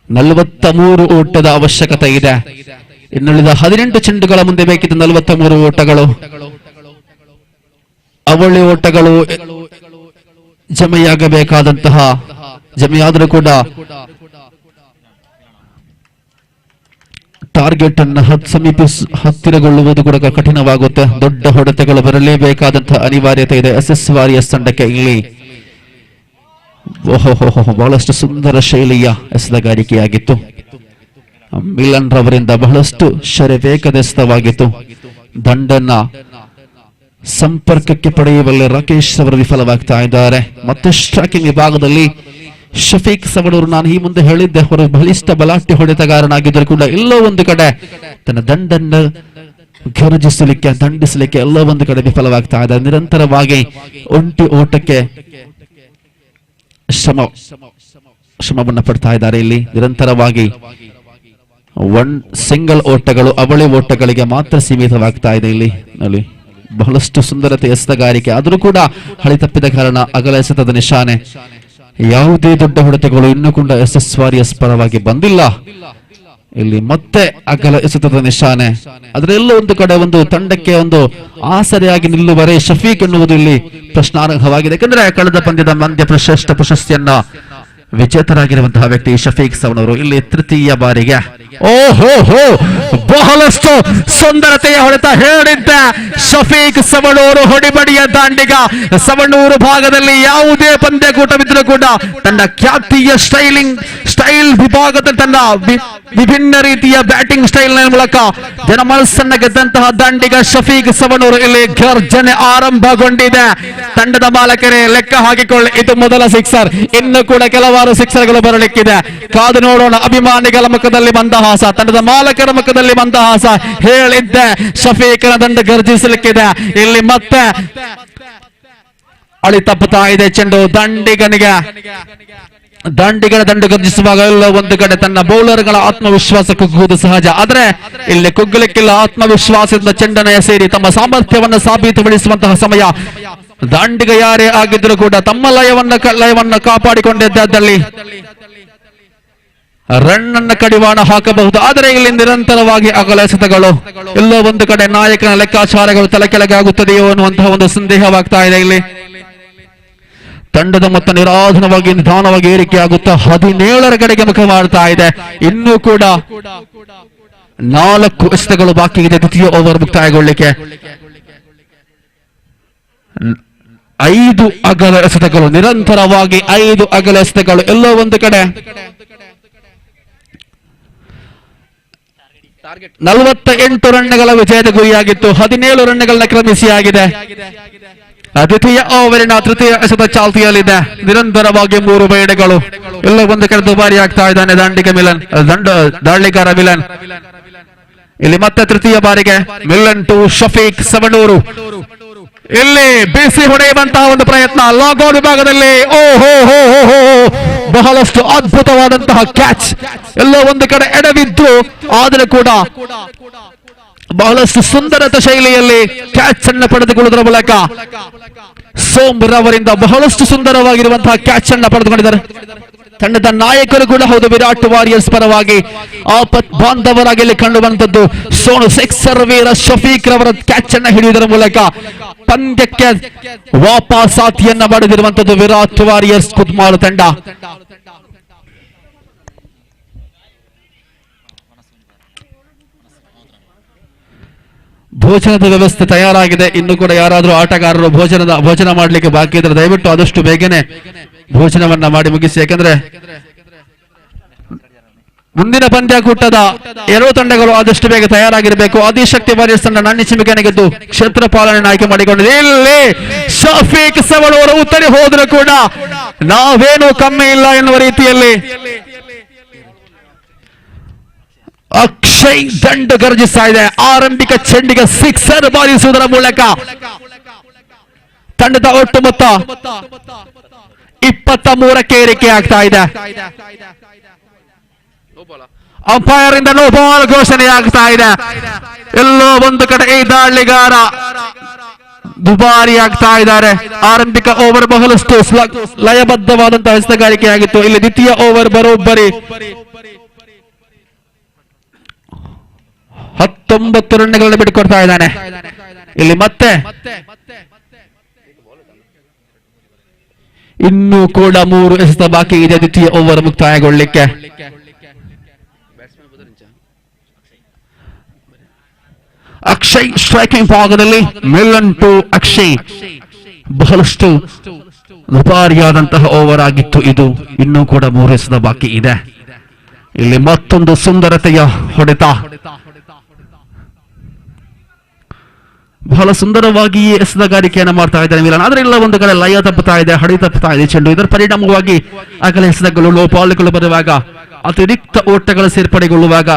ನಲವತ್ತ 3 ಓಟದ ಅವಶ್ಯಕತೆ ಇದೆ. ಇನ್ನುಳಿದ 18 ಚೆಂಡುಗಳ ಮುಂದೆ ಬೇಕಿದ್ದು 43 ಓಟಗಳು. ಅವಳಿ ಓಟಗಳು ಜಮೆಯಾದರೂ ಕೂಡ ಟಾರ್ಗೆಟ್ ಅನ್ನು ಹತ್ತಿರಗೊಳ್ಳುವುದು ಕೂಡ ಕಠಿಣವಾಗುತ್ತೆ. ದೊಡ್ಡ ಹೊಡೆತಗಳು ಬರಲೇಬೇಕಾದಂತಹ ಅನಿವಾರ್ಯತೆ ಇದೆ ಎಸ್ಎಸ್ ವಾರಿಯರ್ಸ್ ತಂಡಕ್ಕೆ. ಇಲ್ಲಿ ಬಹಳಷ್ಟು ಸುಂದರ ಶೈಲಿಯ ಎಸೆತಗಾರಿಕೆಯಾಗಿತ್ತು. ಮಿಲನ್ ರವರಿಂದ ಬಹಳಷ್ಟು ಶರವೇಗದ ಎಸೆತವಾಗಿತ್ತು. ದಂಡನ್ನ ಸಂಪರ್ಕಕ್ಕೆ ಪಡೆಯುವಲ್ಲಿ ರಾಕೇಶ್ ಅವರು ವಿಫಲವಾಗ್ತಾ ಇದ್ದಾರೆ. ಮತ್ತೆ ಸ್ಟ್ರೈಕಿಂಗ್ ವಿಭಾಗದಲ್ಲಿ ಶಫೀಕ್ ಸವಡೂರು, ನಾನು ಈ ಮುಂದೆ ಹೇಳಿದ್ದೆ, ಅವರು ಬಲಿಷ್ಠ ಬಲಾಢ್ಯ ಹೊಡೆತಗಾರನಾಗಿದ್ದರೂ ಕೂಡ ಎಲ್ಲೋ ಒಂದು ಕಡೆ ತನ್ನ ದಂಡನ್ನು ದಂಡಿಸಲಿಕ್ಕೆ ಎಲ್ಲೋ ಒಂದು ಕಡೆ ವಿಫಲವಾಗ್ತಾ ಇದ್ದಾರೆ. ನಿರಂತರವಾಗಿ ಒಂಟಿ ಓಟಕ್ಕೆ ಶ್ರಮವನ್ನು ಪಡ್ತಾ ಇದ್ದಾರೆ. ಇಲ್ಲಿ ನಿರಂತರವಾಗಿ ಸಿಂಗಲ್ ಓಟಗಳು, ಅವಳಿ ಓಟಗಳಿಗೆ ಮಾತ್ರ ಸೀಮಿತವಾಗ್ತಾ ಇದೆ. ಇಲ್ಲಿ ಬಹಳಷ್ಟು ಸುಂದರತೆ ಎಸೆತಗಾರಿಕೆ, ಆದರೂ ಕೂಡ ಹಳಿ ತಪ್ಪಿದ ಕಾರಣ ಅಗಲ ಎಸೆತದ ನಿಶಾನೆ. ಯಾವುದೇ ದೊಡ್ಡ ಹೊಡೆತಗಳು ಇನ್ನೂ ಕೂಡ ಎಸ್ಎಸ್ ವಾರಿಯರ್ಸ್ ಪರವಾಗಿ ಬಂದಿಲ್ಲ. ಇಲ್ಲಿ ಮತ್ತೆ ಅಗಲ ಎಸೆತದ ನಿಶಾನೆ. ಅದರೆಲ್ಲ ಒಂದು ಕಡೆ ಒಂದು ತಂಡಕ್ಕೆ ಒಂದು ಆಸರೆಯಾಗಿ ನಿಲ್ಲುವರೆ ಶಫೀಕ್ ಎನ್ನುವುದು ಇಲ್ಲಿ ಪ್ರಶ್ನಾರ್ಹವಾಗಿದೆ. ಯಾಕಂದ್ರೆ ಕಳೆದ ಪಂದ್ಯದ ಮಧ್ಯ ಶ್ರೇಷ್ಠ ಪ್ರಶಸ್ತಿಯನ್ನ ವಿಜೇತರಾಗಿರುವಂತಹ ವ್ಯಕ್ತಿ ಶಫೀಕ್ ಸವಣೂರು. ಇಲ್ಲಿ ತೃತೀಯ ಬಾರಿಗೆ ಬಹಳಷ್ಟು ಸುಂದರತೆಯ ಹೊಡೆತ ಹೇಳಿದ್ದ ಶಫೀಕ್ ಸವಣೂರು, ಹೊಡಿಬಡಿಯ ದಾಂಡಿಗ. ಸವಣೂರು ಭಾಗದಲ್ಲಿ ಯಾವುದೇ ಪಂದ್ಯಕೂಟವಿದ್ರೂ ಕೂಡ ತನ್ನ ಖ್ಯಾತಿಯ ಸ್ಟೈಲ್ ವಿಭಾಗದಲ್ಲಿ ತನ್ನ ವಿಭಿನ್ನ ರೀತಿಯ ಬ್ಯಾಟಿಂಗ್ ಸ್ಟೈಲ್ ಮೂಲಕ ಜನಮನಸ್ಸನ್ನ ಗೆದ್ದಂತಹ ದಾಂಡಿಗ ಶಫೀಕ್ ಸವಣೂರು. ಇಲ್ಲಿ ಗರ್ಜನೆ ಆರಂಭಗೊಂಡಿದೆ. ತಂಡದ ಮಾಲಕರೇ ಲೆಕ್ಕ ಹಾಕಿಕೊಳ್ಳಿ, ಇದು ಮೊದಲ ಸಿಕ್ಸರ್. ಇನ್ನು ಕೂಡ ಕೆಲವಾರು ಸಿಕ್ಸರ್ಗಳು ಬರಲಿಕ್ಕಿದೆ. ಕಾದು ನೋಡೋಣ. ಅಭಿಮಾನಿಗಳ ಮುಖದಲ್ಲಿ ಮಂದಹಾಸ, ತಂಡದ ಮಾಲಕರ ಮುಖದಲ್ಲಿ ಮಂದಹಾಸ. ಹೇಳಿದ್ದೆ ಶಫೀಕನ ದಂಡ ಗರ್ಜಿಸಲಿಕ್ಕಿದೆ. ಇಲ್ಲಿ ಮತ್ತೆ ಅಳಿ ತಪ್ಪುತ್ತಾ ಇದೆ ಚೆಂಡು. ದಂಡಿಗನ ದಂಡು ಗರ್ಜಿಸುವಾಗ ಎಲ್ಲ ಒಂದು ಕಡೆ ತನ್ನ ಬೌಲರ್ಗಳ ಆತ್ಮವಿಶ್ವಾಸ ಕುಗ್ಗುವುದು ಸಹಜ. ಆದ್ರೆ ಇಲ್ಲಿ ಕುಗ್ಗಲಿಕ್ಕಿಲ್ಲ. ಆತ್ಮವಿಶ್ವಾಸದಿಂದ ಚೆಂಡನ ಸೇರಿ ತಮ್ಮ ಸಾಮರ್ಥ್ಯವನ್ನು ಸಾಬೀತುಪಡಿಸುವಂತಹ ಸಮಯ. ದಾಂಡಿಗ ಯಾರೇ ಆಗಿದ್ರು ಕೂಡ ತಮ್ಮ ಲಯವನ್ನು ಕಾಪಾಡಿಕೊಂಡಿದ್ದಲ್ಲಿ ರನ್ ಅನ್ನ ಕಡಿವಾಣ ಹಾಕಬಹುದು. ಆದರೆ ಇಲ್ಲಿ ನಿರಂತರವಾಗಿ ಅಗಲ ಎಸೆತಗಳು, ಎಲ್ಲೋ ಒಂದು ಕಡೆ ನಾಯಕನ ಲೆಕ್ಕಾಚಾರಗಳು ತಲೆ ಕೆಳಗೆ ಆಗುತ್ತದೆಯೋ ಅನ್ನುವಂತಹ ಒಂದು ಸಂದೇಹವಾಗ್ತಾ ಇದೆ. ಇಲ್ಲಿ ತಂಡದ ಮೊತ್ತ ನಿಧಾನವಾಗಿ ಏರಿಕೆಯಾಗುತ್ತಾ 17ರ ಕಡೆಗೆ ಮುಖ ಮಾಡ್ತಾ ಇದೆ. ಇನ್ನೂ ಕೂಡ 4 ಎಸೆತಗಳು ಬಾಕಿ ಇದೆ ದ್ವಿತೀಯ ಓವರ್ ಮುಕ್ತಾಯಗೊಳ್ಳಿಕ್ಕೆ. 5 ಅಗಲ ಎಸೆತಗಳು, ನಿರಂತರವಾಗಿ 5 ಅಗಲ ಎಸೆತಗಳು. ಎಲ್ಲೋ ಒಂದು ಕಡೆ 48 ರನ್ಗಳ ವಿಜಯದ ಗುರಿಯಾಗಿತ್ತು. 17 ರನ್ಗಳನ್ನ ಕ್ರಮಿಸಿ ಆಗಿದೆ. ದ್ವಿತೀಯ ಓವರಿನ ತೃತೀಯ ಎಸೆತ ಚಾಲ್ತಿಯಲ್ಲಿದೆ. ನಿರಂತರವಾಗಿ 3 ಬೈಡೆಗಳು. ಎಲ್ಲ ಒಂದು ಕಡೆ ದುಬಾರಿ ಆಗ್ತಾ ಇದ್ದಾನೆ ದಾಳಿಗಾರ ಮಿಲನ್. ಇಲ್ಲಿ ಮತ್ತೆ ತೃತೀಯ ಬಾರಿಗೆ ಮಿಲನ್ ಟು ಶಫೀಕ್ ಸವಣೂರು. ಇಲ್ಲಿ ಬಿಸಿ ಹೊಡೆಯುವಂತಹ ಒಂದು ಪ್ರಯತ್ನ ಲಾಗೌಟ್ ವಿಭಾಗದಲ್ಲಿ. ಓಹೋ ಬಹಳಷ್ಟು ಅದ್ಭುತವಾದಂತಹ ಕ್ಯಾಚ್. ಎಲ್ಲ ಒಂದು ಕಡೆ ಎಡವಿದ್ದು, ಆದರೂ ಕೂಡ ಬಹಳಷ್ಟು ಸುಂದರತ ಶೈಲಿಯಲ್ಲಿ ಕ್ಯಾಚ್ ಅನ್ನು ಪಡೆದುಕೊಳ್ಳುವುದರ ಮೂಲಕ ಸೋಮ್ ರವರಿಂದ ಬಹಳಷ್ಟು ಸುಂದರವಾಗಿರುವಂತಹ ಕ್ಯಾಚ್ ಅನ್ನು ಪಡೆದುಕೊಂಡಿದ್ದಾರೆ. ತಂಡದ ನಾಯಕರು ಕೂಡ ಹೌದು. ವಿರಾಟ್ ವಾರಿಯರ್ಸ್ ಪರವಾಗಿ ಆಪತ್ ಬಾಂಧವರಾಗಿ ಇಲ್ಲಿ ಕಂಡು ಬಂದದ್ದು ಸೋನು ಸಿಕ್ಸರ್ ವೀರ ಶಫೀಕ್ ರವರ ಕ್ಯಾಚ್ ಅನ್ನು ಹಿಡಿಯುವುದರ ಮೂಲಕ ಪಂದ್ಯಕ್ಕೆ ವಾಪಸಾತಿಯನ್ನ ಪಡೆದಿರುವಂತದ್ದು ವಿರಾಟ್ ವಾರಿಯರ್ಸ್ ಕುದ್ಮಾರು ತಂಡ. ಭೋಜನದ ವ್ಯವಸ್ಥೆ ತಯಾರಾಗಿದೆ. ಇನ್ನು ಕೂಡ ಯಾರಾದರೂ ಆಟಗಾರರು ಭೋಜನ ಮಾಡಲಿಕ್ಕೆ ಬಾಕಿ ಇದ್ರೆ ದಯವಿಟ್ಟು ಆದಷ್ಟು ಬೇಗನೆ ಭೋಜನವನ್ನ ಮಾಡಿ ಮುಗಿಸಿ. ಯಾಕಂದ್ರೆ ಮುಂದಿನ ಪಂದ್ಯಾಕೂಟದ 2 ತಂಡಗಳು ಆದಷ್ಟು ಬೇಗ ತಯಾರಾಗಿರಬೇಕು. ಆದಿಶಕ್ತಿ ವಾರಿಯರ್ಸ್ ತಂಡ ನನ್ನಿ ಚಿಮಿಕನೆ ಗೆದ್ದು ಕ್ಷೇತ್ರ ಪಾಲನೆ ಆಯ್ಕೆ ಮಾಡಿಕೊಂಡಿದೆ. ಇಲ್ಲಿ ಶಫೀಕ್ ಸವಳೂರು ಉತ್ತರಿ ಹೋದ್ರು ಕೂಡ ನಾವೇನು ಕಮ್ಮಿ ಇಲ್ಲ ಎನ್ನುವ ರೀತಿಯಲ್ಲಿ ಅಕ್ಷಯ್ ದಂಡು ಗರ್ಜಿಸ್ತಾ ಇದೆ. ಆರಂಭಿಕ ಚೆಂಡಿಗೆ ಸಿಕ್ಸರ್ ಬಾರಿಸುವುದರ ಮೂಲಕ ತಂಡದ ಒಟ್ಟು ಮೊತ್ತ 23ಕ್ಕೆ ಏರಿಕೆ ಆಗ್ತಾ ಇದೆ. ಅಂಪೈರ್ ಇಂದ ನೋ ಬಾಲ್ ಘೋಷಣೆ ಆಗ್ತಾ ಇದೆ. ಎಲ್ಲೋ ಒಂದು ಕಡೆ ಈ ದಾಳಿಗಾರ ದುಬಾರಿ ಆಗ್ತಾ ಇದ್ದಾರೆ. ಆರಂಭಿಕ ಓವರ್ ಬಹಳಷ್ಟು ಲಯಬದ್ಧವಾದಂತಹ ಎಸೆತಗಾರಿಕೆಯಾಗಿತ್ತು. ಇಲ್ಲಿ ದ್ವಿತೀಯ ಓವರ್ ಬರೋಬ್ಬರಿ 19 ರನ್ಗಳನ್ನು ಬಿಟ್ಟುಕೊಡ್ತಾ ಇದ್ದಾನೆ. ಇಲ್ಲಿ ಮತ್ತೆ ಇನ್ನೂ ಕೂಡ 3 ಎಸೆತ ಬಾಕಿ ಇದೆ ದ್ವಿತೀಯ ಓವರ್ ಮುಕ್ತಾಯಗೊಳ್ಳಿಕ್ಕೆ. ಅಕ್ಷಯ್ ಸ್ಟ್ರೈಕಿಂಗ್ ಭಾಗದಲ್ಲಿ ಮಿಲನ್ ಟು ಅಕ್ಷಯ್ ಬಹಳಷ್ಟು ದುಬಾರಿಯಾದಂತಹ ಓವರ್ ಆಗಿತ್ತು ಇದು. ಇನ್ನೂ ಕೂಡ 3 ಎಸೆತ ಬಾಕಿ ಇದೆ. ಇಲ್ಲಿ ಮತ್ತೊಂದು ಸುಂದರತೆಯ ಹೊಡೆತ. ಬಹಳ ಸುಂದರವಾಗಿ ಎಸೆತಗಾರಿಕೆಯನ್ನು ಮಾಡ್ತಾ ಇದ್ದಾರೆ ಮಿಲನ್. ಆದ್ರೆ ಇಲ್ಲ ಒಂದು ಕಡೆ ಲಯ ತಪ್ಪುತ್ತಾ ಇದೆ, ಹಡಿ ತಪ್ಪುತ್ತಾ ಇದೆ ಚೆಂಡು. ಇದರ ಪರಿಣಾಮವಾಗಿ ಆಗಲೇ ಎಸೆತಗಳು ಲೋ ಬಾಲ್ಗಳು ಬರುವಾಗ, ಅತಿರಿಕ್ತ ಓಟಗಳು ಸೇರ್ಪಡೆಗೊಳ್ಳುವಾಗ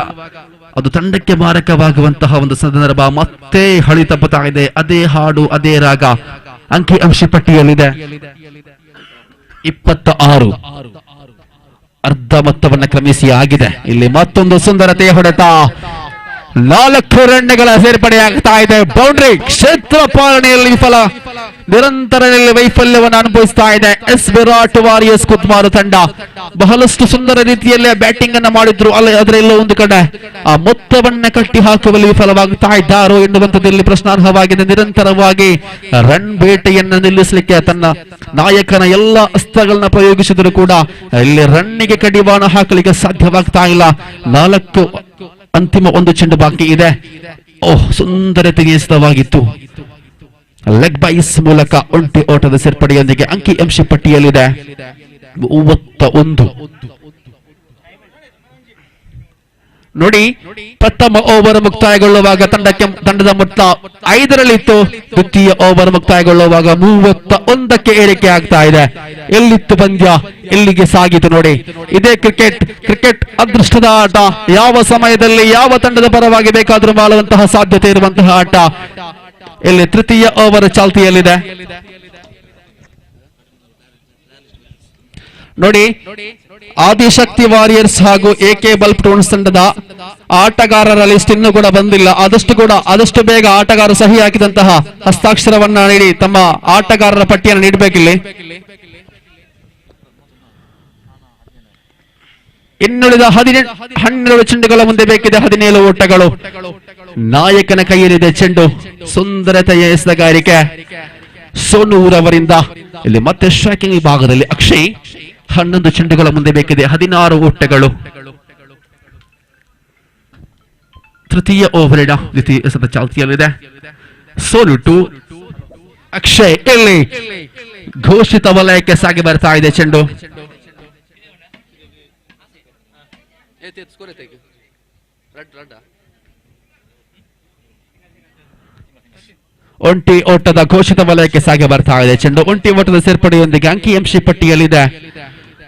ಅದು ತಂಡಕ್ಕೆ ಮಾರಕವಾಗುವಂತಹ ಒಂದು ಸಂದರ್ಭ. ಮತ್ತೆ ಹಳಿ ತಪ್ಪುತ್ತಾ ಇದೆ. ಅದೇ ಹಾಡು, ಅದೇ ರಾಗ ಅಂಕಿ ಅಂಶ ಪಟ್ಟಿಯಲ್ಲಿದೆ. 26 ಅರ್ಧ ಮೊತ್ತವನ್ನು ಕ್ರಮಿಸಿ ಆಗಿದೆ. ಇಲ್ಲಿ ಮತ್ತೊಂದು ಸುಂದರತೆಯ ಹೊಡೆತ. 4 ರನ್ಗಳ ಸೇರ್ಪಡೆಯಾಗ್ತಾ ಇದೆ. ಬೌಂಡ್ರಿ ಕ್ಷೇತ್ರ ಪಾಲನೆಯಲ್ಲಿ ವಿಫಲ, ನಿರಂತರ ವೈಫಲ್ಯವನ್ನು ಅನುಭವಿಸ್ತಾ ಇದೆ ಎಸ್ ವಿರಾಟ್ ವಾರಿಯರ್ಸ್ ಕುದ್ಮಾರು ತಂಡ. ಬಹಳಷ್ಟು ಸುಂದರ ರೀತಿಯಲ್ಲಿ ಬ್ಯಾಟಿಂಗ್ ಅನ್ನ ಮಾಡಿದ್ರು, ಆದ್ರೆ ಎಲ್ಲೋ ಒಂದು ಕಡೆ ಆ ಮೊತ್ತವನ್ನ ಕಟ್ಟಿ ಹಾಕುವಲ್ಲಿ ವಿಫಲವಾಗ್ತಾ ಇದ್ದಾರೋ ಎನ್ನುವಂಥದ್ದಲ್ಲಿ ಪ್ರಶ್ನಾರ್ಹವಾಗಿದೆ. ನಿರಂತರವಾಗಿ ರನ್ ಬೇಟೆಯನ್ನು ನಿಲ್ಲಿಸಲಿಕ್ಕೆ ತನ್ನ ನಾಯಕನ ಎಲ್ಲ ಅಸ್ತ್ರಗಳನ್ನ ಪ್ರಯೋಗಿಸಿದ್ರು ಕೂಡ ಇಲ್ಲಿ ರನ್ನಿಗೆ ಕಡಿವಾಣ ಹಾಕಲಿಕ್ಕೆ ಸಾಧ್ಯವಾಗ್ತಾ ಇಲ್ಲ. 4 ಅಂತಿಮ 1 ಚೆಂಡು ಬಾಕಿ ಇದೆ. ಓಹ್, ಸುಂದರತೆಗೆ ಎಸೆತವಾಗಿತ್ತು. ಲೆಗ್ ಬೈಸ್ ಮೂಲಕ ಒಂಟಿ ಓಟದ ಸೇರ್ಪಡೆಯೊಂದಿಗೆ ಅಂಕಿ ಅಂಶ ಪಟ್ಟಿಯಲ್ಲಿದೆ 31. ನೋಡಿ, ಪ್ರಥಮ ಓವರ್ ಮುಕ್ತಾಯಗೊಳ್ಳುವಾಗ ತಂಡದ ಮೊತ್ತ 5ರಲ್ಲಿತ್ತು. ದ್ವಿತೀಯ ಓವರ್ ಮುಕ್ತಾಯಗೊಳ್ಳುವಾಗ 31ಕ್ಕೆ ಏರಿಕೆ ಆಗ್ತಾ ಇದೆ. ಎಲ್ಲಿತ್ತು ಪಂದ್ಯ, ಎಲ್ಲಿಗೆ ಸಾಗಿತು ನೋಡಿ. ಇದೇ ಕ್ರಿಕೆಟ್ ಅದೃಷ್ಟದ ಆಟ. ಯಾವ ಸಮಯದಲ್ಲಿ ಯಾವ ತಂಡದ ಪರವಾಗಿ ಬೇಕಾದರೂ ಮಾಡುವಂತಹ ಸಾಧ್ಯತೆ ಇರುವಂತಹ ಆಟ. ಇಲ್ಲಿ ತೃತೀಯ ಓವರ್ ಚಾಲ್ತಿಯಲ್ಲಿದೆ. ನೋಡಿ, ಆದಿಶಕ್ತಿ ವಾರಿಯರ್ಸ್ ಹಾಗೂ ಎಕೆ ಬಲ್ಪ್ ಟೋನ್ಸ್ ತಂಡದ ಆಟಗಾರರ ಲಿಸ್ಟ್ ಇನ್ನೂ ಕೂಡ ಬಂದಿಲ್ಲ. ಆದಷ್ಟು ಬೇಗ ಆಟಗಾರರು ಸಹಿ ಹಾಕಿದಂತಹ ಹಸ್ತಾಕ್ಷರವನ್ನ ನೀಡಿ ತಮ್ಮ ಆಟಗಾರರ ಪಟ್ಟಿಯನ್ನು ನೀಡಬೇಕಿಲ್ಲಿ. ಇನ್ನುಳಿದ 12 ಚೆಂಡುಗಳ ಮುಂದೆ ಬೇಕಿದೆ 17 ಓಟಗಳು. ನಾಯಕನ ಕೈಯಲ್ಲಿದೆ ಚೆಂಡು. ಸುಂದರತೆಯ ಎಸೆತಗಾರಿಕೆ ಸೋನೂರ್ ಅವರಿಂದ. ಇಲ್ಲಿ ಮತ್ತೆ ಸ್ಟ್ರೈಕಿಂಗ್ ವಿಭಾಗದಲ್ಲಿ ಅಕ್ಷಯ್ 11 ಚೆಂಡುಗಳ ಮುಂದೆ ಬೇಕಿದೆ 16 ಓಟಗಳು. ತೃತೀಯ ಓವರಿನ ದ್ವಿತೀಯ ಎಸೆತ ಚಾಲ್ತಿಯಲ್ಲಿದೆ. ಸೋಲು 2 ಅಕ್ಷಯ್ ಇಲ್ಲಿ ಘೋಷಿತ ವಲಯಕ್ಕೆ ಸಾಗಿ ಬರ್ತಾ ಇದೆ ಚೆಂಡು. ಒಂಟಿ ಓಟದ ಘೋಷಿತ ವಲಯಕ್ಕೆ ಸಾಗಿ ಬರ್ತಾ ಇದೆ ಚೆಂಡು. ಒಂಟಿ ಓಟದ ಸೇರ್ಪಡೆಯೊಂದಿಗೆ ಅಂಕಿಅಂಶ ಪಟ್ಟಿಯಲ್ಲಿದೆ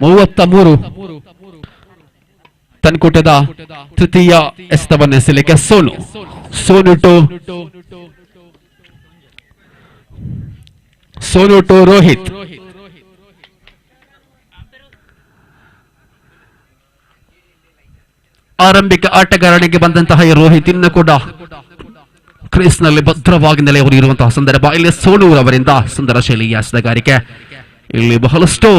33. ತನ್ಕೂಟದ ತೃತೀಯ ಎಸೆತವನ್ನು ಎಸೆಯಲಿಕ್ಕೆ ಸೋನು 2 ರೋಹಿತ್. ಆರಂಭಿಕ ಆಟಗಾರನಿಗೆ ಬಂದಂತಹ ಈ ರೋಹಿತ್ ಇನ್ನು ಕೂಡ ಕ್ರೀಸ್ ನಲ್ಲಿ ಭದ್ರವಾಗಿ ನೆಲೆಯೂರಿರುವಂತಹ ಸಂದರ್ಭ. ಇಲ್ಲಿ ಸೋನೂರ್ ಅವರಿಂದ ಸುಂದರ ಶೈಲಿಯ ಎಸೆತಗಾರಿಕೆ. ಇಲ್ಲಿ ಬಹಳಷ್ಟು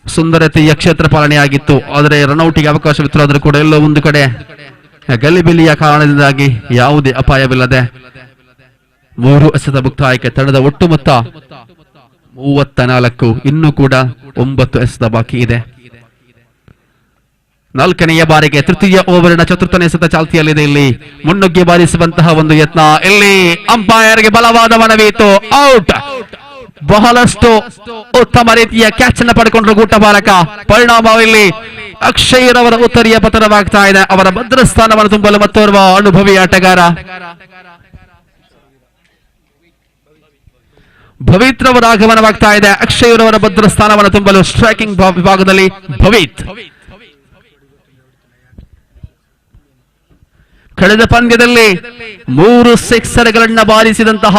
ಸುಂದರತೆಯ ಕ್ಷೇತ್ರ ಪಾಲನೆಯಾಗಿತ್ತು. ಆದರೆ ರನ್ಔಟ್ಗೆ ಅವಕಾಶವಿತ್ತು. ಕೂಡ ಎಲ್ಲೋ ಒಂದು ಕಡೆ ಗಲಿಬಿಲಿಯ ಕಾರಣದಿಂದಾಗಿ ಯಾವುದೇ ಅಪಾಯವಿಲ್ಲದೆ 3 ಎಸೆತ ಮುಕ್ತಾಯಕ್ಕೆ ತಂಡದ ಒಟ್ಟು ಮೊತ್ತ 34. ಇನ್ನೂ ಕೂಡ 9 ಎಸೆತ ಬಾಕಿ ಇದೆ. 4ನೆಯ ಬಾರಿಗೆ ತೃತೀಯ ಓವರಿನ ಚತುರ್ಥನೇ ಎಸೆತ ಚಾಲ್ತಿಯಲ್ಲಿದೆ. ಇಲ್ಲಿ ಮುನ್ನುಗ್ಗಿ ಬಾರಿಸುವಂತಹ ಒಂದು ಯತ್ನ. ಇಲ್ಲಿ ಅಂಪೈರ್ಗೆ ಬಲವಾದ ಮನವಿ ಇತ್ತು. ಔಟ್. ಬಹಳಷ್ಟು ಉತ್ತಮ ರೀತಿಯ ಕ್ಯಾಚ್ ಅನ್ನು ಪಡೆಕೊಂಡ್ರು ಗೂಟಪಾಲಕ. ಪರಿಣಾಮದಲ್ಲಿ ಅಕ್ಷಯ್ ರವರ ಉತ್ತರಿಯ ಪತನವಾಗ್ತಾ ಇದೆ. ಅವರ ಭದ್ರ ಸ್ಥಾನವನ್ನು ತುಂಬಲು ಮತ್ತೋರ್ವ ಅನುಭವಿ ಆಟಗಾರ ಭವಿತ್ ರವರ ಆಗಮನವಾಗ್ತಾ ಇದೆ. ಅಕ್ಷಯ್ ರವರ ಭದ್ರ ಸ್ಥಾನವನ್ನು ತುಂಬಲು ಸ್ಟ್ರೈಕಿಂಗ್ ವಿಭಾಗದಲ್ಲಿ ಭವಿತ್. ಕಳೆದ ಪಂದ್ಯದಲ್ಲಿ 3 ಸಿಕ್ಸರ್ಗಳನ್ನ ಬಾರಿಸಿದಂತಹ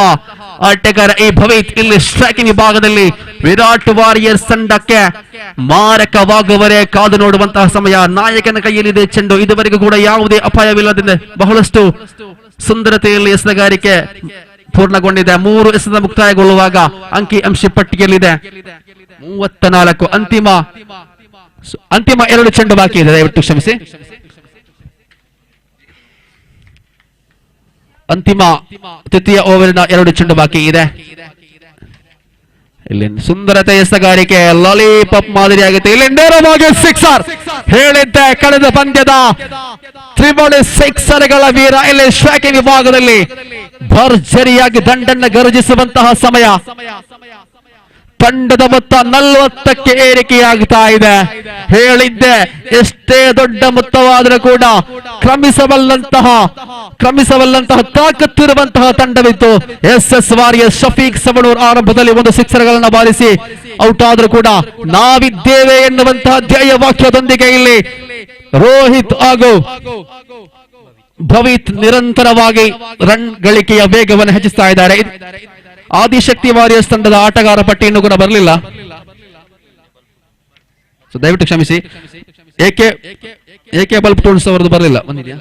ಆಟಗಾರ ಈ ಭವಿತ್ ಇಲ್ಲಿ ಸ್ಟ್ರೈಕಿಂಗ್ ವಿಭಾಗದಲ್ಲಿ ವಿರಾಟ್ ವಾರಿಯರ್ಸ್ ತಂಡಕ್ಕೆ ಮಾರಕವಾಗುವರೆ ಕಾದು ನೋಡುವಂತಹ ಸಮಯ. ನಾಯಕನ ಕೈಯಲ್ಲಿದೆ ಚೆಂಡು. ಇದುವರೆಗೂ ಕೂಡ ಯಾವುದೇ ಅಪಾಯವಿಲ್ಲದೆ ಬಹಳಷ್ಟು ಸುಂದರತೆಯಲ್ಲಿ ಎಸೆತಗಾರಿಕೆ ಪೂರ್ಣಗೊಂಡಿದೆ. 3 ಎಸೆತ ಮುಕ್ತಾಯಗೊಳ್ಳುವಾಗ ಅಂಕಿ ಅಂಶ ಪಟ್ಟಿಯಲ್ಲಿದೆ 34. ಅಂತಿಮ 2 ಚೆಂಡು ಬಾಕಿ ಇದೆ. ದಯವಿಟ್ಟು ಕ್ಷಮಿಸಿ. ಅಂತಿಮ ತೃತೀಯ ಓವರಿನ 2 ಚೆಂಡು ಬಾಕಿ ಇದೆ. ಇಲ್ಲಿ ಸುಂದರತೆ ಎಸೆತಗಾರಿಕೆ ಲಾಲಿಪಾಪ್ ಮಾದರಿಯಾಗುತ್ತೆ. ಇಲ್ಲಿ ನೇರವಾಗಿ ಸಿಕ್ಸರ್. ಹೇಳಿದ್ದೆ ಕಳೆದ ಪಂದ್ಯದ ತ್ರಿವಳಿ ಸಿಕ್ಸರ್ಗಳ ವೀರ ಇಲ್ಲಿ ಸ್ಟ್ರೈಕಿಂಗ್ ವಿಭಾಗದಲ್ಲಿ ಭರ್ಜರಿಯಾಗಿ ದಂಡನ್ನು ಗರ್ಜಿಸುವಂತಹ ಸಮಯ. ತಂಡದ ಮೊತ್ತ 40ಕ್ಕೆ ಏರಿಕೆಯಾಗ್ತಾ ಇದೆ. ಹೇಳಿದ್ದೆ ಎಷ್ಟೇ ದೊಡ್ಡ ಮೊತ್ತವಾದರೂ ಕೂಡ ಕ್ರಮಿಸಬಲ್ಲಂತಹ ತಾಕತ್ತಿರುವಂತಹ ತಂಡವಿತ್ತು. S warriors. ಶಫೀಕ್ ಸವಣೂರ್ ಆರಂಭದಲ್ಲಿ 1 ಸಿಕ್ಸರ್ಗಳನ್ನು ಬಾರಿಸಿ ಔಟ್ ಆದರೂ ಕೂಡ ನಾವಿದ್ದೇವೆ ಎನ್ನುವಂತಹ ಧ್ಯೇಯ ವಾಕ್ಯದೊಂದಿಗೆ ಇಲ್ಲಿ ರೋಹಿತ್ ಹಾಗೂ ಭವಿತ್ ನಿರಂತರವಾಗಿ ರನ್ ಗಳಿಕೆಯ ವೇಗವನ್ನು ಹೆಚ್ಚಿಸ್ತಾ ಇದ್ದಾರೆ. ಆದಿಶಕ್ತಿ ವಾರಿಯರ್ಸ್ ತಂಡದ ಆಟಗಾರ ಪಟ್ಟಿಯನ್ನು ಕೂಡ ಬರಲಿಲ್ಲ. ದಯವಿಟ್ಟು ಕ್ಷಮಿಸಿ. ಎಕೆ ಬಲ್ಬ್ ಟೋನ್ಸ್ ಅವರದ್ದು ಬರಲಿಲ್ಲ. ಬಂದಿದೆಯಾ?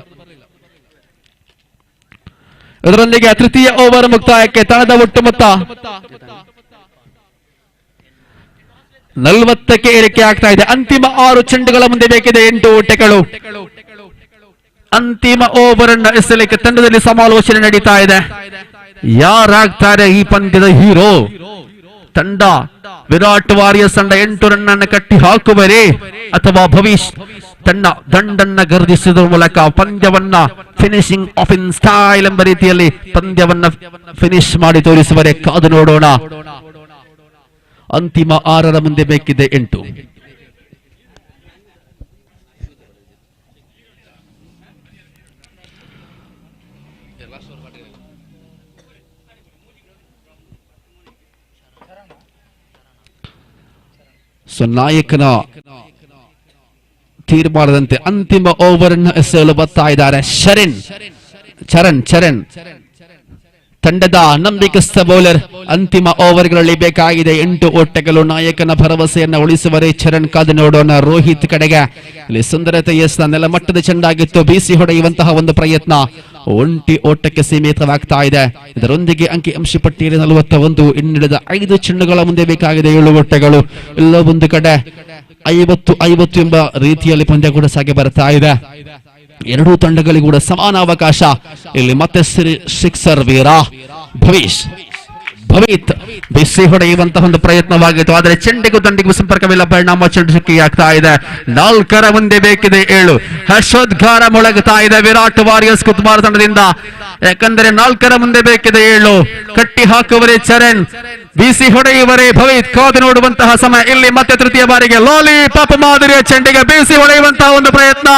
ಇದರೊಂದಿಗೆ ತೃತೀಯ ಓವರ್ ಮುಕ್ತಾಯಕ್ಕೆ ತಂಡದ ಒಟ್ಟು ಮೊತ್ತ 40ಕ್ಕೆ ಏರಿಕೆ ಆಗ್ತಾ ಇದೆ. ಅಂತಿಮ 6 ಚೆಂಡುಗಳ ಮುಂದೆ ಬೇಕಿದೆ 8 ಓಟಗಳು. ಅಂತಿಮ ಓವರ್ ಅನ್ನು ಎಸೆಯಲಿಕ್ಕೆ ತಂಡದಲ್ಲಿ ಸಮಾಲೋಚನೆ ನಡೀತಾ ಇದೆ. ಯಾರಾಗ್ತಾರೆ ಈ ಪಂದ್ಯದ ಹೀರೋ? ತಂಡ ವಿರಾಟ್ ವಾರಿಯರ್ಸ್ ತಂಡ 8 ರನ್ ಅನ್ನು ಕಟ್ಟಿ ಹಾಕುವರೆ ಅಥವಾ ಭವಿಷ್ ತನ್ನ ದಂಡನ್ನ ಗರ್ಜಿಸುವುದರ ಮೂಲಕ ಪಂದ್ಯವನ್ನ ಫಿನಿಶಿಂಗ್ ಆಫ್ ಇನ್ ಸ್ಟೈಲ್ ಎಂಬ ರೀತಿಯಲ್ಲಿ ಪಂದ್ಯವನ್ನ ಫಿನಿಶ್ ಮಾಡಿ ತೋರಿಸುವರೆ ಕಾದು ನೋಡೋಣ. ಅಂತಿಮ 6ರ ಮುಂದೆ ಬೇಕಿದೆ 8. ನಾಯಕನ ತೀರ್ಮಾನದಂತೆ ಅಂತಿಮ ಓವರ್ ಅನ್ನು ಎಸೆಯಲು ಬರ್ತಾ ಇದ್ದಾರೆ ಚರಣ್. ತಂಡದ ನಂಬಿಕಸ್ಥ ಬೌಲರ್. ಅಂತಿಮ ಓವರ್ಗಳಲ್ಲಿ ಬೇಕಾಗಿದೆ 8 ಓಟಗಳು. ನಾಯಕನ ಭರವಸೆಯನ್ನ ಉಳಿಸುವರೆ ಚರಣ್. ಕಾದು ನೋಡೋಣ ರೋಹಿತ್ ಕಡೆಗೆ. ಇಲ್ಲಿ ಸುಂದರತೆಯ ನೆಲಮಟ್ಟದ ಚೆಂಡಾಗಿತ್ತು. ಬೀಸಿ ಹೊಡೆಯುವಂತಹ ಒಂದು ಪ್ರಯತ್ನ 1 ಓಟಕ್ಕೆ ಸೀಮಿತವಾಗ್ತಾ ಇದೆ. ಇದರೊಂದಿಗೆ ಅಂಕಿ ಪಟ್ಟಿಯಲ್ಲಿ 41. ಇನ್ನುಳಿದ 5 ಚೆಂಡುಗಳ ಮುಂದೆ ಬೇಕಾಗಿದೆ 7 ಓಟಗಳು. ಎಲ್ಲೋ ಒಂದು ಕಡೆ 50-50 ಎಂಬ ರೀತಿಯಲ್ಲಿ ಪಂದ್ಯ ಕೂಡ ಸಾಗಿ ಬರ್ತಾ ಇದೆ. ಎರಡೂ ತಂಡಗಳಿಗೂ ಕೂಡ ಸಮಾನ ಅವಕಾಶ. ಇಲ್ಲಿ ಮತ್ತೆ ಸಿಕ್ಸರ್ ವೀರ ಭವಿತ್ ಬಿಸಿ ಹೊಡೆಯುವಂತಹ ಒಂದು ಪ್ರಯತ್ನವಾಗಿತ್ತು. ಆದರೆ ಚೆಂಡಿಗೂ ದಂಡಿಗೂ ಸಂಪರ್ಕವಿಲ್ಲ. ಪರಿಣಾಮ ಚೆಂಡು ಚುಕ್ಕಿಯಾಗ್ತಾ ಇದೆ. 4 ಮುಂದೆ ಬೇಕಿದೆ 7. ಹರ್ಷೋದ್ಗಾರ ಮೊಳಗುತ್ತಾ ಇದೆ ವಿರಾಟ್ ವಾರಿಯರ್ಸ್ ಕುದ್ಮಾರ ತಂಡದಿಂದ. ಯಾಕಂದರೆ 4 ಮುಂದೆ ಬೇಕಿದೆ 7. ಕಟ್ಟಿ ಹಾಕುವರೆ ಚರಣ್, ಬಿಸಿ ಹೊಡೆಯುವರೆ ಭವಿತ್. ಕಾದು ನೋಡುವಂತಹ ಸಮಯ. ಇಲ್ಲಿ ಮತ್ತೆ ತೃತೀಯ ಬಾರಿಗೆ ಲಾಲಿಪಾಪ್ ಮಾದರಿಯ ಚೆಂಡಿಗೆ ಬೀಸಿ ಹೊಡೆಯುವಂತಹ ಒಂದು ಪ್ರಯತ್ನ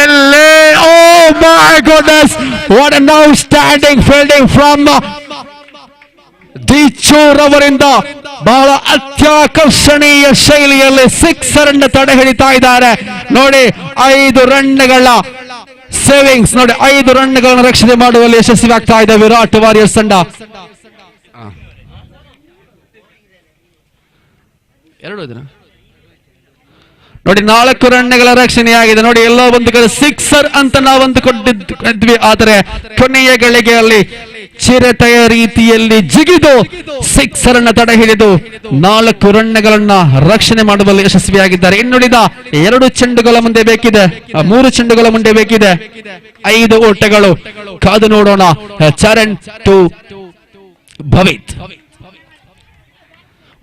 ಇಲ್ಲಿ. Oh my goodness, what an outstanding fielding from ದಿಚೂರ್ ಅವರಿಂದ. ಬಹಳ ಅತ್ಯಾಕರ್ಷಣೀಯ ಶೈಲಿಯಲ್ಲಿ 6 ರನ್ ತಡೆ ಹಿಡಿತಾ ಇದ್ದಾರೆ. ನೋಡಿ 5 ರನ್ಗಳ ಸೇವಿಂಗ್ಸ್. ನೋಡಿ 5 ರನ್ಗಳನ್ನು ರಕ್ಷಣೆ ಮಾಡುವಲ್ಲಿ ಯಶಸ್ವಿಯಾಗ್ತಾ ಇದೆ ವಿರಾಟ್ ವಾರಿಯರ್ಸ್ ತಂಡ. ನೋಡಿ 4 ರನ್ಗಳ ರಕ್ಷಣೆಯಾಗಿದೆ. ನೋಡಿ ಎಲ್ಲೋ ಒಂದು ಕಡೆ ಸಿಕ್ಸರ್ ಅಂತ ನಾವು ಅಂದುಕೊಂಡಿದ್ವಿ. ಆದರೆ ಕೊನೆಯ ಗಳಿಗೆಯಲ್ಲಿ ಚಿರತೆಯ ರೀತಿಯಲ್ಲಿ ಜಿಗಿದು 6 ರನ್ ತಡೆ ಹಿಡಿದು 4 ರನ್ಗಳನ್ನ ರಕ್ಷಣೆ ಮಾಡುವಲ್ಲಿ ಯಶಸ್ವಿಯಾಗಿದ್ದಾರೆ. ಇನ್ನುಳಿದ 2 ಚೆಂಡುಗಳ ಮುಂದೆ ಬೇಕಿದೆ, 3 ಚೆಂಡುಗಳ ಮುಂದೆ ಬೇಕಿದೆ 5 ಓಟಗಳು. ಕಾದು ನೋಡೋಣ. ಚರಣ್ ಟು ಭವಿತ್.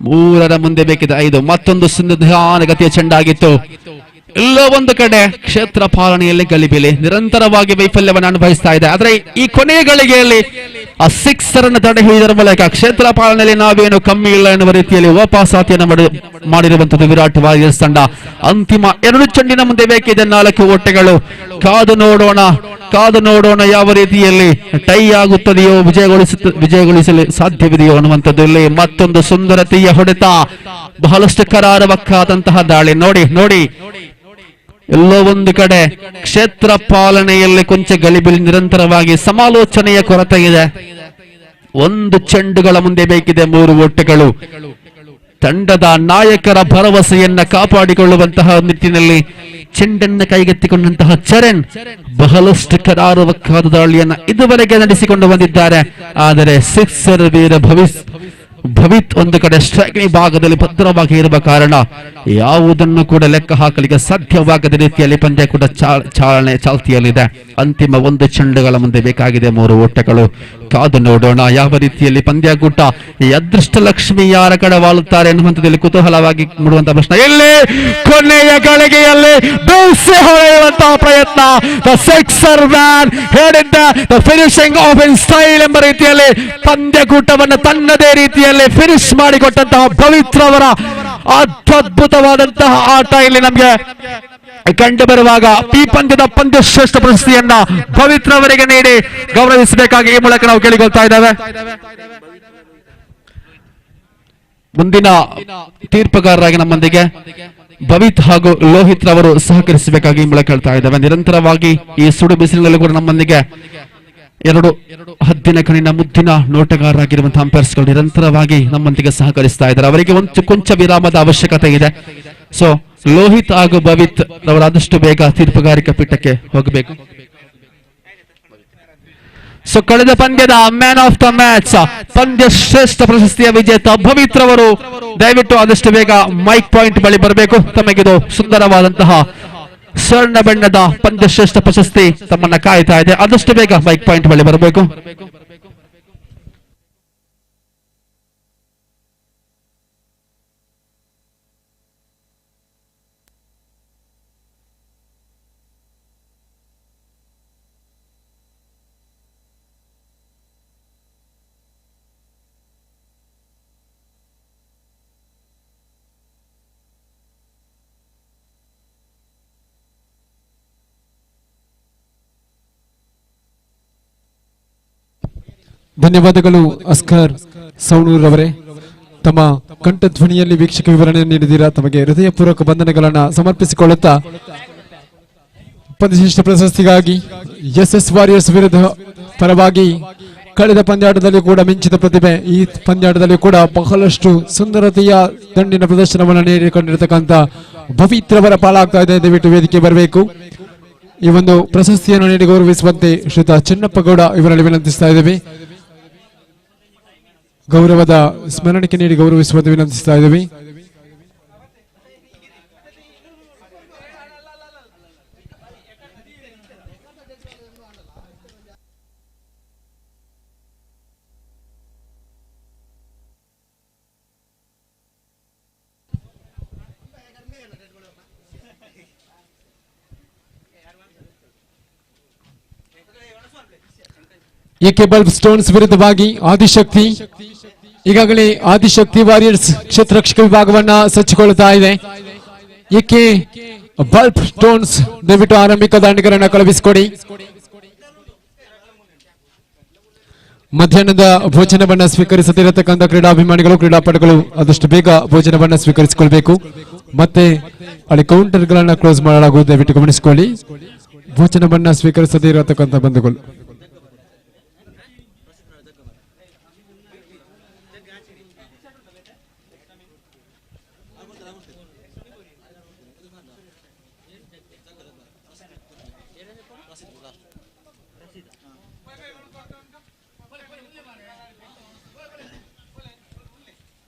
3 ಮುಂದೆ ಬೇಕಿದೆ 5. ಮತ್ತೊಂದು ನಿಧಾನಗತಿಯ ಚೆಂಡಾಗಿತ್ತು. ಎಲ್ಲೋ ಒಂದು ಕಡೆ ಕ್ಷೇತ್ರ ಪಾಲನೆಯಲ್ಲಿ ಗಲಿಬಿಲಿ, ನಿರಂತರವಾಗಿ ವೈಫಲ್ಯವನ್ನು ಅನುಭವಿಸ್ತಾ ಇದೆ. ಆದರೆ ಈ ಕೊನೆಯ ಗಳಿಗೆಯಲ್ಲಿ ಆ 6 ರನ್ ತಡೆ ಹಿಡಿದರ ಮೂಲಕ ಕ್ಷೇತ್ರ ಪಾಲನೆಯಲ್ಲಿ ನಾವೇನು ಕಮ್ಮಿ ಇಲ್ಲ ಎನ್ನುವ ರೀತಿಯಲ್ಲಿ ವಾಪಸಾತಿಯನ್ನು ಮಾಡಿರುವಂತದ್ದು ವಿರಾಟ್ ವಾರಿಯರ್ಸ್ ತಂಡ. ಅಂತಿಮ 2 ಚೆಂಡಿನ ಮುಂದೆ ಬೇಕಿದೆ 4 ಓಟಗಳು. ಕಾದು ನೋಡೋಣ ಯಾವ ರೀತಿಯಲ್ಲಿ ಟೈ ಆಗುತ್ತದೆಯೋ, ವಿಜಯಗೊಳಿಸಲು ಸಾಧ್ಯವಿದೆಯೋ ಅನ್ನುವಂಥದ್ದು. ಇಲ್ಲಿ ಮತ್ತೊಂದು ಸುಂದರತೆಯ ಹೊಡೆತ, ಬಹಳಷ್ಟು ಕರಾರವಕ್ಕಾದಂತಹ ದಾಳಿ. ನೋಡಿ ಎಲ್ಲೋ ಒಂದು ಕಡೆ ಕ್ಷೇತ್ರ ಪಾಲನೆಯಲ್ಲಿ ಕೊಂಚ ಗಲಿಬಿಲಿ, ನಿರಂತರವಾಗಿ ಸಮಾಲೋಚನೆಯ ಕೊರತೆ ಇದೆ. 1 ಚೆಂಡುಗಳ ಮುಂದೆ ಬೇಕಿದೆ 3 ಓಟಗಳು. ತಂಡದ ನಾಯಕರ ಭರವಸೆಯನ್ನ ಕಾಪಾಡಿಕೊಳ್ಳುವಂತಹ ನಿಟ್ಟಿನಲ್ಲಿ ಚೆಂಡನ್ನು ಕೈಗೆತ್ತಿಕೊಂಡಂತಹ ಚರಣ್ ಬಹಳಷ್ಟು ಕರಾರುವಕ್ಕಾದ ದಾಳಿಯನ್ನ ಇದುವರೆಗೆ ನಡೆಸಿಕೊಂಡು ಬಂದಿದ್ದಾರೆ. ಆದರೆ ಸಿಕ್ಸರ್ ವೀರ ಭವಿತ್ ಒಂದು ಕಡೆ ಸ್ಟ್ರೈಕಿಂಗ್ ಭಾಗದಲ್ಲಿ ಭದ್ರವಾಗಿ ಇರುವ ಕಾರಣ ಯಾವುದನ್ನು ಕೂಡ ಲೆಕ್ಕ ಹಾಕಲಿಕ್ಕೆ ಸಾಧ್ಯವಾಗದ ರೀತಿಯಲ್ಲಿ ಪಂದ್ಯ ಕೂಡ ಚಾಲ್ತಿಯಲ್ಲಿದೆ. ಅಂತಿಮ 1 ಚೆಂಡುಗಳ ಮುಂದೆ ಬೇಕಾಗಿದೆ 3 ಓಟಗಳು. ಕಾದು ನೋಡೋಣ ಯಾವ ರೀತಿಯಲ್ಲಿ ಪಂದ್ಯಕೂಟ ಈ ಅದೃಷ್ಟ ಲಕ್ಷ್ಮಿ ಯಾರ ಕಡೆ ವಾಲುತ್ತಾರೆ ಎನ್ನುವಂಥದ್ದಲ್ಲಿ ಕುತೂಹಲವಾಗಿ ಮೂಡುವಂತಹ ಪ್ರಶ್ನೆ. ಇಲ್ಲಿ ಕೊನೆಯ ಗಳಿಗೆಯಲ್ಲಿ ಬೀಸಿ ಹೊಡೆಯುವಂತಹ ಪ್ರಯತ್ನ. ದ ಸಿಕ್ಸರ್ ಮ್ಯಾನ್ ಹೇಳಿದ್ದ the finishing of in style ಎಂಬ ರೀತಿಯಲ್ಲಿ ಪಂದ್ಯಕೂಟವನ್ನು ತನ್ನದೇ ರೀತಿಯಲ್ಲಿ ಫಿನಿಶ್ ಮಾಡಿಕೊಟ್ಟಂತಹ ಪವಿತ್ರವರ ಅದ್ಭುತವಾದಂತಹ ಆಟ ಇಲ್ಲಿ ನಮಗೆ ಕಂಡು ಬರುವಾಗ ಈ ಪಂದ್ಯದ ಪಂದ್ಯಶ್ರೇಷ್ಠ ಪ್ರಶಸ್ತಿಯನ್ನ ಪವಿತ್ರವರಿಗೆ ನೀಡಿ ಗೌರವಿಸಬೇಕಾಗಿ ಈ ಮೂಲಕ ನಾವು ಕೇಳಿಕೊಳ್ತಾ ಇದ್ದೇವೆ. ಮುಂದಿನ ತೀರ್ಪುಗಾರರಾಗಿ ನಮ್ಮೊಂದಿಗೆ ಭವಿತ್ ಹಾಗೂ ಲೋಹಿತ್ ರವರು ಸಹಕರಿಸಬೇಕಾಗಿ ಈ ಮೂಲಕ ಹೇಳ್ತಾ ಇದ್ದೇವೆ. ನಿರಂತರವಾಗಿ ಈ ಸುಡು ಬಿಸಿಲಿನಲ್ಲಿ ಕೂಡ ನಮ್ಮೊಂದಿಗೆ 2 ಹದ್ದಿನ ಕಣ್ಣಿನ ಮುದ್ದಿನ ನೋಟಗಾರರಾಗಿರುವಂತಹ ಅಂಪೈರ್ಸ್ಗಳು ನಿರಂತರವಾಗಿ ನಮ್ಮೊಂದಿಗೆ ಸಹಕರಿಸ್ತಾ ಇದ್ದಾರೆ. ಅವರಿಗೆ ಕೊಂಚ ವಿರಾಮದ ಅವಶ್ಯಕತೆ ಇದೆ. ಸೊ ಲೋಹಿತ್ ಹಾಗೂ ಭವಿತ್ ಅವರಾದಷ್ಟು ಬೇಗ ತೀರ್ಪುಗಾರಿಕಾ ಪೀಠಕ್ಕೆ ಹೋಗಬೇಕು. ಸೊ ಕಳೆದ ಪಂದ್ಯದ ಮ್ಯಾನ್ ಆಫ್ ದ ಮ್ಯಾಚ್ ಪಂದ್ಯ ಶ್ರೇಷ್ಠ ಪ್ರಶಸ್ತಿಯ ವಿಜೇತ ಭವಿತ್ ರವರು ದಯವಿಟ್ಟು ಆದಷ್ಟು ಬೇಗ ಮೈಕ್ ಪಾಯಿಂಟ್ ಬಳಿ ಬರಬೇಕು. ತಮಗಿದು ಸುಂದರವಾದಂತಹ ಸ್ವರ್ಣ ಬಣ್ಣದ ಪಂದ್ಯ ಶ್ರೇಷ್ಠ ಪ್ರಶಸ್ತಿ ತಮ್ಮನ್ನ ಕಾಯ್ತಾ ಇದೆ. ಆದಷ್ಟು ಬೇಗ ಮೈಕ್ ಪಾಯಿಂಟ್ ಬಳಿ ಬರಬೇಕು. ಧನ್ಯವಾದಗಳು ಅಸ್ಕರ್ ಸೌಣೂರ್ ಅವರೇ. ತಮ್ಮ ಕಂಠಧ್ವನಿಯಲ್ಲಿ ವೀಕ್ಷಕ ವಿವರಣೆ ನೀಡಿದ್ದೀರಾ. ತಮಗೆ ಹೃದಯಪೂರ್ವಕ ವಂದನೆಗಳನ್ನು ಸಮರ್ಪಿಸಿಕೊಳ್ಳುತ್ತಾ ಪಂದ್ಯಶ್ರೇಷ್ಠ ಪ್ರಶಸ್ತಿಗಾಗಿ SS ವಾರಿಯರ್ಸ್ ವಿರುದ್ಧ ಪರವಾಗಿ ಕಳೆದ ಪಂದ್ಯಾಟದಲ್ಲಿ ಕೂಡ ಮಿಂಚಿದ ಪ್ರತಿಭೆ ಈ ಪಂದ್ಯಾಟದಲ್ಲಿ ಕೂಡ ಬಹಳಷ್ಟು ಸುಂದರತೆಯ ದಂಡಿನ ಪ್ರದರ್ಶನವನ್ನು ನೀಡಿಕೊಂಡಿರತಕ್ಕಂಥ ಪವಿತ್ರವರ ಪಾಲಾಗ್ತಾ ಇದೆ. ದಯವಿಟ್ಟು ವೇದಿಕೆ ಬರಬೇಕು. ಈ ಒಂದು ಪ್ರಶಸ್ತಿಯನ್ನು ನೀಡಿ ಗೌರವಿಸುವಂತೆ ಶ್ರೀಯುತ ಚೆನ್ನಪ್ಪಗೌಡ ಇವರಲ್ಲಿ ವಿನಂತಿಸ್ತಾ ಇದ್ದೇವೆ. ಗೌರವದ ಸ್ಮರಣಿಕೆ ನೀಡಿ ಗೌರವಿಸುವಂತೆ ವಿನಂತಿಸ್ತಾ ಇದ್ದೇವೆ. ಎಕೆ ಬಲ್ಬ್ ಸ್ಟೋನ್ಸ್ ವಿರುದ್ಧವಾಗಿ ಆದಿಶಕ್ತಿ ಈಗಾಗಲೇ ಆದಿಶಕ್ತಿ ವಾರಿಯರ್ಸ್ ಕ್ಷೇತ್ರರಕ್ಷಕ ವಿಭಾಗವನ್ನ ಸಜ್ಜುಗೊಳ್ಳುತ್ತಾ ಇದೆ. ಎಕೆ ಬಲ್ಬ್ ಸ್ಟೋನ್ಸ್ ದಯವಿಟ್ಟು ಆರಂಭಿಕ ದಾಂಡಿಗರನ್ನ ಕಳುಹಿಸಿಕೊಡಿ. ಮಧ್ಯಾಹ್ನದ ಭೋಜನವನ್ನ ಸ್ವೀಕರಿಸದಿರತಕ್ಕಂಥ ಕ್ರೀಡಾಭಿಮಾನಿಗಳು ಕ್ರೀಡಾಪಟುಗಳು ಆದಷ್ಟು ಬೇಗ ಭೋಜನವನ್ನ ಸ್ವೀಕರಿಸಿಕೊಳ್ಬೇಕು. ಮತ್ತೆ ಅಲ್ಲಿ ಕೌಂಟರ್ ಗಳನ್ನ ಕ್ಲೋಸ್ ಮಾಡಲಾಗುವುದು. ದಯವಿಟ್ಟು ಗಮನಿಸಿಕೊಳ್ಳಿ. ಭೋಜನವನ್ನ ಸ್ವೀಕರಿಸದೇ ಇರತಕ್ಕಂಥ ಬಂಧುಗಳು.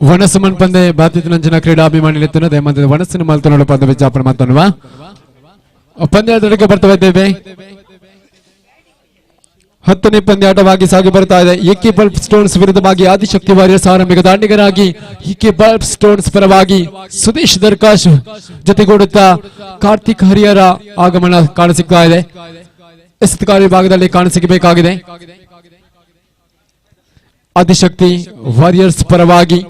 ವನಸುಮನ್ ಪಂದೆ ಬಾಧಿತ ನಂಜನ ಕ್ರೀಡಾಭಿಮಾನಿ ದಯಮಾಡಿ ವನಸ್ಸಿನ ಮಾತನಾಡುವ ಪದ ವಿಜ್ಞಾಪನ ಮಾತನ್ನುವ ಪಂದ್ಯಾಟಕ್ಕೆ ಬರ್ತಾ ಇದ್ದೇವೆ. 10ನೇ ಪಂದ್ಯಾಟವಾಗಿ ಸಾಗಿ ಬರ್ತಾ ಇದೆ. ಎಕೆ ಬಲ್ಬ್ ಸ್ಟೋನ್ಸ್ ವಿರುದ್ಧವಾಗಿ ಆದಿಶಕ್ತಿ ವಾರಿಯರ್ಸ್ ಆರಂಭಿಕ ದಾಂಡಿಗರಾಗಿ ಎಕೆ ಬಲ್ಬ್ ಸ್ಟೋನ್ಸ್ ಪರವಾಗಿ ಸುದೇಶ್ ದರ್ಕಾಶ್ ಜೊತೆಗೂಡುತ್ತಾ ಕಾರ್ತಿಕ್ ಹರಿಹರ ಆಗಮನ ಕಾಣಸಿಗ್ತಾ ಇದೆ. ಎಸ್ತುಕಾರಿ ಭಾಗದಲ್ಲಿ ಕಾಣಸಿಗಬೇಕಾಗಿದೆ. ಆದಿಶಕ್ತಿ ವಾರಿಯರ್ಸ್ ಪರವಾಗಿ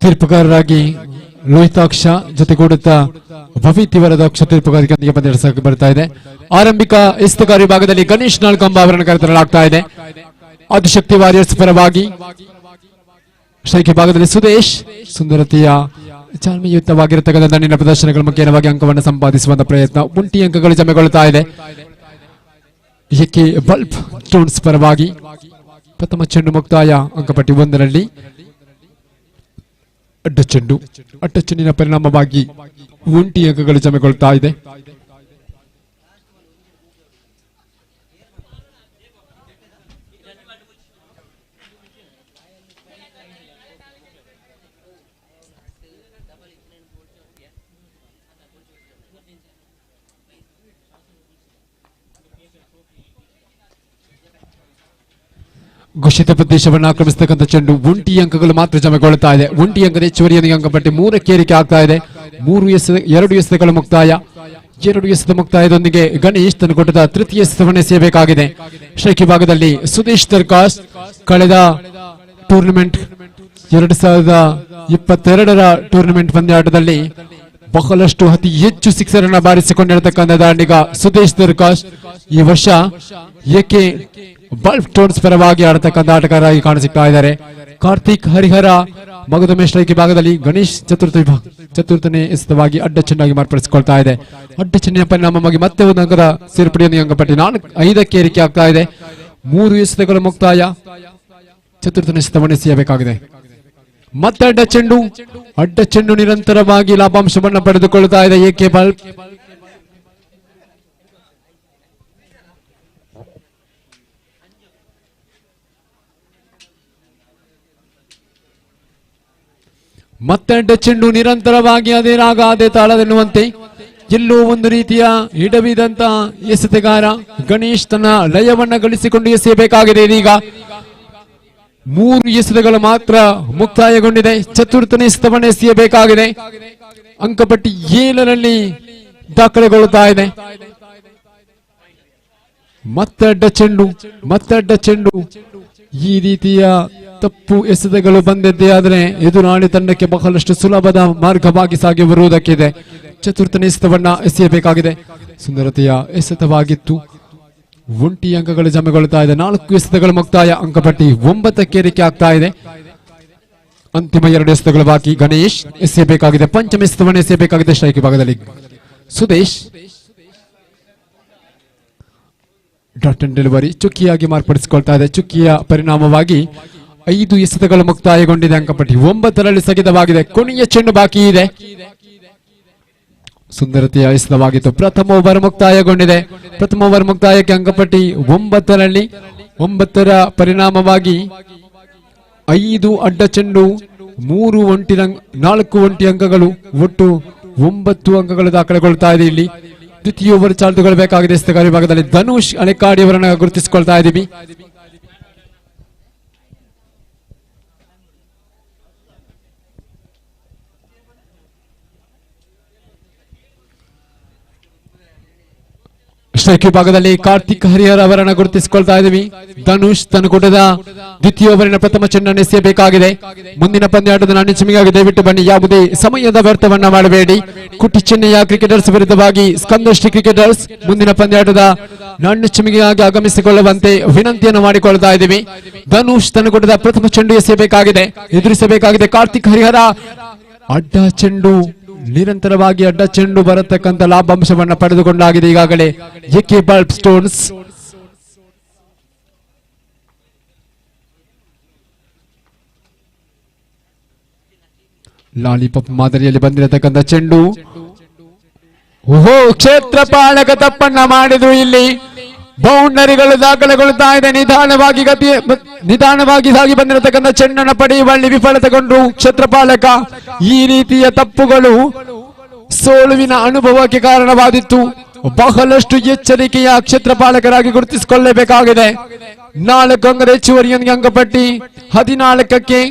ತೀರ್ಪುಗಾರರಾಗಿ ಲೋಹಿತಾಕ್ಷ ಜೊತೆಗೂಡುತ್ತಾ ಭವಿತಿವರದ ಅಕ್ಷ ತೀರ್ಪುಗಾರಿಕೆ ಪಂದ್ಯ ಬರ್ತಾ ಇದೆ. ಆರಂಭಿಕ ಎಸ್ತುಗಾರಿ ಭಾಗದಲ್ಲಿ ಗಣೇಶ್ ನಾಳ್ಕಂಬ ಅವರನ್ನು ಕರೆತರಲಾಗ್ತಾ ಇದೆ. ಆದಿಶಕ್ತಿ ವಾರಿಯರ್ಸ್ ಪರವಾಗಿ ಸ್ಟ್ರೈಕ್ ಭಾಗದಲ್ಲಿ ಸುದೇಶ್ ಸುಂದರತೆಯ ಚಾಲ್ಮೆಯುಕ್ತವಾಗಿರತಕ್ಕಂಥ ದಂಡಿನ ಪ್ರದರ್ಶನಗಳ ಮುಖ್ಯವಾಗಿ ಅಂಕವನ್ನು ಸಂಪಾದಿಸುವಂತ ಪ್ರಯತ್ನ. ಒಂಟಿ ಅಂಕಗಳು ಜಮೆಗೊಳ್ಳುತ್ತಾ ಇದೆ. ಎಕೆ ಬಲ್ಬ್ ಸ್ಟೋನ್ಸ್ ಪರವಾಗಿ ಪ್ರಥಮ ಚೆಂಡು ಮುಕ್ತಾಯ ಅಂಕಪಟ್ಟಿ 1ರಲ್ಲಿ. ಅಡ್ಡ ಚೆಂಡಿನ ಪರಿಣಾಮವಾಗಿ ಒಂಟಿ ಅಂಕಗಳು ಜಮೆಗೊಳ್ಳುತ್ತಾ ಇದೆ. ಘೋಷಿತ ಪ್ರದೇಶವನ್ನು ಆಕ್ರಮಿಸತಕ್ಕಂಥ ಚೆಂಡು ಒಂಟಿ ಅಂಕಗಳು ಮಾತ್ರ ಜಮೆಗೊಳ್ಳುತ್ತಾ ಇದೆ. ಒಂಟಿ ಅಂಕದ ಹೆಚ್ಚುವರಿಯೊಂದಿಗೆ ಅಂಕಪಟ್ಟಿ 3ಕ್ಕೆ ಏರಿಕೆ ಆಗ್ತಾ ಇದೆ. 2 ಎಸೆತಗಳ ಮುಕ್ತಾಯ. 2 ಎಸೆತ ಮುಕ್ತಾಯದೊಂದಿಗೆ ಗಣೇಶ್ ತನ್ನ ಕೊಟ್ಟದ ತೃತೀಯ ಎಸೆತವನ್ನು ಎಸೆಯಬೇಕಾಗಿದೆ. ಸ್ಟ್ರೈಕ್ ಭಾಗದಲ್ಲಿ ಸುದೇಶ್ ದರ್ಕಾಶ್ ಕಳೆದ ಟೂರ್ನಿಮೆಂಟ್ 2022ರ ಟೂರ್ನಿಮೆಂಟ್ ಪಂದ್ಯಾಟದಲ್ಲಿ ಬಹಳಷ್ಟು ಅತಿ ಹೆಚ್ಚು ಸಿಕ್ಸರ್ ಅನ್ನು ಬಾರಿಸಿಕೊಂಡಿರತಕ್ಕಂಥ ದಾಂಡಿಗ ಸುದೇಶ್ ದರ್ಕಾಶ್ ಈ ವರ್ಷ ಎಕೆ ಬಲ್ಬ್ ಸ್ಟೋನ್ಸ್ ಪರವಾಗಿ ಆಡತಕ್ಕಂಥ ಆಟಗಾರರಾಗಿ ಕಾಣಿಸಿಕ್ತಾ ಇದ್ದಾರೆ. ಕಾರ್ತಿಕ್ ಹರಿಹರ ಮಗದೊಮ್ಮೆ ಸ್ಟ್ರೈಕ್ ಭಾಗದಲ್ಲಿ ಗಣೇಶ್ ಚತುರ್ಥನೇ ಎಸೆತವಾಗಿ ಅಡ್ಡ ಚೆಂಡಾಗಿ ಮಾರ್ಪಡಿಸಿಕೊಳ್ತಾ ಇದೆ. ಅಡ್ಡ ಚೆಂಡಿನ ಪರಿಣಾಮವಾಗಿ ಮತ್ತೆ ಒಂದು ಅಂಕದ ಸೇರ್ಪಡೆಯೊಂದಿಗೆ ಅಂಕಪಟ್ಟಿ 5ಕ್ಕೆ ಏರಿಕೆ ಆಗ್ತಾ ಇದೆ. 3 ಎಸೆತಗಳ ಮುಕ್ತಾಯ. ಚತುರ್ಥನೇ ಎಸೆತವನ್ನು ಎಸೆಯಬೇಕಾಗಿದೆ. ಮತ್ತೆ ಅಡ್ಡ ಚೆಂಡು ನಿರಂತರವಾಗಿ ಲಾಭಾಂಶವನ್ನು ಪಡೆದುಕೊಳ್ಳುತ್ತಾ ಇದೆ ಎಕೆ ಬಲ್ಬ್. ಮತ್ತೆ ಅಡ್ಡ ಚೆಂಡು ನಿರಂತರವಾಗಿ ಅದೇ ರಾಗ ಅದೇ ತಾಳದೆನ್ನುವಂತೆ ಎಲ್ಲೋ ಒಂದು ರೀತಿಯ ಹಿಡವಿದಂತ ಎಸೆತಗಾರ ಗಣೇಶ್ ತನ್ನ ಲಯವನ್ನ ಗಳಿಸಿಕೊಂಡು ಎಸೆಯಬೇಕಾಗಿದೆ. ಇದೀಗ 3 ಎಸೆತಗಳು ಮಾತ್ರ ಮುಕ್ತಾಯಗೊಂಡಿದೆ. ಚತುರ್ಥನೇ ಎಸೆತವನ್ನು ಎಸೆಯಬೇಕಾಗಿದೆ. ಅಂಕಪಟ್ಟಿ 7ರಲ್ಲಿ ದಾಖಲೆಗೊಳ್ಳುತ್ತಾ ಇದೆ. ಮತ್ತೆ ಅಡ್ಡ ಚೆಂಡು ಈ ರೀತಿಯ ತಪ್ಪು ಎಸೆತಗಳು ಬಂದಿದ್ದೇ ಆದರೆ ಎದುರಾಳಿ ತಂಡಕ್ಕೆ ಬಹಳಷ್ಟು ಸುಲಭದ ಮಾರ್ಗವಾಗಿ ಸಾಗಿ ಬರುವುದಕ್ಕಿದೆ. ಚತುರ್ಥನೇ ಎಸೆತವನ್ನ ಎಸೆಯಬೇಕಾಗಿದೆ. ಸುಂದರತೆಯ ಎಸೆತವಾಗಿತ್ತು. 1 ಅಂಕಗಳು ಜಮೆಗೊಳ್ಳುತ್ತಾ ಇದೆ. 4 ಎಸೆತಗಳು ಮುಕ್ತಾಯ. ಅಂಕಪಟ್ಟಿ 9ಕ್ಕೆ ಏರಿಕೆ ಆಗ್ತಾ ಇದೆ. ಅಂತಿಮ 2 ಎಸೆತಗಳು ಬಾಕಿ. ಗಣೇಶ್ ಎಸೆಯಬೇಕಾಗಿದೆ. ಪಂಚಮ ಎಸೆತವನ್ನು ಎಸೆಯಬೇಕಾಗಿದೆ. ಸ್ಟ್ರೈಕ್ ಭಾಗದಲ್ಲಿ ಸುದೇಶ್ ಡಾಟ್ ಅಂಡ್ ಡೆಲಿವರಿ ಚುಕ್ಕಿಯಾಗಿ ಮಾರ್ಪಡಿಸಿಕೊಳ್ತಾ ಇದೆ. ಚುಕ್ಕಿಯ ಪರಿಣಾಮವಾಗಿ 5 ಎಸೆತಗಳು ಮುಕ್ತಾಯಗೊಂಡಿದೆ. ಅಂಕಪಟ್ಟಿ 9ರಲ್ಲಿ ಸ್ಥಗಿತವಾಗಿದೆ. ಕೊನೆಯ ಚೆಂಡು ಬಾಕಿ ಇದೆ. ಸುಂದರತೆಯ ಎಸೆತವಾಗಿತ್ತು. ಪ್ರಥಮ ಓವರ್ ಮುಕ್ತಾಯಗೊಂಡಿದೆ. ಪ್ರಥಮ ಓವರ್ ಮುಕ್ತಾಯಕ್ಕೆ ಅಂಕಪಟ್ಟಿ 9ರಲ್ಲಿ 9ರ ಪರಿಣಾಮವಾಗಿ 5 ಅಡ್ಡ ಚೆಂಡು 4 ಒಂಟಿ ಅಂಕಗಳು ಒಟ್ಟು 9 ಅಂಕಗಳು ದಾಖಲೆಗೊಳ್ತಾ ಇದೆ. ಇಲ್ಲಿ ದ್ವಿತೀಯ ಓವರ್ ಚಾಲ್ತುಗೊಳ್ಳಬೇಕಾಗಿದೆ. ಎಸೆತಗಾರ ವಿಭಾಗದಲ್ಲಿ ಧನುಷ್ ಅಲೆಕಾಡಿ ಅವರನ್ನು ಗುರುತಿಸಿಕೊಳ್ತಾ ಇದ್ದೀವಿ. ಸ್ಟ್ರೈಕ್ ವಿಭಾಗದಲ್ಲಿ ಕಾರ್ತಿಕ್ ಹರಿಹರ್ ಅವರನ್ನು ಗುರುತಿಸಿಕೊಳ್ತಾ ಇದ್ದೀವಿ. ಧನುಷ್ ತನ್ನಕೂಟದ ದ್ವಿತೀಯ ಓವರಿನ ಪ್ರಥಮ ಚೆಂಡನ್ನು ಎಸೆಯಬೇಕಾಗಿದೆ. ಮುಂದಿನ ಪಂದ್ಯಾಟದ ನಾಣ್ಯ ಚಿಮ್ಮಿಗಾಗಿ ದಯವಿಟ್ಟು ಬನ್ನಿ. ಯಾವುದೇ ಸಮಯದ ವ್ಯರ್ಥವನ್ನ ಮಾಡಬೇಡಿ. ಕುಟ್ಟಿ ಚೆನ್ನಯ್ಯ ಕ್ರಿಕೆಟರ್ಸ್ ವಿರುದ್ಧವಾಗಿ ಸ್ಕಂದಶ್ರೀ ಕ್ರಿಕೆಟರ್ಸ್ ಮುಂದಿನ ಪಂದ್ಯಾಟದ ನಾಣ್ಯ ಚಿಮ್ಮಿಗಾಗಿ ಆಗಮಿಸಿಕೊಳ್ಳುವಂತೆ ವಿನಂತಿಯನ್ನು ಮಾಡಿಕೊಳ್ತಾ ಇದ್ದೀವಿ. ಧನುಷ್ ತನ್ನಕೂಟದ ಪ್ರಥಮ ಚೆಂಡು ಎಸೆಯಬೇಕಾಗಿದೆ. ಎದುರಿಸಬೇಕಾಗಿದೆ ಕಾರ್ತಿಕ್ ಹರಿಹರ. ಅಡ್ಡ ಚೆಂಡು ನಿರಂತರವಾಗಿ ಅಡ್ಡ ಚೆಂಡು ಬರತಕ್ಕಂತ ಲಾಭಾಂಶವನ್ನ ಪಡೆದುಕೊಂಡಾಗಿದೆ ಈಗಾಗಲೇ ಎಕೆ ಬಲ್ಬ್ ಸ್ಟೋನ್ಸ್. ಲಾಲಿಪಾಪ್ ಮಾದರಿಯಲ್ಲಿ ಬಂದಿರತಕ್ಕಂತ ಚೆಂಡು. ಓಹೋ, ಕ್ಷೇತ್ರಪಾಲಕ ತಪ್ಪನ್ನ ಮಾಡಿದ್ರು. ಇಲ್ಲಿ ಬೌಂಡರಿಗಳು ದಾಖಲೆಗೊಳ್ಳುತ್ತಾ ಇದೆ. ನಿಧಾನವಾಗಿ ಸಾಗಿ ಬಂದಿರತಕ್ಕಂಥ ಚೆಂಡನ್ನು ಪಡೆಯುವಲ್ಲಿ ವಿಫಲತೆಗೊಂಡು ಕ್ಷೇತ್ರಪಾಲಕ. ಈ ರೀತಿಯ ತಪ್ಪುಗಳು ಸೋಲುವಿನ ಅನುಭವಕ್ಕೆ ಕಾರಣವಾದಿತ್ತು. ಬಹಳಷ್ಟು ಎಚ್ಚರಿಕೆಯ ಕ್ಷೇತ್ರಪಾಲಕರಾಗಿ ಗುರುತಿಸಿಕೊಳ್ಳಬೇಕಾಗಿದೆ. 4 ಅಂಕದ ಹೆಚ್ಚುವರಿಯೊಂದಿಗೆ ಅಂಕಪಟ್ಟಿ 14ಕ್ಕೆ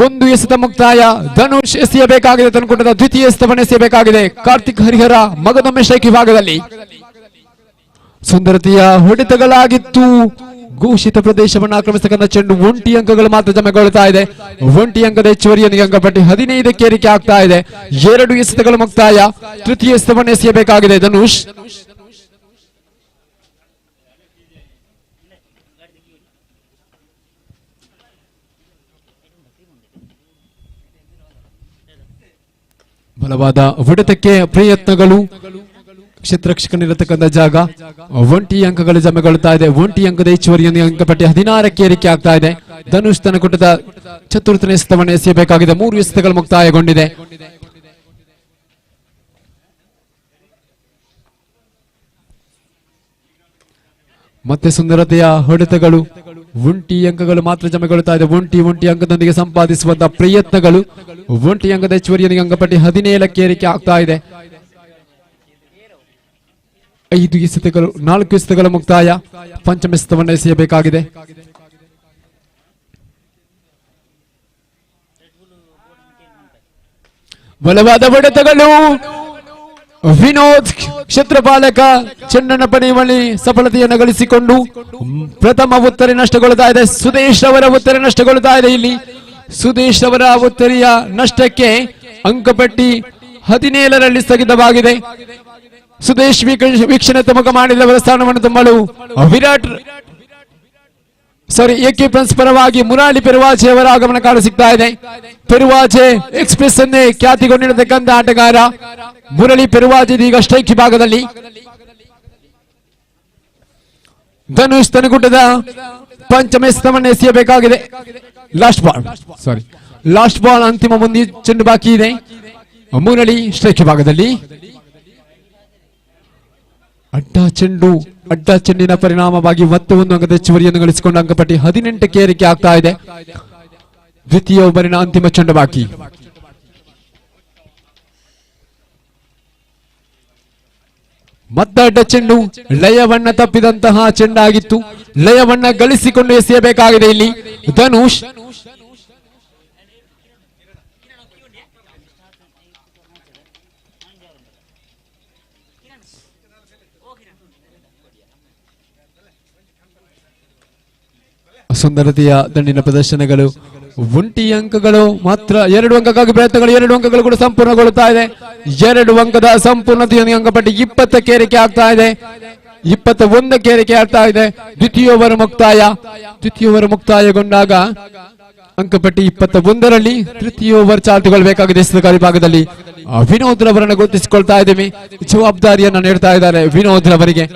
1 ಎಸೆತ ಮುಕ್ತಾಯ. ಧನುಷ್ ಎಸೆಯಬೇಕಾಗಿದೆ. ತನ್ನಕೂಟದ ದ್ವಿತೀಯ ಎಸೆತವನ್ನು ಎಸೆಯಬೇಕಾಗಿದೆ. ಕಾರ್ತಿಕ್ ಹರಿಹರ ಮಗದೊಮ್ಮೆ ಸ್ಟ್ರೈಕ್ ವಿಭಾಗದಲ್ಲಿ. ಸುಂದರತೆಯ ಹೊಡೆತಗಳಾಗಿತ್ತು. ಘೋಷಿತ ಪ್ರದೇಶವನ್ನು ಆಕ್ರಮಿಸತಕ್ಕಂಥ ಚೆಂಡು 1 ಅಂಕಗಳು ಮಾತ್ರ ಜಮೆಗೊಳ್ಳುತ್ತಾ ಇದೆ. 1 ಅಂಕದ ಹೆಚ್ಚುವರಿಯೊಂದಿಗೆ ಅಂಕಪಟ್ಟಿ 15ಕ್ಕೆ ಏರಿಕೆ ಆಗ್ತಾ ಇದೆ. 2 ಎಸೆತಗಳು ಮುಕ್ತಾಯ. ತೃತೀಯ ಎಸೆತವನ್ನು ಎಸೆಯಬೇಕಾಗಿದೆ ಧನುಷ್. ಬಲವಾದ ಹೊಡೆತಕ್ಕೆ ಪ್ರಯತ್ನಗಳು. ಕ್ಷೇತ್ರರಕ್ಷಕನಿರತಕ್ಕಂಥ ಜಾಗ 1 ಅಂಕಗಳು ಜಮೆಗೊಳ್ಳುತ್ತಾ ಇದೆ. 1 ಅಂಕದ ಹೆಚ್ಚುವರಿಯೊಂದಿಗೆ ಅಂಕಪಟ್ಟಿ 16ಕ್ಕೆ ಏರಿಕೆ ಆಗ್ತಾ ಇದೆ. ಧನುಷ್ ತನ್ನಕೂಟದ ಚತುರ್ಥನೇ ಎಸೆತವನ್ನು ಎಸೆಯಬೇಕಾಗಿದೆ. 3 ಎಸೆತಗಳು ಮುಕ್ತಾಯಗೊಂಡಿದೆ. ಮತ್ತೆ ಸುಂದರತೆಯ ಹೊಡೆತಗಳು. 1 ಅಂಕಗಳು ಮಾತ್ರ ಜಮೆಗೊಳ್ಳುತ್ತಾ ಇದೆ. 1 ಅಂಕದೊಂದಿಗೆ ಸಂಪಾದಿಸುವಂತಹ ಪ್ರಯತ್ನಗಳು. 1 ಅಂಕದ ಹೆಚ್ಚುವರಿಯೊಂದಿಗೆ ಅಂಕಪಟ್ಟಿ 17ಕ್ಕೆ ಏರಿಕೆ ಆಗ್ತಾ ಇದೆ. 5 ಎಸೆತಗಳು 4 ಎಸೆತಗಳ ಮುಕ್ತಾಯ. ಪಂಚಮ ಎಸೆತವನ್ನು ಎಸೆಯಬೇಕಾಗಿದೆ. ಬಲವಾದ ಹೊಡೆತಗಳು. ವಿನೋದ್ ಕ್ಷೇತ್ರಪಾಲಕ ಚೆಂಡನ್ನು ಪಡೆಯುವಲ್ಲಿ ಸಫಲತೆಯನ್ನು ಗಳಿಸಿಕೊಂಡು ಪ್ರಥಮ ಉತ್ತರೆ ನಷ್ಟಗೊಳ್ಳುತ್ತಾ ಇದೆ. ಸುದೇಶ್ ಅವರ ಉತ್ತರೆ ನಷ್ಟಗೊಳ್ಳುತ್ತಾ ಇದೆ. ಇಲ್ಲಿ ಸುದೇಶ್ ಅವರ ಉತ್ತರೆಯ ನಷ್ಟಕ್ಕೆ ಅಂಕಪಟ್ಟಿ 17ರಲ್ಲಿ ಸ್ಥಗಿತವಾಗಿದೆ. ಸುದೇಶ್ ವೀಕ್ಷಣೆ ತಮಕ ಮಾಡಿದವರ ಸ್ಥಾನವನ್ನು ತುಂಬಲು ಎಕೆ ಪ್ರಿನ್ಸ್ ಪರವಾಗಿ ಮುರಾಲಿ ಪೆರುವಾಜೆ ಅವರ ಆಗಮನ ಕಾಣಸಿಗ್ತಾ ಇದೆ. ಪೆರುವಾಜೆ ಎಕ್ಸ್ಪ್ರೆಸ್ ಅನ್ನೇ ಖ್ಯಾತಿಗೊಂಡಿರತಕ್ಕಂಥ ಆಟಗಾರ ಮುರಳಿ ಪೆರುವಾಜೆ ಈಗ ಸ್ಟ್ರೈಕ್ ವಿಭಾಗದಲ್ಲಿ. ಧನುಷ್ ತನಗುಡ್ಡದ ಪಂಚಮ ಎಸೆತವನ್ನು ಎಸೆಯಬೇಕಾಗಿದೆ. ಲಾಸ್ಟ್ ಬಾಲ್ ಅಂತಿಮ ಮುಂದೆ ಚೆಂಡು ಬಾಕಿ ಇದೆ. ಮುರಳಿ ಸ್ಟ್ರೈಕ್ ವಿಭಾಗದಲ್ಲಿ. ಅಡ್ಡ ಚೆಂಡಿನ ಪರಿಣಾಮವಾಗಿ ಮತ್ತೆ 1 ಅಂಕದ ಹೆಚ್ಚುವರಿಯನ್ನು ಗಳಿಸಿಕೊಂಡು ಅಂಕಪಟ್ಟಿ 18ಕ್ಕೆ ಏರಿಕೆ ಆಗ್ತಾ ಇದೆ. ದ್ವಿತೀಯ ಓವರಿನ ಅಂತಿಮ ಚೆಂಡು ಬಾಕಿ. ಮತ್ತಡ್ಡ ಚೆಂಡು ಲಯವನ್ನ ತಪ್ಪಿದಂತಹ ಚೆಂಡಾಗಿತ್ತು. ಲಯವನ್ನ ಗಳಿಸಿಕೊಂಡು ಎಸೆಯಬೇಕಾಗಿದೆ ಇಲ್ಲಿ ಧನುಷ್. ಸುಂದರತೆಯ ದಂಡಿನ ಪ್ರದರ್ಶನಗಳು. ಒಂಟಿ ಅಂಕಗಳು ಮಾತ್ರ 2 ಅಂಕಕ್ಕಾಗಿ ಪ್ರಯತ್ನಗಳು. 2 ಅಂಕಗಳು ಕೂಡ ಸಂಪೂರ್ಣಗೊಳ್ಳುತ್ತಾ ಇದೆ. 2 ಅಂಕದ ಸಂಪೂರ್ಣತೆಯೊಂದಿಗೆ ಅಂಕಪಟ್ಟಿ 20ಕ್ಕೆ ಏರಿಕೆ ಆಗ್ತಾ ಇದೆ. 21ಕ್ಕೆ ಏರಿಕೆ ಆಗ್ತಾ ಇದೆ. ದ್ವಿತೀಯ ಓವರ್ ಮುಕ್ತಾಯ. ದ್ವಿತೀಯ ಓವರ್ ಮುಕ್ತಾಯಗೊಂಡಾಗ ಅಂಕಪಟ್ಟಿ 21ರಲ್ಲಿ ತೃತೀಯ ಓವರ್ ಚಾಲ್ತಿಗೊಳ್ಳಬೇಕಾಗಿದೆ. ಎಸೆತಗಾರ ಭಾಗದಲ್ಲಿ ವಿನೋದ್ ರವರನ್ನು ಗುರುತಿಸಿಕೊಳ್ತಾ ಇದ್ದೀವಿ. ಜವಾಬ್ದಾರಿಯನ್ನು ನೀಡ್ತಾ ಇದ್ದಾರೆ ವಿನೋದ್ ರವರಿಗೆ.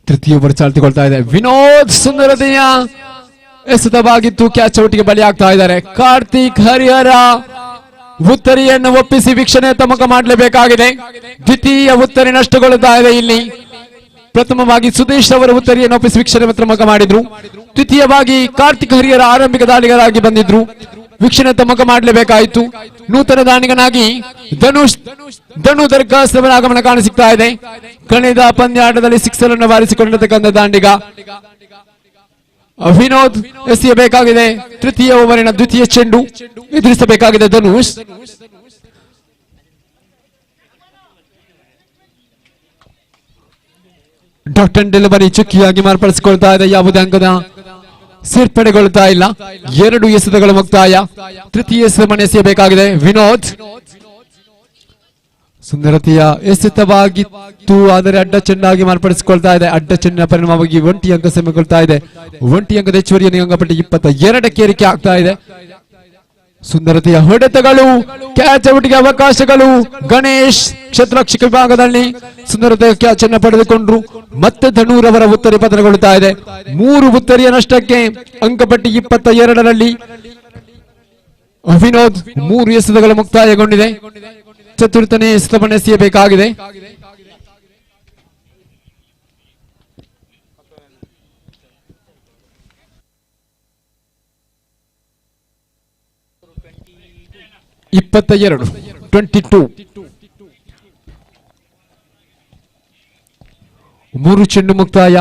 ತೃತೀಯ ಓವರ್ ಚಾಲ್ತಿಗೊಳ್ತಾ ಇದೆ. ವಿನೋದ್ ಸುಂದರತೆಯ ಎಸೆತವಾಗಿತ್ತು. ಕ್ಯಾಚ್ ಔಟ್ಗೆ ಬಲಿ ಆಗ್ತಾ ಇದ್ದಾರೆ. ಕಾರ್ತಿಕ್ ಹರಿಹರ ಉತ್ತರಿಯನ್ನು ಒಪ್ಪಿಸಿ ವೀಕ್ಷಣೆ ತಮಕ ಮಾಡಲೇಬೇಕಾಗಿದೆ. ದ್ವಿತೀಯ ಉತ್ತರಿ ನಷ್ಟಗೊಳ್ಳುತ್ತಾ ಇದೆ ಇಲ್ಲಿ. ಪ್ರಥಮವಾಗಿ ಸುದೇಶ್ ಅವರು ಉತ್ತರಿಯನ್ನು ಒಪ್ಪಿಸಿ ವೀಕ್ಷಣೆ ತಮಕ ಮಾಡಿದ್ರು. ದ್ವಿತೀಯವಾಗಿ ಕಾರ್ತಿಕ್ ಹರಿಹರ ಆರಂಭಿಕ ದಾಳಿಗರಾಗಿ ಬಂದಿದ್ರು. ವೀಕ್ಷಣೆ ತಮಕ ಮಾಡಲೇಬೇಕಾಯಿತು. ನೂತನ ದಾನಿಗನಾಗಿ ಧನು ದರ್ಗಾಸ್ ಅವರ ಆಗಮನ ಕಾಣಿಸುತ್ತಾ ಇದೆ. ಕಳೆದ ಪಂದ್ಯಾಟದಲ್ಲಿ 6 ಅನ್ನು ಬಾರಿಸಿಕೊಂಡಿರತಕ್ಕಂಥ ದಾಂಡಿಗ ವಿನೋದ್ ಎಸೆಯಬೇಕಾಗಿದೆ. ತೃತೀಯ ಓವರಿನ ದ್ವಿತೀಯ ಚೆಂಡು ಎದುರಿಸಬೇಕಾಗಿದೆ ಧನುಷ್. ಡಾಟ್ ಡೆಲಿವರಿ ಚುಕ್ಕಿಯಾಗಿ ಮಾರ್ಪಡಿಸಿಕೊಳ್ತಾ ಇದೆ. ಯಾವುದೇ ಅಂಕದ ಸೇರ್ಪಡೆಗೊಳ್ಳುತ್ತಾ ಇಲ್ಲ. 2 ಎಸೆತಗಳು ಮುಕ್ತಾಯ. ತೃತೀಯ ಎಸೆತವನ್ನು ಎಸೆಯಬೇಕಾಗಿದೆ ವಿನೋದ್. ಸುಂದರತೆಯ ಎಸೆತವಾಗಿತ್ತು, ಆದರೆ ಅಡ್ಡ ಚೆಂಡಾಗಿ ಮಾರ್ಪಡಿಸಿಕೊಳ್ತಾ ಇದೆ. ಅಡ್ಡ ಚೆಂಡಿನ ಪರಿಣಾಮವಾಗಿ 1 ಅಂಕ ಸೆಮೆಗೊಳ್ತಾ ಇದೆ. 1 ಅಂಕದ ಹೆಚ್ಚುವರಿಯನ್ನು ಅಂಕಪಟ್ಟಿ 22ಕ್ಕೆ ಏರಿಕೆ ಆಗ್ತಾ ಇದೆ. ಸುಂದರತೆಯ ಹೊಡೆತಗಳು, ಕ್ಯಾಚ್ ಔಟ್ಗೆ ಅವಕಾಶಗಳು. ಗಣೇಶ್ ಕ್ಷೇತ್ರರಕ್ಷಕ ವಿಭಾಗದಲ್ಲಿ ಸುಂದರತೆಯ ಕ್ಯಾಚ್ ಅನ್ನು ಪಡೆದುಕೊಂಡ್ರು. ಮತ್ತೆ ಧನೂರವರ ಉತ್ತರಿ ಪತನಗೊಳ್ಳುತ್ತಾ ಇದೆ. 3 ಉತ್ತರಿಯ ನಷ್ಟಕ್ಕೆ ಅಂಕಪಟ್ಟಿ 22ರಲ್ಲಿ ವಿನೋದ್ 3 ಎಸೆತಗಳು ಮುಕ್ತಾಯಗೊಂಡಿದೆ. ಚತುರ್ಥನೇ ಎಸೆತವನ್ನು ಎಸೆಯಬೇಕಾಗಿದೆ. ಇಪ್ಪತ್ತ 22 3 ಚೆಂಡು ಮುಕ್ತಾಯ.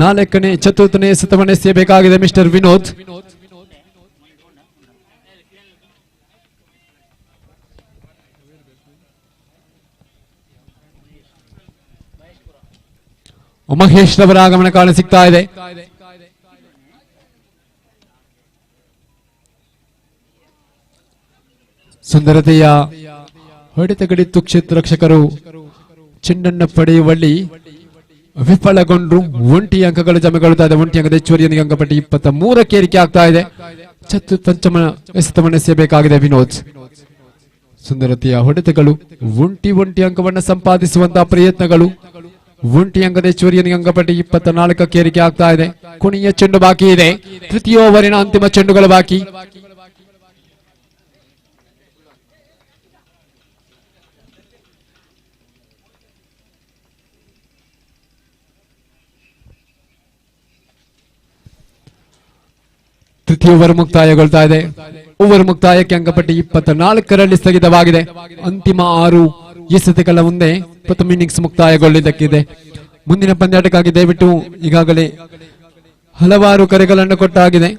4ನೇ ಚತುರ್ಥನೇ ಎಸೆತವನ್ನು ಎಸೆಯಬೇಕಾಗಿದೆ ಮಿಸ್ಟರ್ ವಿನೋದ್. ಮಹೇಶ್ ರವರ ಆಗಮನ ಕಾಣಿಸುತ್ತಾ ಇದೆ. ಸುಂದರತೆಯ ಹೊಡೆತಗಡಿತ್ತು. ಕ್ಷೇತ್ರ ರಕ್ಷಕರು ಚೆಂಡನ್ನು ಪಡೆಯುವಲ್ಲಿ ವಿಫಲಗೊಂಡ್ರು. 1 ಅಂಕಗಳು ಜಮೆಗೊಳ್ಳುತ್ತಾ ಇದೆ. 1 ಅಂಕದ ಹೆಚ್ಚುವರಿಯೊಂದಿಗೆ ಅಂಕಪಟ್ಟಿ 23ಕ್ಕೆ ಏರಿಕೆ ಆಗ್ತಾ ಇದೆ. ಪಂಚಮ ಎಸೆತವನ್ನು ಎಸೆಯಬೇಕಾಗಿದೆ ವಿನೋದ್. ಸುಂದರತೆಯ ಹೊಡೆತಗಳು 1 ಅಂಕವನ್ನು ಸಂಪಾದಿಸುವಂತಹ ಪ್ರಯತ್ನಗಳು. 1 ಅಂಕದ ಹೆಚ್ಚುವರಿಯೊಂದಿಗೆ ಅಂಕಪಟ್ಟಿ 24ಕ್ಕೆ ಏರಿಕೆ ಆಗ್ತಾ ಇದೆ. ಕೊನೆಯ ಚೆಂಡು ಬಾಕಿ ಇದೆ. ತೃತೀಯ ಓವರಿನ ಅಂತಿಮ ಚೆಂಡುಗಳು ಬಾಕಿ. ತೃತೀಯ ಓವರ್ ಮುಕ್ತಾಯಗೊಳ್ತಾ ಇದೆ. ಓವರ್ ಮುಕ್ತಾಯಕ್ಕೆ ಅಂಕಪಟ್ಟಿ 24ರಲ್ಲಿ ಸ್ಥಗಿತವಾಗಿದೆ. ಅಂತಿಮ 6 ಎಸೆತಗಳ ಮುಂದೆ ಪ್ರಥಮ ಇನ್ನಿಂಗ್ಸ್ ಮುಕ್ತಾಯಗೊಳ್ಳಿದ್ದಕ್ಕಿದೆ. ಮುಂದಿನ ಪಂದ್ಯಾಟಕ್ಕಾಗಿ ದಯವಿಟ್ಟು ಈಗಾಗಲೇ ಹಲವಾರು ಕರೆಗಳನ್ನು ಕೊಟ್ಟಾಗಿದೆ.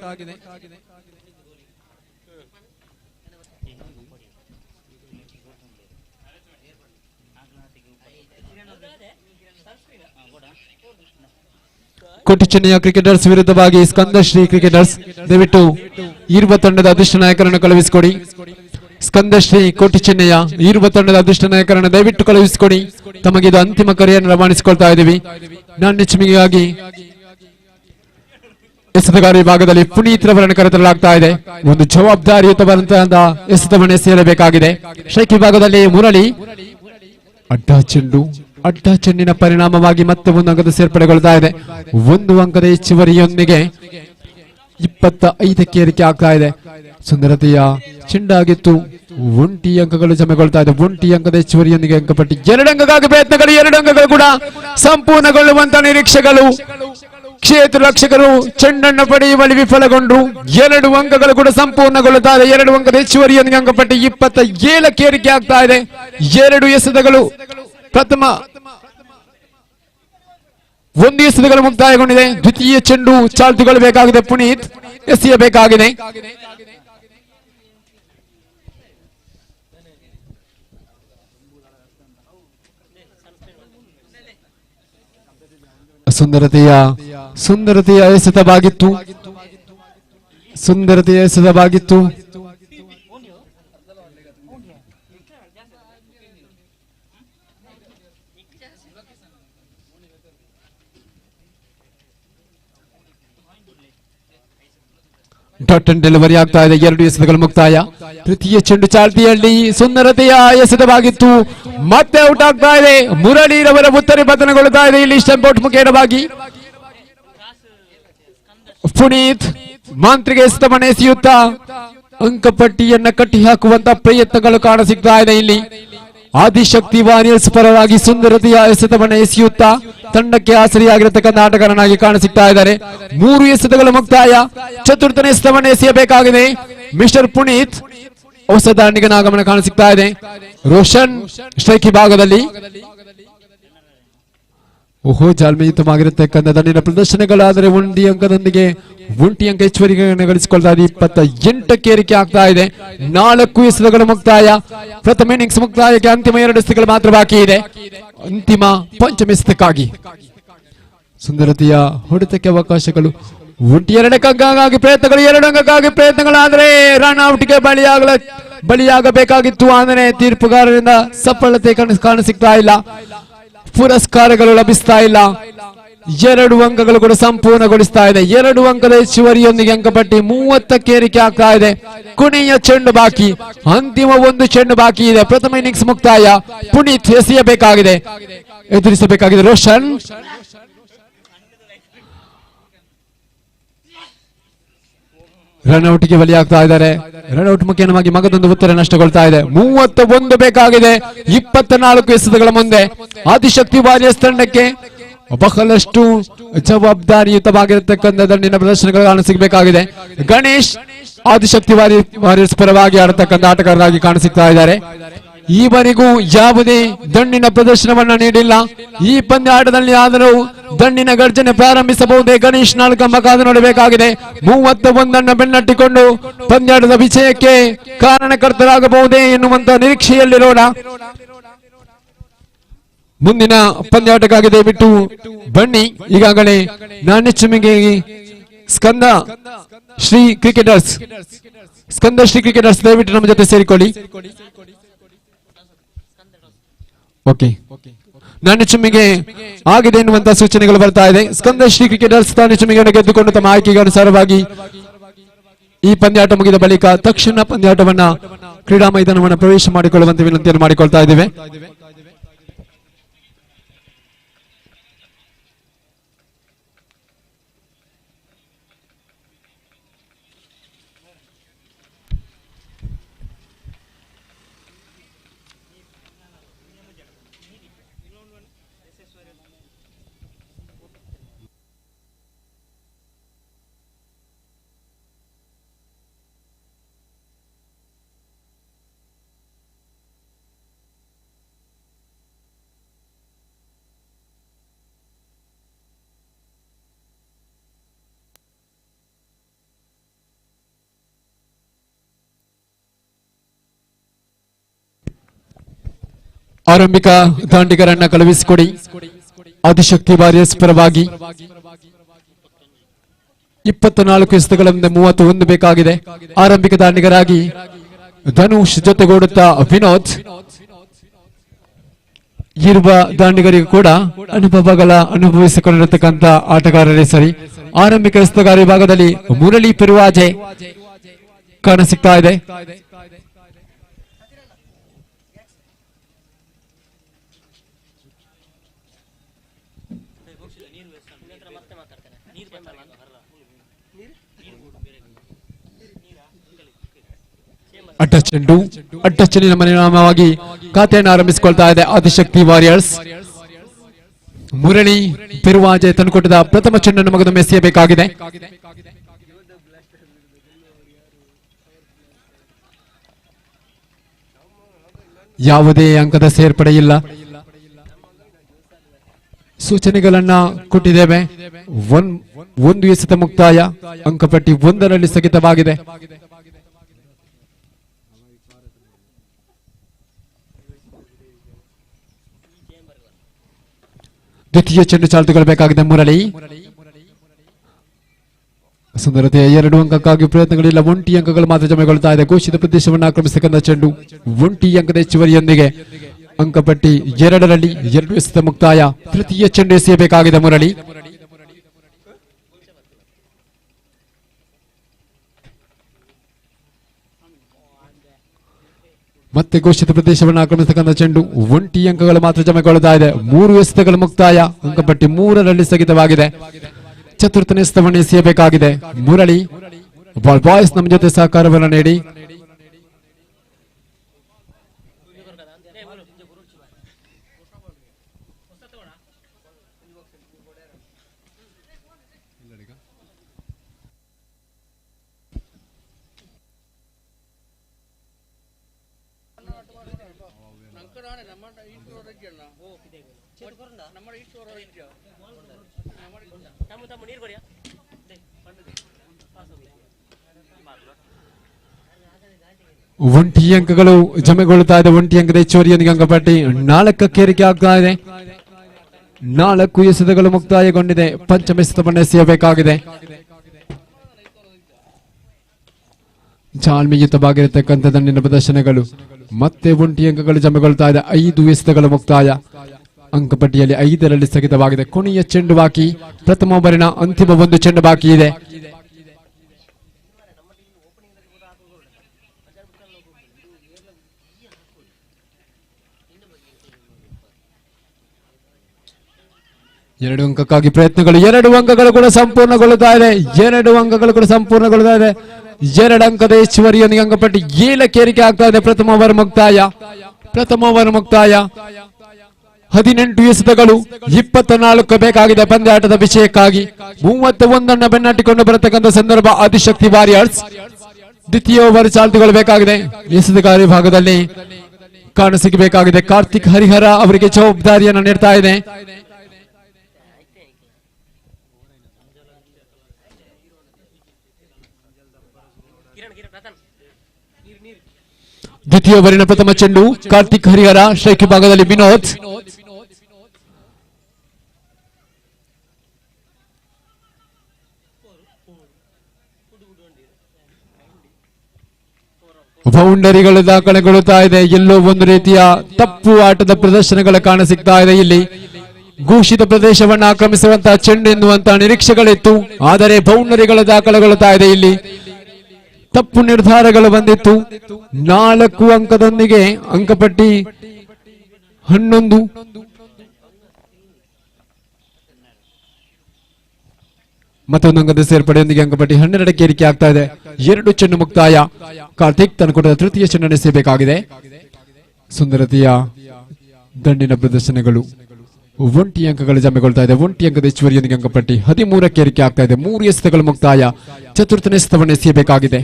ಕೋಟಿ ಚೆನ್ನಯ್ಯ ಕ್ರಿಕೆಟರ್ಸ್ ವಿರುದ್ಧವಾಗಿ ಸ್ಕಂದಶ್ರೀ ಕ್ರಿಕೆಟರ್ಸ್, ದಯವಿಟ್ಟು ಇರುವ ತಂಡದ ಅದೃಷ್ಟ ನಾಯಕರನ್ನು ಕಳುಹಿಸಿಕೊಡಿ. ಸ್ಕಂದಶ್ರೀ ಕೋಟಿ ಚೆನ್ನಯ್ಯ ಇರುವ ತಂಡದ ಅದೃಷ್ಟ ನಾಯಕರನ್ನು ದಯವಿಟ್ಟು ಕಳುಹಿಸಿಕೊಡಿ. ತಮಗೆ ಇದು ಅಂತಿಮ ಕರೆಯನ್ನು ರವಾನಿಸಿಕೊಳ್ತಾ ಇದ್ದೀವಿ. ನಾಣ್ಯಚಿಮಿಗಾಗಿ ಎಸೆತಗಾರ ವಿಭಾಗದಲ್ಲಿ ಪುನೀತ್ ರವರನ್ನು ಕರೆತರಲಾಗ್ತಾ ಇದೆ. ಒಂದು ಜವಾಬ್ದಾರಿಯುತವಾದಂತಹ ಎಸೆತವನ್ನು ಎಸೆಯಲೇಬೇಕಾಗಿದೆ. ಸ್ಟ್ರೈಕ್ ವಿಭಾಗದಲ್ಲಿ ಮುರಳಿ ಅಡ್ಡ ಚೆಂಡಿನ ಪರಿಣಾಮವಾಗಿ ಮತ್ತೆ 1 ಅಂಕದ ಸೇರ್ಪಡೆಗೊಳ್ತಾ ಇದೆ. 1 ಅಂಕದ ಹೆಚ್ಚುವರಿಯೊಂದಿಗೆ 25ಕ್ಕೆ ಏರಿಕೆ ಆಗ್ತಾ ಇದೆ. ಸುಂದರತೆಯ ಚೆಂಡಾಗಿತ್ತು. ಒಂಟಿ ಅಂಕಗಳು ಜಮೆಗೊಳ್ತಾ ಇದೆ. ಒಂಟಿ ಅಂಕದ ಹೆಚ್ಚುವರಿಯೊಂದಿಗೆ ಅಂಕಪಟ್ಟಿ 2 ಅಂಕಕ್ಕಾಗಿ ಪ್ರಯತ್ನಗಳು. 2 ಅಂಕಗಳು ಕೂಡ ಸಂಪೂರ್ಣಗೊಳ್ಳುವಂತ ನಿರೀಕ್ಷೆಗಳು. ಕ್ಷೇತ್ರ ರಕ್ಷಕರು ಚೆಂಡನ್ನು ಪಡೆಯುವಲ್ಲಿ ವಿಫಲಗೊಂಡ್ರು. 2 ಅಂಕಗಳು ಕೂಡ ಸಂಪೂರ್ಣಗೊಳ್ಳುತ್ತಾ ಇದೆ. 2 ಅಂಕದ ಹೆಚ್ಚುವರಿಯೊಂದಿಗೆ ಅಂಕಪಟ್ಟಿ 27ಕ್ಕೆ ಏರಿಕೆ ಆಗ್ತಾ ಇದೆ. 2 ಎಸೆತಗಳು ಪ್ರಥಮ 1 ಎಸೆತಗಳು ಮುಕ್ತಾಯಗೊಂಡಿದೆ. ದ್ವಿತೀಯ ಚೆಂಡು ಚಾಲ್ತಿಗೊಳ್ಳಬೇಕಾಗಿದೆ. ಪುನೀತ್ ಎಸೆಯಬೇಕಾಗಿದೆ. ಸುಂದರತೆಯ ಎಸೆತವಾಗಿತ್ತು. ಡಾಟ್ ಅಂಡ್ ಡೆಲಿವರಿ ಆಗ್ತಾ ಇದೆ. 2 ಎಸೆತಗಳು ಮುಕ್ತಾಯ. ತೃತೀಯ ಚೆಂಡು ಚಾಲ್ತಿಯಲ್ಲಿ ಸುಂದರತೆಯ ಎಸೆತವಾಗಿತ್ತು. ಮತ್ತೆ ಔಟ್ ಆಗ್ತಾ ಇದೆ. ಮುರಳೀರವರ ಉತ್ತರಿ ಪತನಗೊಳ್ಳುತ್ತಾ ಇದೆ. ಇಲ್ಲಿ ಸ್ಟಂಪೌಟ್ ಮುಖೇನವಾಗಿ ಪುನೀತ್ ಮಾಂತ್ರಿಕ ಎಸೆತವನ್ನು ಎಸೆಯುತ್ತಾ ಅಂಕಪಟ್ಟಿಯನ್ನ ಕಟ್ಟಿ ಹಾಕುವಂತ ಪ್ರಯತ್ನಗಳು ಕಾಣಸಿಗ್ತಾ ಇದೆ. ಇಲ್ಲಿ ಆದಿಶಕ್ತಿ ವಾರಿಯರ್ಸ್ ಪರವಾಗಿ ಸುಂದರತೆಯ ಎಸೆತವನ್ನು ಎಸೆಯುತ್ತಾ ತಂಡಕ್ಕೆ ಆಸರಿಯಾಗಿರತಕ್ಕಂಥ ಆಟಗಾರನಾಗಿ ಕಾಣಸಿಗ್ತಾ ಇದ್ದಾರೆ. 3 ಎಸೆತಗಳು ಮುಕ್ತಾಯ. ಚತುರ್ಥನೇ ಎಸೆತವನ್ನು ಎಸೆಯಬೇಕಾಗಿದೆ. ಮಿಸ್ಟರ್ ಪುನೀತ್ ಹೊಸ ದಾಂಡಿಗನ ಆಗಮನ ಕಾಣಸಿಗ್ತಾ ಇದೆ. ರೋಷನ್ ಸ್ಟ್ರೈಕ್ ಭಾಗದಲ್ಲಿ ಓಹೋ ಜಾಲ್ಮೆಯುತವಾಗಿರತಕ್ಕಂಥ ದಂಡಿನ ಪ್ರದರ್ಶನಗಳಾದರೆ 1 ಅಂಕದೊಂದಿಗೆ 1 ಅಂಕ ಹೆಚ್ಚುವರಿಯನ್ನು ಗಳಿಸಿಕೊಳ್ತಾ ಇದೆ. 28ಕ್ಕೆ ಏರಿಕೆ ಆಗ್ತಾ ಇದೆ. 4 ಎಸೆತಗಳು ಮುಕ್ತಾಯ. ಪ್ರಥಮ ಇನ್ನಿಂಗ್ಸ್ ಮುಕ್ತಾಯಕ್ಕೆ ಅಂತಿಮ 2 ಎಸೆತಗಳು ಮಾತ್ರ ಬಾಕಿ ಇದೆ. ಅಂತಿಮ ಪಂಚಮ ಎಸೆತಕ್ಕಾಗಿ ಸುಂದರತೆಯ ಹೊಡೆತಕ್ಕೆ ಅವಕಾಶಗಳು. 2 ಅಂಕಕ್ಕಾಗಿ ಪ್ರಯತ್ನಗಳು. 2 ಅಂಕಕ್ಕಾಗಿ ಪ್ರಯತ್ನಗಳಾದರೆ ರನ್ ಔಟ್ಗೆ ಬಲಿಯಾಗಬೇಕಾಗಿತ್ತು. ಆದರೆ ತೀರ್ಪುಗಾರರಿಂದ ಸಫಲತೆ ಕಾಣಸಿಗ್ತಾ ಇಲ್ಲ. ಪುರಸ್ಕಾರಗಳು ಲಭಿಸ್ತಾ ಇಲ್ಲ. 2 ಅಂಕಗಳು ಕೂಡ ಸಂಪೂರ್ಣಗೊಳಿಸ್ತಾ ಇದೆ. 2 ಅಂಕದ ಹೆಚ್ಚುವರಿಯೊಂದಿಗೆ ಅಂಕಪಟ್ಟಿ 30ಕ್ಕೆ ಏರಿಕೆ ಆಗ್ತಾ ಇದೆ. ಕೊನೆಯ ಚೆಂಡು ಬಾಕಿ. ಅಂತಿಮ 1 ಚೆಂಡು ಬಾಕಿ ಇದೆ. ಪ್ರಥಮ ಇನ್ನಿಂಗ್ಸ್ ಮುಕ್ತಾಯ. ಪುನೀತ್ ಎಸೆಯಬೇಕಾಗಿದೆ. ಎದುರಿಸಬೇಕಾಗಿದೆ ರೋಷನ್. ರನ್ಔಟ್ಗೆ ಬಲಿಯಾಗ್ತಾ ಇದ್ದಾರೆ. ರನ್ಔಟ್ ಮುಖೇನವಾಗಿ ಮಗದೊಂದು ಉತ್ತರ ನಷ್ಟಗೊಳ್ತಾ ಇದೆ. 31 ಬೇಕಾಗಿದೆ. 24 ಎಸೆತಗಳ ಮುಂದೆ ಆದಿಶಕ್ತಿ ವಾರಿಯರ್ಸ್ ತಂಡಕ್ಕೆ ಬಹಳಷ್ಟು ಜವಾಬ್ದಾರಿಯುತವಾಗಿರತಕ್ಕಂಥ ದಂಡಿನ ಪ್ರದರ್ಶನಗಳು ಕಾಣಸಿಗಬೇಕಾಗಿದೆ. ಗಣೇಶ್ ಆದಿಶಕ್ತಿ ವಾರಿಯರ್ಸ್ ಪರವಾಗಿ ಆಡತಕ್ಕಂಥ ಆಟಗಾರರಾಗಿ ಕಾಣಸಿಗ್ತಾ ಇದ್ದಾರೆ. ಈವರೆಗೂ ಯಾವುದೇ ದಂಡಿನ ಪ್ರದರ್ಶನವನ್ನ ನೀಡಿಲ್ಲ. ಈ ಪಂದ್ಯಾಟದಲ್ಲಿ ಆದರೂ ದಂಡಿನ ಗರ್ಜನೆ ಪ್ರಾರಂಭಿಸಬಹುದೇ? ಗಣೇಶ್ 4 ಅಂಕ ಕಾದು ನೋಡಬೇಕಾಗಿದೆ. 31 ಬೆನ್ನಟ್ಟಿಕೊಂಡು ಪಂದ್ಯಾಟದ ವಿಜಯಕ್ಕೆ ಕಾರಣಕರ್ತರಾಗಬಹುದೇ ಎನ್ನುವಂತ ನಿರೀಕ್ಷೆಯಲ್ಲಿರೋಣ. ಮುಂದಿನ ಪಂದ್ಯಾಟಕ್ಕಾಗಿ ದಯವಿಟ್ಟು ಬನ್ನಿ. ಈಗಾಗಲೇ ನಾಣ್ಯಚುಮ್ಮಿಗೆ ಸ್ಕಂದ ಶ್ರೀ ಕ್ರಿಕೆಟರ್ಸ್ ದಯವಿಟ್ಟು ನಮ್ಮ ಜೊತೆ ಸೇರಿಕೊಳ್ಳಿ. ಓಕೆ, ನಾಣ್ಯಚುಮ್ಮಿಗೆ ಆಗಿದೆ ಎನ್ನುವಂತ ಸೂಚನೆಗಳು ಬರ್ತಾ ಇದೆ. ಸ್ಕಂದ ಶ್ರೀ ಕ್ರಿಕೆಟರ್ಸ್ ನಾಣ್ಯಚುಮ್ಮಿಗೆಯನ್ನು ಗೆದ್ದುಕೊಂಡು ತಮ್ಮ ಆಯ್ಕೆಗೆ ಅನುಸಾರವಾಗಿ ಈ ಪಂದ್ಯಾಟ ಮುಗಿದ ಬಳಿಕ ತಕ್ಷಣ ಪಂದ್ಯಾಟವನ್ನ ಕ್ರೀಡಾ ಮೈದಾನವನ್ನು ಪ್ರವೇಶ ಮಾಡಿಕೊಳ್ಳುವಂತೆ ವಿನಂತಿಯನ್ನು ಮಾಡಿಕೊಳ್ತಾ ಇದ್ದೇವೆ. ಆರಂಭಿಕ ದಾಂಡಿಗರನ್ನ ಕಳುಹಿಸಿಕೊಡಿ. ಆದಿಶಕ್ತಿ ವಾರಿಯರ್ಸ್ ಪರವಾಗಿ 24 ಎಸೆತಗಳ ಮುಂದೆ 31 ಬೇಕಾಗಿದೆ. ಆರಂಭಿಕ ದಾಂಡಿಗರಾಗಿ ಧನುಷ್ ಜೊತೆಗೂಡುತ್ತಾ ವಿನೋದ್. ಇರುವ ದಾಂಡಿಗರಿಗೂ ಕೂಡ ಅನುಭವಿಸಿಕೊಂಡಿರತಕ್ಕಂಥ ಆಟಗಾರರೇ ಸರಿ. ಆರಂಭಿಕ ಎಸೆತಗಾರ ವಿಭಾಗದಲ್ಲಿ ಮುರಳಿ ಪೆರುವಾಜೆ ಕಾಣಸಿಗ್ತಾ ಇದೆ. ಅಡ್ಡ ಚೆಂಡು, ಅಡ್ಡ ಚೆಂಡಿನ ಪರಿಣಾಮವಾಗಿ ಖಾತೆಯನ್ನು ಆರಂಭಿಸಿಕೊಳ್ತಾ ಇದೆ ಆದಿಶಕ್ತಿ ವಾರಿಯರ್ಸ್. ಮುರಳಿ ಪೆರುವಾಜೆ ತಂದುಕೊಟ್ಟಿದ ಪ್ರಥಮ ಚೆಂಡನ್ನು ಮಗದೊಮ್ಮೆ ಎಸೆಯಬೇಕಾಗಿದೆ. ಯಾವುದೇ ಅಂಕದ ಸೇರ್ಪಡೆ ಇಲ್ಲ. ಸೂಚನೆಗಳನ್ನ ಕೊಟ್ಟಿದ್ದೇವೆ. ಒಂದು ಎಸೆತ ಮುಕ್ತಾಯ, ಅಂಕಪಟ್ಟಿ 1ರಲ್ಲಿ ಸ್ಥಗಿತವಾಗಿದೆ. ದ್ವಿತೀಯ ಚೆಂಡು ಚಾಲ್ತಿಗೊಳ್ಳಬೇಕಾಗಿದೆ ಮುರಳಿ. ಸುಂದರತೆಯ 2 ಅಂಕಕ್ಕಾಗಿ ಪ್ರಯತ್ನಗಳಿಲ್ಲ. 1 ಅಂಕಗಳು ಮಾತ್ರ ಜಮೆಗೊಳ್ತಾ ಇದೆ. ಘೋಷಿತ ಪ್ರದೇಶವನ್ನು ಆಕ್ರಮಿಸತಕ್ಕಂಥ ಚೆಂಡು 1 ಅಂಕದ ಹೆಚ್ಚುವರಿಯೊಂದಿಗೆ ಅಂಕಪಟ್ಟಿ 2ರಲ್ಲಿ 2 ಎಸೆತ ಮುಕ್ತಾಯ. ತೃತೀಯ ಚೆಂಡು ಎಸೆಯಬೇಕಾಗಿದೆ ಮುರಳಿ. ಮತ್ತೆ ಘೋಷಿತ ಪ್ರದೇಶವನ್ನು ಆಕ್ರಮಿಸತಕ್ಕಂಥ ಚೆಂಡು 1 ಅಂಕಗಳು ಮಾತ್ರ ಜಮೆಗೊಳ್ಳುತ್ತಾ ಇದೆ. 3 ಎಸೆತಗಳು ಮುಕ್ತಾಯ, ಅಂಕಪಟ್ಟಿ 3ರಲ್ಲಿ ಸ್ಥಗಿತವಾಗಿದೆ. ಚತುರ್ಥನೇ ಎಸೆತವನ್ನು ಎಸೆಯಬೇಕಾಗಿದೆ ಮುರಳಿ. ಬಾಯ್ಸ್ ನಮ್ಮ ಜೊತೆ ಸಹಕಾರವನ್ನು ನೀಡಿ. ಒಂಟಿ ಅಂಕಗಳು ಜಮೆಗೊಳ್ಳುತ್ತಾ ಇದೆ. 1 ಅಂಕದ ಹೆಚ್ಚುವರಿಯೊಂದಿಗೆ ಅಂಕಪಟ್ಟಿ 4ಕ್ಕೆ ಏರಿಕೆ ಆಗ್ತಾ ಇದೆ. 4 ಎಸೆತಗಳು ಮುಕ್ತಾಯಗೊಂಡಿದೆ. ಪಂಚಮ ಎಸೆತವನ್ನು ಎಸೆಯಬೇಕಾಗಿದೆ. ಜಾಳ್ಮೆಯುತವಾಗಿರತಕ್ಕಂಥ ದಂಡಿನ ಪ್ರದರ್ಶನಗಳು. ಮತ್ತೆ 1 ಅಂಕಗಳು ಜಮೆಗೊಳ್ತಾ ಇದೆ. 5 ಎಸೆತಗಳು ಮುಕ್ತಾಯ, ಅಂಕಪಟ್ಟಿಯಲ್ಲಿ 5ರಲ್ಲಿ ಸ್ಥಗಿತವಾಗಿದೆ. ಕೊನೆಯ ಚೆಂಡು ಬಾಕಿ. ಪ್ರಥಮ ಓವರಿನ ಅಂತಿಮ 1 ಚೆಂಡು ಬಾಕಿ ಇದೆ. ಎರಡು ಅಂಕಕ್ಕಾಗಿ ಪ್ರಯತ್ನಗಳು. 2 ಅಂಕಗಳು ಕೂಡ ಸಂಪೂರ್ಣಗೊಳ್ಳುತ್ತಾ ಇದೆ. 2 ಅಂಕಗಳು ಕೂಡ ಸಂಪೂರ್ಣಗೊಳ್ಳುತ್ತಾ ಇದೆ. 2 ಅಂಕದ ಹೆಚ್ಚುವರಿಯೊಂದಿಗೆ ಅಂಕಪಟ್ಟಿ 7ಕ್ಕೆ ಏರಿಕೆ ಆಗ್ತಾ ಇದೆ. ಪ್ರಥಮ ಓವರ್ ಮುಕ್ತಾಯ. 18 ಎಸೆತಗಳು 24 ಬೇಕಾಗಿದೆ ಪಂದ್ಯಾಟದ ವಿಷಯಕ್ಕಾಗಿ. 31 ಬೆನ್ನಟ್ಟಿಕೊಂಡು ಬರತಕ್ಕಂಥ ಸಂದರ್ಭ ಆದಿಶಕ್ತಿ ವಾರಿಯರ್ಸ್. ದ್ವಿತೀಯ ಓವರ್ ಚಾಲ್ತಿಗೊಳ್ಳಬೇಕಾಗಿದೆ. ಎಸೆತಗಾರಿ ಭಾಗದಲ್ಲಿ ಕಾಣಸಿಗಬೇಕಾಗಿದೆ. ಕಾರ್ತಿಕ್ ಹರಿಹರ ಅವರಿಗೆ ಜವಾಬ್ದಾರಿಯನ್ನು ನೀಡ್ತಾ ಇದೆ. ದ್ವಿತೀಯ ಓವರಿನ ಪ್ರಥಮ ಚೆಂಡು ಕಾರ್ತಿಕ್ ಹರಿಹರ. ಸ್ಟ್ರೈಕ್ ಭಾಗದಲ್ಲಿ ವಿನೋದ್. ಬೌಂಡರಿಗಳು ದಾಖಲೆಗೊಳ್ಳುತ್ತಾ ಇದೆ. ಎಲ್ಲೋ ಒಂದು ರೀತಿಯ ತಪ್ಪು ಆಟದ ಪ್ರದರ್ಶನಗಳು ಕಾಣಸಿಗ್ತಾ ಇದೆ. ಇಲ್ಲಿ ಘೋಷಿತ ಪ್ರದೇಶವನ್ನು ಆಕ್ರಮಿಸುವಂತಹ ಚೆಂಡು ಎನ್ನುವಂತಹ ನಿರೀಕ್ಷೆಗಳಿತ್ತು. ಆದರೆ ಬೌಂಡರಿಗಳು ದಾಖಲೆಗೊಳ್ಳುತ್ತಾ ಇದೆ. ಇಲ್ಲಿ ತಪ್ಪು ನಿರ್ಧಾರಗಳು ಬಂದಿತ್ತು. 4 ಅಂಕದೊಂದಿಗೆ ಅಂಕಪಟ್ಟಿ 11. ಮತ್ತೊಂದು ಅಂಕದ ಸೇರ್ಪಡೆಯೊಂದಿಗೆ ಅಂಕಪಟ್ಟಿ 12ಕ್ಕೆ ಏರಿಕೆ ಆಗ್ತಾ ಇದೆ. 2 ಚೆಂಡು ಮುಕ್ತಾಯ. ಕಾರ್ತಿಕ್ ತನ್ನ ಕೊಟ್ಟ ತೃತೀಯ ಚೆಂಡನ್ನು ಎಸೆಯಬೇಕಾಗಿದೆ. ಸುಂದರತೆಯ ದಂಡಿನ ಪ್ರದರ್ಶನಗಳು. 1 ಅಂಕಗಳು ಜಮೆಗೊಳ್ತಾ ಇದೆ. 1 ಅಂಕದ ಹೆಚ್ಚುವರಿಯೊಂದಿಗೆ ಅಂಕಪಟ್ಟಿ 13ಕ್ಕೆ ಏರಿಕೆ ಆಗ್ತಾ ಇದೆ. 3 ಎಸೆತಗಳು ಮುಕ್ತಾಯ. ಚತುರ್ಥನೇ ಎಸೆತವನ್ನು ಎಸೆಯಬೇಕಾಗಿದೆ.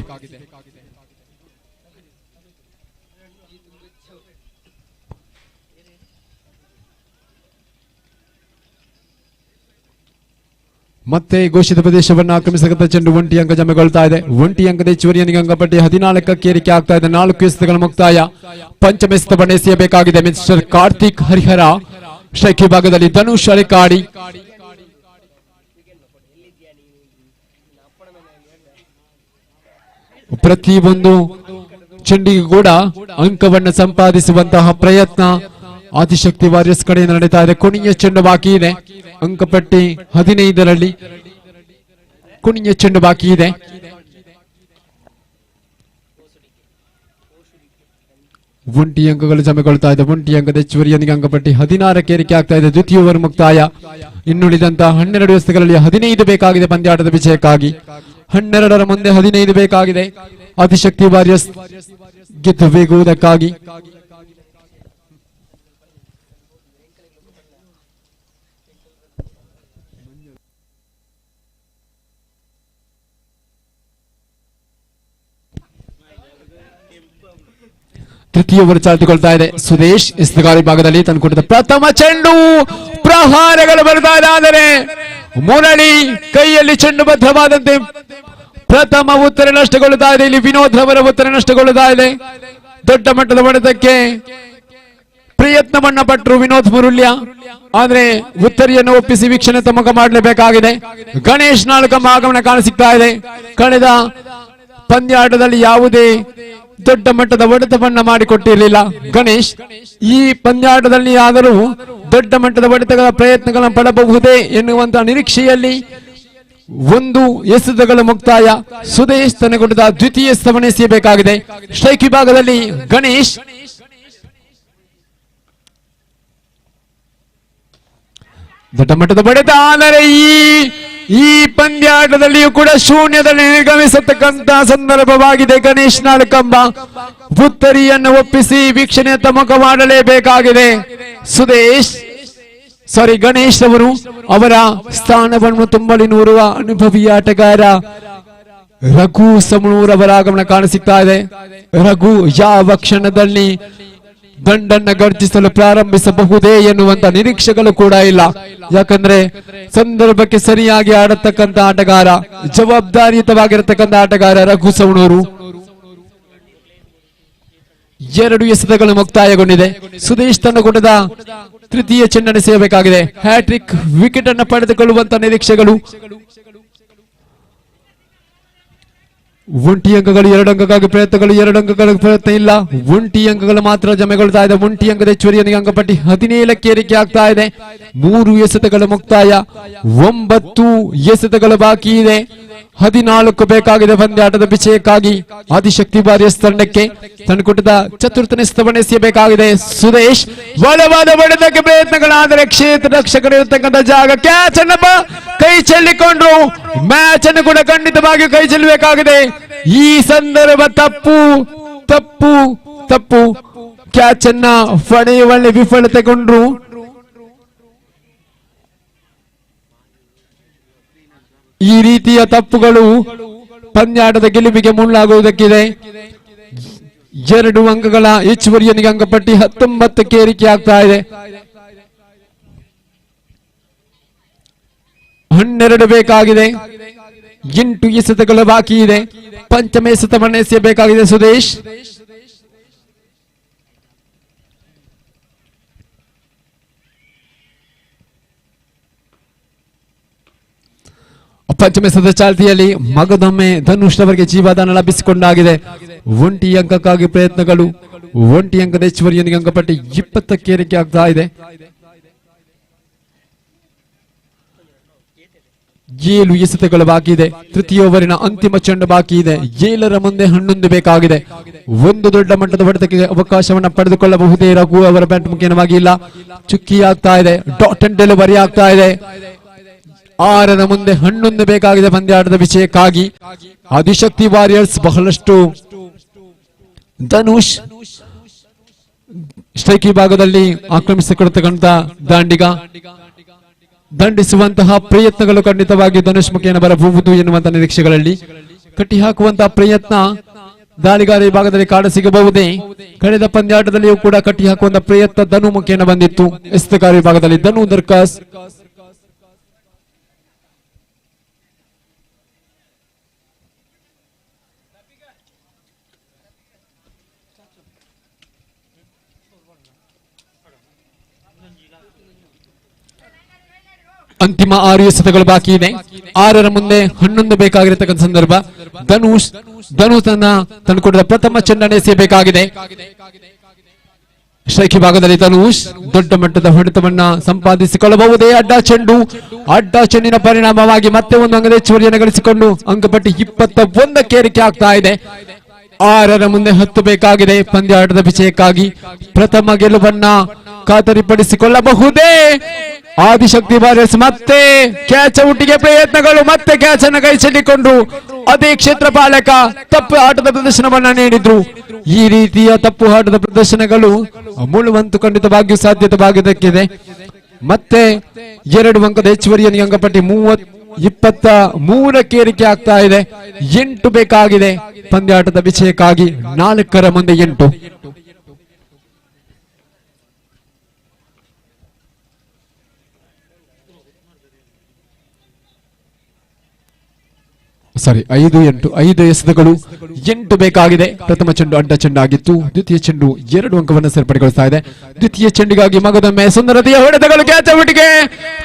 ಮತ್ತೆ ಘೋಷಿತ ಪ್ರದೇಶವನ್ನು ಆಕ್ರಮಿಸತಕ್ಕಂಥ ಚೆಂಡು 1 ಅಂಕ ಜಮೆಗೊಳ್ತಾ ಇದೆ. 1 ಅಂಕದ ಹೆಚ್ಚುವರಿಯೊಂದಿಗೆ ಅಂಕಪಟ್ಟಿ 14ಕ್ಕೆ ಏರಿಕೆ ಆಗ್ತಾ ಇದೆ. 4 ಎಸೆತಗಳು ಮುಕ್ತಾಯ. ಪಂಚಮ ಎಸೆತವನ್ನು ಎಸೆಯಬೇಕಾಗಿದೆ ಮಿಸ್ಟರ್ ಕಾರ್ತಿಕ್ ಹರಿಹರ. ಸ್ಟ್ರೈಕ್ ವಿಭಾಗದಲ್ಲಿ ಧನುಷ್ ಅಲೆಕಾಡಿ. ಪ್ರತಿಯೊಂದು ಚೆಂಡಿಗೂ ಕೂಡ ಅಂಕವನ್ನು ಸಂಪಾದಿಸುವಂತಹ ಪ್ರಯತ್ನ ಆದಿಶಕ್ತಿ ವಾರಿಯರ್ಸ್ ಕಡೆಯಿಂದ ನಡೀತಾ ಇದೆ. ಕೊನೆಯ ಚೆಂಡು ಬಾಕಿ ಇದೆ. ಅಂಕಪಟ್ಟಿ 15ರಲ್ಲಿ ಕೊನೆಯ ಚೆಂಡು ಬಾಕಿ ಇದೆ. ಒಂಟಿ ಅಂಕಗಳು ಜಮೆಗೊಳ್ತಾ ಇದೆ. 1 ಅಂಕದ ಹೆಚ್ಚುವರಿಯೊಂದಿಗೆ ಅಂಕಪಟ್ಟಿ 16ಕ್ಕೆ ಏರಿಕೆ ಆಗ್ತಾ ಇದೆ. ದ್ವಿತೀಯ ಓವರ್ ಮುಕ್ತಾಯ. ಇನ್ನುಳಿದಂತಹ 12 ಎಸೆತಗಳಲ್ಲಿ 15 ಬೇಕಾಗಿದೆ ಪಂದ್ಯಾಟದ ವಿಜಯಕ್ಕಾಗಿ. 12ರ ಮುಂದೆ 15 ಬೇಕಾಗಿದೆ. ಆದಿಶಕ್ತಿ ವಾರಿಯರ್ಸ್ ಗೆದ್ದು ಬೇಗುವುದಕ್ಕಾಗಿ ತೃತೀಯ ಓವರ್ ಚಾಚಿಕೊಳ್ತಾ ಇದೆ. ಸುದೇಶ್ ಎಸ್ತಗಾರಿ ಭಾಗದಲ್ಲಿ ತಂದುಕೊಟ್ಟಿದ್ದ ಪ್ರಥಮ ಚೆಂಡು, ಪ್ರಹಾರಗಳು ಬರ್ತಾ ಇದೆ. ಆದರೆ ಮುರಳಿ ಕೈಯಲ್ಲಿ ಚೆಂಡು ಭದ್ರವಾದಂತೆ ಪ್ರಥಮ ಉತ್ತರ ನಷ್ಟಗೊಳ್ಳುತ್ತಾ ಇದೆ. ಇಲ್ಲಿ ವಿನೋದ್ ಅವರ ಉತ್ತರ ನಷ್ಟಗೊಳ್ಳುತ್ತಾ ಇದೆ. ದೊಡ್ಡ ಮಟ್ಟದ ಹೊಡೆತಕ್ಕೆ ಪ್ರಯತ್ನವನ್ನ ಪಟ್ಟರು ವಿನೋದ್ ಮುರುಳ್ಯ, ಆದ್ರೆ ಉತ್ತರಿಯನ್ನು ಒಪ್ಪಿಸಿ ವೀಕ್ಷಣೆ ತಮಕ ಮಾಡಲೇಬೇಕಾಗಿದೆ. ಗಣೇಶ್ ನಾಲ್ಕಮ್ಮ ಆಗಮನ ಕಾಣಸಿಗ್ತಾ ಇದೆ. ಕಳೆದ ಪಂದ್ಯಾಟದಲ್ಲಿ ಯಾವುದೇ ದೊಡ್ಡ ಮಟ್ಟದ ಹೊಡೆತವನ್ನ ಮಾಡಿಕೊಟ್ಟಿರಲಿಲ್ಲ ಗಣೇಶ್. ಈ ಪಂದ್ಯಾಟದಲ್ಲಿ ಆದರೂ ದೊಡ್ಡ ಮಟ್ಟದ ಹೊಡೆತಗಳ ಪ್ರಯತ್ನಗಳನ್ನು ಪಡಬಹುದೇ ಎನ್ನುವಂತಹ ನಿರೀಕ್ಷೆಯಲ್ಲಿ ಒಂದು ಎಸೆತಗಳ ಮುಕ್ತಾಯ. ಸುದೇಶ್ ತನಗೊಡ್ಡ ದ್ವಿತೀಯ ಸ್ತವನೆ ಎಸೆಯಬೇಕಾಗಿದೆ. ಸ್ಟ್ರೈಕ್ ವಿಭಾಗದಲ್ಲಿ ಗಣೇಶ್ ದೊಡ್ಡ ಮಟ್ಟದ ಹೊಡೆತ, ಆದರೆ ಈ ಪಂದ್ಯಾಟದಲ್ಲಿಯೂ ಕೂಡ ಶೂನ್ಯದಲ್ಲಿ ನಿರ್ಗಮಿಸತಕ್ಕಂತ ಸಂದರ್ಭವಾಗಿದೆ. ಗಣೇಶ್ ನಾಲ್ಕಂಬ ಉತ್ತರಿಯನ್ನು ಒಪ್ಪಿಸಿ ವೀಕ್ಷಣೆ ತಮಕ ಮಾಡಲೇಬೇಕಾಗಿದೆ. ಗಣೇಶ್ ಅವರು ಅವರ ಸ್ಥಾನವನ್ನು ತುಂಬಲಿ ನೂರುವ ಅನುಭವಿ ಆಟಗಾರ ರಘು ಸಮಣೂರ್ ಅವರ ಆಗಮನ ಕಾಣಸಿಗ್ತಾ ಇದೆ. ರಘು ಯಾವ ಕ್ಷಣದಲ್ಲಿ ದಂಡನ್ನ ಗರ್ಜಿಸಲು ಪ್ರಾರಂಭಿಸಬಹುದೇ ಎನ್ನುವಂತ ನಿರೀಕ್ಷೆಗಳು ಕೂಡ ಇಲ್ಲ. ಯಾಕಂದ್ರೆ ಸಂದರ್ಭಕ್ಕೆ ಸರಿಯಾಗಿ ಆಡತಕ್ಕಂತ ಆಟಗಾರ, ಜವಾಬ್ದಾರಿಯುತವಾಗಿರತಕ್ಕಂತ ಆಟಗಾರ ರಘು ಸವಣೂರು. 2 ಎಸೆತಗಳು ಮುಕ್ತಾಯಗೊಂಡಿದೆ. ಸುದೇಶ್ ತಂಡಗೊಂಡದ ತೃತೀಯ ಚೆಂಡನ್ನು ಸೇರಬೇಕಾಗಿದೆ. ಹ್ಯಾಟ್ರಿಕ್ ವಿಕೆಟ್ ಅನ್ನು ಪಡೆದುಕೊಳ್ಳುವಂತ ನಿರೀಕ್ಷೆಗಳು. ಒಂಟಿ ಅಂಕಗಳು 2 ಅಂಕಕ್ಕಾಗಿ ಪ್ರಯತ್ನಗಳು, 2 ಅಂಕಗಳ ಪ್ರಯತ್ನ ಇಲ್ಲ. ಒಂಟಿ ಅಂಕಗಳು ಮಾತ್ರ ಜಮೆಗೊಳ್ತಾ ಇದೆ. ಒಂಟಿ ಅಂಕದ ಹೆಚ್ಚುವರಿಯೊಂದಿಗೆ ಅಂಕಪಟ್ಟಿ 17ಕ್ಕೆ ಏರಿಕೆ ಆಗ್ತಾ ಇದೆ. 3 ಎಸೆತಗಳು ಮುಕ್ತಾಯ, 9 ಎಸೆತಗಳು ಬಾಕಿ ಇದೆ. 14 ಬೇಕಾಗಿದೆ ಪಂದ್ಯಾಟದ ವಿಜಯಕ್ಕಾಗಿ. ಆದಿಶಕ್ತಿ ವಾರಿಯರ್ಸ್ ತಂಡಕ್ಕೆ ತಂದುಕೊಟ್ಟಿದ್ದ ಚತುರ್ಥನೇ ಸ್ತವನೆ ಎಸೆಯಬೇಕಾಗಿದೆ. ಸುದೇಶ್ ಬಲವಾದ ಹೊಡೆತಕ್ಕೆ ಪ್ರಯತ್ನಗಳಾದರೆ ಕ್ಷೇತ್ರ ರಕ್ಷಕರಿರತಕ್ಕಂಥ ಜಾಗ ಕ್ಯಾಚ್ ಅನ್ನ ಕೈ ಚೆಲ್ಲಿಕೊಂಡ್ರು. ಮ್ಯಾಚ್ ಅನ್ನು ಕೂಡ ಖಂಡಿತವಾಗಿ ಕೈ ಚೆಲ್ಲಬೇಕಾಗಿದೆ. ಈ ಸಂದರ್ಭ ತಪ್ಪು ಕ್ಯಾಚ್ ಅನ್ನ ಪಡೆಯುವಲ್ಲಿ ವಿಫಲತೆಗೊಂಡ್ರು. ಈ ರೀತಿಯ ತಪ್ಪುಗಳು ಪಂದ್ಯಾಟದ ಗೆಲುವಿಗೆ ಮುಳ್ಳಾಗುವುದಕ್ಕಿದೆ. 2 ಅಂಕಗಳ ಹೆಚ್ಚುವರಿಯೊಂದಿಗೆ ಅಂಕಪಟ್ಟಿ 19ಕ್ಕೆ ಏರಿಕೆ ಆಗ್ತಾ ಇದೆ. 12 ಬೇಕಾಗಿದೆ. 8 ಎಸೆತಗಳು ಬಾಕಿ ಇದೆ. ಪಂಚಮ ಎಸೆತವನ್ನು ಎಸೆಯಬೇಕಾಗಿದೆ ಸುದೇಶ್. ಪಂಚಮೆಸದ ಚಾಲ್ತಿಯಲ್ಲಿ ಮಗದೊಮ್ಮೆ ಧನುಷ್ ಅವರಿಗೆ ಜೀವದಾನ ಲಭಿಸಿಕೊಂಡಾಗಿದೆ. 1 ಅಂಕಕ್ಕಾಗಿ ಪ್ರಯತ್ನಗಳು, 1 ಅಂಕದ ಹೆಚ್ಚುವರಿಯೊಂದಿಗೆ ಅಂಕಪಟ್ಟಿ 20ಕ್ಕೆ ಏರಿಕೆ ಆಗ್ತಾ ಇದೆ. 7 ಎಸೆತಗಳು ಬಾಕಿ ಇದೆ. ತೃತೀಯ ಓವರಿನ ಅಂತಿಮ ಚೆಂಡು ಬಾಕಿ ಇದೆ. 7ರ ಮುಂದೆ 11 ಬೇಕಾಗಿದೆ. ಒಂದು ದೊಡ್ಡ ಮಟ್ಟದ ಹೊಡೆತಕ್ಕೆ ಅವಕಾಶವನ್ನ ಪಡೆದುಕೊಳ್ಳಬಹುದೇ ರಘು ಅವರ ಬ್ಯಾಟ್ ಮುಖ್ಯವಾಗಿ ಇಲ್ಲ. ಚುಕ್ಕಿ ಆಗ್ತಾ ಇದೆ. ಡಾಟ್ ಅಂಡ್ ಡೆಲಿವರಿ ಆಗ್ತಾ ಇದೆ. 6ರ ಮುಂದೆ 11 ಬೇಕಾಗಿದೆ ಪಂದ್ಯಾಟದ ವಿಜಯಕ್ಕಾಗಿ. ಆದಿಶಕ್ತಿ ವಾರಿಯರ್ಸ್ ಬಹಳಷ್ಟು ಧನುಷ್ ಸ್ಟ್ರೈಕ್ ವಿಭಾಗದಲ್ಲಿ ಆಕ್ರಮಿಸಿಕೊಳ್ತಕ್ಕಂಥ ದಾಂಡಿಗ ದಂಡಿಸುವಂತಹ ಪ್ರಯತ್ನಗಳು ಖಂಡಿತವಾಗಿ ಧನುಷ್ ಮುಖೇನ ಬರಬಹುದು ಎನ್ನುವಂತಹ ನಿರೀಕ್ಷೆಗಳಲ್ಲಿ ಕಟ್ಟಿ ಹಾಕುವಂತಹ ಪ್ರಯತ್ನ ದಾಳಿಗಾರ ವಿಭಾಗದಲ್ಲಿ ಕಾಡ ಸಿಗಬಹುದೇ. ಕಳೆದ ಪಂದ್ಯಾಟದಲ್ಲಿಯೂ ಕೂಡ ಕಟ್ಟಿ ಹಾಕುವಂತಹ ಪ್ರಯತ್ನ ಧನು ಮುಖೇನ ಬಂದಿತ್ತು. ಎಸೆತಗಾರ ವಿಭಾಗದಲ್ಲಿ ಧನು ದರ್ಕಾಸ್. ಅಂತಿಮ 6 ಎಸೆತಗಳು ಬಾಕಿ ಇದೆ. 6ರ ಮುಂದೆ 11 ಬೇಕಾಗಿರತಕ್ಕಂಥ ಸಂದರ್ಭ. ಧನುಷ್ ತಂದುಕೊಟ್ಟಿದ್ದ ಪ್ರಥಮ ಚೆಂಡನ್ನು ಎಸೆಯಬೇಕಾಗಿದೆ. ಸ್ಟ್ರೈಕ್ ಭಾಗದಲ್ಲಿ ಧನುಷ್ ದೊಡ್ಡ ಮಟ್ಟದ ಹೊಡೆತವನ್ನ ಸಂಪಾದಿಸಿಕೊಳ್ಳಬಹುದೇ. ಅಡ್ಡ ಚೆಂಡಿನ ಪರಿಣಾಮವಾಗಿ ಮತ್ತೆ ಒಂದು ಅಂಕದ ಹೆಚ್ಚುವರಿಯನ್ನು ಗಳಿಸಿಕೊಂಡು ಅಂಕಪಟ್ಟಿ 21ಕ್ಕೆ ಏರಿಕೆ ಆಗ್ತಾ ಇದೆ. 6ರ ಮುಂದೆ 10 ಬೇಕಾಗಿದೆ ಪಂದ್ಯಾಟದ ವಿಜಯಕ್ಕಾಗಿ. ಪ್ರಥಮ ಗೆಲುವನ್ನ ಖಾತರಿಪಡಿಸಿಕೊಳ್ಳಬಹುದೇ. ಆದಿಶಕ್ತಿ ವಾರಿಯರ್ಸ್ ಮತ್ತೆ ಕ್ಯಾಚ್ ಔಟ್ಗೆ ಪ್ರಯತ್ನಗಳು, ಮತ್ತೆ ಕ್ಯಾಚ್ ಅನ್ನು ಕೈ ಚೆಲ್ಲಿಕೊಂಡು ಅದೇ ಕ್ಷೇತ್ರ ಪಾಲಕ ತಪ್ಪು ಆಟದ ಪ್ರದರ್ಶನವನ್ನ ನೀಡಿದ್ರು. ಈ ರೀತಿಯ ತಪ್ಪು ಆಟದ ಪ್ರದರ್ಶನಗಳು ಮುಳುವಂತು ಖಂಡಿತವಾಗಿಯೂ ಸಾಧ್ಯತೆವಾಗುವುದಕ್ಕಿದೆ. ಮತ್ತೆ 2 ಅಂಕದ ಹೆಚ್ಚುವರಿಯನ್ನು ಅಂಕಪಟ್ಟಿ 23ಕ್ಕೆ ಏರಿಕೆ ಆಗ್ತಾ ಇದೆ. 8 ಬೇಕಾಗಿದೆ ಪಂದ್ಯಾಟದ ವಿಷಯಕ್ಕಾಗಿ. 4ರ ಮುಂದೆ 8. ಸಾರಿ 5 ಎಸೆತಗಳು 8 ಬೇಕಾಗಿದೆ. ಪ್ರಥಮ ಚೆಂಡು ಅಡ್ಡ ಚೆಂಡಾಗಿತ್ತು. ದ್ವಿತೀಯ ಚೆಂಡು 2 ಅಂಕವನ್ನು ಸೇರ್ಪಡೆಗೊಳಿಸ್ತಾ ಇದೆ. ದ್ವಿತೀಯ ಚೆಂಡಿಗಾಗಿ ಮಗದೊಮ್ಮೆ ಸುಂದರತೆಯ ಹೊಡೆತಗಳು, ಕ್ಯಾಚ್ ಔಟ್ಗೆ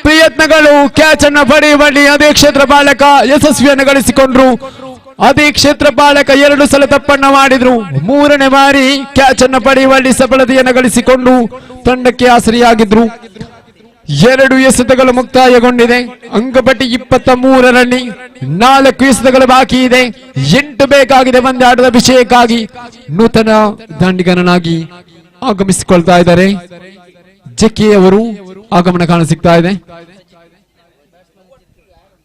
ಪ್ರಯತ್ನಗಳು, ಕ್ಯಾಚ್ ಅನ್ನ ಪಡೆಯುವಲ್ಲಿ ಅದೇ ಕ್ಷೇತ್ರ ಪಾಲಕ ಯಶಸ್ವಿಯನ್ನು ಗಳಿಸಿಕೊಂಡ್ರು. ಅದೇ ಕ್ಷೇತ್ರ ಪಾಲಕ 2 ಸಲ ತಪ್ಪನ್ನ ಮಾಡಿದ್ರು. 3ನೇ ಬಾರಿ ಕ್ಯಾಚ್ ಅನ್ನ ಪಡೆಯುವಲ್ಲಿ ಸಫಲತೆಯನ್ನು ಗಳಿಸಿಕೊಂಡು ತಂಡಕ್ಕೆ ಆಸರಿಯಾಗಿದ್ರು. 2 ಎಸೆತಗಳು ಮುಕ್ತಾಯಗೊಂಡಿದೆ. ಅಂಕಪಟ್ಟಿ 23ರಲ್ಲಿ 4 ಎಸೆತಗಳು ಬಾಕಿ ಇದೆ. 8 ಬೇಕಾಗಿದೆ ಪಂದ್ಯಾಟದ ವಿಷಯಕ್ಕಾಗಿ. ನೂತನ ದಾಂಡಿಗನಾಗಿ ಆಗಮಿಸಿಕೊಳ್ತಾ ಇದ್ದಾರೆ. ಜೆಕೆ ಅವರು ಆಗಮನ ಕಾಣಸಿಗ್ತಾ ಇದೆ.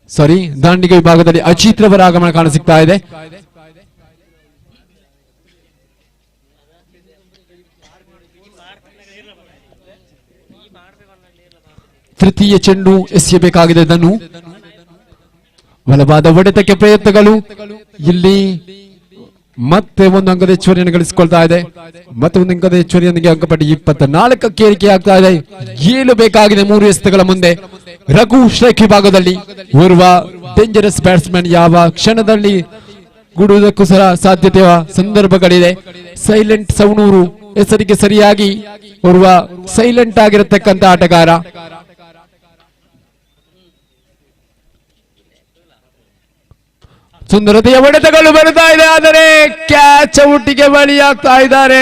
ಸಾರಿ, ದಾಂಡಿಗ ವಿಭಾಗದಲ್ಲಿ ಅಜಿತ್ ರವರ ಆಗಮನ ಕಾಣಸಿಗ್ತಾ ಇದೆ. ತೃತೀಯ ಚೆಂಡು ಎಸೆಯಬೇಕಾಗಿದೆ. ಧನು ಬಲವಾದ ಹೊಡೆತಕ್ಕೆ ಪ್ರಯತ್ನಗಳು. ಇಲ್ಲಿ ಮತ್ತೆ 1 ಅಂಕದ ಹೆಚ್ಚುವರಿಯನ್ನು ಗಳಿಸಿಕೊಳ್ತಾ ಇದೆ. ಮತ್ತೆ 1 ಅಂಕದ ಹೆಚ್ಚುವರಿಯೊಂದಿಗೆ ಅಂಕಪಟ್ಟಿ 24ಕ್ಕೆ ಏರಿಕೆ ಆಗ್ತಾ ಇದೆ. 7 ಬೇಕಾಗಿದೆ 3 ಎಸೆತಗಳ ಮುಂದೆ. ರಘು ಸ್ಟ್ರೈಕ್ ವಿಭಾಗದಲ್ಲಿ ಓರ್ವ ಡೇಂಜರಸ್ ಬ್ಯಾಟ್ಸ್ಮನ್ ಯಾವ ಕ್ಷಣದಲ್ಲಿ ಗುಡುವುದಕ್ಕೂ ಸಹ ಸಾಧ್ಯತೆಯ ಸಂದರ್ಭಗಳಿದೆ. ಸೈಲೆಂಟ್ ಸವಣೂರು ಹೆಸರಿಗೆ ಸರಿಯಾಗಿ ಓರ್ವ ಸೈಲೆಂಟ್ ಆಗಿರತಕ್ಕಂತ ಆಟಗಾರ. ಸುಂದರತೆಯ ಹೊಡೆತಗಳು ಬರ್ತಾ ಇದೆ, ಆದರೆ ಕ್ಯಾಚ್ ಔಟ್ಗೆ ಬಲಿಯಾಗ್ತಾ ಇದ್ದಾರೆ.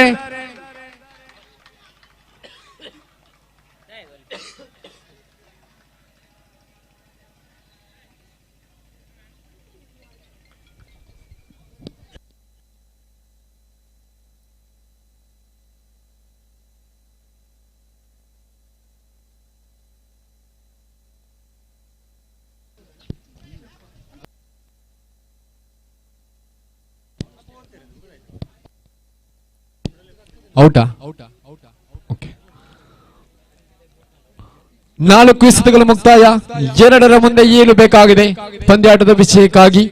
ಔಟಾ? ಓಕೆ. 4 ಎಸೆತಗಳು ಮುಕ್ತಾಯ. 2ರ ಮುಂದೆ 7 ಬೇಕಾಗಿದೆ ಪಂದ್ಯಾಟದ ವಿಷಯಕ್ಕಾಗಿ.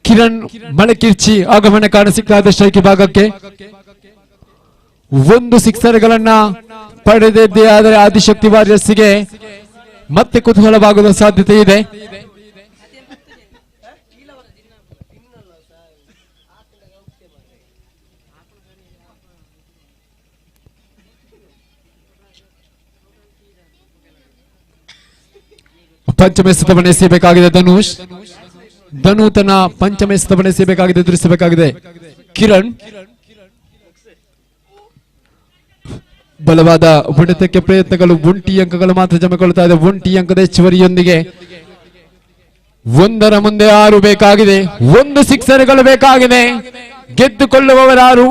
ಕಿರಣ್ ಮಳಕಿರ್ಚಿ ಆಗಮನ ಕಾಣಸಿಗ್ತಾ ಇದೆ ಸ್ಟ್ರೈಕ್ ವಿಭಾಗಕ್ಕೆ. 1 ಸಿಕ್ಸರ್ಗಳನ್ನ ಪಡೆದಿದ್ದೇ ಆದರೆ ಆದಿಶಕ್ತಿ ವಾರಿಯರ್ಸ್ಗೆ ಮತ್ತೆ ಕುತೂಹಲವಾಗುವ ಸಾಧ್ಯತೆ ಇದೆ. ಪಂಚಮ ಎಸೆತವನ್ನು ಎಸೆಯಬೇಕಾಗಿದೆ ಧನುಷ್. ಧನು ತನ್ನ ಪಂಚಮ ಎಸೆತವನ್ನು ಎಸೆಯಬೇಕಾಗಿದೆ, ಎದುರಿಸಬೇಕಾಗಿದೆ ಕಿರಣ್. ಬಲವಾದ ಹೊಡೆತಕ್ಕೆ ಪ್ರಯತ್ನಗಳು. 1 ಅಂಕಗಳು ಮಾತ್ರ ಜಮೆಗೊಳ್ಳುತ್ತಾ ಇದೆ. 1 ಅಂಕದ ಹೆಚ್ಚುವರಿಯೊಂದಿಗೆ 1ರ ಮುಂದೆ 6 ಬೇಕಾಗಿದೆ. 1 ಸಿಕ್ಸರ್ಗಳು ಬೇಕಾಗಿದೆ. ಗೆದ್ದುಕೊಳ್ಳುವವರಾರು?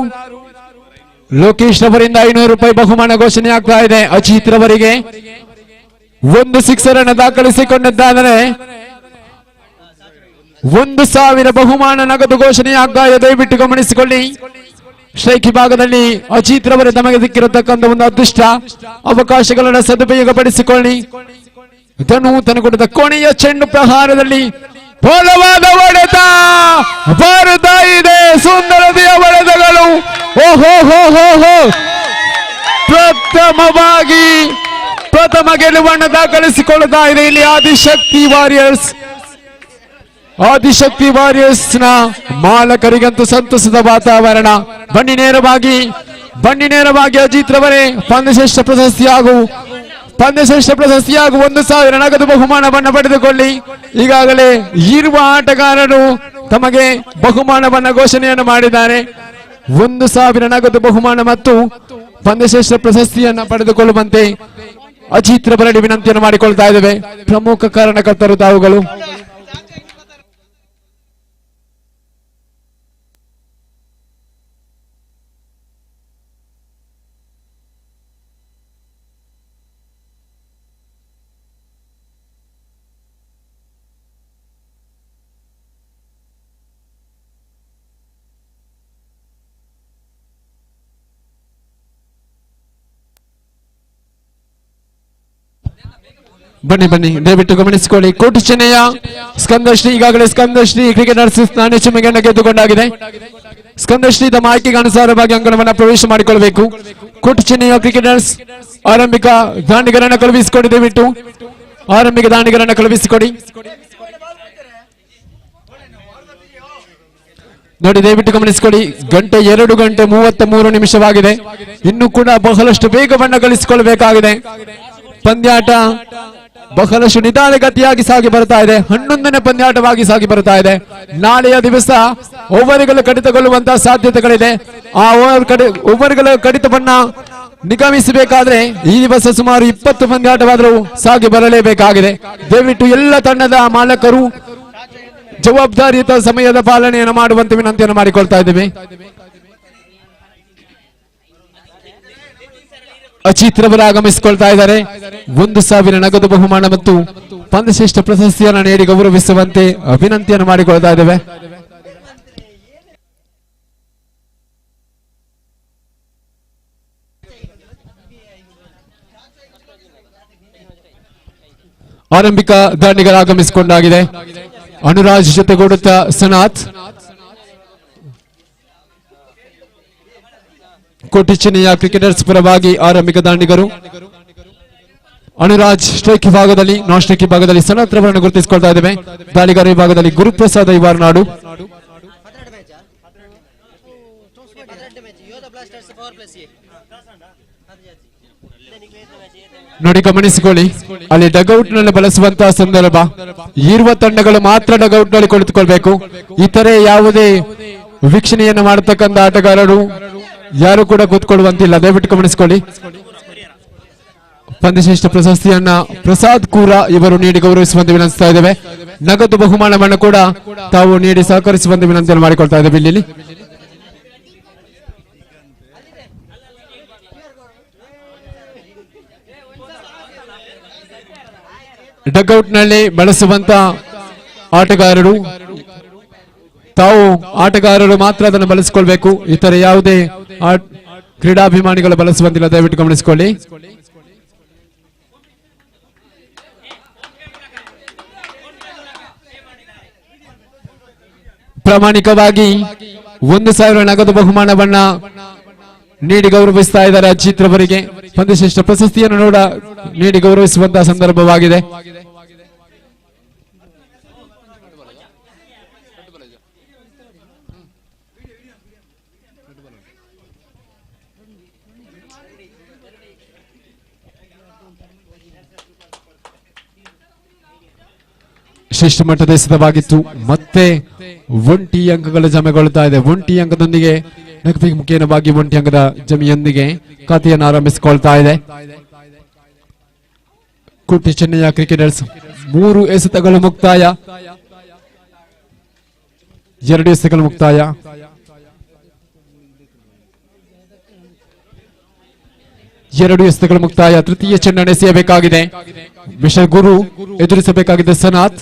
ಲೋಕೇಶ್ ರವರಿಂದ 500 ರೂಪಾಯಿ ಬಹುಮಾನ ಘೋಷಣೆ ಆಗ್ತಾ ಇದೆ. ಅಜಿತ್ ರವರಿಗೆ 1 ಸಿಕ್ಸರ್ ಅನ್ನು ದಾಖಲಿಸಿಕೊಂಡಿದ್ದಾದರೆ 1000 ಬಹುಮಾನ ನಗದು ಘೋಷಣೆ ಆಗ್ತಾ ಇದೆ. ದಯವಿಟ್ಟು ಗಮನಿಸಿಕೊಳ್ಳಿ. ಸ್ಟ್ರೈಕ್ ವಿಭಾಗದಲ್ಲಿ ಅಜಿತ್ ರವರೇ ತಮಗೆ ಸಿಕ್ಕಿರತಕ್ಕಂಥ ಒಂದು ಅದೃಷ್ಟ ಅವಕಾಶಗಳನ್ನು ಸದುಪಯೋಗಪಡಿಸಿಕೊಳ್ಳಿ. ಧನು ತನಗೊಡ್ಡ ಕೊನೆಯ ಚೆಂಡು ಪ್ರಹಾರದಲ್ಲಿ ಬಲವಾದ ಹೊಡೆತ ಬರ್ತಾ ಇದೆ. ಸುಂದರತೆಯ ಹೊಡೆತಗಳು. ಓಹೋ ಹೋ ಹೋ ಹೋ. ಪ್ರಥಮವಾಗಿ ಪ್ರಥಮ ಗೆಲುವನ್ನು ದಾಖಲಿಸಿಕೊಳ್ಳುತ್ತಾ ಇದೆ ಇಲ್ಲಿ ಆದಿಶಕ್ತಿ ವಾರಿಯರ್ಸ್. ಆದಿಶಕ್ತಿ ವಾರಿಯರ್ಸ್ ನ ಮಾಲಕರಿಗಂತೂ ಸಂತಸದ ವಾತಾವರಣ. ಬನ್ನಿ ನೇರವಾಗಿ ಅಜಿತ್ ರವರೇ ಪಂದ್ಯಶ್ರೇಷ್ಠ ಪ್ರಶಸ್ತಿ ಹಾಗೂ 1000 ನಗದು ಬಹುಮಾನವನ್ನು ಪಡೆದುಕೊಳ್ಳಿ. ಈಗಾಗಲೇ ಇರುವ ಆಟಗಾರರು ತಮಗೆ ಬಹುಮಾನವನ್ನ ಘೋಷಣೆಯನ್ನು ಮಾಡಿದ್ದಾರೆ. 1000 ನಗದು ಬಹುಮಾನ ಮತ್ತು ಪಂದ್ಯಶ್ರೇಷ್ಠ ಪ್ರಶಸ್ತಿಯನ್ನ ಪಡೆದುಕೊಳ್ಳುವಂತೆ ಅಜಿತ್ ರವರಲ್ಲಿ ವಿನಂತಿಯನ್ನು ಮಾಡಿಕೊಳ್ತಾ ಇದ್ದೇವೆ. ಪ್ರಮುಖ ಕಾರಣಕರ್ತರು ತಾವುಗಳು. ಬನ್ನಿ ಬನ್ನಿ ದಯವಿಟ್ಟು ಗಮನಿಸಿಕೊಳ್ಳಿ. ಕೋಟಿ ಚೆನ್ನಯ್ಯ ಸ್ಕಂದಶ್ರೀ, ಈಗಾಗಲೇ ಸ್ಕಂದಶ್ರೀ ಕ್ರಿಕೆಟರ್ಸ್ ನಾಣ್ಯ ಚಿಮ್ಮೆಗೆಯನ್ನು ಗೆದ್ದುಕೊಂಡಾಗಿದೆ. ಸ್ಕಂದಶ್ರೀ ತಮ್ಮ ಆಯ್ಕೆಗೆ ಅನುಸಾರವಾಗಿ ಅಂಗಣವನ್ನು ಪ್ರವೇಶ ಮಾಡಿಕೊಳ್ಳಬೇಕು. ಕೋಟಿ ಚೆನ್ನಯ್ಯ ಕ್ರಿಕೆಟರ್ಸ್ ಆರಂಭಿಕ ದಾಂಡಿಗರನ್ನು ಕಳುಹಿಸಿಕೊಡಿ. ದಯವಿಟ್ಟು ಆರಂಭಿಕ ದಾಂಡಿಗರನ್ನು ಕಳುಹಿಸಿಕೊಡಿ. ನೋಡಿ ದಯವಿಟ್ಟು ಗಮನಿಸಿಕೊಳ್ಳಿ. ಗಂಟೆ 2:33 ಇನ್ನು ಕೂಡ ಬಹಳಷ್ಟು ವೇಗವನ್ನು ಗಳಿಸಿಕೊಳ್ಳಬೇಕಾಗಿದೆ. ಪಂದ್ಯಾಟ ಬಹಳಷ್ಟು ನಿಧಾನಗತಿಯಾಗಿ ಸಾಗಿ ಬರ್ತಾ ಇದೆ. 11ನೇ ಪಂದ್ಯಾಟವಾಗಿ ಸಾಗಿ ಬರ್ತಾ ಇದೆ. ನಾಳೆಯ ದಿವಸ ಓವರ್ಗಳು ಕಡಿತಗೊಳ್ಳುವಂತಹ ಸಾಧ್ಯತೆಗಳಿದೆ. ಆ ಓವರ್ಗಳ ಕಡಿತವನ್ನ ನಿಗಮಿಸಬೇಕಾದ್ರೆ ಈ ದಿವಸ ಸುಮಾರು 20 ಪಂದ್ಯಾಟವಾದರೂ ಸಾಗಿ ಬರಲೇಬೇಕಾಗಿದೆ. ದಯವಿಟ್ಟು ಎಲ್ಲ ತಂಡದ ಮಾಲಕರು ಜವಾಬ್ದಾರಿಯುತ ಸಮಯದ ಪಾಲನೆಯನ್ನು ಮಾಡುವಂತೆ ವಿನಂತಿಯನ್ನು ಮಾಡಿಕೊಳ್ತಾ ಇದ್ದೇವೆ. ಅಚಿತ್ ರವರು ಆಗಮಿಸಿಕೊಳ್ತಾ ಇದ್ದಾರೆ. 1,000 ನಗದು ಬಹುಮಾನ ಮತ್ತು ಪಂದ್ಯಶ್ರೇಷ್ಠ ಪ್ರಶಸ್ತಿಯನ್ನು ನೀಡಿ ಗೌರವಿಸುವಂತೆ ವಿನಂತಿಯನ್ನು ಮಾಡಿಕೊಳ್ತಾ ಇದ್ದೇವೆ. ಆರಂಭಿಕ ದಾಂಡಿಗರು ಆಗಮಿಸಿಕೊಂಡಾಗಿದೆ. ಅನುರಾಜ್ ಜೊತೆಗೂಡುತ್ತಾ ಸನಾಥ್. ಕೋಟಿ ಚೆನ್ನಯ್ಯ ಕ್ರಿಕೆಟರ್ಸ್ ಪರವಾಗಿ ಆರಂಭಿಕ ದಾಂಡಿಗರು. ಅನುರಾಜ್ ಸ್ಟ್ರೈಕ್ ವಿಭಾಗದಲ್ಲಿ, ನಾನ್ ಸ್ಟ್ರೈಕ್ ವಿಭಾಗದಲ್ಲಿ ಸನಾಥ್ ರವರನ್ನು ಗುರುತಿಸಿಕೊಳ್ತಾ ಇದ್ದೇವೆ. ದಾಳಿಗಾರ ವಿಭಾಗದಲ್ಲಿ ಗುರುಪ್ರಸಾದ್ ಐವಾರ್ನಾಡು. ನೋಡಿ ಗಮನಿಸಿಕೊಳ್ಳಿ, ಅಲ್ಲಿ ಡಗೌಟ್ ನಲ್ಲಿ ಬಳಸುವಂತಹ ಸಂದರ್ಭ ಇರುವ ತಂಡಗಳು ಮಾತ್ರ ಡಗೌಟ್ ನಲ್ಲಿ ಕುಳಿತುಕೊಳ್ಬೇಕು. ಇತರೆ ಯಾವುದೇ ವೀಕ್ಷಣೆಯನ್ನು ಮಾಡತಕ್ಕಂಥ ಆಟಗಾರರು ಯಾರು ಕೂಡ ಕೂತ್ಕೊಳ್ಳುವಂತಿಲ್ಲ. ದಯವಿಟ್ಟು ಗಮನಿಸಿಕೊಳ್ಳಿ. ಪಂದ್ಯಶ್ರೇಷ್ಠ ಪ್ರಶಸ್ತಿಯನ್ನ ಪ್ರಸಾದ್ ಕೂರ ಇವರು ನೀಡಿ ಗೌರವಿಸುವಂತೆ ವಿನಂತಿಸ್ತಾ ಇದ್ದೇವೆ. ನಗದು ಬಹುಮಾನವನ್ನು ಕೂಡ ತಾವು ನೀಡಿ ಸಹಕರಿಸುವಂತೆ ವಿನಂತಿಯನ್ನು ಮಾಡಿಕೊಳ್ತಾ ಇದ್ದೇವೆ. ಇಲ್ಲಿ ಡಗ್ಔಟ್ ನಲ್ಲಿ ಬಳಸುವಂತ ಆಟಗಾರರು ತಾವು ಆಟಗಾರರು ಮಾತ್ರ ಅದನ್ನು ಬಳಸಿಕೊಳ್ಬೇಕು. ಇತರ ಯಾವುದೇ ಕ್ರೀಡಾಭಿಮಾನಿಗಳು ಬಳಸುವಂತಿಲ್ಲ. ದಯವಿಟ್ಟು ಗಮನಿಸಿಕೊಳ್ಳಿ. ಪ್ರಾಮಾಣಿಕವಾಗಿ 1,000 ನಗದು ಬಹುಮಾನವನ್ನ ನೀಡಿ ಗೌರವಿಸ್ತಾ ಇದ್ದಾರೆ ಅಜಿತ್ ರವರಿಗೆ. ಪಂದ್ಯಶ್ರೇಷ್ಠ ಪ್ರಶಸ್ತಿಯನ್ನು ನೀಡಿ ಗೌರವಿಸುವಂತಹ ಸಂದರ್ಭವಾಗಿದೆ. ಶ್ರೇಷ್ಠ ಮಟ್ಟದ ಎಸೆತವಾಗಿತ್ತು. ಮತ್ತೆ ಒಂಟಿ ಅಂಕಗಳು ಜಮೆಗೊಳ್ಳುತ್ತಾ ಇದೆ. ಒಂಟಿ ಅಂಕದೊಂದಿಗೆ ಮುಖೇನವಾಗಿ ಒಂಟಿ ಅಂಕದ ಜಮೆಯೊಂದಿಗೆ ಖಾತೆಯನ್ನು ಆರಂಭಿಸಿಕೊಳ್ತಾ ಇದೆ. ಕೋಟಿ ಚೆನ್ನಯ್ಯ ಕ್ರಿಕೆಟರ್ಸ್ 3 ಎಸೆತಗಳು ಮುಕ್ತಾಯ, 2 ಎಸೆತಗಳು ಮುಕ್ತಾಯ. ತೃತೀಯ ಚೆಂಡನ್ನು ಎಸೆಯಬೇಕಾಗಿದೆ. ಮಿಶಲ್ ಗುರು ಎದುರಿಸಬೇಕಾಗಿದೆ ಸನಾಥ್.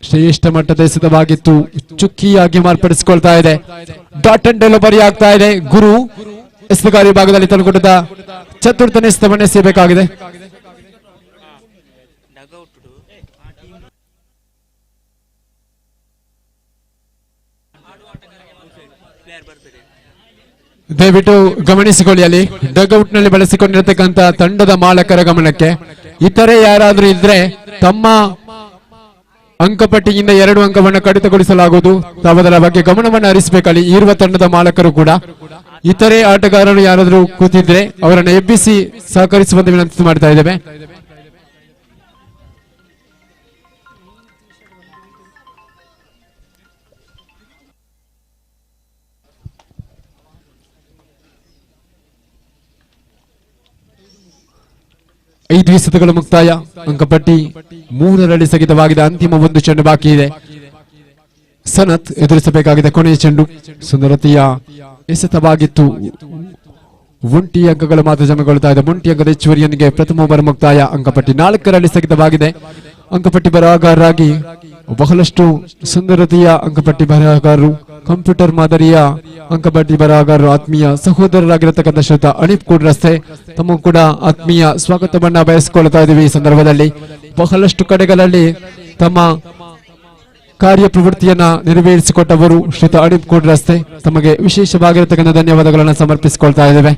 ಶ್ರೇಷ್ಠ ಮಟ್ಟದ ಎಸೆತವಾಗಿತ್ತು, ಚುಕ್ಕಿಯಾಗಿ ಮಾರ್ಪಡಿಸಿಕೊಳ್ತಾ ಇದೆ. ಡಾಟ್ ಅಂಡ್ ಡೆಲಿವರಿ ಆಗ್ತಾ ಇದೆ. ಗುರು ಎಸೆತಗಾರ ಭಾಗದಲ್ಲಿ ತಂದುಕೊಟ್ಟ ಚತುರ್ಥನೇ ಎಸೆತವನ್ನು ಎಸೆಯಬೇಕಾಗಿದೆ. ದಯವಿಟ್ಟು ಗಮನಿಸಿಕೊಳ್ಳಿ. ಅಲ್ಲಿ ಡಗ್ಔಟ್ ನಲ್ಲಿ ಬಳಸಿಕೊಂಡಿರತಕ್ಕಂತ ತಂಡದ ಮಾಲಕರ ಗಮನಕ್ಕೆ, ಇತರೆ ಯಾರಾದ್ರೂ ಇದ್ರೆ ತಮ್ಮ ಅಂಕಪಟ್ಟಿಯಿಂದ 2 ಅಂಕವನ್ನು ಕಡಿತಗೊಳಿಸಲಾಗುವುದು. ತಾವದರ ಬಗ್ಗೆ ಗಮನವನ್ನು ಹರಿಸಬೇಕಲ್ಲಿ ಇರುವ ತಂಡದ ಮಾಲಕರು ಕೂಡ. ಇತರೆ ಆಟಗಾರರು ಯಾರಾದ್ರೂ ಕೂತಿದ್ರೆ ಅವರನ್ನು ಎಬ್ಬಿಸಿ ಸಹಕರಿಸುವಂತೆ ವಿನಂತಿ ಮಾಡ್ತಾ ಇದ್ದೇವೆ. ಐದು ಎಸೆತಗಳು ಮುಕ್ತಾಯ. ಅಂಕಪಟ್ಟಿ 3ರಲ್ಲಿ ಸ್ಥಗಿತವಾಗಿದೆ. ಅಂತಿಮ 1 ಚೆಂಡು ಬಾಕಿ ಇದೆ. ಸನತ್ ಎದುರಿಸಬೇಕಾಗಿದೆ ಕೊನೆಯ ಚೆಂಡು. ಸುಂದರತೆಯ ಎಸೆತವಾಗಿತ್ತು. ಒಂಟಿ ಅಂಕಗಳು ಮಾತ್ರ ಜಮೆಗೊಳ್ಳುತ್ತಾ ಇದೆ. ಒಂಟಿ ಅಂಕದ ಹೆಚ್ಚುವರಿಯೊಂದಿಗೆ ಪ್ರಥಮ ಓವರ್ ಮುಕ್ತಾಯ. ಅಂಕಪಟ್ಟಿ 4ರಲ್ಲಿ ಸ್ಥಗಿತವಾಗಿದೆ. ಅಂಕಪಟ್ಟಿ ಬರಹಗಾರರಾಗಿ ಬಹಳಷ್ಟು ಸುಂದರತೆಯ ಅಂಕಪಟ್ಟಿ ಬರಹಗಾರರು, ಕಂಪ್ಯೂಟರ್ ಮಾದರಿಯ ಅಂಕಪಟ್ಟಿ ಬರಹಗಾರರು, ಆತ್ಮೀಯ ಸಹೋದರರಾಗಿರತಕ್ಕಂಥ ಶ್ರೀಯುತ ಅನೀಪ್ ಕೂಡ್ ರಸ್ತೆ ತಮಗೂ ಕೂಡ ಆತ್ಮೀಯ ಸ್ವಾಗತವನ್ನ ಬಯಸಿಕೊಳ್ತಾ ಇದ್ದೀವಿ. ಈ ಸಂದರ್ಭದಲ್ಲಿ ಬಹಳಷ್ಟು ಕಡೆಗಳಲ್ಲಿ ತಮ್ಮ ಕಾರ್ಯಪ್ರವೃತ್ತಿಯನ್ನ ನೆರವೇರಿಸಿಕೊಟ್ಟವರು ಶ್ರೀಯುತ ಅನೀಪ್ ಕೂಡ್ ರಸ್ತೆ, ತಮಗೆ ವಿಶೇಷವಾಗಿರತಕ್ಕಂಥ ಧನ್ಯವಾದಗಳನ್ನು ಸಮರ್ಪಿಸಿಕೊಳ್ತಾ ಇದ್ದೇವೆ.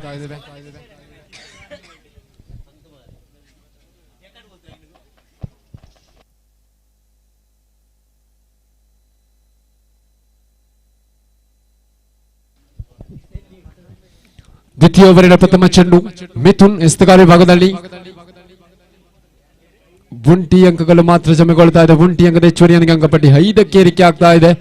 ದ್ವಿತೀಯ ಓವರಿನ ಪ್ರಥಮ ಚೆಂಡು ಮಿಥುನ್ ಎಸ್ತಗಾರಿ ಭಾಗದಲ್ಲಿ ಒಂಟಿ ಅಂಕಗಳು ಮಾತ್ರ ಜಮೆಗೊಳ್ತಾ ಇದೆ. ಒಂಟಿ ಅಂಕದ ಹೆಚ್ಚುವರಿಯನಿಗೆ ಅಂಕಪಟ್ಟಿ 5ಕ್ಕೆ ಏರಿಕೆ ಆಗ್ತಾ ಇದೆ.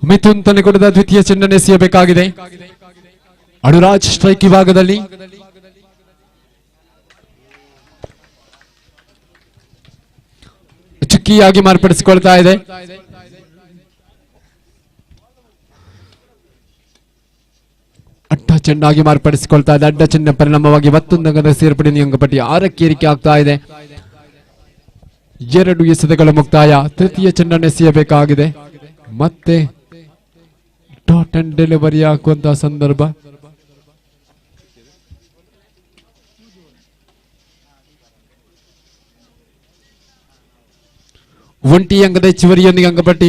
ಮಿಥುನ್ ತನಗೆ ಕೊಡದ ದ್ವಿತೀಯ ಚೆಂಡನ್ನು ಎಸೆಯಬೇಕಾಗಿದೆ. ಅನುರಾಜ್ ಸ್ಟ್ರೈಕ್ ವಿಭಾಗದಲ್ಲಿ ಚುಕ್ಕಿಯಾಗಿ ಮಾರ್ಪಡಿಸಿಕೊಳ್ತಾ ಇದೆ. ಅಡ್ಡ ಚೆಂಡಾಗಿ ಮಾರ್ಪಡಿಸಿಕೊಳ್ತಾ ಇದೆ. ಅಡ್ಡ ಚೆಂಡಿನ ಪರಿಣಾಮವಾಗಿ ಮತ್ತೊಂದು ಅಂಕದ ಸೇರ್ಪಡೆ ಅಂಕಪಟ್ಟಿ 6ಕ್ಕೆ ಏರಿಕೆ ಆಗ್ತಾ ಇದೆ. 2 ಎಸೆತಗಳ ಮುಕ್ತಾಯ. ತೃತೀಯ ಚೆಂಡನ್ನು ಎಸೆಯಬೇಕಾಗಿದೆ. ಮತ್ತೆ ಡಾಟ್ ಅಂಡ್ ಡೆಲಿವರಿ ಹಾಕುವಂತಹ ಸಂದರ್ಭ. ಒಂಟಿ ಅಂಕದ ಹೆಚ್ಚುವರಿಯೊಂದಿಗೆ ಅಂಕಪಟ್ಟಿ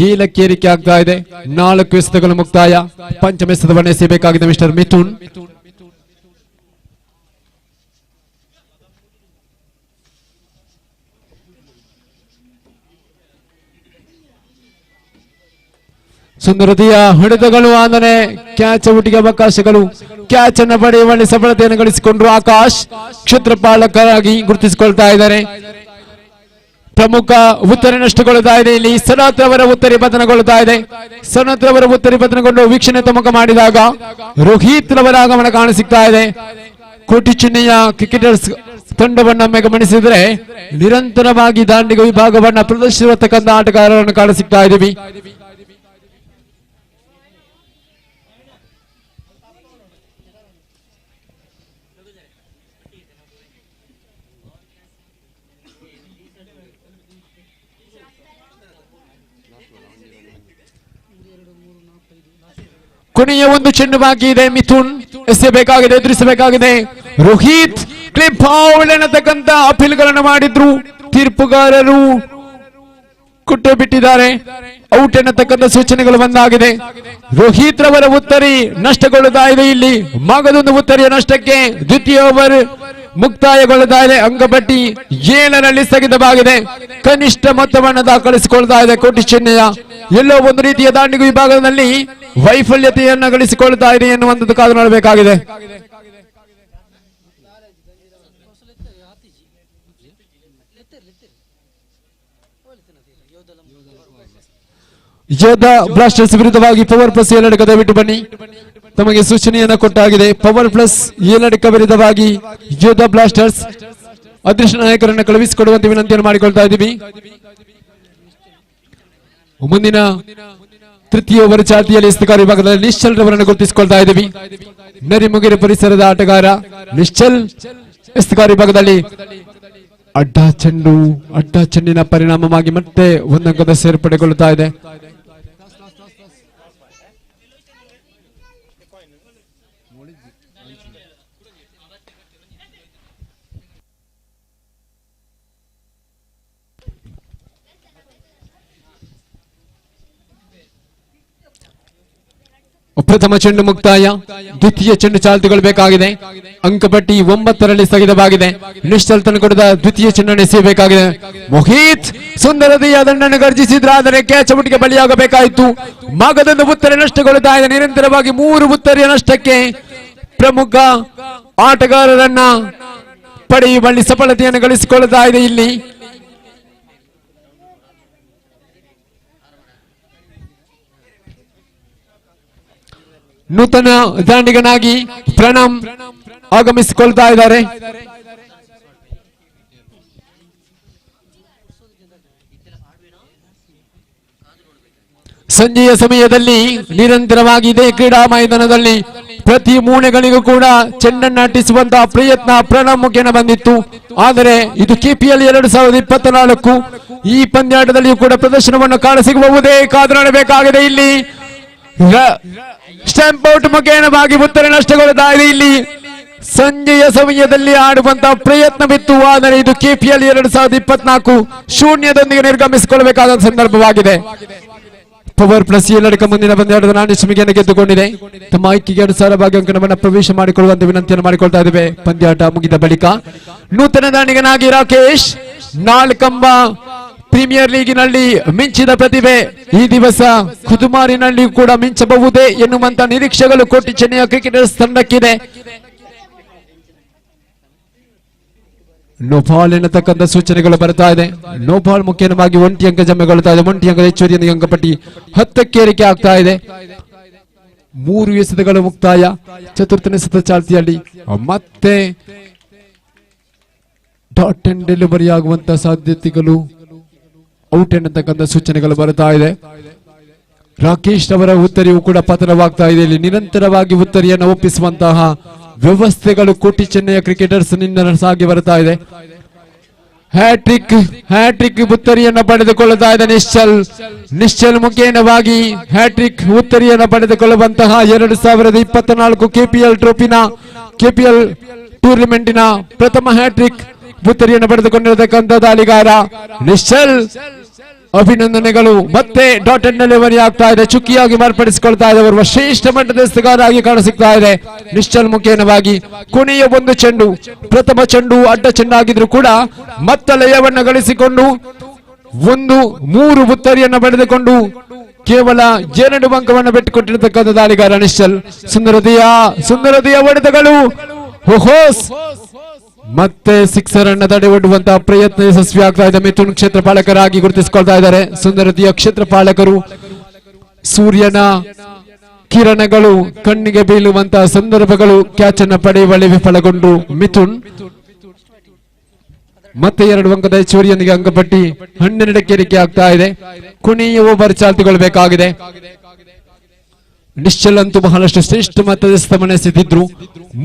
7ಕ್ಕೆ ಏರಿಕೆ ಆಗ್ತಾ ಇದೆ. 4 ಎಸೆತಗಳು ಮುಕ್ತಾಯ. ಪಂಚಮ ಎಸೆತವನ್ನು ಎಸೆಯಬೇಕಾಗಿದೆ ಮಿಸ್ಟರ್ ಮಿಥುನ್. ಸುಂದರತೆಯ ಹೊಡೆತಗಳು, ಆಂದನೆ ಕ್ಯಾಚ್ ಔಟ್ಗೆ ಅವಕಾಶಗಳು. ಕ್ಯಾಚ್ ಅನ್ನು ಪಡೆಯುವಲ್ಲಿ ಸಫಲತೆಯನ್ನು ಗಳಿಸಿಕೊಂಡ್ರು ಆಕಾಶ್. ಕ್ಷೇತ್ರಪಾಲಕರಾಗಿ ಗುರುತಿಸಿಕೊಳ್ತಾ ಇದ್ದಾರೆ. ಪ್ರಮುಖ ಉತ್ತರಿ ನಷ್ಟಗೊಳ್ಳುತ್ತಾ ಇದೆ. ಇಲ್ಲಿ ಸನತ್ ಅವರ ಉತ್ತರಿ ಪತನಗೊಳ್ಳುತ್ತಾ ಇದೆ. ಸನತ್ ಅವರ ಉತ್ತರಿ ಪತನಗೊಂಡು ವೀಕ್ಷಣೆ ತಮಕ ಮಾಡಿದಾಗ ರೋಹಿತ್ ರವರ ಆಗಮನ ಕಾಣಸಿಗ್ತಾ ಇದೆ. ಕೋಟಿ ಚಿಹ್ನೆಯ ಕ್ರಿಕೆಟರ್ಸ್ ತಂಡವನ್ನ ಗಮನಿಸಿದ್ರೆ ನಿರಂತರವಾಗಿ ದಾಂಡಿಗ ವಿಭಾಗವನ್ನ ಪ್ರದರ್ಶಿಸಿರತಕ್ಕಂಥ ಆಟಗಾರರನ್ನು ಕಾಣಸಿಗ್ತಾ ಇದ್ದೀವಿ. ಕೊನೆಯ ಒಂದು ಚೆಂಡು ಬಾಕಿ ಇದೆ. ಮಿಥುನ್ ಎಸೆಯಬೇಕಾಗಿದೆ, ಎದುರಿಸಬೇಕಾಗಿದೆ. ರೋಹಿತ್ ಕ್ಲಿಪ್ ಔಟ್ ಎನ್ನತಕ್ಕಂತ ಅಪೀಲ್ಗಳನ್ನು ಮಾಡಿದ್ರು. ತೀರ್ಪುಗಾರರು ಕುಟ್ಟೆ ಬಿಟ್ಟಿದ್ದಾರೆ. ಔಟ್ ಎನ್ನತಕ್ಕಂಥ ಸೂಚನೆಗಳು ಬಂದಾಗಿದೆ. ರೋಹಿತ್ ರವರ ಉತ್ತರಿ ನಷ್ಟಗೊಳ್ಳುತ್ತಾ ಇದೆ. ಇಲ್ಲಿ ಮಗದೊಂದು ಉತ್ತರಿಯ ನಷ್ಟಕ್ಕೆ ದ್ವಿತೀಯ ಓವರ್ ಮುಕ್ತಾಯಗೊಳ್ಳುತ್ತಾ ಇದೆ. ಅಂಕಪಟ್ಟಿ 7ರಲ್ಲಿ ಸ್ಥಗಿತವಾಗಿದೆ. ಕನಿಷ್ಠ ಮೊತ್ತವನ್ನು ದಾಖಲಿಸಿಕೊಳ್ತಾ ಇದೆ ಕೋಟಿ ಚಿಹ್ನೆಯ. ಎಲ್ಲೋ ಒಂದು ರೀತಿಯ ದಾಂಡಿಗ ವಿಭಾಗದಲ್ಲಿ ವೈಫಲ್ಯತೆಯನ್ನು ಗಳಿಸಿಕೊಳ್ತಾ ಇದೆ ಎನ್ನುವಂಥದ್ದು ಕಾದು ನೋಡಬೇಕಾಗಿದೆ. ಯೋಧ ಬ್ಲಾಸ್ಟರ್ಸ್ ವಿರುದ್ಧವಾಗಿ ಪವರ್ ಪ್ಲಸ್ 7 ದಯವಿಟ್ಟು ಬನ್ನಿ. ತಮಗೆ ಸೂಚನೆಯನ್ನು ಕೊಟ್ಟಾಗಿದೆ. ಪವರ್ ಪ್ಲಸ್ 7 ವಿರುದ್ಧವಾಗಿ ಯೋಧ ಬ್ಲಾಸ್ಟರ್ಸ್ ಅದೃಷ್ಟ ನಾಯಕರನ್ನು ಕಳುಹಿಸಿಕೊಡುವಂತೆ ವಿನಂತಿಯನ್ನು ಮಾಡಿಕೊಳ್ತಾ ಇದ್ದೀವಿ. ಮುಂದಿನ ತೃತೀಯ ಓವರ್ ಚಾಲ್ತಿಯಲ್ಲಿ ಎಸ್ತಗಾರ ವಿಭಾಗದಲ್ಲಿ ನಿಶ್ಚಲ್ ರವರನ್ನು ಗುರುತಿಸಿಕೊಳ್ತಾ ಇದ್ದೀವಿ. ನರಿಮುಗಿರಿ ಪರಿಸರದ ಆಟಗಾರ ನಿಶ್ಚಲ್ ಎಸ್ತಗಾರ ವಿಭಾಗದಲ್ಲಿ ಅಡ್ಡ ಚೆಂಡಿನ ಪರಿಣಾಮವಾಗಿ ಮತ್ತೆ ಒಂದಂಕದ ಸೇರ್ಪಡೆಗೊಳ್ಳುತ್ತಾ ಇದೆ. ಪ್ರಥಮ ಚೆಂಡು ಮುಕ್ತಾಯ. ದ್ವಿತೀಯ ಚೆಂಡು ಚಾಲ್ತಿಗೊಳ್ಳಬೇಕಾಗಿದೆ. ಅಂಕಪಟ್ಟಿ 9ರಲ್ಲಿ ಸ್ಥಗಿತವಾಗಿದೆ. ನಿಶ್ಚಲ್ ತನಕೊಡದ ದ್ವಿತೀಯ ಚೆಂಡನ್ನು ಎಸೆಯಬೇಕಾಗಿದೆ. ಮೋಹಿತ್ ಸುಂದರತೆಯ ದಂಡನ್ನು ಗರ್ಜಿಸಿದ್ರೆ ಆದರೆ ಕ್ಯಾಚ್ ಔಟ್ಗೆ ಬಲಿಯಾಗಬೇಕಾಯಿತು. ಮಗದೊಂದು ಉತ್ತರಿ ನಷ್ಟಗೊಳ್ಳುತ್ತಾ ಇದೆ. ನಿರಂತರವಾಗಿ 3 ಉತ್ತರಿಯ ನಷ್ಟಕ್ಕೆ ಪ್ರಮುಖ ಆಟಗಾರರನ್ನ ಪಡೆಯುವಲ್ಲಿ ಸಫಲತೆಯನ್ನು ಗಳಿಸಿಕೊಳ್ಳುತ್ತಾ ಇದೆ. ಇಲ್ಲಿ ನೂತನ ದಾಂಡಿಗನಾಗಿ ಪ್ರಣಮ್ ಆಗಮಿಸಿಕೊಳ್ತಾ ಇದ್ದಾರೆ. ಸಂಜೆಯ ಸಮಯದಲ್ಲಿ ನಿರಂತರವಾಗಿ ಇದೇ ಕ್ರೀಡಾ ಮೈದಾನದಲ್ಲಿ ಪ್ರತಿ ಮೂಲೆಗಳಿಗೂ ಕೂಡ ಚೆಂಡನ್ನು ಅಟ್ಟಿಸುವಂತಹ ಪ್ರಯತ್ನ ಪ್ರಣವ್ ಮುಖೇನ ಬಂದಿತ್ತು. ಆದರೆ ಇದು ಕೆಪಿಎಲ್ 2024 ಈ ಪಂದ್ಯಾಟದಲ್ಲಿಯೂ ಕೂಡ ಪ್ರದರ್ಶನವನ್ನು ಕಾಣಸಿಗಬಹುದೇ ಕಾದು ನೋಡಬೇಕಾಗಿದೆ. ಇಲ್ಲಿ ಸ್ಟಂಪ್ ಔಟ್ ಮುಖೇನವಾಗಿ ಉತ್ತರ ನಷ್ಟಗೊಳ್ಳುತ್ತಾ ಇದೆ. ಇಲ್ಲಿ ಸಂಜೆಯ ಸಮಯದಲ್ಲಿ ಆಡುವಂತಹ ಪ್ರಯತ್ನವಿತ್ತು, ಆದರೆ ಇದು ಕೆಪಿಎಲ್ 2024 ಶೂನ್ಯದೊಂದಿಗೆ ನಿರ್ಗಮಿಸಿಕೊಳ್ಳಬೇಕಾದ ಸಂದರ್ಭವಾಗಿದೆ. ಪವರ್ ಪ್ಲಸ್ ಎಲ್ಲರಿಗೂ ಮುಂದಿನ ಪಂದ್ಯಾಟದ ನಾಣ್ಯಶ್ಮಿಗೆಯನ್ನು ಗೆದ್ದುಕೊಂಡಿದೆ. ತಮ್ಮ ಆಯ್ಕೆಗೆ ಅನುಸಾರವಾಗಿ ಅಂಕಣವನ್ನು ಪ್ರವೇಶ ಮಾಡಿಕೊಳ್ಳುವಂತೆ ವಿನಂತಿಯನ್ನು ಮಾಡಿಕೊಳ್ತಾ ಇದ್ದೇವೆ. ಪಂದ್ಯಾಟ ಮುಗಿದ ಬಳಿಕ ನೂತನ ದಾಂಡಿಗನಾಗಿ ರಾಕೇಶ್ ನಾಲ್ಕಂಬ ಪ್ರೀಮಿಯರ್ ಲೀಗಿನಲ್ಲಿ ಮಿಂಚಿದ ಪ್ರತಿಭೆ ಈ ದಿವಸ ಕುದುಮಾರಿನಲ್ಲಿ ಕೂಡ ಮಿಂಚಬಹುದೇ ಎನ್ನುವಂತ ನಿರೀಕ್ಷೆಗಳು ಕೋಟಿ ಚೆನ್ನೈಯ ಕ್ರಿಕೆಟರ್ಸ್ ತಂಡಕ್ಕಿದೆ. ನೋಬಾಲ್ ಎನ್ನತಕ್ಕಂಥ ಸೂಚನೆಗಳು ಬರ್ತಾ ಇದೆ. ನೋಬಾಲ್ ಮುಖ್ಯವಾಗಿ ಒಂಟಿ ಅಂಕ ಜಮೆಗೊಳ್ಳುತ್ತಾ ಇದೆ. ಒಂಟಿ ಅಂಕದ ಹೆಚ್ಚುವರಿಯೊಂದಿಗೆ ಅಂಕಪಟ್ಟಿ 10ಕ್ಕೆ ಏರಿಕೆ ಆಗ್ತಾ ಇದೆ. 3 ಎಸೆತಗಳು ಮುಕ್ತಾಯ. ಚತುರ್ಥನೇ ಎಸೆತ ಚಾಲ್ತಿಯಲ್ಲಿ ಮತ್ತೆ ಡಾಟ್ ಅಂಡ್ ಡೆಲಿವರಿ ಆಗುವಂತಹ ಸಾಧ್ಯತೆಗಳು ಔಟ್ ಎನ್ನತಕ್ಕಂಥ ಸೂಚನೆಗಳು ಬರ್ತಾ ಇದೆ. ರಾಕೇಶ್ ಅವರ ಉತ್ತರಿಯು ಕೂಡ ಪತನವಾಗ್ತಾ ಇದೆ. ಇಲ್ಲಿ ನಿರಂತರವಾಗಿ ಉತ್ತರಿಯನ್ನು ಒಪ್ಪಿಸುವಂತಹ ವ್ಯವಸ್ಥೆಗಳು ಕೋಟಿ ಚೆನ್ನೈಯ ಕ್ರಿಕೆಟರ್ಸ್ ನಿಂದ ಸಾಗಿ ಬರ್ತಾ ಇದೆ. ಹ್ಯಾಟ್ರಿಕ್ ಉತ್ತರಿಯನ್ನು ಪಡೆದುಕೊಳ್ಳುತ್ತಾ ಇದೆ ನಿಶ್ಚಲ್ ಮುಖೇನವಾಗಿ ಹ್ಯಾಟ್ರಿಕ್ ಉತ್ತರಿಯನ್ನು ಪಡೆದುಕೊಳ್ಳುವಂತಹ 2024 ಕೆಪಿಎಲ್ ಟ್ರೋಫಿನ ಕೆಪಿಎಲ್ ಟೂರ್ನಿಮೆಂಟಿನ ಪ್ರಥಮ ಹ್ಯಾಟ್ರಿಕ್ ಉತ್ತರಿಯನ್ನು ಪಡೆದುಕೊಂಡಿರತಕ್ಕಂಥ ದಾಳಿಗಾರ ನಿಶ್ಚಲ್. ಅಭಿನಂದನೆಗಳು. ಮತ್ತೆ ಡಾಟ್ ಅಂಡ್ ಡೆಲಿವರಿ ಆಗ್ತಾ ಇದೆ. ಚುಕ್ಕಿಯಾಗಿ ಮಾರ್ಪಡಿಸಿಕೊಳ್ತಾ ಇದೆ. ಓರ್ವ ಶ್ರೇಷ್ಠ ಮಟ್ಟದ ಎಸೆತಗಾರರಾಗಿ ಕಾಣಸಿಗ್ತಾ ಇದೆ ನಿಶ್ಚಲ್ ಮುಖೇನವಾಗಿ. ಕೊನೆಯ ಒಂದು ಚೆಂಡು ಪ್ರಥಮ ಚೆಂಡು ಅಡ್ಡ ಚೆಂಡಾಗಿದ್ರು ಕೂಡ ಮತ್ತೆ ಲಯವನ್ನು ಗಳಿಸಿಕೊಂಡು 3 ಉತ್ತರಿಯನ್ನು ಪಡೆದುಕೊಂಡು ಕೇವಲ 2 ಅಂಕವನ್ನು ಬಿಟ್ಟುಕೊಟ್ಟಿರತಕ್ಕಂಥ ದಾಳಿಗಾರ ನಿಶ್ಚಲ್. ಸುಂದರತೆಯ ಹೊಡೆತಗಳು. ಮತ್ತೆ ಸಿಕ್ಸರ್ ಅನ್ನು ತಡೆಗಟ್ಟುವಂತಹ ಪ್ರಯತ್ನ ಯಶಸ್ವಿ ಆಗ್ತಾ ಇದೆ. ಮಿಥುನ್ ಕ್ಷೇತ್ರಪಾಲಕರಾಗಿ ಗುರುತಿಸಿಕೊಳ್ತಾ ಇದ್ದಾರೆ. ಸುಂದರತೆಯ ಕ್ಷೇತ್ರಪಾಲಕರು. ಸೂರ್ಯನ ಕಿರಣಗಳು ಕಣ್ಣಿಗೆ ಬೀಳುವಂತಹ ಸಂದರ್ಭಗಳು ಕ್ಯಾಚ್ ಅನ್ನು ಪಡೆಯುವಲ್ಲಿ ವಿಫಲಗೊಂಡು ಮಿಥುನ್ ಮತ್ತೆ 2 ಅಂಕದ ಹೆಚ್ಚುವರಿಯೊಂದಿಗೆ ಅಂಕಪಟ್ಟಿ 12ಕ್ಕೆ ಏರಿಕೆ ಆಗ್ತಾ ಇದೆ. ಕೊನೆಯ ಓವರ್ ಚಾಲ್ತಿಗೊಳ್ಳಬೇಕಾಗಿದೆ. ನಿಶ್ಚಲ್ ಅಂತೂ ಬಹಳಷ್ಟು ಶ್ರೇಷ್ಠ ಮಟ್ಟದ ಸ್ತಮನೆಸಿದ್ರು.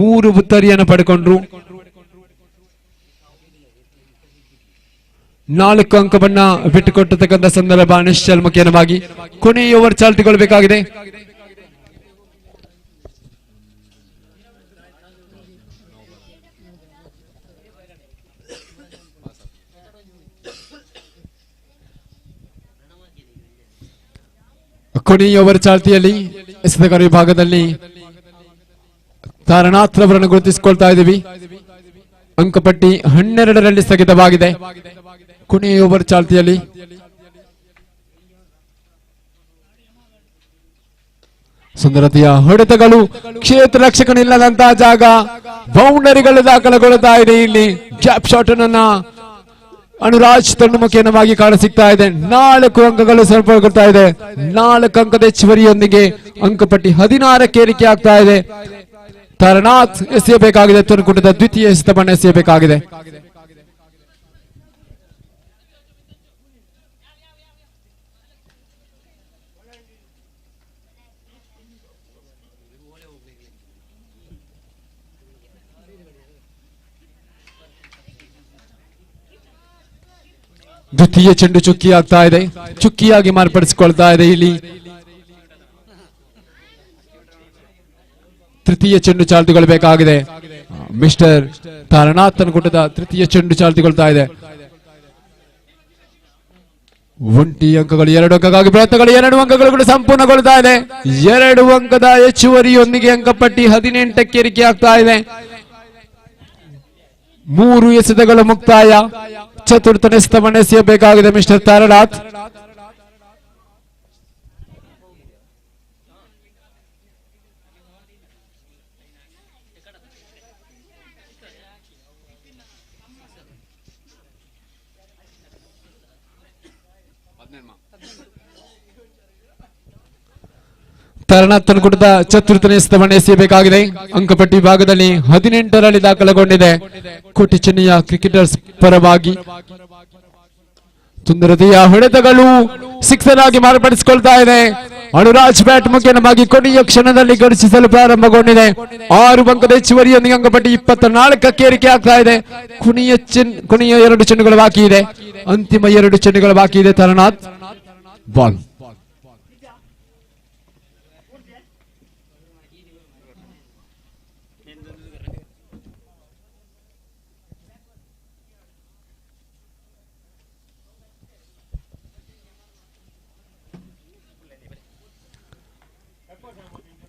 3 ಉತ್ತರಿಯನ್ನು ಪಡೆಕೊಂಡ್ರು. 4 ಅಂಕವನ್ನ ಬಿಟ್ಟುಕೊಟ್ಟತಕ್ಕಂಥ ಸಂದರ್ಭ ನಿಶ್ಚಲ್ ಮುಖೇನವಾಗಿ. ಕೊನೆಯ ಓವರ್ ಚಾಲ್ತಿಗೊಳ್ಳಬೇಕಾಗಿದೆ. ಕೊನೆಯ ಓವರ್ ಚಾಲ್ತಿಯಲ್ಲಿ ಎಸೆತಗಾರ ವಿಭಾಗದಲ್ಲಿ ತಾರನಾಥ್ ಅವರನ್ನು ಗುರುತಿಸಿಕೊಳ್ತಾ ಇದ್ದೀವಿ. ಅಂಕಪಟ್ಟಿ 12ರಲ್ಲಿ ಸ್ಥಗಿತವಾಗಿದೆ. ಕೊನೆಯ ಓವರ್ ಚಾಲ್ತಿಯಲ್ಲಿ ಸುಂದರತೆಯ ಹೊಡೆತಗಳು. ಕ್ಷೇತ್ರ ರಕ್ಷಕನಿಲ್ಲದಂತಹ ಜಾಗ. ಬೌಂಡರಿಗಳು ದಾಖಲೆಗೊಳ್ಳುತ್ತಾ ಇದೆ. ಇಲ್ಲಿ ಗ್ಯಾಪ್ ಶಾಟ್ ಅನ್ನ ಅನುರಾಜ್ ತಂಡು ಮುಖೇನವಾಗಿ ಕಾಣಸಿಗ್ತಾ ಇದೆ. 4 ಅಂಕಗಳು ಸರಪಳಿಗೊಳ್ತಾ ಇದೆ. 4 ಅಂಕದ ಹೆಚ್ಚುವರಿಯೊಂದಿಗೆ ಅಂಕಪಟ್ಟಿ 16ಕ್ಕೆ ಏರಿಕೆ ಆಗ್ತಾ ಇದೆ. ತಾರನಾಥ್ ಎಸೆಯಬೇಕಾಗಿದೆ. ತುರ್ಕುಟದ ದ್ವಿತೀಯ ಎಸೆತವನ್ನು ಎಸೆಯಬೇಕಾಗಿದೆ. ದ್ವಿತೀಯ ಚೆಂಡು ಚುಕ್ಕಿ ಆಗ್ತಾ ಇದೆ. ಚುಕ್ಕಿಯಾಗಿ ಮಾರ್ಪಡಿಸಿಕೊಳ್ತಾ ಇದೆ. ಇಲ್ಲಿ ತೃತೀಯ ಚೆಂಡು ಚಾಲ್ತಿಗೊಳ್ಳಬೇಕಾಗಿದೆ. ಮಿಸ್ಟರ್ ತಾರನಾಥ್ ಅನ್ಕೊಟ್ಟದ ತೃತೀಯ ಚೆಂಡು ಚಾಲ್ತಿಗೊಳ್ತಾ ಇದೆ. ಒಂಟಿ ಅಂಕಗಳು 2 ಅಂಕಗಾಗಿ ಪ್ರಯತ್ನಗಳು 2 ಅಂಕಗಳು ಕೂಡ ಸಂಪೂರ್ಣಗೊಳ್ತಾ ಇದೆ. 2 ಅಂಕದ ಹೆಚ್ಚುವರಿಯೊಂದಿಗೆ ಅಂಕಪಟ್ಟಿ 18ಕ್ಕೆ ಏರಿಕೆ ಆಗ್ತಾ ಇದೆ. 3 ಎಸೆತಗಳು ಮುಕ್ತಾಯ. ಚತುರ್ಥನೇ ಎಸೆತವನ್ನು ಎಸೆಯಬೇಕಾಗಿದೆ ಮಿಸ್ಟರ್ ತಾರನಾಥ್. ತಾರನಾಥ್ ಅನ್ಕೊಟ್ಟದ ಚತುರ್ಥನೇ ಎಸೆತವನ್ನು ಎಸೆಯಬೇಕಾಗಿದೆ. ಅಂಕಪಟ್ಟಿ ಭಾಗದಲ್ಲಿ 18ರಲ್ಲಿ ದಾಖಲೆಗೊಂಡಿದೆ ಕೋಟಿ ಚೆನ್ನೈಯ ಕ್ರಿಕೆಟರ್ಸ್ ಪರವಾಗಿ. ಸುಂದರತೆಯ ಹೊಡೆತಗಳು ಸಿಕ್ಸರ್ ಆಗಿ ಮಾರ್ಪಡಿಸಿಕೊಳ್ತಾ ಇದೆ. ಅನುರಾಜ್ ಬ್ಯಾಟ್ ಮುಖೇನವಾಗಿ ಕೊನೆಯ ಕ್ಷಣದಲ್ಲಿ ಗಳಿಸಲು ಪ್ರಾರಂಭಗೊಂಡಿದೆ. 6 ಅಂಕದ ಹೆಚ್ಚುವರಿಯೊಂದಿಗೆ ಅಂಕಪಟ್ಟಿ 24ಕ್ಕೆ ಏರಿಕೆ ಆಗ್ತಾ ಇದೆ. ಕೊನೆಯ 2 ಚೆಂಡುಗಳು ಬಾಕಿ ಇದೆ. ಅಂತಿಮ 2 ಚೆಂಡುಗಳು ಬಾಕಿ ಇದೆ. ತಾರನಾಥ್ ಬಾಲ್.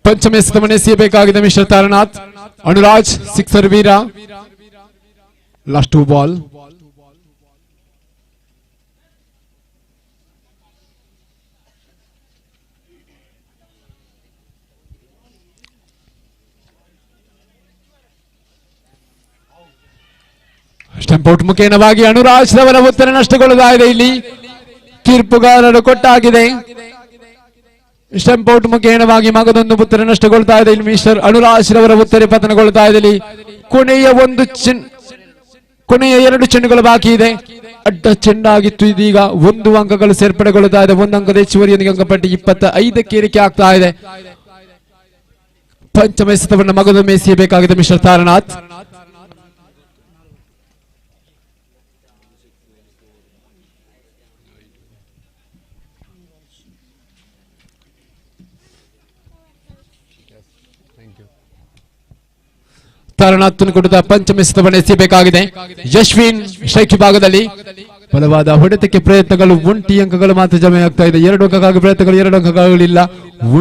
ಪಂಚಮ ಎಸೆತವನ್ನು ಎಸೆಯಬೇಕಾಗಿದೆ ಮಿಸ್ಟರ್ ತಾರನಾಥ್. ಅನುರಾಜ್ ಸಿಕ್ಸರ್ ವೀರ. Last 2 ball. ಸ್ಟಂಪ್ ಔಟ್ ಮುಖೇನವಾಗಿ ಅನುರಾಜ್ ರವರ ಉತ್ತರ ನಷ್ಟಗೊಳ್ಳುತ್ತಾ ಇದೆ. ಇಲ್ಲಿ ತೀರ್ಪುಗಾರರು ಕೊಟ್ಟಾಗಿದೆ. ಸ್ಟಂಪ್ ಔಟ್ ಮುಖೇನವಾಗಿ ಮಗದೊಂದು ಉತ್ತರ ನಷ್ಟಗೊಳ್ತಾ ಇದೆ. ಇಲ್ಲಿ ಮಿಸ್ಟರ್ ಅನುರಾಜ್ ರವರ ಉತ್ತರ ಪತನಗೊಳ್ತಾ ಇದೆ. ಇಲ್ಲಿ ಕೊನೆಯ 2 ಚೆಂಡುಗಳು ಬಾಕಿ ಇದೆ. ಅಡ್ಡ ಚೆಂಡಾಗಿತ್ತು. ಇದೀಗ 1 ಅಂಕಗಳು ಸೇರ್ಪಡೆಗೊಳ್ಳುತ್ತಾ ಇದೆ. 1 ಅಂಕದ ಹೆಚ್ಚುವರಿಯೊಂದಿಗೆ ಅಂಕಪಟ್ಟಿ 25ಕ್ಕೆ ಏರಿಕೆ ಆಗ್ತಾ ಇದೆ. ಪಂಚಮ ಎಸೆತವನ್ನು ಮಗದೊಮ್ಮೆ ಎಸೆಯಬೇಕಾಗಿದೆ ಮಿಸ್ಟರ್ ತಾರನಾಥ್. ತಾರನಾಥ್ ಕೊಡುತ್ತ ಪಂಚಮ ಎಸೆತವನ್ನು ಎಸೆಯಬೇಕಾಗಿದೆ. ಯಶ್ವಿನ್ ಸ್ಟ್ರೈಕ್ ಭಾಗದಲ್ಲಿ ಬಲವಾದ ಹೊಡೆತಕ್ಕೆ ಪ್ರಯತ್ನಗಳು. 1 ಅಂಕಗಳು ಮಾತ್ರ ಜಮೆ ಆಗ್ತಾ ಇದೆ. 2 ಅಂಕಕ್ಕಾಗಿ ಪ್ರಯತ್ನಗಳು, 2 ಅಂಕಗಳಿಲ್ಲ.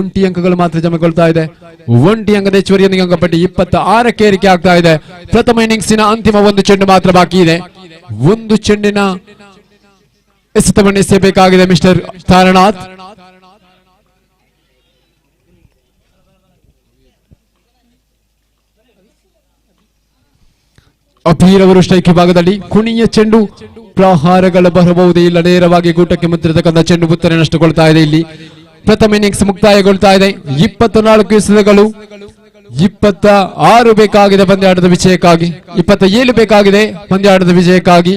1 ಅಂಕಗಳು ಮಾತ್ರ ಜಮೆಗೊಳ್ತಾ ಇದೆ. 1 ಅಂಕದ ಹೆಚ್ಚುವರಿಯೊಂದಿಗೆ ಅಂಕಪಟ್ಟಿ 26ಕ್ಕೆ ಏರಿಕೆ ಆಗ್ತಾ ಇದೆ. ಪ್ರಥಮ ಇನ್ನಿಂಗ್ಸಿನ ಅಂತಿಮ 1 ಚೆಂಡು ಮಾತ್ರ ಬಾಕಿ ಇದೆ. 1 ಚೆಂಡಿನ ಎಸೆತವನ್ನು ಎಸೆಯಬೇಕಾಗಿದೆ ಮಿಸ್ಟರ್ ತಾರನಾಥ್. ಅಭೀರ್ ಅವರು ಸ್ಟ್ರೈಕ್ ಭಾಗದಲ್ಲಿ ಕೊನೆಯ ಚೆಂಡು ಪ್ರಹಾರಗಳು ಬರಬಹುದೇ ಇಲ್ಲ. ನೇರವಾಗಿ ಗೂಟಕ್ಕೆ ಮುತ್ತಿರತಕ್ಕಂಥ ಚೆಂಡು ಉತ್ತರ ನಷ್ಟಗೊಳ್ತಾ ಇದೆ. ಇಲ್ಲಿ ಪ್ರಥಮ ಇನ್ನಿಂಗ್ಸ್ ಮುಕ್ತಾಯಗೊಳ್ತಾ ಇದೆ. 24 ಎಸೆತಗಳು, 26 ಬೇಕಾಗಿದೆ ಪಂದ್ಯಾಟದ ವಿಜಯಕ್ಕಾಗಿ. 27 ಬೇಕಾಗಿದೆ ಪಂದ್ಯಾಟದ ವಿಜಯಕ್ಕಾಗಿ.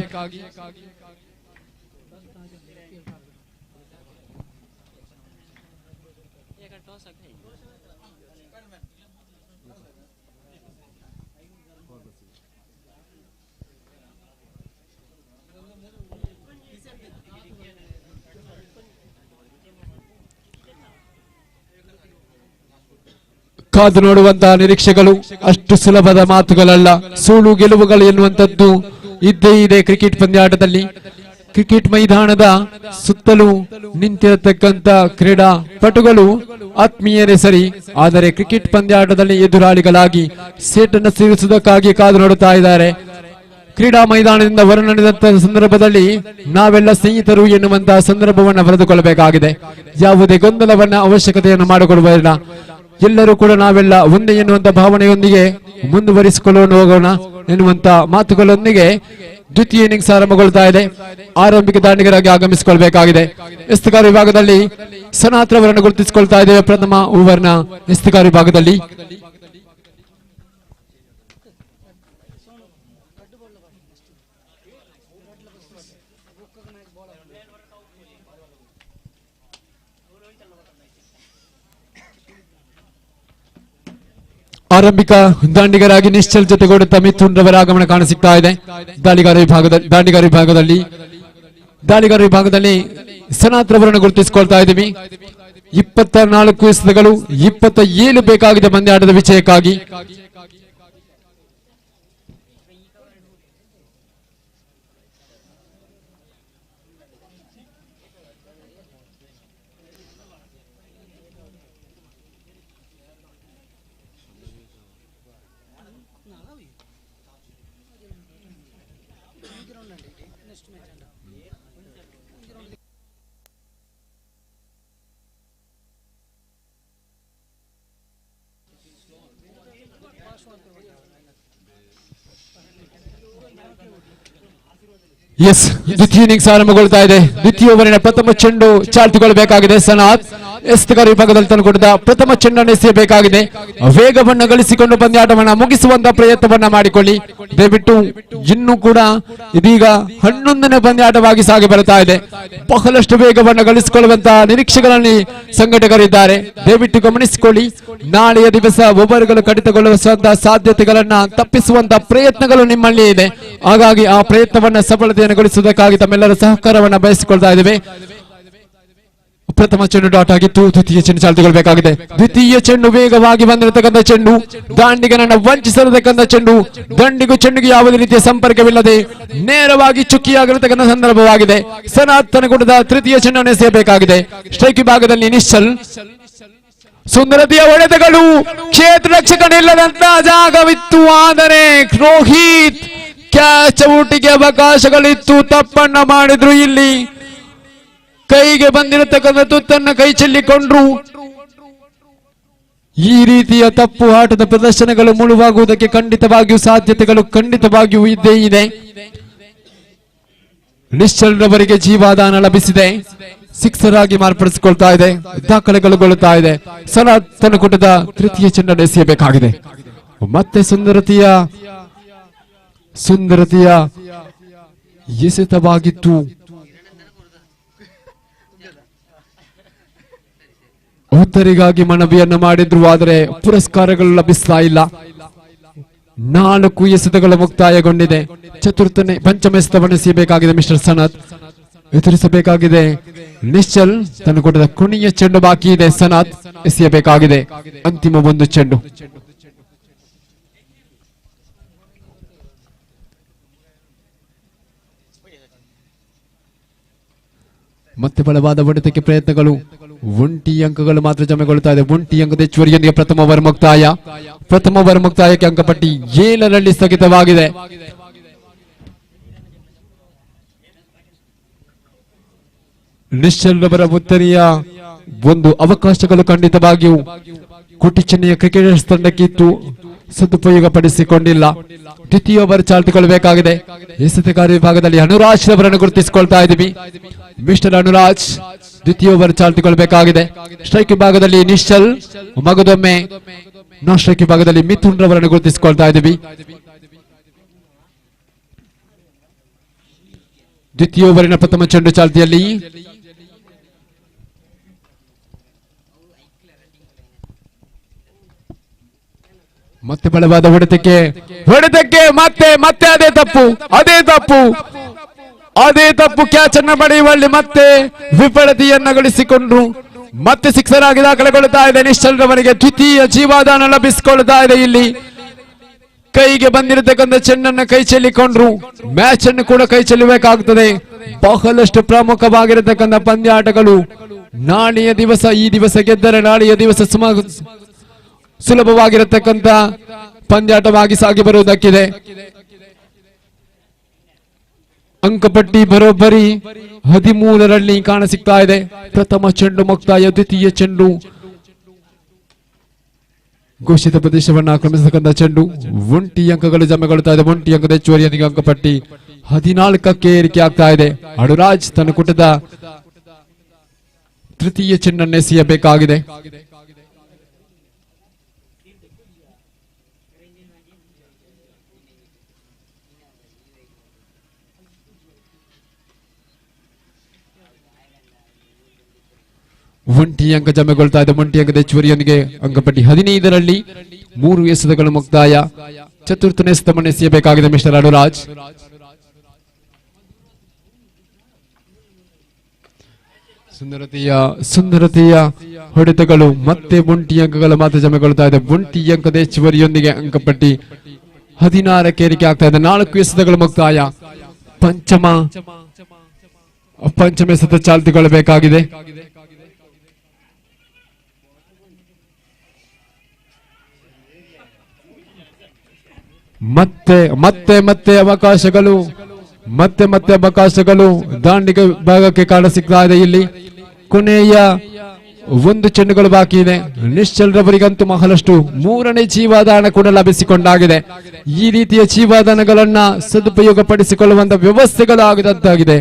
ಕಾದು ನೋಡುವಂತಹ ನಿರೀಕ್ಷೆಗಳು ಅಷ್ಟು ಸುಲಭದ ಮಾತುಗಳಲ್ಲ. ಸೋಲು ಗೆಲುವುಗಳು ಎನ್ನುವಂಥದ್ದು ಇದ್ದೇ ಇದೆ ಕ್ರಿಕೆಟ್ ಪಂದ್ಯಾಟದಲ್ಲಿ. ಕ್ರಿಕೆಟ್ ಮೈದಾನದ ಸುತ್ತಲೂ ನಿಂತಿರತಕ್ಕಂತ ಕ್ರೀಡಾ ಪಟುಗಳು ಆತ್ಮೀಯರೇ ಸರಿ, ಆದರೆ ಕ್ರಿಕೆಟ್ ಪಂದ್ಯಾಟದಲ್ಲಿ ಎದುರಾಳಿಗಳಾಗಿ ಸೇಟನ್ನು ಸೇರಿಸುವುದಕ್ಕಾಗಿ ಕಾದು ನೋಡುತ್ತಾ ಇದ್ದಾರೆ. ಕ್ರೀಡಾ ಮೈದಾನದಿಂದ ಹೊರನಡೆದಂತಹ ಸಂದರ್ಭದಲ್ಲಿ ನಾವೆಲ್ಲ ಸ್ನೇಹಿತರು ಎನ್ನುವಂತಹ ಸಂದರ್ಭವನ್ನು ಬರೆದುಕೊಳ್ಳಬೇಕಾಗಿದೆ. ಯಾವುದೇ ಗೊಂದಲವನ್ನ ಅವಶ್ಯಕತೆಯನ್ನು ಮಾಡಿಕೊಡುವುದಿಲ್ಲ. ಎಲ್ಲರೂ ಕೂಡ ನಾವೆಲ್ಲ ಒಂದೇ ಎನ್ನುವಂತ ಭಾವನೆಯೊಂದಿಗೆ ಮುಂದುವರಿಸಿಕೊಂಡು ಹೋಗೋಣ ಎನ್ನುವಂತ ಮಾತುಗಳೊಂದಿಗೆ ದ್ವಿತೀಯ ಇನ್ನಿಂಗ್ಸ್ ಆರಂಭಗೊಳ್ತಾ ಇದೆ. ಆರಂಭಿಕ ದಾಂಡಿಗರಾಗಿ ಆಗಮಿಸಿಕೊಳ್ಬೇಕಾಗಿದೆ. ಎಸ್ತುಗಾರ ವಿಭಾಗದಲ್ಲಿ ಸನಾತ್ ಅವರನ್ನು ಗುರುತಿಸಿಕೊಳ್ತಾ ಇದ್ದೇವೆ. ಪ್ರಥಮ ಓವರ್ನ ಎಸ್ತುಗಾರ ವಿಭಾಗದಲ್ಲಿ ಆರಂಭಿಕ ದಾಂಡಿಗರಾಗಿ ನಿಶ್ಚಲ್ ಜೊತೆಗೂಡುತ್ತಾ ಮಿಥುನ್ ರವರ ಆಗಮನ ಕಾಣಸಿಗ್ತಾ ಇದೆ. ದಾಂಡಿಗಾರ ವಿಭಾಗದಲ್ಲಿ ಸನಾತ್ ರವರನ್ನು ಗುರುತಿಸಿಕೊಳ್ತಾ ಇದ್ದೀವಿ. 24 ಎಸೆತಗಳು, 27 ಬೇಕಾಗಿದೆ ಪಂದ್ಯಾಟದ ವಿಜಯಕ್ಕಾಗಿ. ಎಸ್, ದ್ವಿತೀಯ ಇನ್ನಿಂಗ್ಸ್ ಆರಂಭಗೊಳ್ತಾ ಇದೆ. ದ್ವಿತೀಯ ಓವರಿನ ಪ್ರಥಮ ಚೆಂಡು ಚಾಲ್ತಿಗೊಳ್ಳಬೇಕಾಗಿದೆ. ಸನಾತ್ ಎಸ್ತುಗಾರ ವಿಭಾಗದಲ್ಲಿ ತಂದುಕೊಟ್ಟಿದ್ದ ಪ್ರಥಮ ಚೆಂಡನ್ನು ಎಸೆಯಬೇಕಾಗಿದೆ. ವೇಗವನ್ನು ಗಳಿಸಿಕೊಂಡು ಪಂದ್ಯಾಟವನ್ನ ಮುಗಿಸುವಂತ ಪ್ರಯತ್ನವನ್ನ ಮಾಡಿಕೊಳ್ಳಿ ದಯವಿಟ್ಟು. ಇನ್ನೂ ಕೂಡ ಇದೀಗ 11ನೇ ಪಂದ್ಯಾಟವಾಗಿ ಸಾಗಿ ಬರ್ತಾ ಇದೆ. ಬಹಳಷ್ಟು ವೇಗವನ್ನು ಗಳಿಸಿಕೊಳ್ಳುವಂತಹ ನಿರೀಕ್ಷೆಗಳಲ್ಲಿ ಸಂಘಟಕರಿದ್ದಾರೆ. ದಯವಿಟ್ಟು ಗಮನಿಸಿಕೊಳ್ಳಿ. ನಾಳೆಯ ದಿವಸ ಓವರ್ಗಳು ಕಡಿತಗೊಳ್ಳುವಂತಹ ಸಾಧ್ಯತೆಗಳನ್ನ ತಪ್ಪಿಸುವಂತಹ ಪ್ರಯತ್ನಗಳು ನಿಮ್ಮಲ್ಲಿ ಇದೆ. ಹಾಗಾಗಿ ಆ ಪ್ರಯತ್ನವನ್ನ ಸಫಲತೆಯನ್ನು ಗಳಿಸುವುದಕ್ಕಾಗಿ ತಮ್ಮೆಲ್ಲರ ಸಹಕಾರವನ್ನ ಬಯಸಿಕೊಳ್ತಾ ಇದ್ದೇವೆ. ಪ್ರಥಮ ಚೆಂಡು ಡಾಟ್ ಆಗಿತ್ತು. ದ್ವಿತೀಯ ಚೆಂಡು ಚಾಲ್ತಿಗೊಳ್ಬೇಕಾಗಿದೆ. ದ್ವಿತೀಯ ಚೆಂಡು ವೇಗವಾಗಿ ಬಂದಿರತಕ್ಕಂಥ ಚೆಂಡು, ದಾಂಡಿಗನನ್ನ ವಂಚಿಸಿರತಕ್ಕಂಥ ಚೆಂಡು, ದಂಡಿಗೂ ಚೆಂಡಿಗೆ ಯಾವುದೇ ರೀತಿಯ ಸಂಪರ್ಕವಿಲ್ಲದೆ ನೇರವಾಗಿ ಚುಕ್ಕಿಯಾಗಿರತಕ್ಕಂಥ ಸಂದರ್ಭವಾಗಿದೆ. ಸನಾತನ ಕೂಟದ ತೃತೀಯ ಚೆಂಡನ್ನು ಎಸೆಯಬೇಕಾಗಿದೆ. ಸ್ಟ್ರೈಕ್ ವಿಭಾಗದಲ್ಲಿ ನಿಶ್ಚಲ್. ಸುಂದರತೆಯ ಹೊಡೆತಗಳು, ಕ್ಷೇತ್ರ ರಕ್ಷಕನಿಲ್ಲದಂತಹ ಜಾಗವಿತ್ತು. ಆದರೆ ರೋಹಿತ್ ಕ್ಯಾಚ್ ಔಟಿಗೆ ಅವಕಾಶಗಳಿತ್ತು. ತಪ್ಪನ್ನ ಮಾಡಿದ್ರು. ಇಲ್ಲಿ ಕೈಗೆ ಬಂದಿರತಕ್ಕಂಥ ತುತ್ತನ್ನ ಕೈ ಚೆಲ್ಲಿಕೊಂಡ್ರು. ಈ ರೀತಿಯ ತಪ್ಪು ಆಟದ ಪ್ರದರ್ಶನಗಳು ಮುಳುವಾಗುವುದಕ್ಕೆ ಖಂಡಿತವಾಗಿಯೂ ಸಾಧ್ಯತೆಗಳು ಖಂಡಿತವಾಗಿಯೂ ಇದ್ದೇ ಇದೆ. ನಿಶ್ಚಲ್ ರವರಿಗೆ ಜೀವಾದಾನ ಲಭಿಸಿದೆ. ಸಿಕ್ಸರ್ ಆಗಿ ಮಾರ್ಪಡಿಸಿಕೊಳ್ತಾ ಇದೆ. ದಾಖಲೆಗೊಳ್ಳುತ್ತಾ ಇದೆ. ಸನಾತನ ಕೂಟದ ತೃತೀಯ ಚೆಂಡನ್ನು ಎಸೆಯಬೇಕಾಗಿದೆ. ಮತ್ತೆ ಸುಂದರತೆಯ ಎಸೆತವಾಗಿತ್ತು. ಉತ್ತರಿಗಾಗಿ ಮನವಿಯನ್ನು ಮಾಡಿದ್ರು. ಆದರೆ ಪುರಸ್ಕಾರಗಳು ಲಭಿಸ್ತಾ ಇಲ್ಲ. 4 ಎಸೆತಗಳು ಮುಕ್ತಾಯಗೊಂಡಿದೆ. ಪಂಚಮ ಎಸೆತವನ್ನು ಎಸೆಯಬೇಕಾಗಿದೆ ಮಿಸ್ಟರ್ ಸನತ್. ಎದುರಿಸಬೇಕಾಗಿದೆ ನಿಶ್ಚಲ್. ತನ್ನ ಕೊಟ್ಟದ ಕೊನೆಯ ಚೆಂಡು ಬಾಕಿ ಇದೆ. ಸನತ್ ಎಸೆಯಬೇಕಾಗಿದೆ ಅಂತಿಮ ಒಂದು ಚೆಂಡು. ಮತ್ತೆ ಬಲವಾದ ಹೊಡೆತಕ್ಕೆ ಪ್ರಯತ್ನಗಳು. ಒಂಟಿ ಅಂಕಗಳು ಮಾತ್ರ ಜಮೆಗೊಳ್ಳುತ್ತಾ ಇದೆ. ಒಂಟಿ ಅಂಕದ ಹೆಚ್ಚುವರಿಯೊಂದಿಗೆ ಪ್ರಥಮ ಓವರ್ ಮುಕ್ತಾಯ. ಪ್ರಥಮ ಓವರ್ ಮುಕ್ತಾಯಕ್ಕೆ ಅಂಕಪಟ್ಟಿ 7ರಲ್ಲಿ ಸ್ಥಗಿತವಾಗಿದೆ. ನಿಶ್ಚಲ್ ರವರ ಉತ್ತರಿಯ ಒಂದು ಅವಕಾಶಗಳು ಖಂಡಿತವಾಗಿಯೂ ಕೋಟಿ ಚೆನ್ನೈಯ ಕ್ರಿಕೆಟರ್ಸ್ ತಂಡಕ್ಕೆ ಇತ್ತು. ಸದುಪಯೋಗ ಪಡಿಸಿಕೊಂಡಿಲ್ಲ. ದ್ವಿತೀಯ ಓವರ್ ಚಾಲ್ತಿಗೊಳ್ಳಬೇಕಾಗಿದೆ. ಎಸೆತಗಾರ ವಿಭಾಗದಲ್ಲಿ ಅನುರಾಜ್ ರವರನ್ನು ಗುರುತಿಸಿಕೊಳ್ತಾ ಇದ್ದೀವಿ. ಮಿಸ್ಟರ್ ಅನುರಾಜ್ ದ್ವಿತೀಯ ಓವರ್ ಚಾಲ್ತಿಗೊಳ್ಳಬೇಕಾಗಿದೆ. ಸ್ಟ್ರೈಕ್ ವಿಭಾಗದಲ್ಲಿ ನಿಶ್ಚಲ್, ಮಗದೊಮ್ಮೆ ನಾನ್ ಸ್ಟ್ರೈಕ್ ವಿಭಾಗದಲ್ಲಿ ಮಿಥುನ್ ರವರನ್ನು ಗುರುತಿಸಿಕೊಳ್ತಾ ಇದ್ದೀವಿ. ದ್ವಿತೀಯ ಓವರಿನ ಪ್ರಥಮ ಚೆಂಡು ಚಾಲ್ತಿಯಲ್ಲಿ ಮತ್ತೆ ಬಲವಾದ ಹೊಡೆತಕ್ಕೆ ಮತ್ತೆ ಅದೇ ತಪ್ಪು ಕ್ಯಾಚ್ ಅನ್ನ ಪಡೆಯುವಲ್ಲಿ ಮತ್ತೆ ವಿಫಲತೆಯನ್ನ ಗಳಿಸಿಕೊಂಡ್ರು. ಮತ್ತೆ ಸಿಕ್ಸರ್ ಆಗಿ ದಾಖಲೆಗೊಳ್ಳುತ್ತಾ ಇದೆ. ನಿಶ್ಚಲ್ ರವರಿಗೆ ದ್ವಿತೀಯ ಜೀವಾದಾನ ಲಭಿಸಿಕೊಳ್ಳುತ್ತಾ ಇದೆ. ಇಲ್ಲಿ ಕೈಗೆ ಬಂದಿರತಕ್ಕಂಥ ಚೆಂಡನ್ನು ಕೈ ಚೆಲ್ಲಿಕೊಂಡ್ರು. ಮ್ಯಾಚ್ ಅನ್ನು ಕೂಡ ಕೈ ಚೆಲ್ಲಬೇಕಾಗುತ್ತದೆ. ಬಹಳಷ್ಟು ಪ್ರಮುಖವಾಗಿರತಕ್ಕಂಥ ಪಂದ್ಯಾಟಗಳು ನಾಳೆಯ ದಿವಸ. ಈ ದಿವಸ ಗೆದ್ದರೆ ನಾಳೆಯ ದಿವಸ ಸುಲಭವಾಗಿರತಕ್ಕಂಥ ಪಂದ್ಯಾಟವಾಗಿ ಸಾಗಿ ಬರುವುದಕ್ಕಿದೆ. ಅಂಕಪಟ್ಟಿ ಬರೋಬ್ಬರಿ 13ರಲ್ಲಿ ಕಾಣಸಿಗ್ತಾ ಇದೆ. ಪ್ರಥಮ ಚೆಂಡು ಮುಕ್ತಾಯ. ದ್ವಿತೀಯ ಚೆಂಡು ಘೋಷಿತ ಪ್ರದೇಶವನ್ನು ಆಕ್ರಮಿಸತಕ್ಕಂಥ ಚೆಂಡು. ಒಂಟಿ ಅಂಕಗಳು ಜಮೆಗೊಳ್ಳುತ್ತಾ ಇದೆ. ಒಂಟಿ ಅಂಕದ ಹೆಚ್ಚುವರಿಯೊಂದಿಗೆ ಅಂಕಪಟ್ಟಿ 14ಕ್ಕೆ ಏರಿಕೆ ಆಗ್ತಾ ಇದೆ. ಅನುರಾಜ್ ತನ್ನ ಕೂಟದ ತೃತೀಯ ಚೆಂಡನ್ನು ಎಸೆಯಬೇಕಾಗಿದೆ. ಒಂಟಿ ಅಂಕ ಜಮೆಗೊಳ್ತಾ ಇದೆ. ಒಂಟಿ ಅಂಕದ ಹೆಚ್ಚುವರಿಯೊಂದಿಗೆ ಅಂಕಪಟ್ಟಿ 15ರಲ್ಲಿ 3 ಎಸೆತಗಳು ಮುಕ್ತಾಯ. ಚತುರ್ಥನೇ ಎಸೆತವನ್ನು ಎಸೆಯಬೇಕಾಗಿದೆ ಮಿಸ್ಟರ್ ಅನುರಾಜ್. ಸುಂದರತೆಯ ಹೊಡೆತಗಳು. ಮತ್ತೆ ಒಂಟಿ ಅಂಕಗಳು ಮಾತ್ರ ಜಮೆಗೊಳ್ತಾ ಇದೆ. ಒಂಟಿ ಅಂಕದ ಹೆಚ್ಚುವರಿಯೊಂದಿಗೆ ಅಂಕಪಟ್ಟಿ 16ಕ್ಕೆ ಏರಿಕೆ ಆಗ್ತಾ ಇದೆ. 4 ಎಸೆತಗಳು ಮುಕ್ತಾಯ. ಪಂಚಮ ಎಸೆತ ಚಾಲ್ತಿಗೊಳ್ಳಬೇಕಾಗಿದೆ. ಮತ್ತೆ ಅವಕಾಶಗಳು ದಾಂಡಿಗ ಭಾಗಕ್ಕೆ ಕಾಣ ಸಿಗ್ತಾ ಇದೆ. ಇಲ್ಲಿ ಕೊನೆಯ 1 ಚೆಂಡುಗಳು ಬಾಕಿ ಇದೆ. ನಿಶ್ಚಲ್ ರವರಿಗಂತೂ ಬಹಳಷ್ಟು 3ನೇ ಜೀವಾದಾನ ಕೂಡ ಲಭಿಸಿಕೊಂಡಾಗಿದೆ. ಈ ರೀತಿಯ ಜೀವಾದಾನಗಳನ್ನ ಸದುಪಯೋಗ ಪಡಿಸಿಕೊಳ್ಳುವಂತ ವ್ಯವಸ್ಥೆಗಳು ಆಗದಂತಾಗಿದೆ.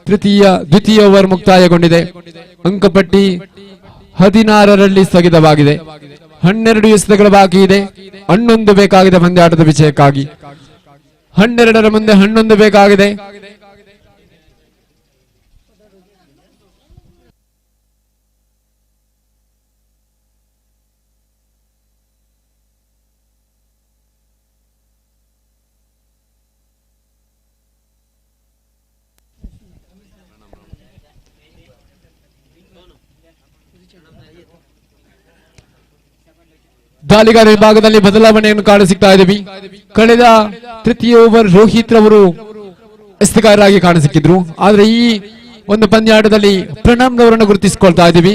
ದ್ವಿತೀಯ ಓವರ್ ಮುಕ್ತಾಯಗೊಂಡಿದೆ. ಅಂಕಪಟ್ಟಿ 16ರಲ್ಲಿ ಸ್ಥಗಿತವಾಗಿದೆ. 12 ಎಸೆತಗಳು ಬಾಕಿ ಇದೆ. 11 ಬೇಕಾಗಿದೆ ಪಂದ್ಯಾಟದ ವಿಜಯಕ್ಕಾಗಿ. 12ರ ಮುಂದೆ 11 ಬೇಕಾಗಿದೆ. ದಾಳಿಗಾರ ವಿಭಾಗದಲ್ಲಿ ಬದಲಾವಣೆಯನ್ನು ಕಾಣಸಿಗ್ತಾ ಇದ್ದೀವಿ. ಕಳೆದ ತೃತೀಯ ಓವರ್ ರೋಹಿತ್ ರವರು ಎಸೆತಗಾರರಾಗಿ ಕಾಣಸಿಕ್ಕಿದ್ರು. ಆದ್ರೆ ಈ ಒಂದು ಪಂದ್ಯಾಟದಲ್ಲಿ ಪ್ರಣಾಮ್ ರವರನ್ನು ಗುರುತಿಸಿಕೊಳ್ತಾ ಇದ್ದೀವಿ.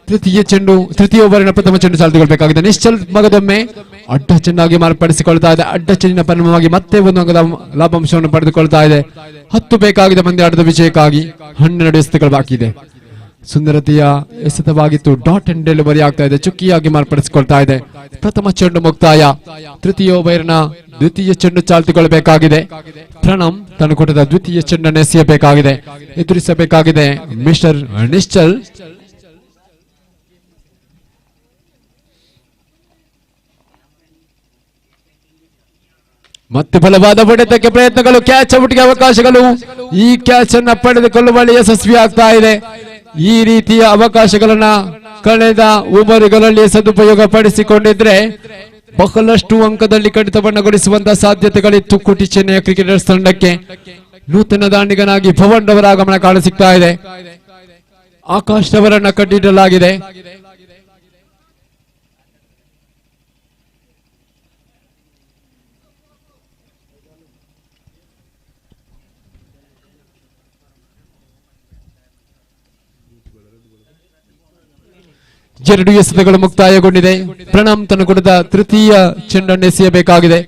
ತೃತೀಯ ಓವರಿನ ಪ್ರಥಮ ಚೆಂಡು ಚಾಲ್ತಿಗೊಳ್ಬೇಕಾಗಿದೆ. ನಿಶ್ಚಲ್ ಮಗದೊಮ್ಮೆ ಅಡ್ಡ ಚೆಂಡಾಗಿ ಮಾರ್ಪಡಿಸಿಕೊಳ್ತಾ ಇದೆ. ಅಡ್ಡ ಚೆಂಡಿನ ಪರಿಣಾಮವಾಗಿ ಮತ್ತೆ ಒಂದು ಅಂಕದ ಲಾಭಾಂಶವನ್ನು ಪಡೆದುಕೊಳ್ತಾ ಇದೆ. 10 ಬೇಕಾಗಿದೆ ಪಂದ್ಯಾಟದ ವಿಜಯಕ್ಕಾಗಿ. 12 ಎಸೆತಗಳು ಬಾಕಿ ಇದೆ. ಸುಂದರತೆಯ ಎಸೆತವಾಗಿತ್ತು. ಡಾಟ್ ಅಂಡ್ ಡೆಲಿವರಿ ಆಗ್ತಾ ಇದೆ. ಚುಕ್ಕಿಯಾಗಿ ಮಾರ್ಪಡಿಸಿಕೊಳ್ತಾ ಇದೆ. ಪ್ರಥಮ ಚೆಂಡು ಮುಕ್ತಾಯ. ತೃತೀಯ ಓವರಿನ ದ್ವಿತೀಯ ಚೆಂಡು ಚಾಲ್ತಿಗೊಳ್ಳಬೇಕಾಗಿದೆ. ಪ್ರಣಮ್ ತನ್ನ ಕೊಟ್ಟದ ದ್ವಿತೀಯ ಚೆಂಡನ್ನು ಎಸೆಯಬೇಕಾಗಿದೆ. ಎದುರಿಸಬೇಕಾಗಿದೆ ಮಿಸ್ಟರ್ ನಿಶ್ಚಲ್. ಮತ್ತೆ ಬಲವಾದ ಹೊಡೆತಕ್ಕೆ ಪ್ರಯತ್ನಗಳು. ಕ್ಯಾಚ್ ಔಟ್ಗೆ ಅವಕಾಶಗಳು. ಈ ಕ್ಯಾಚ್ ಅನ್ನ ಪಡೆದುಕೊಳ್ಳುವಲ್ಲಿ ಯಶಸ್ವಿ ಆಗ್ತಾ ಇದೆ. ಈ ರೀತಿಯ ಅವಕಾಶಗಳನ್ನ ಕಳೆದ ಓವರ್ಗಳಲ್ಲಿ ಸದುಪಯೋಗ ಪಡಿಸಿಕೊಂಡಿದ್ರೆ ಬಹಳಷ್ಟು ಅಂಕದಲ್ಲಿ ಕಡಿತವನ್ನಗೊಳಿಸುವಂತಹ ಸಾಧ್ಯತೆಗಳಿತ್ತು ಕೋಟಿ ಚೆನ್ನೈ ಕ್ರಿಕೆಟರ್ಸ್ ತಂಡಕ್ಕೆ. ನೂತನ ದಾಂಡಿಗನಾಗಿ ಭವನ್ ರವರ ಆಗಮನ ಕಾಣಸಿಗ್ತಾ ಇದೆ. ಆಕಾಶ್ ರವರನ್ನ ಕಟ್ಟಿಡಲಾಗಿದೆ. ಎರಡು ಎಸೆತಗಳು ಮುಕ್ತಾಯಗೊಂಡಿದೆ. ಪ್ರಣಾಮ್ ತನ್ನ ಕೊಡದ ತೃತೀಯ ಚೆಂಡನ್ನು ಎಸೆಯಬೇಕಾಗಿದೆ.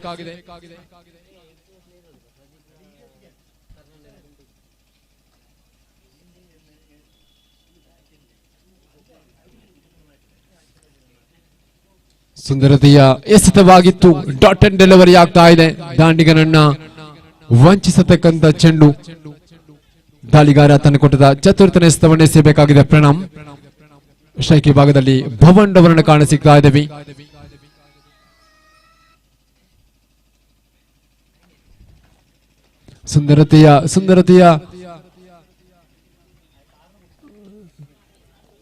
ಸುಂದರತೆಯ ಎಸೆತವಾಗಿತ್ತು. ಡಾಟ್ ಅಂಡ್ ಡೆಲಿವರಿ ಆಗ್ತಾ ಇದೆ. ದಾಂಡಿಗನನ್ನ ವಂಚಿಸತಕ್ಕಂತ ಚೆಂಡು. ದಾಳಿಗಾರ ತನ್ನ ಕೊಟ್ಟದ ಚತುರ್ಥನ ಎಸೆತವನ್ನು ಎಸೆಯಬೇಕಾಗಿದೆ ಪ್ರಣಾಮ್. ಸ್ಟ್ರೈಕ್ ವಿಭಾಗದಲ್ಲಿ ಭವನ್ ಅವರನ್ನು ಕಾಣಸಿಗ್ತಾ ಇದ್ದೀವಿ. ಸುಂದರತೆಯ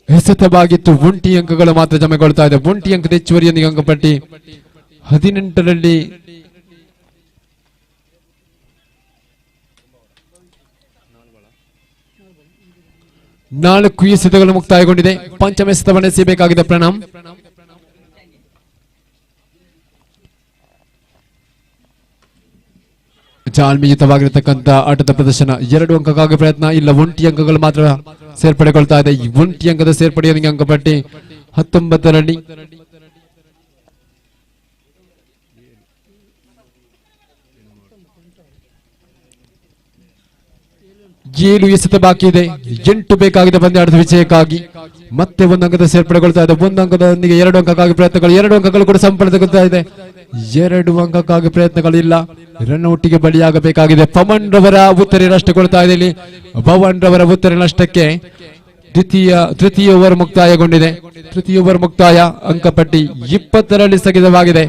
ಎಸೆತವಾಗಿತ್ತು. 1 ಅಂಕಗಳು ಮಾತ್ರ ಜಮೆಗೊಳ್ತಾ ಇದೆ. 1 ಅಂಕದ ಹೆಚ್ಚುವರಿಯೊಂದಿಗೆ ಅಂಕಪಟ್ಟಿ 18ರಲ್ಲಿ ನಾಲ್ಕು ಎಸೆತಗಳು ಮುಕ್ತಾಯಗೊಂಡಿದೆ. ಪಂಚಮ ಎಸೆತವನ್ನು ಎಸೆಯಬೇಕಾಗಿದೆ ಪ್ರಣಾಮ್. ಜಾಲ್ಮಿಯುತವಾಗಿರತಕ್ಕಂತ ಆಟದ ಪ್ರದರ್ಶನ. 2 ಅಂಕಕ್ಕಾಗಿ ಪ್ರಯತ್ನ ಇಲ್ಲ. 1 ಅಂಕಗಳು ಮಾತ್ರ ಸೇರ್ಪಡೆಗೊಳ್ತಾ ಇದೆ. 1 ಅಂಕದ ಸೇರ್ಪಡೆಯೊಂದಿಗೆ ಅಂಕಪಟ್ಟಿ 19ರಲ್ಲಿ. 7 ಎಸೆತ ಬಾಕಿ ಇದೆ. 8 ಬೇಕಾಗಿದೆ ಪಂದ್ಯಾಟದ ವಿಜಯಕ್ಕಾಗಿ. ಮತ್ತೆ 1 ಅಂಕದ ಸೇರ್ಪಡೆಗೊಳ್ತಾ ಇದೆ. 1 ಅಂಕದೊಂದಿಗೆ 2 ಅಂಕಕ್ಕಾಗಿ ಪ್ರಯತ್ನಗಳು. 2 ಅಂಕಗಳು ಕೂಡ ಸಂಪಡೆಗೊಳ್ತಾ ಇದೆ. 2 ಅಂಕಕ್ಕಾಗಿ ಪ್ರಯತ್ನಗಳಿಲ್ಲ. ರನ್ಔಟಿಗೆ ಬಲಿಯಾಗಬೇಕಾಗಿದೆ. ಪವನ್ ರವರ ಉತ್ತರೆ ನಷ್ಟಗೊಳ್ತಾ ಇದೆ. ಇಲ್ಲಿ ಭವನ್ ರವರ ಉತ್ತರೆ ನಷ್ಟಕ್ಕೆ ತೃತೀಯ ಓವರ್ ಮುಕ್ತಾಯಗೊಂಡಿದೆ. ತೃತೀಯ ಓವರ್ ಮುಕ್ತಾಯ. ಅಂಕಪಟ್ಟಿ 20ರಲ್ಲಿ ಸ್ಥಗಿತವಾಗಿದೆ.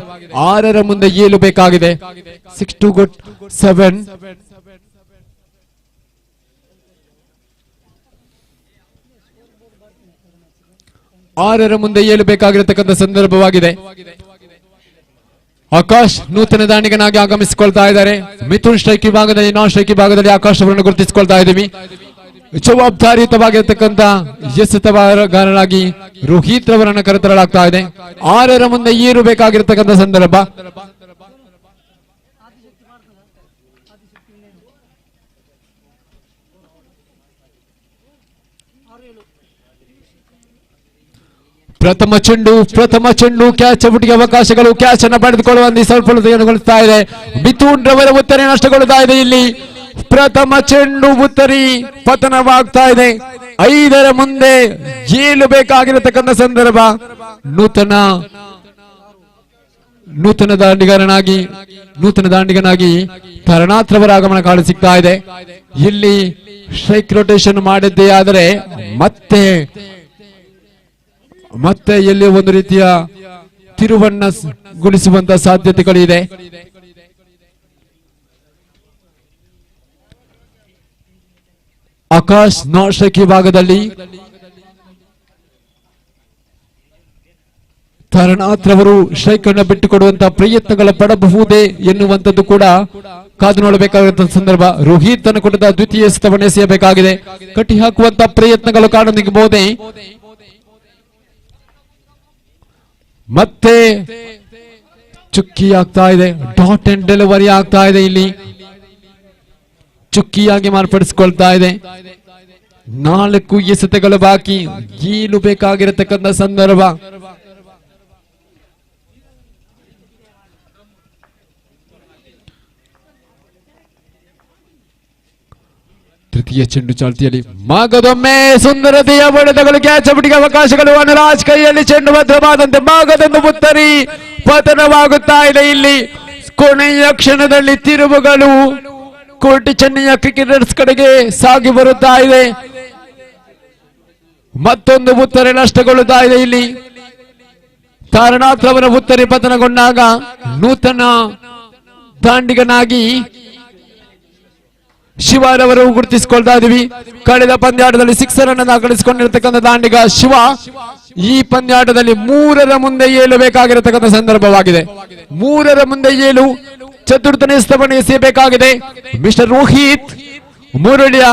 6ರ ಮುಂದೆ 7 ಬೇಕಾಗಿದೆ. 6 to 7. 6ರ ಮುಂದೆ 7 ಬೇಕಾಗಿರತಕ್ಕಂಥ ಸಂದರ್ಭವಾಗಿದೆ. ಆಕಾಶ್ ನೂತನ ದಾಂಡಿಗನಾಗಿ ಆಗಮಿಸಿಕೊಳ್ತಾ ಇದ್ದಾರೆ. ಮಿಥುನ್ ಸ್ಟ್ರೈಕ್ ವಿಭಾಗದಲ್ಲಿ, ನಾನ್ ಸ್ಟ್ರೈಕ್ ವಿಭಾಗದಲ್ಲಿ ಆಕಾಶ್ ಅವರನ್ನು ಗುರುತಿಸಿಕೊಳ್ತಾ ಇದ್ದೀವಿ. ಜವಾಬ್ದಾರಿಯುತವಾಗಿರತಕ್ಕಂಥ ಎಸೆತಗಾರರಾಗಿ ರೋಹಿತ್ ರವರನ್ನು ಕರೆತರಲಾಗ್ತಾ ಇದೆ. 6ರ ಮುಂದೆ 7 ಬೇಕಾಗಿರತಕ್ಕಂಥ ಸಂದರ್ಭ. ಪ್ರಥಮ ಚೆಂಡು ಕ್ಯಾಚ್ ಔಟ್ಗೆ ಅವಕಾಶಗಳು. ಕ್ಯಾಚ್ ಅನ್ನು ಪಡೆದುಕೊಳ್ಳುವಂತೆ ಸಫಲತೆಗೊಳ್ತಾ ಇದೆ. ಮಿಥುನ್ ರವರ ಉತ್ತರೆ ನಷ್ಟಗೊಳ್ತಾ ಇದೆ. ಇಲ್ಲಿ ಪ್ರಥಮ ಚೆಂಡು ಉತ್ತರಿ ಪತನವಾಗ್ತಾ ಇದೆ. 5ರ ಮುಂದೆ 7 ಬೇಕಾಗಿರತಕ್ಕಂಥ ಸಂದರ್ಭ. ನೂತನ ದಾಂಡಿಗನಾಗಿ ತರಣಾಥ್ ರವರ ಆಗಮನ ಕಾಣಸಿಗ್ತಾ ಇದೆ. ಇಲ್ಲಿ ಸ್ಟ್ರೈಕ್ ರೊಟೇಷನ್ ಮಾಡಿದ್ದೇ ಆದರೆ ಮತ್ತೆ ಮತ್ತೆ ಎಲ್ಲಿ ಒಂದು ರೀತಿಯ ತಿರುವಣ್ಣಗೊಳಿಸುವಂತ ಸಾಧ್ಯತೆಗಳಿದೆ. ಆಕಾಶ್ ನಾಶಕಿ ಭಾಗದಲ್ಲಿ ತಾರಣಾತ್ರವರು ಸ್ಟ್ರೈಕನ್ನು ಬಿಟ್ಟುಕೊಡುವಂತಹ ಪ್ರಯತ್ನಗಳ ಪಡಬಹುದೇ ಎನ್ನುವಂಥದ್ದು ಕೂಡ ಕಾದು ನೋಡಬೇಕಾದಂತಹ ಸಂದರ್ಭ. ರೋಹಿತ್ ಅನ್ನು ಕೊಟ್ಟದ ದ್ವಿತೀಯ ಎಸೆತವನ್ನು ಎಸೆಯಬೇಕಾಗಿದೆ. ಕಟ್ಟಿ ಹಾಕುವಂತಹ ಪ್ರಯತ್ನಗಳು ಕಾಣಬಹುದೇ. ಮತ್ತೆ ಚುಕ್ಕಿ ಆಗ್ತಾ ಇದೆ, ಡಾಟ್ ಅಂಡ್ ಡೆಲಿವರಿ ಆಗ್ತಾ ಇದೆ. ಇಲ್ಲಿ ಚುಕ್ಕಿಯಾಗಿ ಮಾರ್ಪಡಿಸಿಕೊಳ್ತಾ ಇದೆ. 4 ಎಸೆತಗಳು ಬಾಕಿ, ಗೀಲು ಬೇಕಾಗಿರತಕ್ಕಂಥ ಸಂದರ್ಭ. ತೃತೀಯ ಚೆಂಡು ಚಾಲ್ತಿಯಲ್ಲಿ ಮಾಗದೊಮ್ಮೆ ಸುಂದರತೆಯ ಬಡತಗಳು ಕ್ಯಾಚ್ ಬಿಟ್ಟಿಗೆ ಅವಕಾಶಗಳು. ಅನುರಾಜ್ ಕೈಯಲ್ಲಿ ಚೆಂಡು ಭದ್ರವಾದಂತೆ ಮಾಗದೊಂದು ಮುತ್ತರಿ ಪತನವಾಗುತ್ತಾ ಇದೆ. ಇಲ್ಲಿ ಕೊನೆಯ ಕ್ಷಣದಲ್ಲಿ ತಿರುವುಗಳು ಕೋಟಿ ಚೆನ್ನೈಯ ಕ್ರಿಕೆಟರ್ಸ್ ಕಡೆಗೆ ಸಾಗಿ ಬರುತ್ತಾ ಇದೆ. ಮತ್ತೊಂದು ಮುತ್ತರೆ ನಷ್ಟಗೊಳ್ಳುತ್ತಾ ಇದೆ. ಇಲ್ಲಿ ತಾರಣಾತ್ರವರ ಮುತ್ತರೆ ಪತನಗೊಂಡಾಗ ನೂತನ ದಾಂಡಿಗನಾಗಿ ಶಿವರವರು ಗುರುತಿಸಿಕೊಳ್ತಾ ಇದೀವಿ. ಕಳೆದ ಪಂದ್ಯಾಟದಲ್ಲಿ 6 ರನ್ ದಾಖಲಿಸಿಕೊಂಡಿರತಕ್ಕಂಥ ದಾಂಡಿಗ ಶಿವ ಈ ಪಂದ್ಯಾಟದಲ್ಲಿ 3ರ ಮುಂದೆ ಏಳಬೇಕಾಗಿರತಕ್ಕಂಥ ಸಂದರ್ಭವಾಗಿದೆ. 3ರ ಮುಂದೆ ಏಳು ಚತುರ್ಥನೇ ಸ್ತವನೆ ಎಸೆಯಬೇಕಾಗಿದೆ. ಮಿಸ್ಟರ್ ರೋಹಿತ್ ಮುರಳಿಯ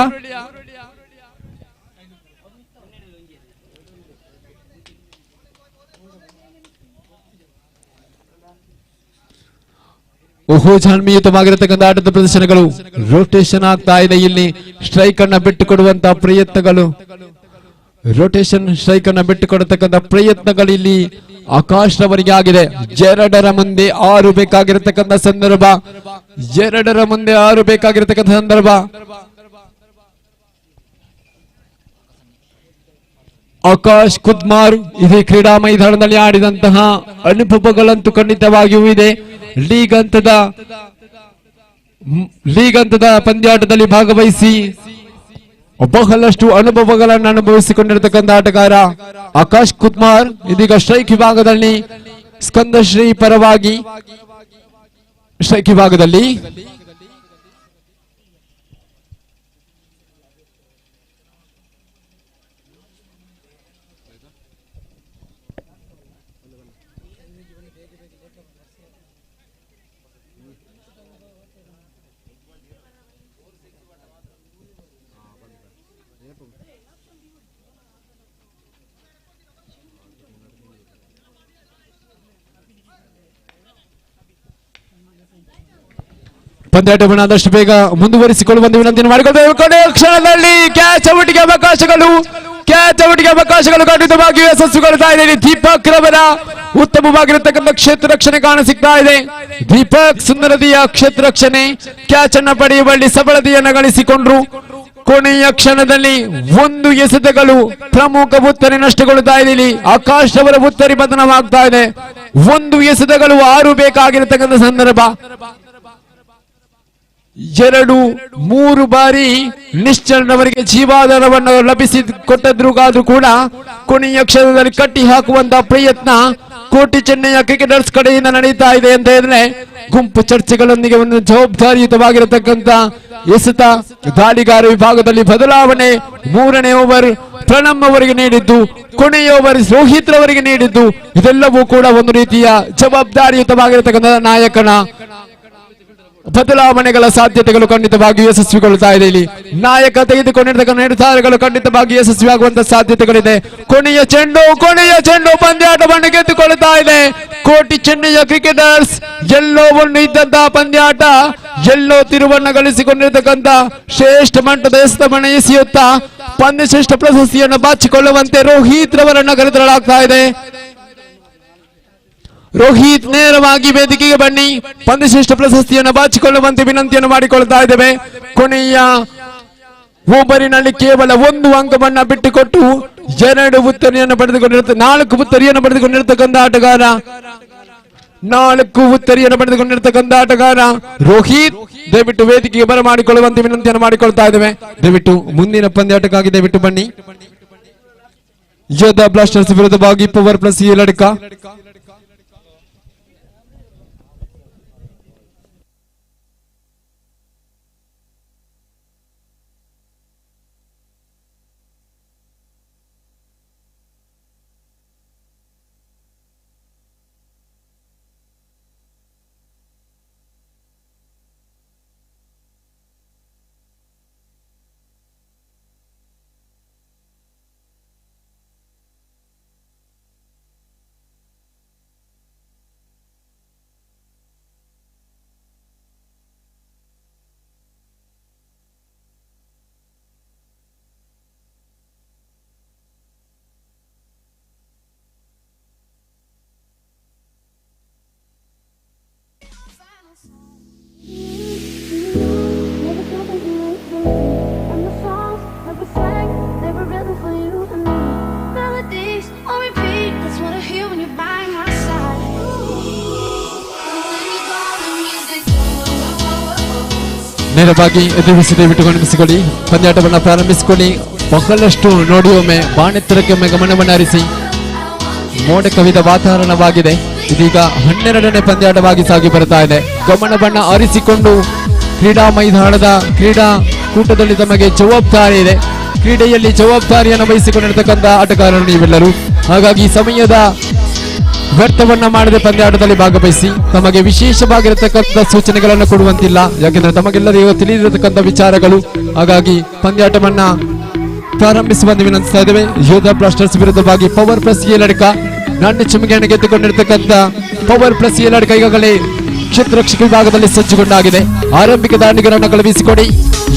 ಓಹೋ ಜಾಣ್ಮೀಯುತವಾಗಿರತಕ್ಕಂಥ ಆಟದ ಪ್ರದರ್ಶನಗಳು. ರೋಟೇಷನ್ ಆಗ್ತಾ ಇದೆ. ಇಲ್ಲಿ ಸ್ಟ್ರೈಕ್ ಅನ್ನ ಬಿಟ್ಟುಕೊಡುವಂತಹ ಪ್ರಯತ್ನಗಳು, ರೋಟೇಷನ್ ಸ್ಟ್ರೈಕ್ ಅನ್ನ ಬಿಟ್ಟುಕೊಡತಕ್ಕಂಥ ಪ್ರಯತ್ನಗಳು ಇಲ್ಲಿ ಆಕಾಶ್ ರವರಿಗೆ ಆಗಿದೆ. 2ರ ಮುಂದೆ 6 ಬೇಕಾಗಿರತಕ್ಕಂಥ ಸಂದರ್ಭ. 2ರ ಮುಂದೆ 6 ಬೇಕಾಗಿರತಕ್ಕಂಥ ಸಂದರ್ಭ. ಆಕಾಶ್ ಕುದ್ಮಾರ್ ಇದೇ ಕ್ರೀಡಾ ಮೈದಾನದಲ್ಲಿ ಆಡಿದಂತಹ ಅನುಭವಗಳಂತೂ ಖಂಡಿತವಾಗಿಯೂ ಇದೆ. ಲೀಗ್ ಹಂತದ ಪಂದ್ಯಾಟದಲ್ಲಿ ಭಾಗವಹಿಸಿ ಬಹಳಷ್ಟು ಅನುಭವಗಳನ್ನು ಅನುಭವಿಸಿಕೊಂಡಿರತಕ್ಕಂಥ ಆಟಗಾರ ಆಕಾಶ್ ಕುದ್ಮಾರ್ ಇದೀಗ ಸ್ಟ್ರೈಕ್ ವಿಭಾಗದಲ್ಲಿ ಸ್ಕಂದಶ್ರೀ ಪರವಾಗಿ ಸ್ಟ್ರೈಕ್ ವಿಭಾಗದಲ್ಲಿ ಪಂದ್ಯಾಟವನ್ನು ಆದಷ್ಟು ಬೇಗ ಮುಂದುವರಿಸಿಕೊಳ್ಳುವಂತೆ ವಿನಂತಿಯನ್ನು ಮಾಡಿಕೊಳ್ತೇವೆ. ಕೊನೆಯ ಕ್ಷಣದಲ್ಲಿ ಕ್ಯಾಚ್ ಔಟ್ಗೆ ಅವಕಾಶಗಳು ಖಂಡಿತವಾಗಿ ಯಶಸ್ಸುಗೊಳ್ತಾ ಇದೆ. ದೀಪಕ್ ರವರ ಉತ್ತಮವಾಗಿರತಕ್ಕಂಥ ಕ್ಷೇತ್ರ ರಕ್ಷಣೆ ಕಾಣ ಸಿಗ್ತಾ ಇದೆ. ದೀಪಕ್ ಸುಂದರತೆಯ ಕ್ಷೇತ್ರ ರಕ್ಷಣೆ, ಕ್ಯಾಚ್ ಅನ್ನು ಪಡೆಯುವಲ್ಲಿ ಸಫಲತೆಯನ್ನು ಗಳಿಸಿಕೊಂಡ್ರು. ಕೊನೆಯ ಕ್ಷಣದಲ್ಲಿ 1 ಎಸೆತಗಳು ಪ್ರಮುಖ ಉತ್ತರಿ ನಷ್ಟಗೊಳ್ಳುತ್ತಾ ಇದೆ. ಇಲ್ಲಿ ಆಕಾಶ್ ಅವರ ಉತ್ತರಿ ಪತನವಾಗ್ತಾ ಇದೆ. 1 ಎಸೆತಗಳು 6 ಬೇಕಾಗಿರತಕ್ಕಂಥ ಸಂದರ್ಭ. 2-3 ಬಾರಿ ನಿಶ್ಚಲನವರಿಗೆ ಜೀವಾಧಾರವನ್ನು ಲಭಿಸಿ ಕೊಟ್ಟದ್ರೂ ಕೂಡ ಕೊನೆಯ ಕ್ಷಣದಲ್ಲಿ ಕಟ್ಟಿ ಹಾಕುವಂತಹ ಪ್ರಯತ್ನ ಕೋಟಿ ಚೆನ್ನೈಯ ಕ್ರಿಕೆಟರ್ಸ್ ಕಡೆಯಿಂದ ನಡೀತಾ ಇದೆ ಅಂತ ಹೇಳಿದ್ರೆ ಗುಂಪು ಚರ್ಚೆಗಳೊಂದಿಗೆ ಒಂದು ಜವಾಬ್ದಾರಿಯುತವಾಗಿರತಕ್ಕಂತ ಎಸೆತ ದಾಳಿಗಾರ ವಿಭಾಗದಲ್ಲಿ ಬದಲಾವಣೆ. 3ನೇ ಓವರ್ ಪ್ರಣಮ್ ಅವರಿಗೆ ನೀಡಿದ್ದು, ಕೊನೆಯ ಓವರ್ ರೋಹಿತ್ ರವರಿಗೆ ನೀಡಿದ್ದು, ಇದೆಲ್ಲವೂ ಕೂಡ ಒಂದು ರೀತಿಯ ಜವಾಬ್ದಾರಿಯುತವಾಗಿರತಕ್ಕಂಥ ನಾಯಕನ ಬದಲಾವಣೆಗಳ ಸಾಧ್ಯತೆಗಳು ಖಂಡಿತವಾಗಿಯೂ ಯಶಸ್ವಿಗೊಳ್ಳುತ್ತಾ ಇದೆ. ಇಲ್ಲಿ ನಾಯಕ ತೆಗೆದುಕೊಂಡಿರ್ತಕ್ಕಂಥ ನಿರ್ಧಾರಗಳು ಖಂಡಿತವಾಗಿ ಯಶಸ್ವಿಯಾಗುವಂತಹ ಸಾಧ್ಯತೆಗಳಿದೆ. ಕೊನೆಯ ಚೆಂಡು ಪಂದ್ಯಾಟವನ್ನು ಗೆದ್ದುಕೊಳ್ಳುತ್ತಾ ಇದೆ ಕೋಟಿ ಚೆನ್ನೈಯ ಕ್ರಿಕೆಟರ್ಸ್. ಎಲ್ಲೋ ಒಂದು ಇದ್ದಂತಹ ಪಂದ್ಯಾಟ ಎಲ್ಲೋ ತಿರುವನ್ನ ಗಳಿಸಿಕೊಂಡಿರ್ತಕ್ಕಂಥ ಶ್ರೇಷ್ಠ ಮಟ್ಟದ ಎಸೆತವನ್ನು ಎಸೆಯುತ್ತಾ ಪಂದ್ಯಶ್ರೇಷ್ಠ ಪ್ರಶಸ್ತಿಯನ್ನು ಬಾಚಿಕೊಳ್ಳುವಂತೆ ರೋಹಿತ್ ರವರನ್ನು ಕರೆತರಲಾಗ್ತಾ ಇದೆ. ರೋಹಿತ್ ನೇರವಾಗಿ ವೇದಿಕೆಗೆ ಬನ್ನಿ, ಪಂದ್ಯಶ್ರೇಷ್ಠ ಪ್ರಶಸ್ತಿಯನ್ನು ಬಾಚಿಕೊಳ್ಳುವಂತೆ ವಿನಂತಿಯನ್ನು ಮಾಡಿಕೊಳ್ತಾ ಇದ್ದೇವೆ. ಕೊನೆಯ ಓವರಿನಲ್ಲಿ ಕೇವಲ 1 ಅಂಕವನ್ನ ಬಿಟ್ಟುಕೊಟ್ಟು 4 ಉತ್ತರಿಯನ್ನು ಪಡೆದುಕೊಂಡಿರ್ತಕ್ಕಂಥ ಆಟಗಾರ 4 ಉತ್ತರಿಯನ್ನು ಪಡೆದುಕೊಂಡಿರ್ತಕ್ಕಂಥ ಆಟಗಾರ ರೋಹಿತ್. ದಯವಿಟ್ಟು ವೇದಿಕೆಗೆ ಬರಮಾಡಿಕೊಳ್ಳುವಂತೆ ವಿನಂತಿಯನ್ನು ಮಾಡಿಕೊಳ್ತಾ ಇದ್ದೇವೆ. ದಯವಿಟ್ಟು ಮುಂದಿನ ಪಂದ್ಯಾಟಕ್ಕಾಗಿ ದಯವಿಟ್ಟು ಬನ್ನಿ. ಯೋಧಾ ಬ್ಲಾಸ್ಟರ್ಸ್ ವಿರುದ್ಧವಾಗಿ ಪವರ್ ಪ್ಲಸ್ ಈ ಲಡ್ಕ. ನೇರವಾಗಿ ಎದುರಿಸದೆ ಬಿಟ್ಟುಕೊಂಡಿಸಿಕೊಳ್ಳಿ, ಪಂದ್ಯಾಟವನ್ನು ಪ್ರಾರಂಭಿಸಿಕೊಳ್ಳಿ. ಬಹಳಷ್ಟು ನೋಡಿ ಒಮ್ಮೆ ಬಾಣೆತ್ತರಕ್ಕೆ ಒಮ್ಮೆ ಗಮನವನ್ನು ಹರಿಸಿ. ಮೋಡ ಕವಿದ ವಾತಾವರಣವಾಗಿದೆ. ಇದೀಗ 12ನೇ ಪಂದ್ಯಾಟವಾಗಿ ಸಾಗಿ ಬರುತ್ತಾ ಇದೆ. ಗಮನವನ್ನು ಹರಿಸಿಕೊಂಡು ಕ್ರೀಡಾ ಮೈದಾನದ ಕ್ರೀಡಾ ಕೂಟದಲ್ಲಿ ತಮಗೆ ಜವಾಬ್ದಾರಿ ಇದೆ. ಕ್ರೀಡೆಯಲ್ಲಿ ಜವಾಬ್ದಾರಿಯನ್ನು ವಹಿಸಿಕೊಂಡಿರ್ತಕ್ಕಂಥ ಆಟಗಾರರು ನೀವೆಲ್ಲರೂ. ಹಾಗಾಗಿ ಸಮಯದ ವ್ಯರ್ಥವನ್ನ ಮಾಡದೆ ಪಂದ್ಯಾಟದಲ್ಲಿ ಭಾಗವಹಿಸಿ. ತಮಗೆ ವಿಶೇಷವಾಗಿರತಕ್ಕಂಥ ಸೂಚನೆಗಳನ್ನು ಕೊಡುವಂತಿಲ್ಲ, ಯಾಕೆಂದ್ರೆ ತಮಗೆಲ್ಲರಿಗೂ ತಿಳಿದಿರತಕ್ಕಂಥ ವಿಚಾರಗಳು. ಹಾಗಾಗಿ ಪಂದ್ಯಾಟವನ್ನ ಪ್ರಾರಂಭಿಸುವಂತೆ ವಿನಂತಿಸ್ತಾ ಇದ್ದೇವೆ. ಯೋಧಾ ಬ್ಲಾಸ್ಟರ್ಸ್ ವಿರುದ್ಧವಾಗಿ ಪವರ್ ಪ್ಲಸ್ ಈ ಲಡ್ಕ. ನಾಣ್ಯ ಚಿಮ್ಮಿಗೆಯನ್ನು ಗೆದ್ದುಕೊಂಡಿರ್ತಕ್ಕಂಥ ಪವರ್ ಪ್ಲಸ್ ಈ ಲಡ್ಕ ಈಗಾಗಲೇ ಕ್ಷೇತ್ರ ರಕ್ಷಕ ವಿಭಾಗದಲ್ಲಿ ಸಜ್ಜುಗೊಂಡಾಗಿದೆ. ಆರಂಭಿಕ ದಾಂಡಿಗರನ್ನು ಕಳುಹಿಸಿಕೊಡಿ.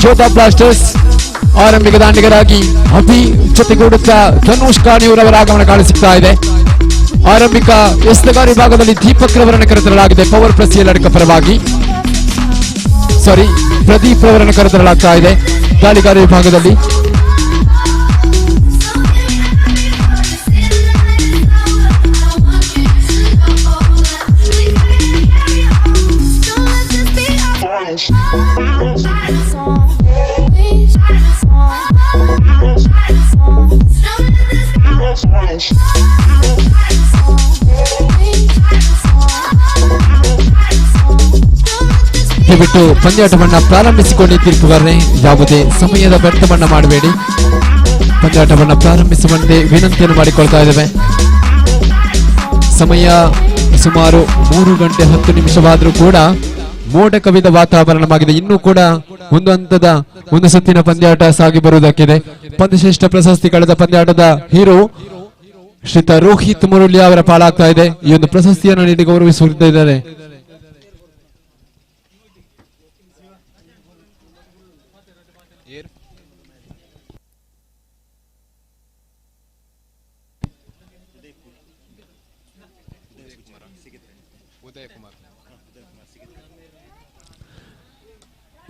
ಯೋಧಾ ಬ್ಲಾಸ್ಟರ್ಸ್ ಆರಂಭಿಕ ದಾಂಡಿಗರಾಗಿ ಅಭಿ ಜೊತೆಗೂಡುತ್ತಾ ಧನುಷ್ ಕಾಣಿಯವರವರ ಆಗಮನ ಕಾಣಿಸುತ್ತಾ ಇದೆ. ಆರಂಭಿಕ ಎಸ್ತಗಾರ ವಿಭಾಗದಲ್ಲಿ ದೀಪಕ್ ರವರನ್ನು ಕರೆತರಲಾಗಿದೆ. ಪವರ್ ಪ್ಲಸ್ ಈ ಲಡ್ಕ ಪರವಾಗಿ ಪ್ರದೀಪ್ ರವರನ್ನು ಕರೆತರಲಾಗ್ತಾ ಇದೆ. ದಾಳಿಗಾರ ವಿಭಾಗದಲ್ಲಿ ಬಿಟ್ಟು ಪಂದ್ಯಾಟವನ್ನ ಪ್ರಾರಂಭಿಸಿಕೊಂಡು ತೀರ್ಪುಗಾರರೇ, ಯಾವುದೇ ಸಮಯದ ವ್ಯರ್ಥವನ್ನ ಮಾಡಬೇಡಿ. ಪಂದ್ಯಾಟವನ್ನ ಪ್ರಾರಂಭಿಸುವಂತೆ ವಿನಂತಿಯನ್ನು ಮಾಡಿಕೊಳ್ತಾ ಇದ್ದೇವೆ. ಸಮಯ ಸುಮಾರು 3 ಗಂಟೆ 10 ನಿಮಿಷವಾದರೂ ಕೂಡ ಮೋಡ ಕವಿದ ವಾತಾವರಣವಾಗಿದೆ. ಇನ್ನೂ ಕೂಡ ಒಂದು ಹಂತದ ಒಂದು ಸುತ್ತಿನ ಪಂದ್ಯಾಟ ಸಾಗಿ ಬರುವುದಕ್ಕಿದೆ. ಪಂದ್ಯಶ್ರೇಷ್ಠ ಪ್ರಶಸ್ತಿ ಕಳೆದ ಪಂದ್ಯಾಟದ ಹೀರೋ ಶ್ರೀತ ರೋಹಿತ್ ಮುರುಳಿ ಅವರ ಪಾಲಾಗ್ತಾ ಇದೆ. ಈ ಒಂದು ಪ್ರಶಸ್ತಿಯನ್ನು ನೀಡಿ ಗೌರವಿಸುತ್ತಿದ್ದಾರೆ.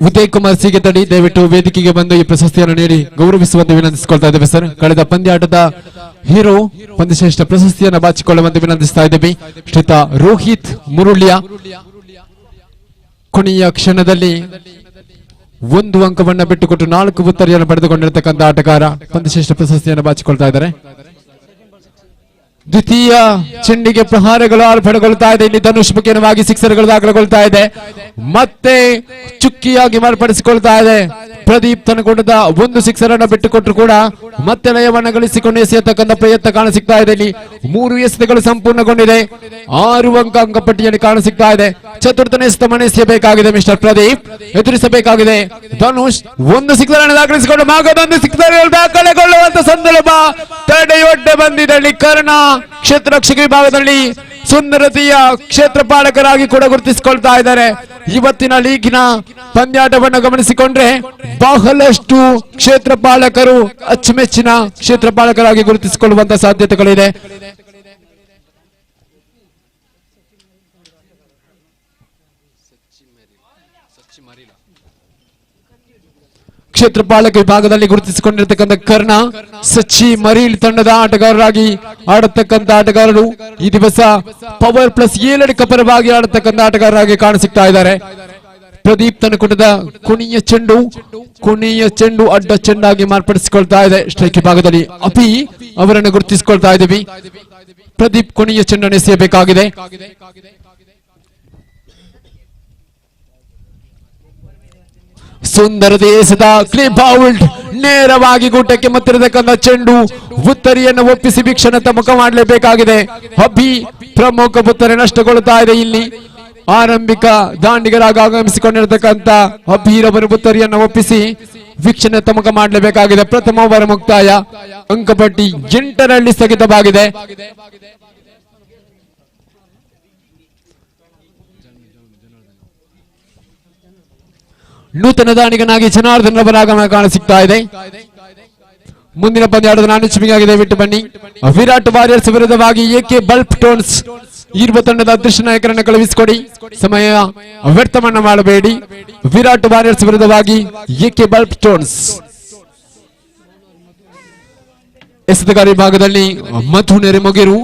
ಉದಯ್ ಕುಮಾರ್ ಸಿಗೆತಡಿ ದಯವಿಟ್ಟು ವೇದಿಕೆಗೆ ಬಂದು ಈ ಪ್ರಶಸ್ತಿಯನ್ನು ನೀಡಿ ಗೌರವಿಸುವಂತೆ ವಿನಂತಿಸಿಕೊಳ್ತಾ ಇದ್ದೇವೆ ಸರ್. ಕಳೆದ ಪಂದ್ಯಾಟದ ಹೀರೋ ಪಂದ್ಯಶ್ರೇಷ್ಠ ಪ್ರಶಸ್ತಿಯನ್ನು ಬಾಚಿಕೊಳ್ಳುವಂತೆ ವಿನಂತಿಸ್ತಾ ಇದ್ದೇವೆ. ಶ್ರೀತ ರೋಹಿತ್ ಮುರುಳ್ಯ ಕೊನೆಯ ಕ್ಷಣದಲ್ಲಿ 1 ಅಂಕವನ್ನ ಬಿಟ್ಟುಕೊಟ್ಟು 4 ಉತ್ತರಿಯನ್ನು ಪಡೆದುಕೊಂಡಿರತಕ್ಕಂಥ ಆಟಗಾರ ಪಂದ್ಯಶ್ರೇಷ್ಠ ಪ್ರಶಸ್ತಿಯನ್ನು ಬಾಚಿಕೊಳ್ತಾ ಇದ್ದಾರೆ. ದ್ವಿತೀಯ ಚೆಂಡಿಗೆ ಪ್ರಹಾರಗಳು ಆರ್ಭಟಗೊಳ್ತಾ ಇದೆ. ಇಲ್ಲಿ ಧನುಷ್ ಮುಖೇನವಾಗಿ ಸಿಕ್ಸರ್ಗಳು ದಾಖಲೆಗೊಳ್ತಾ ಇದೆ. ಮತ್ತೆ ಚುಕ್ಕಿಯಾಗಿ ಮಾರ್ಪಡಿಸಿಕೊಳ್ತಾ ಇದೆ. ಪ್ರದೀಪ್ ತನಗೊಂಡ 1 ಸಿಕ್ಸರ್ ಅನ್ನು ಬಿಟ್ಟುಕೊಟ್ಟರು ಕೂಡ ಮತ್ತೆ ಲಯವನ್ನು ಗಳಿಸಿಕೊಂಡು ಎಸೆಯತಕ್ಕಂಥ ಪ್ರಯತ್ನ ಕಾಣಸಿಗ್ತಾ ಇದೆ. ಇಲ್ಲಿ 3 ಎಸೆತಗಳು ಸಂಪೂರ್ಣಗೊಂಡಿದೆ. 6 ಅಂಕಪಟ್ಟಿಯಲ್ಲಿ ಕಾಣಸಿಗ್ತಾ ಇದೆ. ಚತುರ್ಥನೇ ಎಸೆತವನ್ನು ಎಸೆಯಬೇಕಾಗಿದೆ ಮಿಸ್ಟರ್ ಪ್ರದೀಪ್, ಎದುರಿಸಬೇಕಾಗಿದೆ. ಧನುಷ್ 1 ಸಿಕ್ಸರ್ ಅನ್ನು ದಾಖಲಿಸಿಕೊಂಡು ಮಗದೊಂದು ಸಿಕ್ಸರ್ ದಾಖಲೆಗೊಳ್ಳುವಂತ ಸಂದರ್ಭ ತಡೆಯೊಡ್ಡೆ ಬಂದಿದೆ. ಇಲ್ಲಿ ಕರ್ಣ ಕ್ಷೇತ್ರ ರಕ್ಷಕ ವಿಭಾಗದಲ್ಲಿ ಸುಂದರತೆಯ ಕ್ಷೇತ್ರ ಪಾಲಕರಾಗಿ ಕೂಡ ಗುರುತಿಸಿಕೊಳ್ತಾ ಇದ್ದಾರೆ. ಇವತ್ತಿನ ಲೀಗಿನ ಪಂದ್ಯಾಟವನ್ನು ಗಮನಿಸಿಕೊಂಡ್ರೆ ಬಹಳಷ್ಟು ಕ್ಷೇತ್ರ ಪಾಲಕರು ಅಚ್ಚುಮೆಚ್ಚಿನ ಕ್ಷೇತ್ರ ಪಾಲಕರಾಗಿ ಗುರುತಿಸಿಕೊಳ್ಳುವಂತ ಸಾಧ್ಯತೆಗಳಿದೆ. ಕ್ಷೇತ್ರ ಪಾಲಕ ವಿಭಾಗದಲ್ಲಿ ಗುರುತಿಸಿಕೊಂಡಿರ್ತಕ್ಕಂಥ ಕರ್ಣ ಸಚ್ಚಿ ಮರೀಲ್ ತಂಡದ ಆಟಗಾರರಾಗಿ ಆಡತಕ್ಕಂಥ ಆಟಗಾರರು ಈ ದಿವಸ ಪವರ್ ಪ್ಲಸ್ 7 ಪರವಾಗಿ ಆಡತಕ್ಕಂಥ ಆಟಗಾರರಾಗಿ ಕಾಣಸಿಗ್ತಾ ಇದ್ದಾರೆ. ಪ್ರದೀಪ್ ತನಕುಟದ ಕೊನೆಯ ಚೆಂಡು ಅಡ್ಡ ಚೆಂಡಾಗಿ ಮಾರ್ಪಡಿಸಿಕೊಳ್ತಾ ಇದೆ. ಸ್ಟ್ರೈಕ್ ವಿಭಾಗದಲ್ಲಿ ಅಪಿ ಅವರನ್ನು ಗುರುತಿಸಿಕೊಳ್ತಾ ಇದ್ದೀವಿ. ಪ್ರದೀಪ್ ಕೊನೆಯ ಚೆಂಡನ್ನು ಎಸೆಯಬೇಕಾಗಿದೆ. ಸುಂದರತೆ ಎಸೆದ ಕ್ಲಿಪ್ ಔಟ್, ನೇರವಾಗಿ ಗೂಟಕ್ಕೆ ಮತ್ತಿರತಕ್ಕಂಥ ಚೆಂಡು. ಉತ್ತರಿಯನ್ನು ಒಪ್ಪಿಸಿ ವೀಕ್ಷಣೆ ಮುಖ ಮಾಡಲೇಬೇಕಾಗಿದೆ. ಅಭಿ ಪ್ರಮುಖ ಉತ್ತರೆ ನಷ್ಟಗೊಳ್ಳುತ್ತಾ ಇದೆ. ಇಲ್ಲಿ ಆರಂಭಿಕ ದಾಂಡಿಗರಾಗಿ ಆಗಮಿಸಿಕೊಂಡಿರತಕ್ಕಂಥ ಅಭೀರವರು ಉತ್ತರಿಯನ್ನು ಒಪ್ಪಿಸಿ ವೀಕ್ಷಣೆ ಮುಖ ಮಾಡಲೇಬೇಕಾಗಿದೆ. ಪ್ರಥಮ ಓವರ್ ಮುಕ್ತಾಯ. ಅಂಕಪಟ್ಟಿ 8ರಲ್ಲಿ ಸ್ಥಗಿತವಾಗಿದೆ. ನೂತನ ದಾಂಡಿಗನಾಗಿ ಜನಾರ್ದನ್ ರವರ ಆಗಮನ ಕಾಣಸಿಗ್ತಾ ಇದೆ. ಮುಂದಿನ ಪಂದ್ಯಾಟದ ನಾನುಚ್ಚಿಮೆಯಾಗಿದೆ. ಬಿಟ್ಟು ಬನ್ನಿ. ವಿರಾಟ್ ವಾರಿಯರ್ಸ್ ವಿರುದ್ಧವಾಗಿ ಎಕೆ ಬಲ್ಪ್ ಟೋನ್ಸ್ ಇರುವ ತಂಡದ ಅದೃಷ್ಟ ನಾಯಕರನ್ನು ಕಳುಹಿಸಿಕೊಡಿ. ಸಮಯ ವ್ಯರ್ಥವನ್ನ ಮಾಡಬೇಡಿ. ವಿರಾಟ್ ವಾರಿಯರ್ಸ್ ವಿರುದ್ಧವಾಗಿ ಎಕೆ ಬಲ್ಪ್ ಟೋನ್ಸ್. ಎಸೆತಗಾರಿ ಭಾಗದಲ್ಲಿ ಮಧು ನೆರೆಮೊಗೆರು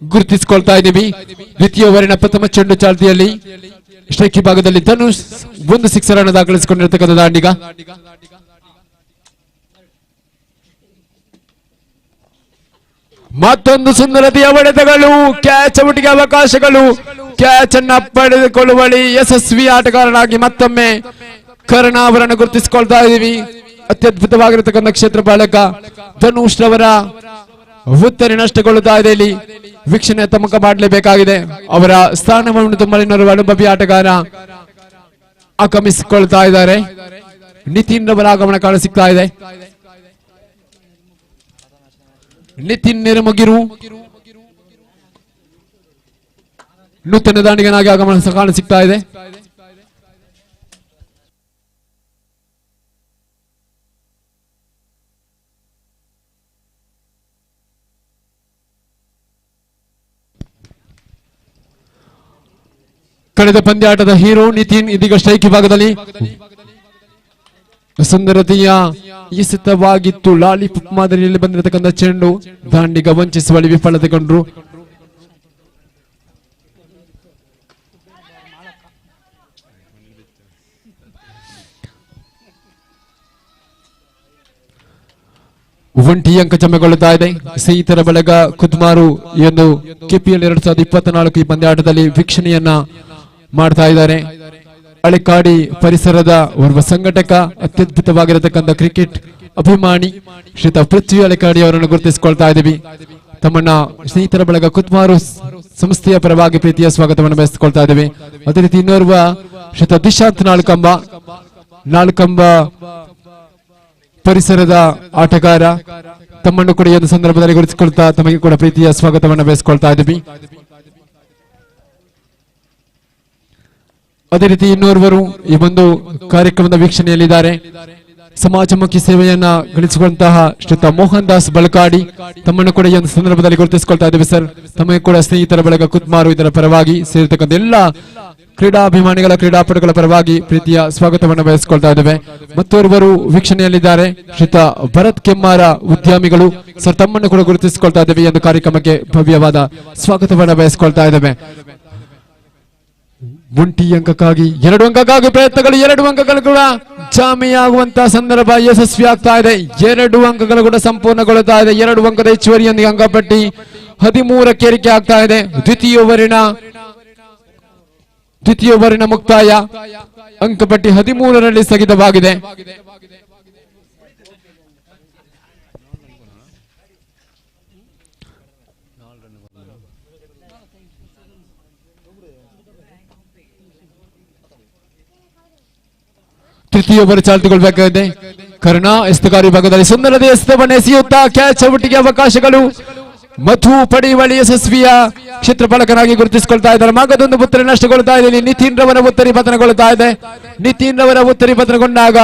ಗುರುತಿಸಿಕೊಳ್ತಾ ಇದ್ದೀವಿ. ದ್ವಿತೀಯ ಓವರಿನ ಪ್ರಥಮ ಚೆಂಡು ಚಾಲ್ತಿಯಲ್ಲಿ ಸ್ಟ್ರೈಕ್ ಭಾಗದಲ್ಲಿ ಧನುಷ್ ಒಂದು ಸಿಕ್ಸರ್ ಅನ್ನು ದಾಖಲಿಸಿಕೊಂಡಿರತಕ್ಕಂಥ ದಾಂಡಿಗ. ಮತ್ತೊಂದು ಸುಂದರತೆಯ ಹೊಡೆತಗಳು, ಕ್ಯಾಚ್ ಔಟ್ಗೆ ಅವಕಾಶಗಳು. ಕ್ಯಾಚ್ ಅನ್ನ ಪಡೆದುಕೊಳ್ಳುವಲ್ಲಿ ಯಶಸ್ವಿ ಆಟಗಾರನಾಗಿ ಮತ್ತೊಮ್ಮೆ ಕರ್ಣ ಅವರನ್ನು ಗುರುತಿಸಿಕೊಳ್ತಾ ಇದ್ದೀವಿ. ಅತ್ಯದ್ಭುತವಾಗಿರತಕ್ಕಂಥ ಕ್ಷೇತ್ರ ಬಾಲಕ ಧನುಷ್ ರವರ ಉತ್ತರೆ ನಷ್ಟಗೊಳ್ಳುತ್ತಾ ಇದೆ. ಇಲ್ಲಿ ವೀಕ್ಷಣೆ ತಮಕ ಮಾಡಲೇಬೇಕಾಗಿದೆ. ಅವರ ಸ್ಥಾನವನ್ನು ತುಂಬಲಿನವರು ಅನುಭವಿ ಆಟಗಾರ ಆಗಮಿಸಿಕೊಳ್ತಾ ಇದ್ದಾರೆ. ನಿತಿನ್ ರವರ ಆಗಮನ ಕಾಣಸಿಗ್ತಾ ಇದೆ. ನಿತಿನ್ ನೆರಮಗಿರು ನೂತನ ದಾಂಡಿಗನಾಗಿ ಆಗಮನ ಕಾಣಸಿಗ್ತಾ ಇದೆ. ಕಳೆದ ಪಂದ್ಯಾಟದ ಹೀರೋ ನಿತಿನ್ ಇದೀಗ ಸ್ಟ್ರೈಕ್ ಭಾಗದಲ್ಲಿ ಸುಂದರತೆಯ ಎಸೆತವಾಗಿತ್ತು. ಲಾಲಿಪಾಪ್ ಮಾದರಿಯಲ್ಲಿ ಬಂದಿರತಕ್ಕಂಥ ಚೆಂಡು ದಾಂಡಿಗ ವಂಚಿಸುವಲ್ಲಿ ವಿಫಲತೆಗೊಂಡ್ರು. ಒಂಟಿ ಅಂಕ ಜಮೆಗೊಳ್ಳುತ್ತಾ ಇದೆ. ಸ್ನೇಹಿತರ ಬಳಗ ಕುದ್ಮಾರು ಎಂದು ಕೆಪಿಎಲ್ 2024 ಈ ಪಂದ್ಯಾಟದಲ್ಲಿ ವೀಕ್ಷಣೆಯನ್ನ ಮಾಡ್ತಾ ಇದ್ದಾರೆ. ಅಳೆಕಾಡಿ ಪರಿಸರದ ಓರ್ವ ಸಂಘಟಕ, ಅತ್ಯದ್ಭುತವಾಗಿರತಕ್ಕಂಥ ಕ್ರಿಕೆಟ್ ಅಭಿಮಾನಿ ಶ್ರೀತ ಪೃಥ್ವಿ ಅಳೆಕಾಡಿ ಅವರನ್ನು ಗುರುತಿಸಿಕೊಳ್ತಾ ಇದ್ದೀವಿ. ತಮ್ಮನ್ನ ಸ್ನೇಹಿತರ ಬಳಗ ಕುದ್ಮಾರು ಸಂಸ್ಥೆಯ ಪರವಾಗಿ ಪ್ರೀತಿಯ ಸ್ವಾಗತವನ್ನು ಬಯಸಿಕೊಳ್ತಾ ಇದ್ದೇವೆ. ಅದೇ ರೀತಿ ಇನ್ನೋರ್ವ ಶ್ರೀತ ದಿಶಾಂತ್ ನಾಲ್ಕಂಬ ಪರಿಸರದ ಆಟಗಾರ, ತಮ್ಮನ್ನು ಕೂಡ ಈ ಒಂದು ಸಂದರ್ಭದಲ್ಲಿ ಗುರುತಿಸಿಕೊಳ್ತಾ ತಮಗೆ ಕೂಡ ಪ್ರೀತಿಯ ಸ್ವಾಗತವನ್ನು ಬಯಸಿಕೊಳ್ತಾ ಇದ್ದೀವಿ. ಅದೇ ರೀತಿ ಇನ್ನೋರ್ವರು ಈ ಒಂದು ಕಾರ್ಯಕ್ರಮದ ವೀಕ್ಷಣೆಯಲ್ಲಿದ್ದಾರೆ. ಸಮಾಜಮುಖಿ ಸೇವೆಯನ್ನ ಗಳಿಸಿಕೊಂಡಂತಹ ಶ್ರೀತ ಮೋಹನ್ ದಾಸ್ ಬಳಕಾಡಿ, ತಮ್ಮನ್ನು ಕೂಡ ಈ ಒಂದು ಸಂದರ್ಭದಲ್ಲಿ ಗುರುತಿಸಿಕೊಳ್ತಾ ಇದ್ದೀವಿ ಸರ್. ತಮಗೆ ಕೂಡ ಸ್ನೇಹಿತರ ಬಳಗ ಕುದ್ಮಾರು ಇದರ ಪರವಾಗಿ ಸೇರಿರ್ತಕ್ಕಂಥ ಎಲ್ಲ ಕ್ರೀಡಾಭಿಮಾನಿಗಳ ಕ್ರೀಡಾಪಟುಗಳ ಪರವಾಗಿ ಪ್ರೀತಿಯ ಸ್ವಾಗತವನ್ನು ಬಯಸಿಕೊಳ್ತಾ ಇದ್ದೇವೆ. ಮತ್ತೋರ್ವರು ವೀಕ್ಷಣೆಯಲ್ಲಿದ್ದಾರೆ ಶ್ರೀತ ಭರತ್ ಕೆಮ್ಮಾರ ಉದ್ಯಮಿಗಳು ಸರ್, ತಮ್ಮನ್ನು ಕೂಡ ಗುರುತಿಸಿಕೊಳ್ತಾ ಇದ್ದೇವೆ. ಈ ಒಂದು ಕಾರ್ಯಕ್ರಮಕ್ಕೆ ಭವ್ಯವಾದ ಸ್ವಾಗತವನ್ನು ಬಯಸಿಕೊಳ್ತಾ ಇದ್ದೇವೆ. ಒಂಟಿ ಅಂಕಕ್ಕಾಗಿ 2 ಅಂಕಕ್ಕಾಗಿ ಪ್ರಯತ್ನಗಳು, 2 ಅಂಕಗಳು ಕೂಡ ಜಾಮಿಯಾಗುವಂತಹ ಸಂದರ್ಭ ಯಶಸ್ವಿ ಆಗ್ತಾ ಇದೆ. 2 ಅಂಕಗಳು ಕೂಡ ಸಂಪೂರ್ಣಗೊಳ್ಳುತ್ತಾ ಇದೆ. 2 ಅಂಕದ ಹೆಚ್ಚುವರಿಯೊಂದಿಗೆ ಅಂಕಪಟ್ಟಿ 13ಕ್ಕೆ ಏರಿಕೆ ಆಗ್ತಾ ಇದೆ. ದ್ವಿತೀಯ ಓವರಿನ ಮುಕ್ತಾಯ. ಅಂಕಪಟ್ಟಿ 13ರಲ್ಲಿ ಸ್ಥಗಿತವಾಗಿದೆ. ತೃತೀಯ ಓವರ್ ಚಾಲ್ತಿಗೊಳ್ಬೇಕಾಗಿದೆ. ಕರ್ಣ ಎಸ್ತುಗಾರಿ ಭಾಗದಲ್ಲಿ ಸುಂದರತೆ ಎಸೆತವನ್ನು ಎಸೆಯುತ್ತಾ ಕ್ಯಾಚ್ ಔಟ್ಗೆ ಅವಕಾಶಗಳು. ಮಧು ಪಡೆಯುವಳಿ ಯಶಸ್ವಿಯ ಕ್ಷೇತ್ರಪಾಲಕನಾಗಿ ಗುರುತಿಸಿಕೊಳ್ತಾ ಇದ್ದಾರೆ. ಮಗದೊಂದು ಉತ್ತರಿ ನಷ್ಟಗೊಳ್ತಾ ಇದೆ. ನಿತಿನ್ ರವರ ಉತ್ತರಿ ಪತನಗೊಳ್ತಾ ಇದೆ. ನಿತಿನ್ ರವರ ಉತ್ತರಿ ಪತನಗೊಂಡಾಗ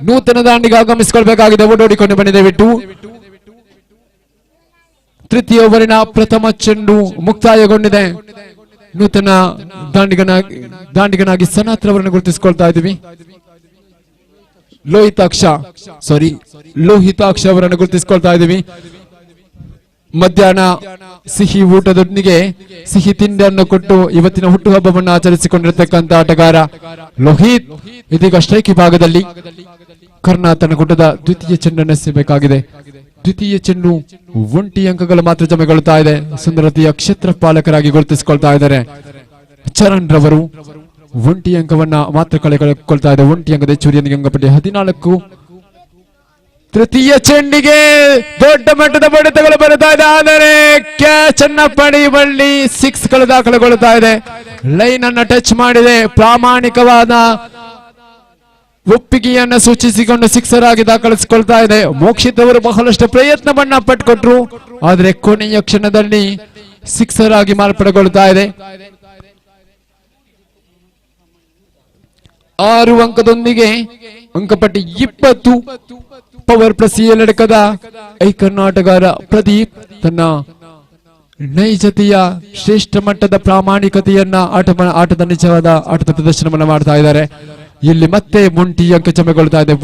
ನೂತನ ದಾಂಡಿಗೆ ಆಗಮಿಸಿಕೊಳ್ಬೇಕಾಗಿದೆ. ಓಡೋಡಿಕೊಂಡು ಬಂದಿದೆ ಬಿಟ್ಟು. ತೃತೀಯ ಓವರಿನ ಪ್ರಥಮ ಚೆಂಡು ಮುಕ್ತಾಯಗೊಂಡಿದೆ. ನೂತನ ದಾಂಡಿಗನಾಗಿ ಸನಾತ್ ರವರನ್ನು ಗುರುತಿಸಿಕೊಳ್ತಾ ಇದ್ದೀವಿ. ಲೋಹಿತಾಕ್ಷ ಅವರನ್ನು ಗುರುತಿಸಿಕೊಳ್ತಾ ಇದ್ದೀವಿ. ಮಧ್ಯಾಹ್ನ ಸಿಹಿ ಊಟದೊಂದಿಗೆ ಸಿಹಿ ತಿಂಡಿಯನ್ನು ಕೊಟ್ಟು ಇವತ್ತಿನ ಹುಟ್ಟುಹಬ್ಬವನ್ನು ಆಚರಿಸಿಕೊಂಡಿರತಕ್ಕಂಥ ಆಟಗಾರ ಲೋಹಿತ್ ಇದೀಗ ಸ್ಟ್ರೈಕ್ ಭಾಗದಲ್ಲಿ ಕರ್ನಾಟಕ ಕೂಟದ ದ್ವಿತೀಯ ಚೆಂಡನ್ನು ಎಸೆಯಬೇಕಾಗಿದೆ. ದ್ವಿತೀಯ ಚೆಂಡು 1 ಅಂಕಗಳು ಮಾತ್ರ ಜಮೆಗೊಳ್ಳುತ್ತಾ ಇದೆ. ಸುಂದರತೆಯ ಕ್ಷೇತ್ರ ಪಾಲಕರಾಗಿ ಗುರುತಿಸಿಕೊಳ್ತಾ ಇದ್ದಾರೆ ಚರಣ್ ರವರು. 1 ಅಂಕವನ್ನ ಮಾತ್ರ ಕಳೆದುಕೊಳ್ತಾ ಇದೆ. 1 ಅಂಕದ ಹೆಚ್ಚುವರಿಯೊಂದಿಗೆ ಅಂಕಪಟ್ಟಿ 14. ತೃತೀಯ ಚೆಂಡಿಗೆ ದೊಡ್ಡ ಮಟ್ಟದ ಬಡಿತಗಳು ಬರುತ್ತಾ ಇದೆ, ಆದರೆ ಕ್ಯಾಚ್ ಅನ್ನ ಪಡೆಯುವಲ್ಲಿ 6 ಗಳು ದಾಖಲೆಗೊಳ್ಳುತ್ತಾ ಇದೆ. ಲೈನ್ ಅನ್ನ ಟಚ್ ಮಾಡಿದೆ. ಪ್ರಾಮಾಣಿಕವಾದ ಒಪ್ಪಿಗೆಯನ್ನ ಸೂಚಿಸಿಕೊಂಡು 6 ಆಗಿ ದಾಖಲಿಸಿಕೊಳ್ತಾ ಇದೆ. ಮೋಕ್ಷಿತ್ ಅವರು ಬಹಳಷ್ಟು ಪ್ರಯತ್ನವನ್ನ ಪಟ್ಟುಕೊಟ್ರು, ಆದರೆ ಕೊನೆಯ ಕ್ಷಣದಲ್ಲಿ 6 ಆಗಿ ಮಾರ್ಪಡೆಗೊಳ್ಳುತ್ತಾ ಇದೆ. 6 ಅಂಕದೊಂದಿಗೆ ಅಂಕಪಟ್ಟಿ 20. ಪವರ್ ಪ್ಲಸ್ ಎಲೆಡಕದ ಐಕನ್ ಆಟಗಾರ ಪ್ರದೀಪ್ ತನ್ನ ನೈಜತೆಯ ಶ್ರೇಷ್ಠ ಮಟ್ಟದ ಪ್ರಾಮಾಣಿಕತೆಯನ್ನ ಆಟದ ನಿಜವಾದ ಆಟದ ಪ್ರದರ್ಶನವನ್ನ ಮಾಡ್ತಾ ಇದ್ದಾರೆ. ಇಲ್ಲಿ ಮತ್ತೆ 1 ಅಂಕ ಜಮೆಗೊಳ್ಳುತ್ತಾ ಇದೆ.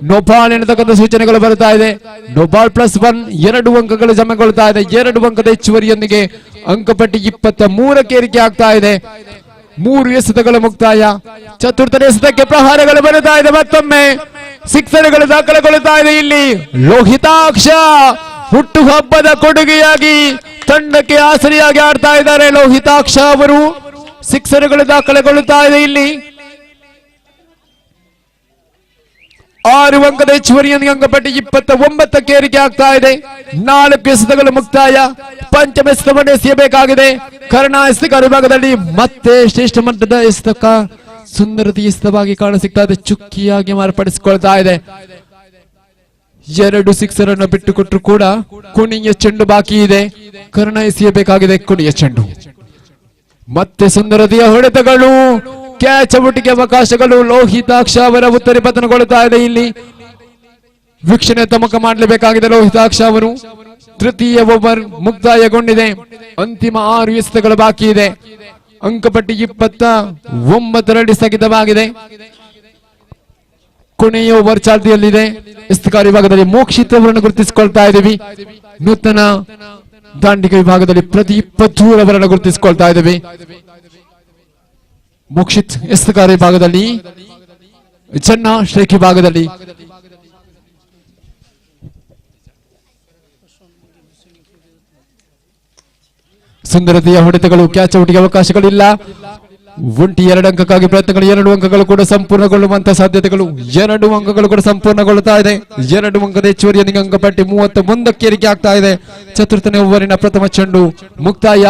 ನೋ ಬಾಲ್ ಎನ್ನತಕ್ಕಂಥ ಸೂಚನೆಗಳು ಬರ್ತಾ ಇದೆ. ನೋ ಬಾಲ್ +1 2 ಅಂಕಗಳು ಜಮೆಗೊಳ್ಳುತ್ತಾ ಇದೆ. 2 ಅಂಕದ ಹೆಚ್ಚುವರಿಯೊಂದಿಗೆ ಅಂಕಪಟ್ಟಿ 23ಕ್ಕೆ ಏರಿಕೆ ಆಗ್ತಾ ಇದೆ. 3 ಎಸೆತಗಳ ಮುಕ್ತಾಯ. ಚತುರ್ಥನೇ ಎಸೆತಕ್ಕೆ ಪ್ರಹಾರಗಳು ಬರುತ್ತಾ ಇದೆ. ಮತ್ತೊಮ್ಮೆ 6ಗಳು ದಾಖಲೆಗೊಳ್ಳುತ್ತಾ ಇದೆ. ಇಲ್ಲಿ ಲೋಹಿತಾಕ್ಷ ಹುಟ್ಟುಹಬ್ಬದ ಕೊಡುಗೆಯಾಗಿ ತಂಡಕ್ಕೆ ಆಸರಿಯಾಗಿ ಆಡ್ತಾ ಇದ್ದಾರೆ. ಲೋಹಿತಾಕ್ಷ ಅವರು 6ಗಳು ದಾಖಲೆಗೊಳ್ಳುತ್ತಾ ಇದೆ. ಇಲ್ಲಿ 6 ಅಂಕದ ಹೆಚ್ಚುವರಿಯೊಂದಿಗೆ ಅಂಕಪಟ್ಟಿ 29ಕ್ಕೆ ಏರಿಕೆ ಆಗ್ತಾ ಇದೆ. 4 ಎಸೆತಗಳು ಮುಕ್ತಾಯ. ಪಂಚಮ ಎಸೆತವನ್ನು ಎಸೆಯಬೇಕಾಗಿದೆ. ಕರ್ಣ ಎಸೆತಕ ವಿಭಾಗದಲ್ಲಿ ಮತ್ತೆ ಶ್ರೇಷ್ಠ ಮಟ್ಟದ ಎಸೆತಕ ಸುಂದರತೆ ಎಸೆತವಾಗಿ ಕಾಣಸಿಗ್ತಾ ಇದೆ. ಚುಕ್ಕಿಯಾಗಿ ಮಾರ್ಪಡಿಸಿಕೊಳ್ತಾ ಇದೆ. 2 6 ಅನ್ನು ಬಿಟ್ಟುಕೊಟ್ಟರು ಕೂಡ ಕೊನೆಯ ಚೆಂಡು ಬಾಕಿ ಇದೆ. ಕರ್ಣ ಎಸೆಯಬೇಕಾಗಿದೆ ಕೊನೆಯ ಚೆಂಡು. ಮತ್ತೆ ಸುಂದರತೆಯ ಹೊಡೆತಗಳು, ಕ್ಯಾಚ್ ಔಟ್ಗೆ ಅವಕಾಶಗಳು. ಲೋಹಿತಾಕ್ಷ ಅವರ ಉತ್ತರಿ ಪತನಗೊಳ್ಳುತ್ತಾ ಇದೆ. ಇಲ್ಲಿ ವೀಕ್ಷಣೆ ತಮಕ ಮಾಡಲೇಬೇಕಾಗಿದೆ ಲೋಹಿತಾಕ್ಷ ಅವರು. ತೃತೀಯ ಓವರ್ ಮುಕ್ತಾಯಗೊಂಡಿದೆ. ಅಂತಿಮ 6 ಎಸೆತಗಳು ಬಾಕಿ ಇದೆ. ಅಂಕಪಟ್ಟಿ 29 ಸ್ಥಗಿತವಾಗಿದೆ. ಕೊನೆಯ ಓವರ್ ಚಾಲ್ತಿಯಲ್ಲಿದೆ. ಎಸೆತಗಾರ ವಿಭಾಗದಲ್ಲಿ ಮೋಕ್ಷಿತ್ ಅವರನ್ನು ಗುರುತಿಸಿಕೊಳ್ತಾ ಇದ್ದೀವಿ. ನೂತನ ದಾಂಡಿಗ ವಿಭಾಗದಲ್ಲಿ ಪ್ರದೀಪ್ ಪಥೂರ್ ಅವರನ್ನು ಗುರುತಿಸಿಕೊಳ್ತಾ ಇದ್ದೀವಿ. ಮೋಕ್ಷಿತ್ ಎಸೆತಗಾರ ವಿಭಾಗದಲ್ಲಿ, ಚೆನ್ನ ಸ್ಟ್ರೈಕ್ ವಿಭಾಗದಲ್ಲಿ. ಸುಂದರತೆಯ ಹೊಡೆತಗಳು, ಕ್ಯಾಚ್ ಔಟ್ಗೆ ಅವಕಾಶಗಳಿಲ್ಲ. 2 ಅಂಕಕ್ಕಾಗಿ ಪ್ರಯತ್ನಗಳು. 2 ಅಂಕಗಳು ಕೂಡ ಸಂಪೂರ್ಣಗೊಳ್ಳುವಂತಹ ಸಾಧ್ಯತೆಗಳು. 2 ಅಂಕಗಳು ಕೂಡ ಸಂಪೂರ್ಣಗೊಳ್ಳುತ್ತಾ ಇದೆ. 2 ಅಂಕದ ಹೆಚ್ಚುವರಿಯೊಂದಿಗೆ ಅಂಕಪಟ್ಟಿ 31ಕ್ಕೆ ಏರಿಕೆ ಆಗ್ತಾ ಇದೆ. ಚತುರ್ಥನೇ ಓವರಿನ ಪ್ರಥಮ ಚೆಂಡು ಮುಕ್ತಾಯ.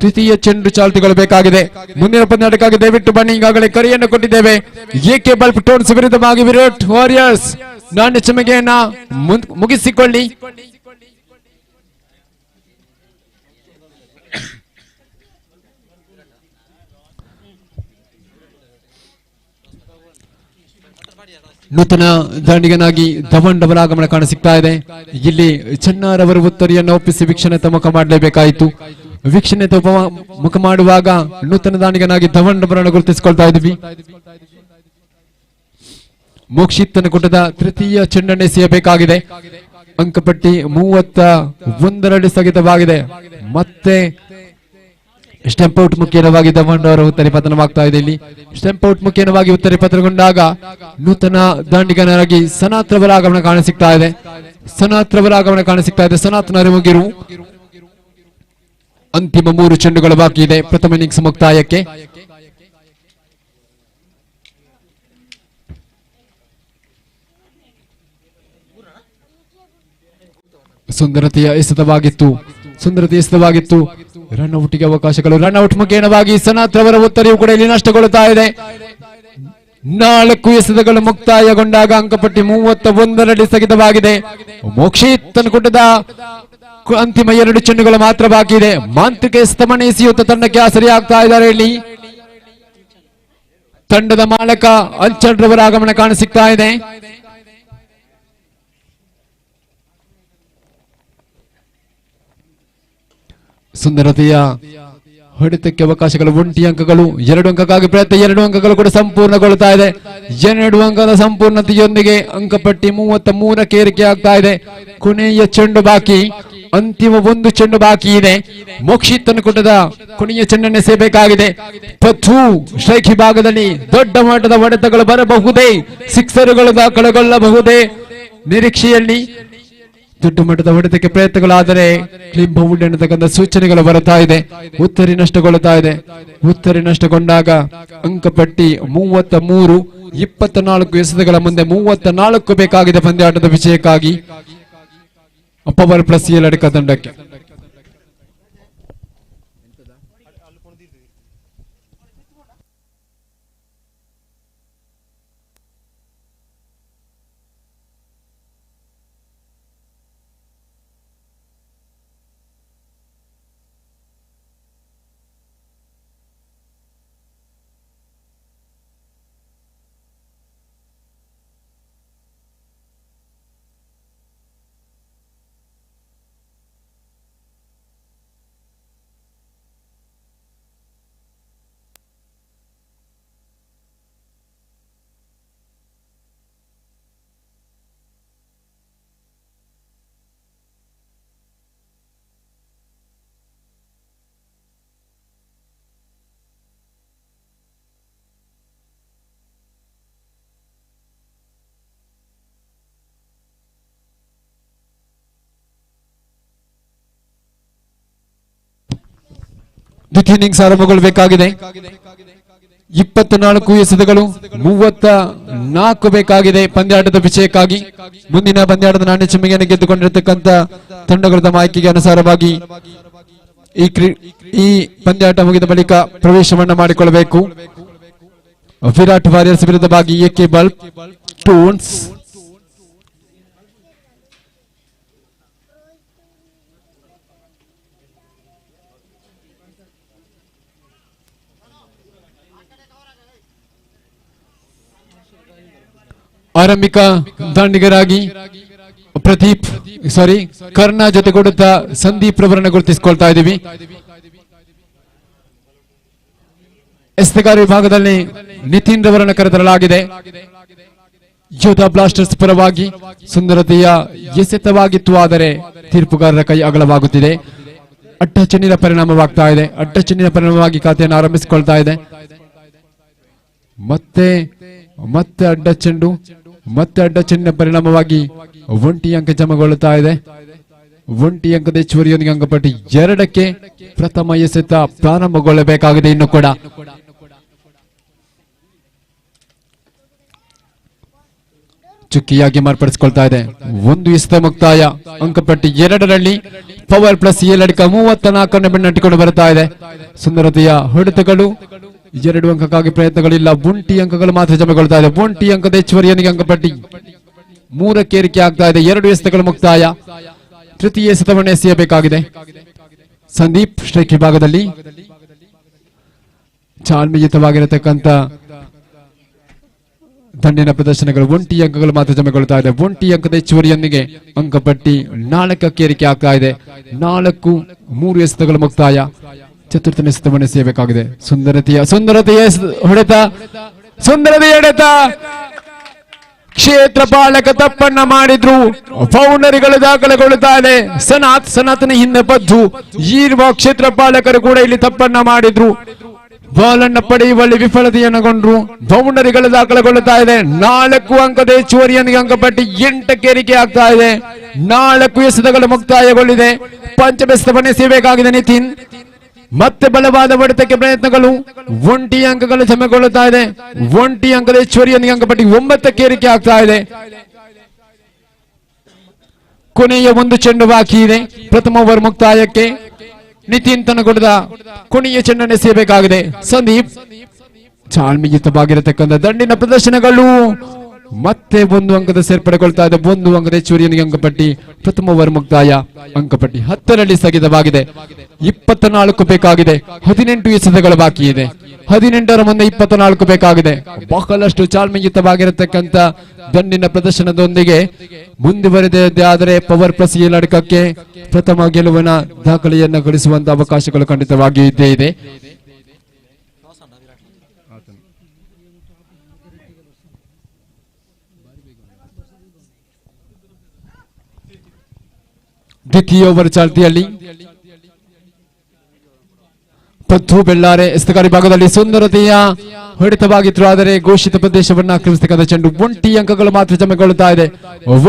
ದ್ವಿತೀಯ ಚೆಂಡು ಚಾಲ್ತಿಗೊಳ್ಳಬೇಕಾಗಿದೆ. ಮುಂದಿನ ಪಂದ್ಯಾಟಕ್ಕಾಗಿ ದಯವಿಟ್ಟು ಬನ್ನಿ. ಈಗಾಗಲೇ ಕರೆಯನ್ನು ಕೊಟ್ಟಿದ್ದೇವೆ. ಎಕೆ ಬಲ್ಪ್ ಟೋನ್ಸ್ ವಿರುದ್ಧವಾಗಿ ವಿರಾಟ್ ವಾರಿಯರ್ಸ್ ನಾಣ್ಯ ಚಮಗೆಯನ್ನ ಮುಗಿಸಿಕೊಳ್ಳಿ. ನೂತನ ದಾಂಡಿಗನಾಗಿ ಧವನ್ ಅವರ ಆಗಮನ ಕಾಣಸಿಗ್ತಾ ಇದೆ. ಇಲ್ಲಿ ಚೆನ್ನಾರವರ ಉತ್ತರಿಯನ್ನು ಒಪ್ಪಿಸಿ ವೀಕ್ಷಣೆ ಮುಖ ಮಾಡಲೇಬೇಕಾಯಿತು. ವೀಕ್ಷಣೆ ಮುಖ ಮಾಡುವಾಗ ನೂತನ ದಾಂಡಿಗನಾಗಿ ಧವನ್ ಅವರನ್ನು ಗುರುತಿಸಿಕೊಳ್ತಾ ಇದ್ವಿ. ಮೋಕ್ಷಿತ್ತನ ಕೂಟದ ತೃತೀಯ ಚೆಂಡನ್ನು ಎಸೆಯಬೇಕಾಗಿದೆ. ಅಂಕಪಟ್ಟಿ 31 ಸ್ಥಗಿತವಾಗಿದೆ. ಮತ್ತೆ ಸ್ಟೆಂಪ್ ಔಟ್ ಮುಖೇನವಾಗಿ ಧವನ್ ಅವರ ಉತ್ತರಿ ಪತನವಾಗ್ತಾ ಇದೆ. ಇಲ್ಲಿ ಸ್ಟೆಂಪ್ ಔಟ್ ಮುಖೇನವಾಗಿ ಉತ್ತರಿ ಪತನಗೊಂಡಾಗ ನೂತನ ದಾಂಡಿಗನಾಗಿ ಸನಾತ್ ರವರ ಆಗಮನ ಕಾಣಸಿಗ್ತಾ ಇದೆ. ಸನಾತನ ಮುಗಿರು. ಅಂತಿಮ 3 ಚೆಂಡುಗಳು ಬಾಕಿ ಇದೆ ಪ್ರಥಮ ಇನ್ನಿಂಗ್ಸ್ ಮುಕ್ತಾಯಕ್ಕೆ. ಸುಂದರತೆಯ ಎಸೆತವಾಗಿತ್ತು. ರನ್ಔಟ್ಗೆ ಅವಕಾಶಗಳು. ರನ್ಔಟ್ ಮುಖೇನವಾಗಿ ಸನಾತ್ ರವರ ಉತ್ತರಿಯು ಕೂಡ ಇಲ್ಲಿ ನಷ್ಟಗೊಳ್ಳುತ್ತಾ ಇದೆ. 4 ಎಸೆತಗಳು ಮುಕ್ತಾಯಗೊಂಡಾಗ ಅಂಕಪಟ್ಟಿ 31 ಸ್ಥಗಿತವಾಗಿದೆ. ಮೋಕ್ಷಿತ್ ಕೂಟದ ಅಂತಿಮ 2 ಚೆಂಡುಗಳು ಮಾತ್ರ ಬಾಕಿ ಇದೆ. ಮಾಂತ್ರಿಕ ಎಸೆತವನ್ನು ಎಸೆಯುತ್ತ ತಂಡಕ್ಕೆ ಆಸರೆ ಆಗ್ತಾ ಇದ್ದಾರೆ. ಇಲ್ಲಿ ತಂಡದ ಮಾಲಕ ಅಂಚನ್ ರವರ ಆಗಮನ ಕಾಣಸಿಗ್ತಾ ಇದೆ. ಸುಂದರತೆಯ ಹೊಡೆತಕ್ಕೆ ಅವಕಾಶಗಳು. 1 ಅಂಕಗಳು. 2 ಅಂಕಕ್ಕಾಗಿ ಪ್ರಯತ್ನ. 2 ಅಂಕಗಳು ಕೂಡ ಸಂಪೂರ್ಣಗೊಳ್ಳುತ್ತಾ ಇದೆ. 2 ಅಂಕದ ಸಂಪೂರ್ಣತೆಯೊಂದಿಗೆ ಅಂಕಪಟ್ಟಿ 33ಕ್ಕೆ ಏರಿಕೆ ಆಗ್ತಾ ಇದೆ. ಕೊನೆಯ ಚೆಂಡು ಬಾಕಿ. ಅಂತಿಮ 1 ಚೆಂಡು ಬಾಕಿ ಇದೆ. ಮೋಕ್ಷಿತ್ತನ ಕೂಟದ ಕೊನೆಯ ಚೆಂಡನ್ನು ಎಸೆಯಬೇಕಾಗಿದೆ. ಪಥು ಸ್ಟ್ರೈಕ್ ವಿಭಾಗದಲ್ಲಿ ದೊಡ್ಡ ಮಟ್ಟದ ಹೊಡೆತಗಳು ಬರಬಹುದೇ? 6ಗಳು ದಾಖಲೆಗೊಳ್ಳಬಹುದೇ? ನಿರೀಕ್ಷೆಯಲ್ಲಿ ದೊಡ್ಡ ಮಟ್ಟದ ಹೊಡೆತಕ್ಕೆ ಪ್ರಯತ್ನಗಳಾದರೆ ಕ್ಲಿಂಬ ವುಡ್ ಎನ್ನತಕ್ಕಂಥ ಸೂಚನೆಗಳು ಬರುತ್ತಾ ಇದೆ. ಉತ್ತರಿ ನಷ್ಟಗೊಳ್ಳುತ್ತಾ ಇದೆ. ಉತ್ತರಿ ನಷ್ಟಗೊಂಡಾಗ ಅಂಕಪಟ್ಟಿ 33, 24 ಎಸೆತಗಳ ಮುಂದೆ 34 ಬೇಕಾಗಿದೆ ಪಂದ್ಯಾಟದ ವಿಜಯಕ್ಕಾಗಿ ಪವರ್ ಪ್ಲಸ್ ಎಲಡ್ಕ ತಂಡಕ್ಕೆ. ದ್ವಿತೀಯ ಇನ್ನಿಂಗ್ಸ್ ಆರಂಭಗೊಳ್ಳಬೇಕಾಗಿದೆ. 24 ಎಸೆತಗಳು 34 ಬೇಕಾಗಿದೆ ಪಂದ್ಯಾಟದ ವಿಜಯಕ್ಕಾಗಿ. ಮುಂದಿನ ಪಂದ್ಯಾಟದ ನಾಣ್ಯ ಚಿಮ್ಮಿಗೆಯನ್ನು ಗೆದ್ದುಕೊಂಡಿರತಕ್ಕಂಥ ತಂಡಗಳು ತಮ್ಮ ಆಯ್ಕೆಗೆ ಅನುಸಾರವಾಗಿ ಈ ಪಂದ್ಯಾಟ ಮುಗಿದ ಬಳಿಕ ಪ್ರವೇಶವನ್ನ ಮಾಡಿಕೊಳ್ಳಬೇಕು. ವಿರಾಟ್ ವಾರಿಯರ್ಸ್ ವಿರುದ್ಧವಾಗಿ ಎಕೆ ಬಲ್ಬ್ ಟೋನ್ಸ್ ಆರಂಭಿಕ ದಾಂಡಿಗರಾಗಿ ಕರ್ಣ ಜೊತೆ ಕೊಡುತ್ತಾ ಸಂದೀಪ್ ರವರನ್ನು ಗುರುತಿಸಿಕೊಳ್ತಾ ಇದ್ದೀವಿ. ಎಸೆತಗಾರ ವಿಭಾಗದಲ್ಲಿ ನಿತಿನ್ ರವರನ್ನು ಕರೆತರಲಾಗಿದೆ. ಯೋಧಾ ಬ್ಲಾಸ್ಟರ್ಸ್ ಪರವಾಗಿ ಸುಂದರತೆಯ ಎಸೆತವಾಗಿತ್ತು, ಆದರೆ ತೀರ್ಪುಗಾರರ ಕೈ ಅಗಲವಾಗುತ್ತಿದೆ. ಅಡ್ಡ ಚೆಂಡಿನ ಪರಿಣಾಮವಾಗ್ತಾ ಇದೆ. ಅಡ್ಡ ಚೆಂಡಿನ ಪರಿಣಾಮವಾಗಿ ಖಾತೆಯನ್ನು ಆರಂಭಿಸಿಕೊಳ್ತಾ ಇದೆ. ಮತ್ತೆ ಅಡ್ಡ ಚೆಂಡು, ಮತ್ತೆ ಅಡ್ಡ ಚೆಂಡಿನ ಪರಿಣಾಮವಾಗಿ ಒಂಟಿ ಅಂಕ ಜಮಗೊಳ್ಳುತ್ತಾ ಇದೆ. ಒಂಟಿ ಅಂಕದ ಹೆಚ್ಚುವರಿಯೊಂದಿಗೆ ಅಂಕಪಟ್ಟಿ 2ಕ್ಕೆ ಪ್ರಥಮ ಎಸೆತ ಪ್ರಾರಂಭಗೊಳ್ಳಬೇಕಾಗಿದೆ. ಇನ್ನು ಕೂಡ ಚುಕ್ಕಿಯಾಗಿ ಮಾರ್ಪಡಿಸಿಕೊಳ್ತಾ ಇದೆ. 1 ಎಸೆತ ಮುಕ್ತಾಯ. ಅಂಕಪಟ್ಟಿ 2ರಲ್ಲಿ ಪವರ್ ಪ್ಲಸ್ ಎಲಡ್ಕ 34 ಬೆನ್ನಟ್ಟಿಕೊಂಡು ಬರ್ತಾ ಇದೆ. ಸುಂದರತೆಯ ಹೊಡೆತಗಳು 2 ಅಂಕಕ್ಕಾಗಿ ಪ್ರಯತ್ನಗಳಿಲ್ಲ. ಒಂಟಿ ಅಂಕಗಳು ಮಾತ್ರ ಜಮೆಗೊಳ್ತಾ ಇದೆ. ಒಂಟಿ ಅಂಕದ ಹೆಚ್ಚುವರಿಯೊಂದಿಗೆ ಅಂಕಪಟ್ಟಿ 3ಕ್ಕೆ ಏರಿಕೆ ಆಗ್ತಾ ಇದೆ. 2 ಎಸೆತಗಳು ಮುಕ್ತಾಯ. ತೃತೀಯ ಎಸೆತವನ್ನು ಎಸೆಯಬೇಕಾಗಿದೆ. ಸಂದೀಪ್ ಸ್ಟ್ರೈಕ್ ವಿಭಾಗದಲ್ಲಿ ಚಾಲ್ಮಿಯುತವಾಗಿರತಕ್ಕಂಥ ದಂಡಿನ ಪ್ರದರ್ಶನಗಳು. ಒಂಟಿ ಅಂಕಗಳು ಮಾತ್ರ ಜಮೆಗೊಳ್ತಾ ಇದೆ. ಒಂಟಿ ಅಂಕದ ಹೆಚ್ಚುವರಿಯೊಂದಿಗೆ ಅಂಕಪಟ್ಟಿ 4ಕ್ಕೆ ಏರಿಕೆ ಆಗ್ತಾ ಇದೆ. 3 ಎಸೆತಗಳು ಮುಕ್ತಾಯ. ಚತುರ್ಥನೇ ಎಸೆತವನ್ನು ಎಸೆಯಬೇಕಾಗಿದೆ. ಸುಂದರತೆಯ ಹೊಡೆತ ಕ್ಷೇತ್ರ ಪಾಲಕ ತಪ್ಪನ್ನ ಮಾಡಿದ್ರು. ಬೌಂಡರಿಗಳು ದಾಖಲೆಗೊಳ್ಳುತ್ತಾ ಇದೆ. ಸನಾತನ ಹಿಂದೆ ಬದ್ದು ಈರುವ ಕ್ಷೇತ್ರ ಪಾಲಕರು ಕೂಡ ಇಲ್ಲಿ ತಪ್ಪನ್ನ ಮಾಡಿದ್ರು. ಬಾಲ್ ಅನ್ನು ಪಡೆಯುವಲ್ಲಿ ವಿಫಲತೆಯನ್ನಗೊಂಡ್ರು. ಬೌಂಡರಿಗಳು ದಾಖಲೆಗೊಳ್ಳುತ್ತಾ ಇದೆ. 4 ಅಂಕದ ಹೆಚ್ಚುವರಿಯೊಂದಿಗೆ ಅಂಕಪಟ್ಟಿ 8ಕ್ಕೆ ಏರಿಕೆ ಆಗ್ತಾ ಇದೆ. 4 ಎಸೆತಗಳು ಮುಕ್ತಾಯಗೊಂಡಿದೆ. ಪಂಚಮೆಸೆತವನ್ನು ಎಸೆಯಬೇಕಾಗಿದೆ ನಿತಿನ್. ಮತ್ತೆ ಬಲವಾದ ಹೊಡೆತಕ್ಕೆ ಪ್ರಯತ್ನಗಳು. ಒಂಟಿ ಅಂಕಗಳು ಜಮೆಗೊಳ್ಳುತ್ತಾ ಇದೆ. ಒಂಟಿ ಅಂಕದ ಹೆಚ್ಚುವರಿಯೊಂದಿಗೆ ಅಂಕಪಟ್ಟಿ 9ಕ್ಕೆ ಏರಿಕೆ ಆಗ್ತಾ ಇದೆ. ಕೊನೆಯ 1 ಚೆಂಡು ಬಾಕಿ ಇದೆ ಪ್ರಥಮ ಓವರ್ ಮುಕ್ತಾಯಕ್ಕೆ. ನಿತಿನ್ ತನಗೊಡ್ಡ ಕೊನೆಯ ಚೆಂಡನ್ನು ಎಸೆಯಬೇಕಾಗಿದೆ. ಸಂದೀಪ್ ಚಾಲ್ಮಿಯುತವಾಗಿರತಕ್ಕಂಥ ದಂಡಿನ ಪ್ರದರ್ಶನಗಳು. ಮತ್ತೆ 1 ಅಂಕದ ಸೇರ್ಪಡೆಗೊಳ್ತಾ ಇದೆ. 1 ಅಂಕದ ಹೆಚ್ಚುವರಿಯೊಂದಿಗೆ ಅಂಕಪಟ್ಟಿ ಪ್ರಥಮ ಓವರ್ ಮುಕ್ತಾಯ. ಅಂಕಪಟ್ಟಿ 10ರಲ್ಲಿ ಸ್ಥಗಿತವಾಗಿದೆ. 24 ಬೇಕಾಗಿದೆ. 18 ಎಸೆತಗಳು ಬಾಕಿ ಇದೆ. 18ರ ಮುಂದೆ 24 ಬೇಕಾಗಿದೆ. ಬಹಳಷ್ಟು ಚಾಲ್ಮಿಯುತವಾಗಿರತಕ್ಕಂಥ ದಂಡಿನ ಪ್ರದರ್ಶನದೊಂದಿಗೆ ಮುಂದುವರೆದಿದೆ. ಆದರೆ ಪವರ್ ಪ್ಲಸ್ ಎಲಡ್ಕಕ್ಕೆ ಪ್ರಥಮ ಗೆಲುವಿನ ದಾಖಲೆಯನ್ನು ಗಳಿಸುವಂತಹ ಅವಕಾಶಗಳು ಖಂಡಿತವಾಗಿಯೂ ಇದ್ದೇ ಇದೆ. ದ್ವಿತೀಯ ಓವರ್ ಚಾಲ್ತಿಯಲ್ಲಿ ಪದ್ದು ಬೆಳ್ಳಾರೆ ಎಸೆತಗಾರ ವಿಭಾಗದಲ್ಲಿ ಸುಂದರತೆಯ ಹೊಡೆತವಾಗಿತ್ತು, ಆದರೆ ಘೋಷಿತ ಪ್ರದೇಶವನ್ನು ಆಕ್ರಮಿಸತಕ್ಕಂಥ ಚೆಂಡು ಒಂಟಿ ಅಂಕಗಳು ಮಾತ್ರ ಜಮೆಗೊಳ್ಳುತ್ತಾ ಇದೆ.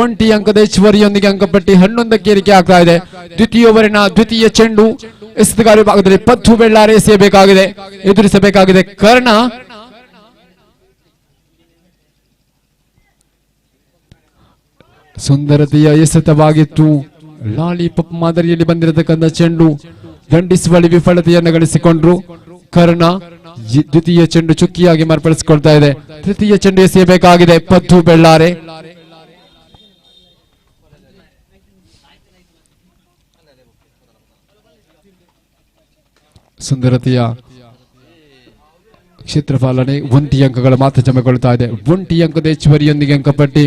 ಒಂಟಿ ಅಂಕದ ಹೆಚ್ಚುವರಿಯೊಂದಿಗೆ ಅಂಕಪಟ್ಟಿ 11ಕ್ಕೆ ಏರಿಕೆ ಆಗ್ತಾ ಇದೆ. ದ್ವಿತೀಯ ಓವರಿನ ದ್ವಿತೀಯ ಚೆಂಡು ಎಸೆತಗಾರ ಭಾಗದಲ್ಲಿ ಪದ್ದು ಬೆಳ್ಳಾರೆ ಎದುರಿಸಬೇಕಾಗಿದೆ ಕರ್ಣ. ಸುಂದರತೆಯ ಎಸೆತವಾಗಿತ್ತು. ಲಾಲಿಪಾಪ್ ಮಾದರಿಯಲ್ಲಿ ಬಂದಿರತಕ್ಕಂಥ ಚೆಂಡು ದಂಡಿಸುವಲ್ಲಿ ವಿಫಲತೆಯನ್ನು ಗಳಿಸಿಕೊಂಡ್ರು ಕರ್ಣ. ದ್ವಿತೀಯ ಚೆಂಡು ಚುಕ್ಕಿಯಾಗಿ ಮಾರ್ಪಡಿಸಿಕೊಳ್ತಾ ಇದೆ. ತೃತೀಯ ಚೆಂಡು ಎಸೆಯಬೇಕಾಗಿದೆ ಪದ್ದು ಬೆಳ್ಳಾರೆ. ಸುಂದರತೆಯ ಕ್ಷೇತ್ರಪಾಲನೆ ಒಂಟಿ ಅಂಕಗಳು ಮಾತ್ರ ಜಮೆಗೊಳ್ಳುತ್ತಾ ಇದೆ. ಒಂಟಿ ಅಂಕದ ಹೆಚ್ಚುವರಿಯೊಂದಿಗೆ ಅಂಕಪಟ್ಟಿ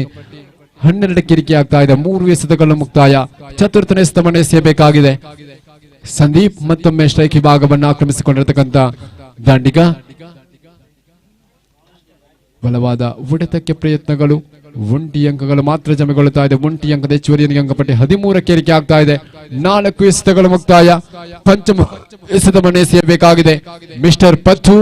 12ಕ್ಕೆ ಏರಿಕೆ ಆಗ್ತಾ ಇದೆ. 3 ಎಸೆತಗಳು ಮುಕ್ತಾಯ. ಚತುರ್ಥನೇ ಎಸೆತವನ್ನು ಎಸೆಯಬೇಕಾಗಿದೆ. ಸಂದೀಪ್ ಮತ್ತೊಮ್ಮೆ ಸ್ಟ್ರೈಕ್ ವಿಭಾಗವನ್ನು ಆಕ್ರಮಿಸಿಕೊಂಡಿರತಕ್ಕಂಥ ದಾಂಡಿಗ. ಬಲವಾದ ಹೊಡೆತಕ್ಕೆ ಪ್ರಯತ್ನಗಳು. ಒಂಟಿ ಅಂಕಗಳು ಮಾತ್ರ ಜಮೆಗೊಳ್ಳುತ್ತಾ ಇದೆ. ಒಂಟಿ ಅಂಕದ ಹೆಚ್ಚುವರಿಯೊಂದಿಗೆ ಅಂಕಪಟ್ಟಿ 13ಕ್ಕೆ ಏರಿಕೆ ಆಗ್ತಾ ಇದೆ. 4 ಎಸೆತಗಳು ಮುಕ್ತಾಯ. ಪಂಚಮ ಎಸೆತವನ್ನು ಎಸೆಯಬೇಕಾಗಿದೆ ಮಿಸ್ಟರ್ ಪದ್ದು.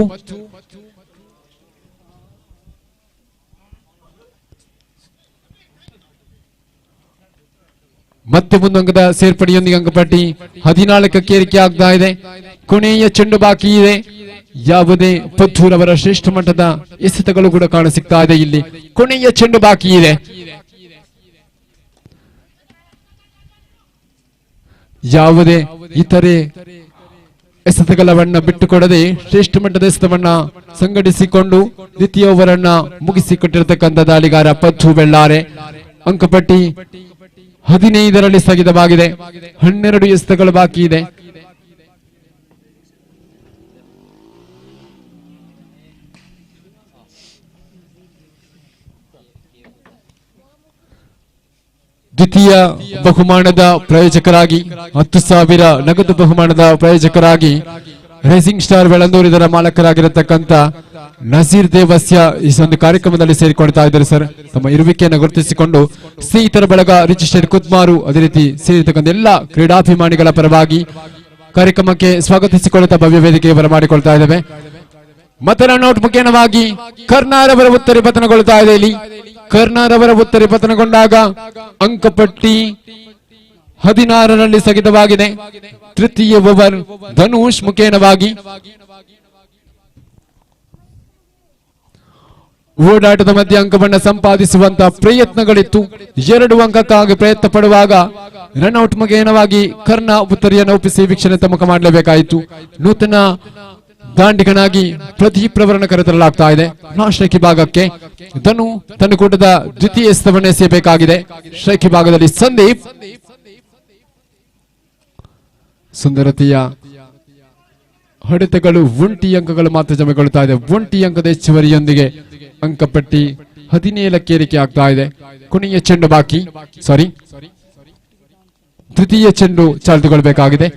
ಮತ್ತೆ ಮುಂದೊಂಗದ ಸೇರ್ಪಡೆಯೊಂದಿಗೆ ಅಂಕಪಟ್ಟಿ 14ಕ್ಕೆ ಏರಿಕೆ ಆಗ್ತಾ ಇದೆ. ಕೊನೆಯ ಚೆಂಡು ಬಾಕಿ ಇದೆ. ಯಾವುದೇ ಪದ್ದೂರವರ ಶ್ರೇಷ್ಠ ಮಟ್ಟದ ಎಸೆತಗಳು ಕೂಡ ಕಾಣಸಿಗ್ತಾ ಇದೆ. ಇಲ್ಲಿ ಕೊನೆಯ ಚೆಂಡು ಬಾಕಿ ಇದೆ. ಯಾವುದೇ ಇತರೆ ಎಸೆತಗಳನ್ನ ಬಿಟ್ಟುಕೊಡದೆ ಶ್ರೇಷ್ಠ ಮಟ್ಟದ ಎಸೆತವನ್ನ ಸಂಘಟಿಸಿಕೊಂಡು ದ್ವಿತೀಯ ಓವರ್ ಅನ್ನ ಮುಗಿಸಿಕೊಟ್ಟಿರತಕ್ಕಂಥ ದಾಳಿಗಾರ ಪದ್ದು ಬೆಳ್ಳಾರೆ. ಅಂಕಪಟ್ಟಿ 15ರಲ್ಲಿ ಸ್ಥಗಿತವಾಗಿದೆ. 12 ಎಸೆತಗಳು ಬಾಕಿ ಇದೆ. ದ್ವಿತೀಯ ಬಹುಮಾನದ ಪ್ರಾಯೋಜಕರಾಗಿ 10,000 ನಗದು ಬಹುಮಾನದ ಪ್ರಾಯೋಜಕರಾಗಿ ರೈಸಿಂಗ್ ಸ್ಟಾರ್ ಬೆಳಂದೂರು ಇದರ ಮಾಲಕರಾಗಿರತಕ್ಕಂಥ ನಜೀರ್ ದೇವಸ್ಯ ಈ ಒಂದು ಕಾರ್ಯಕ್ರಮದಲ್ಲಿ ಸೇರಿಕೊಳ್ತಾ ಇದ್ದಾರೆ. ಸರ್, ತಮ್ಮ ಇರುವಿಕೆಯನ್ನು ಗುರುತಿಸಿಕೊಂಡು ಸ್ನೇಹಿತರ ಬಳಗ ರಿಜಿಸ್ಟರ್ಡ್ ಕುದ್ಮಾರು ಅದೇ ರೀತಿ ಸೇರಿರ್ತಕ್ಕಂಥ ಎಲ್ಲ ಕ್ರೀಡಾಭಿಮಾನಿಗಳ ಪರವಾಗಿ ಕಾರ್ಯಕ್ರಮಕ್ಕೆ ಸ್ವಾಗತಿಸಿಕೊಳ್ಳುತ್ತಾ ಭವ್ಯ ವೇದಿಕೆ ಬರಮಾಡಿಕೊಳ್ತಾ ಇದ್ದೇವೆ. ಮತ್ತೆ ರನ್ಔಟ್ ಮುಖೇನವಾಗಿ ಕರ್ನಾರವರ ಉತ್ತರಿ ಪತನಗೊಳ್ತಾ ಇದೆ. ಇಲ್ಲಿ ಕರ್ನಾರವರ ಉತ್ತರಿ ಪತನಗೊಂಡಾಗ ಅಂಕಪಟ್ಟಿ 16ರಲ್ಲಿ ಸ್ಥಗಿತವಾಗಿದೆ. ತೃತೀಯ ಓವರ್ ಧನುಷ್ ಮುಖೇನವಾಗಿ ಓಡಾಟದ ಮಧ್ಯೆ ಅಂಕವನ್ನು ಸಂಪಾದಿಸುವಂತಹ ಪ್ರಯತ್ನಗಳಿತ್ತು. 2 ಅಂಕಕ್ಕಾಗಿ ಪ್ರಯತ್ನ ಪಡುವಾಗ ರನ್ಔಟ್ ಮುಖೇನವಾಗಿ ಕರ್ಣ ಉತ್ತರಿಯನ್ನು ಒಪ್ಪಿಸಿ ವೀಕ್ಷಣೆ ತಮ್ಮಕ ಮಾಡಲೇಬೇಕಾಯಿತು. ನೂತನ ದಾಂಡಿಗನಾಗಿ ಪ್ರದೀಪ್ ರವರನ್ನು ಕರೆತರಲಾಗ್ತಾ ಇದೆ. ಸ್ಟ್ರೈಕ್ ವಿಭಾಗಕ್ಕೆ ಧನು ತನ್ನ ಕೂಟದ ದ್ವಿತೀಯ ಎಸೆತವನ್ನು ಎಸೆಯಬೇಕಾಗಿದೆ. ಸ್ಟ್ರೈಕ್ ವಿಭಾಗದಲ್ಲಿ ಸಂದೀಪ್. ಸುಂದರತೆಯ ಹೊಡೆತಗಳು ಒಂಟಿ ಅಂಕಗಳು ಮಾತ್ರ ಜಮೆಗೊಳ್ಳುತ್ತಾ ಇದೆ. ಒಂಟಿ ಅಂಕದ ಹೆಚ್ಚುವರಿಯೊಂದಿಗೆ ಅಂಕಪಟ್ಟಿ 17ಕ್ಕೆ ಏರಿಕೆ ಆಗ್ತಾ ಇದೆ. ಕೊನೆಯ ಚೆಂಡು ಬಾಕಿ. ತೃತೀಯ ಚೆಂಡು ಚಾಲ್ತಿಗೊಳ್ಳಬೇಕಾಗಿದೆ.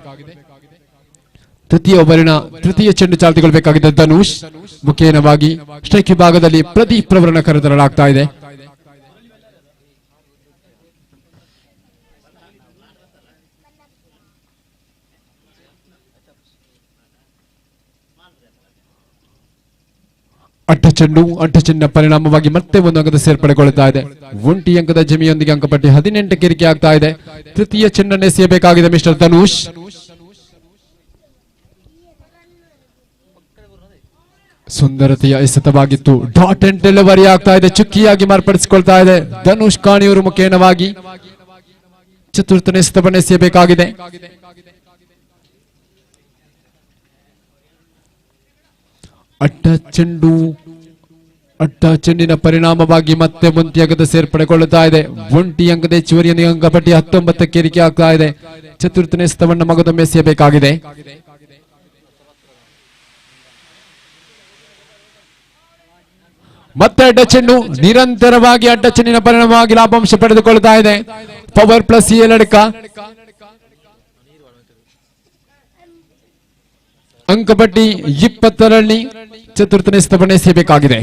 ತೃತೀಯ ಓವರಿನ ತೃತೀಯ ಚೆಂಡು ಚಾಲ್ತಿಗೊಳ್ಳಬೇಕಾಗಿದೆ. ಧನುಷ್ ಮುಖೇನವಾಗಿ ಸ್ಟ್ರೈಕ್ ವಿಭಾಗದಲ್ಲಿ ಪ್ರದೀಪ್ ರವರನ್ನು ಕರೆತರಲಾಗ್ತಾ ಇದೆ. ಅಡ್ಡ ಚೆಂಡಿನ ಪರಿಣಾಮವಾಗಿ ಮತ್ತೆ 1 ಅಂಕದ ಸೇರ್ಪಡೆಗೊಳ್ಳುತ್ತಾ ಇದೆ. ಒಂಟಿ ಅಂಕದ ಜಮಿಯೊಂದಿಗೆ ಅಂಕಪಟ್ಟಿ 18ಕ್ಕೆ ಏರಿಕೆ ಆಗ್ತಾ ಇದೆ. ತೃತೀಯ ಚೆಂಡನ್ನು ಎಸೆಯಬೇಕಾಗಿದೆ ಮಿಸ್ಟರ್ ಧನುಷ್. ಸುಂದರತೆಯ ಎಸೆತವಾಗಿತ್ತು. ಡಾಟ್ ಅಂಡ್ ಡೆಲಿವರಿ ಆಗ್ತಾ ಇದೆ. ಚುಕ್ಕಿಯಾಗಿ ಮಾರ್ಪಡಿಸಿಕೊಳ್ತಾ ಇದೆ ಧನುಷ್ ಕಾಣಿಯೂರು ಮುಖೇನವಾಗಿ. ಚತುರ್ಥನೇ ಎಸೆತವನ್ನು ಎಸೆಯಬೇಕಾಗಿದೆ. ಅಡ್ಡ ಚೆಂಡಿನ ಪರಿಣಾಮವಾಗಿ ಮತ್ತೆ ಒಂಟಿ ಅಂಕದ ಸೇರ್ಪಡೆಗೊಳ್ಳುತ್ತಾ ಇದೆ. ಒಂಟಿ ಅಂಕದ ಹೆಚ್ಚುವರಿಯ ಅಂಕಪಟ್ಟಿ 19ಕ್ಕೆ ಏರಿಕೆ ಆಗ್ತಾ ಇದೆ. ಚತುರ್ಥನೇ ಎಸೆತವನ್ನು ಮಗದೊಮ್ಮೆ ಎಸೆಯಬೇಕಾಗಿದೆ. ಮತ್ತೆ ಅಡ್ಡ ಚೆಂಡು ನಿರಂತರವಾಗಿ ಅಡ್ಡ ಚೆಂಡಿನ ಪರಿಣಾಮವಾಗಿ ಲಾಭಾಂಶ ಪಡೆದುಕೊಳ್ತಾ ಇದೆ. ಪವರ್ ಪ್ಲಸ್ ಈ ಲಡ್ಕ ಅಂಕಪಟ್ಟಿ 20ರಲ್ಲಿ ಚತುರ್ಥನೇ ಎಸೆತವನ್ನು ಎಸೆಯಬೇಕಾಗಿದೆ.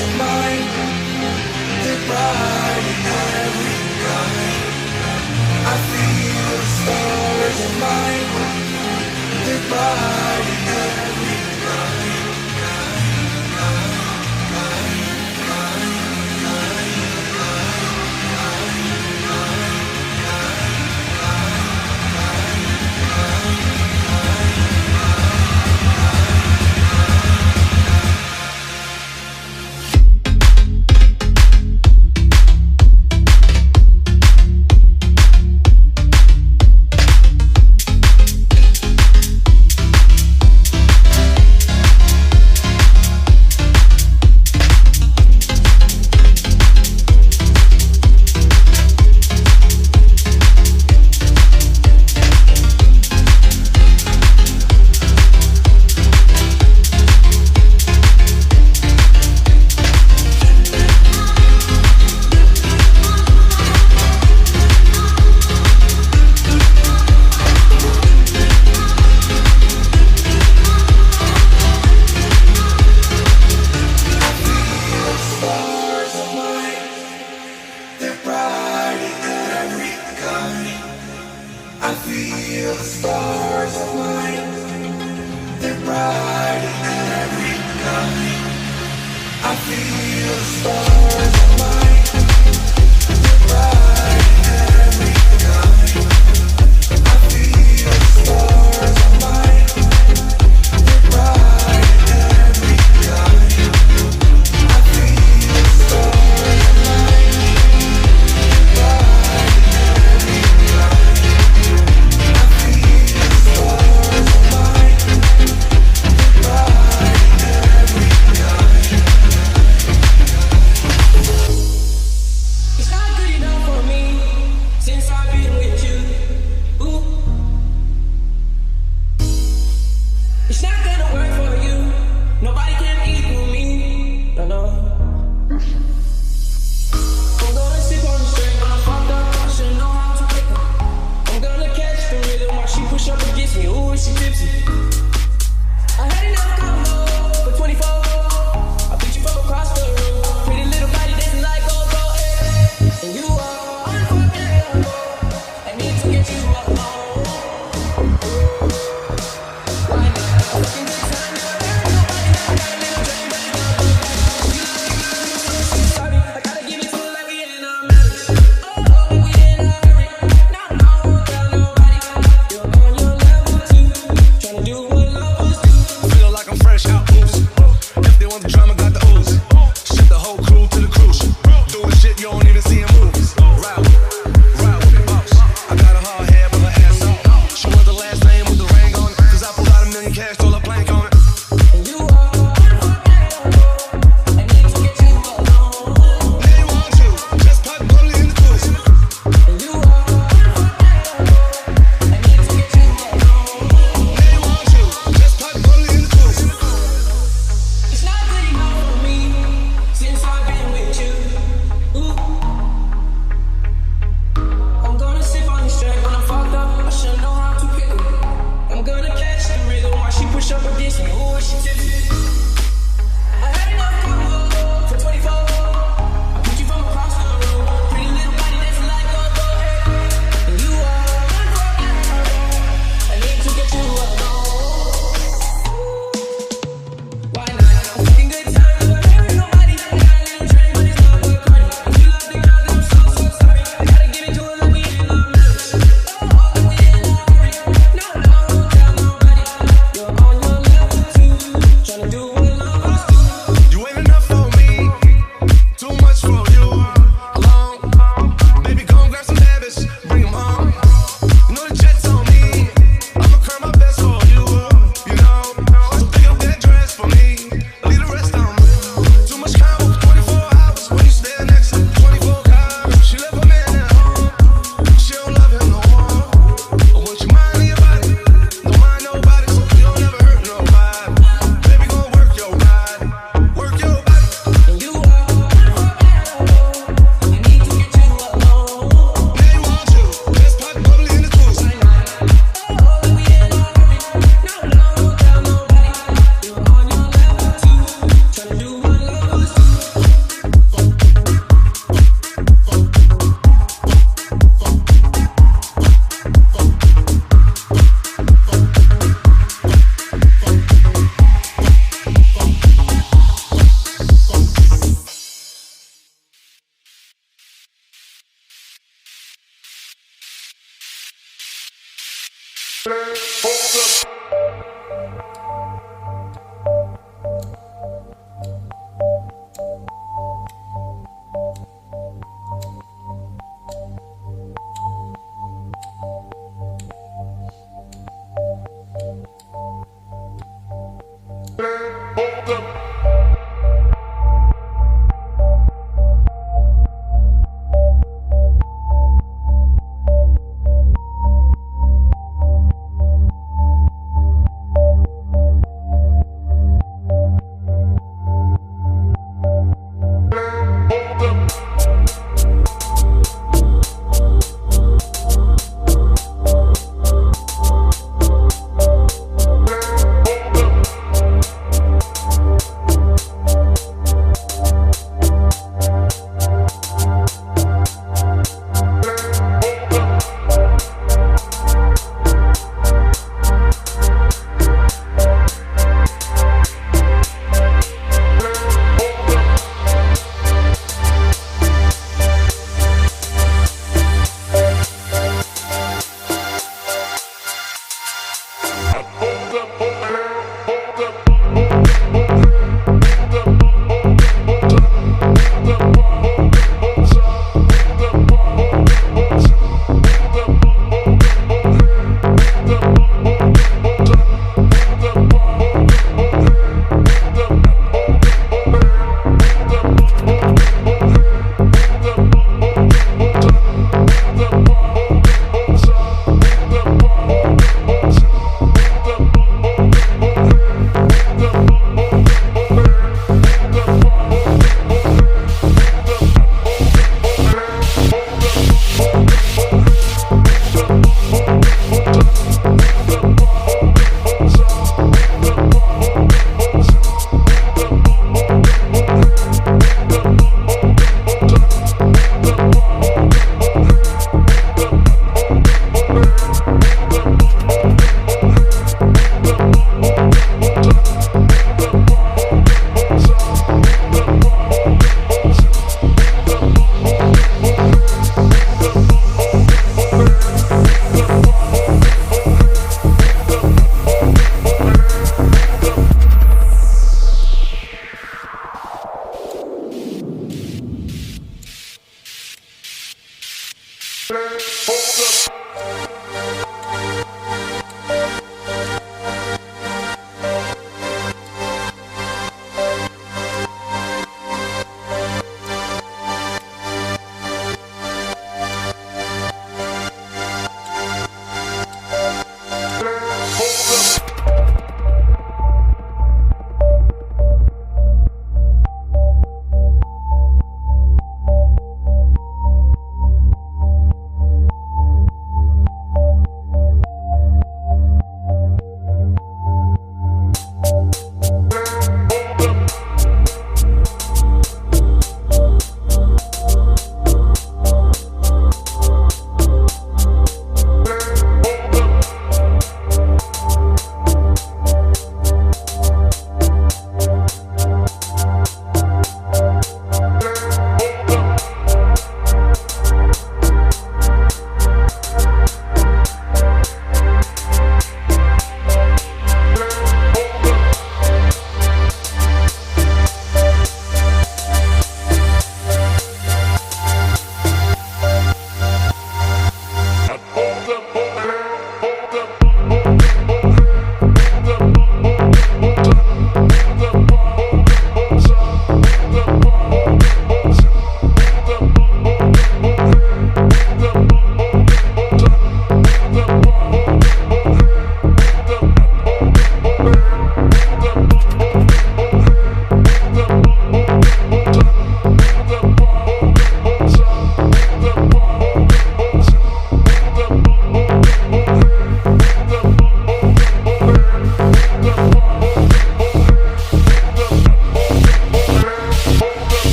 are mine. They're bright in every kind. I feel the stars are mine. They're bright in every kind. I feel the stars are mine. They're bright in every kind. I feel the stars are mine. They're bright in every kind. I feel the stars are mine. They're bright in every kind. I feel the stars are mine. They're bright in every kind. I feel the stars are mine. They're bright in every kind.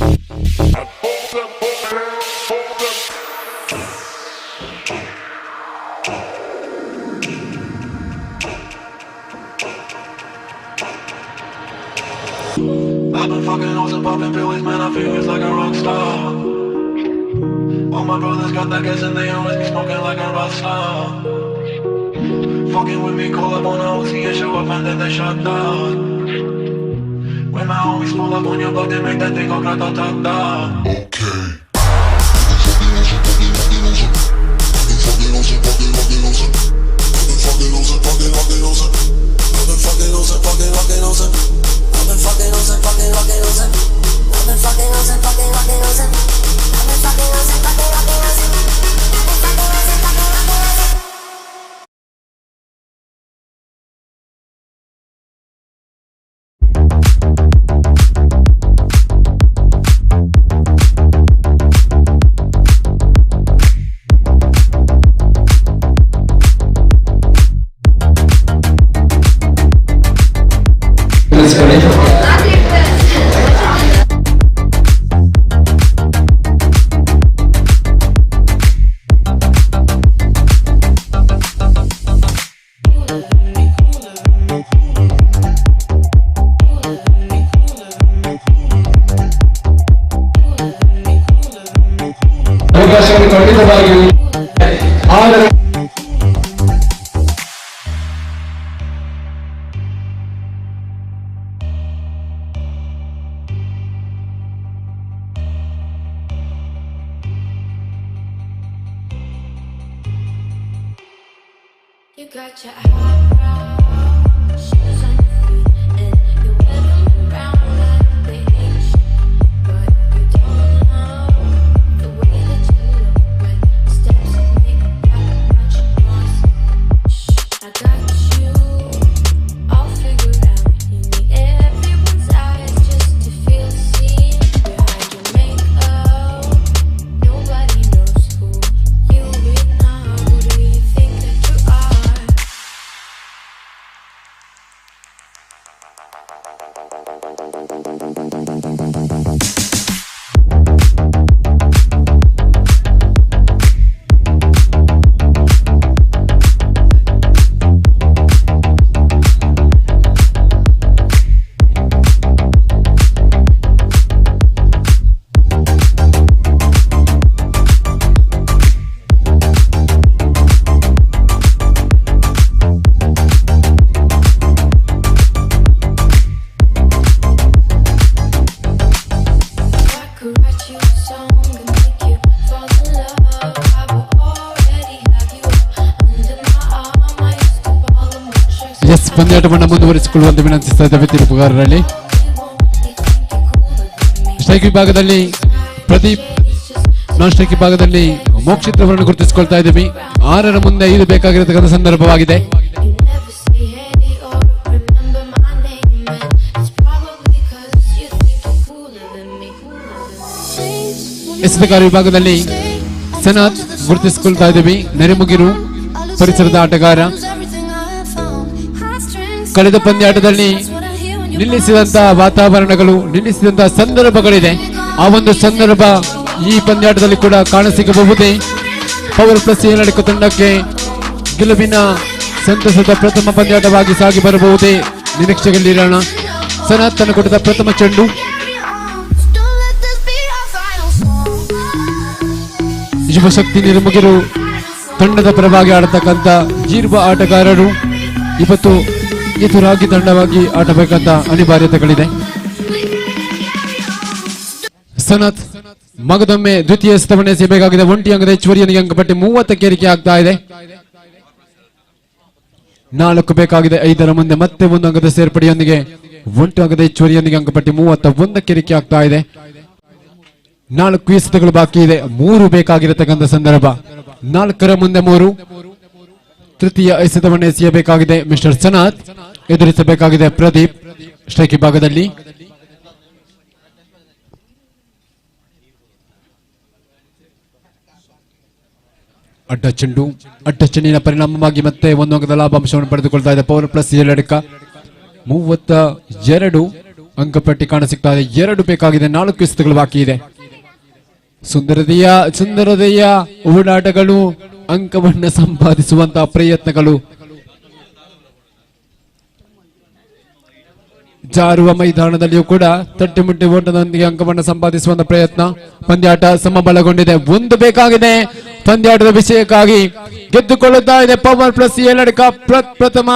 I've been fucking hoes and popping pills, man, I feel it's like a rock star. All my brothers got that gas and they always be smoking like a rock star. Fucking with me, call up on a OC and show up and then they shut down. When my homies pull up on your block, they make that thing go grata-ta-ta. You got your eyebrows, shoes on your feet, and you wear them around like they ain't shit. But you don't know the way that you look when the steps make that much noise. Shh, I got you all figured out. You need everyone's eyes just to feel seen behind your makeup. Nobody knows who you really are. Who do you think that you are? ಎಸ್ ಪಂದ್ಯಾಟವನ್ನು ಮುಂದುವರಿಸಿಕೊಳ್ಳುವಂತೆ ವಿನಂತಿಸ್ತಾ ಇದ್ದೇವೆ ತೀರ್ಪುಗಾರರಲ್ಲಿ. Strike ವಿಭಾಗದಲ್ಲಿ ಪ್ರದೀಪ್, ನಾನ್ strike ವಿಭಾಗದಲ್ಲಿ ಮೋಕ್ಷಿತ್ರವನ್ನು ಗುರುತಿಸಿಕೊಳ್ತಾ ಇದ್ದೀವಿ. 6ರ ಮುಂದೆ 5 ಬೇಕಾಗಿರತಕ್ಕಂಥ ಸಂದರ್ಭವಾಗಿದೆ. ಎಸೆತಗಾರ ವಿಭಾಗದಲ್ಲಿ ಸನತ್ ಗುರುತಿಸಿಕೊಳ್ತಾ ಇದ್ದೀವಿ. ನೆರೆಮುಗಿರು ಪರಿಸರದ ಆಟಗಾರ. ಕಳೆದ ಪಂದ್ಯಾಟದಲ್ಲಿ ನಿಲ್ಲಿಸಿದಂತಹ ವಾತಾವರಣಗಳು, ನಿಲ್ಲಿಸಿದಂತಹ ಸಂದರ್ಭಗಳಿದೆ. ಆ ಒಂದು ಸಂದರ್ಭ ಈ ಪಂದ್ಯಾಟದಲ್ಲಿ ಕೂಡ ಕಾಣಸಿಗಬಹುದೇ? ಪವರ್ ಪ್ಲಸ್ ಏಳಡಿಕ ತಂಡಕ್ಕೆ ಗೆಲುವಿನ ಸಂತಸದ ಪ್ರಥಮ ಪಂದ್ಯಾಟವಾಗಿ ಸಾಗಿ ಬರಬಹುದೇ? ನಿರೀಕ್ಷೆಯಲ್ಲಿರೋಣ. ಸನತ್ ತನ್ನ ಕೊಟ್ಟಿದ್ದ ಪ್ರಥಮ ಚೆಂಡು ಯುವಶಕ್ತಿ ನಿರ್ಮುಗಿರು ತಂಡದ ಪರವಾಗಿ ಆಡತಕ್ಕಂಥ ಜೀರ್ವ ಆಟಗಾರರು ಇವತ್ತು ಎದುರಾಗಿ ತಂಡವಾಗಿ ಆಡಬೇಕಂತ ಅನಿವಾರ್ಯತೆಗಳಿದೆ. ಸನತ್ ಮಗದೊಮ್ಮೆ ದ್ವಿತೀಯ ಸ್ಥಾನ ಎಸೆಯಬೇಕಾಗಿದೆ. 1 ಅಂಕದ ಹೆಚ್ಚುವರಿಯೊಂದಿಗೆ ಅಂಕಪಟ್ಟಿ 30ಕ್ಕೆ ಏರಿಕೆ ಆಗ್ತಾ ಇದೆ. 4 ಬೇಕಾಗಿದೆ. 5ರ ಮುಂದೆ ಮತ್ತೆ 1 ಅಂಕದ ಸೇರ್ಪಡೆಯೊಂದಿಗೆ 1 ಅಂಕದ ಹೆಚ್ಚುವರಿಯೊಂದಿಗೆ ಅಂಕಪಟ್ಟಿ 31ಕ್ಕೆ ಏರಿಕೆ ಆಗ್ತಾ ಇದೆ. 4 ಎಸೆತಗಳು ಬಾಕಿ ಇದೆ. 3 ಬೇಕಾಗಿರತಕ್ಕಂಥ ಸಂದರ್ಭ. 4ರ ಮುಂದೆ 3. ತೃತೀಯ ಎಸೆತವನ್ನು ಎಸೆಯಬೇಕಾಗಿದೆ ಮಿಸ್ಟರ್ ಸನತ್. ಎದುರಿಸಬೇಕಾಗಿದೆ ಪ್ರದೀಪ್ ಸ್ಟ್ರೈಕ್ ವಿಭಾಗದಲ್ಲಿ. ಅಡ್ಡ ಚೆಂಡಿನ ಪರಿಣಾಮವಾಗಿ ಮತ್ತೆ 1 ಅಂಕದ ಲಾಭಾಂಶವನ್ನು ಪಡೆದುಕೊಳ್ತಾ ಇದೆ. Power plus 7 32. ಅಂಕಪಟ್ಟಿ ಕಾಣಸಿಗ್ತಾ ಇದೆ. 2 ಬೇಕಾಗಿದೆ, 4 ಎಸೆತಗಳು ಬಾಕಿ ಇದೆ. ಸುಂದರತೆಯ ಓಡಾಟಗಳು, ಅಂಕವನ್ನು ಸಂಪಾದಿಸುವಂತಹ ಪ್ರಯತ್ನಗಳು, ಜಾರುವ ಮೈದಾನದಲ್ಲಿಯೂ ಕೂಡ ತಟ್ಟಿಮುಟ್ಟಿ ಓಟದೊಂದಿಗೆ ಅಂಕವನ್ನು ಸಂಪಾದಿಸುವಂತ ಪ್ರಯತ್ನ. ಪಂದ್ಯಾಟ ಸಮಬಲಗೊಂಡಿದೆ. 1 ಬೇಕಾಗಿದೆ. ಪಂದ್ಯಾಟದ ವಿಷಯಕ್ಕಾಗಿ ಗೆದ್ದುಕೊಳ್ಳುತ್ತಾ ಇದೆ ಪವರ್ ಪ್ಲಸ್ ಏಳಡ್ಕ ಪ್ರಥಮ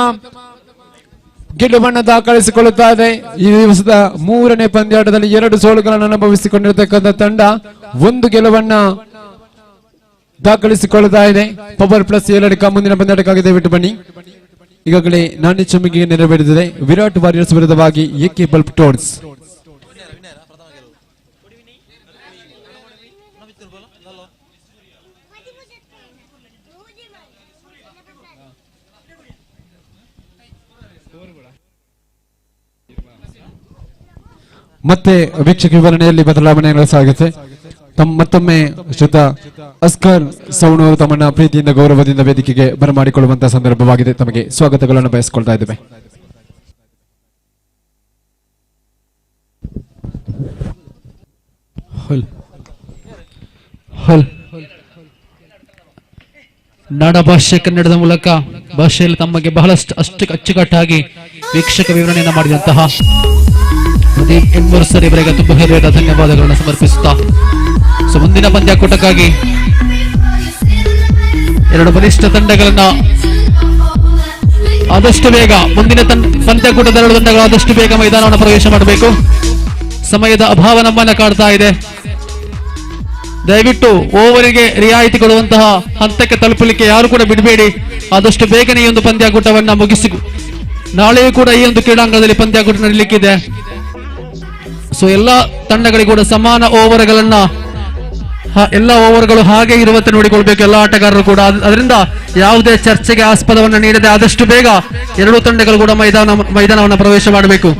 ಗೆಲುವನ್ನು ದಾಖಲಿಸಿಕೊಳ್ಳುತ್ತಾ ಇದೆ. ಈ ದಿವಸದ 3ನೇ ಪಂದ್ಯಾಟದಲ್ಲಿ 2 ಸೋಲುಗಳನ್ನು ಅನುಭವಿಸಿಕೊಂಡಿರತಕ್ಕಂಥ ತಂಡ 1 ಗೆಲುವನ್ನ ದಾಖಲಿಸಿಕೊಳ್ಳುತ್ತಾ ಇದೆ. ಪವರ್ ಪ್ಲಸ್ ಏಳಡ್ಕ ಮುಂದಿನ ಪಂದ್ಯಾಟಕ್ಕಾಗಿ ದಯವಿಟ್ಟು ಬನ್ನಿ. ಈಗಾಗಲೇ ನಾಣ್ಯ ಚುಮ್ಮಿಗೆ ನೆರವೇರಿದಿದೆ. ವಿರಾಟ್ ವಾರಿಯರ್ಸ್ ವಿರುದ್ಧವಾಗಿ ಎಕೆ ಬಲ್ಪ್ ಟೋನ್ಸ್. ಮತ್ತೆ ವೀಕ್ಷಕ ವಿವರಣೆಯಲ್ಲಿ ಬದಲಾವಣೆಗಳು ಸಾಗುತ್ತೆ. ಮತ್ತೊಮ್ಮೆ ಶ್ರುತ ಅಸ್ಕರ್ ಸೌಣ್ ಅವರು ತಮ್ಮನ್ನ ಪ್ರೀತಿಯಿಂದ ಗೌರವದಿಂದ ವೇದಿಕೆಗೆ ಬರಮಾಡಿಕೊಳ್ಳುವಂತಹ ಸಂದರ್ಭವಾಗಿದೆ. ತಮಗೆ ಸ್ವಾಗತಗಳನ್ನು ಬಯಸಿಕೊಳ್ತಾ ಇದ್ದೇವೆ. ನಾಡ ಭಾಷೆ ಕನ್ನಡದ ಮೂಲಕ ಭಾಷೆಯಲ್ಲಿ ತಮಗೆ ಬಹಳಷ್ಟು ಅಚ್ಚುಕಟ್ಟಾಗಿ ವೀಕ್ಷಕ ವಿವರಣೆಯನ್ನು ಮಾಡಿದಂತಹ ಪ್ರದೀಪ್ ಎನ್ಮೂರ್ ಸರ್ ಇವರಿಗೆ ತುಂಬ ಹೃದಯದ ಧನ್ಯವಾದಗಳನ್ನು ಸಮರ್ಪಿಸುತ್ತಾ ಮುಂದಿನ ಪಂದ್ಯಾಕೂಟಕ್ಕಾಗಿ 2 ಬಲಿಷ್ಠ ತಂಡಗಳನ್ನ ಆದಷ್ಟು ಬೇಗ ಮುಂದಿನ ಪಂದ್ಯಾಕೂಟದ 2 ತಂಡಗಳು ಆದಷ್ಟು ಬೇಗ ಮೈದಾನವನ್ನು ಪ್ರವೇಶ ಮಾಡಬೇಕು. ಸಮಯದ ಅಭಾವ ನಮ್ಮನ್ನ ಕಾಡ್ತಾ ಇದೆ. ದಯವಿಟ್ಟು ಓವರಿಗೆ ರಿಯಾಯಿತಿ ಕೊಡುವಂತಹ ಹಂತಕ್ಕೆ ತಲುಪಲಿಕ್ಕೆ ಯಾರು ಕೂಡ ಬಿಡಬೇಡಿ. ಆದಷ್ಟು ಬೇಗನೆ ಈ ಒಂದು ಪಂದ್ಯಾಕೂಟವನ್ನ ಮುಗಿಸಿ ನಾಳೆಯೂ ಕೂಡ ಈ ಒಂದು ಕ್ರೀಡಾಂಗಣದಲ್ಲಿ ಪಂದ್ಯಾಕೂಟ ನಡೆಯಲಿಕ್ಕಿದೆ. ಎಲ್ಲಾ ತಂಡಗಳಿಗೂ ಕೂಡ ಸಮಾನ ಓವರ್ಗಳನ್ನ ಎಲ್ಲ ಓವರ್ಗಳು ಹಾಗೆ ಇರುವಂತೆ ನೋಡಿಕೊಳ್ಬೇಕು ಎಲ್ಲ ಆಟಗಾರರು ಕೂಡ. ಅದರಿಂದ ಯಾವುದೇ ಚರ್ಚೆಗೆ ಆಸ್ಪದವನ್ನ ನೀಡದೆ ಆದಷ್ಟು ಬೇಗ 2 ತಂಡಗಳು ಕೂಡ ಮೈದಾನವನ್ನು ಪ್ರವೇಶ ಮಾಡಬೇಕು.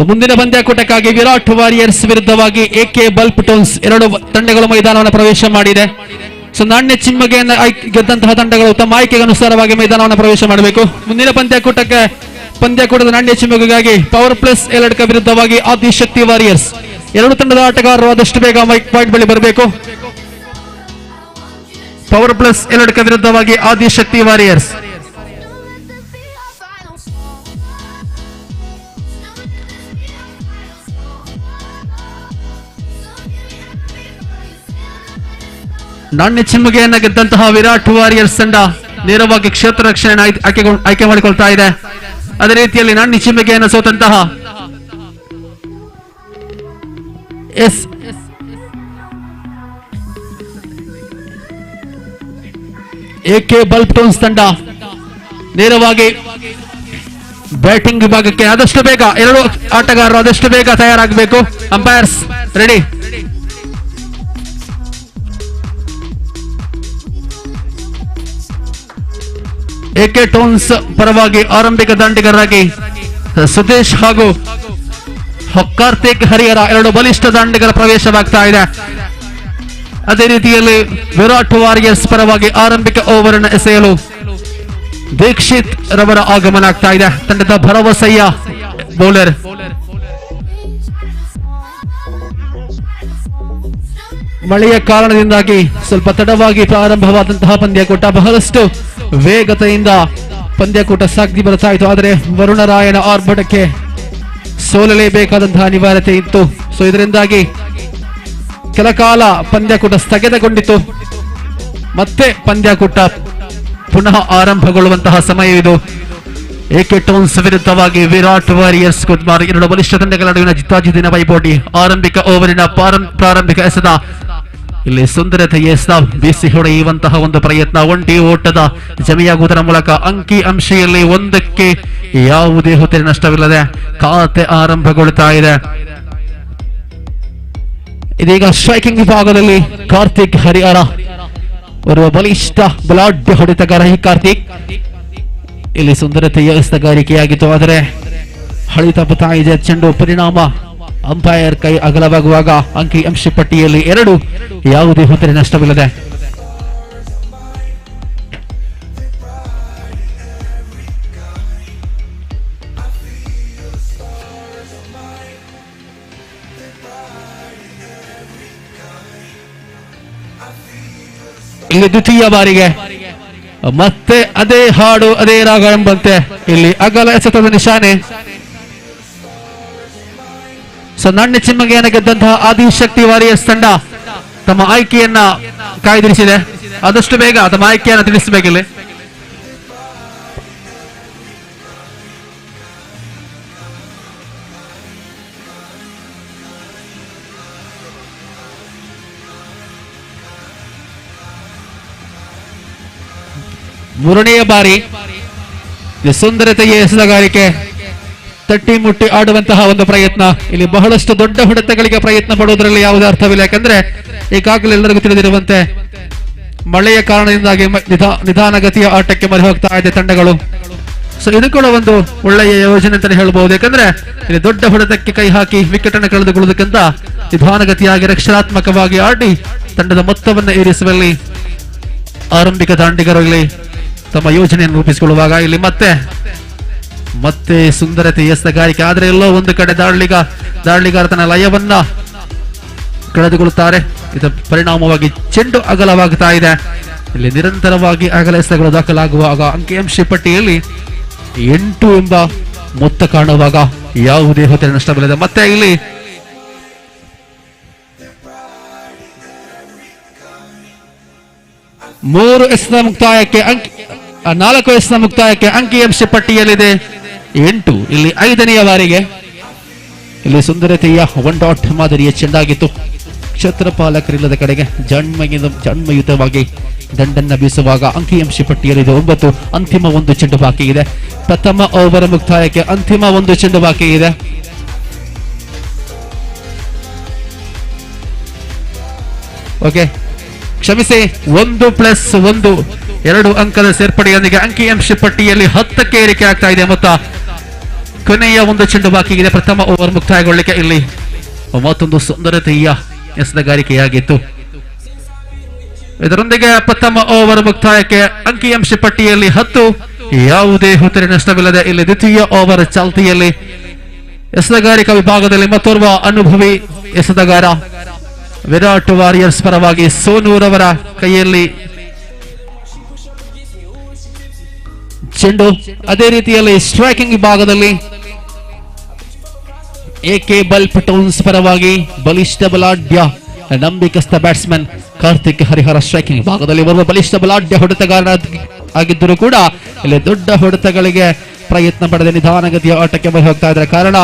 ಮುಂದಿನ ಪಂದ್ಯಾಕೂಟಕ್ಕಾಗಿ ವಿರಾಟ್ ವಾರಿಯರ್ಸ್ ವಿರುದ್ಧವಾಗಿ ಎಕೆ ಬಲ್ಪ್ ಟೋನ್ಸ್ 2 ತಂಡಗಳು ಮೈದಾನವನ್ನು ಪ್ರವೇಶ ಮಾಡಿದೆ. ನಾಣ್ಯ ಚಿಮ್ಮಿಗೆಯನ್ನು ಗೆದ್ದಂತಹ ತಂಡಗಳು ತಮ್ಮ ಆಯ್ಕೆಗೆ ಅನುಸಾರವಾಗಿ ಮೈದಾನವನ್ನು ಪ್ರವೇಶ ಮಾಡಬೇಕು. ಮುಂದಿನ ಪಂದ್ಯಾಕೂಟದ ನಾಣ್ಯ ಚಿಮ್ಮಿಗೆಗಾಗಿ ಪವರ್ ಪ್ಲಸ್ ಏಳಡ್ಕ ವಿರುದ್ಧವಾಗಿ ಆದಿಶಕ್ತಿ ವಾರಿಯರ್ಸ್ 2 ತಂಡದ ಆಟಗಾರರು ಆದಷ್ಟು ಬೇಗ ಪಾಯಿಂಟ್ ಬಳಿ ಬರಬೇಕು. ಪವರ್ ಪ್ಲಸ್ ಏಳಡ್ಕ ವಿರುದ್ಧವಾಗಿ ಆದಿಶಕ್ತಿ ವಾರಿಯರ್ಸ್. ನಾಣ್ಯ ಚಿಮ್ಮುಗೆಯನ್ನು ಗೆದ್ದಂತಹ ವಿರಾಟ್ ವಾರಿಯರ್ಸ್ ತಂಡ ನೇರವಾಗಿ ಕ್ಷೇತ್ರ ರಕ್ಷಣೆ ಆಯ್ಕೆ ಮಾಡಿಕೊಳ್ತಾ ಇದೆ. ಅದೇ ರೀತಿಯಲ್ಲಿ ನಾಣ್ಯ ಚಿಮ್ಮುಗೆಯನ್ನು ಸೋತಂತಹ ಎಕೆ ಬಲ್ಪ್ ಟೋನ್ಸ್ ತಂಡ ನೇರವಾಗಿ ಬ್ಯಾಟಿಂಗ್ ವಿಭಾಗಕ್ಕೆ ಆದಷ್ಟು ಬೇಗ 2 ಆಟಗಾರರು ಆದಷ್ಟು ಬೇಗ ತಯಾರಾಗಬೇಕು. Umpires ready. ಎಕೆ ಟೋನ್ಸ್ ಪರವಾಗಿ ಆರಂಭಿಕ ದಾಂಡಿಗರಾಗಿ ಸುದೇಶ್ ಹಾಗೂ ಕಾರ್ತಿಕ್ ಹರಿಹರ 2 ಬಲಿಷ್ಠ ದಾಂಡಿಗರ ಪ್ರವೇಶವಾಗ್ತಾ ಇದೆ. ಅದೇ ರೀತಿಯಲ್ಲಿ ವಿರಾಟ್ ವಾರಿಯರ್ಸ್ ಪರವಾಗಿ ಆರಂಭಿಕ ಓವರ್ ಅನ್ನು ಎಸೆಯಲು ದೀಕ್ಷಿತ್ ರವರ ಆಗಮನ ಆಗ್ತಾ ಇದೆ. ತಂಡದ ಭರವಸೆಯ ಬೌಲರ್ ಮಳೆಯ ಕಾರಣದಿಂದಾಗಿ ಸ್ವಲ್ಪ ತಡವಾಗಿ ಪ್ರಾರಂಭವಾದಂತಹ ಪಂದ್ಯಾಕೂಟ ಬಹಳಷ್ಟು ವೇಗತೆಯಿಂದ ಪಂದ್ಯಾಕೂಟ ಸಾಗಿ ಬರ್ತಾ ಇತ್ತು. ಆದರೆ ವರುಣರಾಯನ ಆರ್ಭಟಕ್ಕೆ ಸೋಲಲೇಬೇಕಾದಂತಹ ಅನಿವಾರ್ಯತೆ ಇತ್ತು. ಇದರಿಂದಾಗಿ ಕೆಲಕಾಲ ಪಂದ್ಯಾಕೂಟ ಸ್ಥಗಿತಗೊಂಡಿತು. ಮತ್ತೆ ಪಂದ್ಯಾಕೂಟ ಪುನಃ ಆರಂಭಗೊಳ್ಳುವಂತಹ ಸಮಯವಿದು. ಎಕೆ ಟೋನ್ಸ್ ವಿರುದ್ಧವಾಗಿ ವಿರಾಟ್ ವಾರಿಯರ್ಸ್ ಕುದ್ಮಾರ್ 2 ಬಲಿಷ್ಠ ತಂಡಗಳ ನಡುವಿನ ಜಿದ್ದಾಜಿದ್ದಿನ ಪೈಪೋಟಿ. ಆರಂಭಿಕ ಓವರಿನ ಪ್ರಾರಂಭಿಕ ಎಸೆತ ಇಲ್ಲಿ ಸುಂದರತೆಯ ಬೀಸಿ ಹೊಡೆಯುವಂತಹ ಒಂದು ಪ್ರಯತ್ನ. ಒಂಟಿ ಓಟದ ಜಮೆಯಾಗುವುದರ ಮೂಲಕ ಅಂಕಿ ಅಂಶೆಯಲ್ಲಿ 1ಕ್ಕೆ ಯಾವುದೇ ಹೊತ್ತಿನ ನಷ್ಟವಿಲ್ಲದೆ ಖಾತೆ ಆರಂಭಗೊಳ್ಳುತ್ತಾ ಇದೆ. ಇದೀಗ ಸ್ಟ್ರೈಕಿಂಗ್ ವಿಭಾಗದಲ್ಲಿ ಕಾರ್ತಿಕ್ ಹರಿಹರ ಓರ್ವ ಬಲಿಷ್ಠ ಬಲಾಢ್ಯ ಹೊಡೆತಗಾರ. ಈ ಕಾರ್ತಿಕ್ ಇಲ್ಲಿ ಸುಂದರತೆಯ ಎಸೆತಗಾರಿಕೆಯಾಗಿತ್ತು. ಆದರೆ ಹಳಿ ತಪ್ಪುತ್ತಾ ಇದೆ ಚೆಂಡು. ಪರಿಣಾಮ ಅಂಪೈರ್ ಕೈ ಅಗಲವಾಗುವಾಗ ಅಂಕಿ ಅಂಶ ಪಟ್ಟಿಯಲ್ಲಿ 2, ಯಾವುದೇ ಹೊತ್ತರೆ ನಷ್ಟವಿಲ್ಲದೆ. ಇಲ್ಲಿ ದ್ವಿತೀಯ ಬಾರಿಗೆ ಮತ್ತೆ ಅದೇ ಹಾಡು ಅದೇ ರಾಗ ಎಂಬಂತೆ ಇಲ್ಲಿ ಅಗಲ ಎಸೆತದ ನಿಶಾನೆ. ನಣ್ಣೆ ಚಿಮ್ಮಗೆಯನ್ನು ಗೆದ್ದಂತಹ ಆದಿಶಕ್ತಿ ವಾರಿಯರ್ಸ್ ತಂಡ ತಮ್ಮ ಆಯ್ಕೆಯನ್ನ ಕಾಯ್ದಿರಿಸಿದೆ. ಆದಷ್ಟು ಬೇಗ ತಮ್ಮ ಆಯ್ಕೆಯನ್ನು ತಿಳಿಸಬೇಕಿಲ್ಲಿ. ಮೂರನೆಯ ಬಾರಿ ಸುಂದರತೆಯ ಎಸೆತಗಾರಿಕೆ ತಟ್ಟಿ ಮುಟ್ಟಿ ಆಡುವಂತಹ ಒಂದು ಪ್ರಯತ್ನ. ಇಲ್ಲಿ ಬಹಳಷ್ಟು ದೊಡ್ಡ ಹೊಡೆತಗಳಿಗೆ ಪ್ರಯತ್ನ ಪಡುವುದರಲ್ಲಿ ಯಾವುದೇ ಅರ್ಥವಿಲ್ಲ. ಯಾಕಂದ್ರೆ ಈಗಾಗಲೇ ಎಲ್ಲರಿಗೂ ತಿಳಿದಿರುವಂತೆ ಮಳೆಯ ಕಾರಣದಿಂದಾಗಿ ನಿಧಾನಗತಿಯ ಆಟಕ್ಕೆ ಮೊರೆ ಹೋಗ್ತಾ ಇದೆ ತಂಡಗಳು. ಇದು ಕೂಡ ಒಂದು ಒಳ್ಳೆಯ ಯೋಜನೆ ಅಂತಾನೆ ಹೇಳ್ಬಹುದು. ಯಾಕಂದ್ರೆ ಇಲ್ಲಿ ದೊಡ್ಡ ಹೊಡೆತಕ್ಕೆ ಕೈ ಹಾಕಿ ವಿಕೆಟ್ ಅನ್ನು ಕಳೆದುಕೊಳ್ಳುವುದಕ್ಕಿಂತ ನಿಧಾನಗತಿಯಾಗಿ ರಕ್ಷಣಾತ್ಮಕವಾಗಿ ಆಡಿ ತಂಡದ ಮೊತ್ತವನ್ನು ಏರಿಸುವಲ್ಲಿ ಆರಂಭಿಕ ದಾಂಡಿಗರು ಇಲ್ಲಿ ತಮ್ಮ ಯೋಜನೆಯನ್ನು ರೂಪಿಸಿಕೊಳ್ಳುವಾಗ ಇಲ್ಲಿ ಮತ್ತೆ ಸುಂದರತೆ ಎಸೆತಗಾರಿಕೆ. ಆದ್ರೆ ಎಲ್ಲೋ ಒಂದು ಕಡೆ ದಾಳಿಗಾರ ತನ್ನ ಲಯವನ್ನ ಕಳೆದುಕೊಳ್ಳುತ್ತಾರೆ. ಇದರ ಪರಿಣಾಮವಾಗಿ ಚೆಂಡು ಅಗಲವಾಗುತ್ತಾ ಇದೆ. ಇಲ್ಲಿ ನಿರಂತರವಾಗಿ ಅಗಲ ಎಸೆತಗಳು ದಾಖಲಾಗುವಾಗ ಅಂಕಿಅಂಶ ಪಟ್ಟಿಯಲ್ಲಿ 8 ಎಂಬ ಮೊತ್ತ ಕಾಣುವಾಗ ಯಾವುದೇ ಹೊತ್ತಿನ ನಷ್ಟವಿಲ್ಲದೆ ಮತ್ತೆ ಇಲ್ಲಿ ಮೂರು ಎಸ್ನ ಮುಕ್ತಾಯಕ್ಕೆ 4 ಎಸ್ನ ಮುಕ್ತಾಯಕ್ಕೆ ಅಂಕಿಅಂಶ ಪಟ್ಟಿಯಲ್ಲಿದೆ 8. ಇಲ್ಲಿ 5ನೆಯ ಬಾರಿಗೆ ಇಲ್ಲಿ ಸುಂದರತೆಯ 1 ಡಾಟ್ ಮಾದರಿಯ ಚೆಂಡಾಗಿತ್ತು. ಕ್ಷೇತ್ರಪಾಲಕರಿಲ್ಲದ ಕಡೆಗೆ ಜನ್ಮಯುತವಾಗಿ ದಂಡನ್ನ ಬೀಸುವಾಗ ಅಂಕಿಅಂಶ ಪಟ್ಟಿಯಲ್ಲಿ 9. ಅಂತಿಮ 1 ಚೆಂಡು ಬಾಕಿ ಇದೆ. ಪ್ರಥಮ ಓವರ್ ಮುಕ್ತಾಯಕ್ಕೆ ಅಂತಿಮ 1 ಚೆಂಡು ಬಾಕಿ ಇದೆ. ಓಕೆ, ಕ್ಷಮಿಸಿ, 1+1 2 ಅಂಕದ ಸೇರ್ಪಡೆಯೊಂದಿಗೆ ಅಂಕಿಅಂಶ ಪಟ್ಟಿಯಲ್ಲಿ 10ಕ್ಕೆ ಏರಿಕೆ ಆಗ್ತಾ ಇದೆ. ಮೊತ್ತ ಕೊನೆಯ 1 ಚೆಂಡು ಬಾಕಿ ಇದೆ ಪ್ರಥಮ ಓವರ್ ಮುಕ್ತಾಯಗೊಳ್ಳಲಿಕ್ಕೆ. ಇಲ್ಲಿ ಮತ್ತೊಂದು ಸುಂದರತೆಯ ಎಸೆತಗಾರಿಕೆಯಾಗಿತ್ತು. ಇದರೊಂದಿಗೆ ಪ್ರಥಮ ಓವರ್ ಮುಕ್ತಾಯಕ್ಕೆ ಅಂಕಿಅಂಶ ಪಟ್ಟಿಯಲ್ಲಿ 10, ಯಾವುದೇ ಹೊತ್ತರೆ ನಷ್ಟವಿಲ್ಲದೆ. ಇಲ್ಲಿ ದ್ವಿತೀಯ ಓವರ್ ಚಾಲ್ತಿಯಲ್ಲಿ ಎಸೆತಗಾರಿಕಾ ವಿಭಾಗದಲ್ಲಿ ಮತ್ತೋರ್ವ ಅನುಭವಿ ಎಸೆತಗಾರ ವಿರಾಟ್ ವಾರಿಯರ್ಸ್ ಪರವಾಗಿ ಸೋನೂರವರ ಕೈಯಲ್ಲಿ ಚೆಂಡು. ಅದೇ ರೀತಿಯಲ್ಲಿ ಸ್ಟ್ರೈಕಿಂಗ್ ವಿಭಾಗದಲ್ಲಿ ಎಕೆ ಬಲ್ಪಟೌನ್ಸ್ ಪರವಾಗಿ ಬಲಿಷ್ಠ ಬಲಾಢ್ಯ ನಂಬಿಕಸ್ಥ ಬ್ಯಾಟ್ಸ್ಮನ್ ಕಾರ್ತಿಕ್ ಹರಿಹರ ಸ್ಟ್ರೈಕಿಂಗ್ ವಿಭಾಗದಲ್ಲಿ ಬರುವ ಬಲಿಷ್ಠ ಬಲಾಢ್ಯ ಹೊಡೆತಗಾರ ಆಗಿದ್ದರೂ ಕೂಡ ಇಲ್ಲಿ ದೊಡ್ಡ ಹೊಡೆತಗಳಿಗೆ ಪ್ರಯತ್ನ ಪಡೆದ ನಿಧಾನಗತಿಯ ಆಟಕ್ಕೆ ಮೊರೆ ಹೋಗ್ತಾ ಇದ್ದಾರೆ. ಕಾರಣ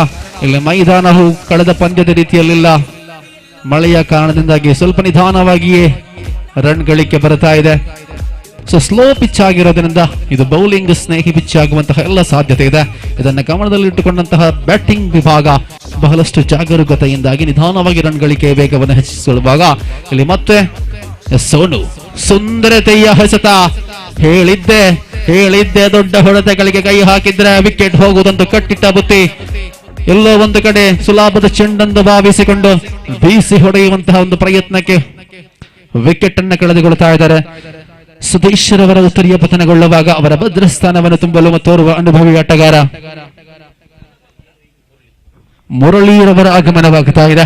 ಇಲ್ಲಿ ಮೈದಾನವು ಕಳೆದ ಪಂದ್ಯದ ರೀತಿಯಲ್ಲಿಲ್ಲ. ಮಳೆಯ ಕಾರಣದಿಂದಾಗಿ ಸ್ವಲ್ಪ ನಿಧಾನವಾಗಿಯೇ ರನ್ ಗಳಿಕೆ ಬರ್ತಾ ಇದೆ. ಸೊ ಸ್ಲೋ ಪಿಚ್ ಆಗಿರೋದ್ರಿಂದ ಇದು ಬೌಲಿಂಗ್ ಸ್ನೇಹಿ ಪಿಚ್ ಆಗುವಂತಹ ಎಲ್ಲ ಸಾಧ್ಯತೆ ಇದೆ. ಇದನ್ನು ಗಮನದಲ್ಲಿಟ್ಟುಕೊಂಡಂತಹ ಬ್ಯಾಟಿಂಗ್ ವಿಭಾಗ ಬಹಳಷ್ಟು ಜಾಗರೂಕತೆಯಿಂದಾಗಿ ನಿಧಾನವಾಗಿ ರನ್ ಗಳಿಕೆ ವೇಗವನ್ನು ಹೆಚ್ಚಿಸಿಕೊಳ್ಳುವಾಗ ಇಲ್ಲಿ ಮತ್ತೆ ಸೋನು ಸುಂದರತೆಯ ಎಸೆತ. ಹೇಳಿದ್ದೆ ದೊಡ್ಡ ಹೊಡೆತಗಳಿಗೆ ಕೈ ಹಾಕಿದ್ರೆ ವಿಕೆಟ್ ಹೋಗುವುದಂತೂ ಕಟ್ಟಿಟ್ಟ ಬುತ್ತಿ. ಎಲ್ಲೋ ಒಂದು ಕಡೆ ಸುಲಭದ ಚೆಂಡನ್ನು ಭಾವಿಸಿಕೊಂಡು ಬೀಸಿ ಹೊಡೆಯುವಂತಹ ಒಂದು ಪ್ರಯತ್ನಕ್ಕೆ ವಿಕೆಟ್ ಅನ್ನು ಕಳೆದುಕೊಳ್ತಾ ಇದ್ದಾರೆ. ಸುಧೀಶ್ವರವರ ಉತ್ತರೀಯ ಪತನಗೊಳ್ಳುವಾಗ ಅವರ ಭದ್ರಸ್ಥಾನವನ್ನು ತುಂಬಲು ಮತ್ತೋರ್ವ ಅನುಭವಿ ಆಟಗಾರ ಮುರಳೀರವರ ಆಗಮನವಾಗುತ್ತಾ ಇದೆ.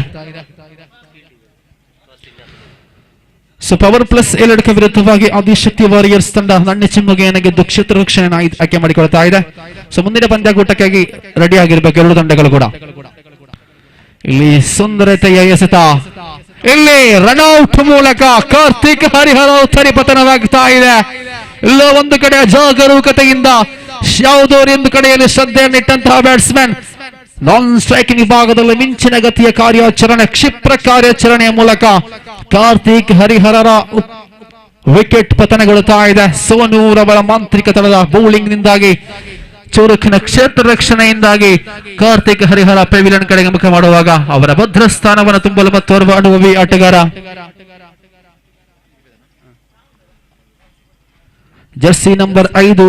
ಸೊ ಪವರ್ ಪ್ಲಸ್ 2ಕ್ಕೆ ವಿರುದ್ಧವಾಗಿ ಆದಿಶಕ್ತಿ ವಾರಿಯರ್ಸ್ ತಂಡ ನಣ್ಣೆ ಚಿಮ್ಮುಗೆಯನ್ನು ಗೆದ್ದು ಕ್ಷೇತ್ರ ರಕ್ಷಣೆ ಆಯ್ಕೆ ಮಾಡಿಕೊಳ್ತಾ ಇದೆ. ಸೊ ಮುಂದಿನ ಪಂದ್ಯಾಕೂಟಕ್ಕಾಗಿ ರೆಡಿ ಆಗಿರ್ಬೇಕು 2 ತಂಡಗಳು ಕೂಡ. ಇಲ್ಲಿ ಸುಂದರತೆಯ ಎಸೆತ. ಇಲ್ಲಿ ರನ್ಔಟ್ ಮೂಲಕ ಕಾರ್ತಿಕ್ ಹರಿಹರ ಉತ್ತರಿ ಪತನವಾಗ್ತಾ ಇದೆ. ಎಲ್ಲೋ ಒಂದು ಕಡೆ ಜಾಗರೂಕತೆಯಿಂದ ಯಾವುದೋ ಒಂದು ಕಡೆಯಲ್ಲಿ ಶ್ರದ್ಧೆಯನ್ನಿಟ್ಟಂತಹ ಬ್ಯಾಟ್ಸ್ಮನ್ ನಾನ್ ಸ್ಟ್ರೈಕಿಂಗ್ ವಿಭಾಗದಲ್ಲಿ ಮಿಂಚಿನ ಗತಿಯ ಕಾರ್ಯಾಚರಣೆ, ಕ್ಷಿಪ್ರ ಕಾರ್ಯಾಚರಣೆಯ ಮೂಲಕ ಕಾರ್ತಿಕ್ ಹರಿಹರರ ವಿಕೆಟ್ ಪತನಗೊಳ್ಳುತ್ತಾ ಇದೆ. ಸೋನೂರವರ ಮಾಂತ್ರಿಕ ತಳದ ಬೌಲಿಂಗ್ ನಿಂದಾಗಿ ಚುರುಕಿನ ಕ್ಷೇತ್ರ ರಕ್ಷಣೆಯಿಂದಾಗಿ ಕಾರ್ತಿಕ್ ಹರಿಹರ ಪೆವಿಲಿಯನ್ ಕಡೆಗೆ ಮುಖ ಮಾಡುವಾಗ ಅವರ ಭದ್ರ ಸ್ಥಾನವನ್ನು ತುಂಬಲು ಮತ್ತೋರ್ವ ಅನುಭವಿ ಆಟಗಾರ ಜರ್ಸಿ ನಂಬರ್ 5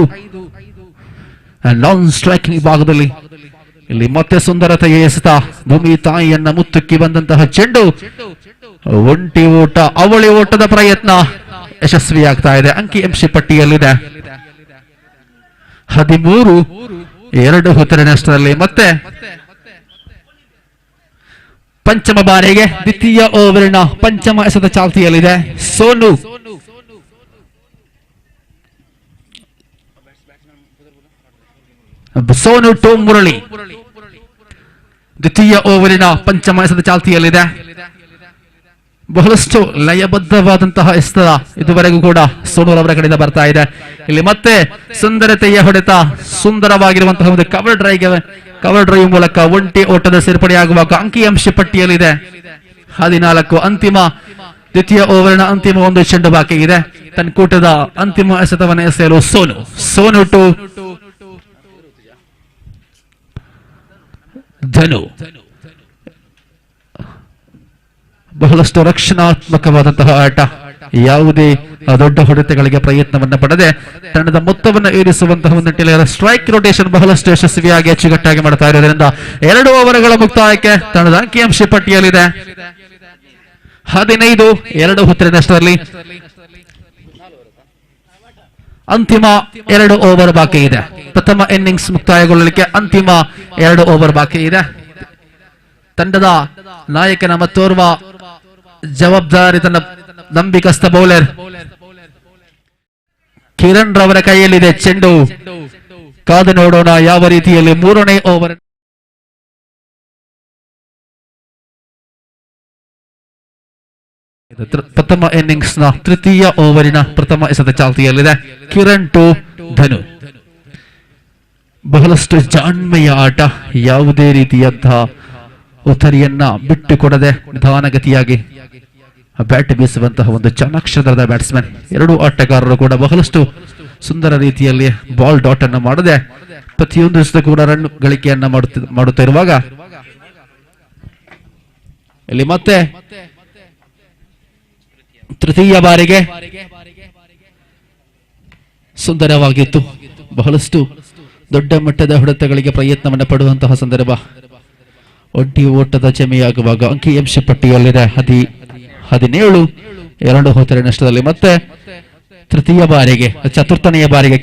ನಾನ್ ಸ್ಟ್ರೈಕಿಂಗ್ ಭಾಗದಲ್ಲಿ ಇಲ್ಲಿ ಮತ್ತೆ ಸುಂದರತೆಗೆ ಎಸೆತ ಭೂಮಿ ತಾಯಿಯನ್ನ ಮುತ್ತುಕ್ಕಿ ಬಂದಂತಹ ಚೆಂಡು ಒಂಟಿ ಓಟ ಅವಳಿ ಓಟದ ಪ್ರಯತ್ನ ಯಶಸ್ವಿಯಾಗ್ತಾ ಇದೆ. ಅಂಕಿಅಂಶ ಪಟ್ಟಿಯಲ್ಲಿದೆ 13-2 ಹೊತ್ತರನಷ್ಟರಲ್ಲಿ. ಮತ್ತೆ ಪಂಚಮ ಬಾರಿಗೆ ದ್ವಿತೀಯ ಓವರಿನ ಪಂಚಮ ಎಸೆತ ಚಾಲ್ತಿಯಲ್ಲಿದೆ. ಸೋನು ಟು ಮುರಳಿ ದ್ವಿತೀಯ ಓವರಿನ ಪಂಚಮ ಎಸೆತ ಚಾಲ್ತಿಯಲ್ಲಿದೆ. ಬಹಳಷ್ಟು ಲಯಬದ್ಧವಾದಂತಹ ಎಸೆತ ಇದುವರೆಗೂ ಕೂಡ ಸೋನೂರವರ ಕಡೆಯಿಂದ ಬರ್ತಾ ಇದೆ. ಇಲ್ಲಿ ಮತ್ತೆ ಸುಂದರತೆಯ ಹೊಡೆತ, ಸುಂದರವಾಗಿರುವಂತಹ ಒಂದು ಕವರ್ ಡ್ರೈವ್ ಮೂಲಕ ಒಂಟಿ ಓಟದ ಸೇರ್ಪಡೆಯಾಗುವಾಗ ಅಂಕಿಅಂಶ ಪಟ್ಟಿಯಲ್ಲಿದೆ 14. ಅಂತಿಮ ದ್ವಿತೀಯ ಓವರಿನ ಅಂತಿಮ ಒಂದು ಚೆಂಡು ಬಾಕಿ ಇದೆ. ತನ್ನ ಕೂಟದ ಅಂತಿಮ ಎಸೆತವನ್ನು ಎಸೆಯಲು ಸೋನು ಟು ಧನು. ಬಹಳಷ್ಟು ರಕ್ಷಣಾತ್ಮಕವಾದಂತಹ ಆಟ, ಯಾವುದೇ ದೊಡ್ಡ ಹೊಡೆತಗಳಿಗೆ ಪ್ರಯತ್ನವನ್ನ ಪಡೆದೆ ತಂಡದ ಮೊತ್ತವನ್ನು ಏರಿಸುವಂತಹ ನಿಟ್ಟಿನಲ್ಲಿ ಸ್ಟ್ರೈಕ್ ರೊಟೇಷನ್ ಬಹಳಷ್ಟು ಯಶಸ್ವಿಯಾಗಿ ಅಚ್ಚುಕಟ್ಟಾಗಿ ಮಾಡ್ತಾ ಇರೋದ್ರಿಂದ 2 ಓವರ್ಗಳ ಮುಕ್ತಾಯಕ್ಕೆ ತಂಡದ ಅಂಕಿಅಂಶ ಪಟ್ಟಿಯಲ್ಲಿದೆ 15-2 ಹೊತ್ತರನಷ್ಟರಲ್ಲಿ. ಅಂತಿಮ 2 ಓವರ್ ಬಾಕಿ ಇದೆ. ಪ್ರಥಮ ಇನ್ನಿಂಗ್ಸ್ ಮುಕ್ತಾಯಗೊಳ್ಳಲಿಕ್ಕೆ ಅಂತಿಮ 2 ಓವರ್ ಬಾಕಿ ಇದೆ. ತಂಡದ ನಾಯಕನ ಮತ್ತೋರ್ವ ಜವಾಬ್ದಾರಿ ತನ್ನ ನಂಬಿಕಸ್ಥ ಬೌಲರ್ ಕಿರಣ್ ರವರ ಕೈಯಲ್ಲಿದೆ ಚೆಂಡು. ಕಾದು ನೋಡೋಣ ಯಾವ ರೀತಿಯಲ್ಲಿ 3ನೇ ಓವರ್ ಪ್ರಥಮ ಇನ್ನಿಂಗ್ಸ್ ನ ತೃತೀಯ ಓವರಿನ ಪ್ರಥಮ ಎಸೆತ ಚಾಲ್ತಿಯಲ್ಲಿದೆ. ಕಿರಣ್ ಟು ಧನು. ಬಹಳಷ್ಟು ಜಾಣ್ಮೆಯ ಆಟ, ಯಾವುದೇ ರೀತಿಯಂತಹ ಉತ್ತರಿಯನ್ನ ಬಿಟ್ಟು ಕೊಡದೆ ನಿಧಾನಗತಿಯಾಗಿ ಬ್ಯಾಟ್ ಬೀಸುವಂತಹ ಒಂದು ಚಾಣಾಕ್ಷರದ ಬ್ಯಾಟ್ಸ್ಮನ್. 2 ಆಟಗಾರರು ಕೂಡ ಬಹಳಷ್ಟು ಸುಂದರ ರೀತಿಯಲ್ಲಿ ಬಾಲ್ ಡಾಟ್ ಅನ್ನು ಮಾಡದೆ ಪ್ರತಿಯೊಂದು ದಿವಸ ಕೂಡ ರನ್ ಗಳಿಕೆಯನ್ನ ಮಾಡುತ್ತಾ ಇರುವಾಗ ಇಲ್ಲಿ ಮತ್ತೆ ತೃತೀಯ ಬಾರಿಗೆ ಸುಂದರವಾಗಿತ್ತು. ಬಹಳಷ್ಟು ದೊಡ್ಡ ಮಟ್ಟದ ಹೊಡೆತಗಳಿಗೆ ಪ್ರಯತ್ನವನ್ನು ಪಡುವಂತಹ ಸಂದರ್ಭ. ಒಂಟಿ ಓಟದ ಜಮೆಯಾಗುವಾಗ ಅಂಕಿಅಂಶ ಪಟ್ಟಿಯಲ್ಲಿದೆ 17-2 ಹೊತ್ತರನಷ್ಟದಲ್ಲಿ. ಮತ್ತೆ ತೃತೀಯ ಬಾರಿಗೆ ಚತುರ್ಥನೆಯ ಬಾರಿಗೆ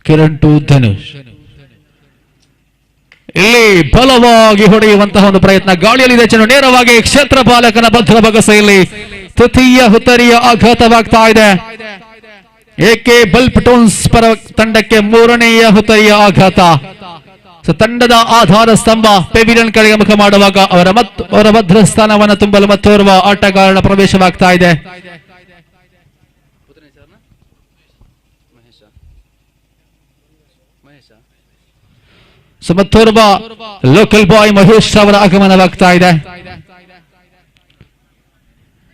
ಕಿರಣ್ ಟು ಧನುಷ್. ಇಲ್ಲಿ ಬಲವಾಗಿ ಹೊಡೆಯುವಂತಹ ಒಂದು ಪ್ರಯತ್ನ, ಗಾಳಿಯಲ್ಲಿದೆ ಚೆಂಡು ನೇರವಾಗಿ ಕ್ಷೇತ್ರ ಪಾಲಕನ ಭದ್ರ ಬಗಸೆಯಲ್ಲಿ ತೃತೀಯ ಹುತ್ತರಿಯ ಆಘಾತವಾಗ್ತಾ ಇದೆ. ಎಕೆ ಬಲ್ಪ್ ಟೋನ್ಸ್ ಪರ ತಂಡಕ್ಕೆ 3ನೆಯ ಹುತ್ತರಿಯ ಆಘಾತ. ತಂಡದ ಆಧಾರ ಸ್ತಂಭ ಪೆವಿಲಿಯನ್ ಕಡೆಗೆ ಮುಖ ಮಾಡುವಾಗ ಅವರ ಭದ್ರ ಸ್ಥಾನವನ್ನು ತುಂಬಲು ಮತ್ತೋರ್ವ ಆಟಗಾರನ ಪ್ರವೇಶವಾಗ್ತಾ ಇದೆ. ಮತ್ತೋರ್ವ ಲೋಕಲ್ ಬಾಯ್ ಮಹೇಶ್ ಅವರ ಆಗಮನವಾಗ್ತಾ ಇದೆ.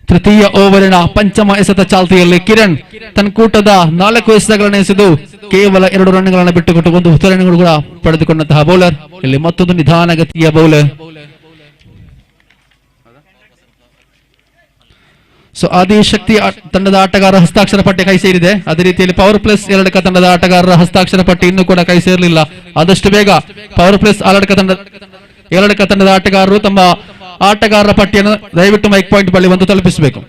ತೃತೀಯ ಓವರಿನ ಪಂಚಮ ಎಸೆತ ಚಾಲ್ತಿಯಲ್ಲಿ ಕಿರಣ್ ತನ್ನ ಕೂಟದ 4 ಎಸೆತಗಳನ್ನು ಎಸೆದು ಕೇವಲ 2 ರನ್ಗಳನ್ನು ಬಿಟ್ಟುಕೊಟ್ಟು 1 ರನ್ಗಳು ಕೂಡ ಪಡೆದುಕೊಂಡಂತಹ ಬೌಲರ್. ಇಲ್ಲಿ ಮತ್ತೊಂದು ನಿಧಾನಗತಿಯ ಬೌಲರ್. ಆದಿಶಕ್ತಿ ತಂಡದ ಆಟಗಾರರ ಹಸ್ತಾಕ್ಷರ ಪಟ್ಟಿ ಕೈ ಸೇರಿದೆ. ಅದೇ ರೀತಿಯಲ್ಲಿ ಪವರ್ ಪ್ಲಸ್ 2 ತಂಡದ ಆಟಗಾರರ ಹಸ್ತಾಕ್ಷರ ಪಟ್ಟಿ ಇನ್ನೂ ಕೂಡ ಕೈ ಸೇರಲಿಲ್ಲ. ಆದಷ್ಟು ಬೇಗ ಪವರ್ ಪ್ಲಸ್ 2 ತಂಡದ ಆಟಗಾರರು ತಮ್ಮ ಆಟಗಾರರ ಪಟ್ಟಿಯನ್ನು ದಯವಿಟ್ಟು ಮೈಕ್ ಪಾಯಿಂಟ್ ಬಳಿ ಒಂದು ತಲುಪಿಸಬೇಕು.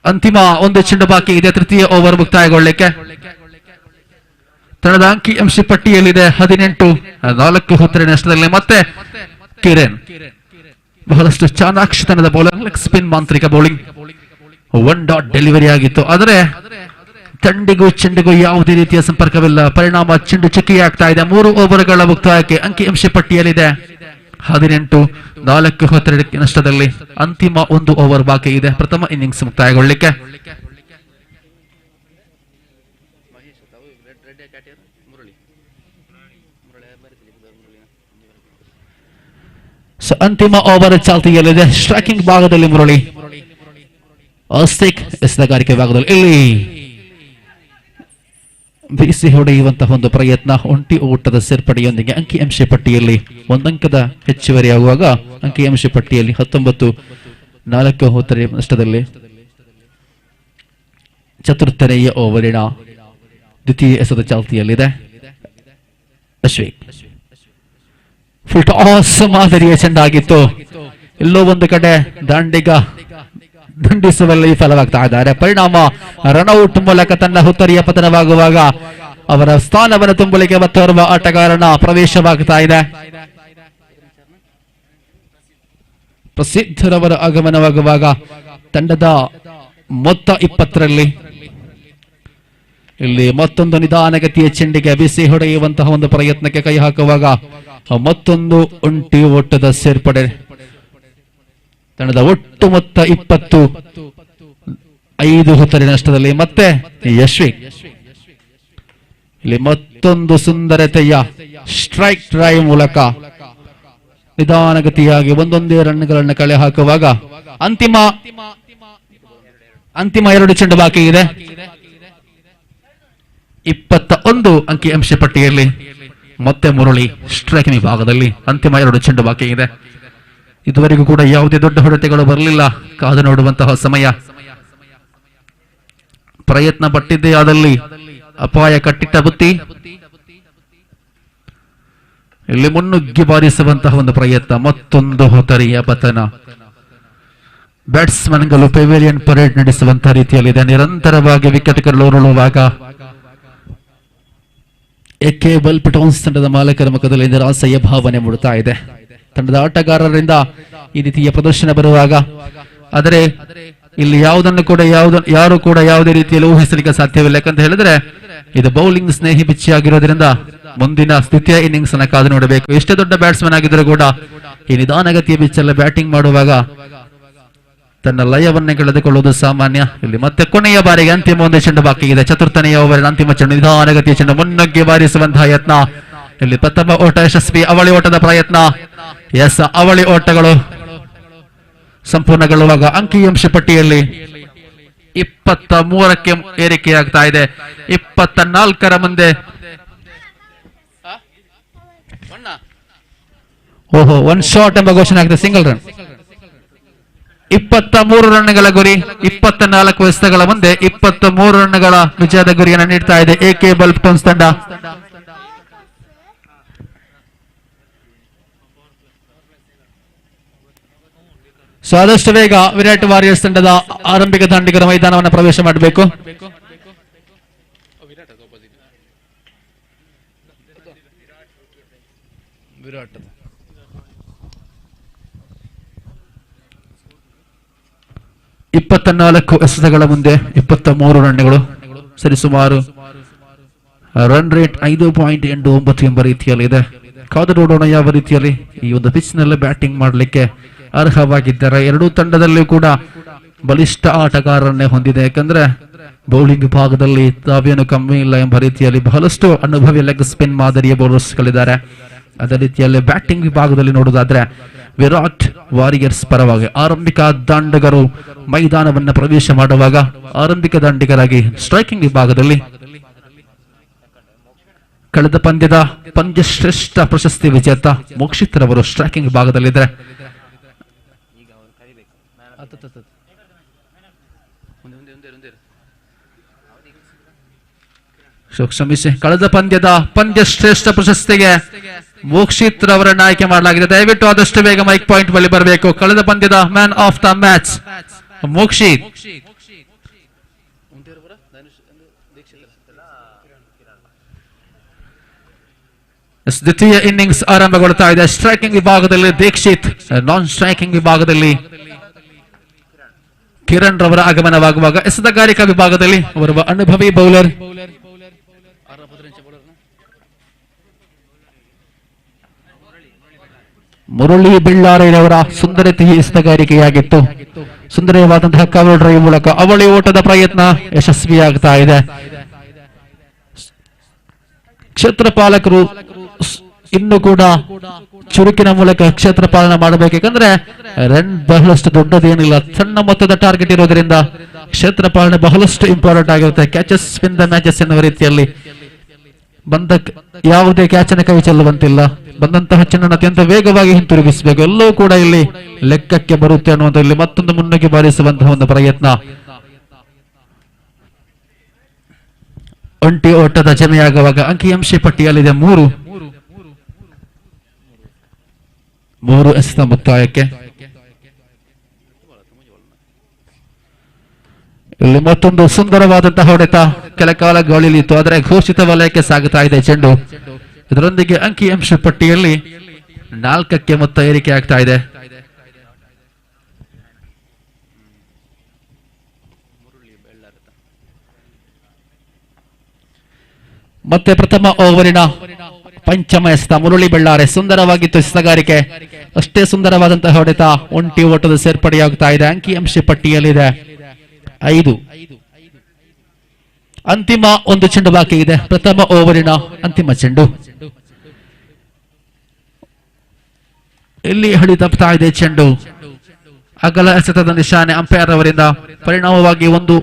ಅಂತಿಮ 1 ಚೆಂಡು ಬಾಕಿ ಇದೆ ತೃತೀಯ ಓವರ್ ಮುಕ್ತಾಯಗೊಳ್ಳಲಿಕ್ಕೆ. ತಂಡದ ಅಂಕಿಅಂಶ ಪಟ್ಟಿಯಲ್ಲಿದೆ 18-4 ಹೊತ್ತರನಷ್ಟದಲ್ಲಿ. ಮತ್ತೆ ಕಿರಣ್ ಬಹಳಷ್ಟು ಚಾಣಾಕ್ಷತನದ ಬೌಲರ್, ಲೆಗ್ ಸ್ಪಿನ್ ಮಾಂತ್ರಿಕ ಬೌಲಿಂಗ್, 1 ಡಾಟ್ ಡೆಲಿವರಿ ಆಗಿತ್ತು. ಆದರೆ ತಂಡಿಗೂ ಚೆಂಡಿಗೂ ಯಾವುದೇ ರೀತಿಯ ಸಂಪರ್ಕವಿಲ್ಲ. ಪರಿಣಾಮ ಚೆಂಡು ಚುಕ್ಕಿಯಾಗ್ತಾ ಇದೆ. 3 ಓವರ್ಗಳ ಮುಕ್ತಾಯಕ್ಕೆ ಅಂಕಿಅಂಶ ಪಟ್ಟಿಯಲ್ಲಿದೆ 18-4 ಹೊತ್ತರನಷ್ಟದಲ್ಲಿ. ಅಂತಿಮ 1 ಓವರ್ ಬಾಕಿ ಇದೆ ಪ್ರಥಮ ಇನ್ನಿಂಗ್ಸ್ ಮುಕ್ತಾಯಗೊಳ್ಳಲಿಕ್ಕೆ. ಅಂತಿಮ ಓವರ್ ಚಾಲ್ತಿಯಲ್ಲಿದೆ. ಸ್ಟ್ರೈಕಿಂಗ್ ಭಾಗದಲ್ಲಿ ಮುರಳಿ, ಆಸ್ತಿಕ್ ಎಸೆತಗಾರಿಕೆ ಭಾಗದಲ್ಲಿ ಇಲ್ಲಿ ಬೀಸಿ ಹೊಡೆಯುವಂತಹ ಒಂದು ಪ್ರಯತ್ನ. ಒಂಟಿ ಓಟದ ಸೇರ್ಪಡೆಯೊಂದಿಗೆ ಅಂಕಿಅಂಶ ಪಟ್ಟಿಯಲ್ಲಿ 1 ಅಂಕದ ಹೆಚ್ಚುವರಿಯಾಗುವಾಗ ಅಂಕಿಅಂಶ ಪಟ್ಟಿಯಲ್ಲಿ 4 ಹೊತ್ತರೆ ನಷ್ಟದಲ್ಲಿ ಚತುರ್ಥನೆಯ ಓವರಿನ ದ್ವಿತೀಯ ಎಸೆತ ಚಾಲ್ತಿಯಲ್ಲಿದೆ. ಅಶ್ವಿಕ್ ಫುಲ್ ಟಾಸ್ ಮಾದರಿಯ ಚೆಂಡಾಗಿತ್ತು. ಎಲ್ಲೋ ಒಂದು ಕಡೆ ದಾಂಡಿಗ ದಂಡಿಸುವಲ್ಲಿ ವಿಫಲವಾಗ್ತಾ ಇದ್ದಾರೆ. ಪರಿಣಾಮ ರನ್ಔಟ್ ಮೂಲಕ ತನ್ನ ಹುತ್ತರಿಯ ಪತನವಾಗುವಾಗ ಅವರ ಸ್ಥಾನವನ್ನು ತುಂಬಲಿಕ್ಕೆ ಮತ್ತೋರ್ವ ಆಟಗಾರನ ಪ್ರವೇಶವಾಗ್ತಾ ಇದೆ. ಪ್ರಸಿದ್ಧರವರ ಆಗಮನವಾಗುವಾಗ ತಂಡದ ಮೊತ್ತ 20ರಲ್ಲಿ ಇಲ್ಲಿ ಮತ್ತೊಂದು ನಿಧಾನಗತಿಯ ಚೆಂಡಿಗೆ ಬಿಸಿ ಹೊಡೆಯುವಂತಹ ಒಂದು ಪ್ರಯತ್ನಕ್ಕೆ ಕೈ ಹಾಕುವಾಗ ಮತ್ತೊಂದು ಒಂಟಿ ಓಟದ ಸೇರ್ಪಡೆ. ತಂಡದ ಒಟ್ಟು ಮೊತ್ತ 20, 5 ಹೊತ್ತರೆ ನಷ್ಟದಲ್ಲಿ ಮತ್ತೆ ಯಶ್ವಿಕ್ ಇಲ್ಲಿ ಮತ್ತೊಂದು ಸುಂದರತೆಯ ಸ್ಟ್ರೈಕ್ ಡ್ರೈವ್ ಮೂಲಕ ನಿಧಾನಗತಿಯಾಗಿ ಒಂದೊಂದೇ ರನ್ಗಳನ್ನು ಕಳೆ ಹಾಕುವಾಗ ಅಂತಿಮ 2 ಚೆಂಡು ಬಾಕಿ ಇದೆ. 21 ಅಂಕಿ ಅಂಶ ಪಟ್ಟಿಯಲ್ಲಿ ಮತ್ತೆ ಮುರಳಿ ಸ್ಟ್ರೈಕಿಂಗ್ ವಿಭಾಗದಲ್ಲಿ ಅಂತಿಮ 2 ಚೆಂಡು ಬಾಕಿ ಇದೆ. ಇದುವರೆಗೂ ಕೂಡ ಯಾವುದೇ ದೊಡ್ಡ ಹೊಡೆತಗಳು ಬರಲಿಲ್ಲ. ಕಾದು ನೋಡುವಂತಹ ಸಮಯ. ಪ್ರಯತ್ನ ಪಟ್ಟಿದ್ದೇ ಆದಲ್ಲಿ ಅಪಾಯ ಕಟ್ಟಿಟ್ಟ ಬುತ್ತಿ. ಇಲ್ಲಿ ಮುನ್ನುಗ್ಗಿ ಬಾರಿಸುವಂತಹ ಒಂದು ಪ್ರಯತ್ನ, ಮತ್ತೊಂದು ಹೊತ್ತರಿಯ ಪತನ. ಬ್ಯಾಟ್ಸ್ಮನ್ಗಳು ಪೆವಿಲಿಯನ್ ಪರೇಡ್ ನಡೆಸುವಂತಹ ರೀತಿಯಲ್ಲಿದೆ. ನಿರಂತರವಾಗಿ ವಿಕೆಟ್ಗಳು ಉರುಳುವಾಗ ಎಕೆ ಬಲ್ಪಿಟೋನ್ಸ್ ತಂಡದ ಮಾಲಕರ ಮುಖದಲ್ಲಿ ನಿರಾಸೆಯ ಭಾವನೆ ಮೂಡುತ್ತಾ ಇದೆ. ತಂಡದ ಆಟಗಾರರಿಂದ ಈ ರೀತಿಯ ಪ್ರದರ್ಶನ ಬರುವಾಗ ಆದರೆ ಇಲ್ಲಿ ಯಾವುದನ್ನು ಕೂಡ ಯಾರು ಕೂಡ ಯಾವುದೇ ರೀತಿಯಲ್ಲಿ ಊಹಿಸಲಿಕ್ಕೆ ಸಾಧ್ಯವಿಲ್ಲ. ಯಾಕಂತ ಹೇಳಿದ್ರೆ ಇದು ಬೌಲಿಂಗ್ ಸ್ನೇಹಿ ಪಿಚ್ ಆಗಿರೋದ್ರಿಂದ ಮುಂದಿನ ದ್ವಿತೀಯ ಇನ್ನಿಂಗ್ಸ್ ಅನ್ನ ಕಾದು ನೋಡಬೇಕು. ಎಷ್ಟೇ ದೊಡ್ಡ ಬ್ಯಾಟ್ಸ್ಮನ್ ಆಗಿದ್ರೂ ಕೂಡ ಈ ನಿಧಾನಗತಿಯ ಪಿಚ್ ಎಲ್ಲ ಬ್ಯಾಟಿಂಗ್ ಮಾಡುವಾಗ ತನ್ನ ಲಯವನ್ನೇ ಕಳೆದುಕೊಳ್ಳುವುದು ಸಾಮಾನ್ಯ. ಇಲ್ಲಿ ಮತ್ತೆ ಕೊನೆಯ ಬಾರಿಗೆ ಅಂತಿಮ 1 ಚೆಂಡು ಬಾಕಿ ಇದೆ. ಚತುರ್ಥನೆಯ ಓವರಿನ ಅಂತಿಮ ಚೆಂಡು, ನಿಧಾನಗತಿಯ ಚೆಂಡು, ಮುನ್ನುಗ್ಗಿ ಬಾರಿಸುವಂತಹ ಯತ್ನ. ಇಲ್ಲಿ ಪ್ರಥಮ ಓಟ ಯಶಸ್ವಿ. ಅವಳಿ ಓಟದ ಪ್ರಯತ್ನ. ಎಸ್, ಅವಳಿ ಓಟಗಳು ಸಂಪೂರ್ಣಗೊಳ್ಳುವಾಗ ಅಂಕಿಅಂಶ ಪಟ್ಟಿಯಲ್ಲಿ 23ಕ್ಕೆ ಏರಿಕೆಯಾಗ್ತಾ ಇದೆ. 24ರ ಮುಂದೆ ಒನ್ ಶಾಟ್ ಎಂಬ ಘೋಷಣೆ ಆಗಿದೆ. Single run. 23 ರನ್ಗಳ ಗುರಿ. 24 ಎಸೆತಗಳ ಮುಂದೆ 23 ರನ್ಗಳ ವಿಜಯದ ಗುರಿಯನ್ನು ನೀಡ್ತಾ ಇದೆ ಎಕೆ ಬಲ್ಪಿಟೋನ್ಸ್ ತಂಡ. ಸೊ ಆದಷ್ಟು ಬೇಗ ವಿರಾಟ್ ವಾರಿಯರ್ಸ್ ತಂಡದ ಆರಂಭಿಕ ದಾಂಡಿಗರ ಮೈದಾನವನ್ನು ಪ್ರವೇಶ ಮಾಡಬೇಕು. ವಿರಾಟ್ 24 ಎಸೆತಗಳ ಮುಂದೆ 23 ರನ್ಗಳು, ಸರಿಸುಮಾರು ರನ್ ರೇಟ್ 5.89 ಎಂಬ ರೀತಿಯಲ್ಲಿ ಇದೆ. ಕಾದು ನೋಡೋಣ ಯಾವ ರೀತಿಯಲ್ಲಿ ಈ ಒಂದು ಪಿಚ್ ನಲ್ಲಿ ಬ್ಯಾಟಿಂಗ್ ಮಾಡಲಿಕ್ಕೆ ಅರ್ಹವಾಗಿದ್ದಾರೆ. ಎರಡೂ ತಂಡದಲ್ಲೂ ಕೂಡ ಬಲಿಷ್ಠ ಆಟಗಾರರನ್ನೇ ಹೊಂದಿದೆ. ಯಾಕಂದ್ರೆ ಬೌಲಿಂಗ್ ವಿಭಾಗದಲ್ಲಿ ತಾವೇನು ಕಮ್ಮಿ ಇಲ್ಲ ಎಂಬ ರೀತಿಯಲ್ಲಿ ಬಹಳಷ್ಟು ಅನುಭವಿ ಲೆಗ್ ಸ್ಪಿನ್ ಮಾದರಿಯ ಬೌಲರ್ಸ್ ಗಳಿದ್ದಾರೆ. ಅದೇ ರೀತಿಯಲ್ಲಿ ಬ್ಯಾಟಿಂಗ್ ವಿಭಾಗದಲ್ಲಿ ನೋಡುವುದಾದ್ರೆ ವಿರಾಟ್ ವಾರಿಯರ್ಸ್ ಪರವಾಗಿ ಆರಂಭಿಕ ದಾಂಡಿಗರು ಮೈದಾನವನ್ನು ಪ್ರವೇಶ ಮಾಡುವಾಗ ಆರಂಭಿಕ ದಾಂಡಿಗರಾಗಿ ಸ್ಟ್ರೈಕಿಂಗ್ ವಿಭಾಗದಲ್ಲಿ ಕಳೆದ ಪಂದ್ಯದ ಪಂದ್ಯಶ್ರೇಷ್ಠ ಪ್ರಶಸ್ತಿ ವಿಜೇತ ಮೋಕ್ಷಿತ್ ರವರು ಸ್ಟ್ರೈಕಿಂಗ್ ವಿಭಾಗದಲ್ಲಿದ್ದಾರೆ. ಕ್ಷಮಿಸಿ, ಕಳೆದ ಪಂದ್ಯದ ಪಂದ್ಯಶ್ರೇಷ್ಠ ಪ್ರಶಸ್ತಿಗೆ ಮೋಕ್ಷಿತ್ ರವರನ್ನು ಆಯ್ಕೆ ಮಾಡಲಾಗಿದೆ. ದಯವಿಟ್ಟು ಆದಷ್ಟು ಬೇಗ ಮೈಕ್ ಪಾಯಿಂಟ್ ಬಳಿ ಬರಬೇಕು. ಕಳೆದ ಪಂದ್ಯದ man of the match Mokshit. ದ್ವಿತೀಯ ಇನ್ನಿಂಗ್ಸ್ ಆರಂಭಗೊಳ್ತಾ ಇದೆ. ಸ್ಟ್ರೈಕಿಂಗ್ ವಿಭಾಗದಲ್ಲಿ ದೀಕ್ಷಿತ್, ನಾನ್ ಸ್ಟ್ರೈಕಿಂಗ್ ವಿಭಾಗದಲ್ಲಿ ಕಿರಣ್ ರವರ ಆಗಮನವಾಗುವಾಗ ಎಸೆತಗಾರಿಕಾ ವಿಭಾಗದಲ್ಲಿ ಓರ್ವ ಅನುಭವಿ ಬೌಲರ್ ಮುರಳಿ ಬೆಳ್ಳಾರೆಯವರ ಸುಂದರತೆಯ ಎಸೆತಗಾರಿಕೆಯಾಗಿತ್ತು. ಸುಂದರವಾದಂತಹ ಕವರ್ ಡ್ರೈವ್ ಮೂಲಕ ಅವಳಿ ಓಟದ ಪ್ರಯತ್ನ ಯಶಸ್ವಿಯಾಗ್ತಾ ಇದೆ. ಕ್ಷೇತ್ರಪಾಲಕರು ಇನ್ನು ಕೂಡ ಚುರುಕಿನ ಮೂಲಕ ಕ್ಷೇತ್ರ ಪಾಲನೆ ಮಾಡಬೇಕು. ಯಾಕಂದ್ರೆ ರನ್ ಬಹಳಷ್ಟು ದೊಡ್ಡದೇನಿಲ್ಲ, ಸಣ್ಣ ಮೊತ್ತದ ಟಾರ್ಗೆಟ್ ಇರೋದ್ರಿಂದ ಕ್ಷೇತ್ರ ಪಾಲನೆ ಬಹಳಷ್ಟು ಇಂಪಾರ್ಟೆಂಟ್ ಆಗಿರುತ್ತೆ. ಕ್ಯಾಚಸ್ ವಿನ್ ದ ಮ್ಯಾಚಸ್ ಎನ್ನುವ ರೀತಿಯಲ್ಲಿ ಬಂದ ಯಾವುದೇ ಕ್ಯಾಚನ ಕೈ ಚೆಲ್ಲುವಂತಿಲ್ಲ. ಬಂದಂತಹ ಚೆಂಡನ್ನು ಅತ್ಯಂತ ವೇಗವಾಗಿ ಹಿಂತಿರುಗಿಸಬೇಕು. ಎಲ್ಲವೂ ಕೂಡ ಇಲ್ಲಿ ಲೆಕ್ಕಕ್ಕೆ ಬರುತ್ತೆ ಅನ್ನುವುದರಲ್ಲಿ ಮತ್ತೊಂದು ಮುನ್ನುಗ್ಗಿ ಬಾರಿಸುವಂತಹ ಒಂದು ಪ್ರಯತ್ನ. ಒಂಟಿ ಓಟದ ಜಮೆಯಾಗುವಾಗ ಅಂಕಿಅಂಶ ಪಟ್ಟಿಯಲ್ಲಿದೆ 3 ಎಸೆತ ಮುಕ್ತಾಯಕ್ಕೆ. ಇಲ್ಲಿ ಮತ್ತೊಂದು ಸುಂದರವಾದಂತಹ ಹೊಡೆತ ಕೆಲಕಾಲ ಗಾಳಿಲಿತ್ತು, ಆದರೆ ಘೋಷಿತ ವಲಯಕ್ಕೆ ಸಾಗುತ್ತಾ ಇದೆ ಚೆಂಡು. ಇದರೊಂದಿಗೆ ಅಂಕಿಅಂಶ ಪಟ್ಟಿಯಲ್ಲಿ 4ಕ್ಕೆ ಮೊತ್ತ ಏರಿಕೆ ಆಗ್ತಾ ಇದೆ. ಮತ್ತೆ ಪ್ರಥಮ ಓವರಿನ ಪಂಚಮ ಎಸೆತ ಮುರಳಿ ಬೆಳ್ಳಾರೆ. ಸುಂದರವಾಗಿತ್ತು ಎಸೆತಗಾರಿಕೆ, ಅಷ್ಟೇ ಸುಂದರವಾದಂತಹ ಹೊಡೆತ. ಒಂಟಿ ಓಟದ ಸೇರ್ಪಡೆಯಾಗ್ತಾ ಇದೆ. ಅಂಕಿಅಂಶ ಪಟ್ಟಿಯಲ್ಲಿದೆ 5. ಅಂತಿಮ ಒಂದು ಚೆಂಡು ಬಾಕಿ ಇದೆ. ಪ್ರಥಮ ಓವರಿನ ಅಂತಿಮ ಚೆಂಡು. ಇಲ್ಲಿ ಹಳಿ ತಪ್ಪುತ್ತಾ ಇದೆ ಚೆಂಡು. ಅಗಲ ಎಸೆತದ ನಿಶಾನೆ ಅಂಪೈರ್ ಅವರಿಂದ. ಪರಿಣಾಮವಾಗಿ ಒಂದು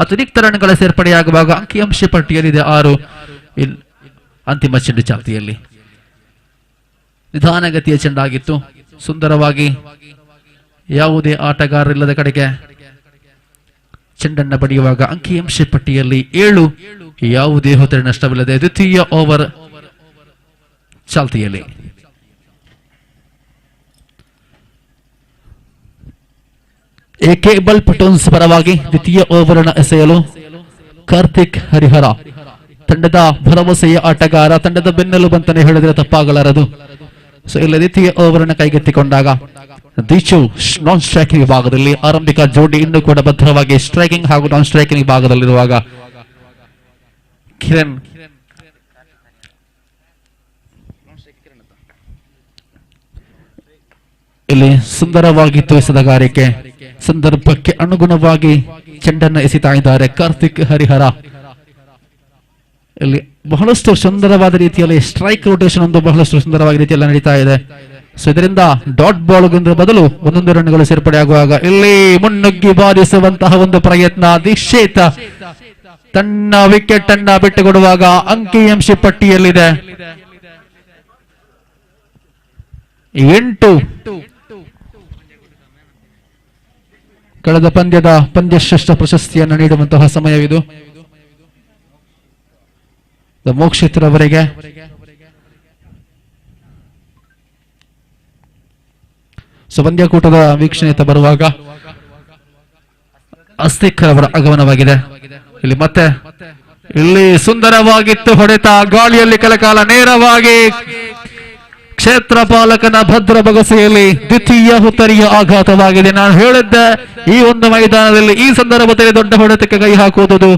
ಅತಿರಿಕ್ತ ರನ್ಗಳ ಸೇರ್ಪಡೆಯಾಗುವಾಗ ಅಂಕಿಅಂಶ ಪಟ್ಟಿಯಲ್ಲಿದೆ 6. ಅಂತಿಮ ಚೆಂಡು ಚಾಲ್ತಿಯಲ್ಲಿ ನಿಧಾನಗತಿಯ ಚೆಂಡಾಗಿತ್ತು. ಸುಂದರವಾಗಿ ಯಾವುದೇ ಆಟಗಾರರಿಲ್ಲದ ಕಡೆಗೆ ಚೆಂಡನ್ನು ಬಡಿಯುವಾಗ ಅಂಕಿಅಂಶ ಪಟ್ಟಿಯಲ್ಲಿ 7. ಯಾವುದೇ ಹೊತ್ತಡ ನಷ್ಟವಿಲ್ಲದೆ ದ್ವಿತೀಯ ಓವರ್ ಚಾಲ್ತಿಯಲ್ಲಿ. ಎಕೆ ಬಲ್ ಪಟೋನ್ಸ್ ಪರವಾಗಿ ದ್ವಿತೀಯ ಓವರ್ನ ಎಸೆಯಲು ಕಾರ್ತಿಕ್ ಹರಿಹರ, ತಂಡದ ಭರವಸೆಯ ಆಟಗಾರ, ತಂಡದ ಬೆನ್ನೆಲುಬು ಅಂತಾನೆ ಹೇಳಿದ್ರೆ ತಪ್ಪಾಗಲಾರದು. ಸೊ ಇಲ್ಲಿ ದ್ವಿತೀಯ ಓವರ್ನ ಕೈಗೆತ್ತಿಕೊಂಡಾಗ ದೀಚು ನಾನ್ ಸ್ಟ್ರೈಕಿಂಗ್ ವಿಭಾಗದಲ್ಲಿ, ಆರಂಭಿಕ ಜೋಡಿ ಇನ್ನೂ ಕೂಡ ಭದ್ರವಾಗಿ ಸ್ಟ್ರೈಕಿಂಗ್ ಹಾಗೂ ನಾನ್ ಸ್ಟ್ರೈಕಿಂಗ್ ವಿಭಾಗದಲ್ಲಿರುವಾಗ ಕಿರಣ್ ಇಲ್ಲಿ ಸುಂದರವಾಗಿತ್ತು ಎಸೆತಗಾರಿಕೆ. ಸಂದರ್ಭಕ್ಕೆ ಅನುಗುಣವಾಗಿ ಚೆಂಡನ್ನು ಎಸೆತಾ ಇದ್ದಾರೆ ಕಾರ್ತಿಕ್ ಹರಿಹರ. ಇಲ್ಲಿ ಬಹಳಷ್ಟು ಸುಂದರವಾದ ರೀತಿಯಲ್ಲಿ ಸ್ಟ್ರೈಕ್ ರೊಟೇಷನ್ ಒಂದು ಬಹಳಷ್ಟು ಸುಂದರವಾದ ರೀತಿಯಲ್ಲಿ ನಡೀತಾ ಇದೆ. ಸೊ ಇದರಿಂದ ಡಾಟ್ ಬಾಲ್ ಬದಲು 1 ರನ್ಗಳು ಸೇರ್ಪಡೆಯಾಗುವಾಗ ಇಲ್ಲಿ ಮುನ್ನುಗ್ಗಿ ಬಾರಿಸುವಂತಹ ಒಂದು ಪ್ರಯತ್ನ. ದಿಕ್ಷೇತ ತನ್ನ ವಿಕೆಟ್ ಅನ್ನ ಬಿಟ್ಟುಕೊಡುವಾಗ ಅಂಕಿಅಂಶ ಪಟ್ಟಿಯಲ್ಲಿದೆ 8. ಕಳೆದ ಪಂದ್ಯದ ಪಂದ್ಯಶ್ರೇಷ್ಠ ಪ್ರಶಸ್ತಿಯನ್ನು ನೀಡುವಂತಹ ಸಮಯವಿದು. ಮೋಕ್ಷಿತ್ ರವರಿಗೆ ಪಂದ್ಯಕೂಟದ ವೀಕ್ಷಣೆತ ಬರುವಾಗ ಅಸ್ತಿಕ್ ಅವರ ಆಗಮನವಾಗಿದೆ. ಇಲ್ಲಿ ಮತ್ತೆ ಇಲ್ಲಿ ಸುಂದರವಾಗಿತ್ತು ಹೊಡೆತ, ಗಾಳಿಯಲ್ಲಿ ಕೆಲಕಾಲ ನೇರವಾಗಿ ಕ್ಷೇತ್ರ ಪಾಲಕನ ಭದ್ರ ಬಗಸೆಯಲ್ಲಿ ದ್ವಿತೀಯ ಹುತ್ತರಿಯ ಆಘಾತವಾಗಿದೆ. ನಾನು ಹೇಳಿದ್ದೆ ಈ ಒಂದು ಮೈದಾನದಲ್ಲಿ ಈ ಸಂದರ್ಭದಲ್ಲಿ ದೊಡ್ಡ ಹೊಡೆತಕ್ಕೆ ಕೈ ಹಾಕುವುದು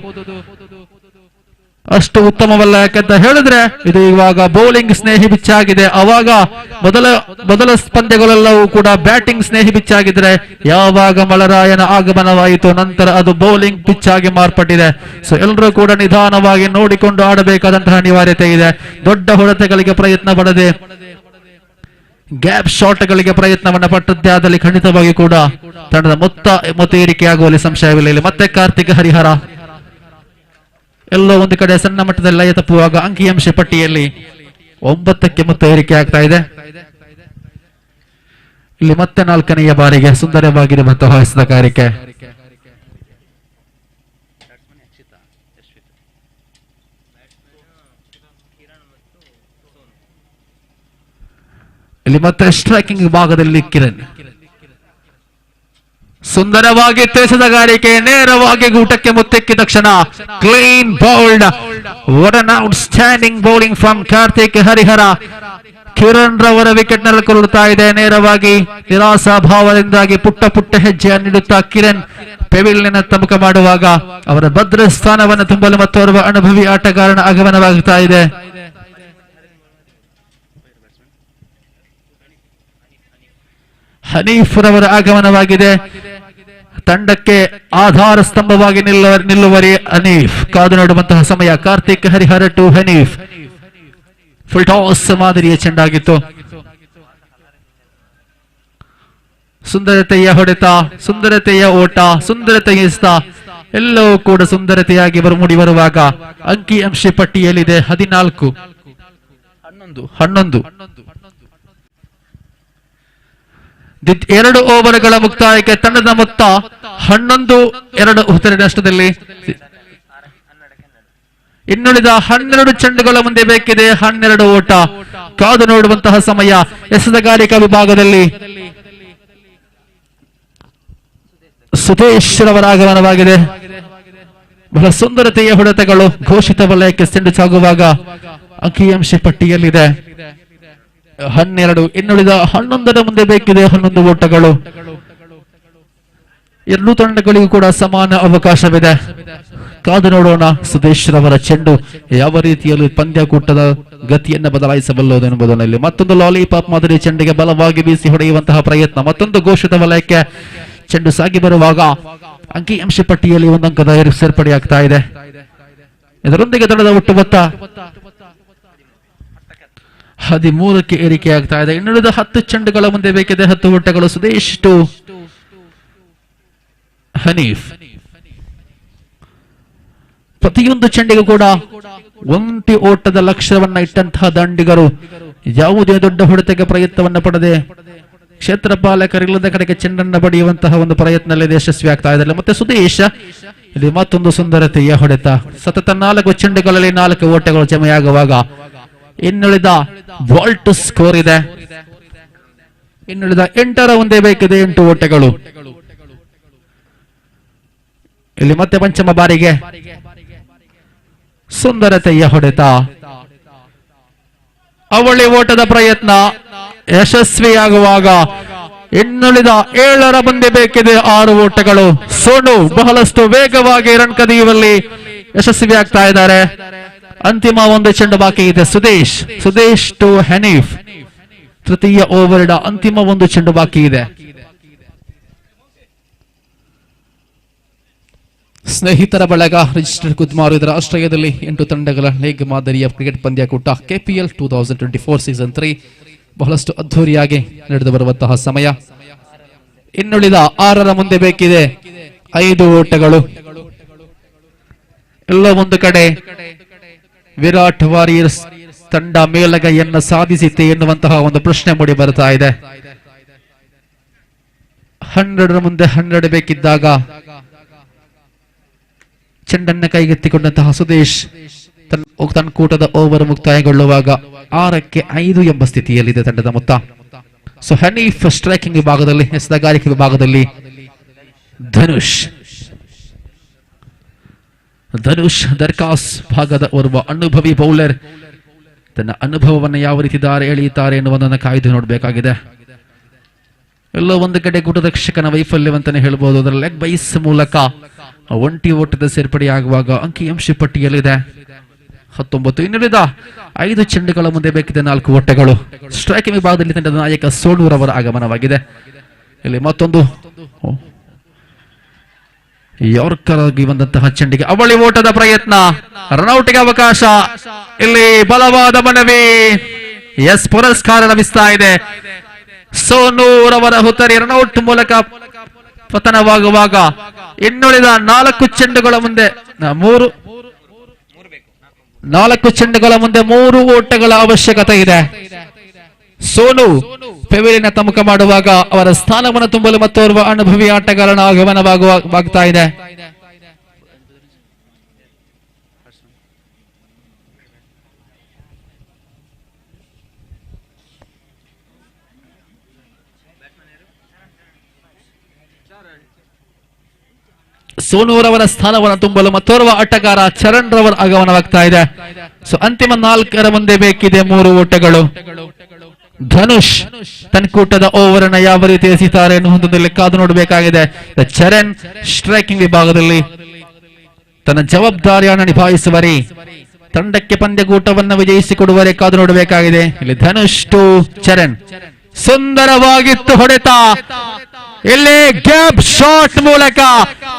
ಅಷ್ಟು ಉತ್ತಮವಲ್ಲ. ಯಾಕಂತ ಹೇಳಿದ್ರೆ ಇದು ಇವಾಗ ಬೌಲಿಂಗ್ ಸ್ನೇಹಿ ಪಿಚ್ ಅವಾಗ ಮೊದಲ ಪಂದ್ಯಗಳೆಲ್ಲವೂ ಕೂಡ ಬ್ಯಾಟಿಂಗ್ ಸ್ನೇಹಿ ಪಿಚ್ ಆಗಿದ್ರೆ, ಯಾವಾಗ ಮಳರಾಯನ ಆಗಮನವಾಯಿತು ನಂತರ ಅದು ಬೌಲಿಂಗ್ ಪಿಚ್ ಆಗಿ ಮಾರ್ಪಟ್ಟಿದೆ. ಸೊ ಎಲ್ಲರೂ ಕೂಡ ನಿಧಾನವಾಗಿ ನೋಡಿಕೊಂಡು ಆಡಬೇಕಾದಂತಹ ಅನಿವಾರ್ಯತೆ ಇದೆ. ದೊಡ್ಡ ಹೊಡೆತಗಳಿಗೆ ಪ್ರಯತ್ನ ಪಡದೆ ಗ್ಯಾಪ್ ಶಾಟ್ಗಳಿಗೆ ಪ್ರಯತ್ನವನ್ನ ಪಟ್ಟದ್ದೇ ಆದಲ್ಲಿ ಖಂಡಿತವಾಗಿ ಕೂಡ ತಂಡದ ಮೊತ್ತ ಏರಿಕೆಯಾಗುವಲ್ಲಿ ಸಂಶಯವಿಲ್ಲ. ಇಲ್ಲಿ ಮತ್ತೆ ಕಾರ್ತಿಕ್ ಹರಿಹರ ಎಲ್ಲೋ ಒಂದು ಕಡೆ ಸಣ್ಣ ಮಟ್ಟದಲ್ಲಿ ಲಯ ತಪ್ಪುವಾಗ ಅಂಕಿಅಂಶ ಪಟ್ಟಿಯಲ್ಲಿ 9ಕ್ಕೆ ಮೊತ್ತ ಏರಿಕೆ ಆಗ್ತಾ ಇದೆ. ಇಲ್ಲಿ ಮತ್ತೆ 4ನೆಯ ಬಾರಿಗೆ ಸುಂದರವಾಗಿರುವಂತಹ ಎಸೆತಗಾರಿಕೆ. ಇಲ್ಲಿ ಮತ್ತೆ ಸ್ಟ್ರೈಕಿಂಗ್ ವಿಭಾಗದಲ್ಲಿ ಕಿರಣ್ ಸುಂದರವಾಗಿ ಎಸೆತಗಾರಿಕೆ, ನೇರವಾಗಿ ಗೂಟಕ್ಕೆ ಮುತ್ತಿಕ್ಕಿದ ತಕ್ಷಣ clean bowled. What an outstanding bowling from Karthik Harihara. Kiran ರವರ ವಿಕೆಟ್ ನಲ್ಲಿ ಕೊರಳುತ್ತಾ ಇದೆ. ನೇರವಾಗಿ ನಿರಾಶಾಭಾವದಿಂದಾಗಿ ಪುಟ್ಟ ಹೆಜ್ಜೆಯನ್ನು ನೀಡುತ್ತಾ ಕಿರಣ್ ಪೆವಿಲಿಯನ್ ಮುಖ ಮಾಡುವಾಗ ಅವರ ಭದ್ರ ಸ್ಥಾನವನ್ನು ತುಂಬಲು ಮತ್ತೋರ್ವ ಅನುಭವಿ ಆಟಗಾರನ ಆಗಮನವಾಗುತ್ತಾ ಇದೆ. ಹನೀಫ್ ರವರ ಆಗಮನವಾಗಿದೆ. ತಂಡಕ್ಕೆ ಆಧಾರ ಸ್ತಂಭವಾಗಿ ನಿಲ್ಲುವರಿ ಹನೀಫ್. ಕಾದು ನೋಡುವಂತಹ ಸಮಯ. Karthik Harihara to Hanif. Full toss ಮಾದರಿಯ ಚೆಂಡಾಗಿತ್ತು. ಸುಂದರತೆಯ ಹೊಡೆತ, ಸುಂದರತೆಯ ಓಟ, ಸುಂದರತೆಯ ಎಸೆತ. ಎಲ್ಲವೂ ಕೂಡ ಸುಂದರತೆಯಾಗಿ ಮೂಡಿ ಬರುವಾಗ ಅಂಕಿ ಅಂಶ ಪಟ್ಟಿಯಲ್ಲಿದೆ 14 11 2 ಓವರ್ಗಳ ಮುಕ್ತಾಯಕ್ಕೆ ತಂಡದ ಮೊತ್ತ 11-2 ಉತ್ತರ ನಷ್ಟದಲ್ಲಿ. ಇನ್ನುಳಿದ 12 ಚೆಂಡುಗಳ ಮುಂದೆ ಬೇಕಿದೆ 12 ಓಟ. ಕಾದು ನೋಡುವಂತಹ ಸಮಯ. ಎಸೆತಗಾರಿಕಾ ವಿಭಾಗದಲ್ಲಿ ಸುದೇಶ್ ರವರ ಆಗಮನವಾಗಿದೆ. ಬಹಳ ಸುಂದರತೆಯ ಹೊಡೆತಗಳು ಘೋಷಿತ ವಲಯಕ್ಕೆ ಸೆಂಡು ಸಾಗುವಾಗ ಅಂಕಿಅಂಶ ಪಟ್ಟಿಯಲ್ಲಿದೆ 12. ಇನ್ನುಳಿದ 11 ಮುಂದೆ ಬೇಕಿದೆ 11 ಓಟಗಳು. ಎರಡೂ ತಂಡಗಳಿಗೂ ಕೂಡ ಸಮಾನ ಅವಕಾಶವಿದೆ. ಕಾದು ನೋಡೋಣ ಸುದೇಶ್ ರವರ ಚೆಂಡು ಯಾವ ರೀತಿಯಲ್ಲಿ ಪಂದ್ಯಕೂಟದ ಗತಿಯನ್ನು ಬದಲಾಯಿಸಬಲ್ಲದು ಎಂಬುದರಲ್ಲಿ. ಮತ್ತೊಂದು ಲಾಲಿಪಾಪ್ ಮಾದರಿ ಚೆಂಡಿಗೆ ಬಲವಾಗಿ ಬೀಸಿ ಹೊಡೆಯುವಂತಹ ಪ್ರಯತ್ನ. ಮತ್ತೊಂದು ಘೋಷಿತ ವಲಯಕ್ಕೆ ಚೆಂಡು ಸಾಗಿ ಬರುವಾಗ ಅಂಕಿಅಂಶ ಪಟ್ಟಿಯಲ್ಲಿ ಒಂದು ಅಂಕದ ಸೇರ್ಪಡೆಯಾಗ್ತಾ ಇದೆ. ಇದರೊಂದಿಗೆ ತಂಡದ ಒಟ್ಟು ಮೊತ್ತ 13ಕ್ಕೆ ಏರಿಕೆಯಾಗ್ತಾ ಇದೆ. ಇನ್ನುಳಿದ 10 ಚೆಂಡುಗಳ ಮುಂದೆ ಬೇಕಿದೆ 10 ಓಟಗಳು. ಸುದೇಶ್ ಟು ಹನೀಫ್. ಪ್ರತಿಯೊಂದು ಚೆಂಡಿಗೂ ಕೂಡ ಒಂಟಿ ಓಟದ ಲಕ್ಷ್ಯವನ್ನ ಇಟ್ಟಂತಹ ದಂಡಿಗರು ಯಾವುದೇ ದೊಡ್ಡ ಹೊಡೆತಕ್ಕೆ ಪ್ರಯತ್ನವನ್ನ ಪಡೆದೆ ಕ್ಷೇತ್ರ ಪಾಲಕರಿಲ್ಲದ ಕಡೆಗೆ ಚೆಂಡನ್ನು ಬಡಿಯುವಂತಹ ಒಂದು ಪ್ರಯತ್ನದಲ್ಲಿ ಯಶಸ್ವಿ ಆಗ್ತಾ ಇದ್ದಾರೆ. ಮತ್ತೆ ಸುದೇಶ್ ಇಲ್ಲಿ ಮತ್ತೊಂದು ಸುಂದರತೆಯ ಹೊಡೆತ. ಸತತ 4 ಚೆಂಡುಗಳಲ್ಲಿ 4 ಓಟಗಳು ಜಮೆಯಾಗುವಾಗ ಇನ್ನುಳಿದ ಬಾಲ್ ಟು ಸ್ಕೋರ್ ಇದೆ. ಇನ್ನುಳಿದ 8ರ ಮುಂದೆ ಬೇಕಿದೆ 8 ಓಟಗಳು. ಇಲ್ಲಿ ಮತ್ತೆ ಪಂಚಮ ಬಾರಿಗೆ ಸುಂದರತೆಯ ಹೊಡೆತ. ಅವಳಿ ಓಟದ ಪ್ರಯತ್ನ ಯಶಸ್ವಿಯಾಗುವಾಗ ಇನ್ನುಳಿದ 7ರ ಮುಂದೆ ಬೇಕಿದೆ 6 ಓಟಗಳು. ಸೋನು ಬಹಳಷ್ಟು ವೇಗವಾಗಿ ರನ್ ಕದಿಯುವಲ್ಲಿ ಯಶಸ್ವಿ ಆಗ್ತಾ ಇದ್ದಾರೆ. ಅಂತಿಮ ಒಂದು ಚೆಂಡು ಬಾಕಿ ಇದೆ. ಸುದೇಶ್ ಟು ಹನೀಫ್. ತೃತೀಯ ಓವರ್ನ ಅಂತಿಮ ಒಂದು ಚೆಂಡು ಬಾಕಿ ಇದೆ. ಸ್ನೇಹಿತರ ಬಳಗ ರಿಜಿಸ್ಟರ್ ಕುದ್ಮಾರು ಇದರ ಆಶ್ರಯದಲ್ಲಿ 8 ತಂಡಗಳ ಲೀಗ್ ಮಾದರಿಯ ಕ್ರಿಕೆಟ್ ಪಂದ್ಯಕೂಟ KPL 2024 ಸೀಸನ್ 3 ಬಹಳಷ್ಟು ಅದ್ಧೂರಿಯಾಗಿ ನಡೆದು ಬರುವಂತಹ ಸಮಯ. ಇನ್ನುಳಿದ 6ರ ಮುಂದೆ ಬೇಕಿದೆ 5 ಓಟಗಳು. ಎಲ್ಲ ಒಂದು ಕಡೆ ವಿರಾಟ್ ವಾರಿಯರ್ಸ್ ತಂಡ ಮೇಲುಗೈಯನ್ನು ಸಾಧಿಸಿತೆ ಎನ್ನುವಂತಹ ಒಂದು ಪ್ರಶ್ನೆ ಮೂಡಿ ಬರ್ತಾ ಇದೆ. 100ರ ಮುಂದೆ 12 ಬೇಕಿದ್ದಾಗ ಚೆಂಡನ್ನು ಕೈಗೆತ್ತಿಕೊಂಡಂತಹ ಸುದೇಶ್ ತನ್ನ ಕೂಟದ ಓವರ್ ಮುಕ್ತಾಯಗೊಳ್ಳುವಾಗ 6ಕ್ಕೆ 5 ಎಂಬ ಸ್ಥಿತಿಯಲ್ಲಿದೆ ತಂಡದ ಮೊತ್ತ. ಸೊ ಹನೀಫ್ ಸ್ಟ್ರೈಕಿಂಗ್ ವಿಭಾಗದಲ್ಲಿ, ಎಸೆತಗಾರಿಕೆ ವಿಭಾಗದಲ್ಲಿ ಧನುಷ್ ದರ್ಕಾಸ್ ಭಾಗದ ಓರ್ವ ಅನುಭವಿ ಬೌಲರ್. ತನ್ನ ಅನುಭವವನ್ನು ಯಾವ ರೀತಿ ದಾರಿ ಎಳೆಯುತ್ತಾರೆ ಎನ್ನುವುದನ್ನು ಕಾಯ್ದು ನೋಡಬೇಕಾಗಿದೆ. ಎಲ್ಲೋ ಒಂದು ಕಡೆ ಗುಟರಕ್ಷಕನ ವೈಫಲ್ಯವಂತಾನೆ ಹೇಳ್ಬೋದು. ಅದರ ಲೆಗ್ ಬೈಸ್ ಮೂಲಕ ಒಂಟಿ ಓಟದ ಸೇರ್ಪಡೆಯಾಗುವಾಗ ಅಂಕಿಅಂಶ ಪಟ್ಟಿಯಲ್ಲಿದೆ 19. ಇನ್ನುಳಿದ 5 ಚೆಂಡುಗಳ ಮುಂದೆ ಬೇಕಿದೆ 4 ಓಟಗಳು. ಸ್ಟ್ರೈಕಿಂಗ್ ವಿಭಾಗದಲ್ಲಿ ತಂಡದ ನಾಯಕ ಸೋನೂರ್ ಅವರ ಆಗಮನವಾಗಿದೆ. ಇಲ್ಲಿ ಮತ್ತೊಂದು ಯಾರ್ಕರ್ ಆಗಿ ಬಂದಂತಹ ಚೆಂಡಿಗೆ ಅವಳಿ ಓಟದ ಪ್ರಯತ್ನ, ರನ್ಔಟ್ಗೆ ಅವಕಾಶ. ಇಲ್ಲಿ ಬಲವಾದ ಮನವಿ, ಎಸ್ ಪುರಸ್ಕಾರ ಲಭಿಸ್ತಾ ಇದೆ. ಸೋನೂರ್ ಅವರ ಹುತ್ತರಿ ರನ್ಔಟ್ ಮೂಲಕ ಪತನವಾಗುವಾಗ ಇನ್ನುಳಿದ 4 ಚೆಂಡುಗಳ ಮುಂದೆ 3 ಓಟಗಳ ಅವಶ್ಯಕತೆ ಇದೆ. ಸೋನು ಪೆವಿಲಿಯನ್ ತಮುಖ ಮಾಡುವಾಗ ಅವರ ಸ್ಥಾನವನ್ನು ತುಂಬಲು ಮತ್ತೋರ್ವ ಅನುಭವಿ ಆಟಗಾರನ ಆಗಮನವಾಗ್ತಾ ಇದೆ. ಸೋನೂರ್ ಅವರ ಸ್ಥಾನವನ್ನು ತುಂಬಲು ಮತ್ತೋರ್ವ ಆಟಗಾರ ಚರಣ್ ರವರ ಆಗಮನವಾಗ್ತಾ ಇದೆ. ಸೊ ಅಂತಿಮ 4ರ ಮುಂದೆ ಬೇಕಿದೆ 3 ಓಟಗಳು. ಧನುಷ್ ತನ್ನ ಕೂಟದ ಓವರ್ ಅನ್ನು ಯಾವ ರೀತಿ ಎಸೆಯುತ್ತಾರೆ ಎನ್ನುವುದರಲ್ಲಿ ಕಾದು ನೋಡಬೇಕಾಗಿದೆ. ಚರಣ್ ಸ್ಟ್ರೈಕಿಂಗ್ ವಿಭಾಗದಲ್ಲಿ ತನ್ನ ಜವಾಬ್ದಾರಿಯನ್ನು ನಿಭಾಯಿಸುವರೆ, ತಂಡಕ್ಕೆ ಪಂದ್ಯಕೂಟವನ್ನು ವಿಜಯಿಸಿಕೊಡುವರೆ ಕಾದು ನೋಡಬೇಕಾಗಿದೆ. ಇಲ್ಲಿ ಧನುಷ್ ಟು ಚರಣ್. ಸುಂದರವಾಗಿತ್ತು ಹೊಡೆತ. ಇಲ್ಲಿ ಗ್ಯಾಪ್ ಶಾಟ್ ಮೂಲಕ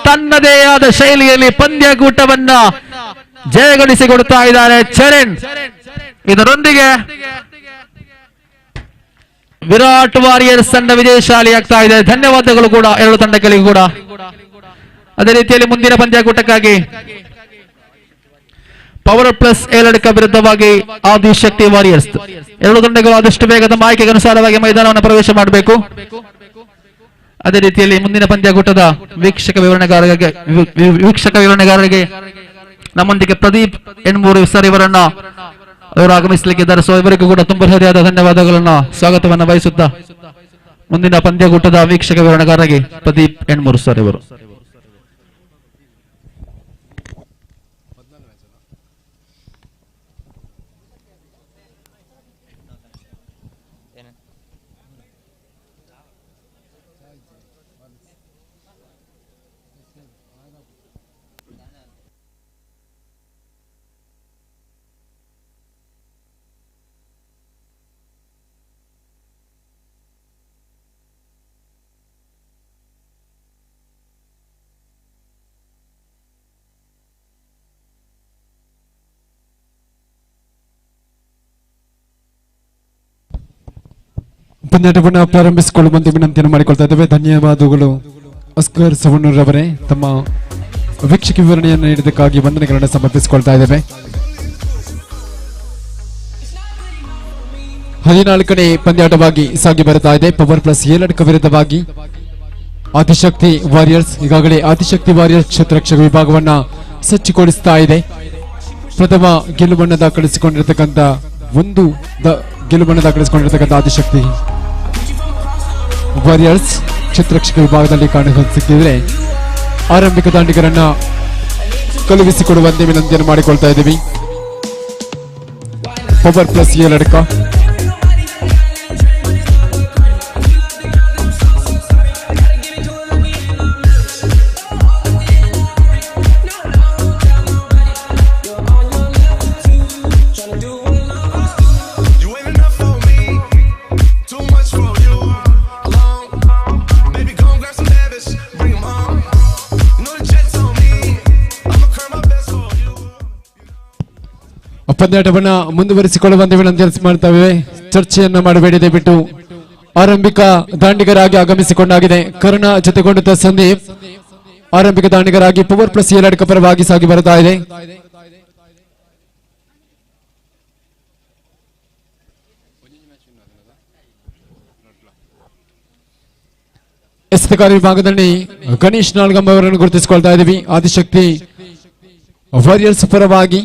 ತನ್ನದೇ ಆದ ಶೈಲಿಯಲ್ಲಿ ಪಂದ್ಯಕೂಟವನ್ನ ಜಯಗಳಿಸಿಕೊಡುತ್ತಾ ಇದ್ದಾರೆ ಚರಣ್. ಇದರೊಂದಿಗೆ ವಿರಾಟ್ ವಾರಿಯರ್ಸ್ ತಂಡ ವಿಜಯಶಾಲಿ ಆಗ್ತಾ ಇದೆ. ಧನ್ಯವಾದಗಳು ಕೂಡ 2 ತಂಡಗಳಿಗೂ ಕೂಡ. ಅದೇ ರೀತಿಯಲ್ಲಿ ಮುಂದಿನ ಪಂದ್ಯಾಕೂಟಕ್ಕಾಗಿ ಪವರ್ ಪ್ಲಸ್ ಏಳಡಕ ವಿರುದ್ಧವಾಗಿ ಆದಿಶಕ್ತಿ ವಾರಿಯರ್ಸ್. ಎರಡು ತಂಡಗಳು ಆದಷ್ಟು ವೇಗದ ಮಾಹಿತಿಗೆ ಅನುಸಾರವಾಗಿ ಮೈದಾನವನ್ನು ಪ್ರವೇಶ ಮಾಡಬೇಕು. ಅದೇ ರೀತಿಯಲ್ಲಿ ಮುಂದಿನ ಪಂದ್ಯಾಕೂಟದ ವೀಕ್ಷಕ ವಿವರಣೆಗಾರರಿಗೆ ನಮ್ಮೊಂದಿಗೆ ಪ್ರದೀಪ್ ಎಣ್ಮೂರು ಸರ್ ಅವರು ಆಗಮಿಸಲಿಕ್ಕಿದ್ದಾರೆ. ಸೊ ಇವರಿಗೂ ಕೂಡ ತುಂಬ ಹೃದಯದ ಧನ್ಯವಾದಗಳನ್ನು ಸ್ವಾಗತವನ್ನು ಬಯಸುತ್ತಾ ಮುಂದಿನ ಪಂದ್ಯಾಕೂಟದ ವೀಕ್ಷಕ ವಿವರಣೆಗಾರರಿಗೆ ಪ್ರದೀಪ್ ಎಣ್ಮೂರು ಸರ್ ಇವರು. ಪಂದ್ಯಾಟವನ್ನು ಪ್ರಾರಂಭಿಸಿಕೊಳ್ಳುವಂತೆ ವಿನಂತಿಯನ್ನು ಮಾಡಿಕೊಳ್ತಾ ಇದ್ದೇವೆ. ಧನ್ಯವಾದಗಳು ಅಸ್ಕರ್ ಸವಣ್ಣರವರೇ. ತಮ್ಮ ವೀಕ್ಷಕ ವಿವರಣೆಯನ್ನು ನೀಡಿದ್ದಕ್ಕಾಗಿ ವಂದನೆಗಳನ್ನು ಸಮರ್ಪಿಸಿಕೊಳ್ತಾ ಇದ್ದೇವೆ. 14ನೇ ಪಂದ್ಯಾಟವಾಗಿ ಸಾಗಿ ಬರುತ್ತಾ ಇದೆ. ಪವರ್ ಪ್ಲಸ್ ಏಳಡಕ ವಿರುದ್ಧವಾಗಿ ಆದಿಶಕ್ತಿ ವಾರಿಯರ್ಸ್. ಈಗಾಗಲೇ ಆದಿಶಕ್ತಿ ವಾರಿಯರ್ಸ್ ಕ್ಷೇತ್ರರಕ್ಷಕ ವಿಭಾಗವನ್ನ ಸಜ್ಜುಗೊಳಿಸ್ತಾ ಇದೆ. ಪ್ರಥಮ ಗೆಲುವನ್ನು ದಾಖಲಿಸಿಕೊಂಡಿರತಕ್ಕಂಥ ಗೆಲುವನ್ನು ದಾಖಲಿಸಿಕೊಂಡಿರತಕ್ಕಂಥ ಆದಿಶಕ್ತಿ ವಾರಿಯರ್ಸ್ ಕ್ಷೇತ್ರರಕ್ಷಕ ವಿಭಾಗದಲ್ಲಿ ಕಾಣಿಸಿಕ್ಕಿದ್ರೆ ಆರಂಭಿಕ ದಾಂಡಿಗರನ್ನ ಕಳುಹಿಸಿಕೊಡುವಂತೆ ವಿನಂತಿಯನ್ನು ಮಾಡಿಕೊಳ್ತಾ ಇದ್ದೀವಿ. ಪವರ್ ಪ್ಲಸ್ ಏಳಡಕ ಪಂದ್ಯಾಟವನ್ನ ಮುಂದುವರಿಸಿಕೊಳ್ಳುವಂತೆ ವಿನಂತಿ ಮಾಡ್ತೇವೆ. ಚರ್ಚೆಯನ್ನ ಮಾಡಬೇಡಿ, ದಯವಿಟ್ಟು ಆರಂಭಿಕ ದಾಂಡಿಗರಾಗಿ ಆಗಮಿಸಿಕೊಂಡಾಗಿದೆ. ಕರ್ಣ ಜೊತೆಗೊಂಡ ಸಂದೀಪ್ ಆರಂಭಿಕ ದಾಂಡಿಗರಾಗಿ ಪವರ್ ಪ್ಲಸ್ ಏಳಡಕ ಪರವಾಗಿ ಸಾಗಿ ಬರ್ತಾ ಇದೆ. ಎಸೆತಗಾರ ವಿಭಾಗದಲ್ಲಿ ಗಣೇಶ್ ನಾಳ್ಗಂ ಅವರನ್ನು ಗುರುತಿಸಿಕೊಳ್ತಾ ಇದ್ದೀವಿ. ಆದಿಶಕ್ತಿ ವಾರಿಯರ್ಸ್ ಪರವಾಗಿ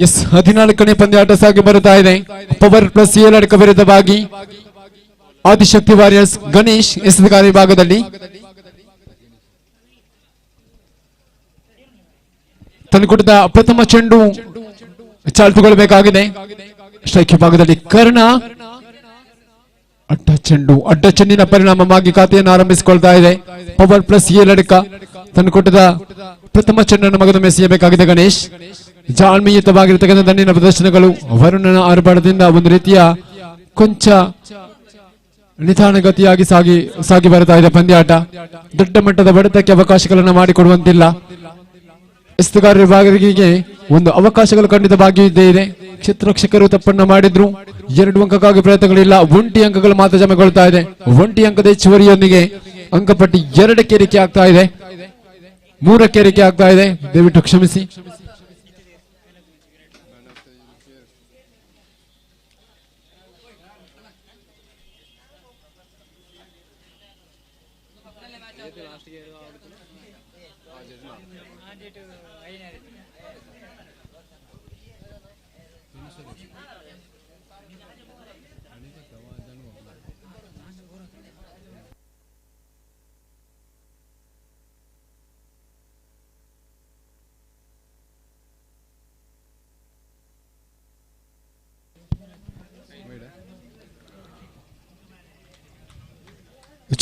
ಎಸ್ 14ನೇ ಪಂದ್ಯಾಟ ಸಾಗಿ ಬರುತ್ತಾ ಇದೆ. ಪವರ್ ಪ್ಲಸ್ ಏಳಡಕ ವಿರುದ್ಧವಾಗಿ ಆದಿಶಕ್ತಿ ವಾರಿಯರ್ಸ್ ಗಣೇಶ್ ಎಸೆತಗಾರ ವಿಭಾಗದಲ್ಲಿ ತಂದುಕೊಟ್ಟಿದ್ದ ಪ್ರಥಮ ಚೆಂಡು ಚಾಲ್ತುಗೊಳ್ಳಬೇಕಾಗಿದೆ. ಸ್ಟ್ರೈಕ್ ವಿಭಾಗದಲ್ಲಿ ಕರ್ಣ ಅಡ್ಡ ಚೆಂಡಿನ ಪರಿಣಾಮವಾಗಿ ಖಾತೆಯನ್ನು ಆರಂಭಿಸಿಕೊಳ್ತಾ ಇದೆ. ಪವರ್ ಪ್ಲಸ್ ಏಳಡಕ ತಂದುಕೊಟ್ಟಿದ್ದ ಪ್ರಥಮ ಚೆಂಡನ್ನು ಮಗದೊಮ್ಮೆ ಎಸೆಯಬೇಕಾಗಿದೆ ಗಣೇಶ್. ಜಾಣ್ಮೆಯುತವಾಗಿರತಕ್ಕಂಥ ದಂಡಿನ ಪ್ರದರ್ಶನಗಳು ವರುಣನ ಆರ್ಭಟದಿಂದ ಒಂದು ರೀತಿಯ ಕೊಂಚ ನಿಧಾನಗತಿಯಾಗಿ ಸಾಗಿ ಬರ್ತಾ ಇದೆ ಪಂದ್ಯಾಟ. ದೊಡ್ಡ ಮಟ್ಟದ ಬಡಿತಕ್ಕೆ ಅವಕಾಶಗಳನ್ನು ಮಾಡಿಕೊಡುವಂತಿಲ್ಲ. ಎಸೆತಗಾರ ವಿಭಾಗಕ್ಕೆ ಒಂದು ಅವಕಾಶಗಳು ಖಂಡಿತವಾಗಿ ಇದ್ದೇ ಇದೆ. ಕ್ಷೇತ್ರರಕ್ಷಕರು ತಪ್ಪನ್ನ ಮಾಡಿದ್ರು. 2 ಅಂಕಕ್ಕಾಗಿ ಪ್ರಯತ್ನಗಳಿಲ್ಲ. 1 ಅಂಕಗಳು ಮಾತ್ರ ಜಮೆಗೊಳ್ತಾ ಇದೆ. 1 ಅಂಕದ ಹೆಚ್ಚುವರಿಯೊಂದಿಗೆ ಅಂಕಪಟ್ಟಿ 2ಕ್ಕೆ ಏರಿಕೆ ಆಗ್ತಾ ಇದೆ, 3ಕ್ಕೆ ಏರಿಕೆ ಆಗ್ತಾ ಇದೆ. ದಯವಿಟ್ಟು ಕ್ಷಮಿಸಿ.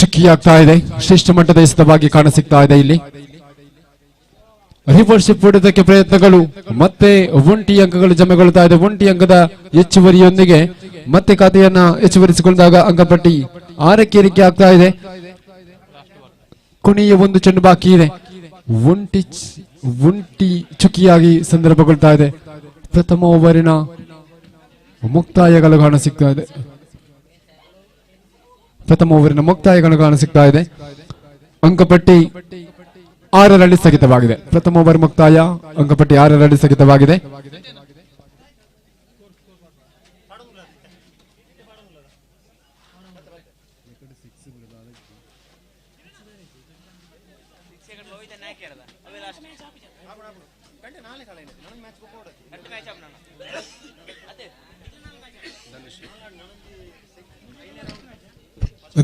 ಚುಕ್ಕಿಯಾಗ್ತಾ ಇದೆ. ಶ್ರೇಷ್ಠ ಮಟ್ಟದ ಎಸೆತವಾಗಿ ಕಾಣಸಿಗ್ತಾ ಇದೆ ಇಲ್ಲಿ. ರಿವರ್ಶಿಪ್ ಹೊಡೆದಕ್ಕೆ ಪ್ರಯತ್ನಗಳು, ಮತ್ತೆ ಒಂಟಿ ಅಂಕಗಳು ಜಮೆಗೊಳ್ಳುತ್ತಾ ಇದೆ. ಒಂಟಿ ಅಂಕದ ಹೆಚ್ಚುವರಿಯೊಂದಿಗೆ ಮತ್ತೆ ಖಾತೆಯನ್ನ ಹೆಚ್ಚುವರಿಸಿಕೊಂಡಾಗ ಅಂಕಪಟ್ಟಿ 6ಕ್ಕೆ ಏರಿಕೆ ಆಗ್ತಾ ಇದೆ. ಕೊನೆಯ ಒಂದು ಚೆಂಡು ಬಾಕಿ ಇದೆ. ಒಂಟಿ ಚುಕ್ಕಿಯಾಗಿ ಸಂದರ್ಭಗೊಳ್ತಾ ಇದೆ. ಪ್ರಥಮ ಓವರಿನ ಮುಕ್ತಾಯಗಳು ಕಾಣ ಸಿಗ್ತಾ ಇದೆ. ಅಂಕಪಟ್ಟಿ 6ರಲ್ಲಿ ಸ್ಥಗಿತವಾಗಿದೆ. ಪ್ರಥಮ ಓವರ್ ಮುಕ್ತಾಯ, ಅಂಕಪಟ್ಟಿ 6ರಲ್ಲಿ ಸ್ಥಗಿತವಾಗಿದೆ.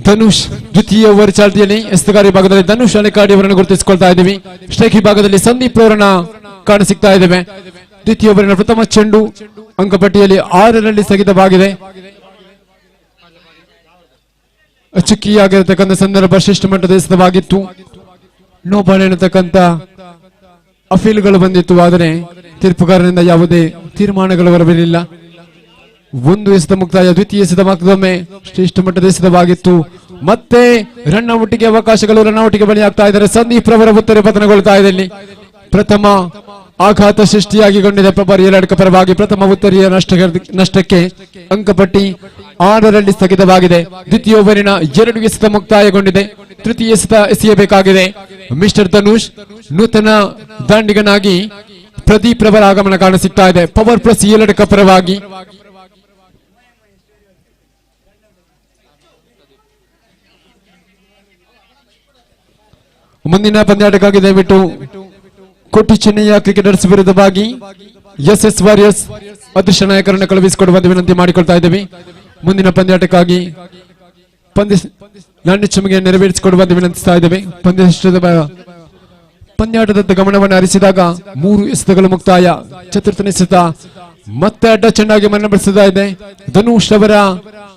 ಧನುಷ್ ದ್ವಿತೀಯ ಓವರ್ ಚಾಲ್ತಿಯಲ್ಲಿ ಎಸ್ತಗಾರಿ ಭಾಗದಲ್ಲಿ ಧನುಷ್ ಅಲೆಕಾಡಿ ಅವರನ್ನು ಗುರುತಿಸಿಕೊಳ್ತಾ ಇದ್ದೀವಿ. ಸ್ಟ್ರೈಕ್ ಭಾಗದಲ್ಲಿ ಸಂದೀಪ್ ಅವರನ್ನ ಕಾಣಸಿಗ್ತಾ ಇದ್ದೇವೆ. ದ್ವಿತೀಯ ಓವರಿನ ಪ್ರಥಮ ಚೆಂಡು ಅಂಕಪಟ್ಟಿಯಲ್ಲಿ 6ರಲ್ಲಿ ಸ್ಥಗಿತವಾಗಿದೆ. ಚುಕ್ಕಿಯಾಗಿರತಕ್ಕಂಥ ಸಂದರ್ಭ ಶ್ರೇಷ್ಠ ಮಟ್ಟದ ಎಸೆತವಾಗಿತ್ತು. ನೋ ಬಾಲ್ ಎನ್ನತಕ್ಕಂಥ ಅಪೀಲ್ಗಳು ಬಂದಿತ್ತು. ಆದರೆ ತೀರ್ಪುಗಾರರಿಂದ ಯಾವುದೇ ತೀರ್ಮಾನಗಳು ಬರಲಿಲ್ಲ. ಒಂದು ಎಸೆತ ಮುಕ್ತಾಯ, ದ್ವಿತೀಯ ಎಸೆತ ಮತ್ತೊಮ್ಮೆ ಶ್ರೇಷ್ಠ ಮಟ್ಟದ ಎಸೆತವಾಗಿತ್ತು. ಮತ್ತೆ ರನ್ ಔಟ್ಗೆ ಅವಕಾಶಗಳು, ರನ್ ಔಟ್ಗೆ ಬಲಿಯಾಗ್ತಾ ಇದ್ದಾರೆ. ಸಂದೀಪ್ ರವರ ಉತ್ತರ ಪತನಗೊಳ್ತಾ ಇದೆ. ಇಲ್ಲಿ ಪ್ರಥಮ ಆಘಾತ ಸೃಷ್ಟಿಯಾಗಿಕೊಂಡಿದೆ ಪ್ರಭಾರಿ ಯಲಹಂಕ ಪರವಾಗಿ. ಪ್ರಥಮ ಉತ್ತರೀಯ ನಷ್ಟಕ್ಕೆ ಅಂಕಪಟ್ಟಿ 6ರಲ್ಲಿ ಸ್ಥಗಿತವಾಗಿದೆ. ದ್ವಿತೀಯ ಓವರಿನ 2 ಎಸೆತ ಮುಕ್ತಾಯಗೊಂಡಿದೆ. ತೃತೀಯ ಎಸೆತ ಎಸೆಯಬೇಕಾಗಿದೆ. ಮಿಸ್ಟರ್ ಧನುಷ್ ನೂತನ ದಾಂಡಿಗನಾಗಿ ಪ್ರದೀಪ್ ರವರ ಆಗಮನ ಕಾಣಸಿಗ್ತಾ ಇದೆ. ಪವರ್ ಪ್ಲಸ್ ಯಲಹಂಕ ಪರವಾಗಿ. ಮುಂದಿನ ಪಂದ್ಯಾಟಕ್ಕಾಗಿ ದಯವಿಟ್ಟು ಕೋಟಿ ಚೆನ್ನಯ್ಯ ಕ್ರಿಕೆಟರ್ಸ್ ವಿರುದ್ಧವಾಗಿ ಎಸ್ ವಾರಿಯರ್ಸ್ ಅದೃಶ್ಯ ನಾಯಕರನ್ನು ಕಳುಹಿಸಿಕೊಡುವಂತೆ ವಿನಂತಿ ಮಾಡಿಕೊಳ್ತಾ ಇದ್ದೇವೆ. ಮುಂದಿನ ಪಂದ್ಯಾಟಕ್ಕಾಗಿ ನಾಣ್ಯ ನೆರವೇರಿಸಿಕೊಡುವಂತೆ ವಿನಂತಿಸ್ತಾ ಇದ್ದೇವೆ. ಪಂದ್ಯಾಟದತ್ತ ಗಮನವನ್ನು ಹರಿಸಿದಾಗ 3 ಎಸೆತಗಳು ಮುಕ್ತಾಯ. ಚತುರ್ಥನೇ ಎಸೆತ ಮತ್ತೆ ಅಡ್ಡ ಚೆಂಡಾಗಿ ಮನ್ನಪಡಿಸ್ತಾ ಇದೆ. ಧನುಷ್ ಅವರ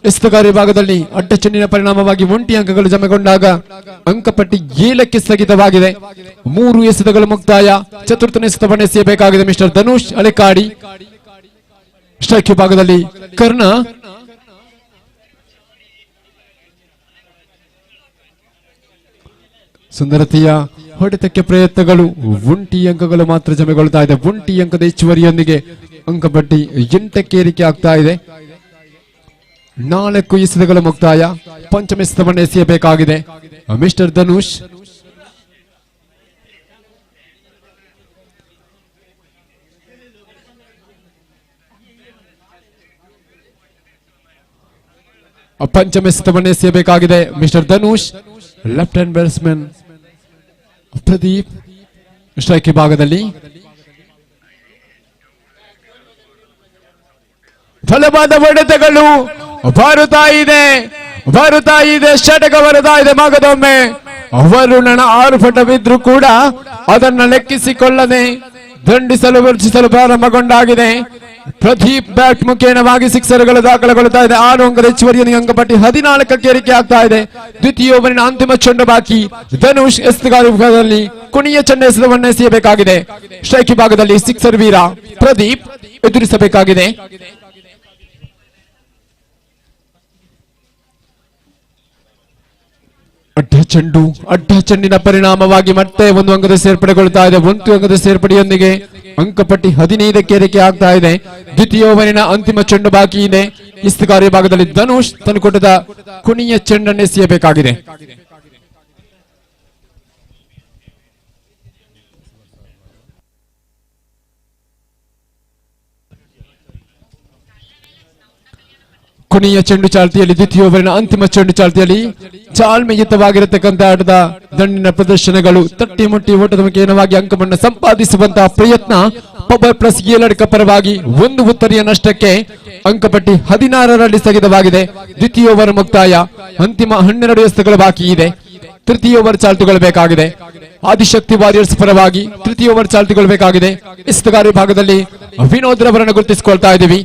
ಎಸೆತಗಾರಿ ಭಾಗದಲ್ಲಿ ಅಡ್ಡ ಚೆಂಡಿನ ಪರಿಣಾಮವಾಗಿ ಒಂಟಿ ಅಂಕಗಳು ಜಮೆಗೊಂಡಾಗ ಅಂಕಪಟ್ಟಿ 7ಕ್ಕೆ ಸ್ಥಗಿತವಾಗಿದೆ. 3 ಎಸೆತಗಳು ಮುಕ್ತಾಯ. ಚತುರ್ಥನೇ ಎಸೆತವನ್ನು ಎಸೆಯಬೇಕಾಗಿದೆ ಮಿಸ್ಟರ್ ಧನುಷ್ ಅಲೆಕಾಡಿ. ಸ್ಟ್ರೈಕ್ ಭಾಗದಲ್ಲಿ ಕರ್ಣ ಸುಂದರತೆಯ ಹೊಡೆತಕ್ಕೆ ಪ್ರಯತ್ನಗಳು. ಒಂಟಿ ಅಂಕಗಳು ಮಾತ್ರ ಜಮೆಗೊಳ್ತಾ ಇದೆ. ಒಂಟಿ ಅಂಕದ ಹೆಚ್ಚುವರಿಯೊಂದಿಗೆ ಅಂಕಪಟ್ಟಿ 8ಕ್ಕೆ ಏರಿಕೆ ಆಗ್ತಾ ಇದೆ. 4 ಎಸೆತಗಳು ಮುಕ್ತಾಯ. ಪಂಚಮ ಎಸೆತವನ್ನು ಎಸೆಯಬೇಕಾಗಿದೆ ಮಿಸ್ಟರ್ ಧನುಷ್. ಪಂಚಮ ಎಸೆತವನ್ನು ಎಸೆಯಬೇಕಾಗಿದೆ mister Dhanush. Left hand batsman Pradeep strike ಭಾಗದಲ್ಲಿ ಬಲವಾದ ಹೊಡೆತಗಳು ಬರುತ್ತಾ ಇದೆ. ಷಟಕ ಬರುತ್ತಾ ಇದೆ. ಮಗದೊಮ್ಮೆ ವರುಣನ 6 ಪಟ ಬಿದ್ರು ಕೂಡ ಅದನ್ನು ಲೆಕ್ಕಿಸಿಕೊಳ್ಳದೆ ದಂಡಿಸಲು ಪ್ರಾರಂಭಗೊಂಡಾಗಿದೆ. ಪ್ರದೀಪ್ ಬ್ಯಾಟ್ ಮುಖೇನವಾಗಿ ಸಿಕ್ಸರ್ಗಳು ದಾಖಲೆಗೊಳ್ಳುತ್ತಾ ಇದೆ. 6 ಅಂಕದ ಹೆಚ್ಚುವರಿಯಲ್ಲಿ ಅಂಕಪಟ್ಟಿ 14ಕ್ಕೆ ಏರಿಕೆ ಆಗ್ತಾ ಇದೆ. ದ್ವಿತೀಯ ಓವರಿನ ಅಂತಿಮ ಚೆಂಡು ಬಾಕಿ. ಧನುಷ್ ಎಸೆತಗಾರ ವಿಭಾಗದಲ್ಲಿ ಕೊನೆಯ ಚೆಂಡು ಎಸೆತವನ್ನು ಎಸೆಯಬೇಕಾಗಿದೆ. ಸ್ಟ್ರೈಕ್ ಭಾಗದಲ್ಲಿ ಸಿಕ್ಸರ್ ವೀರ ಪ್ರದೀಪ್ ಎದುರಿಸಬೇಕಾಗಿದೆ. ಅಡ್ಡ ಚೆಂಡಿನ ಪರಿಣಾಮವಾಗಿ ಮತ್ತೆ 1 ಅಂಕದ ಸೇರ್ಪಡೆಗೊಳ್ಳುತ್ತಾ ಇದೆ. 1 ಅಂಕದ ಸೇರ್ಪಡೆಯೊಂದಿಗೆ ಅಂಕಪಟ್ಟಿ 15ಕ್ಕೆ ಏರಿಕೆ ಆಗ್ತಾ ಇದೆ. ದ್ವಿತೀಯ ಓವರಿನ ಅಂತಿಮ ಚೆಂಡು ಬಾಕಿ ಇದೆ. ಎಸೆತಗಾರ ಭಾಗದಲ್ಲಿ ಧನುಷ್ ತನ್ನುಕೊಟ್ಟದ ಕೊನೆಯ ಚೆಂಡನ್ನು ಎಸೆಯಬೇಕಾಗಿದೆ. ಕೊನೆಯ ಚೆಂಡು ಚಾಲ್ತಿಯಲ್ಲಿ ದ್ವಿತೀಯ ಓವರಿನ ಅಂತಿಮ ಚೆಂಡು ಚಾಲ್ತಿಯಲ್ಲಿ ಚಾಲ್ಮೆಯುತವಾಗಿರತಕ್ಕಂಥ ಆಟದ ದಂಡಿನ ಪ್ರದರ್ಶನಗಳು ತಟ್ಟಿ ಮುಟ್ಟಿ ಓಟದ ಮುಖೇನವಾಗಿ ಅಂಕವನ್ನು ಸಂಪಾದಿಸುವಂತಹ ಪ್ರಯತ್ನ ಪವರ್ ಪ್ಲಸ್ ಯಲಹಂಕ ಪರವಾಗಿ. 1 ಉತ್ತರೀಯ ನಷ್ಟಕ್ಕೆ ಅಂಕಪಟ್ಟಿ 16ರಲ್ಲಿ ಸ್ಥಗಿತವಾಗಿದೆ. ದ್ವಿತೀಯ ಓವರ್ ಮುಕ್ತಾಯ. ಅಂತಿಮ 12 ಎಸೆತಗಳು ಬಾಕಿ ಇದೆ. ತೃತೀಯ ಓವರ್ ಚಾಲ್ತಿಗೊಳ್ಳಬೇಕಾಗಿದೆ. ಆದಿಶಕ್ತಿ ವಾರಿಯರ್ಸ್ ಪರವಾಗಿ ತೃತೀಯ ಓವರ್ ಚಾಲ್ತಿಗೊಳ್ಳಬೇಕಾಗಿದೆ. ಎಸೆತಗಾರ ಭಾಗದಲ್ಲಿ ವಿನೋದ್ ರವರನ್ನು ಗುರುತಿಸಿಕೊಳ್ತಾ ಇದ್ದೀವಿ.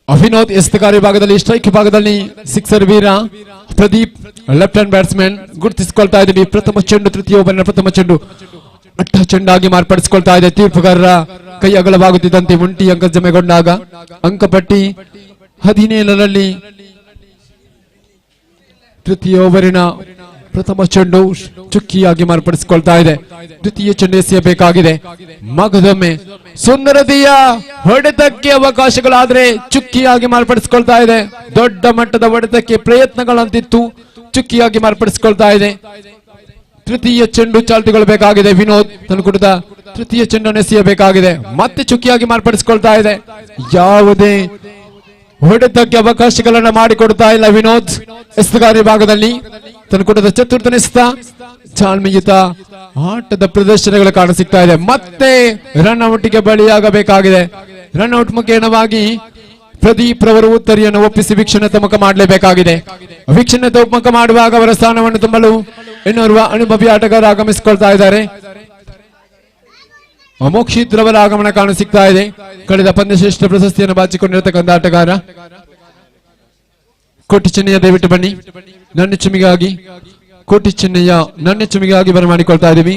ವಿನೋದ್ ಎಸ್ತಗಾರಿ ಭಾಗದಲ್ಲಿ ಸ್ಟ್ರೈಕ್ ಭಾಗದಲ್ಲಿ ಸಿಕ್ಸರ್ ವೀರ ಪ್ರದೀಪ್ ಲೆಫ್ಟ್ ಹ್ಯಾಂಡ್ ಬ್ಯಾಟ್ಸ್ಮನ್ ಗುರುತಿಸಿಕೊಳ್ತಾ ಇದ್ದೀವಿ. ಪ್ರಥಮ ಚೆಂಡು ತೃತೀಯ ಓವರ್ನ ಪ್ರಥಮ ಚೆಂಡು ಅಡ್ಡ ಚೆಂಡಾಗಿ ಮಾರ್ಪಡಿಸಿಕೊಳ್ತಾ ಇದೆ. ತೀರ್ಪುಗಾರರ ಕೈ ಅಗಲವಾಗುತ್ತಿದ್ದಂತೆ ಒಂಟಿ ಅಂಕ ಜಮೆಗೊಂಡಾಗ ಅಂಕಪಟ್ಟಿ 17ರಲ್ಲಿ ತೃತೀಯ ಓವರಿನ ಪ್ರಥಮ ಚೆಂಡು ಚುಕ್ಕಿಯಾಗಿ ಮಾರ್ಪಡಿಸಿಕೊಳ್ತಾ ಇದೆ. ದ್ವಿತೀಯ ಚೆಂಡು ಎಸೆಯಬೇಕಾಗಿದೆ. ಮಗದೊಮ್ಮೆ ಸುಂದರತೆಯ ಹೊಡೆತಕ್ಕೆ ಅವಕಾಶಗಳಾದ್ರೆ ಚುಕ್ಕಿಯಾಗಿ ಮಾರ್ಪಡಿಸಿಕೊಳ್ತಾ ಇದೆ. ದೊಡ್ಡ ಮಟ್ಟದ ಹೊಡೆತಕ್ಕೆ ಪ್ರಯತ್ನಗಳಂತಿತ್ತು, ಚುಕ್ಕಿಯಾಗಿ ಮಾರ್ಪಡಿಸಿಕೊಳ್ತಾ ಇದೆ. ತೃತೀಯ ಚೆಂಡು ಚಾಲ್ತಿಗೊಳ್ಳಬೇಕಾಗಿದೆ. ವಿನೋದ್ ತನ್ಕುಟದ ತೃತೀಯ ಚೆಂಡನ್ನು ಎಸೆಯಬೇಕಾಗಿದೆ. ಮತ್ತೆ ಚುಕ್ಕಿಯಾಗಿ ಮಾರ್ಪಡಿಸಿಕೊಳ್ತಾ ಇದೆ. ಯಾವುದೇ ಹೊಡೆತಕ್ಕೆ ಅವಕಾಶಗಳನ್ನ ಮಾಡಿಕೊಡ್ತಾ ಇಲ್ಲ ವಿನೋದ್. ಎಸ್ತಗಾರಿ ಭಾಗದಲ್ಲಿ ತನ್ಕುಟದ ಚತುರ್ಥನೇ ಚಾಲ್ಮಿಯುತ ಆಟದ ಪ್ರದರ್ಶನಗಳು ಕಾಣಸಿಗ್ತಾ ಇದೆ. ಮತ್ತೆ ರನ್ ಔಟ್ಗೆ ಬಲಿಯಾಗಬೇಕಾಗಿದೆ. ರನ್ ಔಟ್ ಮುಖೇನವಾಗಿ ಪ್ರದೀಪ್ ರವರು ಉತ್ತರಿಯನ್ನು ಒಪ್ಪಿಸಿ ವೀಕ್ಷಣೆ ತಮಕ ಮಾಡಲೇಬೇಕಾಗಿದೆ. ವೀಕ್ಷಣೆ ತಮಕ ಮಾಡುವಾಗ ಅವರ ಸ್ಥಾನವನ್ನು ತುಂಬಲು ಇನ್ನೋರ್ವ ಅನುಭವಿ ಆಟಗಾರ ಆಗಮಿಸಿಕೊಳ್ತಾ ಇದ್ದಾರೆ. ಮೋಕ್ಷಿತ್ ರವರ ಆಗಮನ ಕಾಣಸಿಗ್ತಾ ಇದೆ. ಕಳೆದ ಪಂದ್ಯಶ್ರೇಷ್ಠ ಪ್ರಶಸ್ತಿಯನ್ನು ಬಾಚಿಕೊಂಡಿರತಕ್ಕಂಥ ಆಟಗಾರ ಕೋಟಿ ಚೆನ್ನಯ್ಯ, ದಯವಿಟ್ಟು ಬನ್ನಿ. ನನ್ನ ಚುಮಿಗಾಗಿ ಕೋಟಿ ಚೆನ್ನಯ್ಯ ನನ್ನ ಚುಮಿಗಾಗಿ ಬರಮಾಡಿಕೊಳ್ತಾ ಇದ್ದೀವಿ.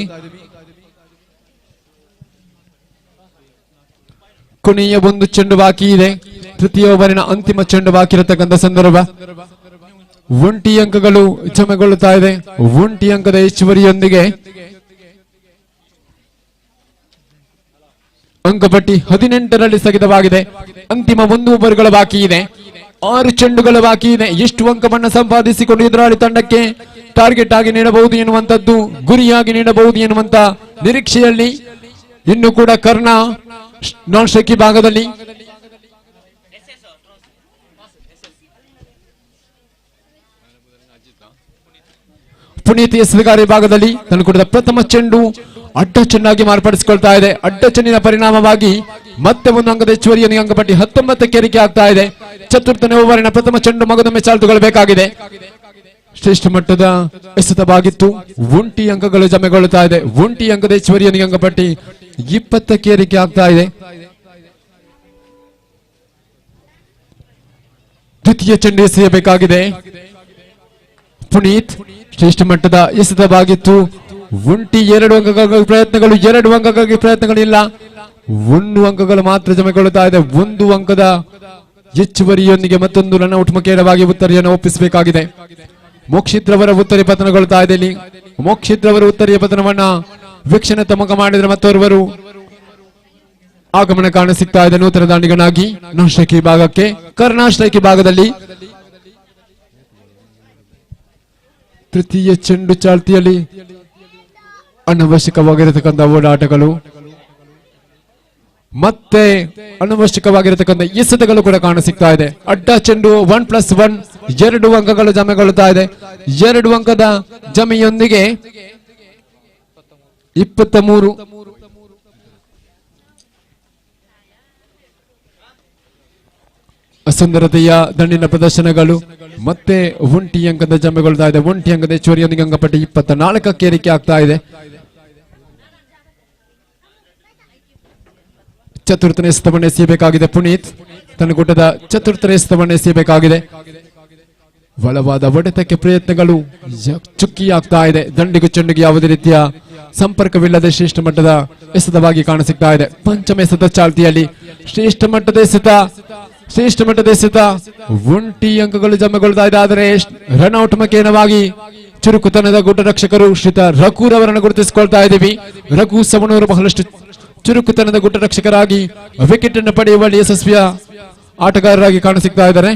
ಕೊನೆಯ ಒಂದು ಚೆಂಡು ಬಾಕಿ ಇದೆ. ತೃತೀಯ ಓವರಿನ ಅಂತಿಮ ಚೆಂಡು ಬಾಕಿ ಇರತಕ್ಕಂಥ ಸಂದರ್ಭ. ಒಂಟಿ ಅಂಕಗಳು ಜಮೆಗೊಳ್ಳುತ್ತಾ ಇದೆ. ಒಂಟಿ ಅಂಕದ ಹೆಚ್ಚುವರಿಯೊಂದಿಗೆ ಅಂಕಪಟ್ಟಿ 18ರಲ್ಲಿ ಸ್ಥಗಿತವಾಗಿದೆ. ಅಂತಿಮ 1 ಓವರ್ಗಳ ಬಾಕಿ ಇದೆ. 6 ಚೆಂಡುಗಳ ಬಾಕಿ ಇದೆ. ಎಷ್ಟು ಅಂಕವನ್ನು ಸಂಪಾದಿಸಿಕೊಂಡು ಎದುರಾಳಿ ತಂಡಕ್ಕೆ ಟಾರ್ಗೆಟ್ ಆಗಿ ನೀಡಬಹುದು ಎನ್ನುವಂಥದ್ದು, ಗುರಿಯಾಗಿ ನೀಡಬಹುದು ಎನ್ನುವಂತ ನಿರೀಕ್ಷೆಯಲ್ಲಿ ಇನ್ನು ಕೂಡ ಕರ್ಣ ನಾನ್ ಸ್ಟ್ರೈಕ್ ಭಾಗದಲ್ಲಿ ಪುನೀತ್ ಎಸಗಾರಿ ಭಾಗದಲ್ಲಿ ತನ್ನುಕೂಡದ ಪ್ರಥಮ ಚೆಂಡು ಅಡ್ಡ ಚೆಂಡಾಗಿ ಮಾರ್ಪಡಿಸಿಕೊಳ್ತಾ ಇದೆ. ಅಡ್ಡ ಚೆಂಡಿನ ಪರಿಣಾಮವಾಗಿ ಮತ್ತೆ ಒಂದು ಅಂಕದ ಹೆಚ್ಚುವರಿಯನ್ನು ಅಂಕಪಟ್ಟಿ 19ಕ್ಕೆ ಏರಿಕೆ ಆಗ್ತಾ ಇದೆ. ಚತುರ್ಥನೇ ಓವರಿನ ಪ್ರಥಮ ಚೆಂಡು ಮಗದೊಮ್ಮೆ ಚಾಲ್ತುಗೊಳ್ಳಬೇಕಾಗಿದೆ. ಶ್ರೇಷ್ಠ ಮಟ್ಟದ ಎಸೆತವಾಗಿತ್ತು. ಒಂಟಿ ಅಂಕಗಳು ಜಮೆಗೊಳ್ಳುತ್ತಾ ಇದೆ. ಒಂಟಿ ಅಂಕದ ಹೆಚ್ಚುವರಿಯನ್ನು ಅಂಕಪಟ್ಟಿ 20ಕ್ಕೆ ಏರಿಕೆ ಆಗ್ತಾ ಇದೆ. ದ್ವಿತೀಯ ಚೆಂಡು ಎಸೆಯಬೇಕಾಗಿದೆ. ಪುನೀತ್ ಶ್ರೇಷ್ಠ ಮಟ್ಟದ ಎಸೆತವಾಗಿತ್ತು. ಒಂಟಿ 2 ಅಂಕಗಳ ಪ್ರಯತ್ನಗಳು, 2 ಅಂಕಗಳಿಗೆ ಪ್ರಯತ್ನಗಳಿಲ್ಲ. 1 ಅಂಕಗಳು ಮಾತ್ರ ಜಮೆಗೊಳ್ಳುತ್ತಾ ಇದೆ. 1 ಅಂಕದ ಹೆಚ್ಚುವರಿಯೊಂದಿಗೆ ಮತ್ತೊಂದು ರನ್ಔಟ್ ಮುಖೇನವಾಗಿ ಉತ್ತರಿಯನ್ನು ಒಪ್ಪಿಸಬೇಕಾಗಿದೆ. ಮೋಕ್ಷಿತ್ ರವರ ಉತ್ತರಿ ಪತನಗೊಳ್ಳುತ್ತಾ ಇದೆ. ಇಲ್ಲಿ ಮೋಕ್ಷಿತ್ ರವರ ಉತ್ತರಿಯ ಪತನವನ್ನ ವೀಕ್ಷಣೆ ತಮಕ ಮಾಡಿದ್ರೆ ಮತ್ತೋರ್ವರು ಆಗಮನ ಕಾಣ ಸಿಗ್ತಾ ಇದೆ. ನೂತನ ದಾಂಡಿಗನಾಗಿ ನಾಶ್ರೈಕಿ ಭಾಗಕ್ಕೆ ಕರ್ನಾಶ್ರೈಕಿ ಭಾಗದಲ್ಲಿ ತೃತೀಯ ಚೆಂಡು ಚಾಲ್ತಿಯಲ್ಲಿ ಅನವಶ್ಯಕವಾಗಿರತಕ್ಕಂಥ ಓಡಾಟಗಳು ಮತ್ತೆ ಅನವಶ್ಯಕವಾಗಿರತಕ್ಕಂಥ ಎಸೆತಗಳು ಕೂಡ ಕಾಣಸಿಗ್ತಾ ಇದೆ. ಅಡ್ಡ ಚೆಂಡು 1+1 2 ಅಂಕಗಳು ಜಮೆಗೊಳ್ಳುತ್ತಾ ಇದೆ. 2 ಅಂಕದ ಜಮೆಯೊಂದಿಗೆ 23. ಸುಂದರತೆಯ ದಂಡಿನ ಪ್ರದರ್ಶನಗಳು ಮತ್ತೆ ಒಂಟಿ ಅಂಕದ ಜಮೆಗೊಳ್ತಾ ಇದೆ. ಒಂಟಿ ಅಂಕದ ಹೆಚ್ಚುವರಿಯೊಂದಿಗೆ ಅಂಕಪಟ್ಟಿ 24ಕ್ಕೆ ಏರಿಕೆ ಆಗ್ತಾ ಇದೆ. ಚತುರ್ಥನೇ ಎಸೆತವನ್ನು ಎಸೆಯಬೇಕಾಗಿದೆ. ಪುನೀತ್ ತನ್ನ ಗುಡ್ಡದ ಚತುರ್ಥನೇ ಎಸೆತವನ್ನು ಎಸೆಯಬೇಕಾಗಿದೆ. ಬಲವಾದ ಹೊಡೆತಕ್ಕೆ ಪ್ರಯತ್ನಗಳು ಚುಕ್ಕಿಯಾಗ್ತಾ ಇದೆ. ದಂಡಿಗೂ ಚೆಂಡಿಗೆ ಯಾವುದೇ ರೀತಿಯ ಸಂಪರ್ಕವಿಲ್ಲದೆ ಶ್ರೇಷ್ಠ ಮಟ್ಟದ ಎಸೆತವಾಗಿ ಕಾಣಸಿಗ್ತಾ ಇದೆ. ಪಂಚಮ ಎಸೆತ ಚಾಲ್ತಿಯಲ್ಲಿ ಶ್ರೇಷ್ಠ ಮಟ್ಟದ ಎಸೆತ ಒಂಟಿ ಅಂಕಗಳು ಜಮೆಗೊಳ್ತಾ ಇದೆ. ಆದರೆ ರನ್ಔಟ್ ಮುಖೇನವಾಗಿ ಚುರುಕುತನದ ಗುಡ್ಡ ರಕ್ಷಕರು ಶ್ರೀತ ರಘು ಅವರನ್ನು ಗುರುತಿಸಿಕೊಳ್ತಾ ಇದ್ದೀವಿ. ರಘು ಸವಣೂರು ಬಹಳಷ್ಟು ಚುರುಕುತನದ ಗುಡ್ಡ ರಕ್ಷಕರಾಗಿ ವಿಕೆಟ್ ಅನ್ನು ಪಡೆಯುವಲ್ಲಿ ಯಶಸ್ವಿಯ ಆಟಗಾರರಾಗಿ ಕಾಣಸಿಗ್ತಾ ಇದ್ದಾರೆ.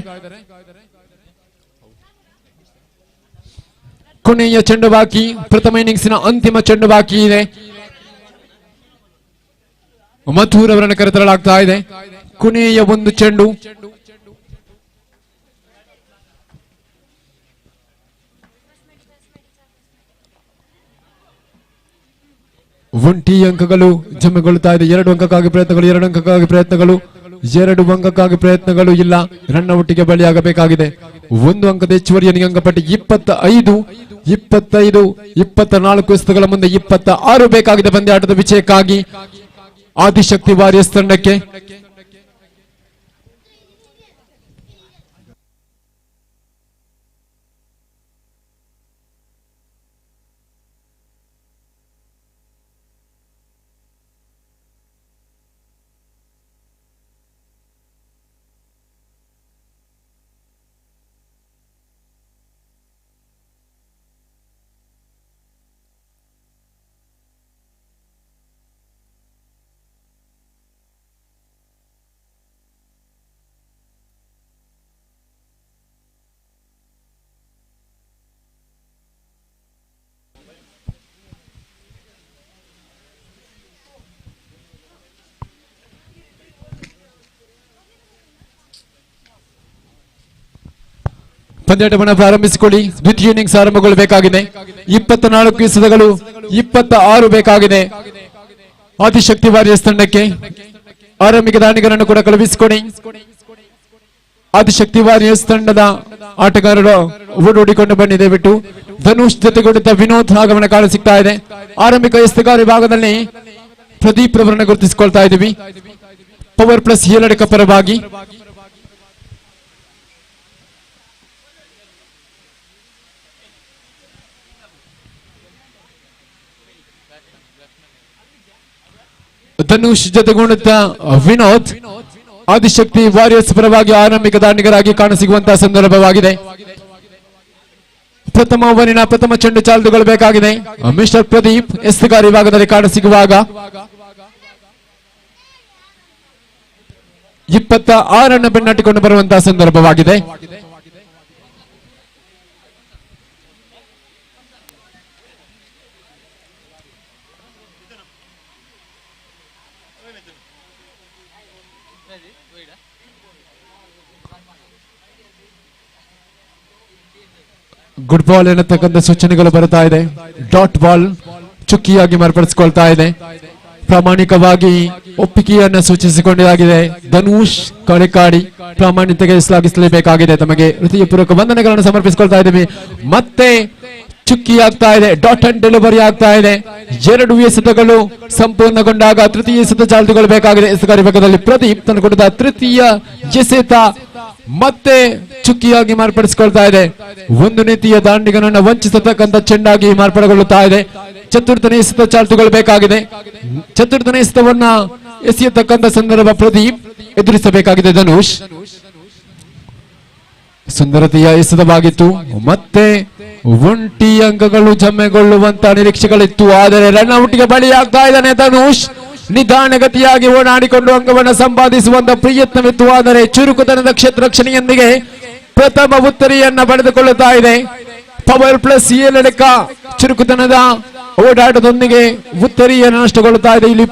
ಕೊನೆಯ ಚೆಂಡು ಬಾಕಿ, ಪ್ರಥಮ ಇನ್ನಿಂಗ್ಸಿನ ಅಂತಿಮ ಚೆಂಡು ಬಾಕಿ ಇದೆ. ಮಥುರ್ ಅವರನ್ನು ಕರೆತರಲಾಗ್ತಾ ಇದೆ. ಕೊನೆಯ ಒಂದು ಚೆಂಡು. ಒಂಟಿ ಅಂಕಗಳು ಜಮೆಗೊಳ್ಳುತ್ತಾ ಇದೆ. 2 ಅಂಕಕ್ಕಾಗಿ ಪ್ರಯತ್ನಗಳು, 2 ಅಂಕಕ್ಕಾಗಿ ಪ್ರಯತ್ನಗಳು, 2 ಅಂಕಕ್ಕಾಗಿ ಪ್ರಯತ್ನಗಳು ಇಲ್ಲ. ರನ್ ಔಟಿಗೆ ಬಲಿಯಾಗಬೇಕಾಗಿದೆ. 1 ಅಂಕದ ಹೆಚ್ಚುವರಿಯನ್ನು ಅಂಕಪಟ್ಟಿ 25, 24 ಎಸೆತಗಳ ಮುಂದೆ 26 ಬೇಕಾಗಿದೆ ಪಂದ್ಯಾಟದ ವಿಜಯಕ್ಕಾಗಿ ಆದಿಶಕ್ತಿ ವಾರಿಯರ್ಸ್ ತಂಡಕ್ಕೆ. ಪಂದ್ಯಾಟವನ್ನು ಪ್ರಾರಂಭಿಸಿಕೊಳ್ಳಿ. ದ್ವಿತೀಯ ಇನ್ನಿಂಗ್ಸ್ ಆರಂಭಗೊಳ್ಳಬೇಕಾಗಿದೆ. 24 ಎಸೆತಗಳು 26 ಬೇಕಾಗಿದೆ ಆದಿಶಕ್ತಿ ವಾರಿಯರ್ಸ್ ತಂಡಕ್ಕೆ. ಆರಂಭಿಕ ದಾಂಡಿಗರನ್ನು ಕೂಡ ಕಳುಹಿಸಿಕೊಡಿ. ಆದಿಶಕ್ತಿ ವಾರಿಯರ್ಸ್ ತಂಡದ ಆಟಗಾರರು ಓಡೋಡಿಕೊಂಡು ಬನ್ನಿ ದಯವಿಟ್ಟು. ಧನುಷ್ ಜೊತೆಗೂಡಿದ ವಿನೋದ್ ಆಗಮನ ಕಾಣ ಸಿಗ್ತಾ ಇದೆ. ಆರಂಭಿಕ ಎಸೆತಗಾರ ವಿಭಾಗದಲ್ಲಿ ಪ್ರದೀಪ್ ರವರನ್ನು ಗುರುತಿಸಿಕೊಳ್ತಾ ಇದ್ದೀವಿ. ಪವರ್ ಪ್ಲಸ್ 7 ಪರವಾಗಿ ಧನುಷ್ ಜೊತೆಗೂಡಿದ ವಿನೋದ್ ಆದಿಶಕ್ತಿ ವಾರಿಯರ್ಸ್ ಪರವಾಗಿ ಆರಂಭಿಕ ದಾಂಡಿಗರಾಗಿ ಕಾಣಸಿಗುವಂತಹ ಸಂದರ್ಭವಾಗಿದೆ. ಪ್ರಥಮ ಓವರಿನ ಪ್ರಥಮ ಚೆಂಡು ಚಾಲ್ದುಗೊಳ್ಳಬೇಕಾಗಿದೆ. ಮಿಸ್ಟರ್ ಪ್ರದೀಪ್ ಎಸೆತಗಾರ ವಿಭಾಗದಲ್ಲಿ ಕಾಣಸಿಗುವಾಗ 26 ಬೆನ್ನಟ್ಟಿಕೊಂಡು ಬರುವಂತಹ ಸಂದರ್ಭವಾಗಿದೆ. ಗುಡ್ ಬಾಲ್ ಎನ್ನತಕ್ಕಂಥ ಸೂಚನೆಗಳು ಬರ್ತಾ ಇದೆ. ಡಾಟ್ ಬಾಲ್ ಚುಕ್ಕಿಯಾಗಿ ಮಾರ್ಪಡಿಸಿಕೊಳ್ತಾ ಇದೆ. ಪ್ರಾಮಾಣಿಕವಾಗಿ ಒಪ್ಪಿಗೆಯನ್ನ ಸೂಚಿಸಿಕೊಂಡಾಗಿದೆ. ಧನುಷ್ ಕಳೆಕಾಡಿ ಪ್ರಾಮಾಣಿಕತೆಗೆ ಶ್ಲಾಘಿಸಲೇಬೇಕಾಗಿದೆ. ತಮಗೆ ಹೃದಯಪೂರ್ವಕ ವಂದನೆಗಳನ್ನು ಸಮರ್ಪಿಸಿಕೊಳ್ತಾ ಇದ್ದೀವಿ. ಮತ್ತೆ ಚುಕ್ಕಿ ಆಗ್ತಾ ಇದೆ. ಡಾಟ್ ಅಂಡ್ ಡೆಲಿವರಿ ಆಗ್ತಾ ಇದೆ. 2 ಎಸೆತಗಳು ಸಂಪೂರ್ಣಗೊಂಡಾಗ ತೃತೀಯ ಎಸೆತ ಚಾಲ್ದುಗೊಳ್ಳಬೇಕಾಗಿದೆ. ಎಸೆತಗಾರ ವಿಭಾಗದಲ್ಲಿ ಪ್ರದೀಪ್ ತನ್ನ ಕೊಟ್ಟ ತೃತೀಯ ಎಸೆತ ಮತ್ತೆ ಚುಕ್ಕಿಯಾಗಿ ಮಾರ್ಪಡಿಸಿಕೊಳ್ತಾ ಇದೆ. ಒಂದು ನೀತಿಯ ದಾಂಡಿಗನನ್ನು ವಂಚಿಸತಕ್ಕಂಥ ಚೆಂಡಾಗಿ ಮಾರ್ಪಾಡುಗೊಳ್ಳುತ್ತಾ ಇದೆ. ಚತುರ್ಥನೇ ಎಸೆತ ಚಾಲ್ತುಗೊಳ್ಳಬೇಕಾಗಿದೆ. ಚತುರ್ಥನೇ ಎಸೆತವನ್ನ ಎಸೆಯತಕ್ಕಂಥ ಸಂದರ್ಭ ಪ್ರದೀಪ್ ಎದುರಿಸಬೇಕಾಗಿದೆ. ಧನುಷ್ ಸುಂದರತೆಯ ಎಸೆತವಾಗಿತ್ತು. ಮತ್ತೆ ಒಂಟಿ ಅಂಕಗಳು ಜಮ್ಮೆಗೊಳ್ಳುವಂತಹ ನಿರೀಕ್ಷೆಗಳಿತ್ತು. ಆದರೆ ರನ್ಔಟ್ಗೆ ಬಲಿಯಾಗ್ತಾ ಇದ್ದಾನೆ ಧನುಷ್. ನಿಧಾನಗತಿಯಾಗಿ ಓಡಾಡಿಕೊಂಡು ಅಂಕವನ್ನು ಸಂಪಾದಿಸುವಂತ ಪ್ರಯತ್ನವಿತ್ತು. ಆದರೆ ಚುರುಕುತನದ ಕ್ಷೇತ್ರ ರಕ್ಷಣೆಯೊಂದಿಗೆ ಪ್ರಥಮ ಉತ್ತರಿಯನ್ನ ಪಡೆದುಕೊಳ್ಳುತ್ತಾ ಇದೆ. ಪವರ್ ಪ್ಲಸ್ 7 ಚುರುಕುತನದ ಓಡಾಟದೊಂದಿಗೆ ಉತ್ತರಿಯನ್ನು ನಷ್ಟಗೊಳ್ಳುತ್ತಾ ಇದೆ. ಇಲ್ಲಿ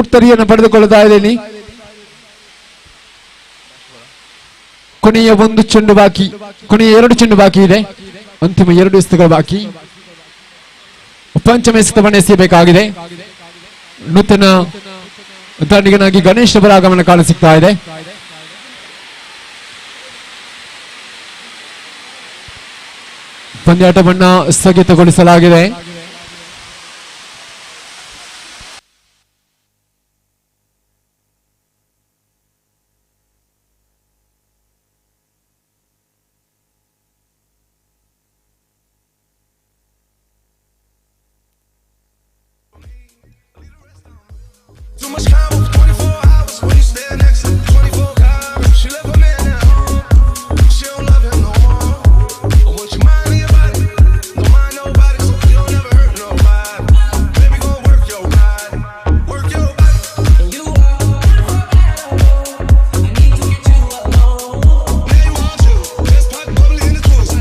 ಉತ್ತರಿಯನ್ನು ಪಡೆದುಕೊಳ್ಳುತ್ತಾ ಇದೆ. ಇಲ್ಲಿ ಕೊನೆಯ 1 ಚೆಂಡು ಬಾಕಿ, ಕೊನೆಯ 2 ಚೆಂಡು ಬಾಕಿ ಇದೆ. ಅಂತಿಮ 2 ಎಸೆತಗಳು ಬಾಕಿ. ಪಂಚಮ ಎಸೆತವನ್ನು ಎಸೆಯಬೇಕಾಗಿದೆ. ನೂತನ ದಾಂಡಿಗನಾಗಿ ಗಣೇಶ್ ಅವರ ಆಗಮನ ಕಾಣಸಿಗ್ತಾ ಇದೆ. ಪಂದ್ಯಾಟವನ್ನ ಸ್ಥಗಿತಗೊಳಿಸಲಾಗಿದೆ. Too much combo for 24 hours when you stand next to 24 cars. She left her man at home. She don't love him no more. I want your mind in your body. Don't mind nobody, so you don't ever hurt nobody. Baby, go work your body. Work your body. And you are. I need to get you alone. Now you want you. Just pop bubbly in the juice.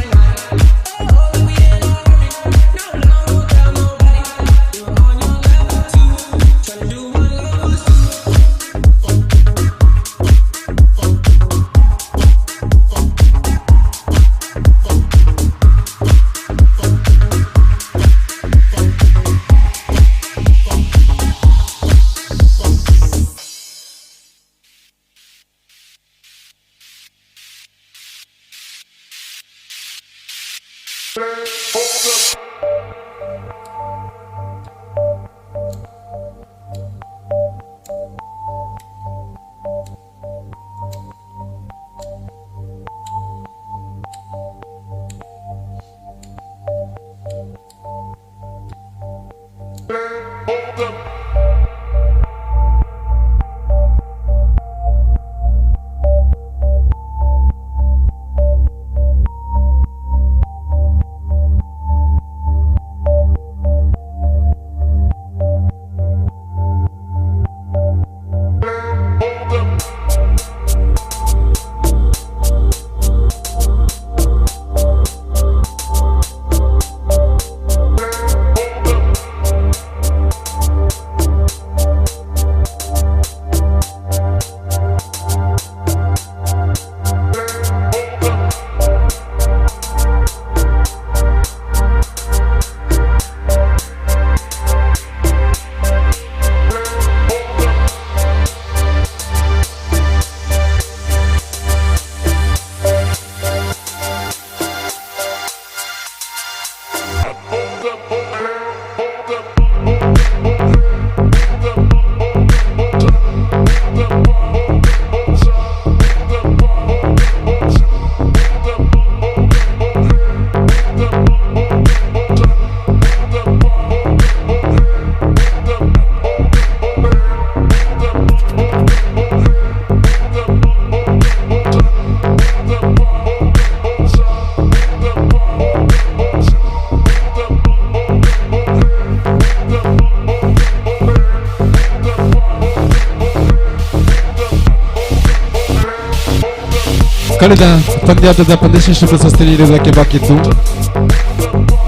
ಕಳೆದ ಪಂದ್ಯಾಟದ ಪಂದ್ಯಶ್ರೇಷ್ಠ ಪ್ರಶಸ್ತಿ ನೀಡುವುದಕ್ಕೆ ಬಾಕಿತ್ತು.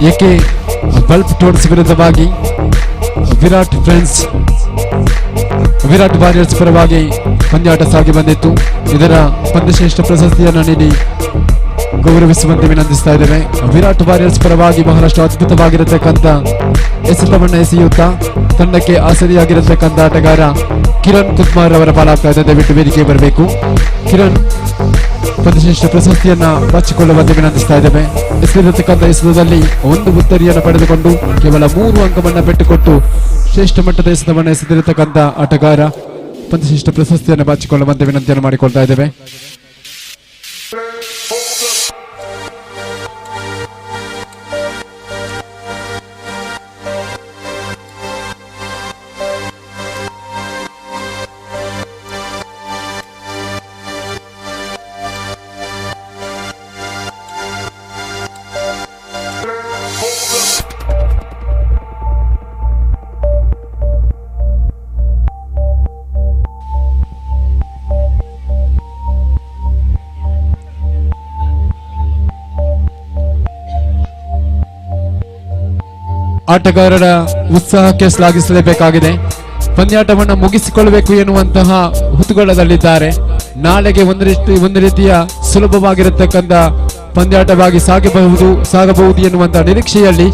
ಏಕೆ bulb ಟೋರ್ಸ್ ವಿರುದ್ಧವಾಗಿ Virat warriors ಪರವಾಗಿ ಪಂದ್ಯಾಟ ಸಾಗಿ ಬಂದಿತ್ತು. ಇದರ ಪಂದ್ಯಶ್ರೇಷ್ಠ ಪ್ರಶಸ್ತಿಯನ್ನು ನೀಡಿ ಗೌರವಿಸುವಂತೆ ವಿನಂತಿಸ್ತಾ ಇದ್ದೇವೆ. ವಿರಾಟ್ ವಾರಿಯರ್ಸ್ ಪರವಾಗಿ ಬಹಳಷ್ಟು ಅದ್ಭುತವಾಗಿರತಕ್ಕಂಥ ಎಸೆತವನ್ನು ಎಸೆಯುತ್ತಾ ತಂಡಕ್ಕೆ ಆಸರಿಯಾಗಿರತಕ್ಕಂಥ ಆಟಗಾರ ಕಿರಣ್ ಕುದ್ಮಾರ್ ಅವರ ಪಾಲಾಗ್ತಾ ಇದೆ. ದಯವಿಟ್ಟು ವೇದಿಕೆ ಬರಬೇಕು. ಕಿರಣ್ ಪಂದ್ಯಶ್ರೇಷ್ಠ ಪ್ರಶಸ್ತಿಯನ್ನ ಬಾಚಿಕೊಳ್ಳುವಂತೆ ವಿನಂತಿಸ್ತಾ ಇದ್ದೇವೆ. ಎಸೆದಿರತಕ್ಕಂಥ ಎಸೆತದಲ್ಲಿ 1 ಉತ್ತರಿಯನ್ನು ಪಡೆದುಕೊಂಡು ಕೇವಲ 3 ಅಂಕವನ್ನು ಪೆಟ್ಟುಕೊಟ್ಟು ಶ್ರೇಷ್ಠ ಮಟ್ಟದ ಎಸೆತವನ್ನು ಎಸೆದಿರತಕ್ಕಂಥ ಆಟಗಾರ ಪಂದ್ಯಶ್ರೇಷ್ಠ ಪ್ರಶಸ್ತಿಯನ್ನು ಬಾಚಿಕೊಳ್ಳುವಂತೆ ವಿನಂತಿಯನ್ನು ಮಾಡಿಕೊಳ್ತಾ ಇದ್ದೇವೆ. ಆಟಗಾರರ ಉತ್ಸಾಹಕ್ಕೆ ಶ್ಲಾಘಿಸಲೇಬೇಕಾಗಿದೆ. ಪಂದ್ಯಾಟವನ್ನು ಮುಗಿಸಿಕೊಳ್ಳಬೇಕು ಎನ್ನುವಂತಹ ಹುತುಗಳದಲ್ಲಿದ್ದಾರೆ. ನಾಳೆಗೆ ಒಂದು ರೀತಿಯ ಸುಲಭವಾಗಿರತಕ್ಕಂಥ ಪಂದ್ಯಾಟವಾಗಿ ಸಾಗಬಹುದು ಎನ್ನುವಂತಹ ನಿರೀಕ್ಷೆಯಲ್ಲಿ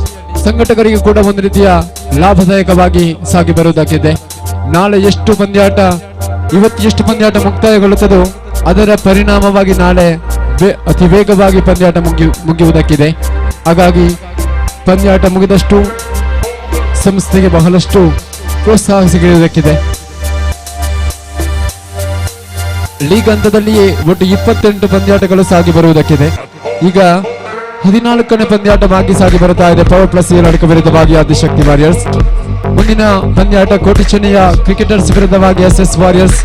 ಸಂಘಟಕರಿಗೆ ಕೂಡ ಒಂದು ರೀತಿಯ ಲಾಭದಾಯಕವಾಗಿ ಸಾಗಿ ಬರುವುದಕ್ಕಿದೆ. ನಾಳೆ ಇವತ್ತು ಎಷ್ಟು ಪಂದ್ಯಾಟ ಮುಕ್ತಾಯಗೊಳ್ಳುತ್ತದೋ ಅದರ ಪರಿಣಾಮವಾಗಿ ನಾಳೆ ಅತಿ ವೇಗವಾಗಿ ಪಂದ್ಯಾಟ ಮುಗಿಯುವುದಕ್ಕಿದೆ. ಹಾಗಾಗಿ ಪಂದ್ಯಾಟ ಮುಗಿದಷ್ಟು ಸಂಸ್ಥೆಗೆ ಬಹಳಷ್ಟು ಪ್ರೋತ್ಸಾಹ ಸಿಗುವುದಕ್ಕಿದೆ. ಲೀಗ್ ಹಂತದಲ್ಲಿಯೇ ಒಟ್ಟು 28 ಪಂದ್ಯಾಟಗಳು ಸಾಗಿ ಬರುವುದಕ್ಕಿದೆ. ಈಗ 14ನೇ ಪಂದ್ಯಾಟವಾಗಿ ಸಾಗಿ ಬರುತ್ತಾ ಇದೆ ಪವರ್ ಪ್ಲಸ್ ಏಳಾಡಿಕ ವಿರುದ್ಧವಾಗಿ ಆದಿಶಕ್ತಿ ವಾರಿಯರ್ಸ್. ಮುಂದಿನ ಪಂದ್ಯಾಟ ಕೋಟಿ ಚೆನ್ನೈಯ ಕ್ರಿಕೆಟರ್ಸ್ ವಿರುದ್ಧವಾಗಿ SS ವಾರಿಯರ್ಸ್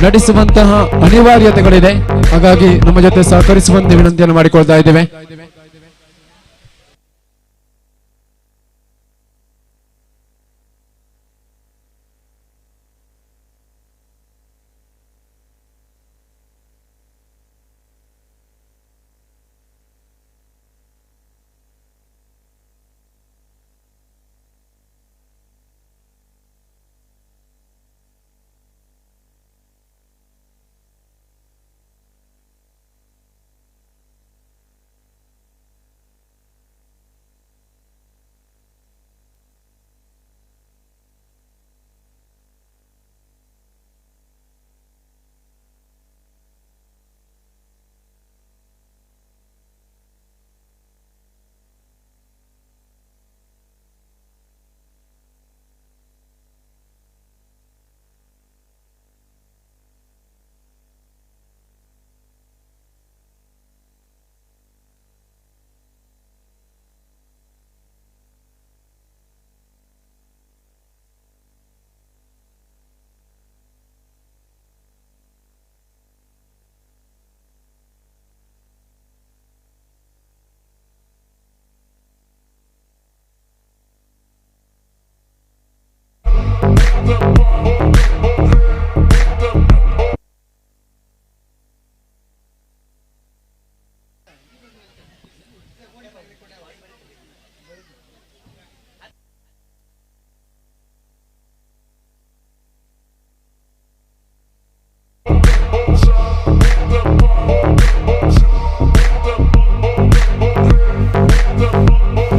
ನಡೆಸುವಂತಹ ಅನಿವಾರ್ಯತೆಗಳಿದೆ. ಹಾಗಾಗಿ ನಮ್ಮ ಜೊತೆ ಸಹಕರಿಸುವಂತೆ ವಿನಂತಿಯನ್ನು ಮಾಡಿಕೊಳ್ತಾ ಇದ್ದೇವೆ.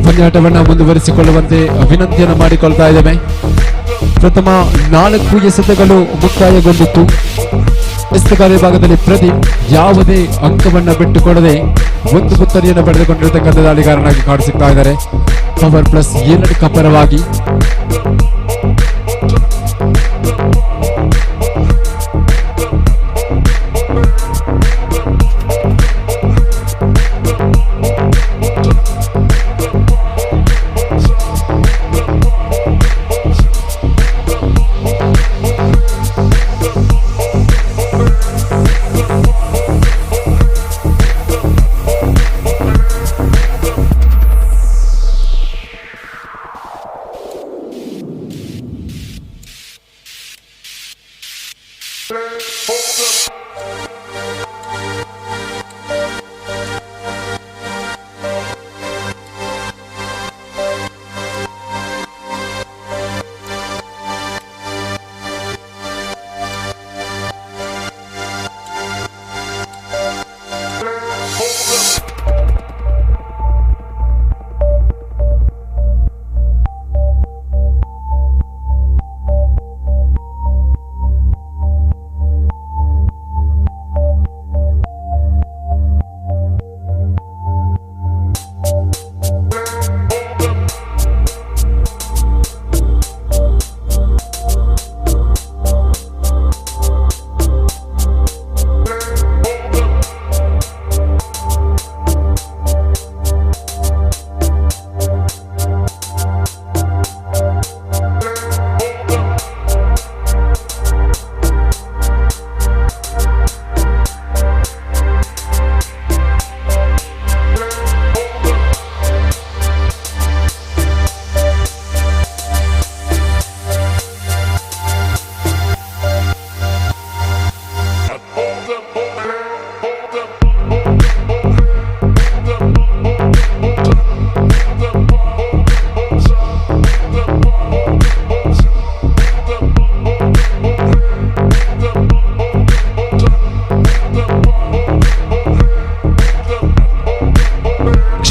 ಪಂದ್ಯಾಟವನ್ನು ಮುಂದುವರಿಸಿಕೊಳ್ಳುವಂತೆ ವಿನಂತಿಯನ್ನು ಮಾಡಿಕೊಳ್ತಾ ಇದ್ದೇವೆ. ಪ್ರಥಮ 4 ಎಸೆತಗಳು ಮುಕ್ತಾಯಗೊಂಡಿತ್ತು. ಎಸೆತಗಾರ ಭಾಗದಲ್ಲಿ ಪ್ರದೀಪ್ ಯಾವುದೇ ಅಂಕವನ್ನ ಬಿಟ್ಟುಕೊಡದೆ 1 ಉತ್ತರಿಯನ್ನು ಪಡೆದುಕೊಂಡಿರತಕ್ಕಂಥ ದಾಳಿಗಾರನಾಗಿ ಕಾಣಿಸುತ್ತಾ ಇದ್ದಾರೆ. ಪವರ್ ಪ್ಲಸ್ 2 ಪರವಾಗಿ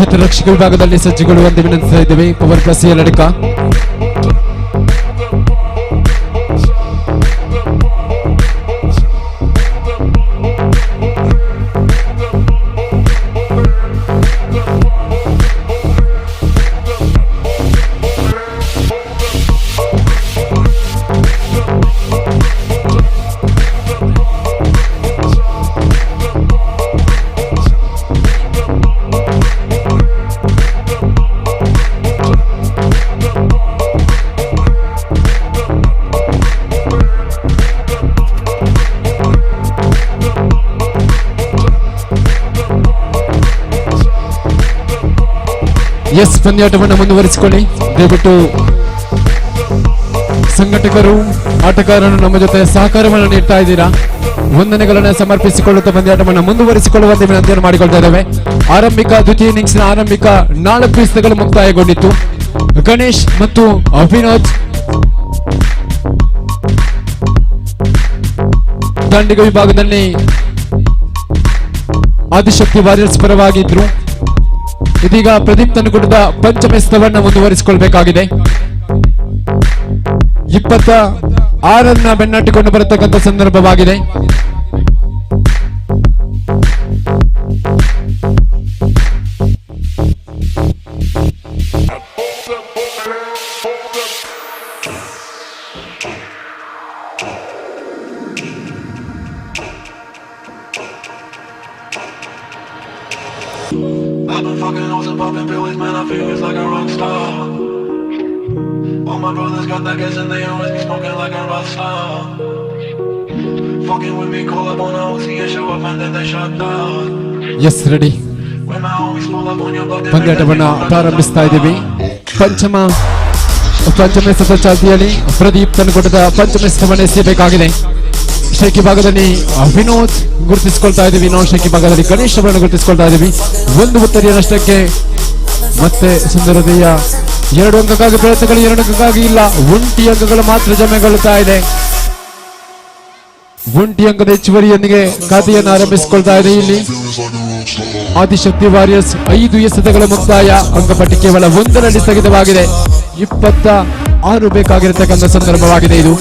ಶತರಕ್ಷಕ ವಿಭಾಗದಲ್ಲಿ ಸಜ್ಜುಗೊಳ್ಳುವಂತೆ ವಿನಂತಿಸ್ತಾ ಇದ್ದೇವೆ. ಪವರ್ ಪ್ಲಸ್ ಲಡಕ ಎಸ್ ಪಂದ್ಯಾಟವನ್ನು ಮುಂದುವರಿಸಿಕೊಳ್ಳಿ. ದಯವಿಟ್ಟು ಸಂಘಟಕರು ಆಟಗಾರರು ನಮ್ಮ ಜೊತೆ ಸಹಕಾರವನ್ನು ನೀಡ್ತಾ ಇದ್ದೀರಾ. ವಂದನೆಗಳನ್ನು ಸಮರ್ಪಿಸಿಕೊಳ್ಳುತ್ತಾ ಪಂದ್ಯಾಟವನ್ನು ಮುಂದುವರಿಸಿಕೊಳ್ಳುವಂತೆ ವಿನಂತಿಯನ್ನು ಮಾಡಿಕೊಳ್ತಾ ಇದ್ದೇವೆ. ಆರಂಭಿಕ ದ್ವಿತೀಯ ಇನ್ನಿಂಗ್ಸ್ನ ಆರಂಭಿಕ 4 ಎಸೆತಗಳು ಮುಕ್ತಾಯಗೊಂಡಿತ್ತು. ಗಣೇಶ್ ಮತ್ತು ಅಭಿನೋದ್ ದಾಂಡಿಗ ವಿಭಾಗದಲ್ಲಿ ಆದಿಶಕ್ತಿ ವಾರಿಯರ್ಸ್ ಪರವಾಗಿದ್ರು. ಇದೀಗ ಪ್ರದೀಪ್ ತನ್ನುಗುಡ್ಡದ ಪಂಚಮ ಎಸೆತವನ್ನು ಮುಂದುವರಿಸಿಕೊಳ್ಬೇಕಾಗಿದೆ. 26 ಬೆನ್ನಟ್ಟಿಕೊಂಡು ಬರತಕ್ಕಂಥ ಸಂದರ್ಭವಾಗಿದೆ. I've been fucking hoes and popping pills, man, I feel it's like a rock star. All my brothers got that gas and they always be smoking like a rock star. Fucking with me, call up on a OC and show up and then they shut down. Yes ready. When my homies pull up on your block, they ಪಂದ್ಯಾಟವನ್ನ ಪ್ರಾರಂಭಿಸ್ತಾ ಇದ್ದೀವಿ. ಪಂಚಮ ಎಸೆತ ಚಾಲ್ತಿಯಲ್ಲಿ ಪ್ರದೀಪ್ ತನ್ನುಗುಡ್ಡದ ಪಂಚಮ ಎಸೆತವನ್ನು ಎಸೆಯಬೇಕಾಗಿದೆ. ಶೇಖಿ ಭಾಗದಲ್ಲಿ ವಿನೋದ್ ಗುರುತಿಸಿಕೊಳ್ತಾ ಇದ್ದೀವಿ. ನಾವು ಶೇಖಿ ಭಾಗದಲ್ಲಿ ಗಣೇಶ್ ಅವರನ್ನು ಗುರುತಿಸಿಕೊಳ್ತಾ ಇದ್ದೀವಿ. 1 ಉತ್ತರಿಯ ನಷ್ಟಕ್ಕೆ ಮತ್ತೆ ಸುಂದರತೆಯ 2 ಅಂಕಕ್ಕಾಗಿ ಪ್ರಯತ್ನಗಳು, 2 ಅಂಕಕ್ಕಾಗಿ ಇಲ್ಲ, 1 ಅಂಕಗಳು ಮಾತ್ರ ಜಮೆಗೊಳ್ಳುತ್ತಾ ಇದೆ. 1 ಅಂಕದ ಹೆಚ್ಚುವರಿಯೊಂದಿಗೆ ಖಾತೆಯನ್ನು ಆರಂಭಿಸಿಕೊಳ್ತಾ ಇದೆ. ಇಲ್ಲಿ ಆದಿಶಕ್ತಿ ವಾರಿಯರ್ಸ್ 5 ಎಸೆತಗಳ ಮುಕ್ತಾಯ. ಅಂಕಪಟ್ಟಿ ಕೇವಲ 1ರಲ್ಲಿ ಸ್ಥಗಿತವಾಗಿದೆ. 26 ಬೇಕಾಗಿರತಕ್ಕಂಥ ಸಂದರ್ಭವಾಗಿದೆ ಇದು.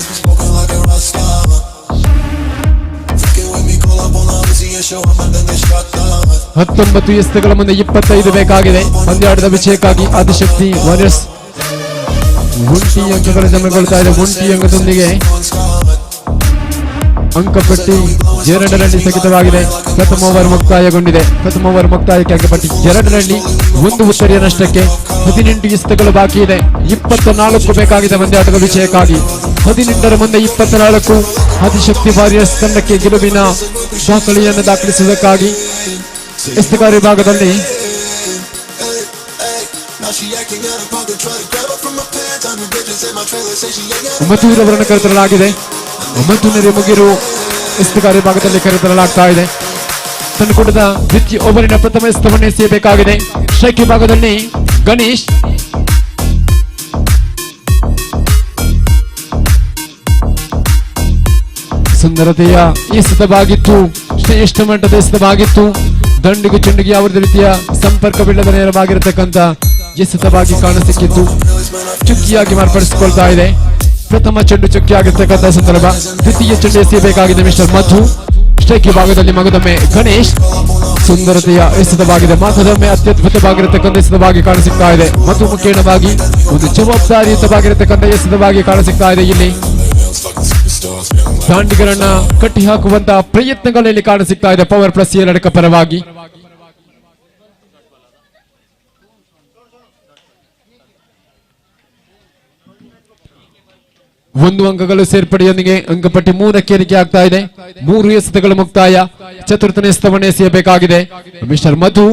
19 ಎಸೆತಗಳ ಮುಂದೆ 25 ಬೇಕಾಗಿದೆ. ಪಂದ್ಯಾಟದ ವಿಜಯಕ್ಕಾಗಿ ಆದಿಶಕ್ತಿ ವಾರಿಯರ್ಸ್ 1 ಅಂಕಗಳು ಜಮೆಗೊಳ್ತಾ ಇದೆ. 1 ಅಂಕದೊಂದಿಗೆ ಅಂಕಪಟ್ಟಿ 2ರಲ್ಲಿ ಸ್ಥಗಿತವಾಗಿದೆ. ಪ್ರಥಮ ಓವರ್ ಮುಕ್ತಾಯಗೊಂಡಿದೆ. ಪ್ರಥಮ ಓವರ್ ಮುಕ್ತಾಯಕ್ಕೆ ಅಂಕಪಟ್ಟಿ 2ರಲ್ಲಿ 1 ಉತ್ತರಿಯ ನಷ್ಟಕ್ಕೆ 18 ಎಸೆತಗಳು ಬಾಕಿ ಇದೆ. 24 ಬೇಕಾಗಿದೆ ಪಂದ್ಯಾಟದ ವಿಜಯಕ್ಕಾಗಿ. 18ರ ಮುಂದೆ 24 ಆದಿಶಕ್ತಿ ವಾರಿಯರ್ಸ್ ತಂಡಕ್ಕೆ ಗೆಲುವಿನ ದಾಖಲೆಯನ್ನು ದಾಖಲಿಸುವುದಕ್ಕಾಗಿ ಎಸೆತಗಾರ ವಿಭಾಗದಲ್ಲಿ ಮಧುರವರನ್ನು ಕರೆತರಲಾಗಿದೆ. ಮಧುನರಿ ಮುಗಿರು ಎಸೆತಗಾರ ವಿಭಾಗದಲ್ಲಿ ಕರೆತರಲಾಗ್ತಾ ಇದೆ. ತನ್ನುಗುಡ್ಡದ ದ್ವಿತೀಯ ಓವರಿನ ಪ್ರಥಮ ಎಸೆತವನ್ನು ಎಸೆಯಬೇಕಾಗಿದೆ. ಶೇಖಿ ಭಾಗದಲ್ಲಿ ಗಣೇಶ್ ಸುಂದರತೆಯ ಎಸೆತವಾಗಿತ್ತು. ಶ್ರೇಷ್ಠ ಮಟ್ಟದ ಎಸೆತವಾಗಿತ್ತು. ದಂಡಿಗೆ ಚೆಂಡಿಗೆ ಯಾವುದೇ ರೀತಿಯ ಸಂಪರ್ಕವಿಲ್ಲದ ನೇರವಾಗಿರತಕ್ಕಂಥ ಎಸೆತವಾಗಿ ಕಾಣಸಿಕ್ಕಿತ್ತು. ಚುಕ್ಕಿಯಾಗಿ ಮಾರ್ಪಡಿಸಿಕೊಳ್ತಾ ಇದೆ. ಪ್ರಥಮ ಚೆಂಡು ಚುಕ್ಕಿ ಆಗಿರ್ತಕ್ಕಂಥ ಸಂದರ್ಭ. ದ್ವಿತೀಯ ಚೆಂಡು ಎಸೆಯಬೇಕಾಗಿದೆ ಮಿಸ್ಟರ್ ಮಧು. ಶೇಖಿ ಭಾಗದಲ್ಲಿ ಮಗದೊಮ್ಮೆ ಗಣೇಶ್. ಸುಂದರತೆಯ ಎಸೆತವಾಗಿದೆ. ಮಗದೊಮ್ಮೆ ಅತ್ಯದ್ಭುತವಾಗಿರತಕ್ಕಂಥ ಎಸೆತವಾಗಿ ಕಾಣಸಿಗ್ತಾ ಇದೆ. ಮತ್ತು ಮುಖ್ಯವಾಗಿ ಒಂದು ಜವಾಬ್ದಾರಿಯುತವಾಗಿರತಕ್ಕಂಥ ಎಸೆತವಾಗಿ ಕಾಣಸಿಗ್ತಾ ಇದೆ. ಇಲ್ಲಿ ದಾಂಡಿಗರನ್ನ ಕಟ್ಟಿ ಹಾಕುವಂತಹ ಪ್ರಯತ್ನಗಳಲ್ಲಿ ಕಾಣಸಿಗ್ತಾ ಇದೆ ಪವರ್ ಪ್ಲಸ್ ಲಡಕ ಪರವಾಗಿ. ಒಂದು ಅಂಕಗಳು ಸೇರ್ಪಡೆಯೊಂದಿಗೆ ಅಂಕಪಟ್ಟಿ 3ಕ್ಕೆ ಏರಿಕೆ ಆಗ್ತಾ ಇದೆ. 3 ಎಸೆತಗಳು ಮುಕ್ತಾಯ. ಚತುರ್ಥನೇ ಎಸೆತವನ್ನು ಎಸೆಯಬೇಕಾಗಿದೆ ಮಿಸ್ಟರ್ ಮಧು.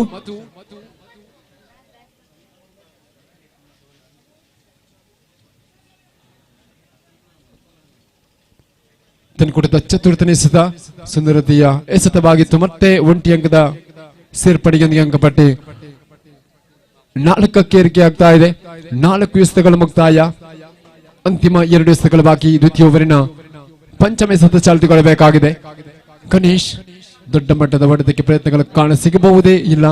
ತನ್ನುಗುಡ್ಡದ ಚತುರ್ಥನೇ ಎಸೆತ ಸುಂದರತೆಯ ಎಸೆತವಾಗಿತ್ತು. ಮತ್ತೆ 1 ಅಂಕದ ಸೇರ್ಪಡೆಯೊಂದಿಗೆ ಅಂಕಪಟ್ಟಿ 4ಕ್ಕೆ ಏರಿಕೆ ಆಗ್ತಾ ಇದೆ. 4 ಎಸೆತಗಳು ಮುಕ್ತಾಯ. ಅಂತಿಮ 2 ಎಸೆತಗಳು ಬಾಕಿ. ದ್ವಿತೀಯ ಓವರಿನ ಪಂಚಮ ಎಸೆತ ಚಾಲ್ತಿಗೊಳ್ಳಬೇಕಾಗಿದೆ. ಗಣೇಶ್ ದೊಡ್ಡ ಮಟ್ಟದ ಹೊಡೆತಕ್ಕೆ ಪ್ರಯತ್ನಗಳು ಕಾಣ ಸಿಗಬಹುದೇ ಇಲ್ಲ.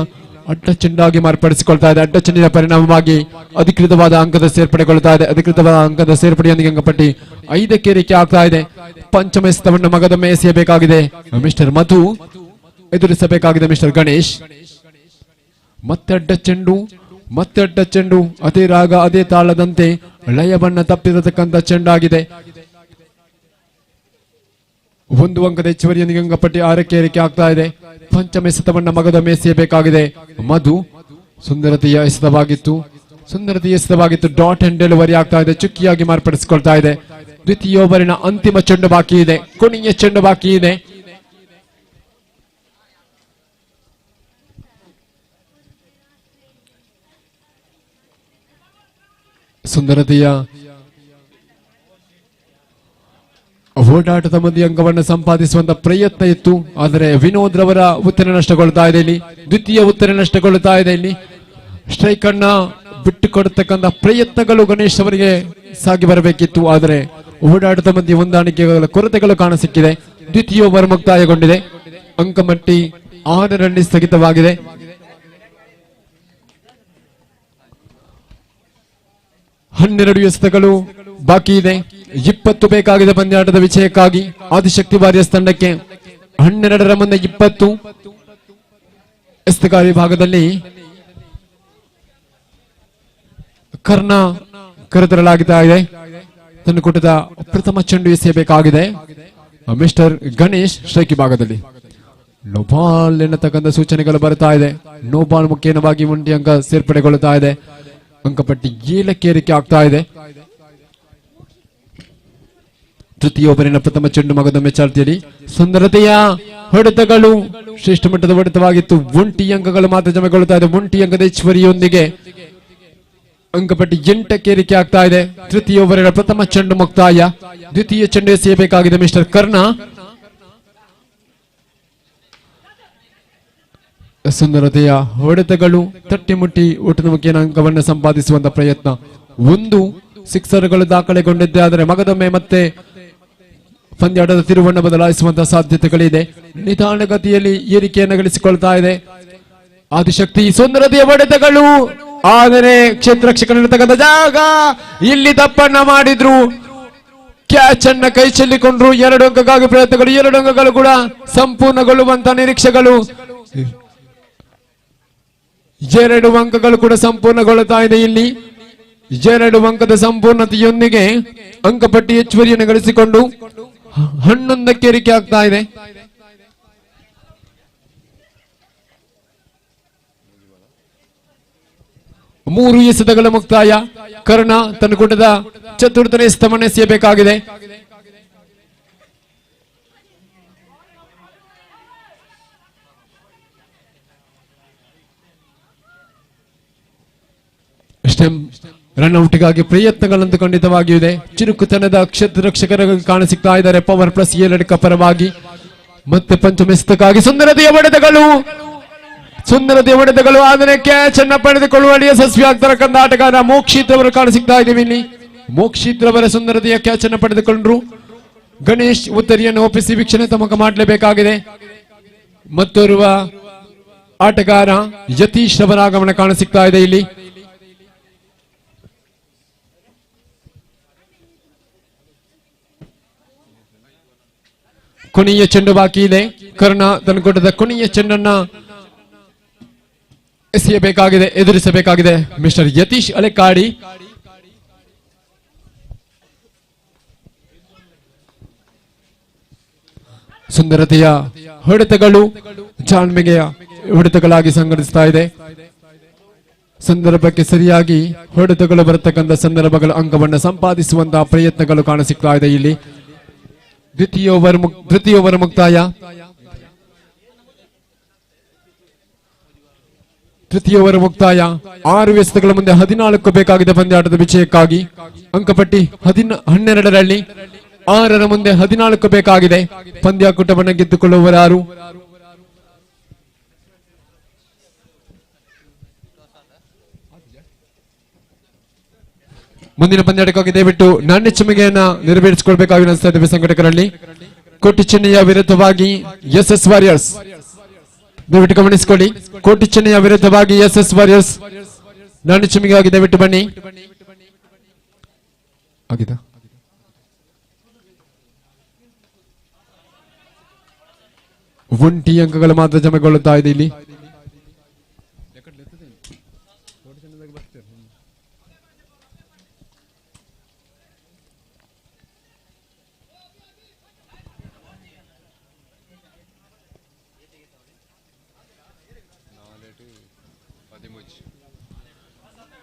ಅಡ್ಡ ಚೆಂಡಾಗಿ ಮಾರ್ಪಡಿಸಿಕೊಳ್ತಾ ಇದೆ. ಅಡ್ಡ ಚೆಂಡಿನ ಪರಿಣಾಮವಾಗಿ ಅಧಿಕೃತವಾದ ಅಂಕದ ಸೇರ್ಪಡೆಗೊಳ್ತಾ ಇದೆ. ಅಧಿಕೃತವಾದ ಅಂಕದ ಸೇರ್ಪಡೆಯೊಂದಿಗೆ ಅಂಕಪಟ್ಟಿ 5ಕ್ಕೆ ಏರಿಕೆ ಆಗ್ತಾ ಇದೆ. ಪಂಚಮ ಎಸೆತವನ್ನು ಮಗದೊಮ್ಮೆ ಎಸೆಯಬೇಕಾಗಿದೆ ಮಿಸ್ಟರ್ ಮಧು, ಎದುರಿಸಬೇಕಾಗಿದೆ ಮಿಸ್ಟರ್ ಗಣೇಶ್. ಮತ್ತೆ ಅಡ್ಡ ಚೆಂಡು, ಅದೇ ರಾಗ ಅದೇ ತಾಳದಂತೆ ಲಯವನ್ನ ತಪ್ಪಿರತಕ್ಕಂಥ ಚೆಂಡಾಗಿದೆ. 1 ಅಂಕದ ಹೆಚ್ಚುವರಿಯೊಂದಿಗೆ ಅಂಕಪಟ್ಟಿ 6ಕ್ಕೆ ಏರಿಕೆ ಆಗ್ತಾ ಇದೆ. ಪಂಚಮ ಎಸೆತವನ್ನ ಮಗದೊಮ್ಮೆ ಎಸೆಯಬೇಕಾಗಿದೆ ಮಧು. ಸುಂದರತೆಯ ಎಸೆತವಾಗಿತ್ತು. ಡಾಟ್ ಅಂಡ್ ಡೆಲಿವರಿ ಆಗ್ತಾ ಇದೆ. ಚುಕ್ಕಿಯಾಗಿ ಮಾರ್ಪಡಿಸಿಕೊಳ್ತಾ ಇದೆ. ದ್ವಿತೀಯ ಓವರಿನ ಅಂತಿಮ ಚೆಂಡು ಬಾಕಿ ಇದೆ. ಕೊನೆಯ ಚೆಂಡು ಬಾಕಿ ಇದೆ. ಸುಂದರತೆಯ ಓಡಾಟದ ಮಧ್ಯೆ ಅಂಕವನ್ನು ಸಂಪಾದಿಸುವಂತ ಪ್ರಯತ್ನ ಇತ್ತು. ಆದರೆ ವಿನೋದ್ ರವರ ಉತ್ತರ ನಷ್ಟಗೊಳ್ತಾ ಇದೆ ಇಲ್ಲಿ. ದ್ವಿತೀಯ ಉತ್ತರ ನಷ್ಟಗೊಳ್ಳುತ್ತಾ ಇದೆ ಇಲ್ಲಿ. ಸ್ಟ್ರೈಕ್ ಅನ್ನ ಬಿಟ್ಟು ಕೊಡತಕ್ಕಂತ ಪ್ರಯತ್ನಗಳು ಗಣೇಶ್ ಅವರಿಗೆ ಸಾಗಿ ಬರಬೇಕಿತ್ತು. ಆದರೆ ಓಡಾಟದ ಮಧ್ಯೆ ಹೊಂದಾಣಿಕೆಗಳ ಕೊರತೆಗಳು ಕಾಣಸಿಕ್ಕಿದೆ. ದ್ವಿತೀಯ ಓವರ್ ಮುಕ್ತಾಯಗೊಂಡಿದೆ. ಅಂಕಮಟ್ಟಿ 6 ರನ್ ಸ್ಥಗಿತವಾಗಿದೆ. 12 ಎಸೆತಗಳು ಬಾಕಿ ಇದೆ. 20 ಬೇಕಾಗಿದೆ ಪಂದ್ಯಾಟದ ವಿಜಯಕ್ಕಾಗಿ ಆದಿಶಕ್ತಿ ವಾರಿಯರ್ಸ್ ತಂಡಕ್ಕೆ. 12ರ ಮುಂದೆ 20. ಎಸೆತಗಾರ ವಿಭಾಗದಲ್ಲಿ ಕರ್ಣ ಕರೆತರಲಾಗ್ತಾ ಇದೆ. ತನ್ನ ಕೂಟದ ಪ್ರಥಮ ಚೆಂಡು ಎಸೆಯಬೇಕಾಗಿದೆ ಮಿಸ್ಟರ್ ಗಣೇಶ್. ಸ್ಟ್ರೈಕ್ ವಿಭಾಗದಲ್ಲಿ ನೋ ಬಾಲ್ ಎನ್ನತಕ್ಕಂಥ ಸೂಚನೆಗಳು ಬರ್ತಾ ಇದೆ. ನೋ ಬಾಲ್ ಮುಖೇನವಾಗಿ 1 ಅಂಕ ಸೇರ್ಪಡೆಗೊಳ್ಳುತ್ತಾ ಇದೆ. ಅಂಕಪಟ್ಟಿ 7ಕ್ಕೆ ಏರಿಕೆ ಆಗ್ತಾ ಇದೆ. ತೃತೀಯ ಓವರಿನ ಪ್ರಥಮ ಚೆಂಡು ಮಗದೊಮ್ಮೆ ಚಾಲ್ತಿಯಲ್ಲಿ. ಸುಂದರತೆಯ ಹೊಡೆತಗಳು ಶ್ರೇಷ್ಠ ಮಟ್ಟದ ಹೊಡೆತವಾಗಿತ್ತು. 1 ಅಂಕಗಳು ಮಾತ್ರ ಜಮೆಗೊಳ್ಳುತ್ತಾ ಇದೆ. 1 ಅಂಕದ ಹೆಚ್ಚುವರಿಯೊಂದಿಗೆ ಅಂಕಪಟ್ಟಿ 8ಕ್ಕೆ ಏರಿಕೆ ಆಗ್ತಾ ಇದೆ. ತೃತೀಯ ಓವರಿನ ಪ್ರಥಮ ಚೆಂಡು ಮುಕ್ತಾಯ. ದ್ವಿತೀಯ ಚೆಂಡು ಎಸೆಯಬೇಕಾಗಿದೆ ಮಿಸ್ಟರ್ ಕರ್ಣ. ಸುಂದರತೆಯ ಹೊಡೆತಗಳು ತಟ್ಟಿ ಮುಟ್ಟಿ ಊಟದ ಮುಖೇನ ಅಂಕವನ್ನು ಸಂಪಾದಿಸುವಂತ ಪ್ರಯತ್ನ. 1 ಸಿಕ್ಸರ್ಗಳು ದಾಖಲೆಗೊಂಡಿದ್ದೆ. ಆದರೆ ಮಗದೊಮ್ಮೆ ಮತ್ತೆ ಪಂದ್ಯಾಟದ ತಿರುವನ್ನ ಬದಲಾಯಿಸುವಂತಹ ಸಾಧ್ಯತೆಗಳಿದೆ. ನಿಧಾನಗತಿಯಲ್ಲಿ ಏರಿಕೆಯನ್ನು ಗಳಿಸಿಕೊಳ್ತಾ ಇದೆ ಆದಿಶಕ್ತಿ. ಸುಂದರತೆಯ ಹೊಡೆತಗಳು, ಆದರೆ ಕ್ಷೇತ್ರ ರಕ್ಷಕನಿರತಕ್ಕಂಥ ಜಾಗ ಇಲ್ಲಿ ತಪ್ಪನ್ನ ಮಾಡಿದ್ರು. ಕ್ಯಾಚ್ ಅನ್ನ ಕೈ ಚೆಲ್ಲಿಕೊಂಡ್ರು. 2 ಅಂಕಕ್ಕಾಗಿ ಪ್ರಯತ್ನಗಳು. 2 ಅಂಕಗಳು ಕೂಡ ಸಂಪೂರ್ಣಗೊಳ್ಳುವಂತ ನಿರೀಕ್ಷೆಗಳು. 2 ಅಂಕಗಳು ಕೂಡ ಸಂಪೂರ್ಣಗೊಳ್ಳುತ್ತಾ ಇದೆ ಇಲ್ಲಿ. 2 ಅಂಕದ ಸಂಪೂರ್ಣತೆಯೊಂದಿಗೆ ಅಂಕಪಟ್ಟಿ ಹೆಚ್ಚುವರಿಯನ್ನು ಗಳಿಸಿಕೊಂಡು 11ಕ್ಕೆ ಏರಿಕೆ ಆಗ್ತಾ ಇದೆ. ಮೂರು ಎಸೆತಗಳ ಮುಕ್ತಾಯ. ಕರ್ಣ ತನ್ನ ಕೂಟದ ಚತುರ್ಥನೇ ಎಸೆತವನ್ನು ಎಸೆಯಬೇಕಾಗಿದೆ. ರನ್ಔಟ್ಗಾಗಿ ಪ್ರಯತ್ನಗಳಂತೂ ಖಂಡಿತವಾಗಿಯೂ ಇದೆ. ಚುರುಕುತನದ ಕ್ಷೇತ್ರ ರಕ್ಷಕರ ಕಾಣಸಿಗ್ತಾ ಇದ್ದಾರೆ ಪವರ್ ಪ್ಲಸ್ 7 ಪರವಾಗಿ. ಮತ್ತೆ ಪಂಚಮ ಎಸೆತಕ್ಕಾಗಿ ಸುಂದರತೆಯ ಹೊಡೆತಗಳು, ಆದರೆ ಕ್ಯಾಚ್ ಅನ್ನ ಪಡೆದುಕೊಳ್ಳುವಲ್ಲಿ ಯಶಸ್ವಿ ಆಗ್ತಕ್ಕಂಥ ಆಟಗಾರ ಮೋಕ್ಷಿತ್ ಅವರು ಕಾಣಸಿಗ್ತಾ ಇದ್ದೀವಿ ಇಲ್ಲಿ. ಮೋಕ್ಷಿತ್ ರವರ ಸುಂದರತೆಯ ಕ್ಯಾಚ್ ಅನ್ನು ಪಡೆದುಕೊಂಡ್ರು. ಗಣೇಶ್ ಉತ್ತರಿಯನ್ನು ಒಪ್ಪಿಸಿ ವೀಕ್ಷಣೆ ತಮಕ ಮಾಡಲೇಬೇಕಾಗಿದೆ. ಮತ್ತೋರ್ವ ಆಟಗಾರ ಯತೀಶ್ ರವರ ಆಗಮನ ಕಾಣಸಿಗ್ತಾ ಇದೆ ಇಲ್ಲಿ. ಕೊನೆಯ ಚೆಂಡು ಬಾಕಿ ಇದೆ. ಕರ್ಣ ತನ್ನ ಕೂಟದ ಕೊನೆಯ ಚೆಂಡನ್ನ ಎಸೆಯಬೇಕಾಗಿದೆ, ಎದುರಿಸಬೇಕಾಗಿದೆ ಮಿಸ್ಟರ್ ಯತೀಶ್ ಅಲೆಕಾಡಿ. ಸುಂದರತೆಯ ಹೊಡೆತಗಳು ಜಾಣ್ಮೆಗೆಯ ಹೊಡೆತಗಳಾಗಿ ಸಂಘಟಿಸ್ತಾ ಇದೆ. ಸಂದರ್ಭಕ್ಕೆ ಸರಿಯಾಗಿ ಹೊಡೆತಗಳು ಬರತಕ್ಕಂಥ ಸಂದರ್ಭಗಳು ಅಂಕವನ್ನು ಸಂಪಾದಿಸುವಂತಹ ಪ್ರಯತ್ನಗಳು ಕಾಣಸಿಗ್ತಾ ಇದೆ ಇಲ್ಲಿ. ದ್ವಿತೀಯ ಓವರ್ ಮುಕ್ತಾಯ. ತೃತೀಯ ಓವರ್ ಮುಕ್ತಾಯ. 6 ಎಸೆತಗಳ ಮುಂದೆ 14 ಬೇಕಾಗಿದೆ ಪಂದ್ಯಾಟದ ವಿಜಯಕ್ಕಾಗಿ. ಅಂಕಪಟ್ಟಿ 12ರಲ್ಲಿ 6ರ ಮುಂದೆ 14 ಬೇಕಾಗಿದೆ. ಪಂದ್ಯಾಕೂಟವನ್ನು ಗೆದ್ದುಕೊಳ್ಳುವವರು ಯಾರು? ಮುಂದಿನ ಪಂದ್ಯಾಟಕ್ಕಾಗಿ ದಯವಿಟ್ಟು ನಾಣ್ಯ ಚಿಮ್ಮಿಗೆಯನ್ನ ನೆರವೇರಿಸಿಕೊಳ್ಬೇಕಾಗಿ ಅನಿಸ್ತಾ ಇದ್ದೇವೆ ಸಂಘಟಕರಲ್ಲಿ. ಕೊಟ್ಟಿ ಚೆನ್ನಯ್ಯ ವಿರುದ್ಧವಾಗಿ SS ವಾರಿಯರ್ಸ್. ದಯವಿಟ್ಟು ಗಮನಿಸಿಕೊಳ್ಳಿ. ಕೋಟಿ ಚೆನ್ನೈಯ ವಿರುದ್ಧವಾಗಿ SS ವಾರಿಯರ್ಸ್ ನಾಣಿ ಚಿಮ್ಮಿಗಾಗಿ ದಯವಿಟ್ಟು ಬನ್ನಿ. ಆಗಿದೆ ಒಂಟಿ ಅಂಕಗಳು ಮಾತ್ರ ಜಮೆಗೊಳ್ಳುತ್ತಾ ಇದೆ ಇಲ್ಲಿ.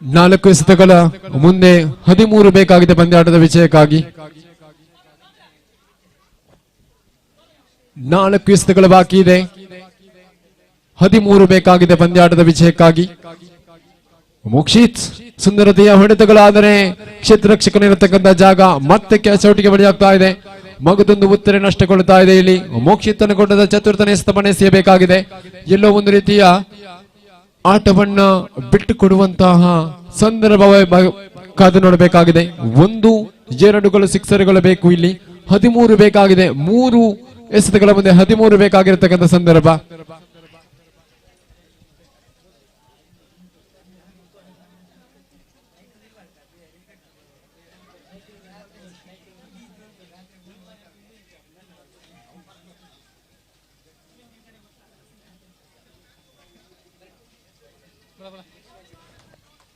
ನಾಲ್ಕು ಎಸೆತಗಳ ಮುಂದೆ 13 ಬೇಕಾಗಿದೆ ಪಂದ್ಯಾಟದ ವಿಜಯಕ್ಕಾಗಿ. 4 ಎಸೆತಗಳು ಬಾಕಿ ಇದೆ. 13 ಬೇಕಾಗಿದೆ ಪಂದ್ಯಾಟದ ವಿಜಯಕ್ಕಾಗಿ. ಮೋಕ್ಷಿತ್ ಸುಂದರತೆಯ ಹೊಡೆತಗಳಾದರೆ ಕ್ಷೇತ್ರ ರಕ್ಷಕನಿರತಕ್ಕಂಥ ಜಾಗ ಮತ್ತೆ ಕ್ಯಾಚ್ ಔಟ್ಗೆ ಬಲಿಯಾಗ್ತಾ ಇದೆ. ಮಗದೊಂದು ಉತ್ತರ ನಷ್ಟಗೊಳ್ಳುತ್ತಾ ಇದೆ ಇಲ್ಲಿ. ಮೋಕ್ಷಿತ್ ಅನ್ನು ಕೊಟ್ಟದ ಚತುರ್ಥನೇ ಎಸೆತವನ್ನು ಎಸೆಯಬೇಕಾಗಿದೆ. ಎಲ್ಲೋ ಒಂದು ರೀತಿಯ ಆಟವನ್ನ ಬಿಟ್ಟು ಕೊಡುವಂತಹ ಸಂದರ್ಭ ಕಾದು ನೋಡಬೇಕಾಗಿದೆ. 1 2 ಸಿಕ್ಸರ್ಗಳು ಬೇಕು ಇಲ್ಲಿ. 13 ಬೇಕಾಗಿದೆ. 3 ಎಸೆತಗಳ ಮುಂದೆ 13 ಬೇಕಾಗಿರತಕ್ಕಂಥ ಸಂದರ್ಭ.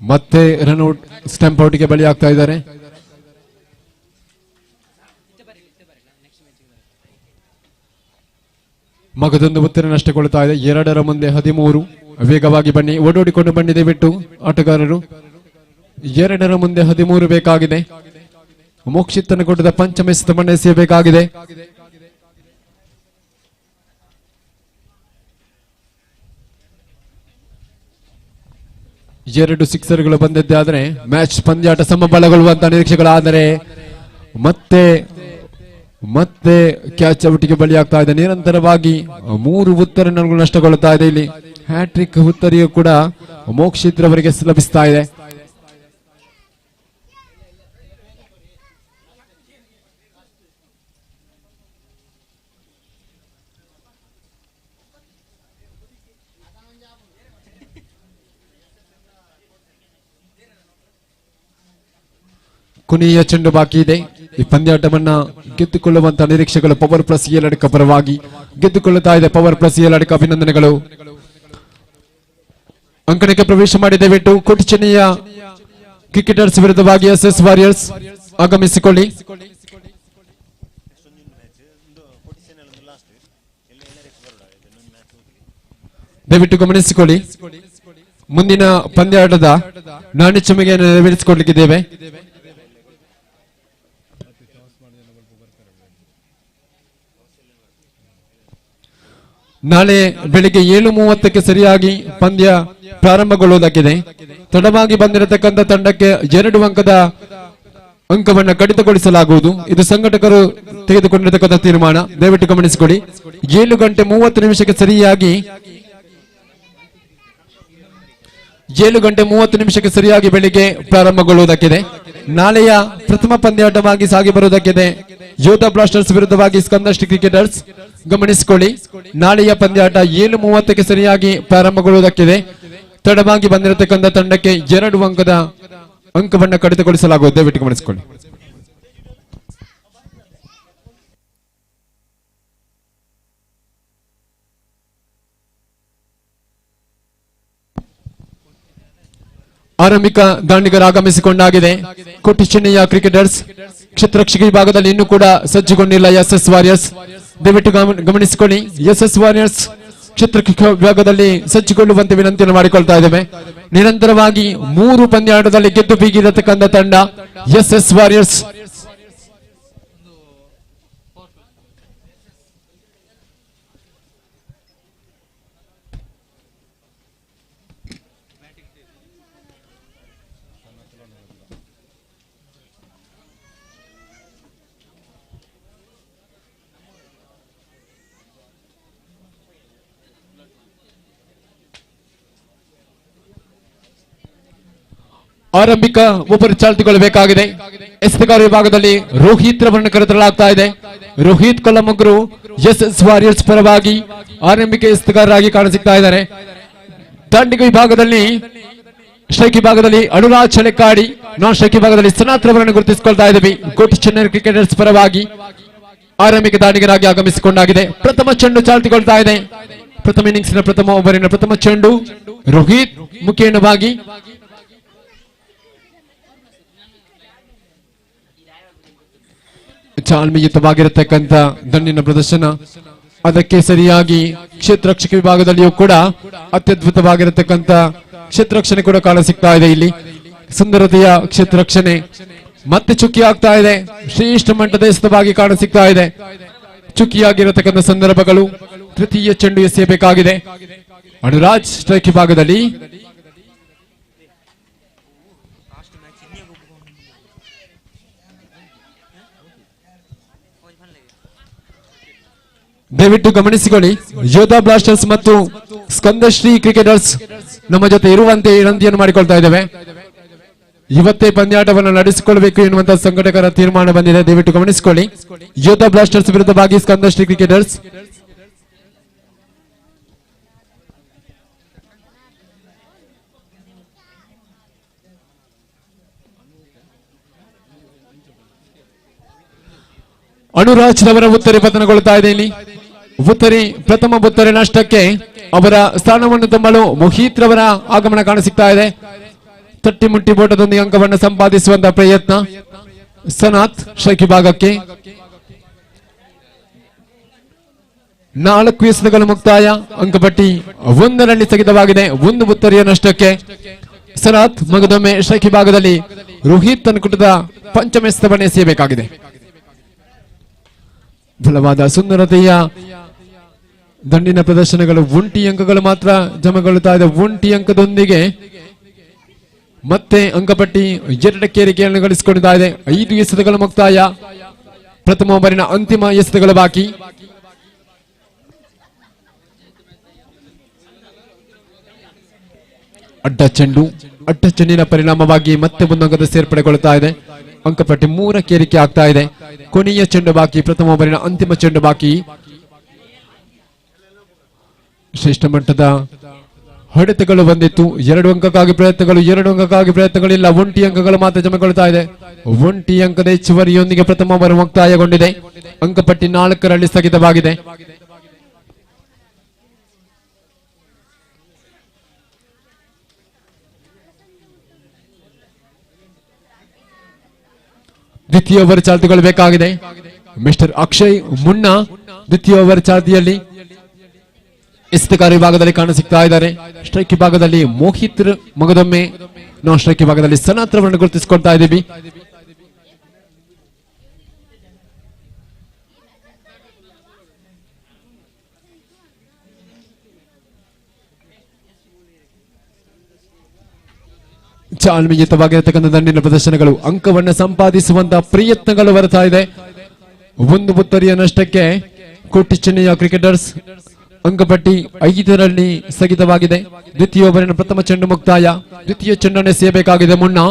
ಮತ್ತೆ ರನ್ಔಟ್ ಸ್ಟಂಪ್ ಔಟ್ಗೆ ಬಲಿ ಆಗ್ತಾ ಇದ್ದಾರೆ. ಮಗದೊಂದು ಉತ್ತರ ನಷ್ಟಗೊಳ್ಳುತ್ತಾ ಇದೆ. 2 ಮುಂದೆ 13. ವೇಗವಾಗಿ ಬನ್ನಿ, ಓಡೋಡಿಕೊಂಡು ಬನ್ನಿ ದಯವಿಟ್ಟು ಆಟಗಾರರು. 2 ಮುಂದೆ 13 ಬೇಕಾಗಿದೆ. ಮೋಕ್ಷಿತ್ತನ್ನು ಕೊಟ್ಟದ ಪಂಚಮ ಎಸೆತವನ್ನು ಎಸೆಯಬೇಕಾಗಿದೆ. 2 ಸಿಕ್ಸರ್ಗಳು ಬಂದಿದ್ದೆ ಆದರೆ ಮ್ಯಾಚ್ ಪಂದ್ಯಾಟ ಸಮಬಲಗೊಳ್ಳುವಂತಹ ನಿರೀಕ್ಷೆಗಳಾದರೆ ಮತ್ತೆ ಕ್ಯಾಚ್ ಔಟ್ಗೆ ಬಲಿಯಾಗ್ತಾ ಇದೆ. ನಿರಂತರವಾಗಿ 3 ಉತ್ತರಗಳು ನಷ್ಟಗೊಳ್ಳುತ್ತಾ ಇದೆ ಇಲ್ಲಿ. ಹ್ಯಾಟ್ರಿಕ್ ಉತ್ತರಿಯು ಕೂಡ ಮೋಕ್ಷಿತ್ ರವರಿಗೆ ಲಭಿಸ್ತಾ ಇದೆ. ಕೊನೆಯ ಚೆಂಡು ಬಾಕಿ ಇದೆ. ಈ ಪಂದ್ಯಾಟವನ್ನ ಗೆದ್ದುಕೊಳ್ಳುವಂತಹ ನಿರೀಕ್ಷೆಗಳು ಪವರ್ ಪ್ಲಸ್ ಏಲಡಿಕ ಪರವಾಗಿ ಗೆದ್ದುಕೊಳ್ಳುತ್ತಾ ಇದೆ. ಪವರ್ ಪ್ಲಸ್ ಏಲಡಿಕ ಅಭಿನಂದನೆಗಳು. ಅಂಕಣಕ್ಕೆ ಪ್ರವೇಶ ಮಾಡಿ ದಯವಿಟ್ಟು ಕೋಟಿ ಚೆನ್ನೈಯ ಕ್ರಿಕೆಟರ್ಸ್ ವಿರುದ್ಧವಾಗಿ SS ವಾರಿಯರ್ಸ್ ಆಗಮಿಸಿಕೊಳ್ಳಿ. ದಯವಿಟ್ಟು ಗಮನಿಸಿಕೊಳ್ಳಿ. ಮುಂದಿನ ಪಂದ್ಯಾಟದ ನಾಣ್ಯ ಚಿಮ್ಮಿಗೆಯನ್ನು ನೆರವೇರಿಸಿಕೊಳ್ಳಲಿಕ್ಕಿದ್ದೇವೆ. ನಾಳೆ ಬೆಳಿಗ್ಗೆ 7:30ಕ್ಕೆ ಸರಿಯಾಗಿ ಪಂದ್ಯ ಪ್ರಾರಂಭಗೊಳ್ಳುವುದಕ್ಕಿದೆ. ತಡವಾಗಿ ಬಂದಿರತಕ್ಕಂಥ ತಂಡಕ್ಕೆ 2 ಅಂಕದ ಅಂಕವನ್ನು ಕಡಿತಗೊಳಿಸಲಾಗುವುದು. ಇದು ಸಂಘಟಕರು ತೆಗೆದುಕೊಂಡಿರತಕ್ಕಂಥ ತೀರ್ಮಾನ. ದಯವಿಟ್ಟು ಗಮನಿಸಿಕೊಳ್ಳಿ. 7:30 ಸರಿಯಾಗಿ 7:30 ಸರಿಯಾಗಿ ಬೆಳಿಗ್ಗೆ ಪ್ರಾರಂಭಗೊಳ್ಳುವುದಕ್ಕಿದೆ. ನಾಳೆಯ ಪ್ರಥಮ ಪಂದ್ಯಾಟವಾಗಿ ಸಾಗಿ ಬರುವುದಕ್ಕಿದೆ ಯೋಧಾ ಬ್ಲಾಸ್ಟರ್ಸ್ ವಿರುದ್ಧವಾಗಿ ಸ್ಕಂದಶ್ರೀ ಕ್ರಿಕೆಟರ್ಸ್. ಗಮನಿಸಿಕೊಳ್ಳಿ, ನಾಳೆಯ ಪಂದ್ಯಾಟ 7:30ಕ್ಕೆ ಸರಿಯಾಗಿ ಪ್ರಾರಂಭಗೊಳ್ಳುವುದಕ್ಕಿದೆ. ತಡವಾಗಿ ಬಂದಿರತಕ್ಕಂಥ ತಂಡಕ್ಕೆ 2 ಅಂಕದ ಅಂಕವನ್ನು ಕಡಿತಗೊಳಿಸಲಾಗುವುದು. ದಯವಿಟ್ಟು ಗಮನಿಸಿಕೊಳ್ಳಿ. ಆರಂಭಿಕ ದಾಂಡಿಗರು ಆಗಮಿಸಿಕೊಂಡಾಗಿದೆ. ಕೋಟಿ ಚೆನ್ನೈಯ ಕ್ರಿಕೆಟರ್ಸ್ ಕ್ಷೇತ್ರರಕ್ಷಕ ವಿಭಾಗದಲ್ಲಿ ಇನ್ನೂ ಕೂಡ ಸಜ್ಜುಗೊಂಡಿಲ್ಲ SS ವಾರಿಯರ್ಸ್. ದಯವಿಟ್ಟು ಗಮನಿಸಿಕೊಳ್ಳಿ. SS ವಾರಿಯರ್ಸ್ ಕ್ಷೇತ್ರರಕ್ಷಕ ವಿಭಾಗದಲ್ಲಿ ಸಜ್ಜುಗೊಳ್ಳುವಂತೆ ವಿನಂತಿಯನ್ನು ಮಾಡಿಕೊಳ್ತಾ ಇದ್ದೇವೆ. ನಿರಂತರವಾಗಿ 3 ಪಂದ್ಯಾಟದಲ್ಲಿ ಗೆದ್ದು ಬೀಗಿರತಕ್ಕಂಥ ತಂಡ SS ವಾರಿಯರ್ಸ್. ಆರಂಭಿಕ ಒಬ್ಬರು ಚಾಲ್ತಿಗೊಳ್ಳಬೇಕಾಗಿದೆ. ಎಸೆತಗಾರ ವಿಭಾಗದಲ್ಲಿ ರೋಹಿತ್ ರವರನ್ನು ಕರೆತರಲಾಗ್ತಾ ಇದೆ. ರೋಹಿತ್ ಕೊಲ್ಲಮಗ್ರು SS ವಾರಿಯರ್ಸ್ ಪರವಾಗಿ ಆರಂಭಿಕ ಎಸೆತಗಾರರಾಗಿ ಕಾಣಸಿಗ್ತಾ ಇದ್ದಾರೆ. ದಾಂಡಿಗ ವಿಭಾಗದಲ್ಲಿ ಸ್ಟ್ರೈಕ್ ವಿಭಾಗದಲ್ಲಿ ಅನುರಾಜ್ ಚಳೆಕಾಡಿ, ನಾನ್ ಸ್ಟ್ರೈಕ್ ವಿಭಾಗದಲ್ಲಿ ಸನಾತ್ ಅವರನ್ನು ಗುರುತಿಸಿಕೊಳ್ತಾ ಇದ್ದೀವಿ. ಕೋಟಿ ಚೆನ್ನೈ ಕ್ರಿಕೆಟರ್ಸ್ ಪರವಾಗಿ ಆರಂಭಿಕ ದಾಂಡಿಗರಾಗಿ ಆಗಮಿಸಿಕೊಂಡಾಗಿದೆ. ಪ್ರಥಮ ಚೆಂಡು ಚಾಲ್ತಿಗೊಳ್ತಾ ಇದೆ. ಪ್ರಥಮ ಇನ್ನಿಂಗ್ಸ್ನ ಪ್ರಥಮ ಓವರಿನ ಪ್ರಥಮ ಚೆಂಡು ರೋಹಿತ್ ಮುಖೇಣವಾಗಿ ತಾಳ್ಮೆಯುತವಾಗಿರತಕ್ಕಂತ ದಂಡಿನ ಪ್ರದರ್ಶನ, ಅದಕ್ಕೆ ಸರಿಯಾಗಿ ಕ್ಷೇತ್ರರಕ್ಷಕ ವಿಭಾಗದಲ್ಲಿಯೂ ಕೂಡ ಅತ್ಯದ್ಭುತವಾಗಿರತಕ್ಕಂತ ಕ್ಷೇತ್ರರಕ್ಷಣೆ ಕೂಡ ಕಾಣಸಿಗ್ತಾ ಇದೆ. ಇಲ್ಲಿ ಸುಂದರತೆಯ ಕ್ಷೇತ್ರರಕ್ಷಣೆ ಮತ್ತೆ ಚುಕ್ಕಿ ಆಗ್ತಾ ಇದೆ. ಶ್ರೇಷ್ಠ ಮಟ್ಟದ ಎಸೆತವಾಗಿ ಕಾಣಸಿಗ್ತಾ ಇದೆ. ಚುಕ್ಕಿಯಾಗಿರತಕ್ಕಂಥ ಸಂದರ್ಭಗಳು. ತೃತೀಯ ಚೆಂಡು ಎಸೆಯಬೇಕಾಗಿದೆ. ಅನುರಾಜ್ ಸ್ಟ್ರೈಕ್ ವಿಭಾಗದಲ್ಲಿ ದಯವಿಟ್ಟು ಗಮನಿಸಿಕೊಳ್ಳಿ, ಯೋಧಾ ಬ್ಲಾಸ್ಟರ್ಸ್ ಮತ್ತು ಸ್ಕಂದಶ್ರೀ ಕ್ರಿಕೆಟರ್ಸ್ ನಮ್ಮ ಜೊತೆ ಇರುವಂತೆ ವಿನಂತಿಯನ್ನು ಮಾಡಿಕೊಳ್ತಾ ಇದ್ದೇವೆ. ಇವತ್ತೇ ಪಂದ್ಯಾಟವನ್ನು ನಡೆಸಿಕೊಳ್ಳಬೇಕು ಎನ್ನುವಂತಹ ಸಂಘಟಕರ ತೀರ್ಮಾನ ಬಂದಿದೆ. ದಯವಿಟ್ಟು ಗಮನಿಸಿಕೊಳ್ಳಿ. ಯೋಧಾ ಬ್ಲಾಸ್ಟರ್ಸ್ ವಿರುದ್ಧವಾಗಿ ಸ್ಕಂದಶ್ರೀ ಕ್ರಿಕೆಟರ್ಸ್. ಅನುರಾಜ್ ರವರ ಉತ್ತರಿ ಪತನಗೊಳ್ತಾ ಇದೆ. ಇಲ್ಲಿ ಉತ್ತರಿ ಪ್ರಥಮ ಉತ್ತರಿ ನಷ್ಟಕ್ಕೆ ಅವರ ಸ್ಥಾನವನ್ನು ತುಂಬಲು ಮೊಹಿತ್ ರವರ ಆಗಮನ ಕಾಣಸಿಗ್ತಾ ಇದೆ. ತಟ್ಟಿ ಮುಟ್ಟಿ ಬೋಟದೊಂದಿಗೆ ಅಂಕವನ್ನು ಸಂಪಾದಿಸುವಂತಹ ಪ್ರಯತ್ನ. ಸನಾತ್ ಸ್ಟ್ರೈಕ್ ವಿಭಾಗಕ್ಕೆ 4 ಎಸೆತಗಳು ಮುಕ್ತಾಯ. ಅಂಕಪಟ್ಟಿ 1 ಸ್ಥಗಿತವಾಗಿದೆ. 1 ಉತ್ತರಿಯ ನಷ್ಟಕ್ಕೆ ಸನಾತ್ ಮಗದೊಮ್ಮೆ ಸ್ಟ್ರೈಕ್ ವಿಭಾಗದಲ್ಲಿ ರೋಹಿತ್ ಅನ್ಕುಟದ ಪಂಚಮ ಎಸೆತವನ್ನು ಎಸೆಯಬೇಕಾಗಿದೆ. ಬಲವಾದ ಸುಂದರತೆಯ ದಂಡಿನ ಪ್ರದರ್ಶನಗಳು. 1 ಅಂಕಗಳು ಮಾತ್ರ ಜಮಗೊಳ್ಳುತ್ತಾ ಇದೆ. 1 ಅಂಕದೊಂದಿಗೆ ಮತ್ತೆ ಅಂಕಪಟ್ಟಿ 2ಕ್ಕೆ ಏರಿಕೆಯನ್ನು ಗಳಿಸಿಕೊಂಡಿತಾ ಇದೆ. 5 ಎಸೆತಗಳು ಮುಕ್ತಾಯ. ಪ್ರಥಮ ಓವರಿನ ಅಂತಿಮ ಎಸೆತಗಳು ಬಾಕಿ. ಅಡ್ಡ ಚೆಂಡಿನ ಪರಿಣಾಮವಾಗಿ ಮತ್ತೆ 1 ಅಂಕದ ಸೇರ್ಪಡೆಗೊಳ್ಳುತ್ತಾ ಇದೆ. ಅಂಕಪಟ್ಟಿ 3ಕ್ಕೆ ಏರಿಕೆ ಆಗ್ತಾ ಇದೆ. ಕೊನೆಯ ಚೆಂಡು ಬಾಕಿ. ಪ್ರಥಮ ಓವರಿನ ಅಂತಿಮ ಚೆಂಡು ಬಾಕಿ. ಶ್ರೇಷ್ಠ ಮಟ್ಟದ ಹೊಡೆತಗಳು ಬಂದಿತ್ತು. 2 ಅಂಕಕ್ಕಾಗಿ ಪ್ರಯತ್ನಗಳು, 2 ಅಂಕಕ್ಕಾಗಿ ಪ್ರಯತ್ನಗಳಿಲ್ಲ. 1 ಅಂಕಗಳು ಮಾತ್ರ ಜಮಗೊಳ್ಳುತ್ತಾ ಇದೆ. 1 ಅಂಕದ ಹೆಚ್ಚುವರಿಯೊಂದಿಗೆ ಪ್ರಥಮ ಓವರ್ ಮುಕ್ತಾಯಗೊಂಡಿದೆ. ಅಂಕಪಟ್ಟಿ 4ರಲ್ಲಿ ಸ್ಥಗಿತವಾಗಿದೆ. ದ್ವಿತೀಯ ಓವರ್ ಚಾಲ್ತಿಗೊಳ್ಳಬೇಕಾಗಿದೆ. ಮಿಸ್ಟರ್ ಅಕ್ಷಯ್ ಮುನ್ನಾ ದ್ವಿತೀಯ ಓವರ್ ಚಾಲ್ತಿಯಲ್ಲಿ ಎಸೆತಗಾರ ವಿಭಾಗದಲ್ಲಿ ಕಾಣಸಿಗ್ತಾ ಇದ್ದಾರೆ. ಸ್ಟ್ರೈಕ್ ವಿಭಾಗದಲ್ಲಿ ಮೋಹಿತ್ ಮಗದೊಮ್ಮೆ, ನಾನ್ ಸ್ಟ್ರೈಕ್ ವಿಭಾಗದಲ್ಲಿ ಸನಾತ್ ರವರನ್ನು ಗುರುತಿಸಿಕೊಳ್ತಾ ಇದ್ದೀವಿ. ಚಾಲ್ಮೆಯುತವಾಗಿರತಕ್ಕಂಥ ದಂಡಿನ ಪ್ರದರ್ಶನಗಳು. ಅಂಕವನ್ನು ಸಂಪಾದಿಸುವಂತಹ ಪ್ರಯತ್ನಗಳು ಬರ್ತಾ ಇದೆ. 1 ಉತ್ತರಿಯ ನಷ್ಟಕ್ಕೆ ಕೋಟಿ ಚೆನ್ನೈ ಕ್ರಿಕೆಟರ್ಸ್. ಅಂಕಪಟ್ಟಿ 5ರಲ್ಲಿ ಸ್ಥಗಿತವಾಗಿದೆ. ದ್ವಿತೀಯ ಓವರಿನ ಪ್ರಥಮ ಚೆಂಡು ಮುಕ್ತಾಯ. ದ್ವಿತೀಯ ಚೆಂಡನ್ನು ಎಸೆಯಬೇಕಾಗಿದೆ. ಮುನ್ನಾ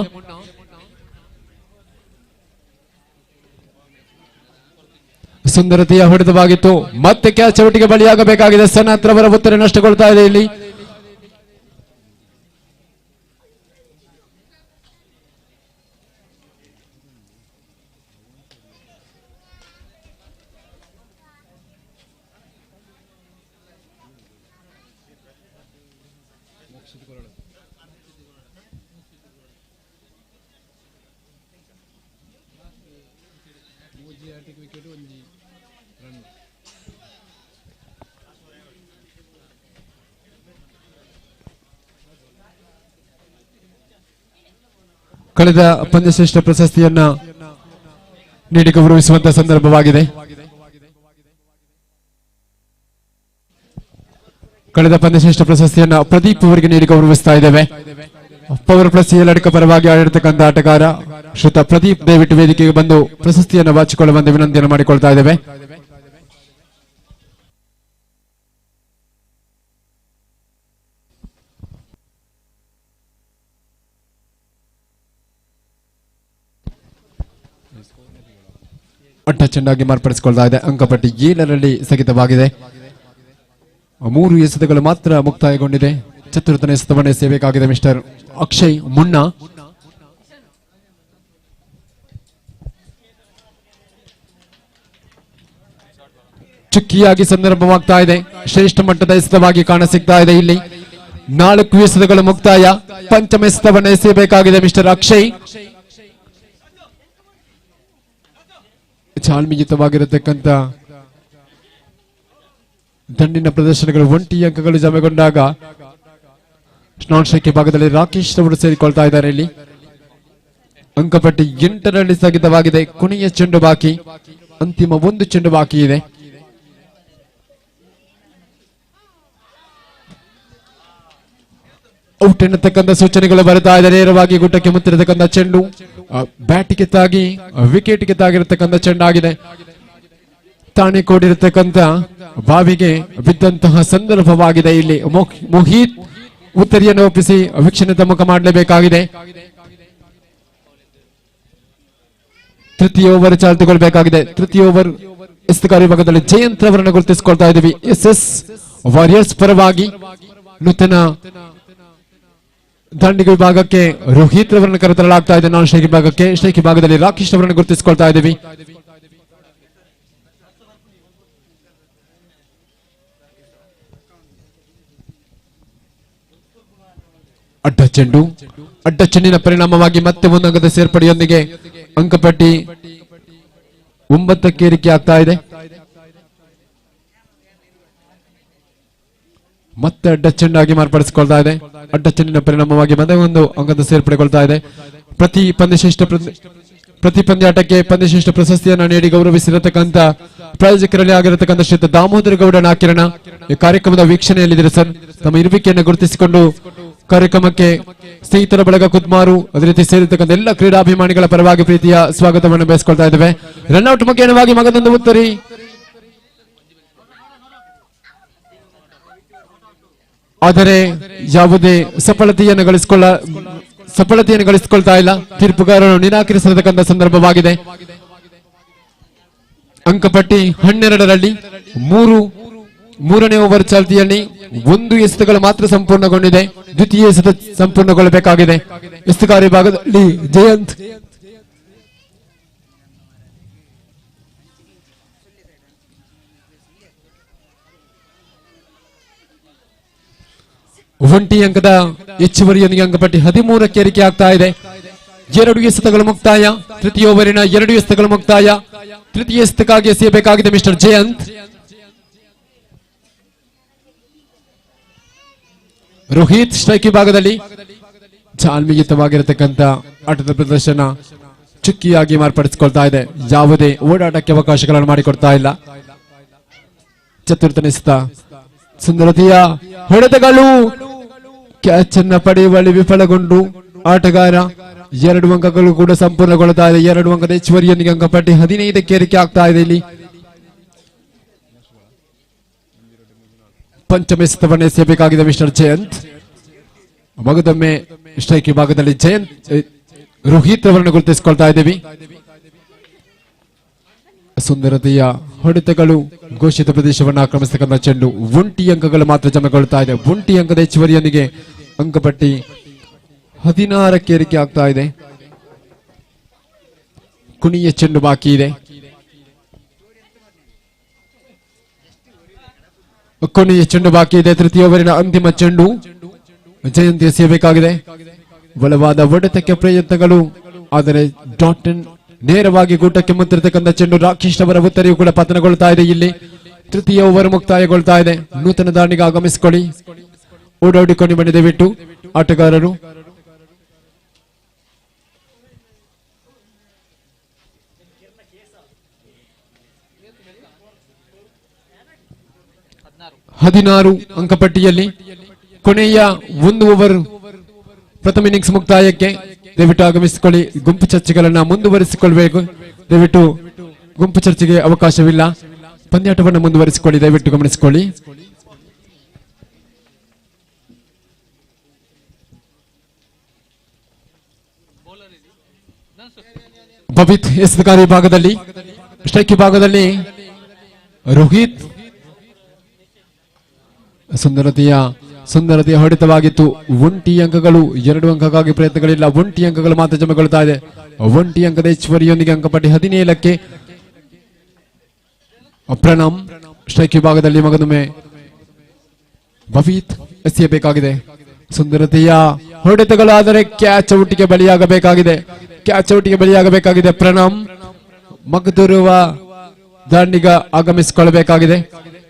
ಸುಂದರತೆಯ ಹೊಡೆತವಾಗಿತ್ತು. ಮತ್ತೆ ಕ್ಯಾಚ್ ಔಟ್ಗೆ ಬಲಿಯಾಗಬೇಕಾಗಿದೆ. ಸನಾತ್ ರವರ ಉತ್ತರಿ ನಷ್ಟಗೊಳ್ತಾ ಇದೆ. ಇಲ್ಲಿ ಕಳೆದ ಪಂದ್ಯಶ್ರೇಷ್ಠ ಪ್ರಶಸ್ತಿಯನ್ನ ನೀಡಿ ಗೌರವಿಸುವಂತಹ ಸಂದರ್ಭವಾಗಿದೆ. ಕಳೆದ ಪಂದ್ಯಶ್ರೇಷ್ಠ ಪ್ರಶಸ್ತಿಯನ್ನ ಪ್ರದೀಪ್ ಅವರಿಗೆ ನೀಡಿ ಗೌರವಿಸ್ತಾ ಇದ್ದೇವೆ. ಪವರ್ ಪ್ಲಸ್ ಲಡ್ಕ ಪರವಾಗಿ ಆಡಿರತಕ್ಕಂಥ ಆಟಗಾರ ಶ್ರೀತ ಪ್ರದೀಪ್ ದಯವಿಟ್ಟು ವೇದಿಕೆಗೆ ಬಂದು ಪ್ರಶಸ್ತಿಯನ್ನು ಬಾಚಿಕೊಳ್ಳುವಂತೆ ವಿನಂತಿಯನ್ನು ಮಾಡಿಕೊಳ್ತಾ ಇದ್ದೇವೆ. ಅಡ್ಡ ಚೆಂಡಾಗಿ ಮಾರ್ಪಡಿಸಿಕೊಳ್ತಾ ಇದೆ. ಅಂಕಪಟ್ಟಿ 7ರಲ್ಲಿ ಸ್ಥಗಿತವಾಗಿದೆ. 3 ಎಸೆತಗಳು ಮಾತ್ರ ಮುಕ್ತಾಯಗೊಂಡಿದೆ. ಚತುರ್ಥನೇ ಎಸೆತವನ್ನು ಎಸೆಯಬೇಕಾಗಿದೆ ಮಿಸ್ಟರ್ ಅಕ್ಷಯ್ ಮುನ್ನಾ. ಚುಕ್ಕಿಯಾಗಿ ಸಂದರ್ಭವಾಗ್ತಾ ಇದೆ. ಶ್ರೇಷ್ಠ ಮಟ್ಟದ ಎಸೆತವಾಗಿ ಕಾಣಸಿಗ್ತಾ ಇದೆ. ಇಲ್ಲಿ 4 ಎಸೆತಗಳು ಮುಕ್ತಾಯ. ಪಂಚಮ ಎಸೆತವನ್ನು ಎಸೆಯಬೇಕಾಗಿದೆ ಮಿಸ್ಟರ್ ಅಕ್ಷಯ್. ಚಾಲ್ಮಿಯುತವಾಗಿರತಕ್ಕಂತ ದಂಡಿನ ಪ್ರದರ್ಶನಗಳು 1 ಅಂಕಗಳು ಜಮೆಗೊಂಡಾಗ ನಾನ್ ಸ್ಟ್ರೈಕ್ ಭಾಗದಲ್ಲಿ ರಾಕೇಶ್ ಅವರು ಸೇರಿಕೊಳ್ತಾ ಇದ್ದಾರೆ. ಇಲ್ಲಿ ಅಂಕಪಟ್ಟಿ 8ರಲ್ಲಿ ಸ್ಥಗಿತವಾಗಿದೆ. ಕೊನೆಯ ಚೆಂಡು ಬಾಕಿ, ಅಂತಿಮ 1 ಚೆಂಡು ಬಾಕಿ ಇದೆ. ಔಟ್ ಎನ್ನತಕ್ಕಂಥ ಸೂಚನೆಗಳು ಬರ್ತಾ ಇದೆ. ನೇರವಾಗಿ ಗುಟ್ಟಕ್ಕೆ ಮುತ್ತಿರತಕ್ಕಂಥ ಚೆಂಡು ಬ್ಯಾಟಿಗೆ ತಾಗಿ ವಿಕೆಟ್ಗೆ ತಾಗಿರತಕ್ಕಂಥ ಚೆಂಡಾಗಿದೆ. ತಾಣೆ ಕೊಡಿರತಕ್ಕಂಥ ಬಾವಿಗೆ ಬಿದ್ದಂತಹ ಸಂದರ್ಭವಾಗಿದೆ. ಇಲ್ಲಿ ಮೊಹೀತ್ ಉತ್ತರಿಯನ್ನು ಒಪ್ಪಿಸಿ ವೀಕ್ಷಣೆ ತಮ್ಮಕ ಮಾಡಲೇಬೇಕಾಗಿದೆ. ತೃತೀಯ ಓವರ್ ಚಾಲ್ತಿಗೊಳ್ಳಬೇಕಾಗಿದೆ. ತೃತೀಯ ಓವರ್ ಎಸ್ತುಗಾರಿ ಭಾಗದಲ್ಲಿ ಜಯಂತ್ ಅವರನ್ನು ಗುರುತಿಸಿಕೊಳ್ತಾ ಇದ್ದೀವಿ. SS ವಾರಿಯರ್ಸ್ ಪರವಾಗಿ ನೂತನ ದಾಂಡಿಗ ವಿಭಾಗಕ್ಕೆ ರೋಹಿತ್ ಅವರನ್ನು ಕರೆತರಲಾಗ್ತಾ ಇದೆ. ನಾನ್ ಸ್ಟ್ರೈಕ್ ವಿಭಾಗಕ್ಕೆ ಸ್ಟ್ರೈಕ್ ವಿಭಾಗದಲ್ಲಿ ರಾಕೇಶ್ ಅವರನ್ನು ಗುರುತಿಸಿಕೊಳ್ತಾ ಇದ್ದೀವಿ. ಅಡ್ಡ ಚೆಂಡಿನ ಪರಿಣಾಮವಾಗಿ ಮತ್ತೆ 1 ಅಂಕದ ಸೇರ್ಪಡೆಯೊಂದಿಗೆ ಅಂಕಪಟ್ಟಿ 9ಕ್ಕೆ ಏರಿಕೆ ಆಗ್ತಾ ಇದೆ. ಮತ್ತೆ ಅಡ್ಡ ಚೆಂಡಾಗಿ ಮಾರ್ಪಡಿಸಿಕೊಳ್ತಾ ಇದೆ. ಅಡ್ಡ ಚೆಂಡಿನ ಪರಿಣಾಮವಾಗಿ ಮತ್ತೆ 1 ಅಂಕದ ಸೇರ್ಪಡೆಗೊಳ್ತಾ ಇದೆ. ಪ್ರತಿ ಪಂದ್ಯಾಟಕ್ಕೆ ಪಂದ್ಯಶ್ರೇಷ್ಠ ಪ್ರಶಸ್ತಿಯನ್ನು ನೀಡಿ ಗೌರವಿಸಿರತಕ್ಕಂತ ಪ್ರಾಯೋಜಕರಲ್ಲಿ ಆಗಿರತಕ್ಕಂಥ ಶ್ರೀ ದಾಮೋದರ ಗೌಡ ನಾಕಿರಣ ಈ ಕಾರ್ಯಕ್ರಮದ ವೀಕ್ಷಣೆಯಲ್ಲಿದ್ದಾರೆ ಸರ್. ತಮ್ಮ ಇರುವಿಕೆಯನ್ನು ಗುರುತಿಸಿಕೊಂಡು ಕಾರ್ಯಕ್ರಮಕ್ಕೆ ಸ್ನೇಹಿತರ ಬಳಗ ಕುದ್ಮಾರು ಅದೇ ರೀತಿ ಸೇರಿರ್ತಕ್ಕಂಥ ಎಲ್ಲ ಕ್ರೀಡಾಭಿಮಾನಿಗಳ ಪರವಾಗಿ ಪ್ರೀತಿಯ ಸ್ವಾಗತವನ್ನು ಬಯಸಿಕೊಳ್ತಾ ಇದ್ದೇವೆ. ರನ್ಔಟ್ ಮುಖೇನವಾಗಿ ಮಗದೊಂದು ಉತ್ತರಿ. ಆದರೆ ಯಾವುದೇ ಸಫಲತೆಯನ್ನು ಗಳಿಸಿಕೊಳ್ತಾ ಇಲ್ಲ. ತೀರ್ಪುಗಾರರು ನಿರಾಕರಿಸಿರತಕ್ಕಂಥ ಸಂದರ್ಭವಾಗಿದೆ. ಅಂಕಪಟ್ಟಿ 12ರಲ್ಲಿ 3ನೇ ಓವರ್ ಚಾಲ್ತಿಯಲ್ಲಿ 1 ಎಸೆತಗಳು ಮಾತ್ರ ಸಂಪೂರ್ಣಗೊಂಡಿದೆ. ದ್ವಿತೀಯ ಎಸೆತ ಸಂಪೂರ್ಣಗೊಳ್ಳಬೇಕಾಗಿದೆ. ಎಸ್ತುಗಾರಿ ಭಾಗದಲ್ಲಿ ಜಯಂತ್ ಒಂಟಿ ಅಂಕದ ಹೆಚ್ಚುವರಿಯೊಂದಿಗೆ ಅಂಕಪಟ್ಟಿ 13ಕ್ಕೆ ಏರಿಕೆ ಆಗ್ತಾ ಇದೆ. 2 ಎಸೆತಗಳು ಮುಕ್ತಾಯ. ತೃತೀಯ ಓವರಿನ 2 ಎಸೆತಗಳು ಮುಕ್ತಾಯ. ತೃತೀಯ ಎಸೆತಕ್ಕಾಗಿ ಎಸೆಯಬೇಕಾಗಿದೆ ಮಿಸ್ಟರ್ ಜಯಂತ್. ರೋಹಿತ್ ಸ್ಟ್ರೈಕ್ ವಿಭಾಗದಲ್ಲಿ ಚಾಲ್ಮಿಯುತವಾಗಿರತಕ್ಕಂತ ಆಟದ ಪ್ರದರ್ಶನ ಚುಕ್ಕಿಯಾಗಿ ಮಾರ್ಪಡಿಸಿಕೊಳ್ತಾ ಇದೆ. ಯಾವುದೇ ಓಡಾಟಕ್ಕೆ ಅವಕಾಶಗಳನ್ನು ಮಾಡಿಕೊಡ್ತಾ ಇಲ್ಲ. ಚತುರ್ಥನೇ ಎಸೆತ ಸುಂದರತೆಯ ಹೊಡೆತಗಳು ಕ್ಯಾಚ್ ಅನ್ನ ಪಡೆಯುವಲ್ಲಿ ವಿಫಲಗೊಂಡು ಆಟಗಾರ 2 ಅಂಕಗಳು ಕೂಡ ಸಂಪೂರ್ಣಗೊಳ್ಳುತ್ತಾ ಇದೆ. 2 ಅಂಕದ ಹೆಚ್ಚುವರಿಯೊಂದಿಗೆ ಅಂಕಪಟ್ಟಿ 15ಕ್ಕೆ ಏರಿಕೆ ಆಗ್ತಾ ಇದೆ. ಇಲ್ಲಿ ಪಂಚಮ ಎಸೆತವನ್ನು ಎಸೆಯಬೇಕಾಗಿದೆ ಮಿಸ್ಟರ್ ಜಯಂತ್. ಮಗದೊಮ್ಮೆ ಸ್ಟ್ರೈಕ್ ವಿಭಾಗದಲ್ಲಿ ಜಯಂತ್ ರೋಹಿತ್ ಅವರನ್ನು ಗುರುತಿಸಿಕೊಳ್ತಾ ಇದ್ದೀವಿ. ಸುಂದರತೆಯ ಹೊಡೆತಗಳು ಘೋಷಿತ ಪ್ರದೇಶವನ್ನು ಆಕ್ರಮಿಸತಕ್ಕಂಥ ಚೆಂಡು 1 ಅಂಕಗಳು ಮಾತ್ರ ಜಮೆಗೊಳ್ಳುತ್ತಾ ಇದೆ. 1 ಅಂಕದ ಹೆಚ್ಚುವರಿಯೊಂದಿಗೆ ಅಂಕಪಟ್ಟಿ 16ಕ್ಕೆ ಏರಿಕೆ ಆಗ್ತಾ ಇದೆ. ಕೊನೆಯ ಚೆಂಡು ಬಾಕಿ ಇದೆ. ತೃತೀಯ ಓವರಿನ ಅಂತಿಮ ಚೆಂಡು ಜಯಂತ್ ಎಸೆಯಬೇಕಾಗಿದೆ. ಬಲವಾದ ಹೊಡೆತಕ್ಕೆ ಪ್ರಯತ್ನಗಳು, ಆದರೆ ಡಾಟನ್ ನೇರವಾಗಿ ಗೂಟಕ್ಕೆ ಮುತ್ತಿರತಕ್ಕಂಥ ಚೆಂಡು ರಾಕೇಶ್ ಅವರ ಉತ್ತರಿಯು ಕೂಡ ಪತನಗೊಳ್ತಾ ಇದೆ. ಇಲ್ಲಿ ತೃತೀಯ ಓವರ್ ಮುಕ್ತಾಯಗೊಳ್ತಾ ಇದೆ. ನೂತನ ದಾಂಡಿಗೆ ಆಗಮಿಸಿಕೊಳ್ಳಿ. ಓಡಾಡಿಕೊಂಡು ಬನ್ನಿ ದಯವಿಟ್ಟು ಆಟಗಾರರು. ಹದಿನಾರು ಅಂಕಪಟ್ಟಿಯಲ್ಲಿ ಕೊನೆಯ 1 ಓವರ್ ಪ್ರಥಮ ಇನ್ನಿಂಗ್ಸ್ ಮುಕ್ತಾಯಕ್ಕೆ ದಯವಿಟ್ಟು ಆಗಮಿಸಿಕೊಳ್ಳಿ. ಗುಂಪು ಚರ್ಚೆಗಳನ್ನ ಮುಂದುವರಿಸಿಕೊಳ್ಬೇಕು. ದಯವಿಟ್ಟು ಗುಂಪು ಚರ್ಚೆಗೆ ಅವಕಾಶವಿಲ್ಲ. ಪಂದ್ಯಾಟವನ್ನು ಮುಂದುವರಿಸಿಕೊಳ್ಳಿ. ದಯವಿಟ್ಟು ಗಮನಿಸಿಕೊಳ್ಳಿ. ಬಬಿತ್ ಎಸೆತಗಾರ ವಿಭಾಗದಲ್ಲಿ ಸ್ಟ್ರೈಕ್ ವಿಭಾಗದಲ್ಲಿ ರೋಹಿತ್ ಸುಂದರತೆಯ ಹೊಡೆತವಾಗಿತ್ತು. ಒಂಟಿ ಅಂಕಗಳು, 2 ಅಂಕಕ್ಕಾಗಿ ಪ್ರಯತ್ನಗಳಿಲ್ಲ. ಒಂಟಿ ಅಂಕಗಳು ಮಾತ್ರ ಜಮೆಗೊಳ್ತಾ ಇದೆ. ಒಂಟಿ ಅಂಕದ ಹೆಚ್ಚುವರಿಯೊಂದಿಗೆ ಅಂಕಪಟ್ಟಿ 17ಕ್ಕೆ. ಪ್ರಣಮ್ ಸ್ಟ್ರೈಕ್ ವಿಭಾಗದಲ್ಲಿ ಮಗದೊಮ್ಮೆ ಭವೀತ್ ಎಸೆಯಬೇಕಾಗಿದೆ. ಸುಂದರತೆಯ ಹೊಡೆತಗಳು, ಆದರೆ ಕ್ಯಾಚ್ ಔಟ್ಗೆ ಬಲಿಯಾಗಬೇಕಾಗಿದೆ. ಪ್ರಣಮ್ ಮಗದೂರುವ ದಾಂಡಿಗ ಆಗಮಿಸಿಕೊಳ್ಳಬೇಕಾಗಿದೆ.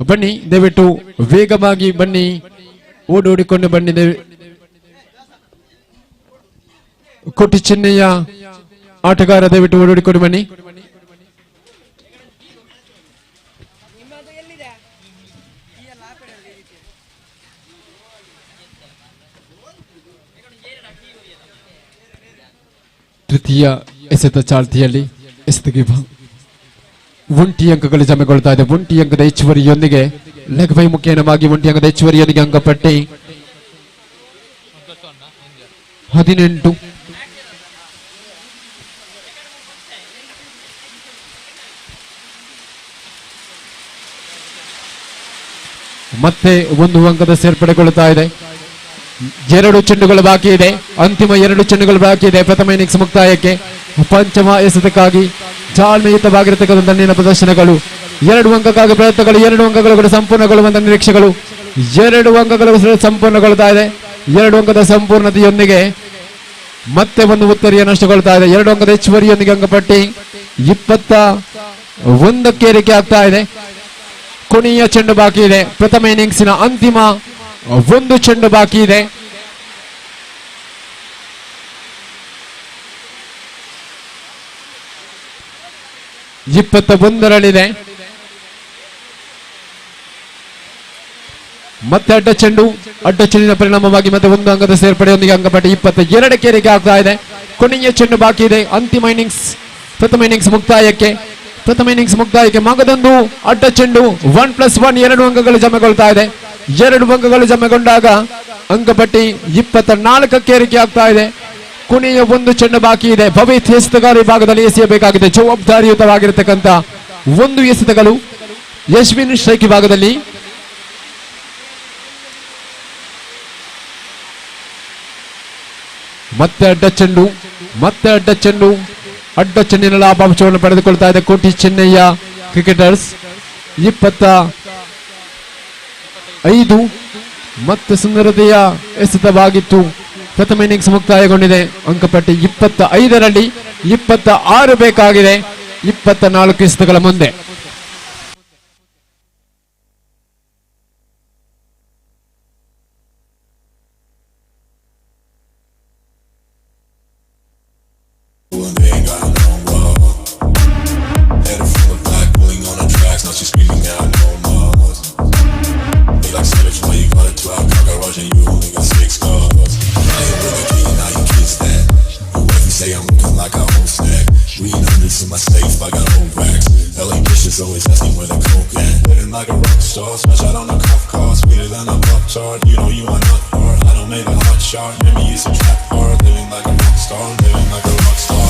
ಬನ್ನಿ, ದಯವಿಟ್ಟು ವೇಗವಾಗಿ ಬನ್ನಿ, ಓಡೋಡಿಕೊಂಡು ಬನ್ನಿ. ಕೋಟಿ ಚೆನ್ನಯ್ಯ ಆಟಗಾರ, ದಯವಿಟ್ಟು ಓಡೋಡಿಕೊಂಡು ಬನ್ನಿ. ತೃತೀಯ ಎಸೆತ ಚಾಲ್ತಿಯಲ್ಲಿ ಎಸೆತಗೆ ಒಂಟಿ ಅಂಕಗಳು ಜಮೆಗೊಳ್ತಾ ಇದೆ. ಒಂಟಿ ಅಂಕದ ಹೆಚ್ಚುವರಿಯೊಂದಿಗೆ ಲೆಗ್ ಬೈ ಮುಖೇನವಾಗಿ ಒಂಟಿ ಅಂಕದ ಹೆಚ್ಚುವರಿಯೊಂದಿಗೆ ಅಂಕಪಟ್ಟಿ 18. ಮತ್ತೆ 1 ಅಂಕದ ಸೇರ್ಪಡೆಗೊಳ್ಳುತ್ತಾ ಇದೆ. 2 ಚೆಂಡುಗಳು ಬಾಕಿ ಇದೆ. ಅಂತಿಮ 2 ಚೆಂಡುಗಳು ಬಾಕಿ ಇದೆ. ಪ್ರಥಮ ಇನ್ನಿಂಗ್ಸ್ ಮುಕ್ತಾಯಕ್ಕೆ. ಪಂಚಮ ಎಸೆತಕ್ಕಾಗಿ ಜಾಳ್ಮೆಯುತವಾಗಿರತಕ್ಕಂಥ ತನ್ನಿನ ಪ್ರದರ್ಶನಗಳು. 2 ಅಂಕಕ್ಕಾಗಿ ಪ್ರಯತ್ನಗಳು. 2 ಅಂಕಗಳು ಕೂಡ ಸಂಪೂರ್ಣಗೊಳ್ಳುವಂತ ನಿರೀಕ್ಷೆಗಳು. 2 ಅಂಕಗಳು ಸಂಪೂರ್ಣಗೊಳ್ಳುತ್ತಾ ಇದೆ. 2 ಅಂಕದ ಸಂಪೂರ್ಣತೆಯೊಂದಿಗೆ ಮತ್ತೆ ಒಂದು ಉತ್ತರಿಯ ನಷ್ಟಗೊಳ್ತಾ ಇದೆ. 2 ಅಂಕದ ಹೆಚ್ಚುವರಿಯೊಂದಿಗೆ ಅಂಕಪಟ್ಟಿ 21ಕ್ಕೆ ಏರಿಕೆ ಆಗ್ತಾ ಇದೆ. ಕೊನೆಯ ಚೆಂಡು ಬಾಕಿ ಇದೆ. ಪ್ರಥಮ ಇನ್ನಿಂಗ್ಸಿನ ಅಂತಿಮ 1 ಚೆಂಡು ಬಾಕಿ ಇದೆ. ರಲ್ಲಿದೆ. ಮತ್ತೆ ಅಡ್ಡ ಚೆಂಡಿನ ಪರಿಣಾಮವಾಗಿ ಮತ್ತೆ 1 ಅಂಕದ ಸೇರ್ಪಡೆಯೊಂದಿಗೆ ಅಂಕಪಟ್ಟಿ 22ಕ್ಕೆ ಏರಿಕೆ ಆಗ್ತಾ ಇದೆ. ಕೊನೆಯ ಚೆಂಡು ಬಾಕಿ ಇದೆ. ಅಂತಿಮ ಇನ್ನಿಂಗ್ಸ್, ಪ್ರಥಮ ಇನ್ನಿಂಗ್ಸ್ ಮುಕ್ತಾಯಕ್ಕೆ ಮಗದೊಂದು ಅಡ್ಡ ಚೆಂಡು 1+1 2 ಅಂಕಗಳು ಜಮೆಗೊಳ್ತಾ ಇದೆ. 2 ಅಂಕಗಳು ಜಮೆಗೊಂಡಾಗ ಅಂಕಪಟ್ಟಿ 24ಕ್ಕೆ ಏರಿಕೆ ಆಗ್ತಾ ಇದೆ. ಕೊನೆಯ 1 ಚೆಂಡು ಬಾಕಿ ಇದೆ. ಭವಿತ್ ಎಸೆತಗಾರ ವಿಭಾಗದಲ್ಲಿ ಎಸೆಯಬೇಕಾಗಿದೆ. ಜವಾಬ್ದಾರಿಯುತವಾಗಿರತಕ್ಕಂಥ 1 ಎಸೆತಗಳು. ಯಶ್ವಿನ್ ಸ್ಟ್ರೈಕ್ ವಿಭಾಗದಲ್ಲಿ. ಮತ್ತೆ ಅಡ್ಡ ಚೆಂಡು ಅಡ್ಡ ಚೆಂಡಿನ ಲಾಭಾಂಶವನ್ನು ಪಡೆದುಕೊಳ್ತಾ ಇದೆ ಕೋಟಿ ಚೆನ್ನಯ್ಯ ಕ್ರಿಕೆಟರ್ಸ್. 25 ಮತ್ತು ಸುಂದರತೆಯ ಎಸೆತವಾಗಿತ್ತು. ಪ್ರಥಮ ಇನ್ನಿಂಗ್ಸ್ ಮುಕ್ತಾಯಗೊಂಡಿದೆ. ಅಂಕಪಟ್ಟಿ 25ರಲ್ಲಿ 26 ಬೇಕಾಗಿದೆ. 24 ಎಸೆತಗಳ ಮುಂದೆ. Always asking where the coke at. Living like a rock star, smash out on a cop car, sweeter than a pop chart. You know you are not hard. I don't make a hot shot. Maybe it's a trap hard. Living like a rock star, living like a rock star.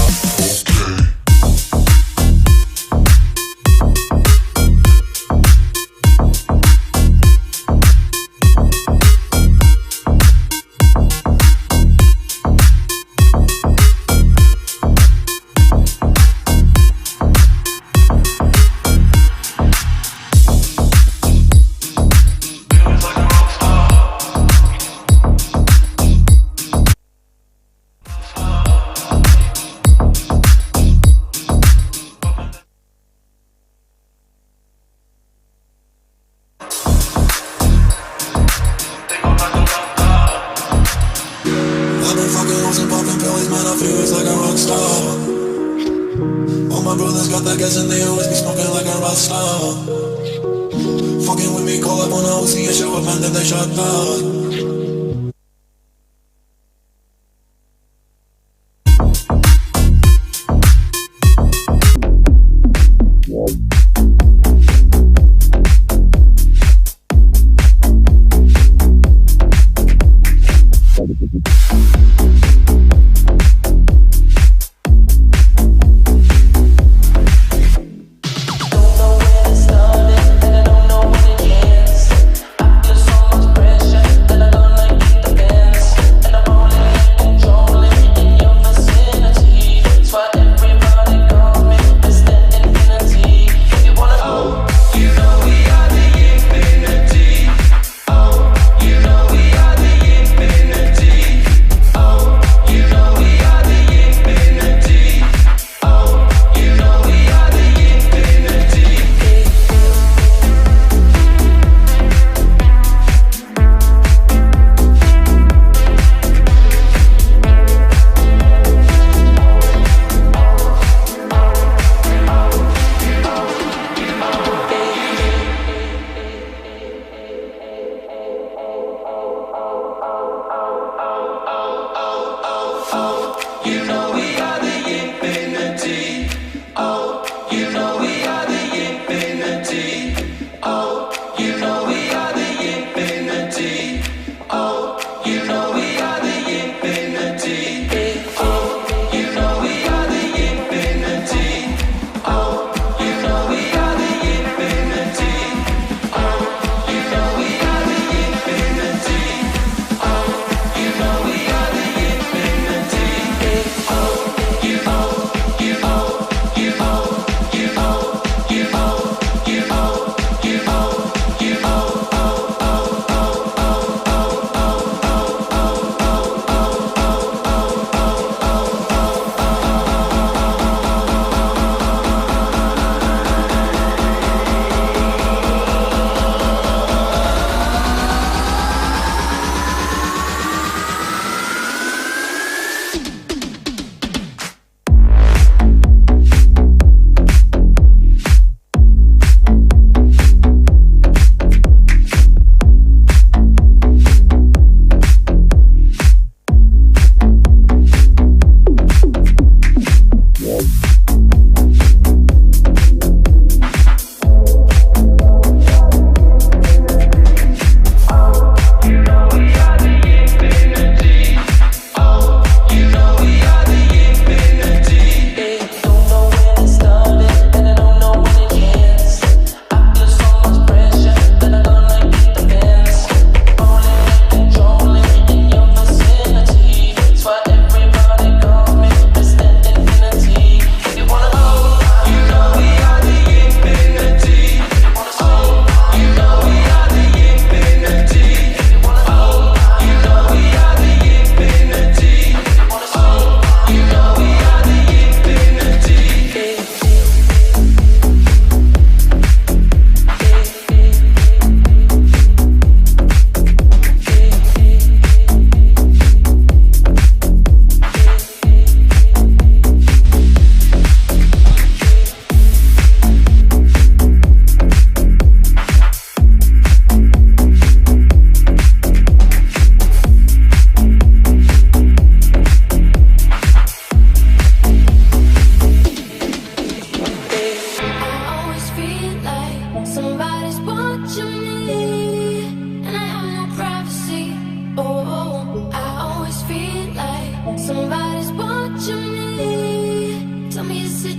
Don't know where to start it, and I don't know when it ends. I feel so much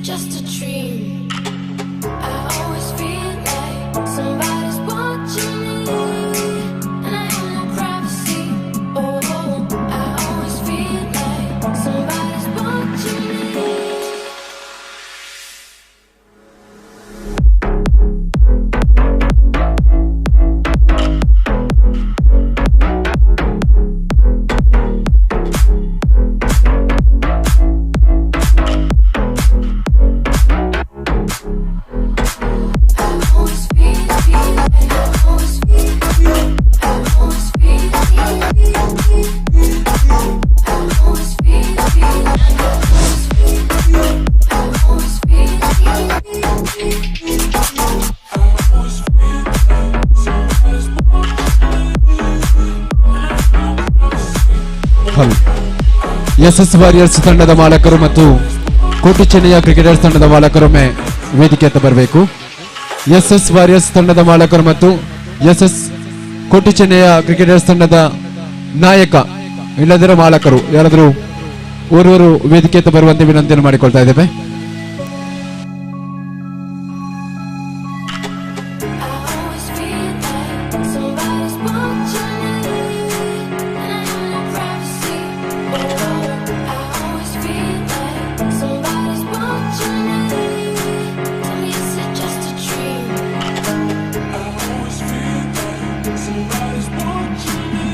just a dream. I always feel like somebody's watching me, and I have no privacy. Oh, I always feel like somebody's watching me. SS warriors ತಂಡದ ಮಾಲಕರು ಮತ್ತು ಕೋಟಿ Chennaiah cricketers ತಂಡದ ಮಾಲಕರೊಮ್ಮೆ ವೇದಿಕೆ ಹತ್ತ ಬರಬೇಕು. S S warriors ತಂಡದ ಮಾಲಕರು ಮತ್ತು ಎಸ್ಎಸ್ ಕೋಟಿ ಚೆನ್ನಯ್ಯ ಕ್ರಿಕೆಟರ್ಸ್ ತಂಡದ ನಾಯಕ ಇಲ್ಲದಿರೋ ಮಾಲಕರು ಯಾರಾದರೂ ಓರ್ವರು ವೇದಿಕೆ ಹತ್ತ ಬರುವಂತೆ ವಿನಂತಿಯನ್ನು ಮಾಡಿಕೊಳ್ತಾ ಇದ್ದೇವೆ. Somebody's watching me.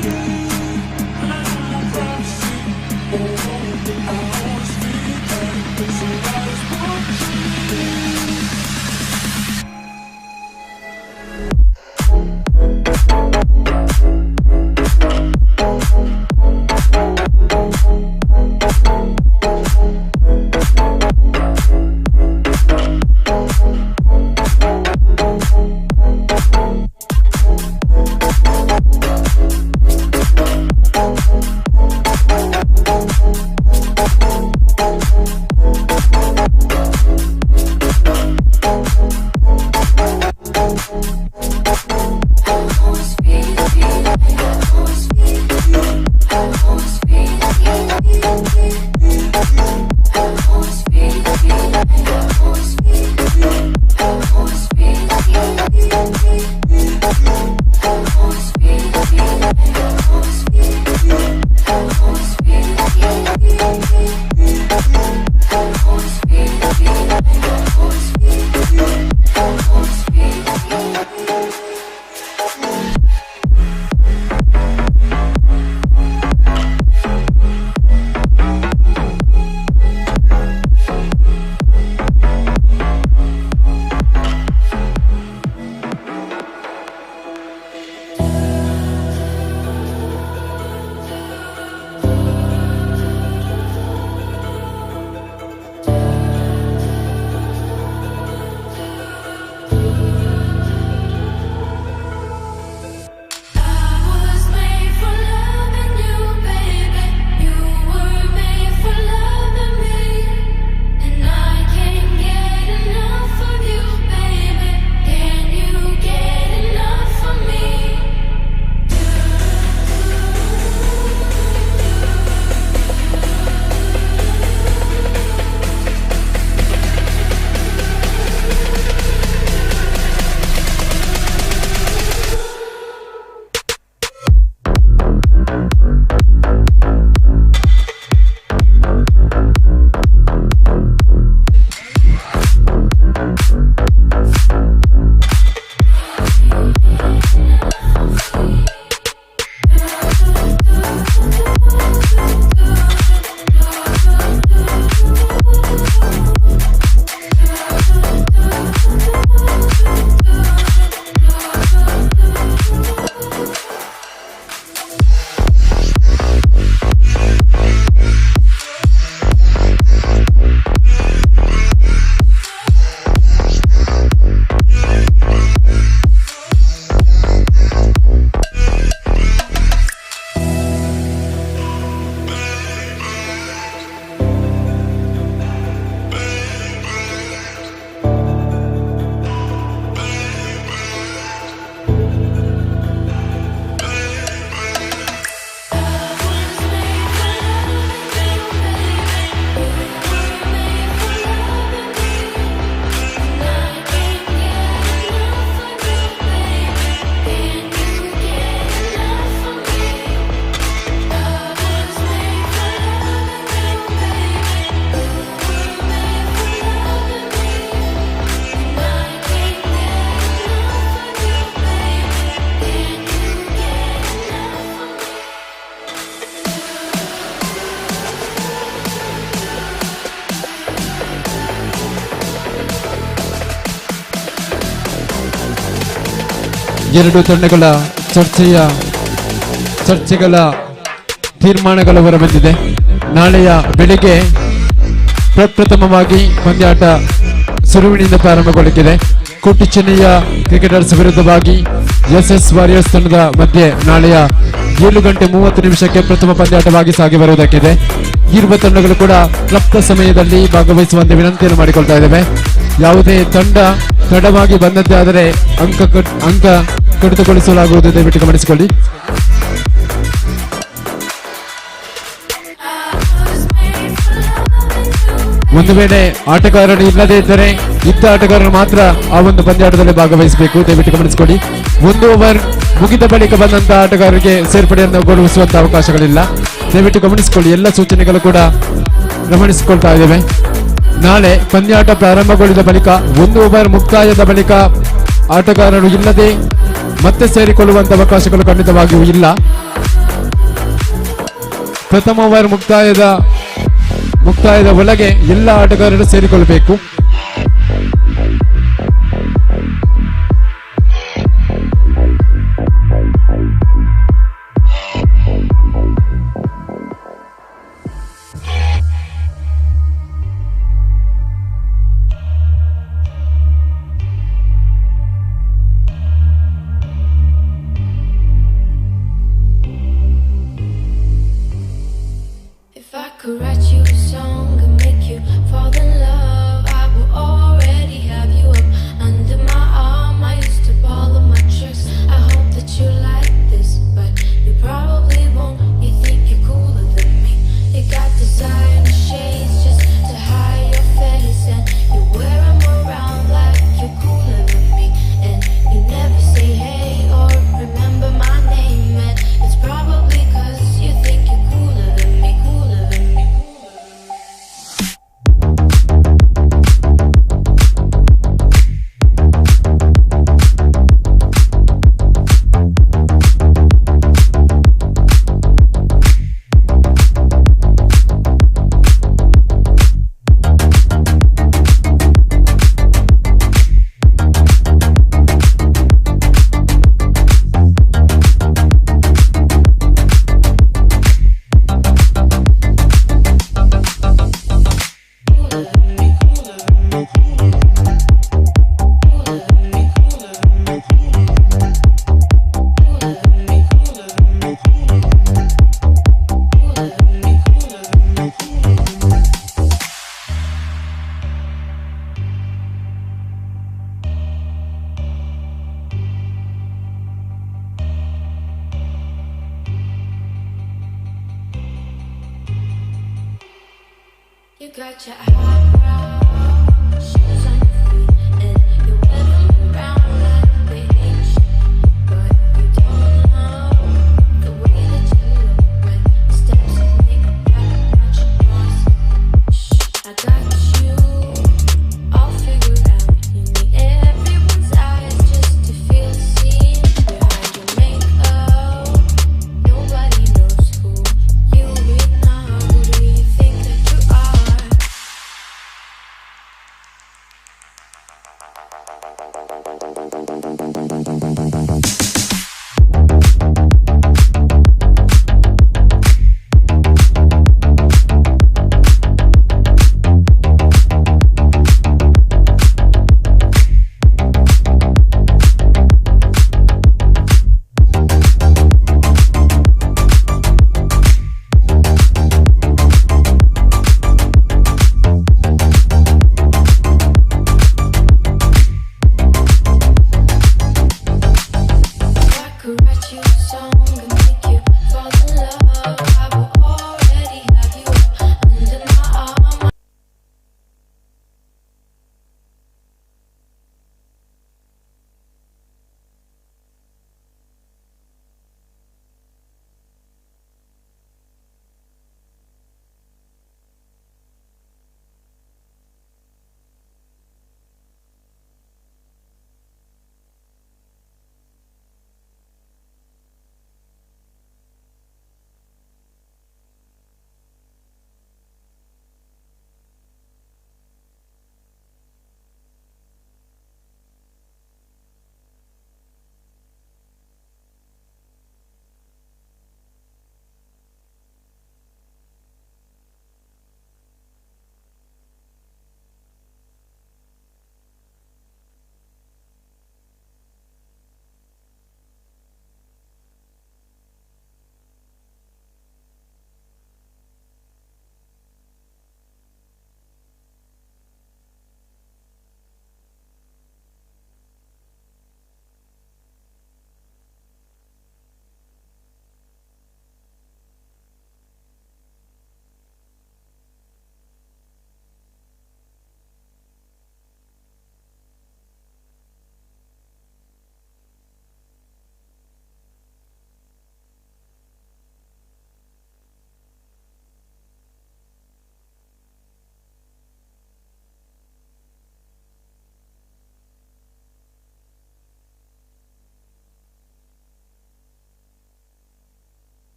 ಎರಡು ತಂಡಗಳ ಚರ್ಚೆಗಳ ತೀರ್ಮಾನಗಳು ಹೊರಬಂದಿದೆ. ನಾಳೆಯ ಬೆಳಿಗ್ಗೆ ಪ್ರಪ್ರಥಮವಾಗಿ ಪಂದ್ಯಾಟ ಸುರುವಿನಿಂದ ಪ್ರಾರಂಭಗೊಳ್ಳಲಿದೆ. ಕೋಟಿ ಚೆನ್ನಯ್ಯ ಕ್ರಿಕೆಟರ್ಸ್ ವಿರುದ್ಧವಾಗಿ SS ವಾರಿಯರ್ಸ್ ತಂಡದ ಮಧ್ಯೆ ನಾಳೆಯ 7:30 ಪ್ರಥಮ ಪಂದ್ಯಾಟವಾಗಿ ಸಾಗಿ ಬರುವುದಕ್ಕಿದೆ. ಇರುವ ತಂಡಗಳು ಕೂಡ ಕ್ಲಬ್ನ ಸಮಯದಲ್ಲಿ ಭಾಗವಹಿಸುವಂತೆ ವಿನಂತಿಯನ್ನು ಮಾಡಿಕೊಳ್ತಾ ಇದ್ದೇವೆ. ಯಾವುದೇ ತಂಡ ತಡವಾಗಿ ಬಂದದ್ದೇ ಆದರೆ ಅಂಕ ಕಡಿತಗೊಳಿಸಲಾಗುವುದು, ದಯವಿಟ್ಟು ಗಮನಿಸಿಕೊಳ್ಳಿ. ಒಂದು ವೇಳೆ ಆಟಗಾರರು ಇಲ್ಲದೇ ಇದ್ದರೆ ಇದ್ದ ಆಟಗಾರರು ಮಾತ್ರ ಆ ಒಂದು ಪಂದ್ಯಾಟದಲ್ಲಿ ಭಾಗವಹಿಸಬೇಕು, ದಯವಿಟ್ಟು ಗಮನಿಸಿಕೊಳ್ಳಿ. 1 ಓವರ್ ಮುಗಿದ ಬಳಿಕ ಬಂದಂತಹ ಆಟಗಾರರಿಗೆ ಸೇರ್ಪಡೆಯನ್ನು ಗೊಳಿಸುವಂತಹ ಅವಕಾಶಗಳಿಲ್ಲ, ದಯವಿಟ್ಟು ಗಮನಿಸಿಕೊಳ್ಳಿ. ಎಲ್ಲ ಸೂಚನೆಗಳು ಕೂಡ ಗಮನಿಸಿಕೊಳ್ತಾ ಇದ್ದೇವೆ. ನಾಳೆ ಪಂದ್ಯಾಟ ಪ್ರಾರಂಭಗೊಳಿದ ಬಳಿಕ 1 ಓವರ್ ಮುಕ್ತಾಯದ ಬಳಿಕ ಆಟಗಾರರು ಇಲ್ಲದೆ ಮತ್ತೆ ಸೇರಿಕೊಳ್ಳುವಂತಹ ಅವಕಾಶಗಳು ಖಂಡಿತವಾಗಿಯೂ ಇಲ್ಲ. ಪ್ರಥಮ ಓವರ್ ಮುಕ್ತಾಯದ ಒಳಗೆ ಎಲ್ಲ ಆಟಗಾರರು ಸೇರಿಕೊಳ್ಳಬೇಕು. If I could write you a song and make you fall in love, I would already have you up under my arm. I used to follow my tricks. I hope that you like this, but you probably won't. You think you're cooler than me. You got designer shades just to hide your face, and you wear them around like you're cooler than me. And you never say hey or remember my name, and it's probably 'cause you think you're cooler than me, cooler than me. You got your eyebrows, shoes on your feet, and you wear them around like they ain't shit. But you don't know the way that you look when steps make that much noise. Shh, I got you all figured out. You need everyone's eyes just to feel seen behind your makeup. Nobody knows who you really are. Who do you think that you are?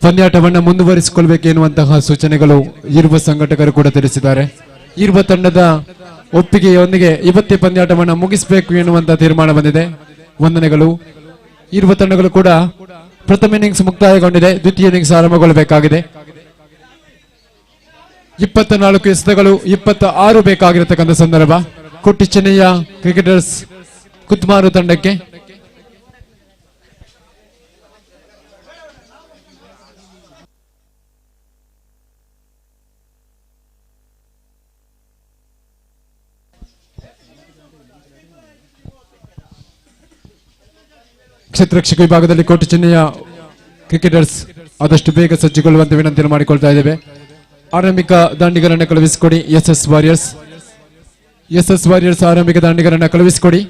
ಪಂದ್ಯಾಟವನ್ನು ಮುಂದುವರಿಸಿಕೊಳ್ಬೇಕು ಎನ್ನುವಂತಹ ಸೂಚನೆಗಳು ಇರುವ ಸಂಘಟಕರು ಕೂಡ ತಿಳಿಸಿದ್ದಾರೆ. ಇರುವ ತಂಡದ ಒಪ್ಪಿಗೆಯೊಂದಿಗೆ ಇವತ್ತೇ ಪಂದ್ಯಾಟವನ್ನು ಮುಗಿಸಬೇಕು ಎನ್ನುವಂತಹ ತೀರ್ಮಾನ ಬಂದಿದೆ. ವಂದನೆಗಳು. ಇರುವ ತಂಡಗಳು ಕೂಡ ಪ್ರಥಮ ಇನ್ನಿಂಗ್ಸ್ ಮುಕ್ತಾಯಗೊಂಡಿದೆ, ದ್ವಿತೀಯ ಇನ್ನಿಂಗ್ಸ್ ಆರಂಭಗೊಳ್ಳಬೇಕಾಗಿದೆ. 24 ಎಸೆತಗಳು 26 ಬೇಕಾಗಿರತಕ್ಕಂಥ ಸಂದರ್ಭ. ಕೊಟ್ಟಿ ಚೆನ್ನಯ್ಯ ಕ್ರಿಕೆಟರ್ಸ್ ಕುದ್ಮಾರು ತಂಡಕ್ಕೆ ಕ್ಷೇತ್ರರಕ್ಷಕ ವಿಭಾಗದಲ್ಲಿ ಕೋಟಿ ಚೆನ್ನಯ್ಯ ಕ್ರಿಕೆಟರ್ಸ್ ಆದಷ್ಟು ಬೇಗ ಸಜ್ಜುಗೊಳ್ಳುವಂತೆ ವಿನಂತಿಯನ್ನು ಮಾಡಿಕೊಳ್ತಾ ಇದ್ದೇವೆ. ಆರಂಭಿಕ ದಾಂಡಿಗರನ್ನು ಕಳುಹಿಸಿಕೊಡಿ. ಎಸ್ ವಾರಿಯರ್ಸ್ ಆರಂಭಿಕ ದಾಂಡಿಗರನ್ನು ಕಳುಹಿಸಿಕೊಡಿ.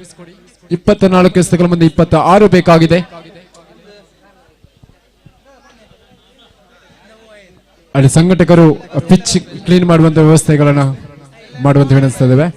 24 ಎಸೆತಗಳ ಮುಂದೆ 26 ಬೇಕಾಗಿದೆ. ಅಲ್ಲಿ ಸಂಘಟಕರು ಪಿಚ್ ಕ್ಲೀನ್ ಮಾಡುವಂತ ವ್ಯವಸ್ಥೆಗಳನ್ನು ಮಾಡುವಂತೆ ವಿನಂತಿಸ್ತಾ ಇದ್ದೇವೆ.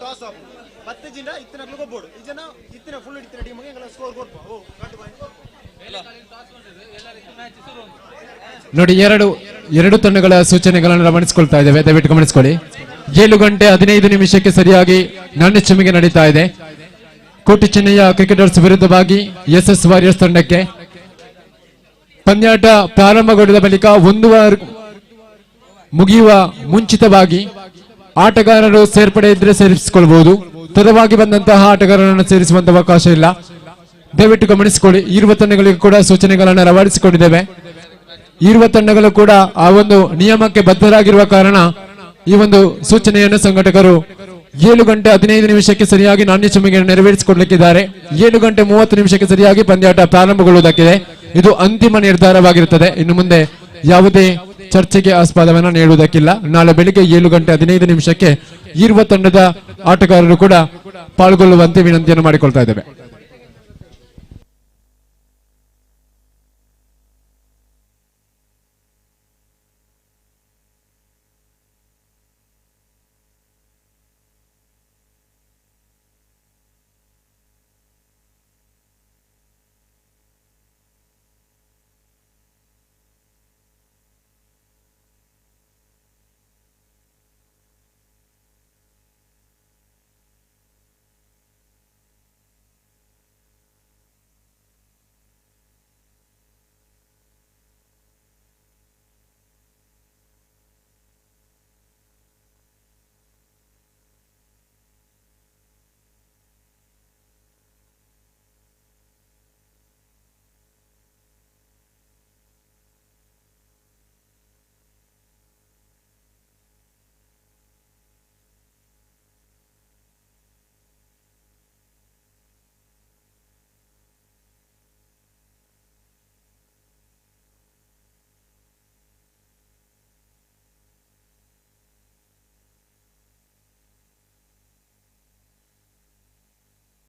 ಟಾಸ್ ಆಫ್ 10 ಜಿಂದ ಇತ್ತಿನ ಗೊಬ್ಬಡು ಇಜನ ಇತ್ತಿನ ಫುಲ್ ಇತ್ತಿನ ಟೀಮ್ಗೆ ಎಂಗಲ ಸ್ಕೋರ್ ಕೊಡ್ಬೋ ಓ ಕಾಟು ಬಾಯ್ ನೋಡಿ ಎರಡು ತಂಡಗಳ ಸೂಚನೆಗಳನ್ನು ರವಾನಿಸಿಕೊಳ್ತಾ ಇದ್ದೇವೆ, ದಯವಿಟ್ಟು ಗಮನಿಸಿಕೊಳ್ಳಿ. 7:15 ಸರಿಯಾಗಿ ನಾಣ್ಯ ಚುಮ್ಮಿಗೆ ನಡೀತಾ ಇದೆ. ಕೋಟಿ ಚೆನ್ನಯ್ಯ ಕ್ರಿಕೆಟರ್ಸ್ ವಿರುದ್ಧವಾಗಿ SS ವಾರಿಯರ್ಸ್ ತಂಡಕ್ಕೆ ಪಂದ್ಯಾಟ ಪ್ರಾರಂಭಗೊಂಡ ಬಳಿಕ 1 ಓವರ್ ಮುಗಿಯುವ ಮುಂಚಿತವಾಗಿ ಆಟಗಾರರು ಸೇರ್ಪಡೆ ಇದ್ರೆ ಸೇರಿಸಿಕೊಳ್ಳಬಹುದು. ತಡವಾಗಿ ಬಂದಂತಹ ಆಟಗಾರರನ್ನು ಸೇರಿಸುವಂತ ಅವಕಾಶ ಇಲ್ಲ, ದಯವಿಟ್ಟು ಗಮನಿಸಿಕೊಳ್ಳಿ. ಇರುವ ತಂಡಗಳಿಗೆ ಕೂಡ ಸೂಚನೆಗಳನ್ನು ರವಾನಿಸಿಕೊಂಡಿದ್ದೇವೆ. ಇರುವ ತಂಡಗಳು ಕೂಡ ಆ ಒಂದು ನಿಯಮಕ್ಕೆ ಬದ್ಧರಾಗಿರುವ ಕಾರಣ ಈ ಒಂದು ಸೂಚನೆಯನ್ನು ಸಂಘಟಕರು 7:15 ಸರಿಯಾಗಿ ನಾಣ್ಯ ಚುಮ್ಮಿಗೆ ನೆರವೇರಿಸಿಕೊಡ್ಲಿಕ್ಕಿದ್ದಾರೆ. 7:30 ಸರಿಯಾಗಿ ಪಂದ್ಯಾಟ ಪ್ರಾರಂಭಗೊಳ್ಳುವುದಕ್ಕಿದೆ. ಇದು ಅಂತಿಮ ನಿರ್ಧಾರವಾಗಿರುತ್ತದೆ. ಇನ್ನು ಮುಂದೆ ಯಾವುದೇ ಚರ್ಚೆಗೆ ಆಸ್ಪದವನ್ನು ನೀಡುವುದಕ್ಕಿಲ್ಲ. ನಾಳೆ ಬೆಳಿಗ್ಗೆ 7:15 ಇರುವ ತಂಡದ ಆಟಗಾರರು ಕೂಡ ಪಾಲ್ಗೊಳ್ಳುವಂತೆ ವಿನಂತಿಯನ್ನು ಮಾಡಿಕೊಳ್ತಾ ಇದ್ದೇವೆ.